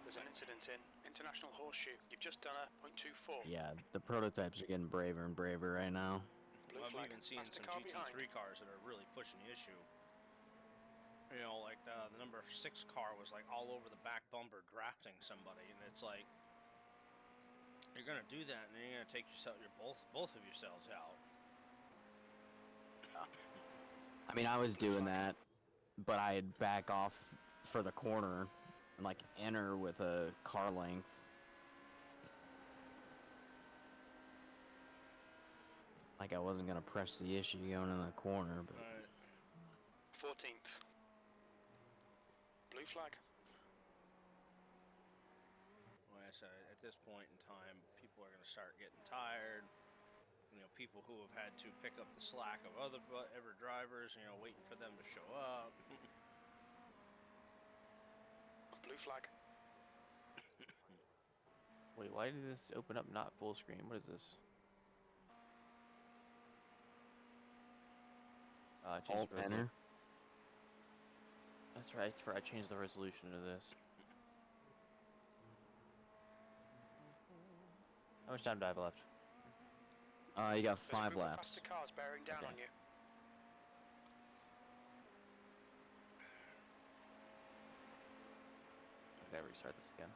There's an incident in International Horseshoe. You've just done a .24. Yeah, the prototypes are getting braver and braver right now. Blue I'm flag. even seeing Past the some car GT3 behind. cars that are really pushing the issue. You know, like the number 6 car was like all over the back bumper drafting somebody, and it's like you're gonna do that, and then you're gonna take yourself, both of yourselves out. I mean, I was doing that, but I'd back off for the corner and like enter with a car length. Like I wasn't gonna press the issue going in the corner, but 14th. Blue flag. Like I said, at this point in time, people are gonna start getting tired. You know, people who have had to pick up the slack of other drivers, you know, waiting for them to show up. Blue flag. Wait, why did this open up not full screen? What is this? Alt enter. That's right. I changed the resolution to this. How much time do I have left? You got 5 laps. The car's bearing down on you. I gotta restart this again.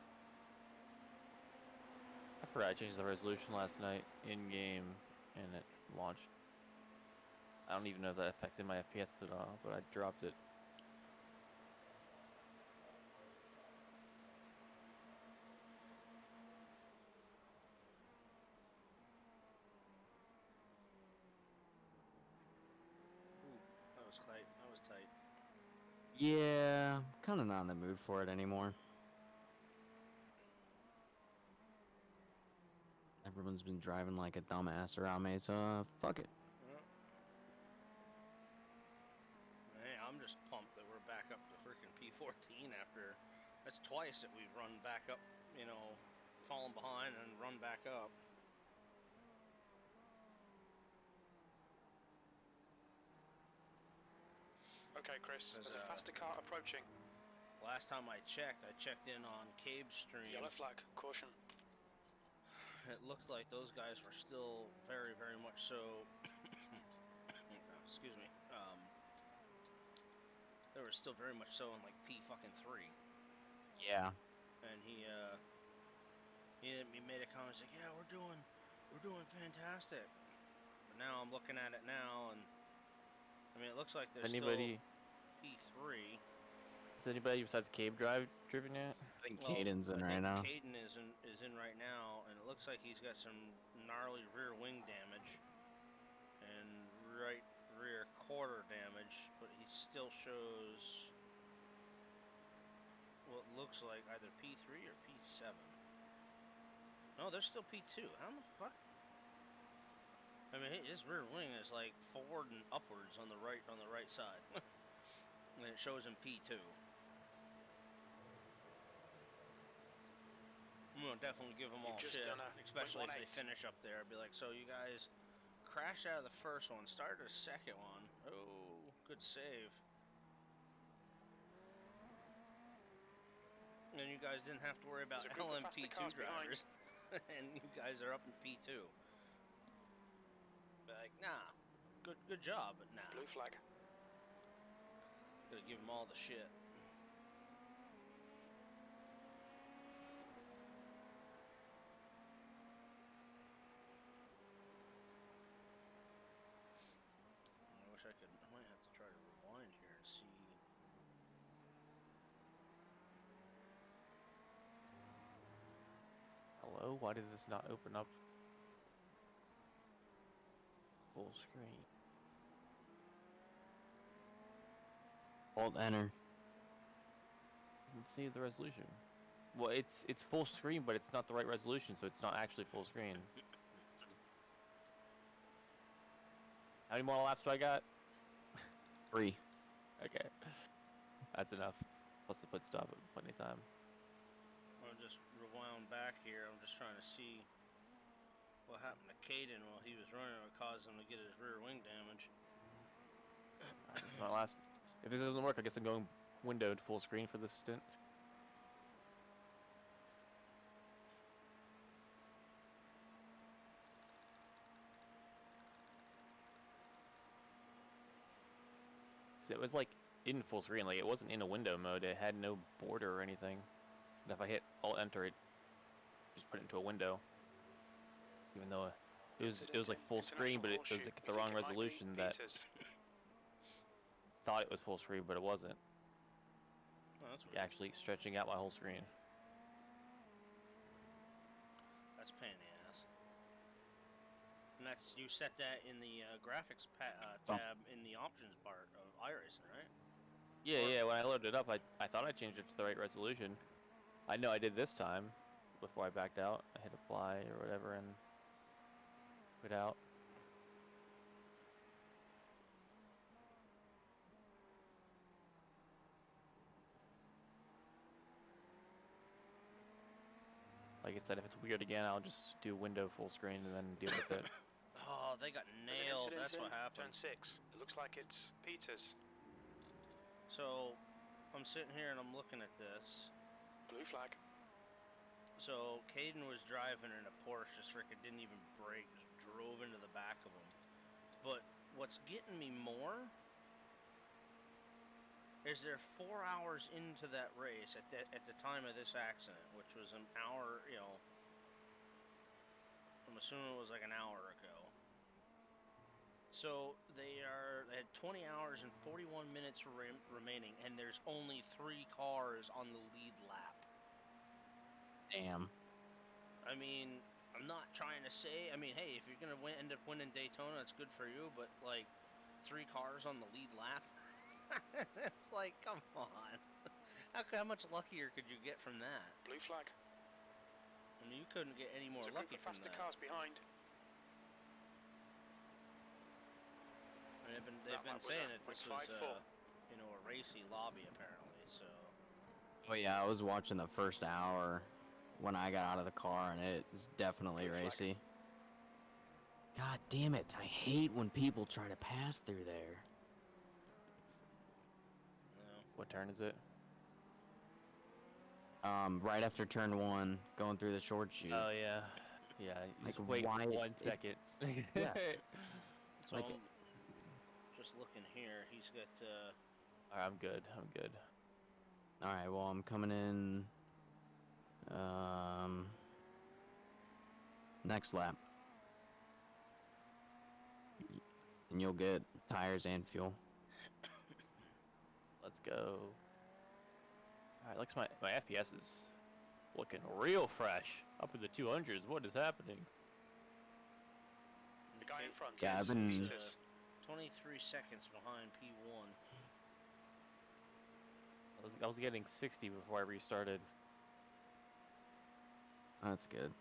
I forgot I changed the resolution last night in game, and it launched. I don't even know if that affected my FPS at all, but I dropped it. That was tight. That was tight. Yeah, kind of not in the mood for it anymore. Everyone's been driving like a dumbass around me, so fuck it. Hey, I'm just pumped that we're back up to freaking P14 after. That's twice that we've run back up, you know, fallen behind and run back up. Okay, Chris, there's a faster car approaching. Last time I checked in on Cabe's stream. Yellow flag, caution. It looked like those guys were still very, very much so. Excuse me. They were still very much so in like P3. Yeah. And he made a comment. He's like, "Yeah, we're doing fantastic." But now I'm looking at it now, and I mean, it looks like there's still P3. Has anybody besides Cabe driven yet? I think Caden's in right now. Caden is in right now, and it looks like he's got some gnarly rear wing damage and right rear quarter damage, but he still shows what looks like either P3 or P7. No, there's still P2. How the fuck? I mean, his rear wing is like forward and upwards on the right side, and it shows him P2. I'm gonna definitely give them all shit, especially if they finish up there. I'd be like, so you guys crashed out of the first one, started a second one. Oh, good save. And you guys didn't have to worry about LMP2 drivers, and you guys are up in P2. Be like, nah, good job, but nah. Blue flag. Gotta give them all the shit. I might have to try to rewind here and see. Hello? Why did this not open up full screen? Alt enter. Didn't save the resolution. Well, it's full screen, but it's not the right resolution, so it's not actually full screen. How many more laps do I got? 3. Okay. That's enough. Plus the pit stop at plenty of time. just rewound back here. I'm just trying to see what happened to Caden while he was running. What caused him to get his rear wing damage. This is my last. If this doesn't work, I guess I'm going windowed full screen for this stint. It was like in full screen, like it wasn't in a window mode. It had no border or anything. And if I hit Alt Enter, it just put it into a window. Even though it was like full screen, but it was like the wrong resolution that thought it was full screen, but it wasn't. Oh, that's weird. Actually stretching out my whole screen. That's a pain in the ass. And that's, you set that in the graphics tab in the options part of iRacing, right? Yeah, when I loaded it up, I thought I changed it to the right resolution. I know I did this time before I backed out. I hit apply or whatever and quit out. Like I said, if it's weird again, I'll just do window full screen and then deal with it. Oh, they got nailed. That's what happened. Turn 6. It looks like it's Peters. So, I'm sitting here and I'm looking at this. Blue flag. So, Caden was driving in a Porsche, just freaking didn't even brake, just drove into the back of him. But what's getting me more is they're 4 hours into that race at the time of this accident, which was an hour, you know, I'm assuming it was like an hour ago. So they had 20 hours and 41 minutes remaining, and there's only 3 cars on the lead lap. Damn. I mean, I'm not trying to say, I mean, hey, if you're going to end up winning Daytona, that's good for you, but like 3 cars on the lead lap? It's like, come on. How much luckier could you get from that? Blue flag. I mean, you couldn't get any more lucky from that. Faster cars behind. And they've been saying that this was, you know, a racy lobby apparently. So. Oh yeah, I was watching the first hour when I got out of the car, and it was definitely racy. God damn it! I hate when people try to pass through there. What turn is it? Right after turn 1, going through the short chute. Oh yeah, yeah. Like, Just wait why 1 second. Yeah. So like, I'm just looking here. He's got. Alright, I'm good. All right. Well, I'm coming in. Next lap. And you'll get tires and fuel. Let's go. Alright, looks my FPS is looking real fresh. Up in the 200s. What is happening? The guy in front. Yeah, I've been. 23 seconds behind P1. I was getting 60 before I restarted. That's good.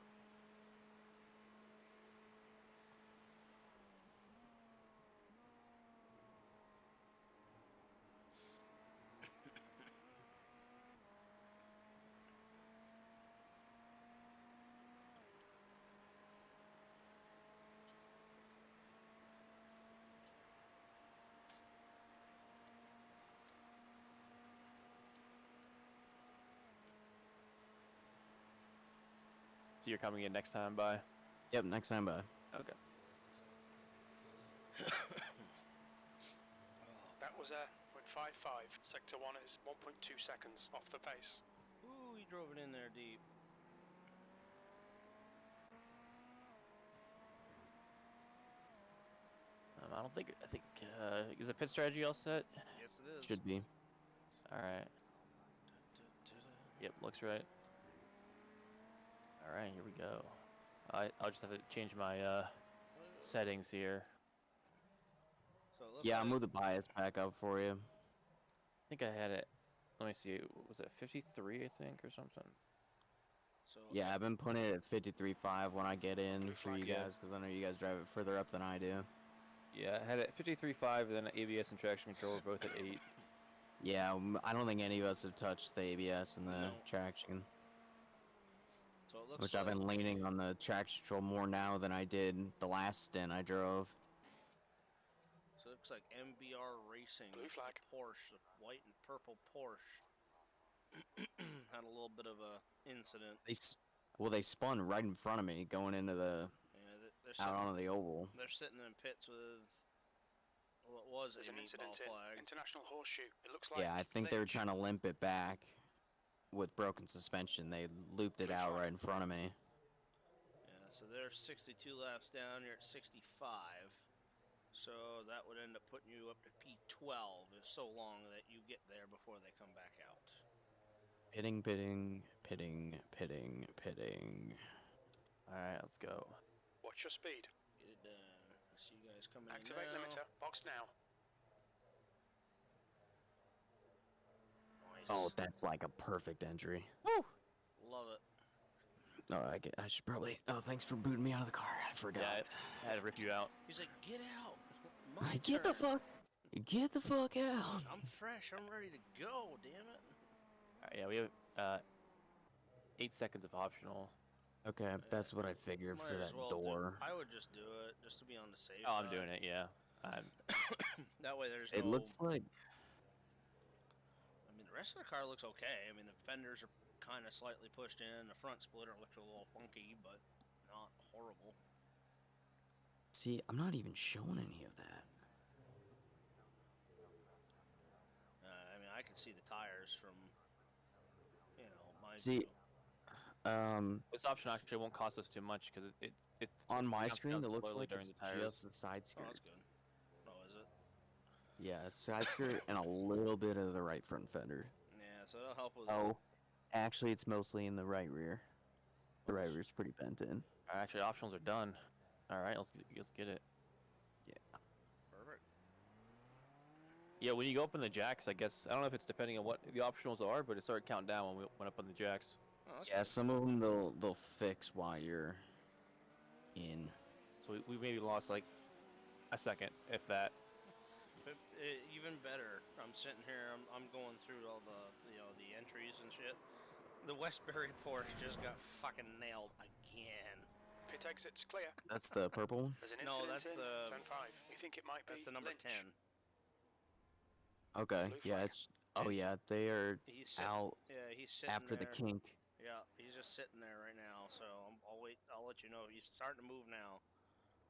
So you're coming in next time by? Yep, next time by. Okay. That was a 0.55. Sector 1 is 1.2 seconds off the pace. Ooh, he drove it in there deep. I don't think. I think is the pit strategy all set? Yes, it is. Should be. All right. Yep, looks right. All right, here we go. I'll just have to change my settings here. So Yeah, I'll move the bias back up for you. I think I had it. Let me see. Was it 53? I think, or something. So Yeah, I've been putting it at 53.5 when I get in for you guys, because I know you guys drive it further up than I do. Yeah, I had it at 53.5, and then ABS and traction control were both at 8. Yeah, I don't think any of us have touched the ABS and the traction. So it looks Which like I've been leaning on the traction control more now than I did the last stint I drove. So it looks like MBR Racing, blue flag. Porsche, the white and purple Porsche, had a little bit of a incident. They spun right in front of me going into the out onto the oval. They're sitting in pits with what was There's a an meatball incident flag. in International Horseshoe. It looks like Yeah, I think they were trying to limp it back with broken suspension. They looped it out right in front of me. Yeah, so they're 62 laps down. You're at 65. So that would end up putting you up to P12 if so long that you get there before they come back out. Pitting, pitting, pitting, pitting, pitting. Alright, let's go. Watch your speed. Get it done. I see you guys coming Activate in now. limiter. Box now. Nice. Oh, that's like a perfect entry. Woo! Love it. Oh, I should probably. Oh, thanks for booting me out of the car. I forgot. Yeah, I had to rip you out. He's like, get out. My Get the turn. Get the fuck out. I'm fresh. I'm ready to go. Damn it. Alright, yeah, we have 8 seconds of optional. Okay, that's what I figured Might for as that well door. I would just do it, just to be on the safe Oh, I'm side. doing it, yeah. That way there's It no... looks like. I mean, the rest of the car looks okay. I mean, the fenders are kind of slightly pushed in. The front splitter looks a little funky, but not horrible. See, I'm not even showing any of that. I mean, I can see the tires from, you know, my See, view. This option actually won't cost us too much because it's on my counts screen down it looks slowly like during it's the tires. just the side Oh, skirt. that's good. Oh, is it? Yeah, side skirt and a little bit of the right front fender. Yeah, so that'll help with... Oh, actually, it's mostly in the right rear. The right rear's pretty bent in. Actually, optionals are done. All right, let's get it. Yeah. Perfect. Yeah, when you go up in the jacks, I guess I don't know if it's depending on what the optionals are, but it started counting down when we went up on the jacks. Oh, Yeah, some of them they'll fix while you're in. So we maybe lost like a second, if that. But, even better, I'm sitting here, I'm going through all the, the entries and shit. The Westbury Porsche just got fucking nailed again. Pit exit's clear. That's the purple one? There's an No, incident that's in the... Zone 5. We think it might be That's the number Lynch. 10. Okay, Blue yeah, flag. it's... Oh yeah, they are He's out Yeah, he's sitting after there. the kink. Yeah, he's just sitting there right now, so I'll wait, I'll let you know. He's starting to move now.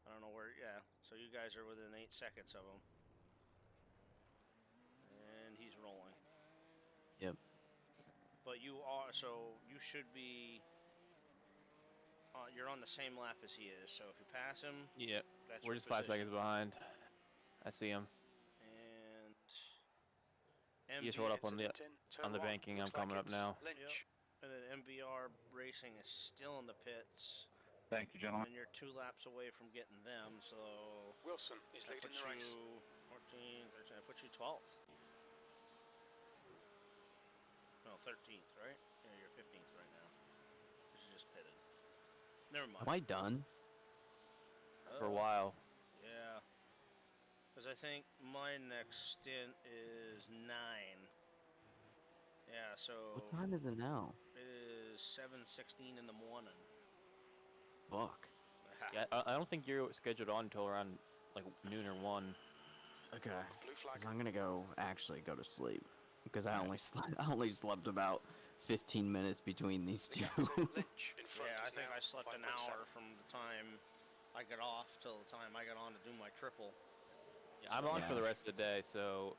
I don't know where, yeah, so you guys are within 8 seconds of him. And he's rolling. Yep. But you are, so you should be, you're on the same lap as he is, so if you pass him, Yep. that's We're your just 5 position. seconds behind. I see him. And He just rolled up on the Turn one. banking. I'm Looks like coming up it's now. Lynch. Yep. And then MBR Racing is still in the pits. Thank you, gentlemen. And you're 2 laps away from getting them, so... Wilson is that leading puts the race. you 14, 13, I put you 12th. No, 13th, right? Yeah, you're 15th right now. Because you just pitted. Never mind. Am I done? For a while. Yeah. Because I think my next stint is 9. Yeah, so... What time is it now? It is 7:16 in the morning. Fuck. Yeah, I don't think you're scheduled on until around like noon or 1. Okay. Blue flag. 'Cause I'm gonna actually go to sleep because I only slept about 15 minutes between these two. Lynch in front Yeah, I is think now I slept an 5.7. hour from the time I got off till the time I got on to do my triple. Yeah, I'm on for the rest of the day, so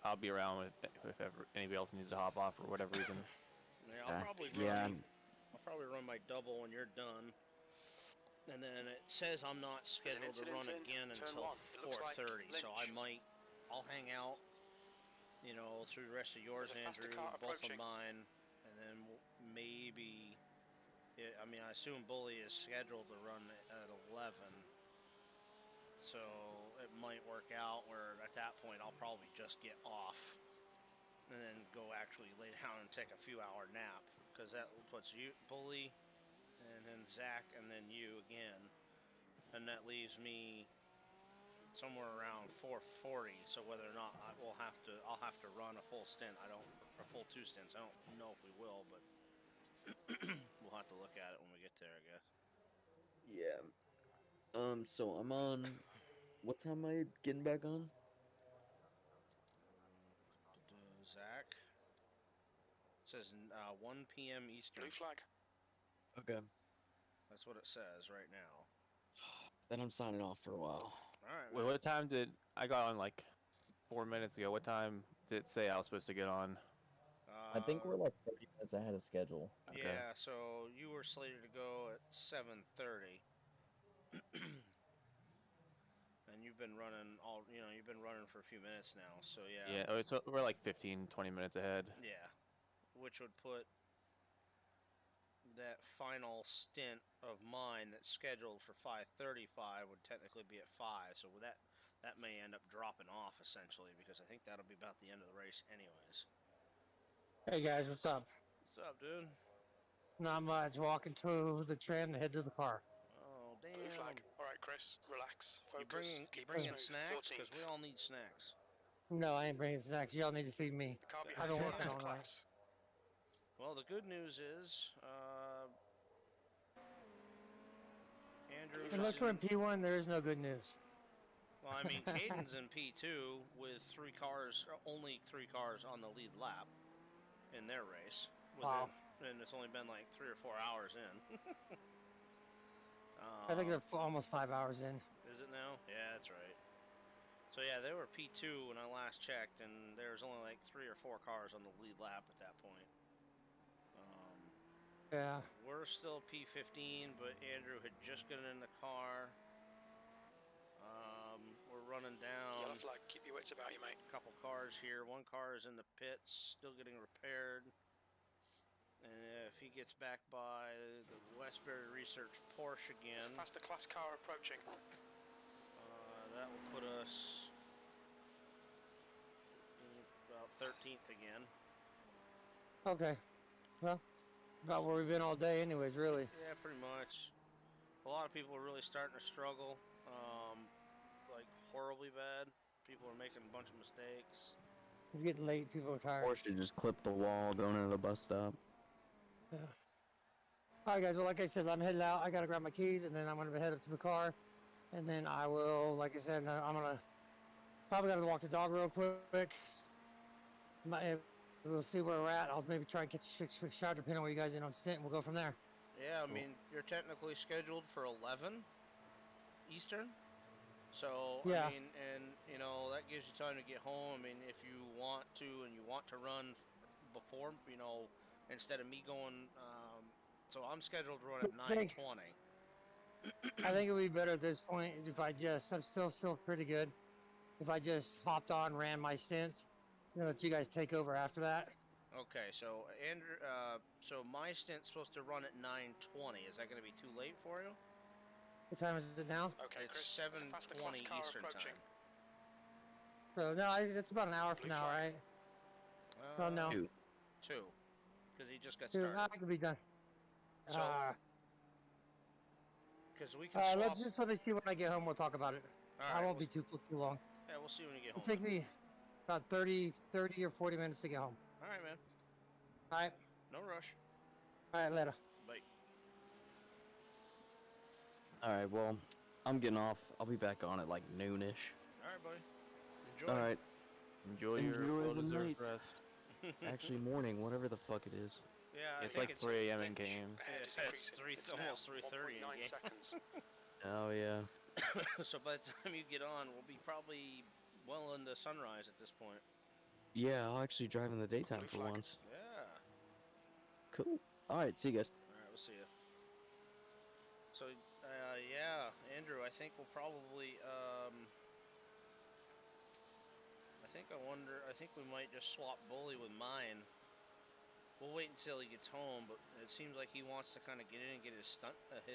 I'll be around if ever anybody else needs to hop off for whatever reason. Yeah, I'll probably run my double when you're done. And then it says I'm not scheduled to run again until 4:30, so I'll hang out, through the rest of yours, Andrew, both of mine, and then maybe, I assume Bully is scheduled to run at 11, so it might work out where at that point I'll probably just get off, and then go actually lay down and take a few-hour nap, because that puts you, Bully, and then Zach, and then you again, and that leaves me somewhere around 4:40. So whether or not I'll have to run a full stint. Or full 2 stints. I don't know if we will, but We'll have to look at it when we get there, I guess. Yeah. So I'm on. What time am I getting back on? Zach. It says 1 p.m. Eastern. Blue flag. Okay. That's what it says right now. Then I'm signing off for a while. Alright, Wait, what time did I got on like 4 minutes ago? What time did it say I was supposed to get on? I think we're like 30 minutes ahead of schedule. Okay. Yeah, so you were slated to go at 7:30. And you've been running you've been running for a few minutes now, so yeah. Yeah, oh, so we're like 15, 20 minutes ahead. Yeah, which would put that final stint of mine that's scheduled for 5:35 would technically be at 5, so that may end up dropping off essentially, because I think that'll be about the end of the race anyways. Hey guys, what's up? What's up, dude? Not much. Walking to the tram to head to the car. Oh, damn. Blue flag. All right, Chris, relax, focus. You bringing snacks? Because we all need snacks. No, I ain't bringing snacks. Y'all need to feed me. I've been working all night. Well, the good news is, Andrew. Unless we're in P1, there is no good news. Well, I mean, Caden's in P2 with only three cars on the lead lap in their race. Wow. And it's only been like 3 or 4 hours in. I think they're almost 5 hours in. Is it now? Yeah, that's right. So yeah, they were P2 when I last checked, and there was only like 3 or 4 cars on the lead lap at that point. Yeah. We're still P15, but Andrew had just gotten in the car. We're running down. Yellow flag, keep your wits about you, mate. A couple cars here. One car is in the pits, still getting repaired. And if he gets back by the Westbury Research Porsche again, Faster class car approaching. that will put us about 13th again. Okay. Well, about where we've been all day anyways, really. Yeah, pretty much. A lot of people are really starting to struggle, like horribly bad. People are making a bunch of mistakes. It's getting late, people are tired. Porsche just clipped the wall going into the bus stop. Yeah. Alright guys, well like I said, I'm headed out. I gotta grab my keys and then I'm gonna head up to the car. And then I will, like I said, I'm gonna probably gotta walk the dog real quick. We'll see where we're at. I'll maybe try and catch a quick shot depending on where you guys are in on stint, and we'll go from there. Yeah, I mean, you're technically scheduled for 11 Eastern. So, yeah. I mean, and, you know, that gives you time to get home. I mean, if you want to and you want to run before, you know, instead of me going, so I'm scheduled to run at 9:20. I think it would be better at this point if I still feel pretty good. If I just hopped on, ran my stints, let you guys take over after that. Okay, so Andrew, so my stint's supposed to run at 9:20. Is that going to be too late for you? What time is it now? Okay, it's Chris, 7:20 Eastern time. So no, it's about an hour from now, right? Oh no. 2. Because he just got 2. started. I could be done. So, because we can swap. Let me see when I get home. We'll talk about it. Right, I won't be too long. Yeah, we'll see when you get home. It'll take me about 30 or 40 minutes to get home. All right, man. All right. No rush. All right, later. Bye. All right, well, I'm getting off. I'll be back on at like noonish. All right, buddy. Enjoy. All right. Enjoy your well-deserved rest. Actually, morning, whatever the fuck it is. Yeah, it's like 3 a.m. in game. Yeah, it's almost 3:30 in game. Seconds. Oh yeah. So by the time you get on, we'll be probably well into sunrise at this point. Yeah, I'll actually drive in the daytime for once. Yeah. Cool. All right, see you guys. All right, we'll see you. So, yeah, Andrew, I think we'll probably, I think we might just swap Bully with mine. We'll wait until he gets home, but it seems like he wants to kind of get in and get his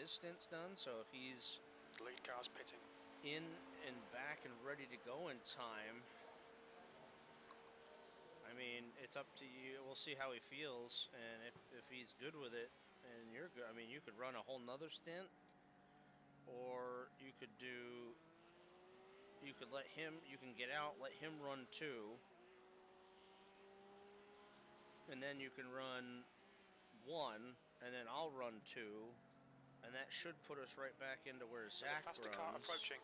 stints done. So if he's the lead car's pitting in and back and ready to go in time, I mean, it's up to you. We'll see how he feels, and if he's good with it, and you're good. I mean, you could run a whole nother stint, or you could let him. You can get out, let him run 2. And then you can run 1 and then I'll run 2, and that should put us right back into where Zach faster runs car approaching.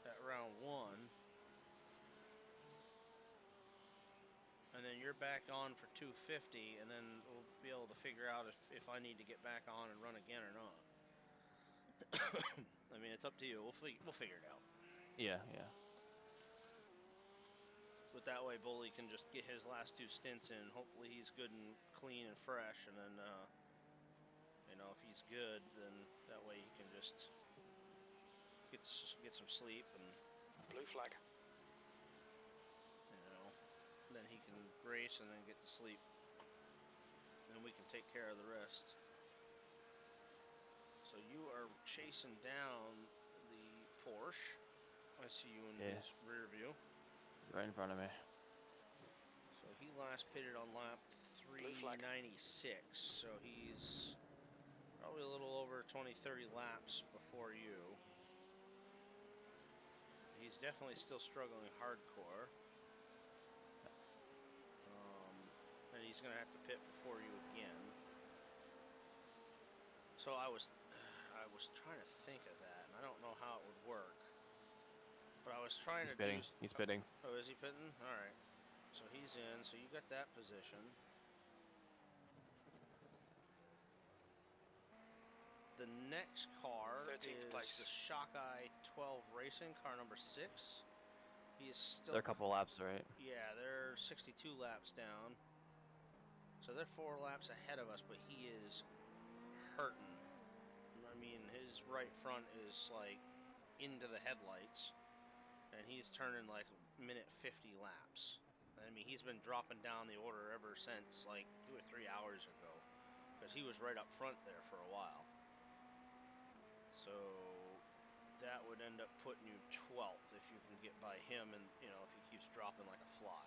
at round 1. And then you're back on for 250, and then we'll be able to figure out if I need to get back on and run again or not. I mean, it's up to you. We'll figure it out. Yeah, yeah. But that way, Bully can just get his last 2 stints in. Hopefully, he's good and clean and fresh, and then, you know, if he's good, then that way he can just get some sleep and. Blue flag. You know, then he can race and then get to sleep. Then we can take care of the rest. So you are chasing down the Porsche. I see you in his rear view. Right in front of me. So he last pitted on lap 396. So he's probably a little over 20-30 laps before you. He's definitely still struggling hardcore. And he's going to have to pit before you again. So I was trying to think of that, and I don't know how it would work. But I was trying to pitting. He's pitting. Oh, is he pitting? All right. So he's in. So you got that position. The next car is the Shockeye 12 Racing, car number 6. He is still. They're a couple laps, right? Yeah, they're 62 laps down. So they're 4 laps ahead of us, but he is hurting. I mean, his right front is like into the headlights, and he's turning like minute 50 laps. I mean, he's been dropping down the order ever since like 2 or 3 hours ago, because he was right up front there for a while. So that would end up putting you 12th if you can get by him, and you know, if he keeps dropping like a fly.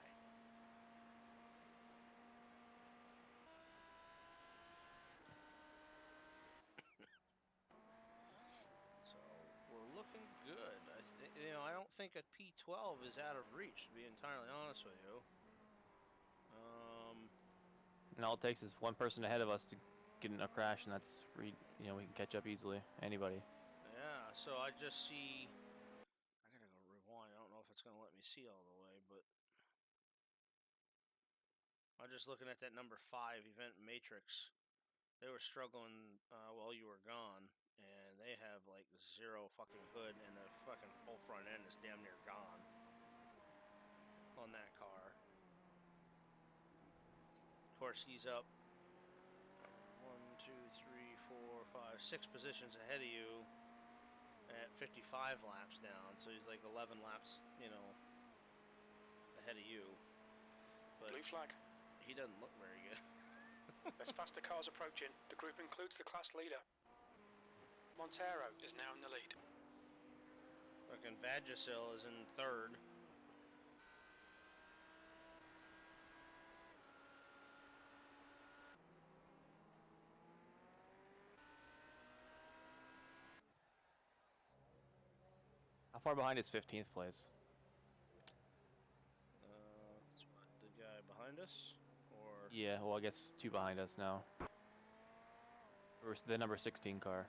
So we're looking good. I don't think a P12 is out of reach, to be entirely honest with you. And all it takes is one person ahead of us to get in a crash, and that's we can catch up easily. Anybody. Yeah. So I just see. I gotta go rewind. I don't know if it's gonna let me see all the way, but I'm just looking at that number 5 event matrix. They were struggling while you were gone, and they have like 0 fucking hood, and the fucking whole front end is damn near gone on that car. Of course, he's up 1, 2, 3, 4, 5, 6 positions ahead of you at 55 laps down, so he's like 11 laps, ahead of you. But blue flag. He doesn't look very good. There's faster cars approaching. The group includes the class leader. Montero is now in the lead. Fucking Vagisil is in 3rd. How far behind is 15th place? That's what, the guy behind us? Or Yeah, well, I guess 2 behind us now. Or the number 16 car.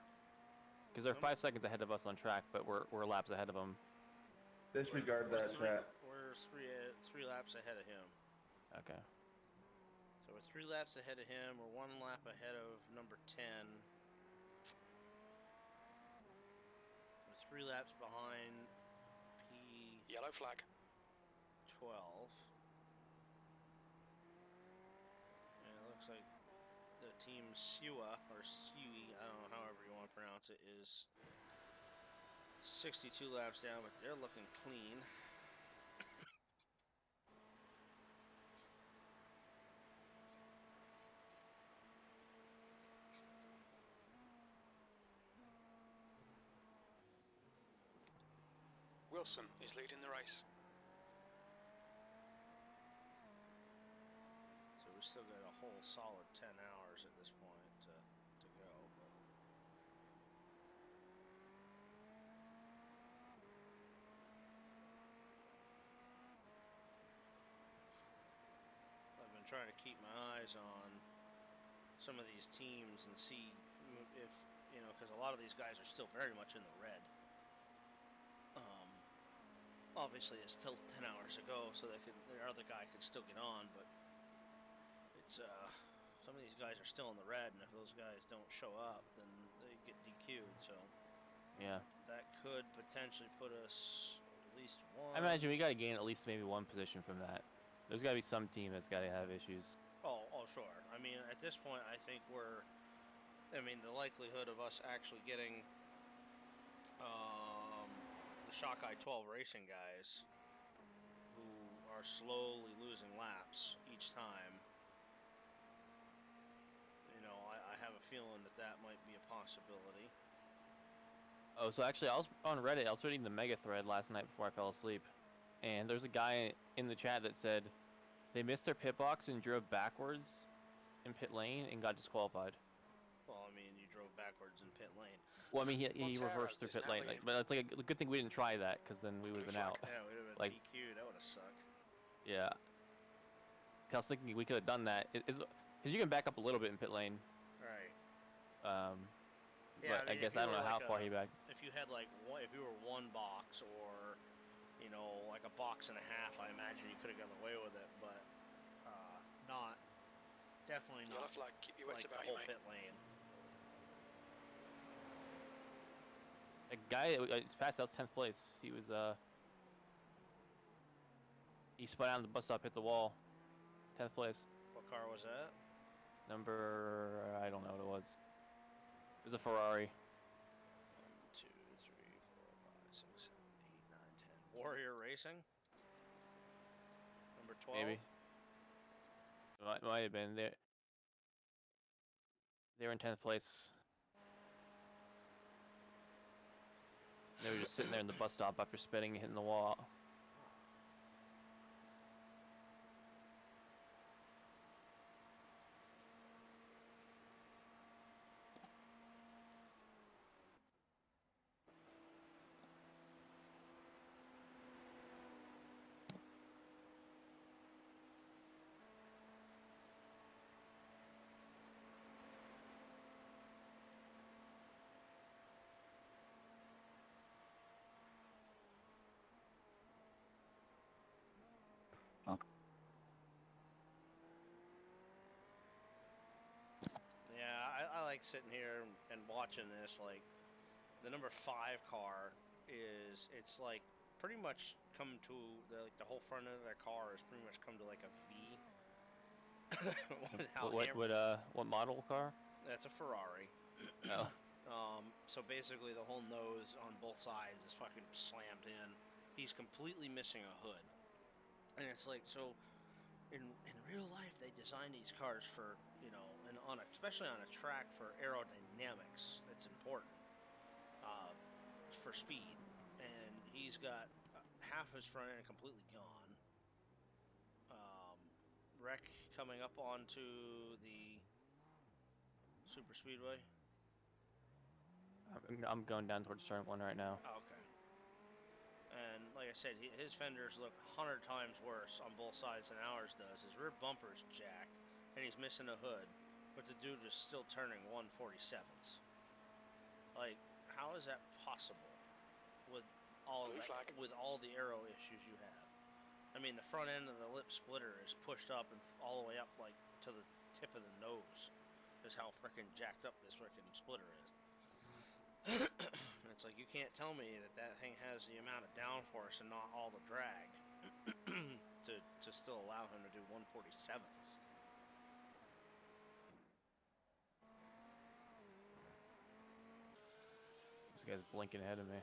Because they're 5 seconds ahead of us on track, but we're laps ahead of them. Disregard that chat. We're 3 laps ahead of him. Okay. So we're 3 laps ahead of him. We're 1 lap ahead of number 10. We're 3 laps behind P. Yellow flag. 12. And it looks like the team Siwa, or Siwi, I don't know, however you want to pronounce it, is 62 laps down, but they're looking clean. Wilson is leading the race. So we still got a whole solid 10 hours at this point to go. But I've been trying to keep my eyes on some of these teams and see if, you know, because a lot of these guys are still very much in the red. Obviously, it's still 10 hours ago, so their other guy could still get on, but it's some of these guys are still in the red, and if those guys don't show up, then they get DQ'd. So Yeah. that could potentially put us at least one. I imagine we got to gain at least maybe one position from that. There's got to be some team that's got to have issues. Oh, sure. I mean, at this point, I think the likelihood of us actually getting the Shockeye 12 Racing guys who are slowly losing laps each time, you know, I have a feeling that might be a possibility. Oh, so actually, I was on Reddit. I was reading the Mega thread last night before I fell asleep, and there's a guy in the chat that said they missed their pit box and drove backwards in pit lane and got disqualified. Well, I mean, you drove backwards in pit lane. Well, I mean, he reversed through pit lane, but it's like a good thing we didn't try that, because then we would have been out. Yeah, we would have been like, DQ'd. That would have sucked. Yeah. I was thinking we could have done that. Because you can back up a little bit in pit lane. Right. But I guess I don't know how far he backed. If you had if you were one box or, you know, like a box and a half, I imagine you could have gotten away with it, but definitely not. You'll have to keep your wits about the you, whole mate. pit lane. A guy that passed that was 10th place. He was he spun out on the bus stop, hit the wall. 10th place. What car was that? Number, I don't know what it was. It was a Ferrari. 1, 2, 3, 4, 5, 6, 7, 8, 9, 10. Warrior Racing? Number 12? Maybe. It might have been. They were in 10th place. They were just sitting there in the bus stop after spinning and hitting the wall. Yeah, I like sitting here and watching this. Like, the number 5 car it's like pretty much come to the whole front end of that car is pretty much come to like a V. What model car? That's a Ferrari. Oh. So basically the whole nose on both sides is fucking slammed in. He's completely missing a hood. And it's like, so in real life they design these cars for, you know, and especially on a track for aerodynamics, that's important for speed. And he's got half his front end completely gone. Wreck coming up onto the super speedway. I'm going down towards turn 1 right now. Oh, okay. And like I said, his fenders look 100 times worse on both sides than ours does. His rear bumper's jacked, and he's missing a hood, but the dude is still turning 147s. Like, how is that possible with all the aero issues you have? I mean, the front end of the lip splitter is pushed up and all the way up, like, to the tip of the nose. Is how freaking jacked up this freaking splitter is. It's like, you can't tell me that thing has the amount of downforce and not all the drag to still allow him to do 147s. This guy's blinking ahead of me.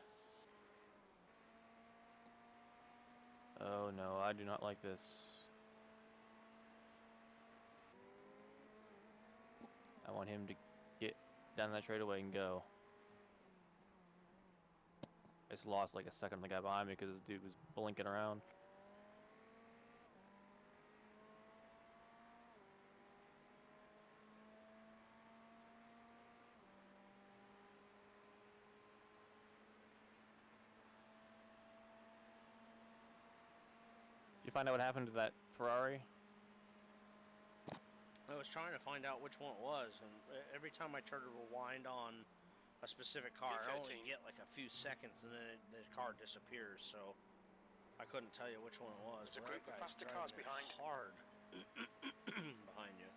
Oh no, I do not like this. I want him to get down that straightaway and go. I just lost like a second on the guy behind me because this dude was blinking around. Did you find out what happened to that Ferrari? I was trying to find out which one it was, and every time I tried to rewind on a specific car, I only get like a few seconds, and then the car disappears. So I couldn't tell you which one it was. There's a But group that of guy's faster driving cars it behind. hard behind you.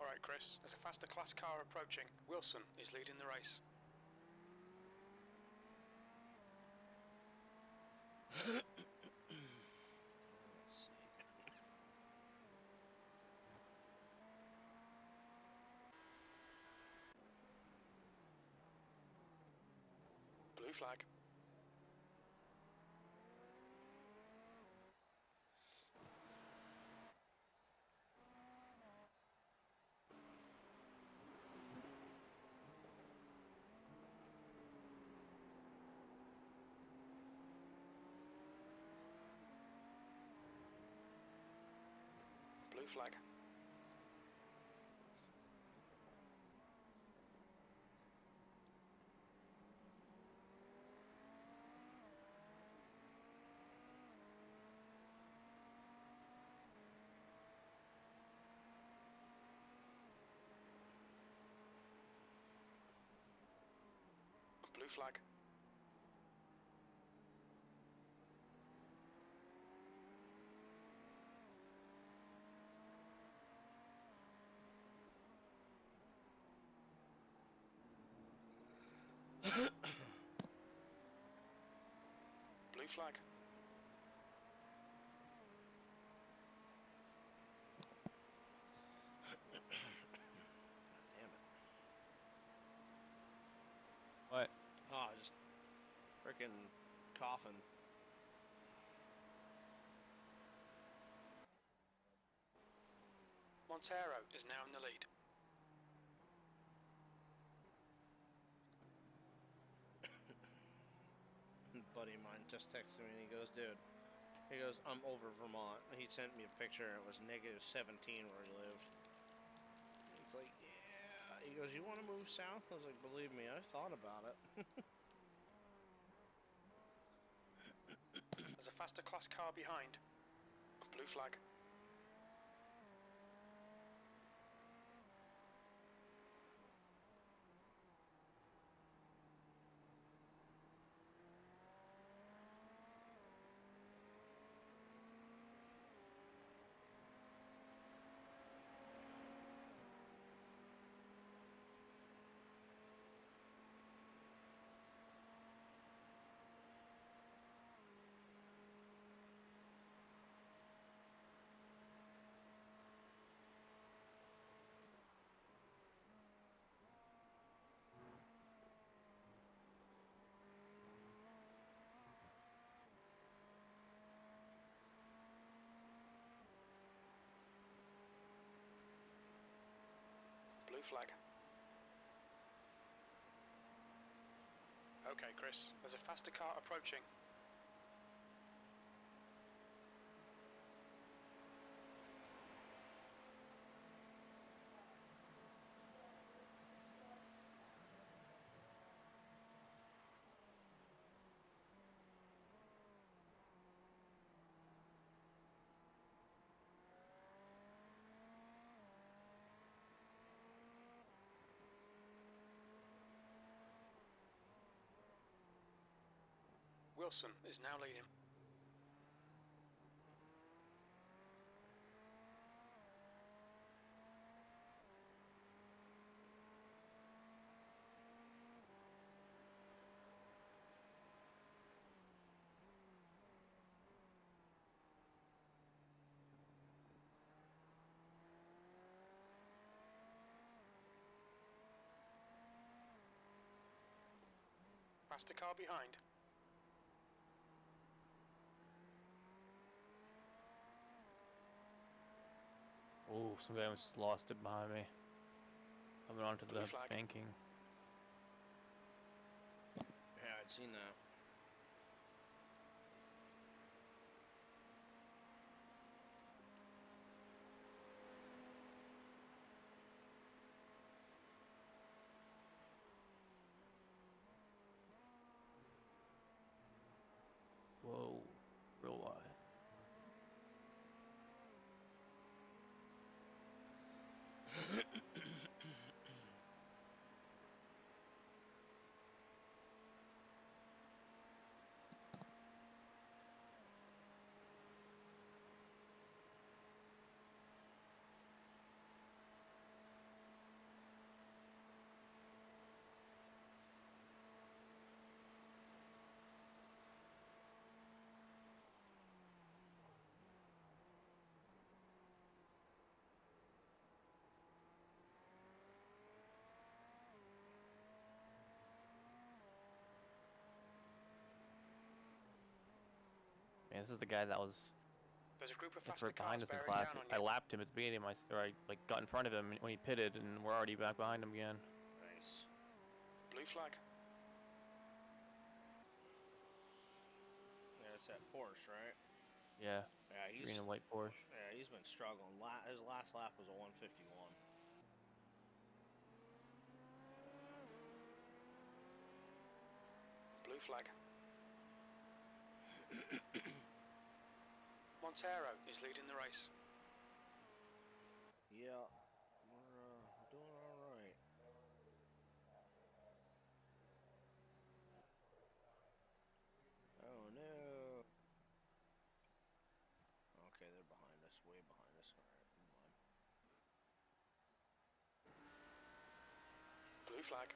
Alright, Chris, there's a faster class car approaching. Wilson is leading the race. Let's see. Blue flag. Blue flag. Blue flag. Blue flag. Damn it. What? Oh, just freaking coughing. Montero is now in the lead. Buddy of mine just texted me and he goes, dude, I'm over Vermont. And he sent me a picture and it was -17 where he lived. It's like, yeah. He goes, you want to move south? I was like, believe me, I thought about it. There's a faster class car behind. Blue flag. Blue flag. Okay, Chris, there's a faster car approaching. Wilson is now leading. faster car behind. Oh, some guy almost just lost it behind me. Coming onto the Flag. banking. Yeah, I'd seen that. Whoa, real wide. Man, this is the guy that was. There's a group of It's faster right behind cars us in bearing class. down on I you. lapped him at the beginning of my, or I like got in front of him when he pitted, and we're already back behind him again. Nice. Blue flag. Yeah, it's that Porsche, right? Yeah. Yeah, he's green and white Porsche. Yeah, he's been struggling. His last lap was a 151. Blue flag. Montero is leading the race. Yeah, we're doing all right. Oh no. Okay, they're behind us, way behind us. All right, never mind. Blue flag.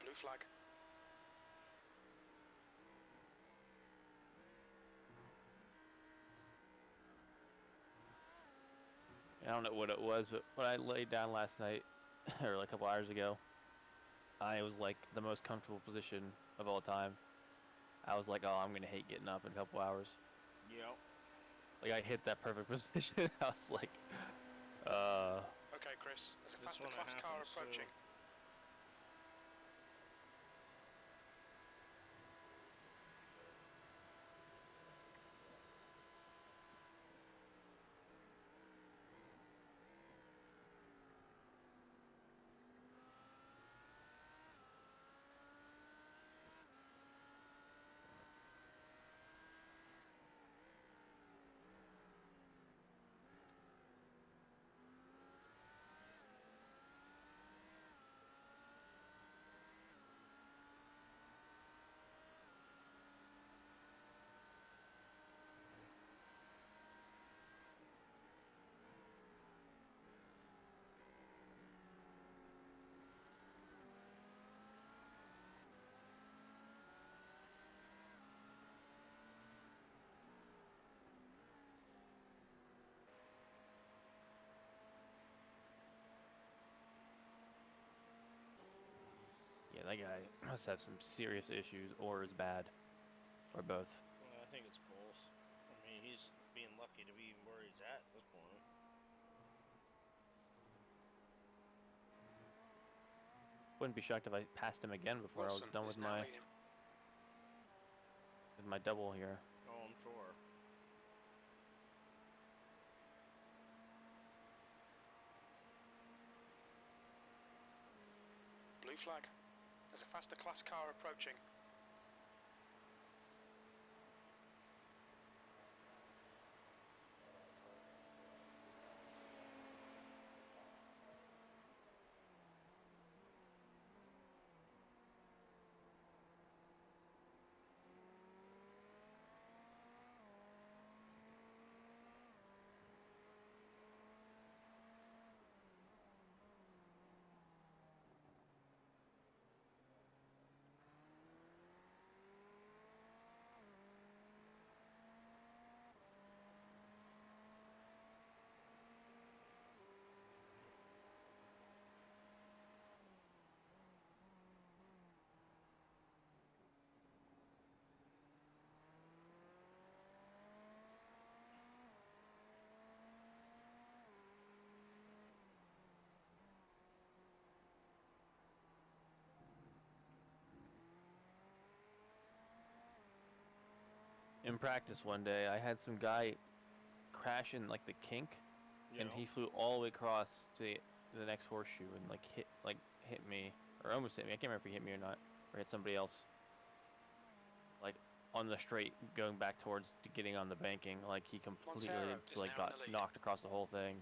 Blue flag. I don't know what it was, but when I laid down last night, or like a couple hours ago, I was like the most comfortable position of all time. I was like, oh, I'm gonna hate getting up in a couple hours. Yep. Like I hit that perfect position. I was like, Okay, Chris. There's a faster class car approaching. yeah, that guy must have some serious issues, or is bad, or both. Well, I think it's both. I mean, he's being lucky to be where he's at this point. Wouldn't be shocked if I passed him again before I was done with my double here. Oh, I'm sure. Blue flag. There's a faster class car approaching. in practice one day, I had some guy crash in like the kink, and he flew all the way across to the next horseshoe and like hit me, or almost hit me. I can't remember if he hit me or not, or hit somebody else. Like on the straight, going back towards getting on the banking, like he completely just like got knocked across the whole thing.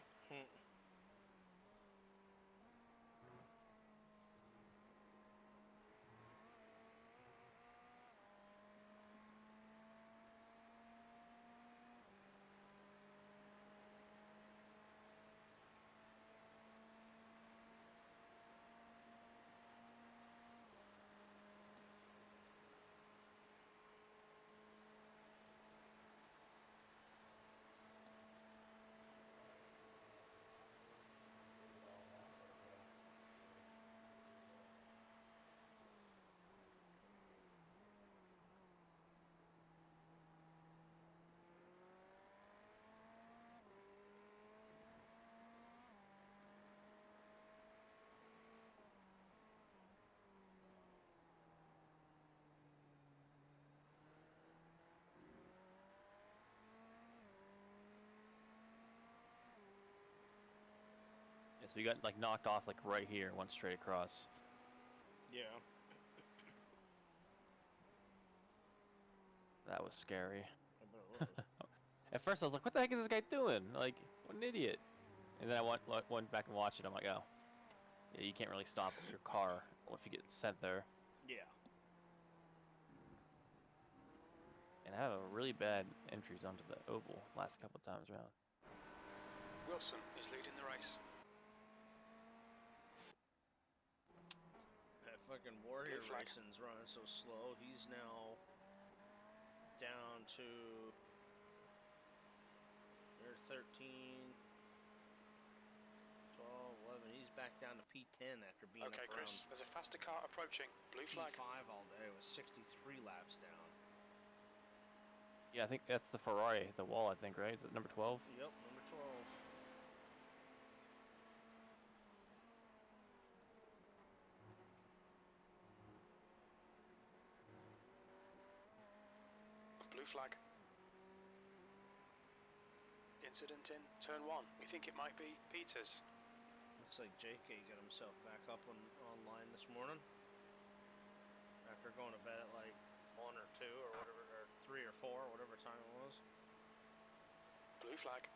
Yeah, so you got like knocked off like right here, went straight across. Yeah. That was scary. I bet it was. At first I was like, what the heck is this guy doing? Like, what an idiot. And then I went back and watched it. I'm like, oh. Yeah, you can't really stop your car if you get sent there. Yeah. And I have a really bad entries onto the oval last couple times around. Wilson is leading the race. That fucking Warrior Racing's running so slow. He's now down to they're 13, 12, 11. He's back down to P10 after being Okay, up Chris, there's a faster car approaching. Blue flag. P5 all day with 63 laps down. Yeah, I think that's the Ferrari, the wall, I think, right? Is it number 12? Yep, number 12. Blue flag. Incident in turn 1. We think it might be Peters. Looks like JK got himself back up online this morning. After going to bed at like 1 or 2 or whatever, or 3 or 4, whatever time it was. Blue flag.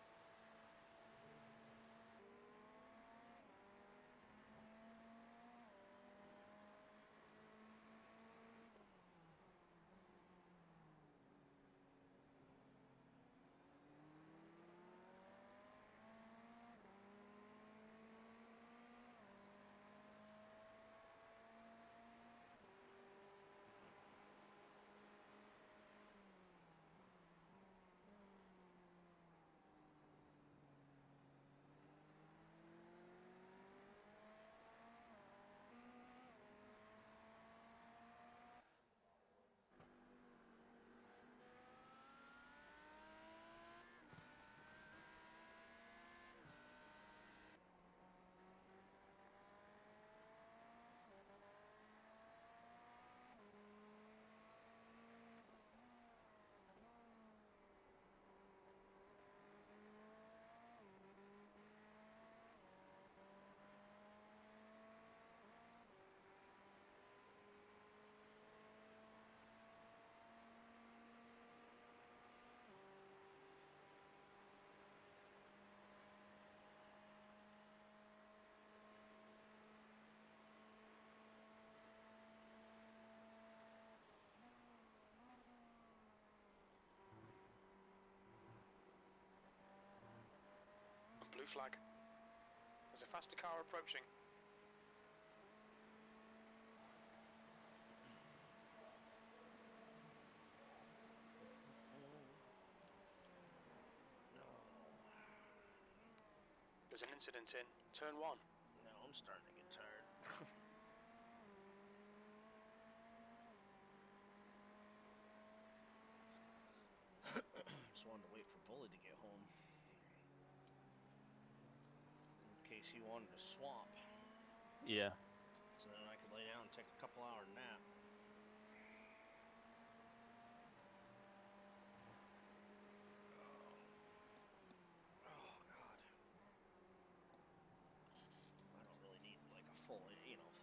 Blue flag. There's a faster car approaching. There's an incident in turn 1. Now I'm starting to get tired. Just wanted to wait for Bully to get home. In case he wanted to swap. Yeah. So then I could lay down and take a couple-hour nap.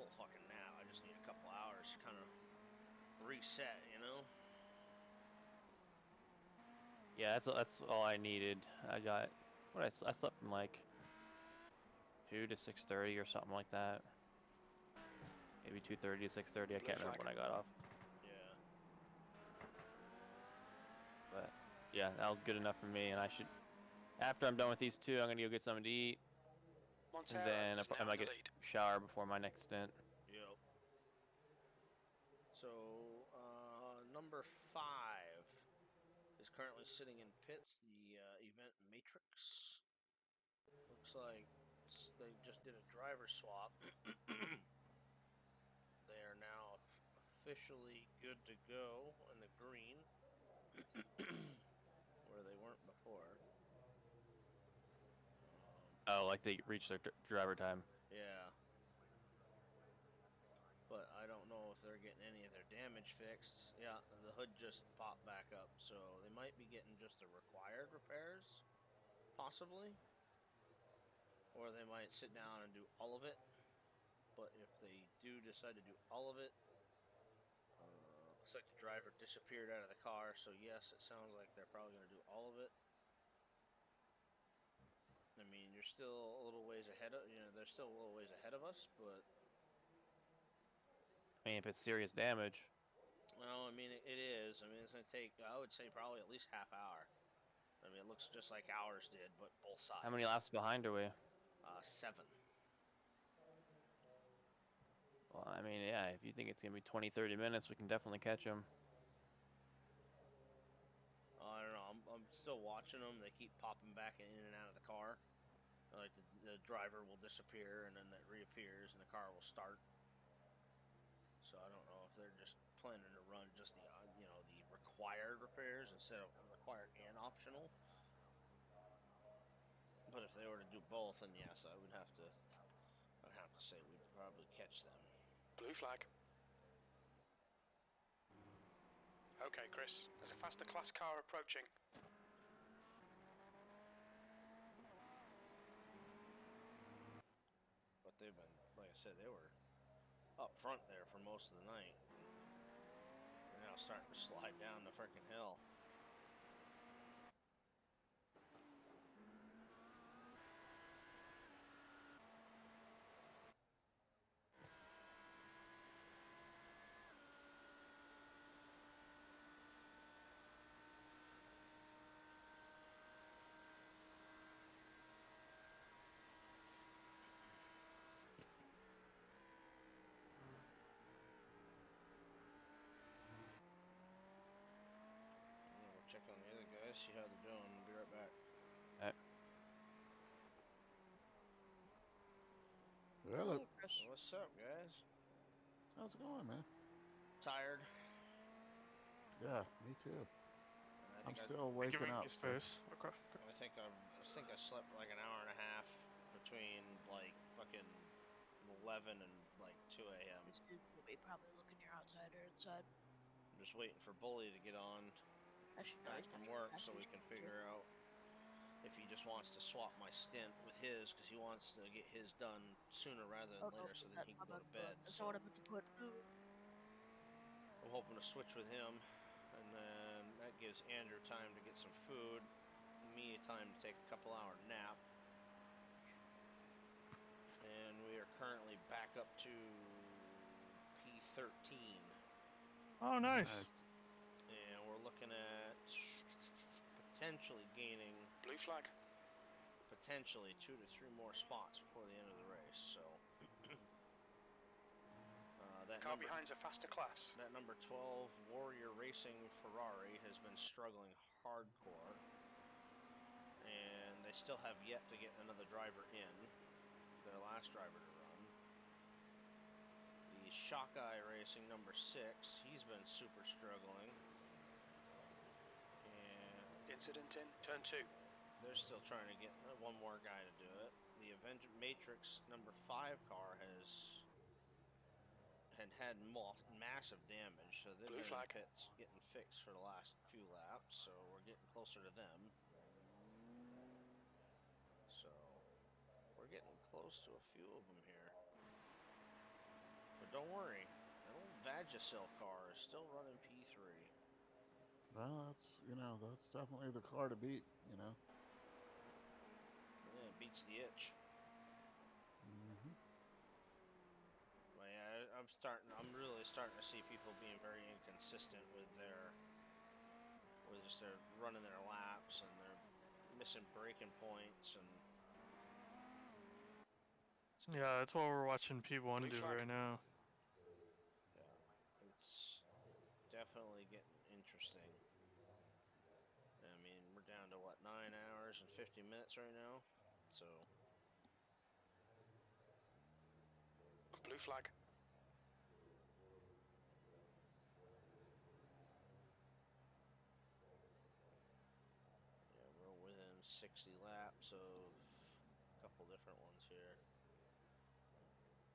full fucking nap. I just need a couple hours to kind of reset, you know? Yeah, that's all I needed. I got I slept from like 2 to 6:30 or something like that. Maybe 2:30 to 6:30. I can't remember when I got off. Yeah. But yeah, that was good enough for me. And I should, after I'm done with these two, I'm gonna go get something to eat. Montero And then is I now might in the get lead. shower before my next stint. Yep. So, number 5 is currently sitting in pits, the event Matrix. Looks like they just did a driver swap. They are now officially good to go in the green, where they weren't before. Oh, like they reached their driver time. Yeah. But I don't know if they're getting any of their damage fixed. Yeah, the hood just popped back up, so they might be getting just the required repairs, possibly. Or they might sit down and do all of it. But if they do decide to do all of it, looks like the driver disappeared out of the car, so yes, it sounds like they're probably going to do all of it. I mean, you're still a little ways ahead of, they're still a little ways ahead of us, but... I mean, if it's serious damage. Well, I mean, it is. I mean, it's going to take, I would say, probably at least half hour. I mean, it looks just like ours did, but both sides. How many laps behind are we? 7. Well, I mean, yeah, if you think it's going to be 20, 30 minutes, we can definitely catch them. I don't know. I'm still watching them. They keep popping back in and out of the car. Like the driver will disappear and then it reappears and the car will start. So I don't know if they're just planning to run just the the required repairs instead of required and optional. But if they were to do both, then yes, I'd have to say we'd probably catch them. Blue flag. Okay, Chris, there's a faster class car approaching. But they've been, like I said, they were up front there for most of the night. They're now starting to slide down the freaking hill. Check on the other guys, see how they're doing. I'll be right back. Alright. Hello. What's up, guys? How's it going, man? Tired? Yeah, me too. I'm still waking up. So. I think I slept like an hour and a half between like fucking 11 and like 2 a.m. This dude will be probably looking your outsider inside. I'm just waiting for Bully to get on back from work so we can figure out if he just wants to swap my stint with his because he wants to get his done sooner rather than later so that he can go to bed. That's not what I meant to put. I'm hoping to switch with him, and then that gives Andrew time to get some food, me time to take a couple-hour nap. And we are currently back up to P13. Oh, nice. And we're looking at potentially gaining... Blue flag. Potentially 2 to 3 more spots before the end of the race, so... that car behind's a faster class. That number 12 Warrior Racing Ferrari has been struggling hardcore. And they still have yet to get another driver in. Their last driver to run. The Shockeye Racing number 6, he's been super struggling. And incident in turn 2. They're still trying to get one more guy to do it. The Avenger Matrix number 5 car had massive damage, so they've been in pits getting fixed for the last few laps, so we're getting closer to them. So we're getting close to a few of them here. don't worry. That old Vagisil car is still running P3. Well, that's definitely the car to beat, Yeah, it beats the itch. Mm-hmm. Well, yeah, I'm really starting to see people being very inconsistent with their running their laps, and they're missing braking points, and Yeah, that's what we're watching P1 do right now. yeah, it's definitely getting interesting. I mean, we're down to what, 9 hours and 50 minutes right now, so. Blue flag. Yeah, we're within 60 laps of a couple different ones here.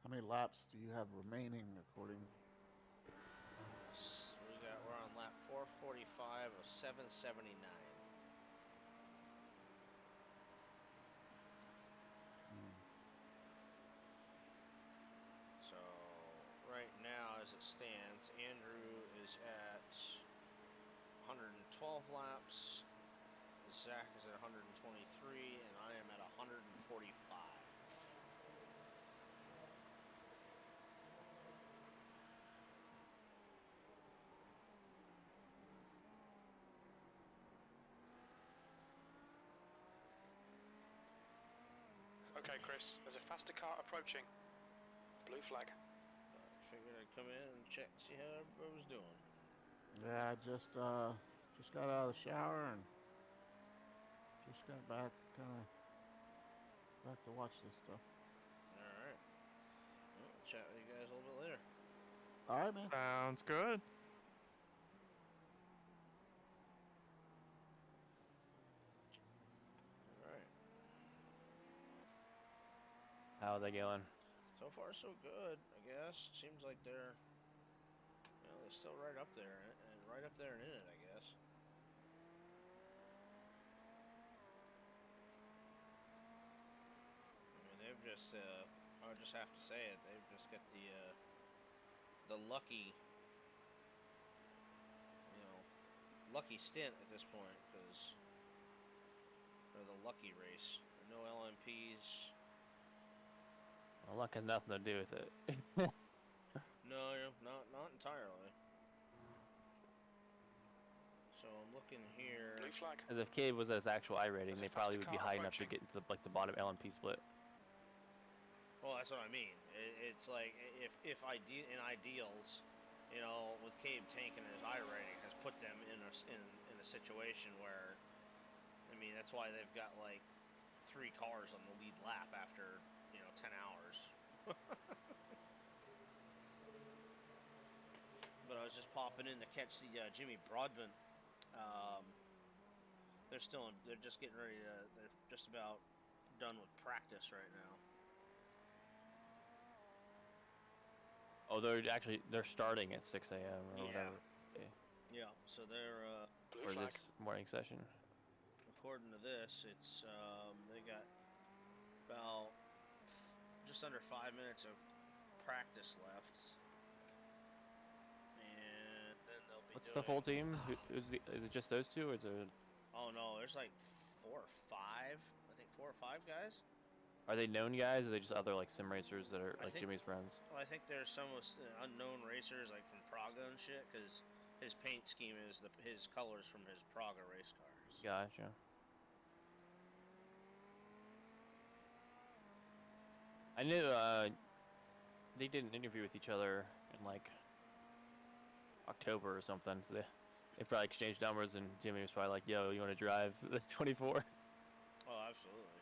How many laps do you have remaining according? We're on lap 445 of 779. So right now, as it stands, Andrew is at 112 laps. Zach is at 123, and I am at 145. Okay, Chris, there's a faster car approaching. Blue flag. I figured I'd come in and check, see how everybody was doing. Yeah, I just got out of the shower and just got back to watch this stuff. All right. Well, I'll chat with you guys a little bit later. All right, man. Sounds good. All right. How are they going? So far, so good, I guess. Seems like they're still right up there and right up there and in it, I guess. I mean, they've just, I would just have to say it, they've just got the lucky, lucky stint at this point, because they're the lucky race. No LMPs. Well, luck has nothing to do with it. No, not entirely. So I'm looking here. Blue flag. As if Cade was at his actual I rating, they probably would be high enough to get into the bottom LMP split. Well, that's what I mean. It's like if in ideals, with Cabe tanking his I rating has put them in a situation where, I mean, that's why they've got like 3 cars on the lead lap after 10 hours. But I was just popping in to catch the Jimmy Broadbent. They're just getting ready to. They're just about done with practice right now. Oh, they're starting at 6 a.m. or whatever. Yeah. So they're for this morning session. According to this, it's they got about just under 5 minutes of practice left, and then they'll be. What's the full team? Is it just those two, or is there? Oh no, there's like 4 or 5. I think 4 or 5 guys. Are they known guys, or are they just other like sim racers that are like Jimmy's friends? Well, I think there's some unknown racers like from Praga and shit, because his paint scheme is his colors from his Praga race cars. Gotcha. I knew they did an interview with each other in like October or something, so they probably exchanged numbers, and Jimmy was probably like, "Yo, you want to drive this 24?" Oh, absolutely.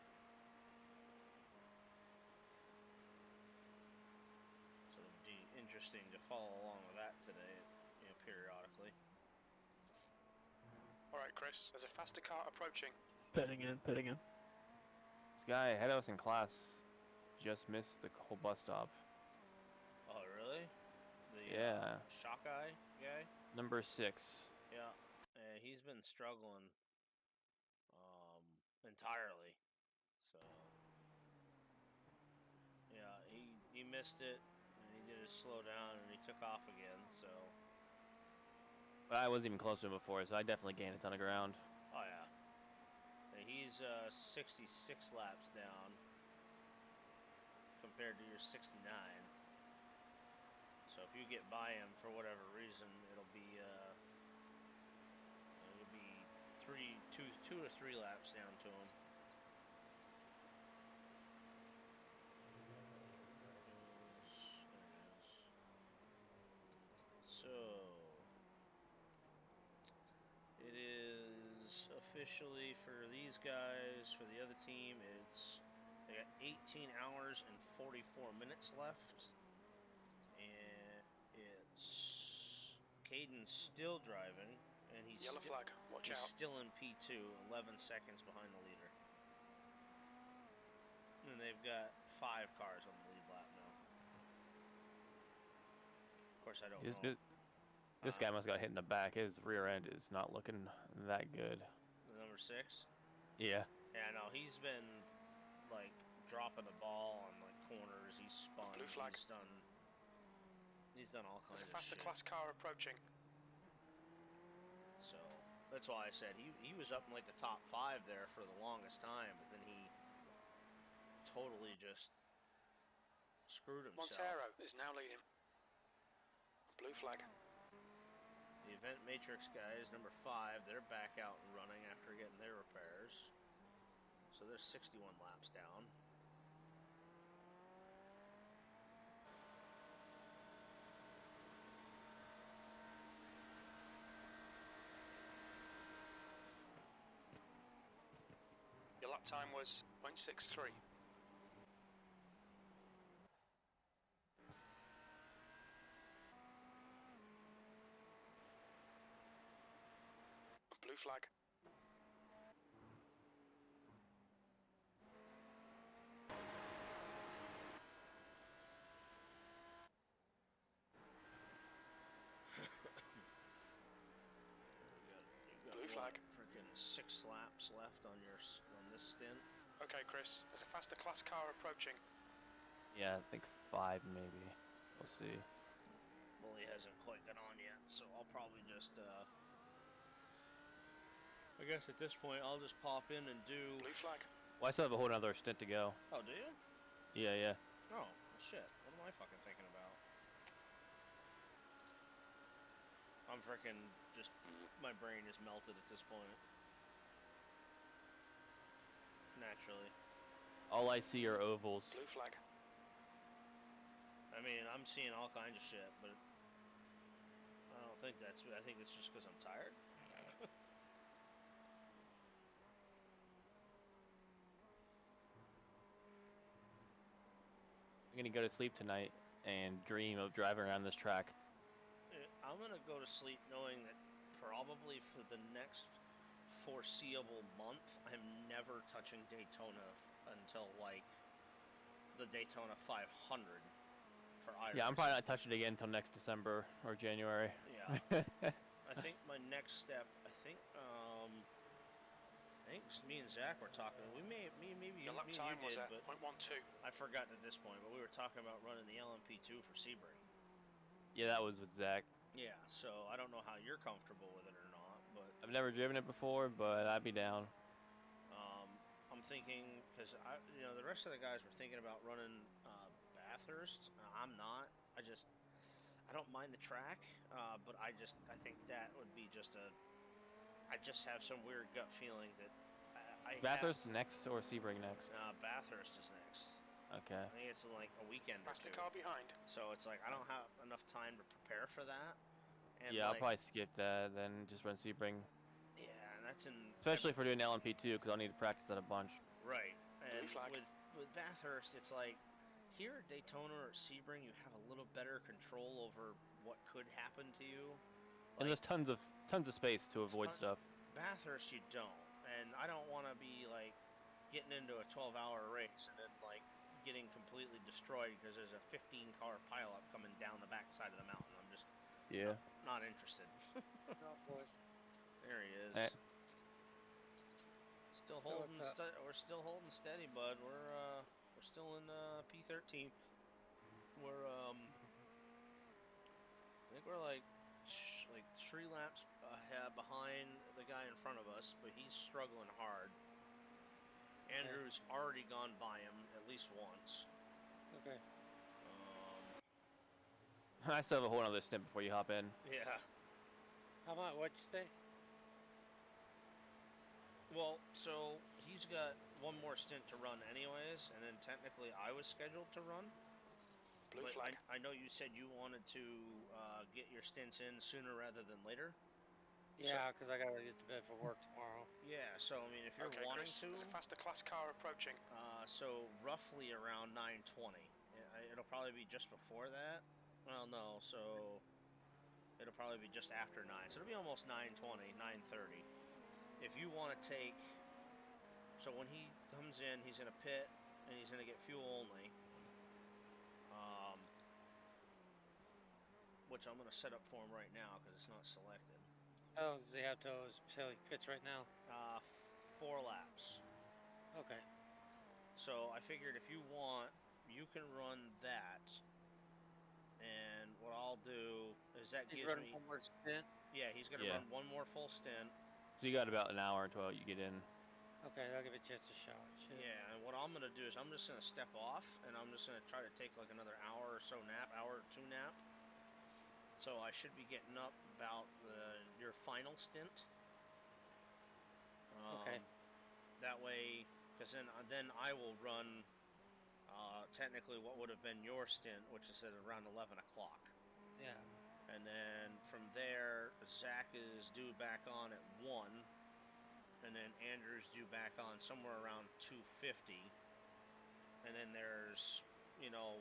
So it'll be interesting to follow along with that today, periodically. All right, Chris. There's a faster car approaching. Pitting in. This guy ahead of us in class just missed the whole bus stop. Oh, really? Yeah. Shock eye guy? Number 6. Yeah. He's been struggling entirely. So yeah, he missed it, and he did to slow down, and he took off again. So. But I wasn't even close to him before, so I definitely gained a ton of ground. Oh yeah. And he's 66 laps down compared to your 69. So if you get by him for whatever reason, it'll be 2 to 3 laps down to him. So it is officially for these guys, for the other team, they got 18 hours and 44 minutes left. And it's Caden's still driving, and he's Yellow flag. Watch out. Still in P2, 11 seconds behind the leader. And they've got 5 cars on the lead lap now. Of course, I don't know. This guy must have got hit in the back. His rear end is not looking that good. The number 6? Yeah. Yeah, no, he's been like dropping the ball on like corners. He's spun. Blue flag. He's done all kinds There's a of faster shit. class car approaching. So that's why I said he was up in like the top 5 there for the longest time, but then he totally just screwed himself. Montero is now leading. Blue flag. The Event Matrix guys, number 5, they're back out and running after getting their repairs. So they're 61 laps down. Your lap time was 0.63. Blue flag. Blue flag. Freaking 6 laps left on this stint. Okay, Chris. There's a faster class car approaching. Yeah, I think 5 maybe. We'll see. Well, he hasn't quite got on yet, so I'll probably just, I guess at this point, I'll just pop in and do... Blue flag. Well, I still have a whole other stint to go. Oh, do you? Yeah. Oh, well, shit. What am I fucking thinking about? I'm freaking just... My brain is melted at this point. Naturally. All I see are ovals. Blue flag. I mean, I'm seeing all kinds of shit, but I don't think that's... I think it's just because I'm tired. I'm gonna go to sleep tonight and dream of driving around this track. I'm gonna go to sleep knowing that probably for the next foreseeable month, I'm never touching Daytona until like the Daytona 500 for Iracing. Yeah, I'm probably not touching it again until next December or January. Yeah. I think my next step. I think me and Zach were talking. Maybe Your lap time was at 0.12. I forgot at this point, but we were talking about running the LMP2 for Sebring. Yeah, that was with Zach. Yeah, so I don't know how you're comfortable with it or not, but I've never driven it before, but I'd be down. I'm thinking because the rest of the guys were thinking about running Bathurst. I'm not. I don't mind the track, but I think that would be I just have some weird gut feeling that Bathurst next or Sebring next? Bathurst is next. Okay. I think it's like a weekend or Faster two. car behind. So it's like I don't have enough time to prepare for that. And yeah, I'll probably skip that, then just run Sebring. Yeah, and that's in... Especially if we're doing LMP2, because I'll need to practice that a bunch. Right. And with Bathurst, it's like, here at Daytona or at Sebring, you have a little better control over what could happen to you. And there's tons of space to avoid stuff. Bathurst, you don't. And I don't want to be, like, getting into a 12-hour race and then, like, getting completely destroyed because there's a 15-car pileup coming down the backside of the mountain. I'm just not interested. Oh, boy. There he is. Hey. Still holding we're still holding steady, bud. We're still in P13. We're think we're like 3 laps ahead behind the guy in front of us, but he's struggling hard. Andrew's already gone by him at least once. Okay. I still have a whole other stint before you hop in. Yeah. How about what you say? Well, so he's got one more stint to run anyways, and then technically I was scheduled to run. Blue but flag. I know you said you wanted to get your stints in sooner rather than later. Yeah, because I gotta get to bed for work tomorrow. Yeah, so I mean, if you're wanting Chris, to, there's a faster class car approaching. So roughly around 9:20. It'll probably be just before that. Well, no, so it'll probably be just after 9. So it'll be almost 9:20, 9:30. If you want to take, so when he comes in, he's in a pit and he's gonna get fuel only. Which I'm gonna set up for him right now because it's not selected. Oh, does he have those pits right now? 4 laps. Okay. So I figured if you want, you can run that. And what I'll do is that He's gives running me one more stint. Yeah, he's gonna run one more full stint. So you got about an hour until you get in. Okay, that'll give me a chance to shower. Shit. Yeah, and what I'm gonna do is I'm just gonna step off and I'm just gonna try to take like another hour or so nap, hour or 2 nap. So I should be getting up about your final stint. Okay. That way, because then I will run technically what would have been your stint, which is at around 11 o'clock. Yeah. And then from there, Zach is due back on at 1. And then Andrew's due back on somewhere around 2:50. And then there's,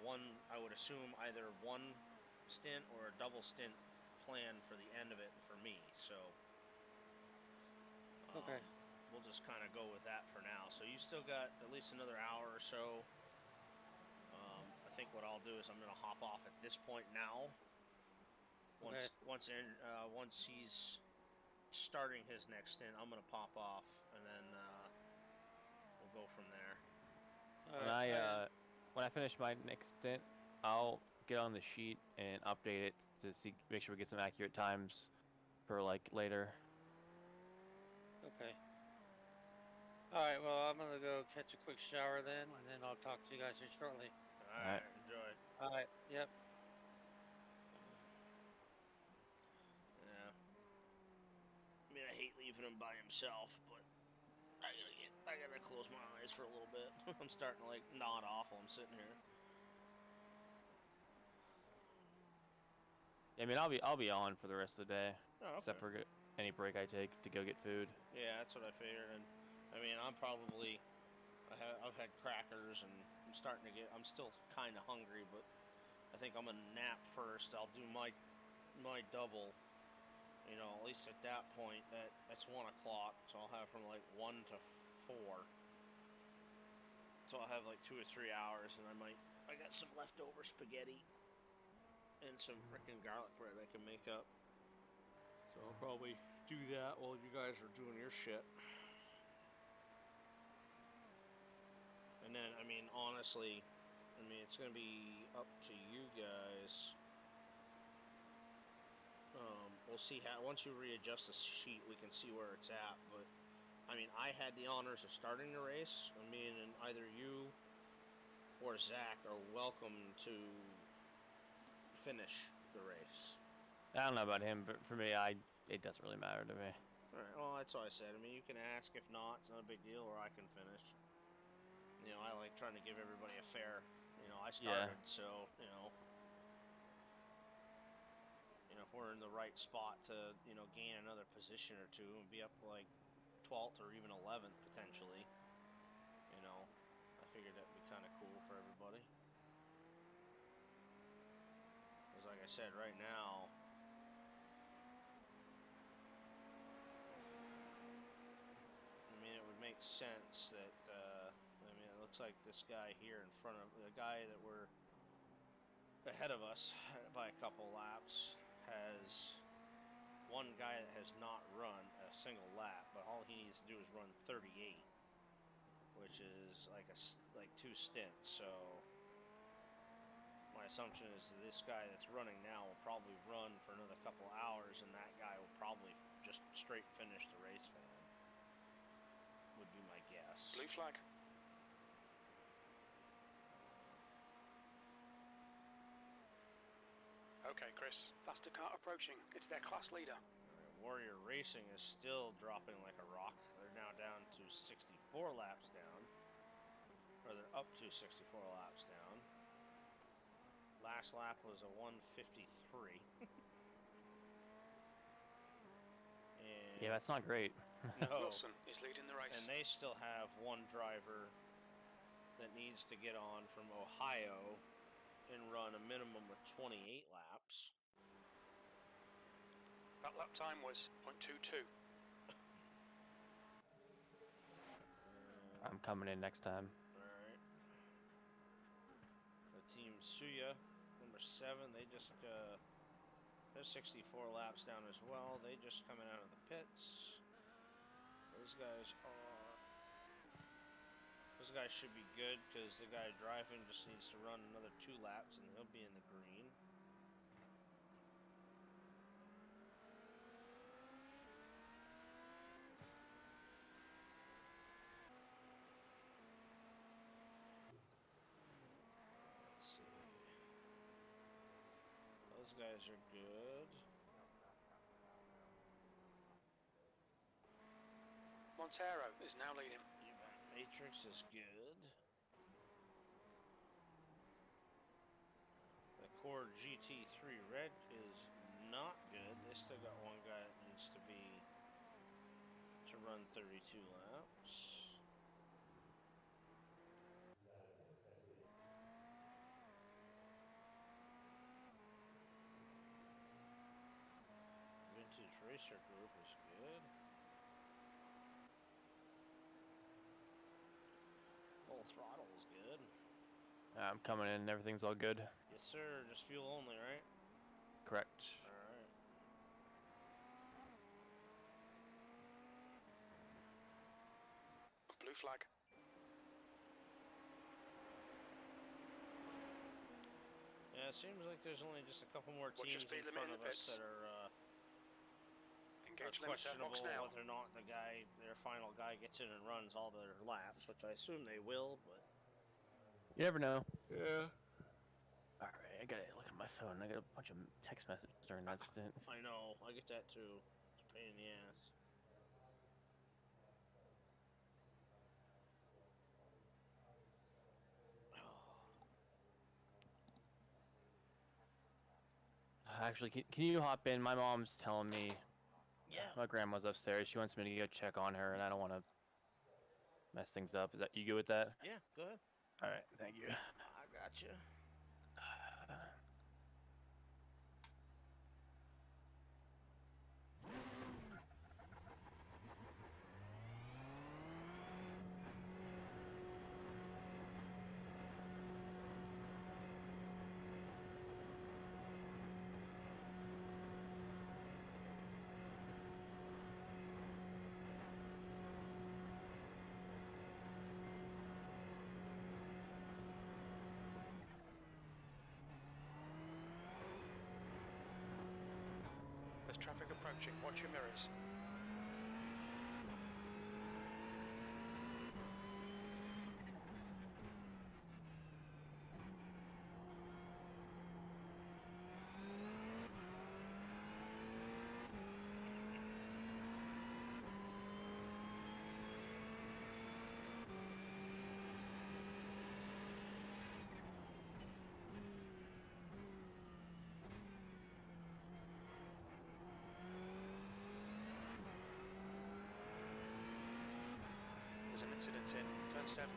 one, I would assume either one stint or a double stint planned for the end of it for me. So okay. We'll just kind of go with that for now. So you still got at least another hour or so. I think what I'll do is I'm going to hop off at this point now. Once he's starting his next stint, I'm going to pop off, and then we'll go from there. When I finish my next stint, I'll get on the sheet and update it to make sure we get some accurate times for like later. Okay. All right. Well, I'm gonna go catch a quick shower then, and then I'll talk to you guys here shortly. All right. Enjoy. All right. Yep. Yeah. I mean, I hate leaving him by himself, but I gotta close my eyes for a little bit. I'm starting to like nod off while I'm sitting here. I mean, I'll be on for the rest of the day, okay. Except for any break I take to go get food. Yeah, that's what I figured. And I mean, I've had crackers, and I'm still kind of hungry, but I think I'm gonna nap first. I'll do my double. At least at that point, that's 1 o'clock, so I'll have from like 1 to 4. So I'll have like 2 or 3 hours, and I got some leftover spaghetti and some frickin' garlic bread I can make up. So I'll probably do that while you guys are doing your shit. And then, I mean, honestly, it's gonna be up to you guys. We'll see once you readjust the sheet, we can see where it's at. But I mean, I had the honors of starting the race. I mean, and either you or Zach are welcome to finish the race. I don't know about him, but for me, it doesn't really matter to me. All right. Well, that's what I said. I mean, you can ask. If not, it's not a big deal, or I can finish. I like trying to give everybody a fair. I started, so if we're in the right spot to, gain another position or 2 and be up like 12th or even 11th potentially, I figured that'd be kind of cool for everybody. Because like I said, right now, it would make sense that, it looks like this guy here in front of, the guy that we're ahead of us by a couple laps has one guy that has not run a single lap, but all he needs to do is run 38, which is like 2 stints. So my assumption is this guy that's running now will probably run for another couple hours, and that guy will probably just straight finish the race for him. Would be my guess. Blue flag. Okay, Chris. Faster car approaching. It's their class leader. Warrior Racing is still dropping like a rock. They're now down to 64 laps down. Or they're up to 64 laps down. Last lap was a 1:53. And Yeah, that's not great. no. Wilson is leading the race. And they still have one driver that needs to get on from Ohio and run a minimum of 28 laps. That lap time was 0.22. I'm coming in next time. Alright. The team Suya, number 7, they just they're 64 laps down as well. They just coming out of the pits. Those guys should be good because the guy driving just needs to run another 2 laps and he'll be in the green. Let's see. Those guys are good. Montero is now leading. Matrix is good. The Core GT3 Red is not good. They still got one guy that needs to run 32 laps. Vintage Racer Group is good. Full Throttle is good. I'm coming in. Everything's all good. Yes, sir. Just fuel only, right? Correct. Alright. Blue flag. Yeah, it seems like there's only just a couple more teams in front of us that are questionable whether or not their final guy gets in and runs all their laps, which I assume they will, but... You never know. Yeah. Alright, I gotta look at my phone. I got a bunch of text messages during that stint. I know, I get that too. It's a pain in the ass. Actually, can you hop in? My mom's telling me. Yeah. My grandma's upstairs. She wants me to go check on her, and I don't want to mess things up. Is that you good with that? Yeah, go ahead. All right, thank you. I got you. There's traffic approaching. Watch your mirrors. There's an incident in turn 7.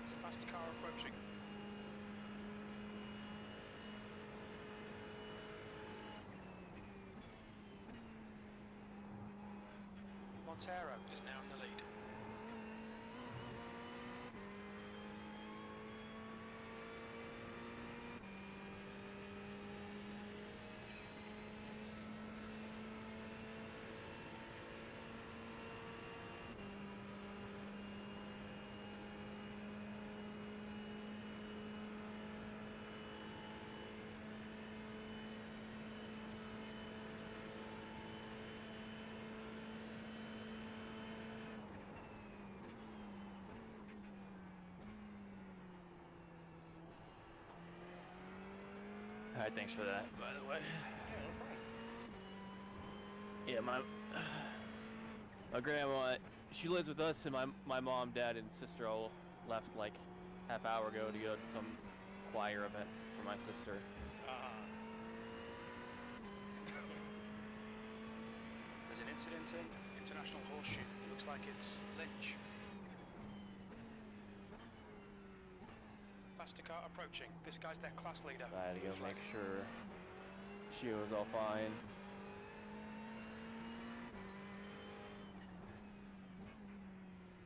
There's a faster car approaching. Montero is now in the lead. Alright, thanks for that, by the way. Yeah, my grandma, she lives with us, and my mom, dad, and sister all left like half hour ago to go to some choir event for my sister. There's an incident in International Horseshoe. It looks like it's Lynch. Faster car approaching. This guy's their class leader. I had to Blue go flag. make sure she was all fine.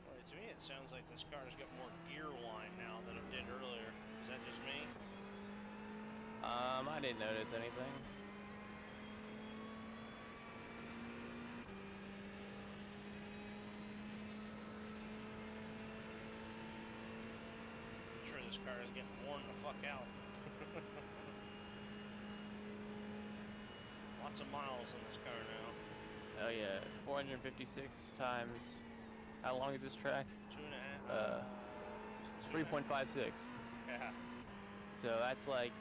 Well, to me, it sounds like this car's got more gear line now than it did earlier. Is that just me? I didn't notice anything. I'm sure this car is getting worn the fuck out. Lots of miles in this car now. Oh yeah, 456 times. How long is this track? 3.56. Yeah. So that's like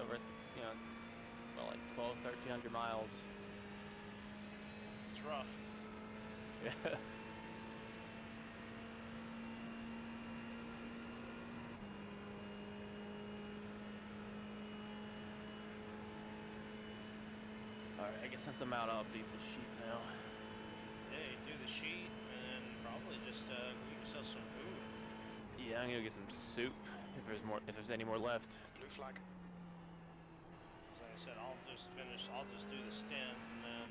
over, you know, well, like 1,200, 1,300 miles. It's rough. Yeah. Alright, I guess since I'm out, I'll update the sheet now. Yeah, you do the sheet and then probably just get yourself some food. Yeah, I'm gonna get some soup if there's any more left. Blue flag. Like I said, I'll just do the stint and then...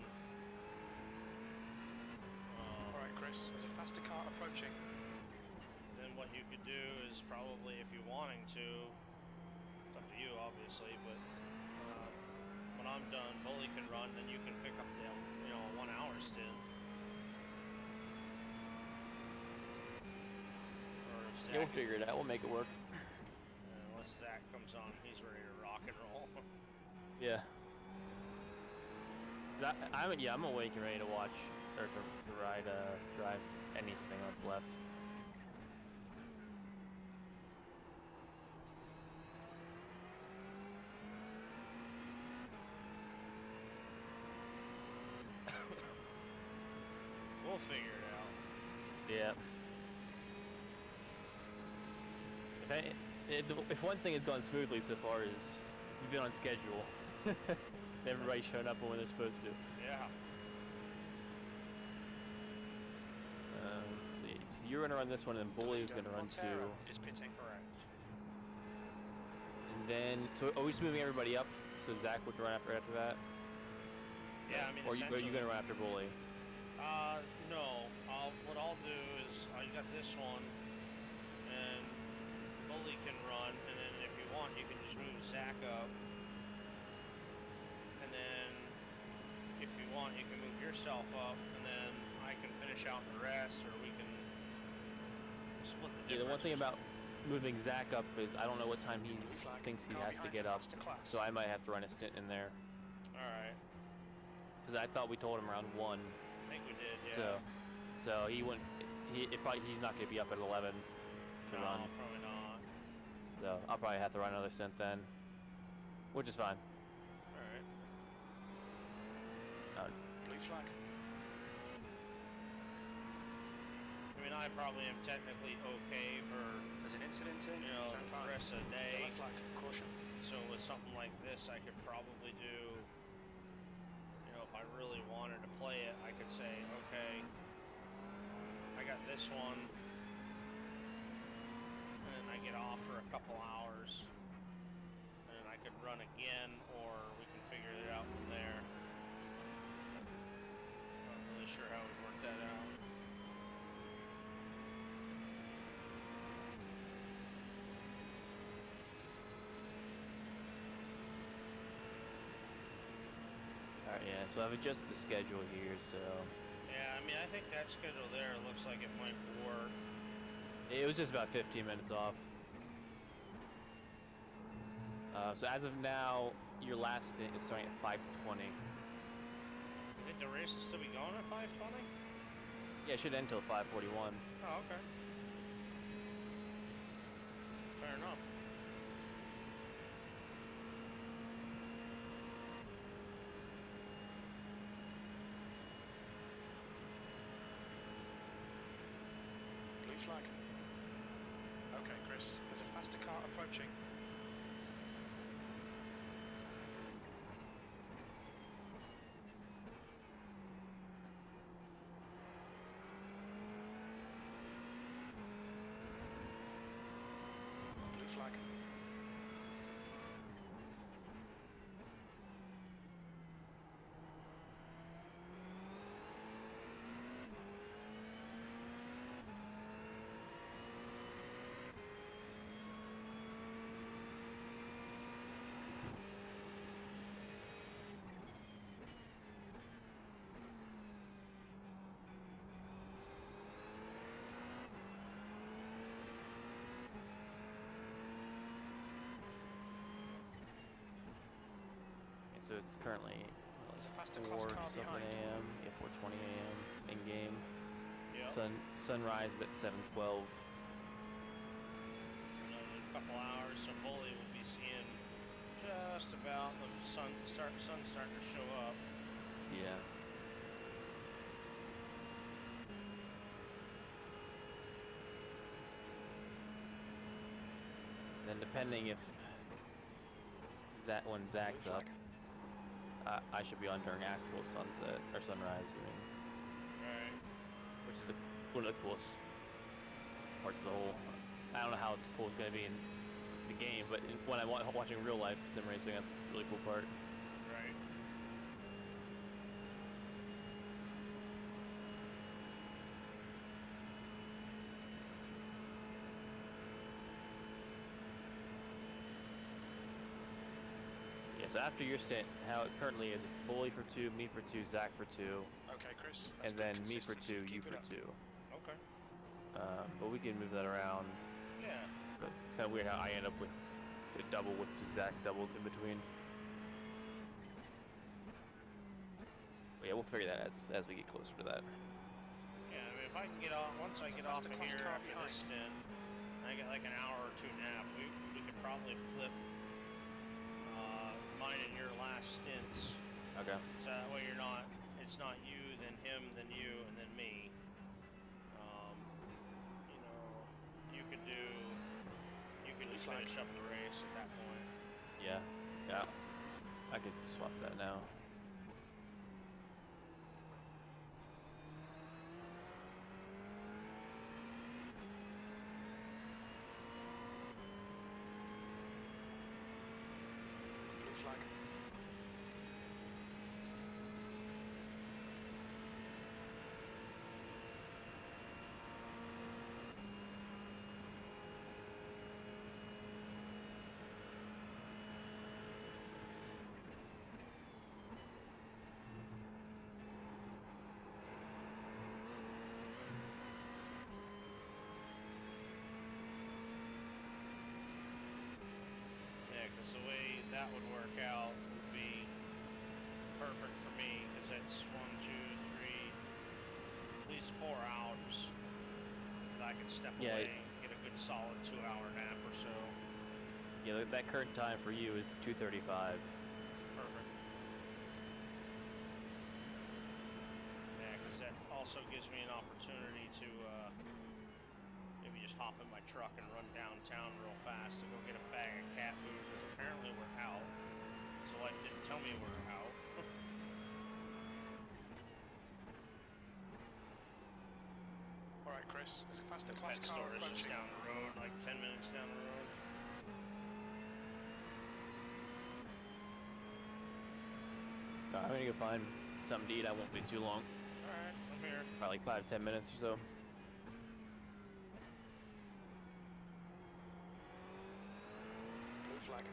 Alright, Chris, there's a faster car approaching. Then what you could do is probably, if you're wanting to, it's up to you obviously, but when I'm done, Bully can run, then you can pick up the 1 hour stint. Yeah, we'll figure it out. We'll make it work. Once Zach comes on, he's ready to rock and roll. Yeah. I'm awake and ready to watch or to drive anything that's left. We'll figure it out. Yeah. If one thing has gone smoothly so far is we've been on schedule. Everybody's showing up when they're supposed to. Yeah. Let's see. So you're gonna run this one, and Bully is gonna run two. Is pitting. Correct. And then, so are we just moving everybody up? So Zach would run after that. Yeah, I mean. Or are you gonna run after Bully? No. What I'll do is I got this one, and Bully can run, and then if you want, you can just move Zach up. And then, if you want, you can move yourself up, and then I can finish out the rest, or we can split the difference. Yeah, the one thing about moving Zach up is I don't know what time he thinks he has to get up, so I might have to run a stint in there. Alright. Because I thought we told him around 1. I think we did, yeah. So he wouldn't. He's not gonna be up at 11 to run. No, probably not. So I'll probably have to run another stint then, which is fine. Alright. Blue flag. I mean, I probably am technically okay for There's an incident in. the rest of the day. Left flag. Caution. So with something like this, I could probably do. If I really wanted to play it, I could say, okay, I got this one, and I get off for a couple hours, and I could run again, or we can figure it out from there. Not really sure how we work that out. Alright, yeah, so I've adjusted the schedule here, so... Yeah, I mean, I think that schedule there looks like it might work. It was just about 15 minutes off. So as of now, your last stint is starting at 5:20. You think the race will still be going at 5:20? Yeah, it should end till 5:41. Oh, okay. Fair enough. Blue flag. Okay, Chris, there's a faster car approaching. Blue flag. So it's currently There's a faster 4 class car something behind. a.m. Yeah, 4:20 a.m. in game. Yep. Sunrise is at 7:12. Another couple hours, so Bully will be seeing just about the sun starting to show up. Yeah. Then depending if when Zach's up, I should be on during actual sunset or sunrise. I mean, Right. which is one of the coolest parts of the whole. I don't know how cool it's gonna be in the game, but when I'm watching real life sim racing, that's a really cool part. Right. Yeah, so after your stint, how it currently is, it's Bully for 2, me for 2, Zach for 2, Okay, Chris. and then me for 2, you Keep it for up. 2. Okay. But we can move that around. Yeah. But it's kind of weird how I end up with a double with Zach doubled in between. But yeah, we'll figure that as we get closer to that. Yeah, I mean, if I can get off, once I get off of here after this stint, I get like an hour or two nap, we could probably flip mine and your last stints. Okay. So that way it's not you, then him, then you, and then me. You know, you could just finish up the race at that point. Yeah. Yeah. I could swap that now. Blue flag. Yeah, because the way that would work out would be perfect for me, because that's 1, 2, 3, at least 4 hours that I can step away and get a good solid 2-hour nap or so. Yeah, that current time for you is 2:35. Perfect. Yeah, because that also gives me an opportunity to maybe just hop in my truck and run downtown real fast to go get a bag of cat food, because apparently we're out. So life didn't tell me we're out. Alright, Chris, there's a faster The class pet car store is just approaching. down the road, like 10 minutes down the road. I'm gonna go find something to eat. I won't be too long. Alright, I'm here. Probably like 5-10 minutes or so. Blue flag.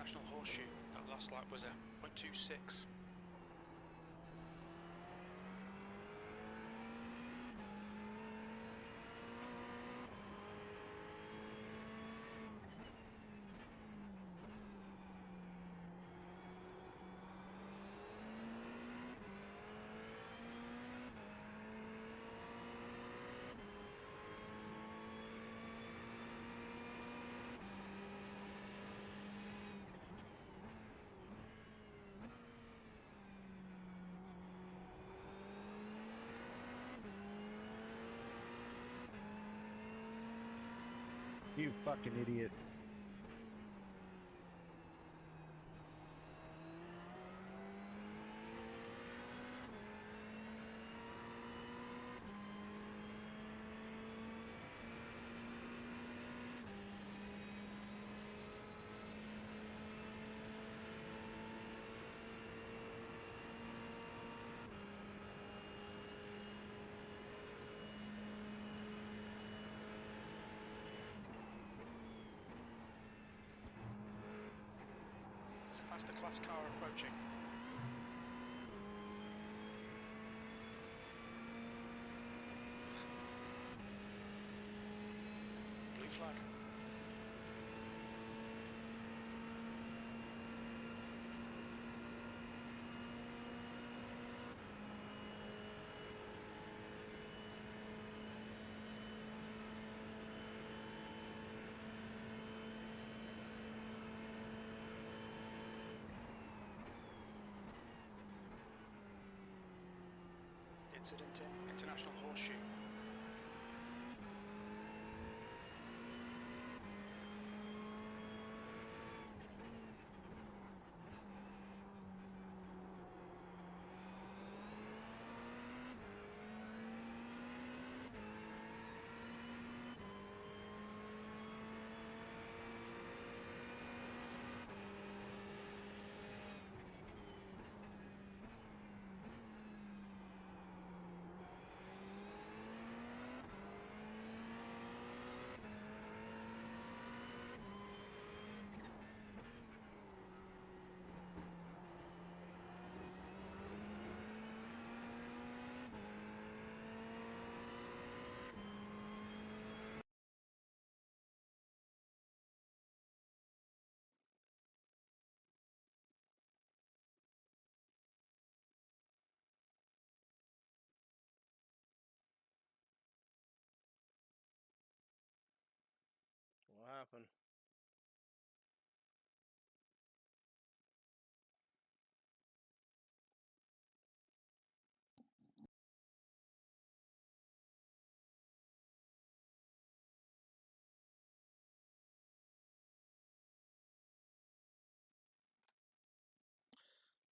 International Horseshoe. That last lap was a 0.26. You fucking idiot. There's a faster class car approaching. Blue flag. Incident in International Horseshoe. What happened?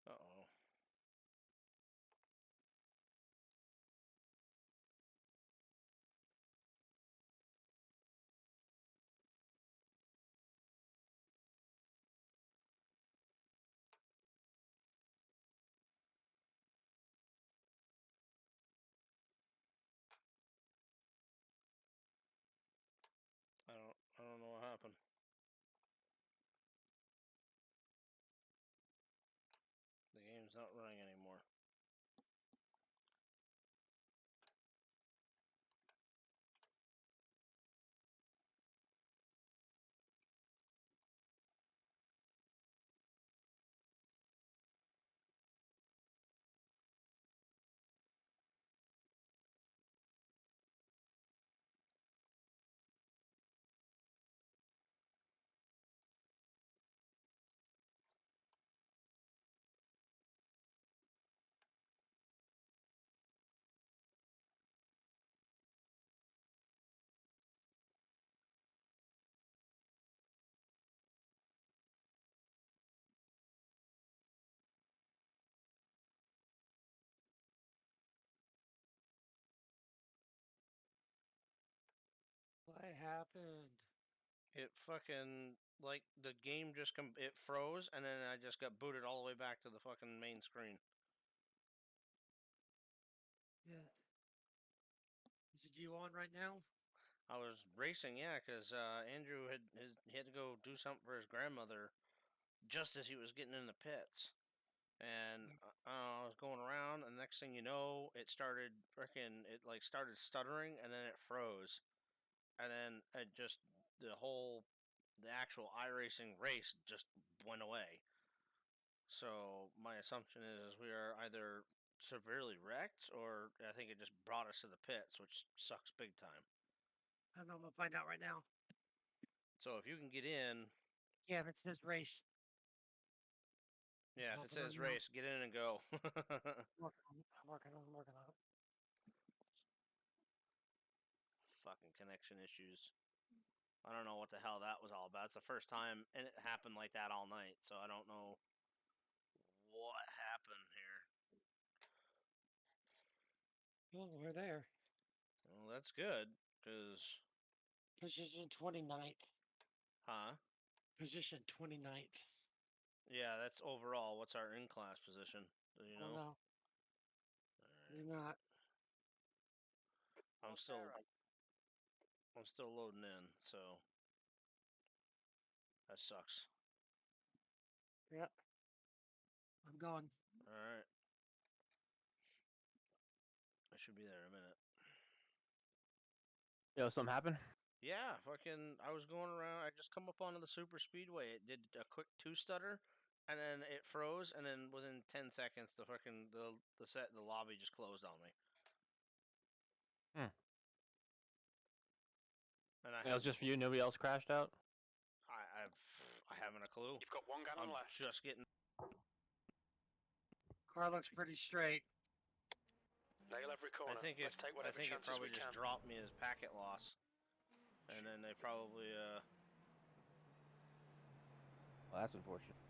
Uh-oh. I don't know what happened. The game's not running anymore. What happened? It fucking, like, the game just it froze, and then I just got booted all the way back to the fucking main screen. Yeah. Is it you on right now? I was racing, yeah, because Andrew he had to go do something for his grandmother just as he was getting in the pits. And I was going around, and the next thing you know, it started started stuttering, and then it froze. And then the actual iRacing race just went away. So my assumption is we are either severely wrecked, or I think it just brought us to the pits, which sucks big time. I don't know. I'm gonna find out right now. So if you can get in, yeah, if it says race. Yeah, if it says race, get in and go. I'm working on it. Fucking connection issues. I don't know what the hell that was all about. It's the first time, and it happened like that all night, so I don't know what happened here. Well, we're there. Well, that's good, because... Position 29th. Huh? Position 29th. Yeah, that's overall. What's our in-class position? Do you know? No. You're not. I'm still loading in, so that sucks. Yep. I'm going. Alright. I should be there in a minute. Yo, something happened? Yeah, I was going around, I just come up onto the super speedway, it did a quick 2-stutter, and then it froze, and then within 10 seconds, the lobby just closed on me. And It was just for you, nobody else crashed out? I haven't a clue. You've got 1 gallon left. Just getting... Car looks pretty straight. Nail every corner. I think Let's take whatever it chances probably we just can. dropped me as packet loss. And then they probably, Well, that's unfortunate.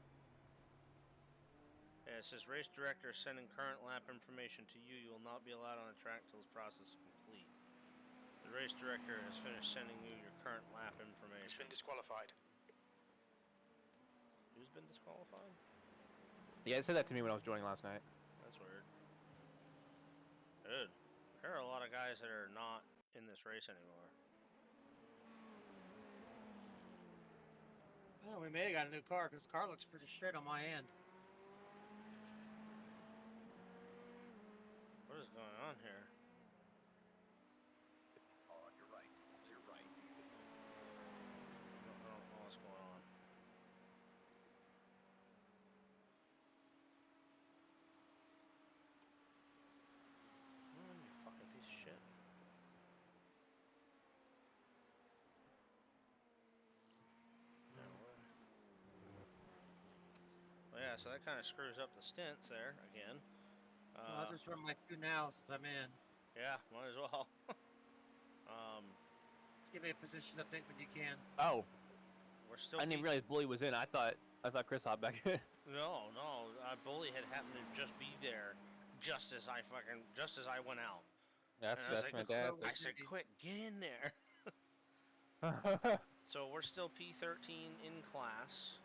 Yeah, it says race director sending current lap information to you. You will not be allowed on the track until this process is complete. The race director has finished sending you your current lap information. He's been disqualified. Who's been disqualified? Yeah, it said that to me when I was joining last night. That's weird. Good. There are a lot of guys that are not in this race anymore. Well, we may have got a new car because the car looks pretty straight on my end. What is going on here? Oh, you're right. You're right. I don't know what's going on. Oh, you fucking piece of shit. Well, yeah, so that kind of screws up the stints there again. Well, I'll just run my 2 now since I'm in. Yeah, might as well. Just give me a position update when you can. Oh. We're still. I didn't even realize Bully was in. I thought Chris hopped back in. No. Bully had happened to just be there, just as I went out. That's fantastic. I said, quick, get in there. So we're still P13 in class.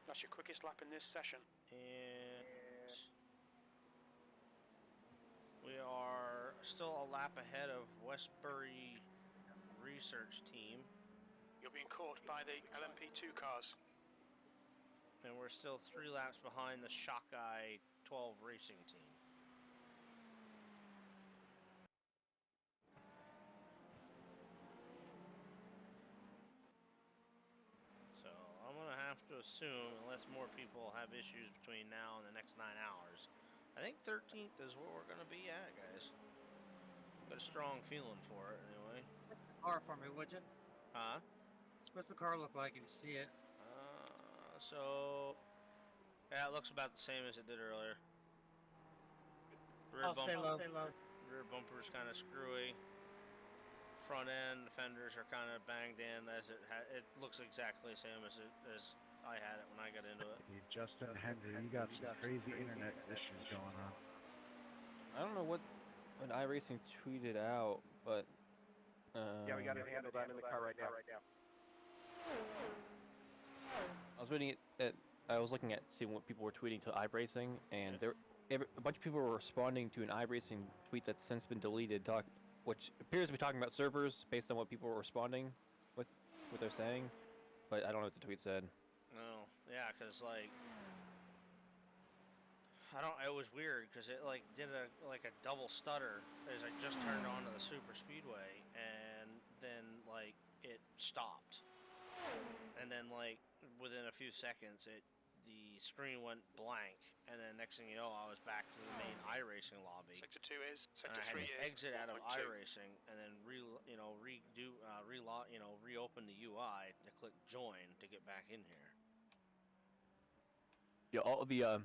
That's your quickest lap in this session. And we are still a lap ahead of Westbury Research Team. You're being caught by the LMP2 cars. And we're still 3 laps behind the Shockeye 12 Racing Team. So I'm going to have to assume, unless more people have issues between now and the next 9 hours, I think 13th is where we're going to be at, guys. Got a strong feeling for it, anyway. Take the car for me, would you? Huh? What's the car look like if you see it? Yeah, it looks about the same as it did earlier. Stay low. Rear bumper's kind of screwy. Front end, the fenders are kind of banged in. It looks exactly the same as I had it when I got into it. Hey, Justin Henry, you got some crazy internet issues going on. I don't know what iRacing tweeted out, but yeah, we got it handled. I'm in the car right now. I was looking at seeing what people were tweeting to iRacing, and a bunch of people were responding to an iRacing tweet that's since been deleted, which appears to be talking about servers based on what people were responding with what they're saying, but I don't know what the tweet said. No, yeah, because like I don't. It was weird because it like did a double stutter as I just turned onto the super speedway, and then like it stopped, and then like within a few seconds the screen went blank, and then next thing you know I was back to the main iRacing lobby. Sector 2 is. And Sector I had 3 to is. exit out of 1.2. iRacing and then reopen the UI to click join to get back in here. Yeah, all the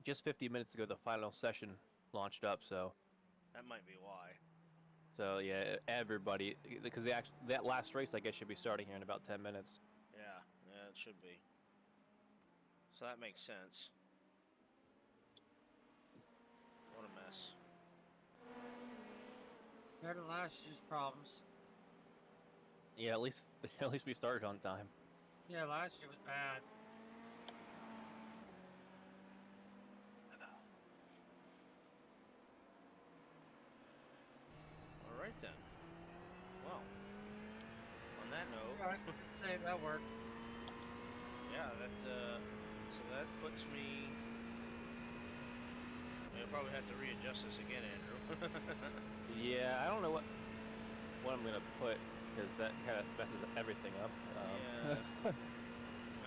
just 50 minutes ago the final session launched up, so That might be why. so yeah, everybody, because that last race I guess should be starting here in about 10 minutes. Yeah, it should be. So that makes sense. What a mess. Better than last year's problems. Yeah, at least we started on time. Yeah, last year was bad. All right then. Well, on that note, All right, say that worked. Yeah, so that puts me. You'll probably have to readjust this again, Andrew. Yeah, I don't know what I'm gonna put because that kind of messes everything up. Yeah. I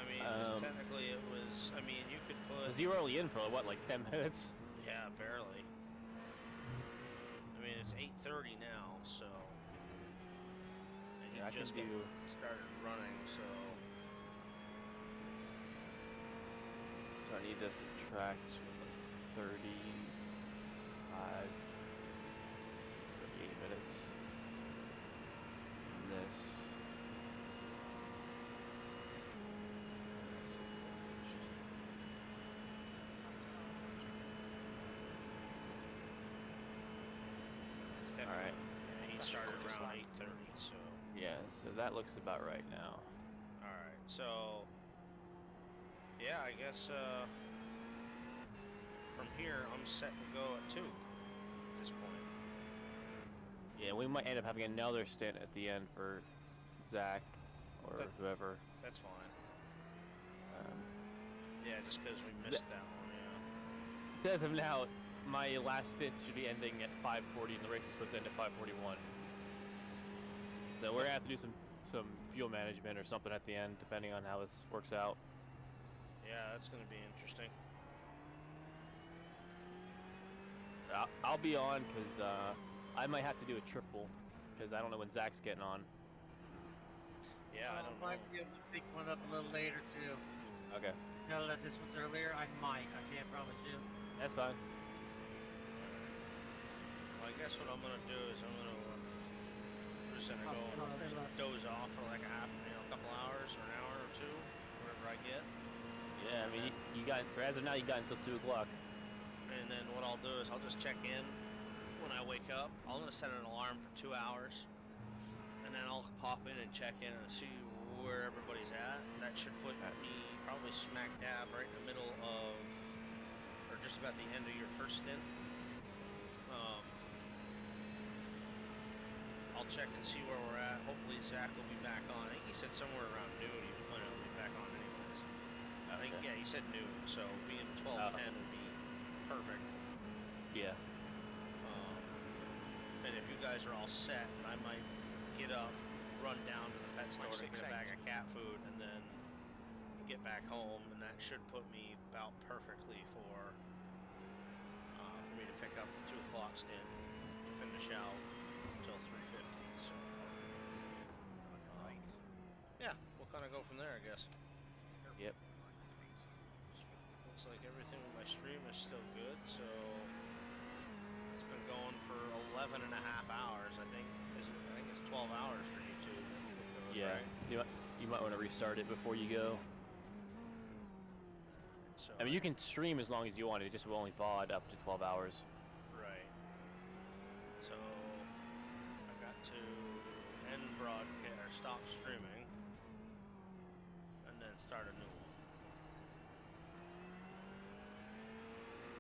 mean, 'cause technically it was. I mean, you could put. Because you were only in for what, like 10 minutes? Yeah, barely. I mean, it's 8:30 now, so. And Yeah, I just can do. started running, so. So I need to subtract 35, 38 minutes. And this. All right. Yeah, he started around 8:30, so. Yeah, so that looks about right now. All right, so. Yeah, I guess from here I'm set to go at 2 at this point. Yeah, we might end up having another stint at the end for Zach or whoever. That's fine. Yeah, just because we missed that one, yeah. As of now, my last stint should be ending at 5:40, and the race is supposed to end at 5:41. So we're gonna have to do some fuel management or something at the end, depending on how this works out. Yeah, that's going to be interesting. I'll be on because I might have to do a triple because I don't know when Zach's getting on. Yeah, I don't know. Might be able to pick one up a little later too. Okay. Now that this one's earlier, I might. I can't promise you. That's fine. Well, I guess what I'm going to do is I'm just going to go doze off for like a couple hours or an hour or two, whatever I get. Yeah, I mean, you got, as of now, you got until 2 o'clock. And then what I'll do is I'll just check in when I wake up. I'm going to set an alarm for 2 hours. And then I'll pop in and check in and see where everybody's at. That should put me probably smack dab right in the middle of, or just about the end of your first stint. I'll check and see where we're at. Hopefully Zach will be back on. I think he said somewhere around noon he was planning on being back on anyways. I think, yeah, he said noon, so being 12:10 would be perfect. Yeah. And if you guys are all set, I might get up, run down to the pet store to get a bag of cat food, and then get back home, and that should put me about perfectly for me to pick up the 2 o'clock stint, finish out until 3:50. So yeah, we'll kind of go from there, I guess. Yep. Looks like everything with my stream is still good, so it's been going for 11 and a half hours, I think. I think it's 12 hours for YouTube. Yeah, right? so you might want to restart it before you go. So, I mean, you can stream as long as you want. It just will only VOD up to 12 hours. right. So I got to end broadcast or stop streaming, and then start a new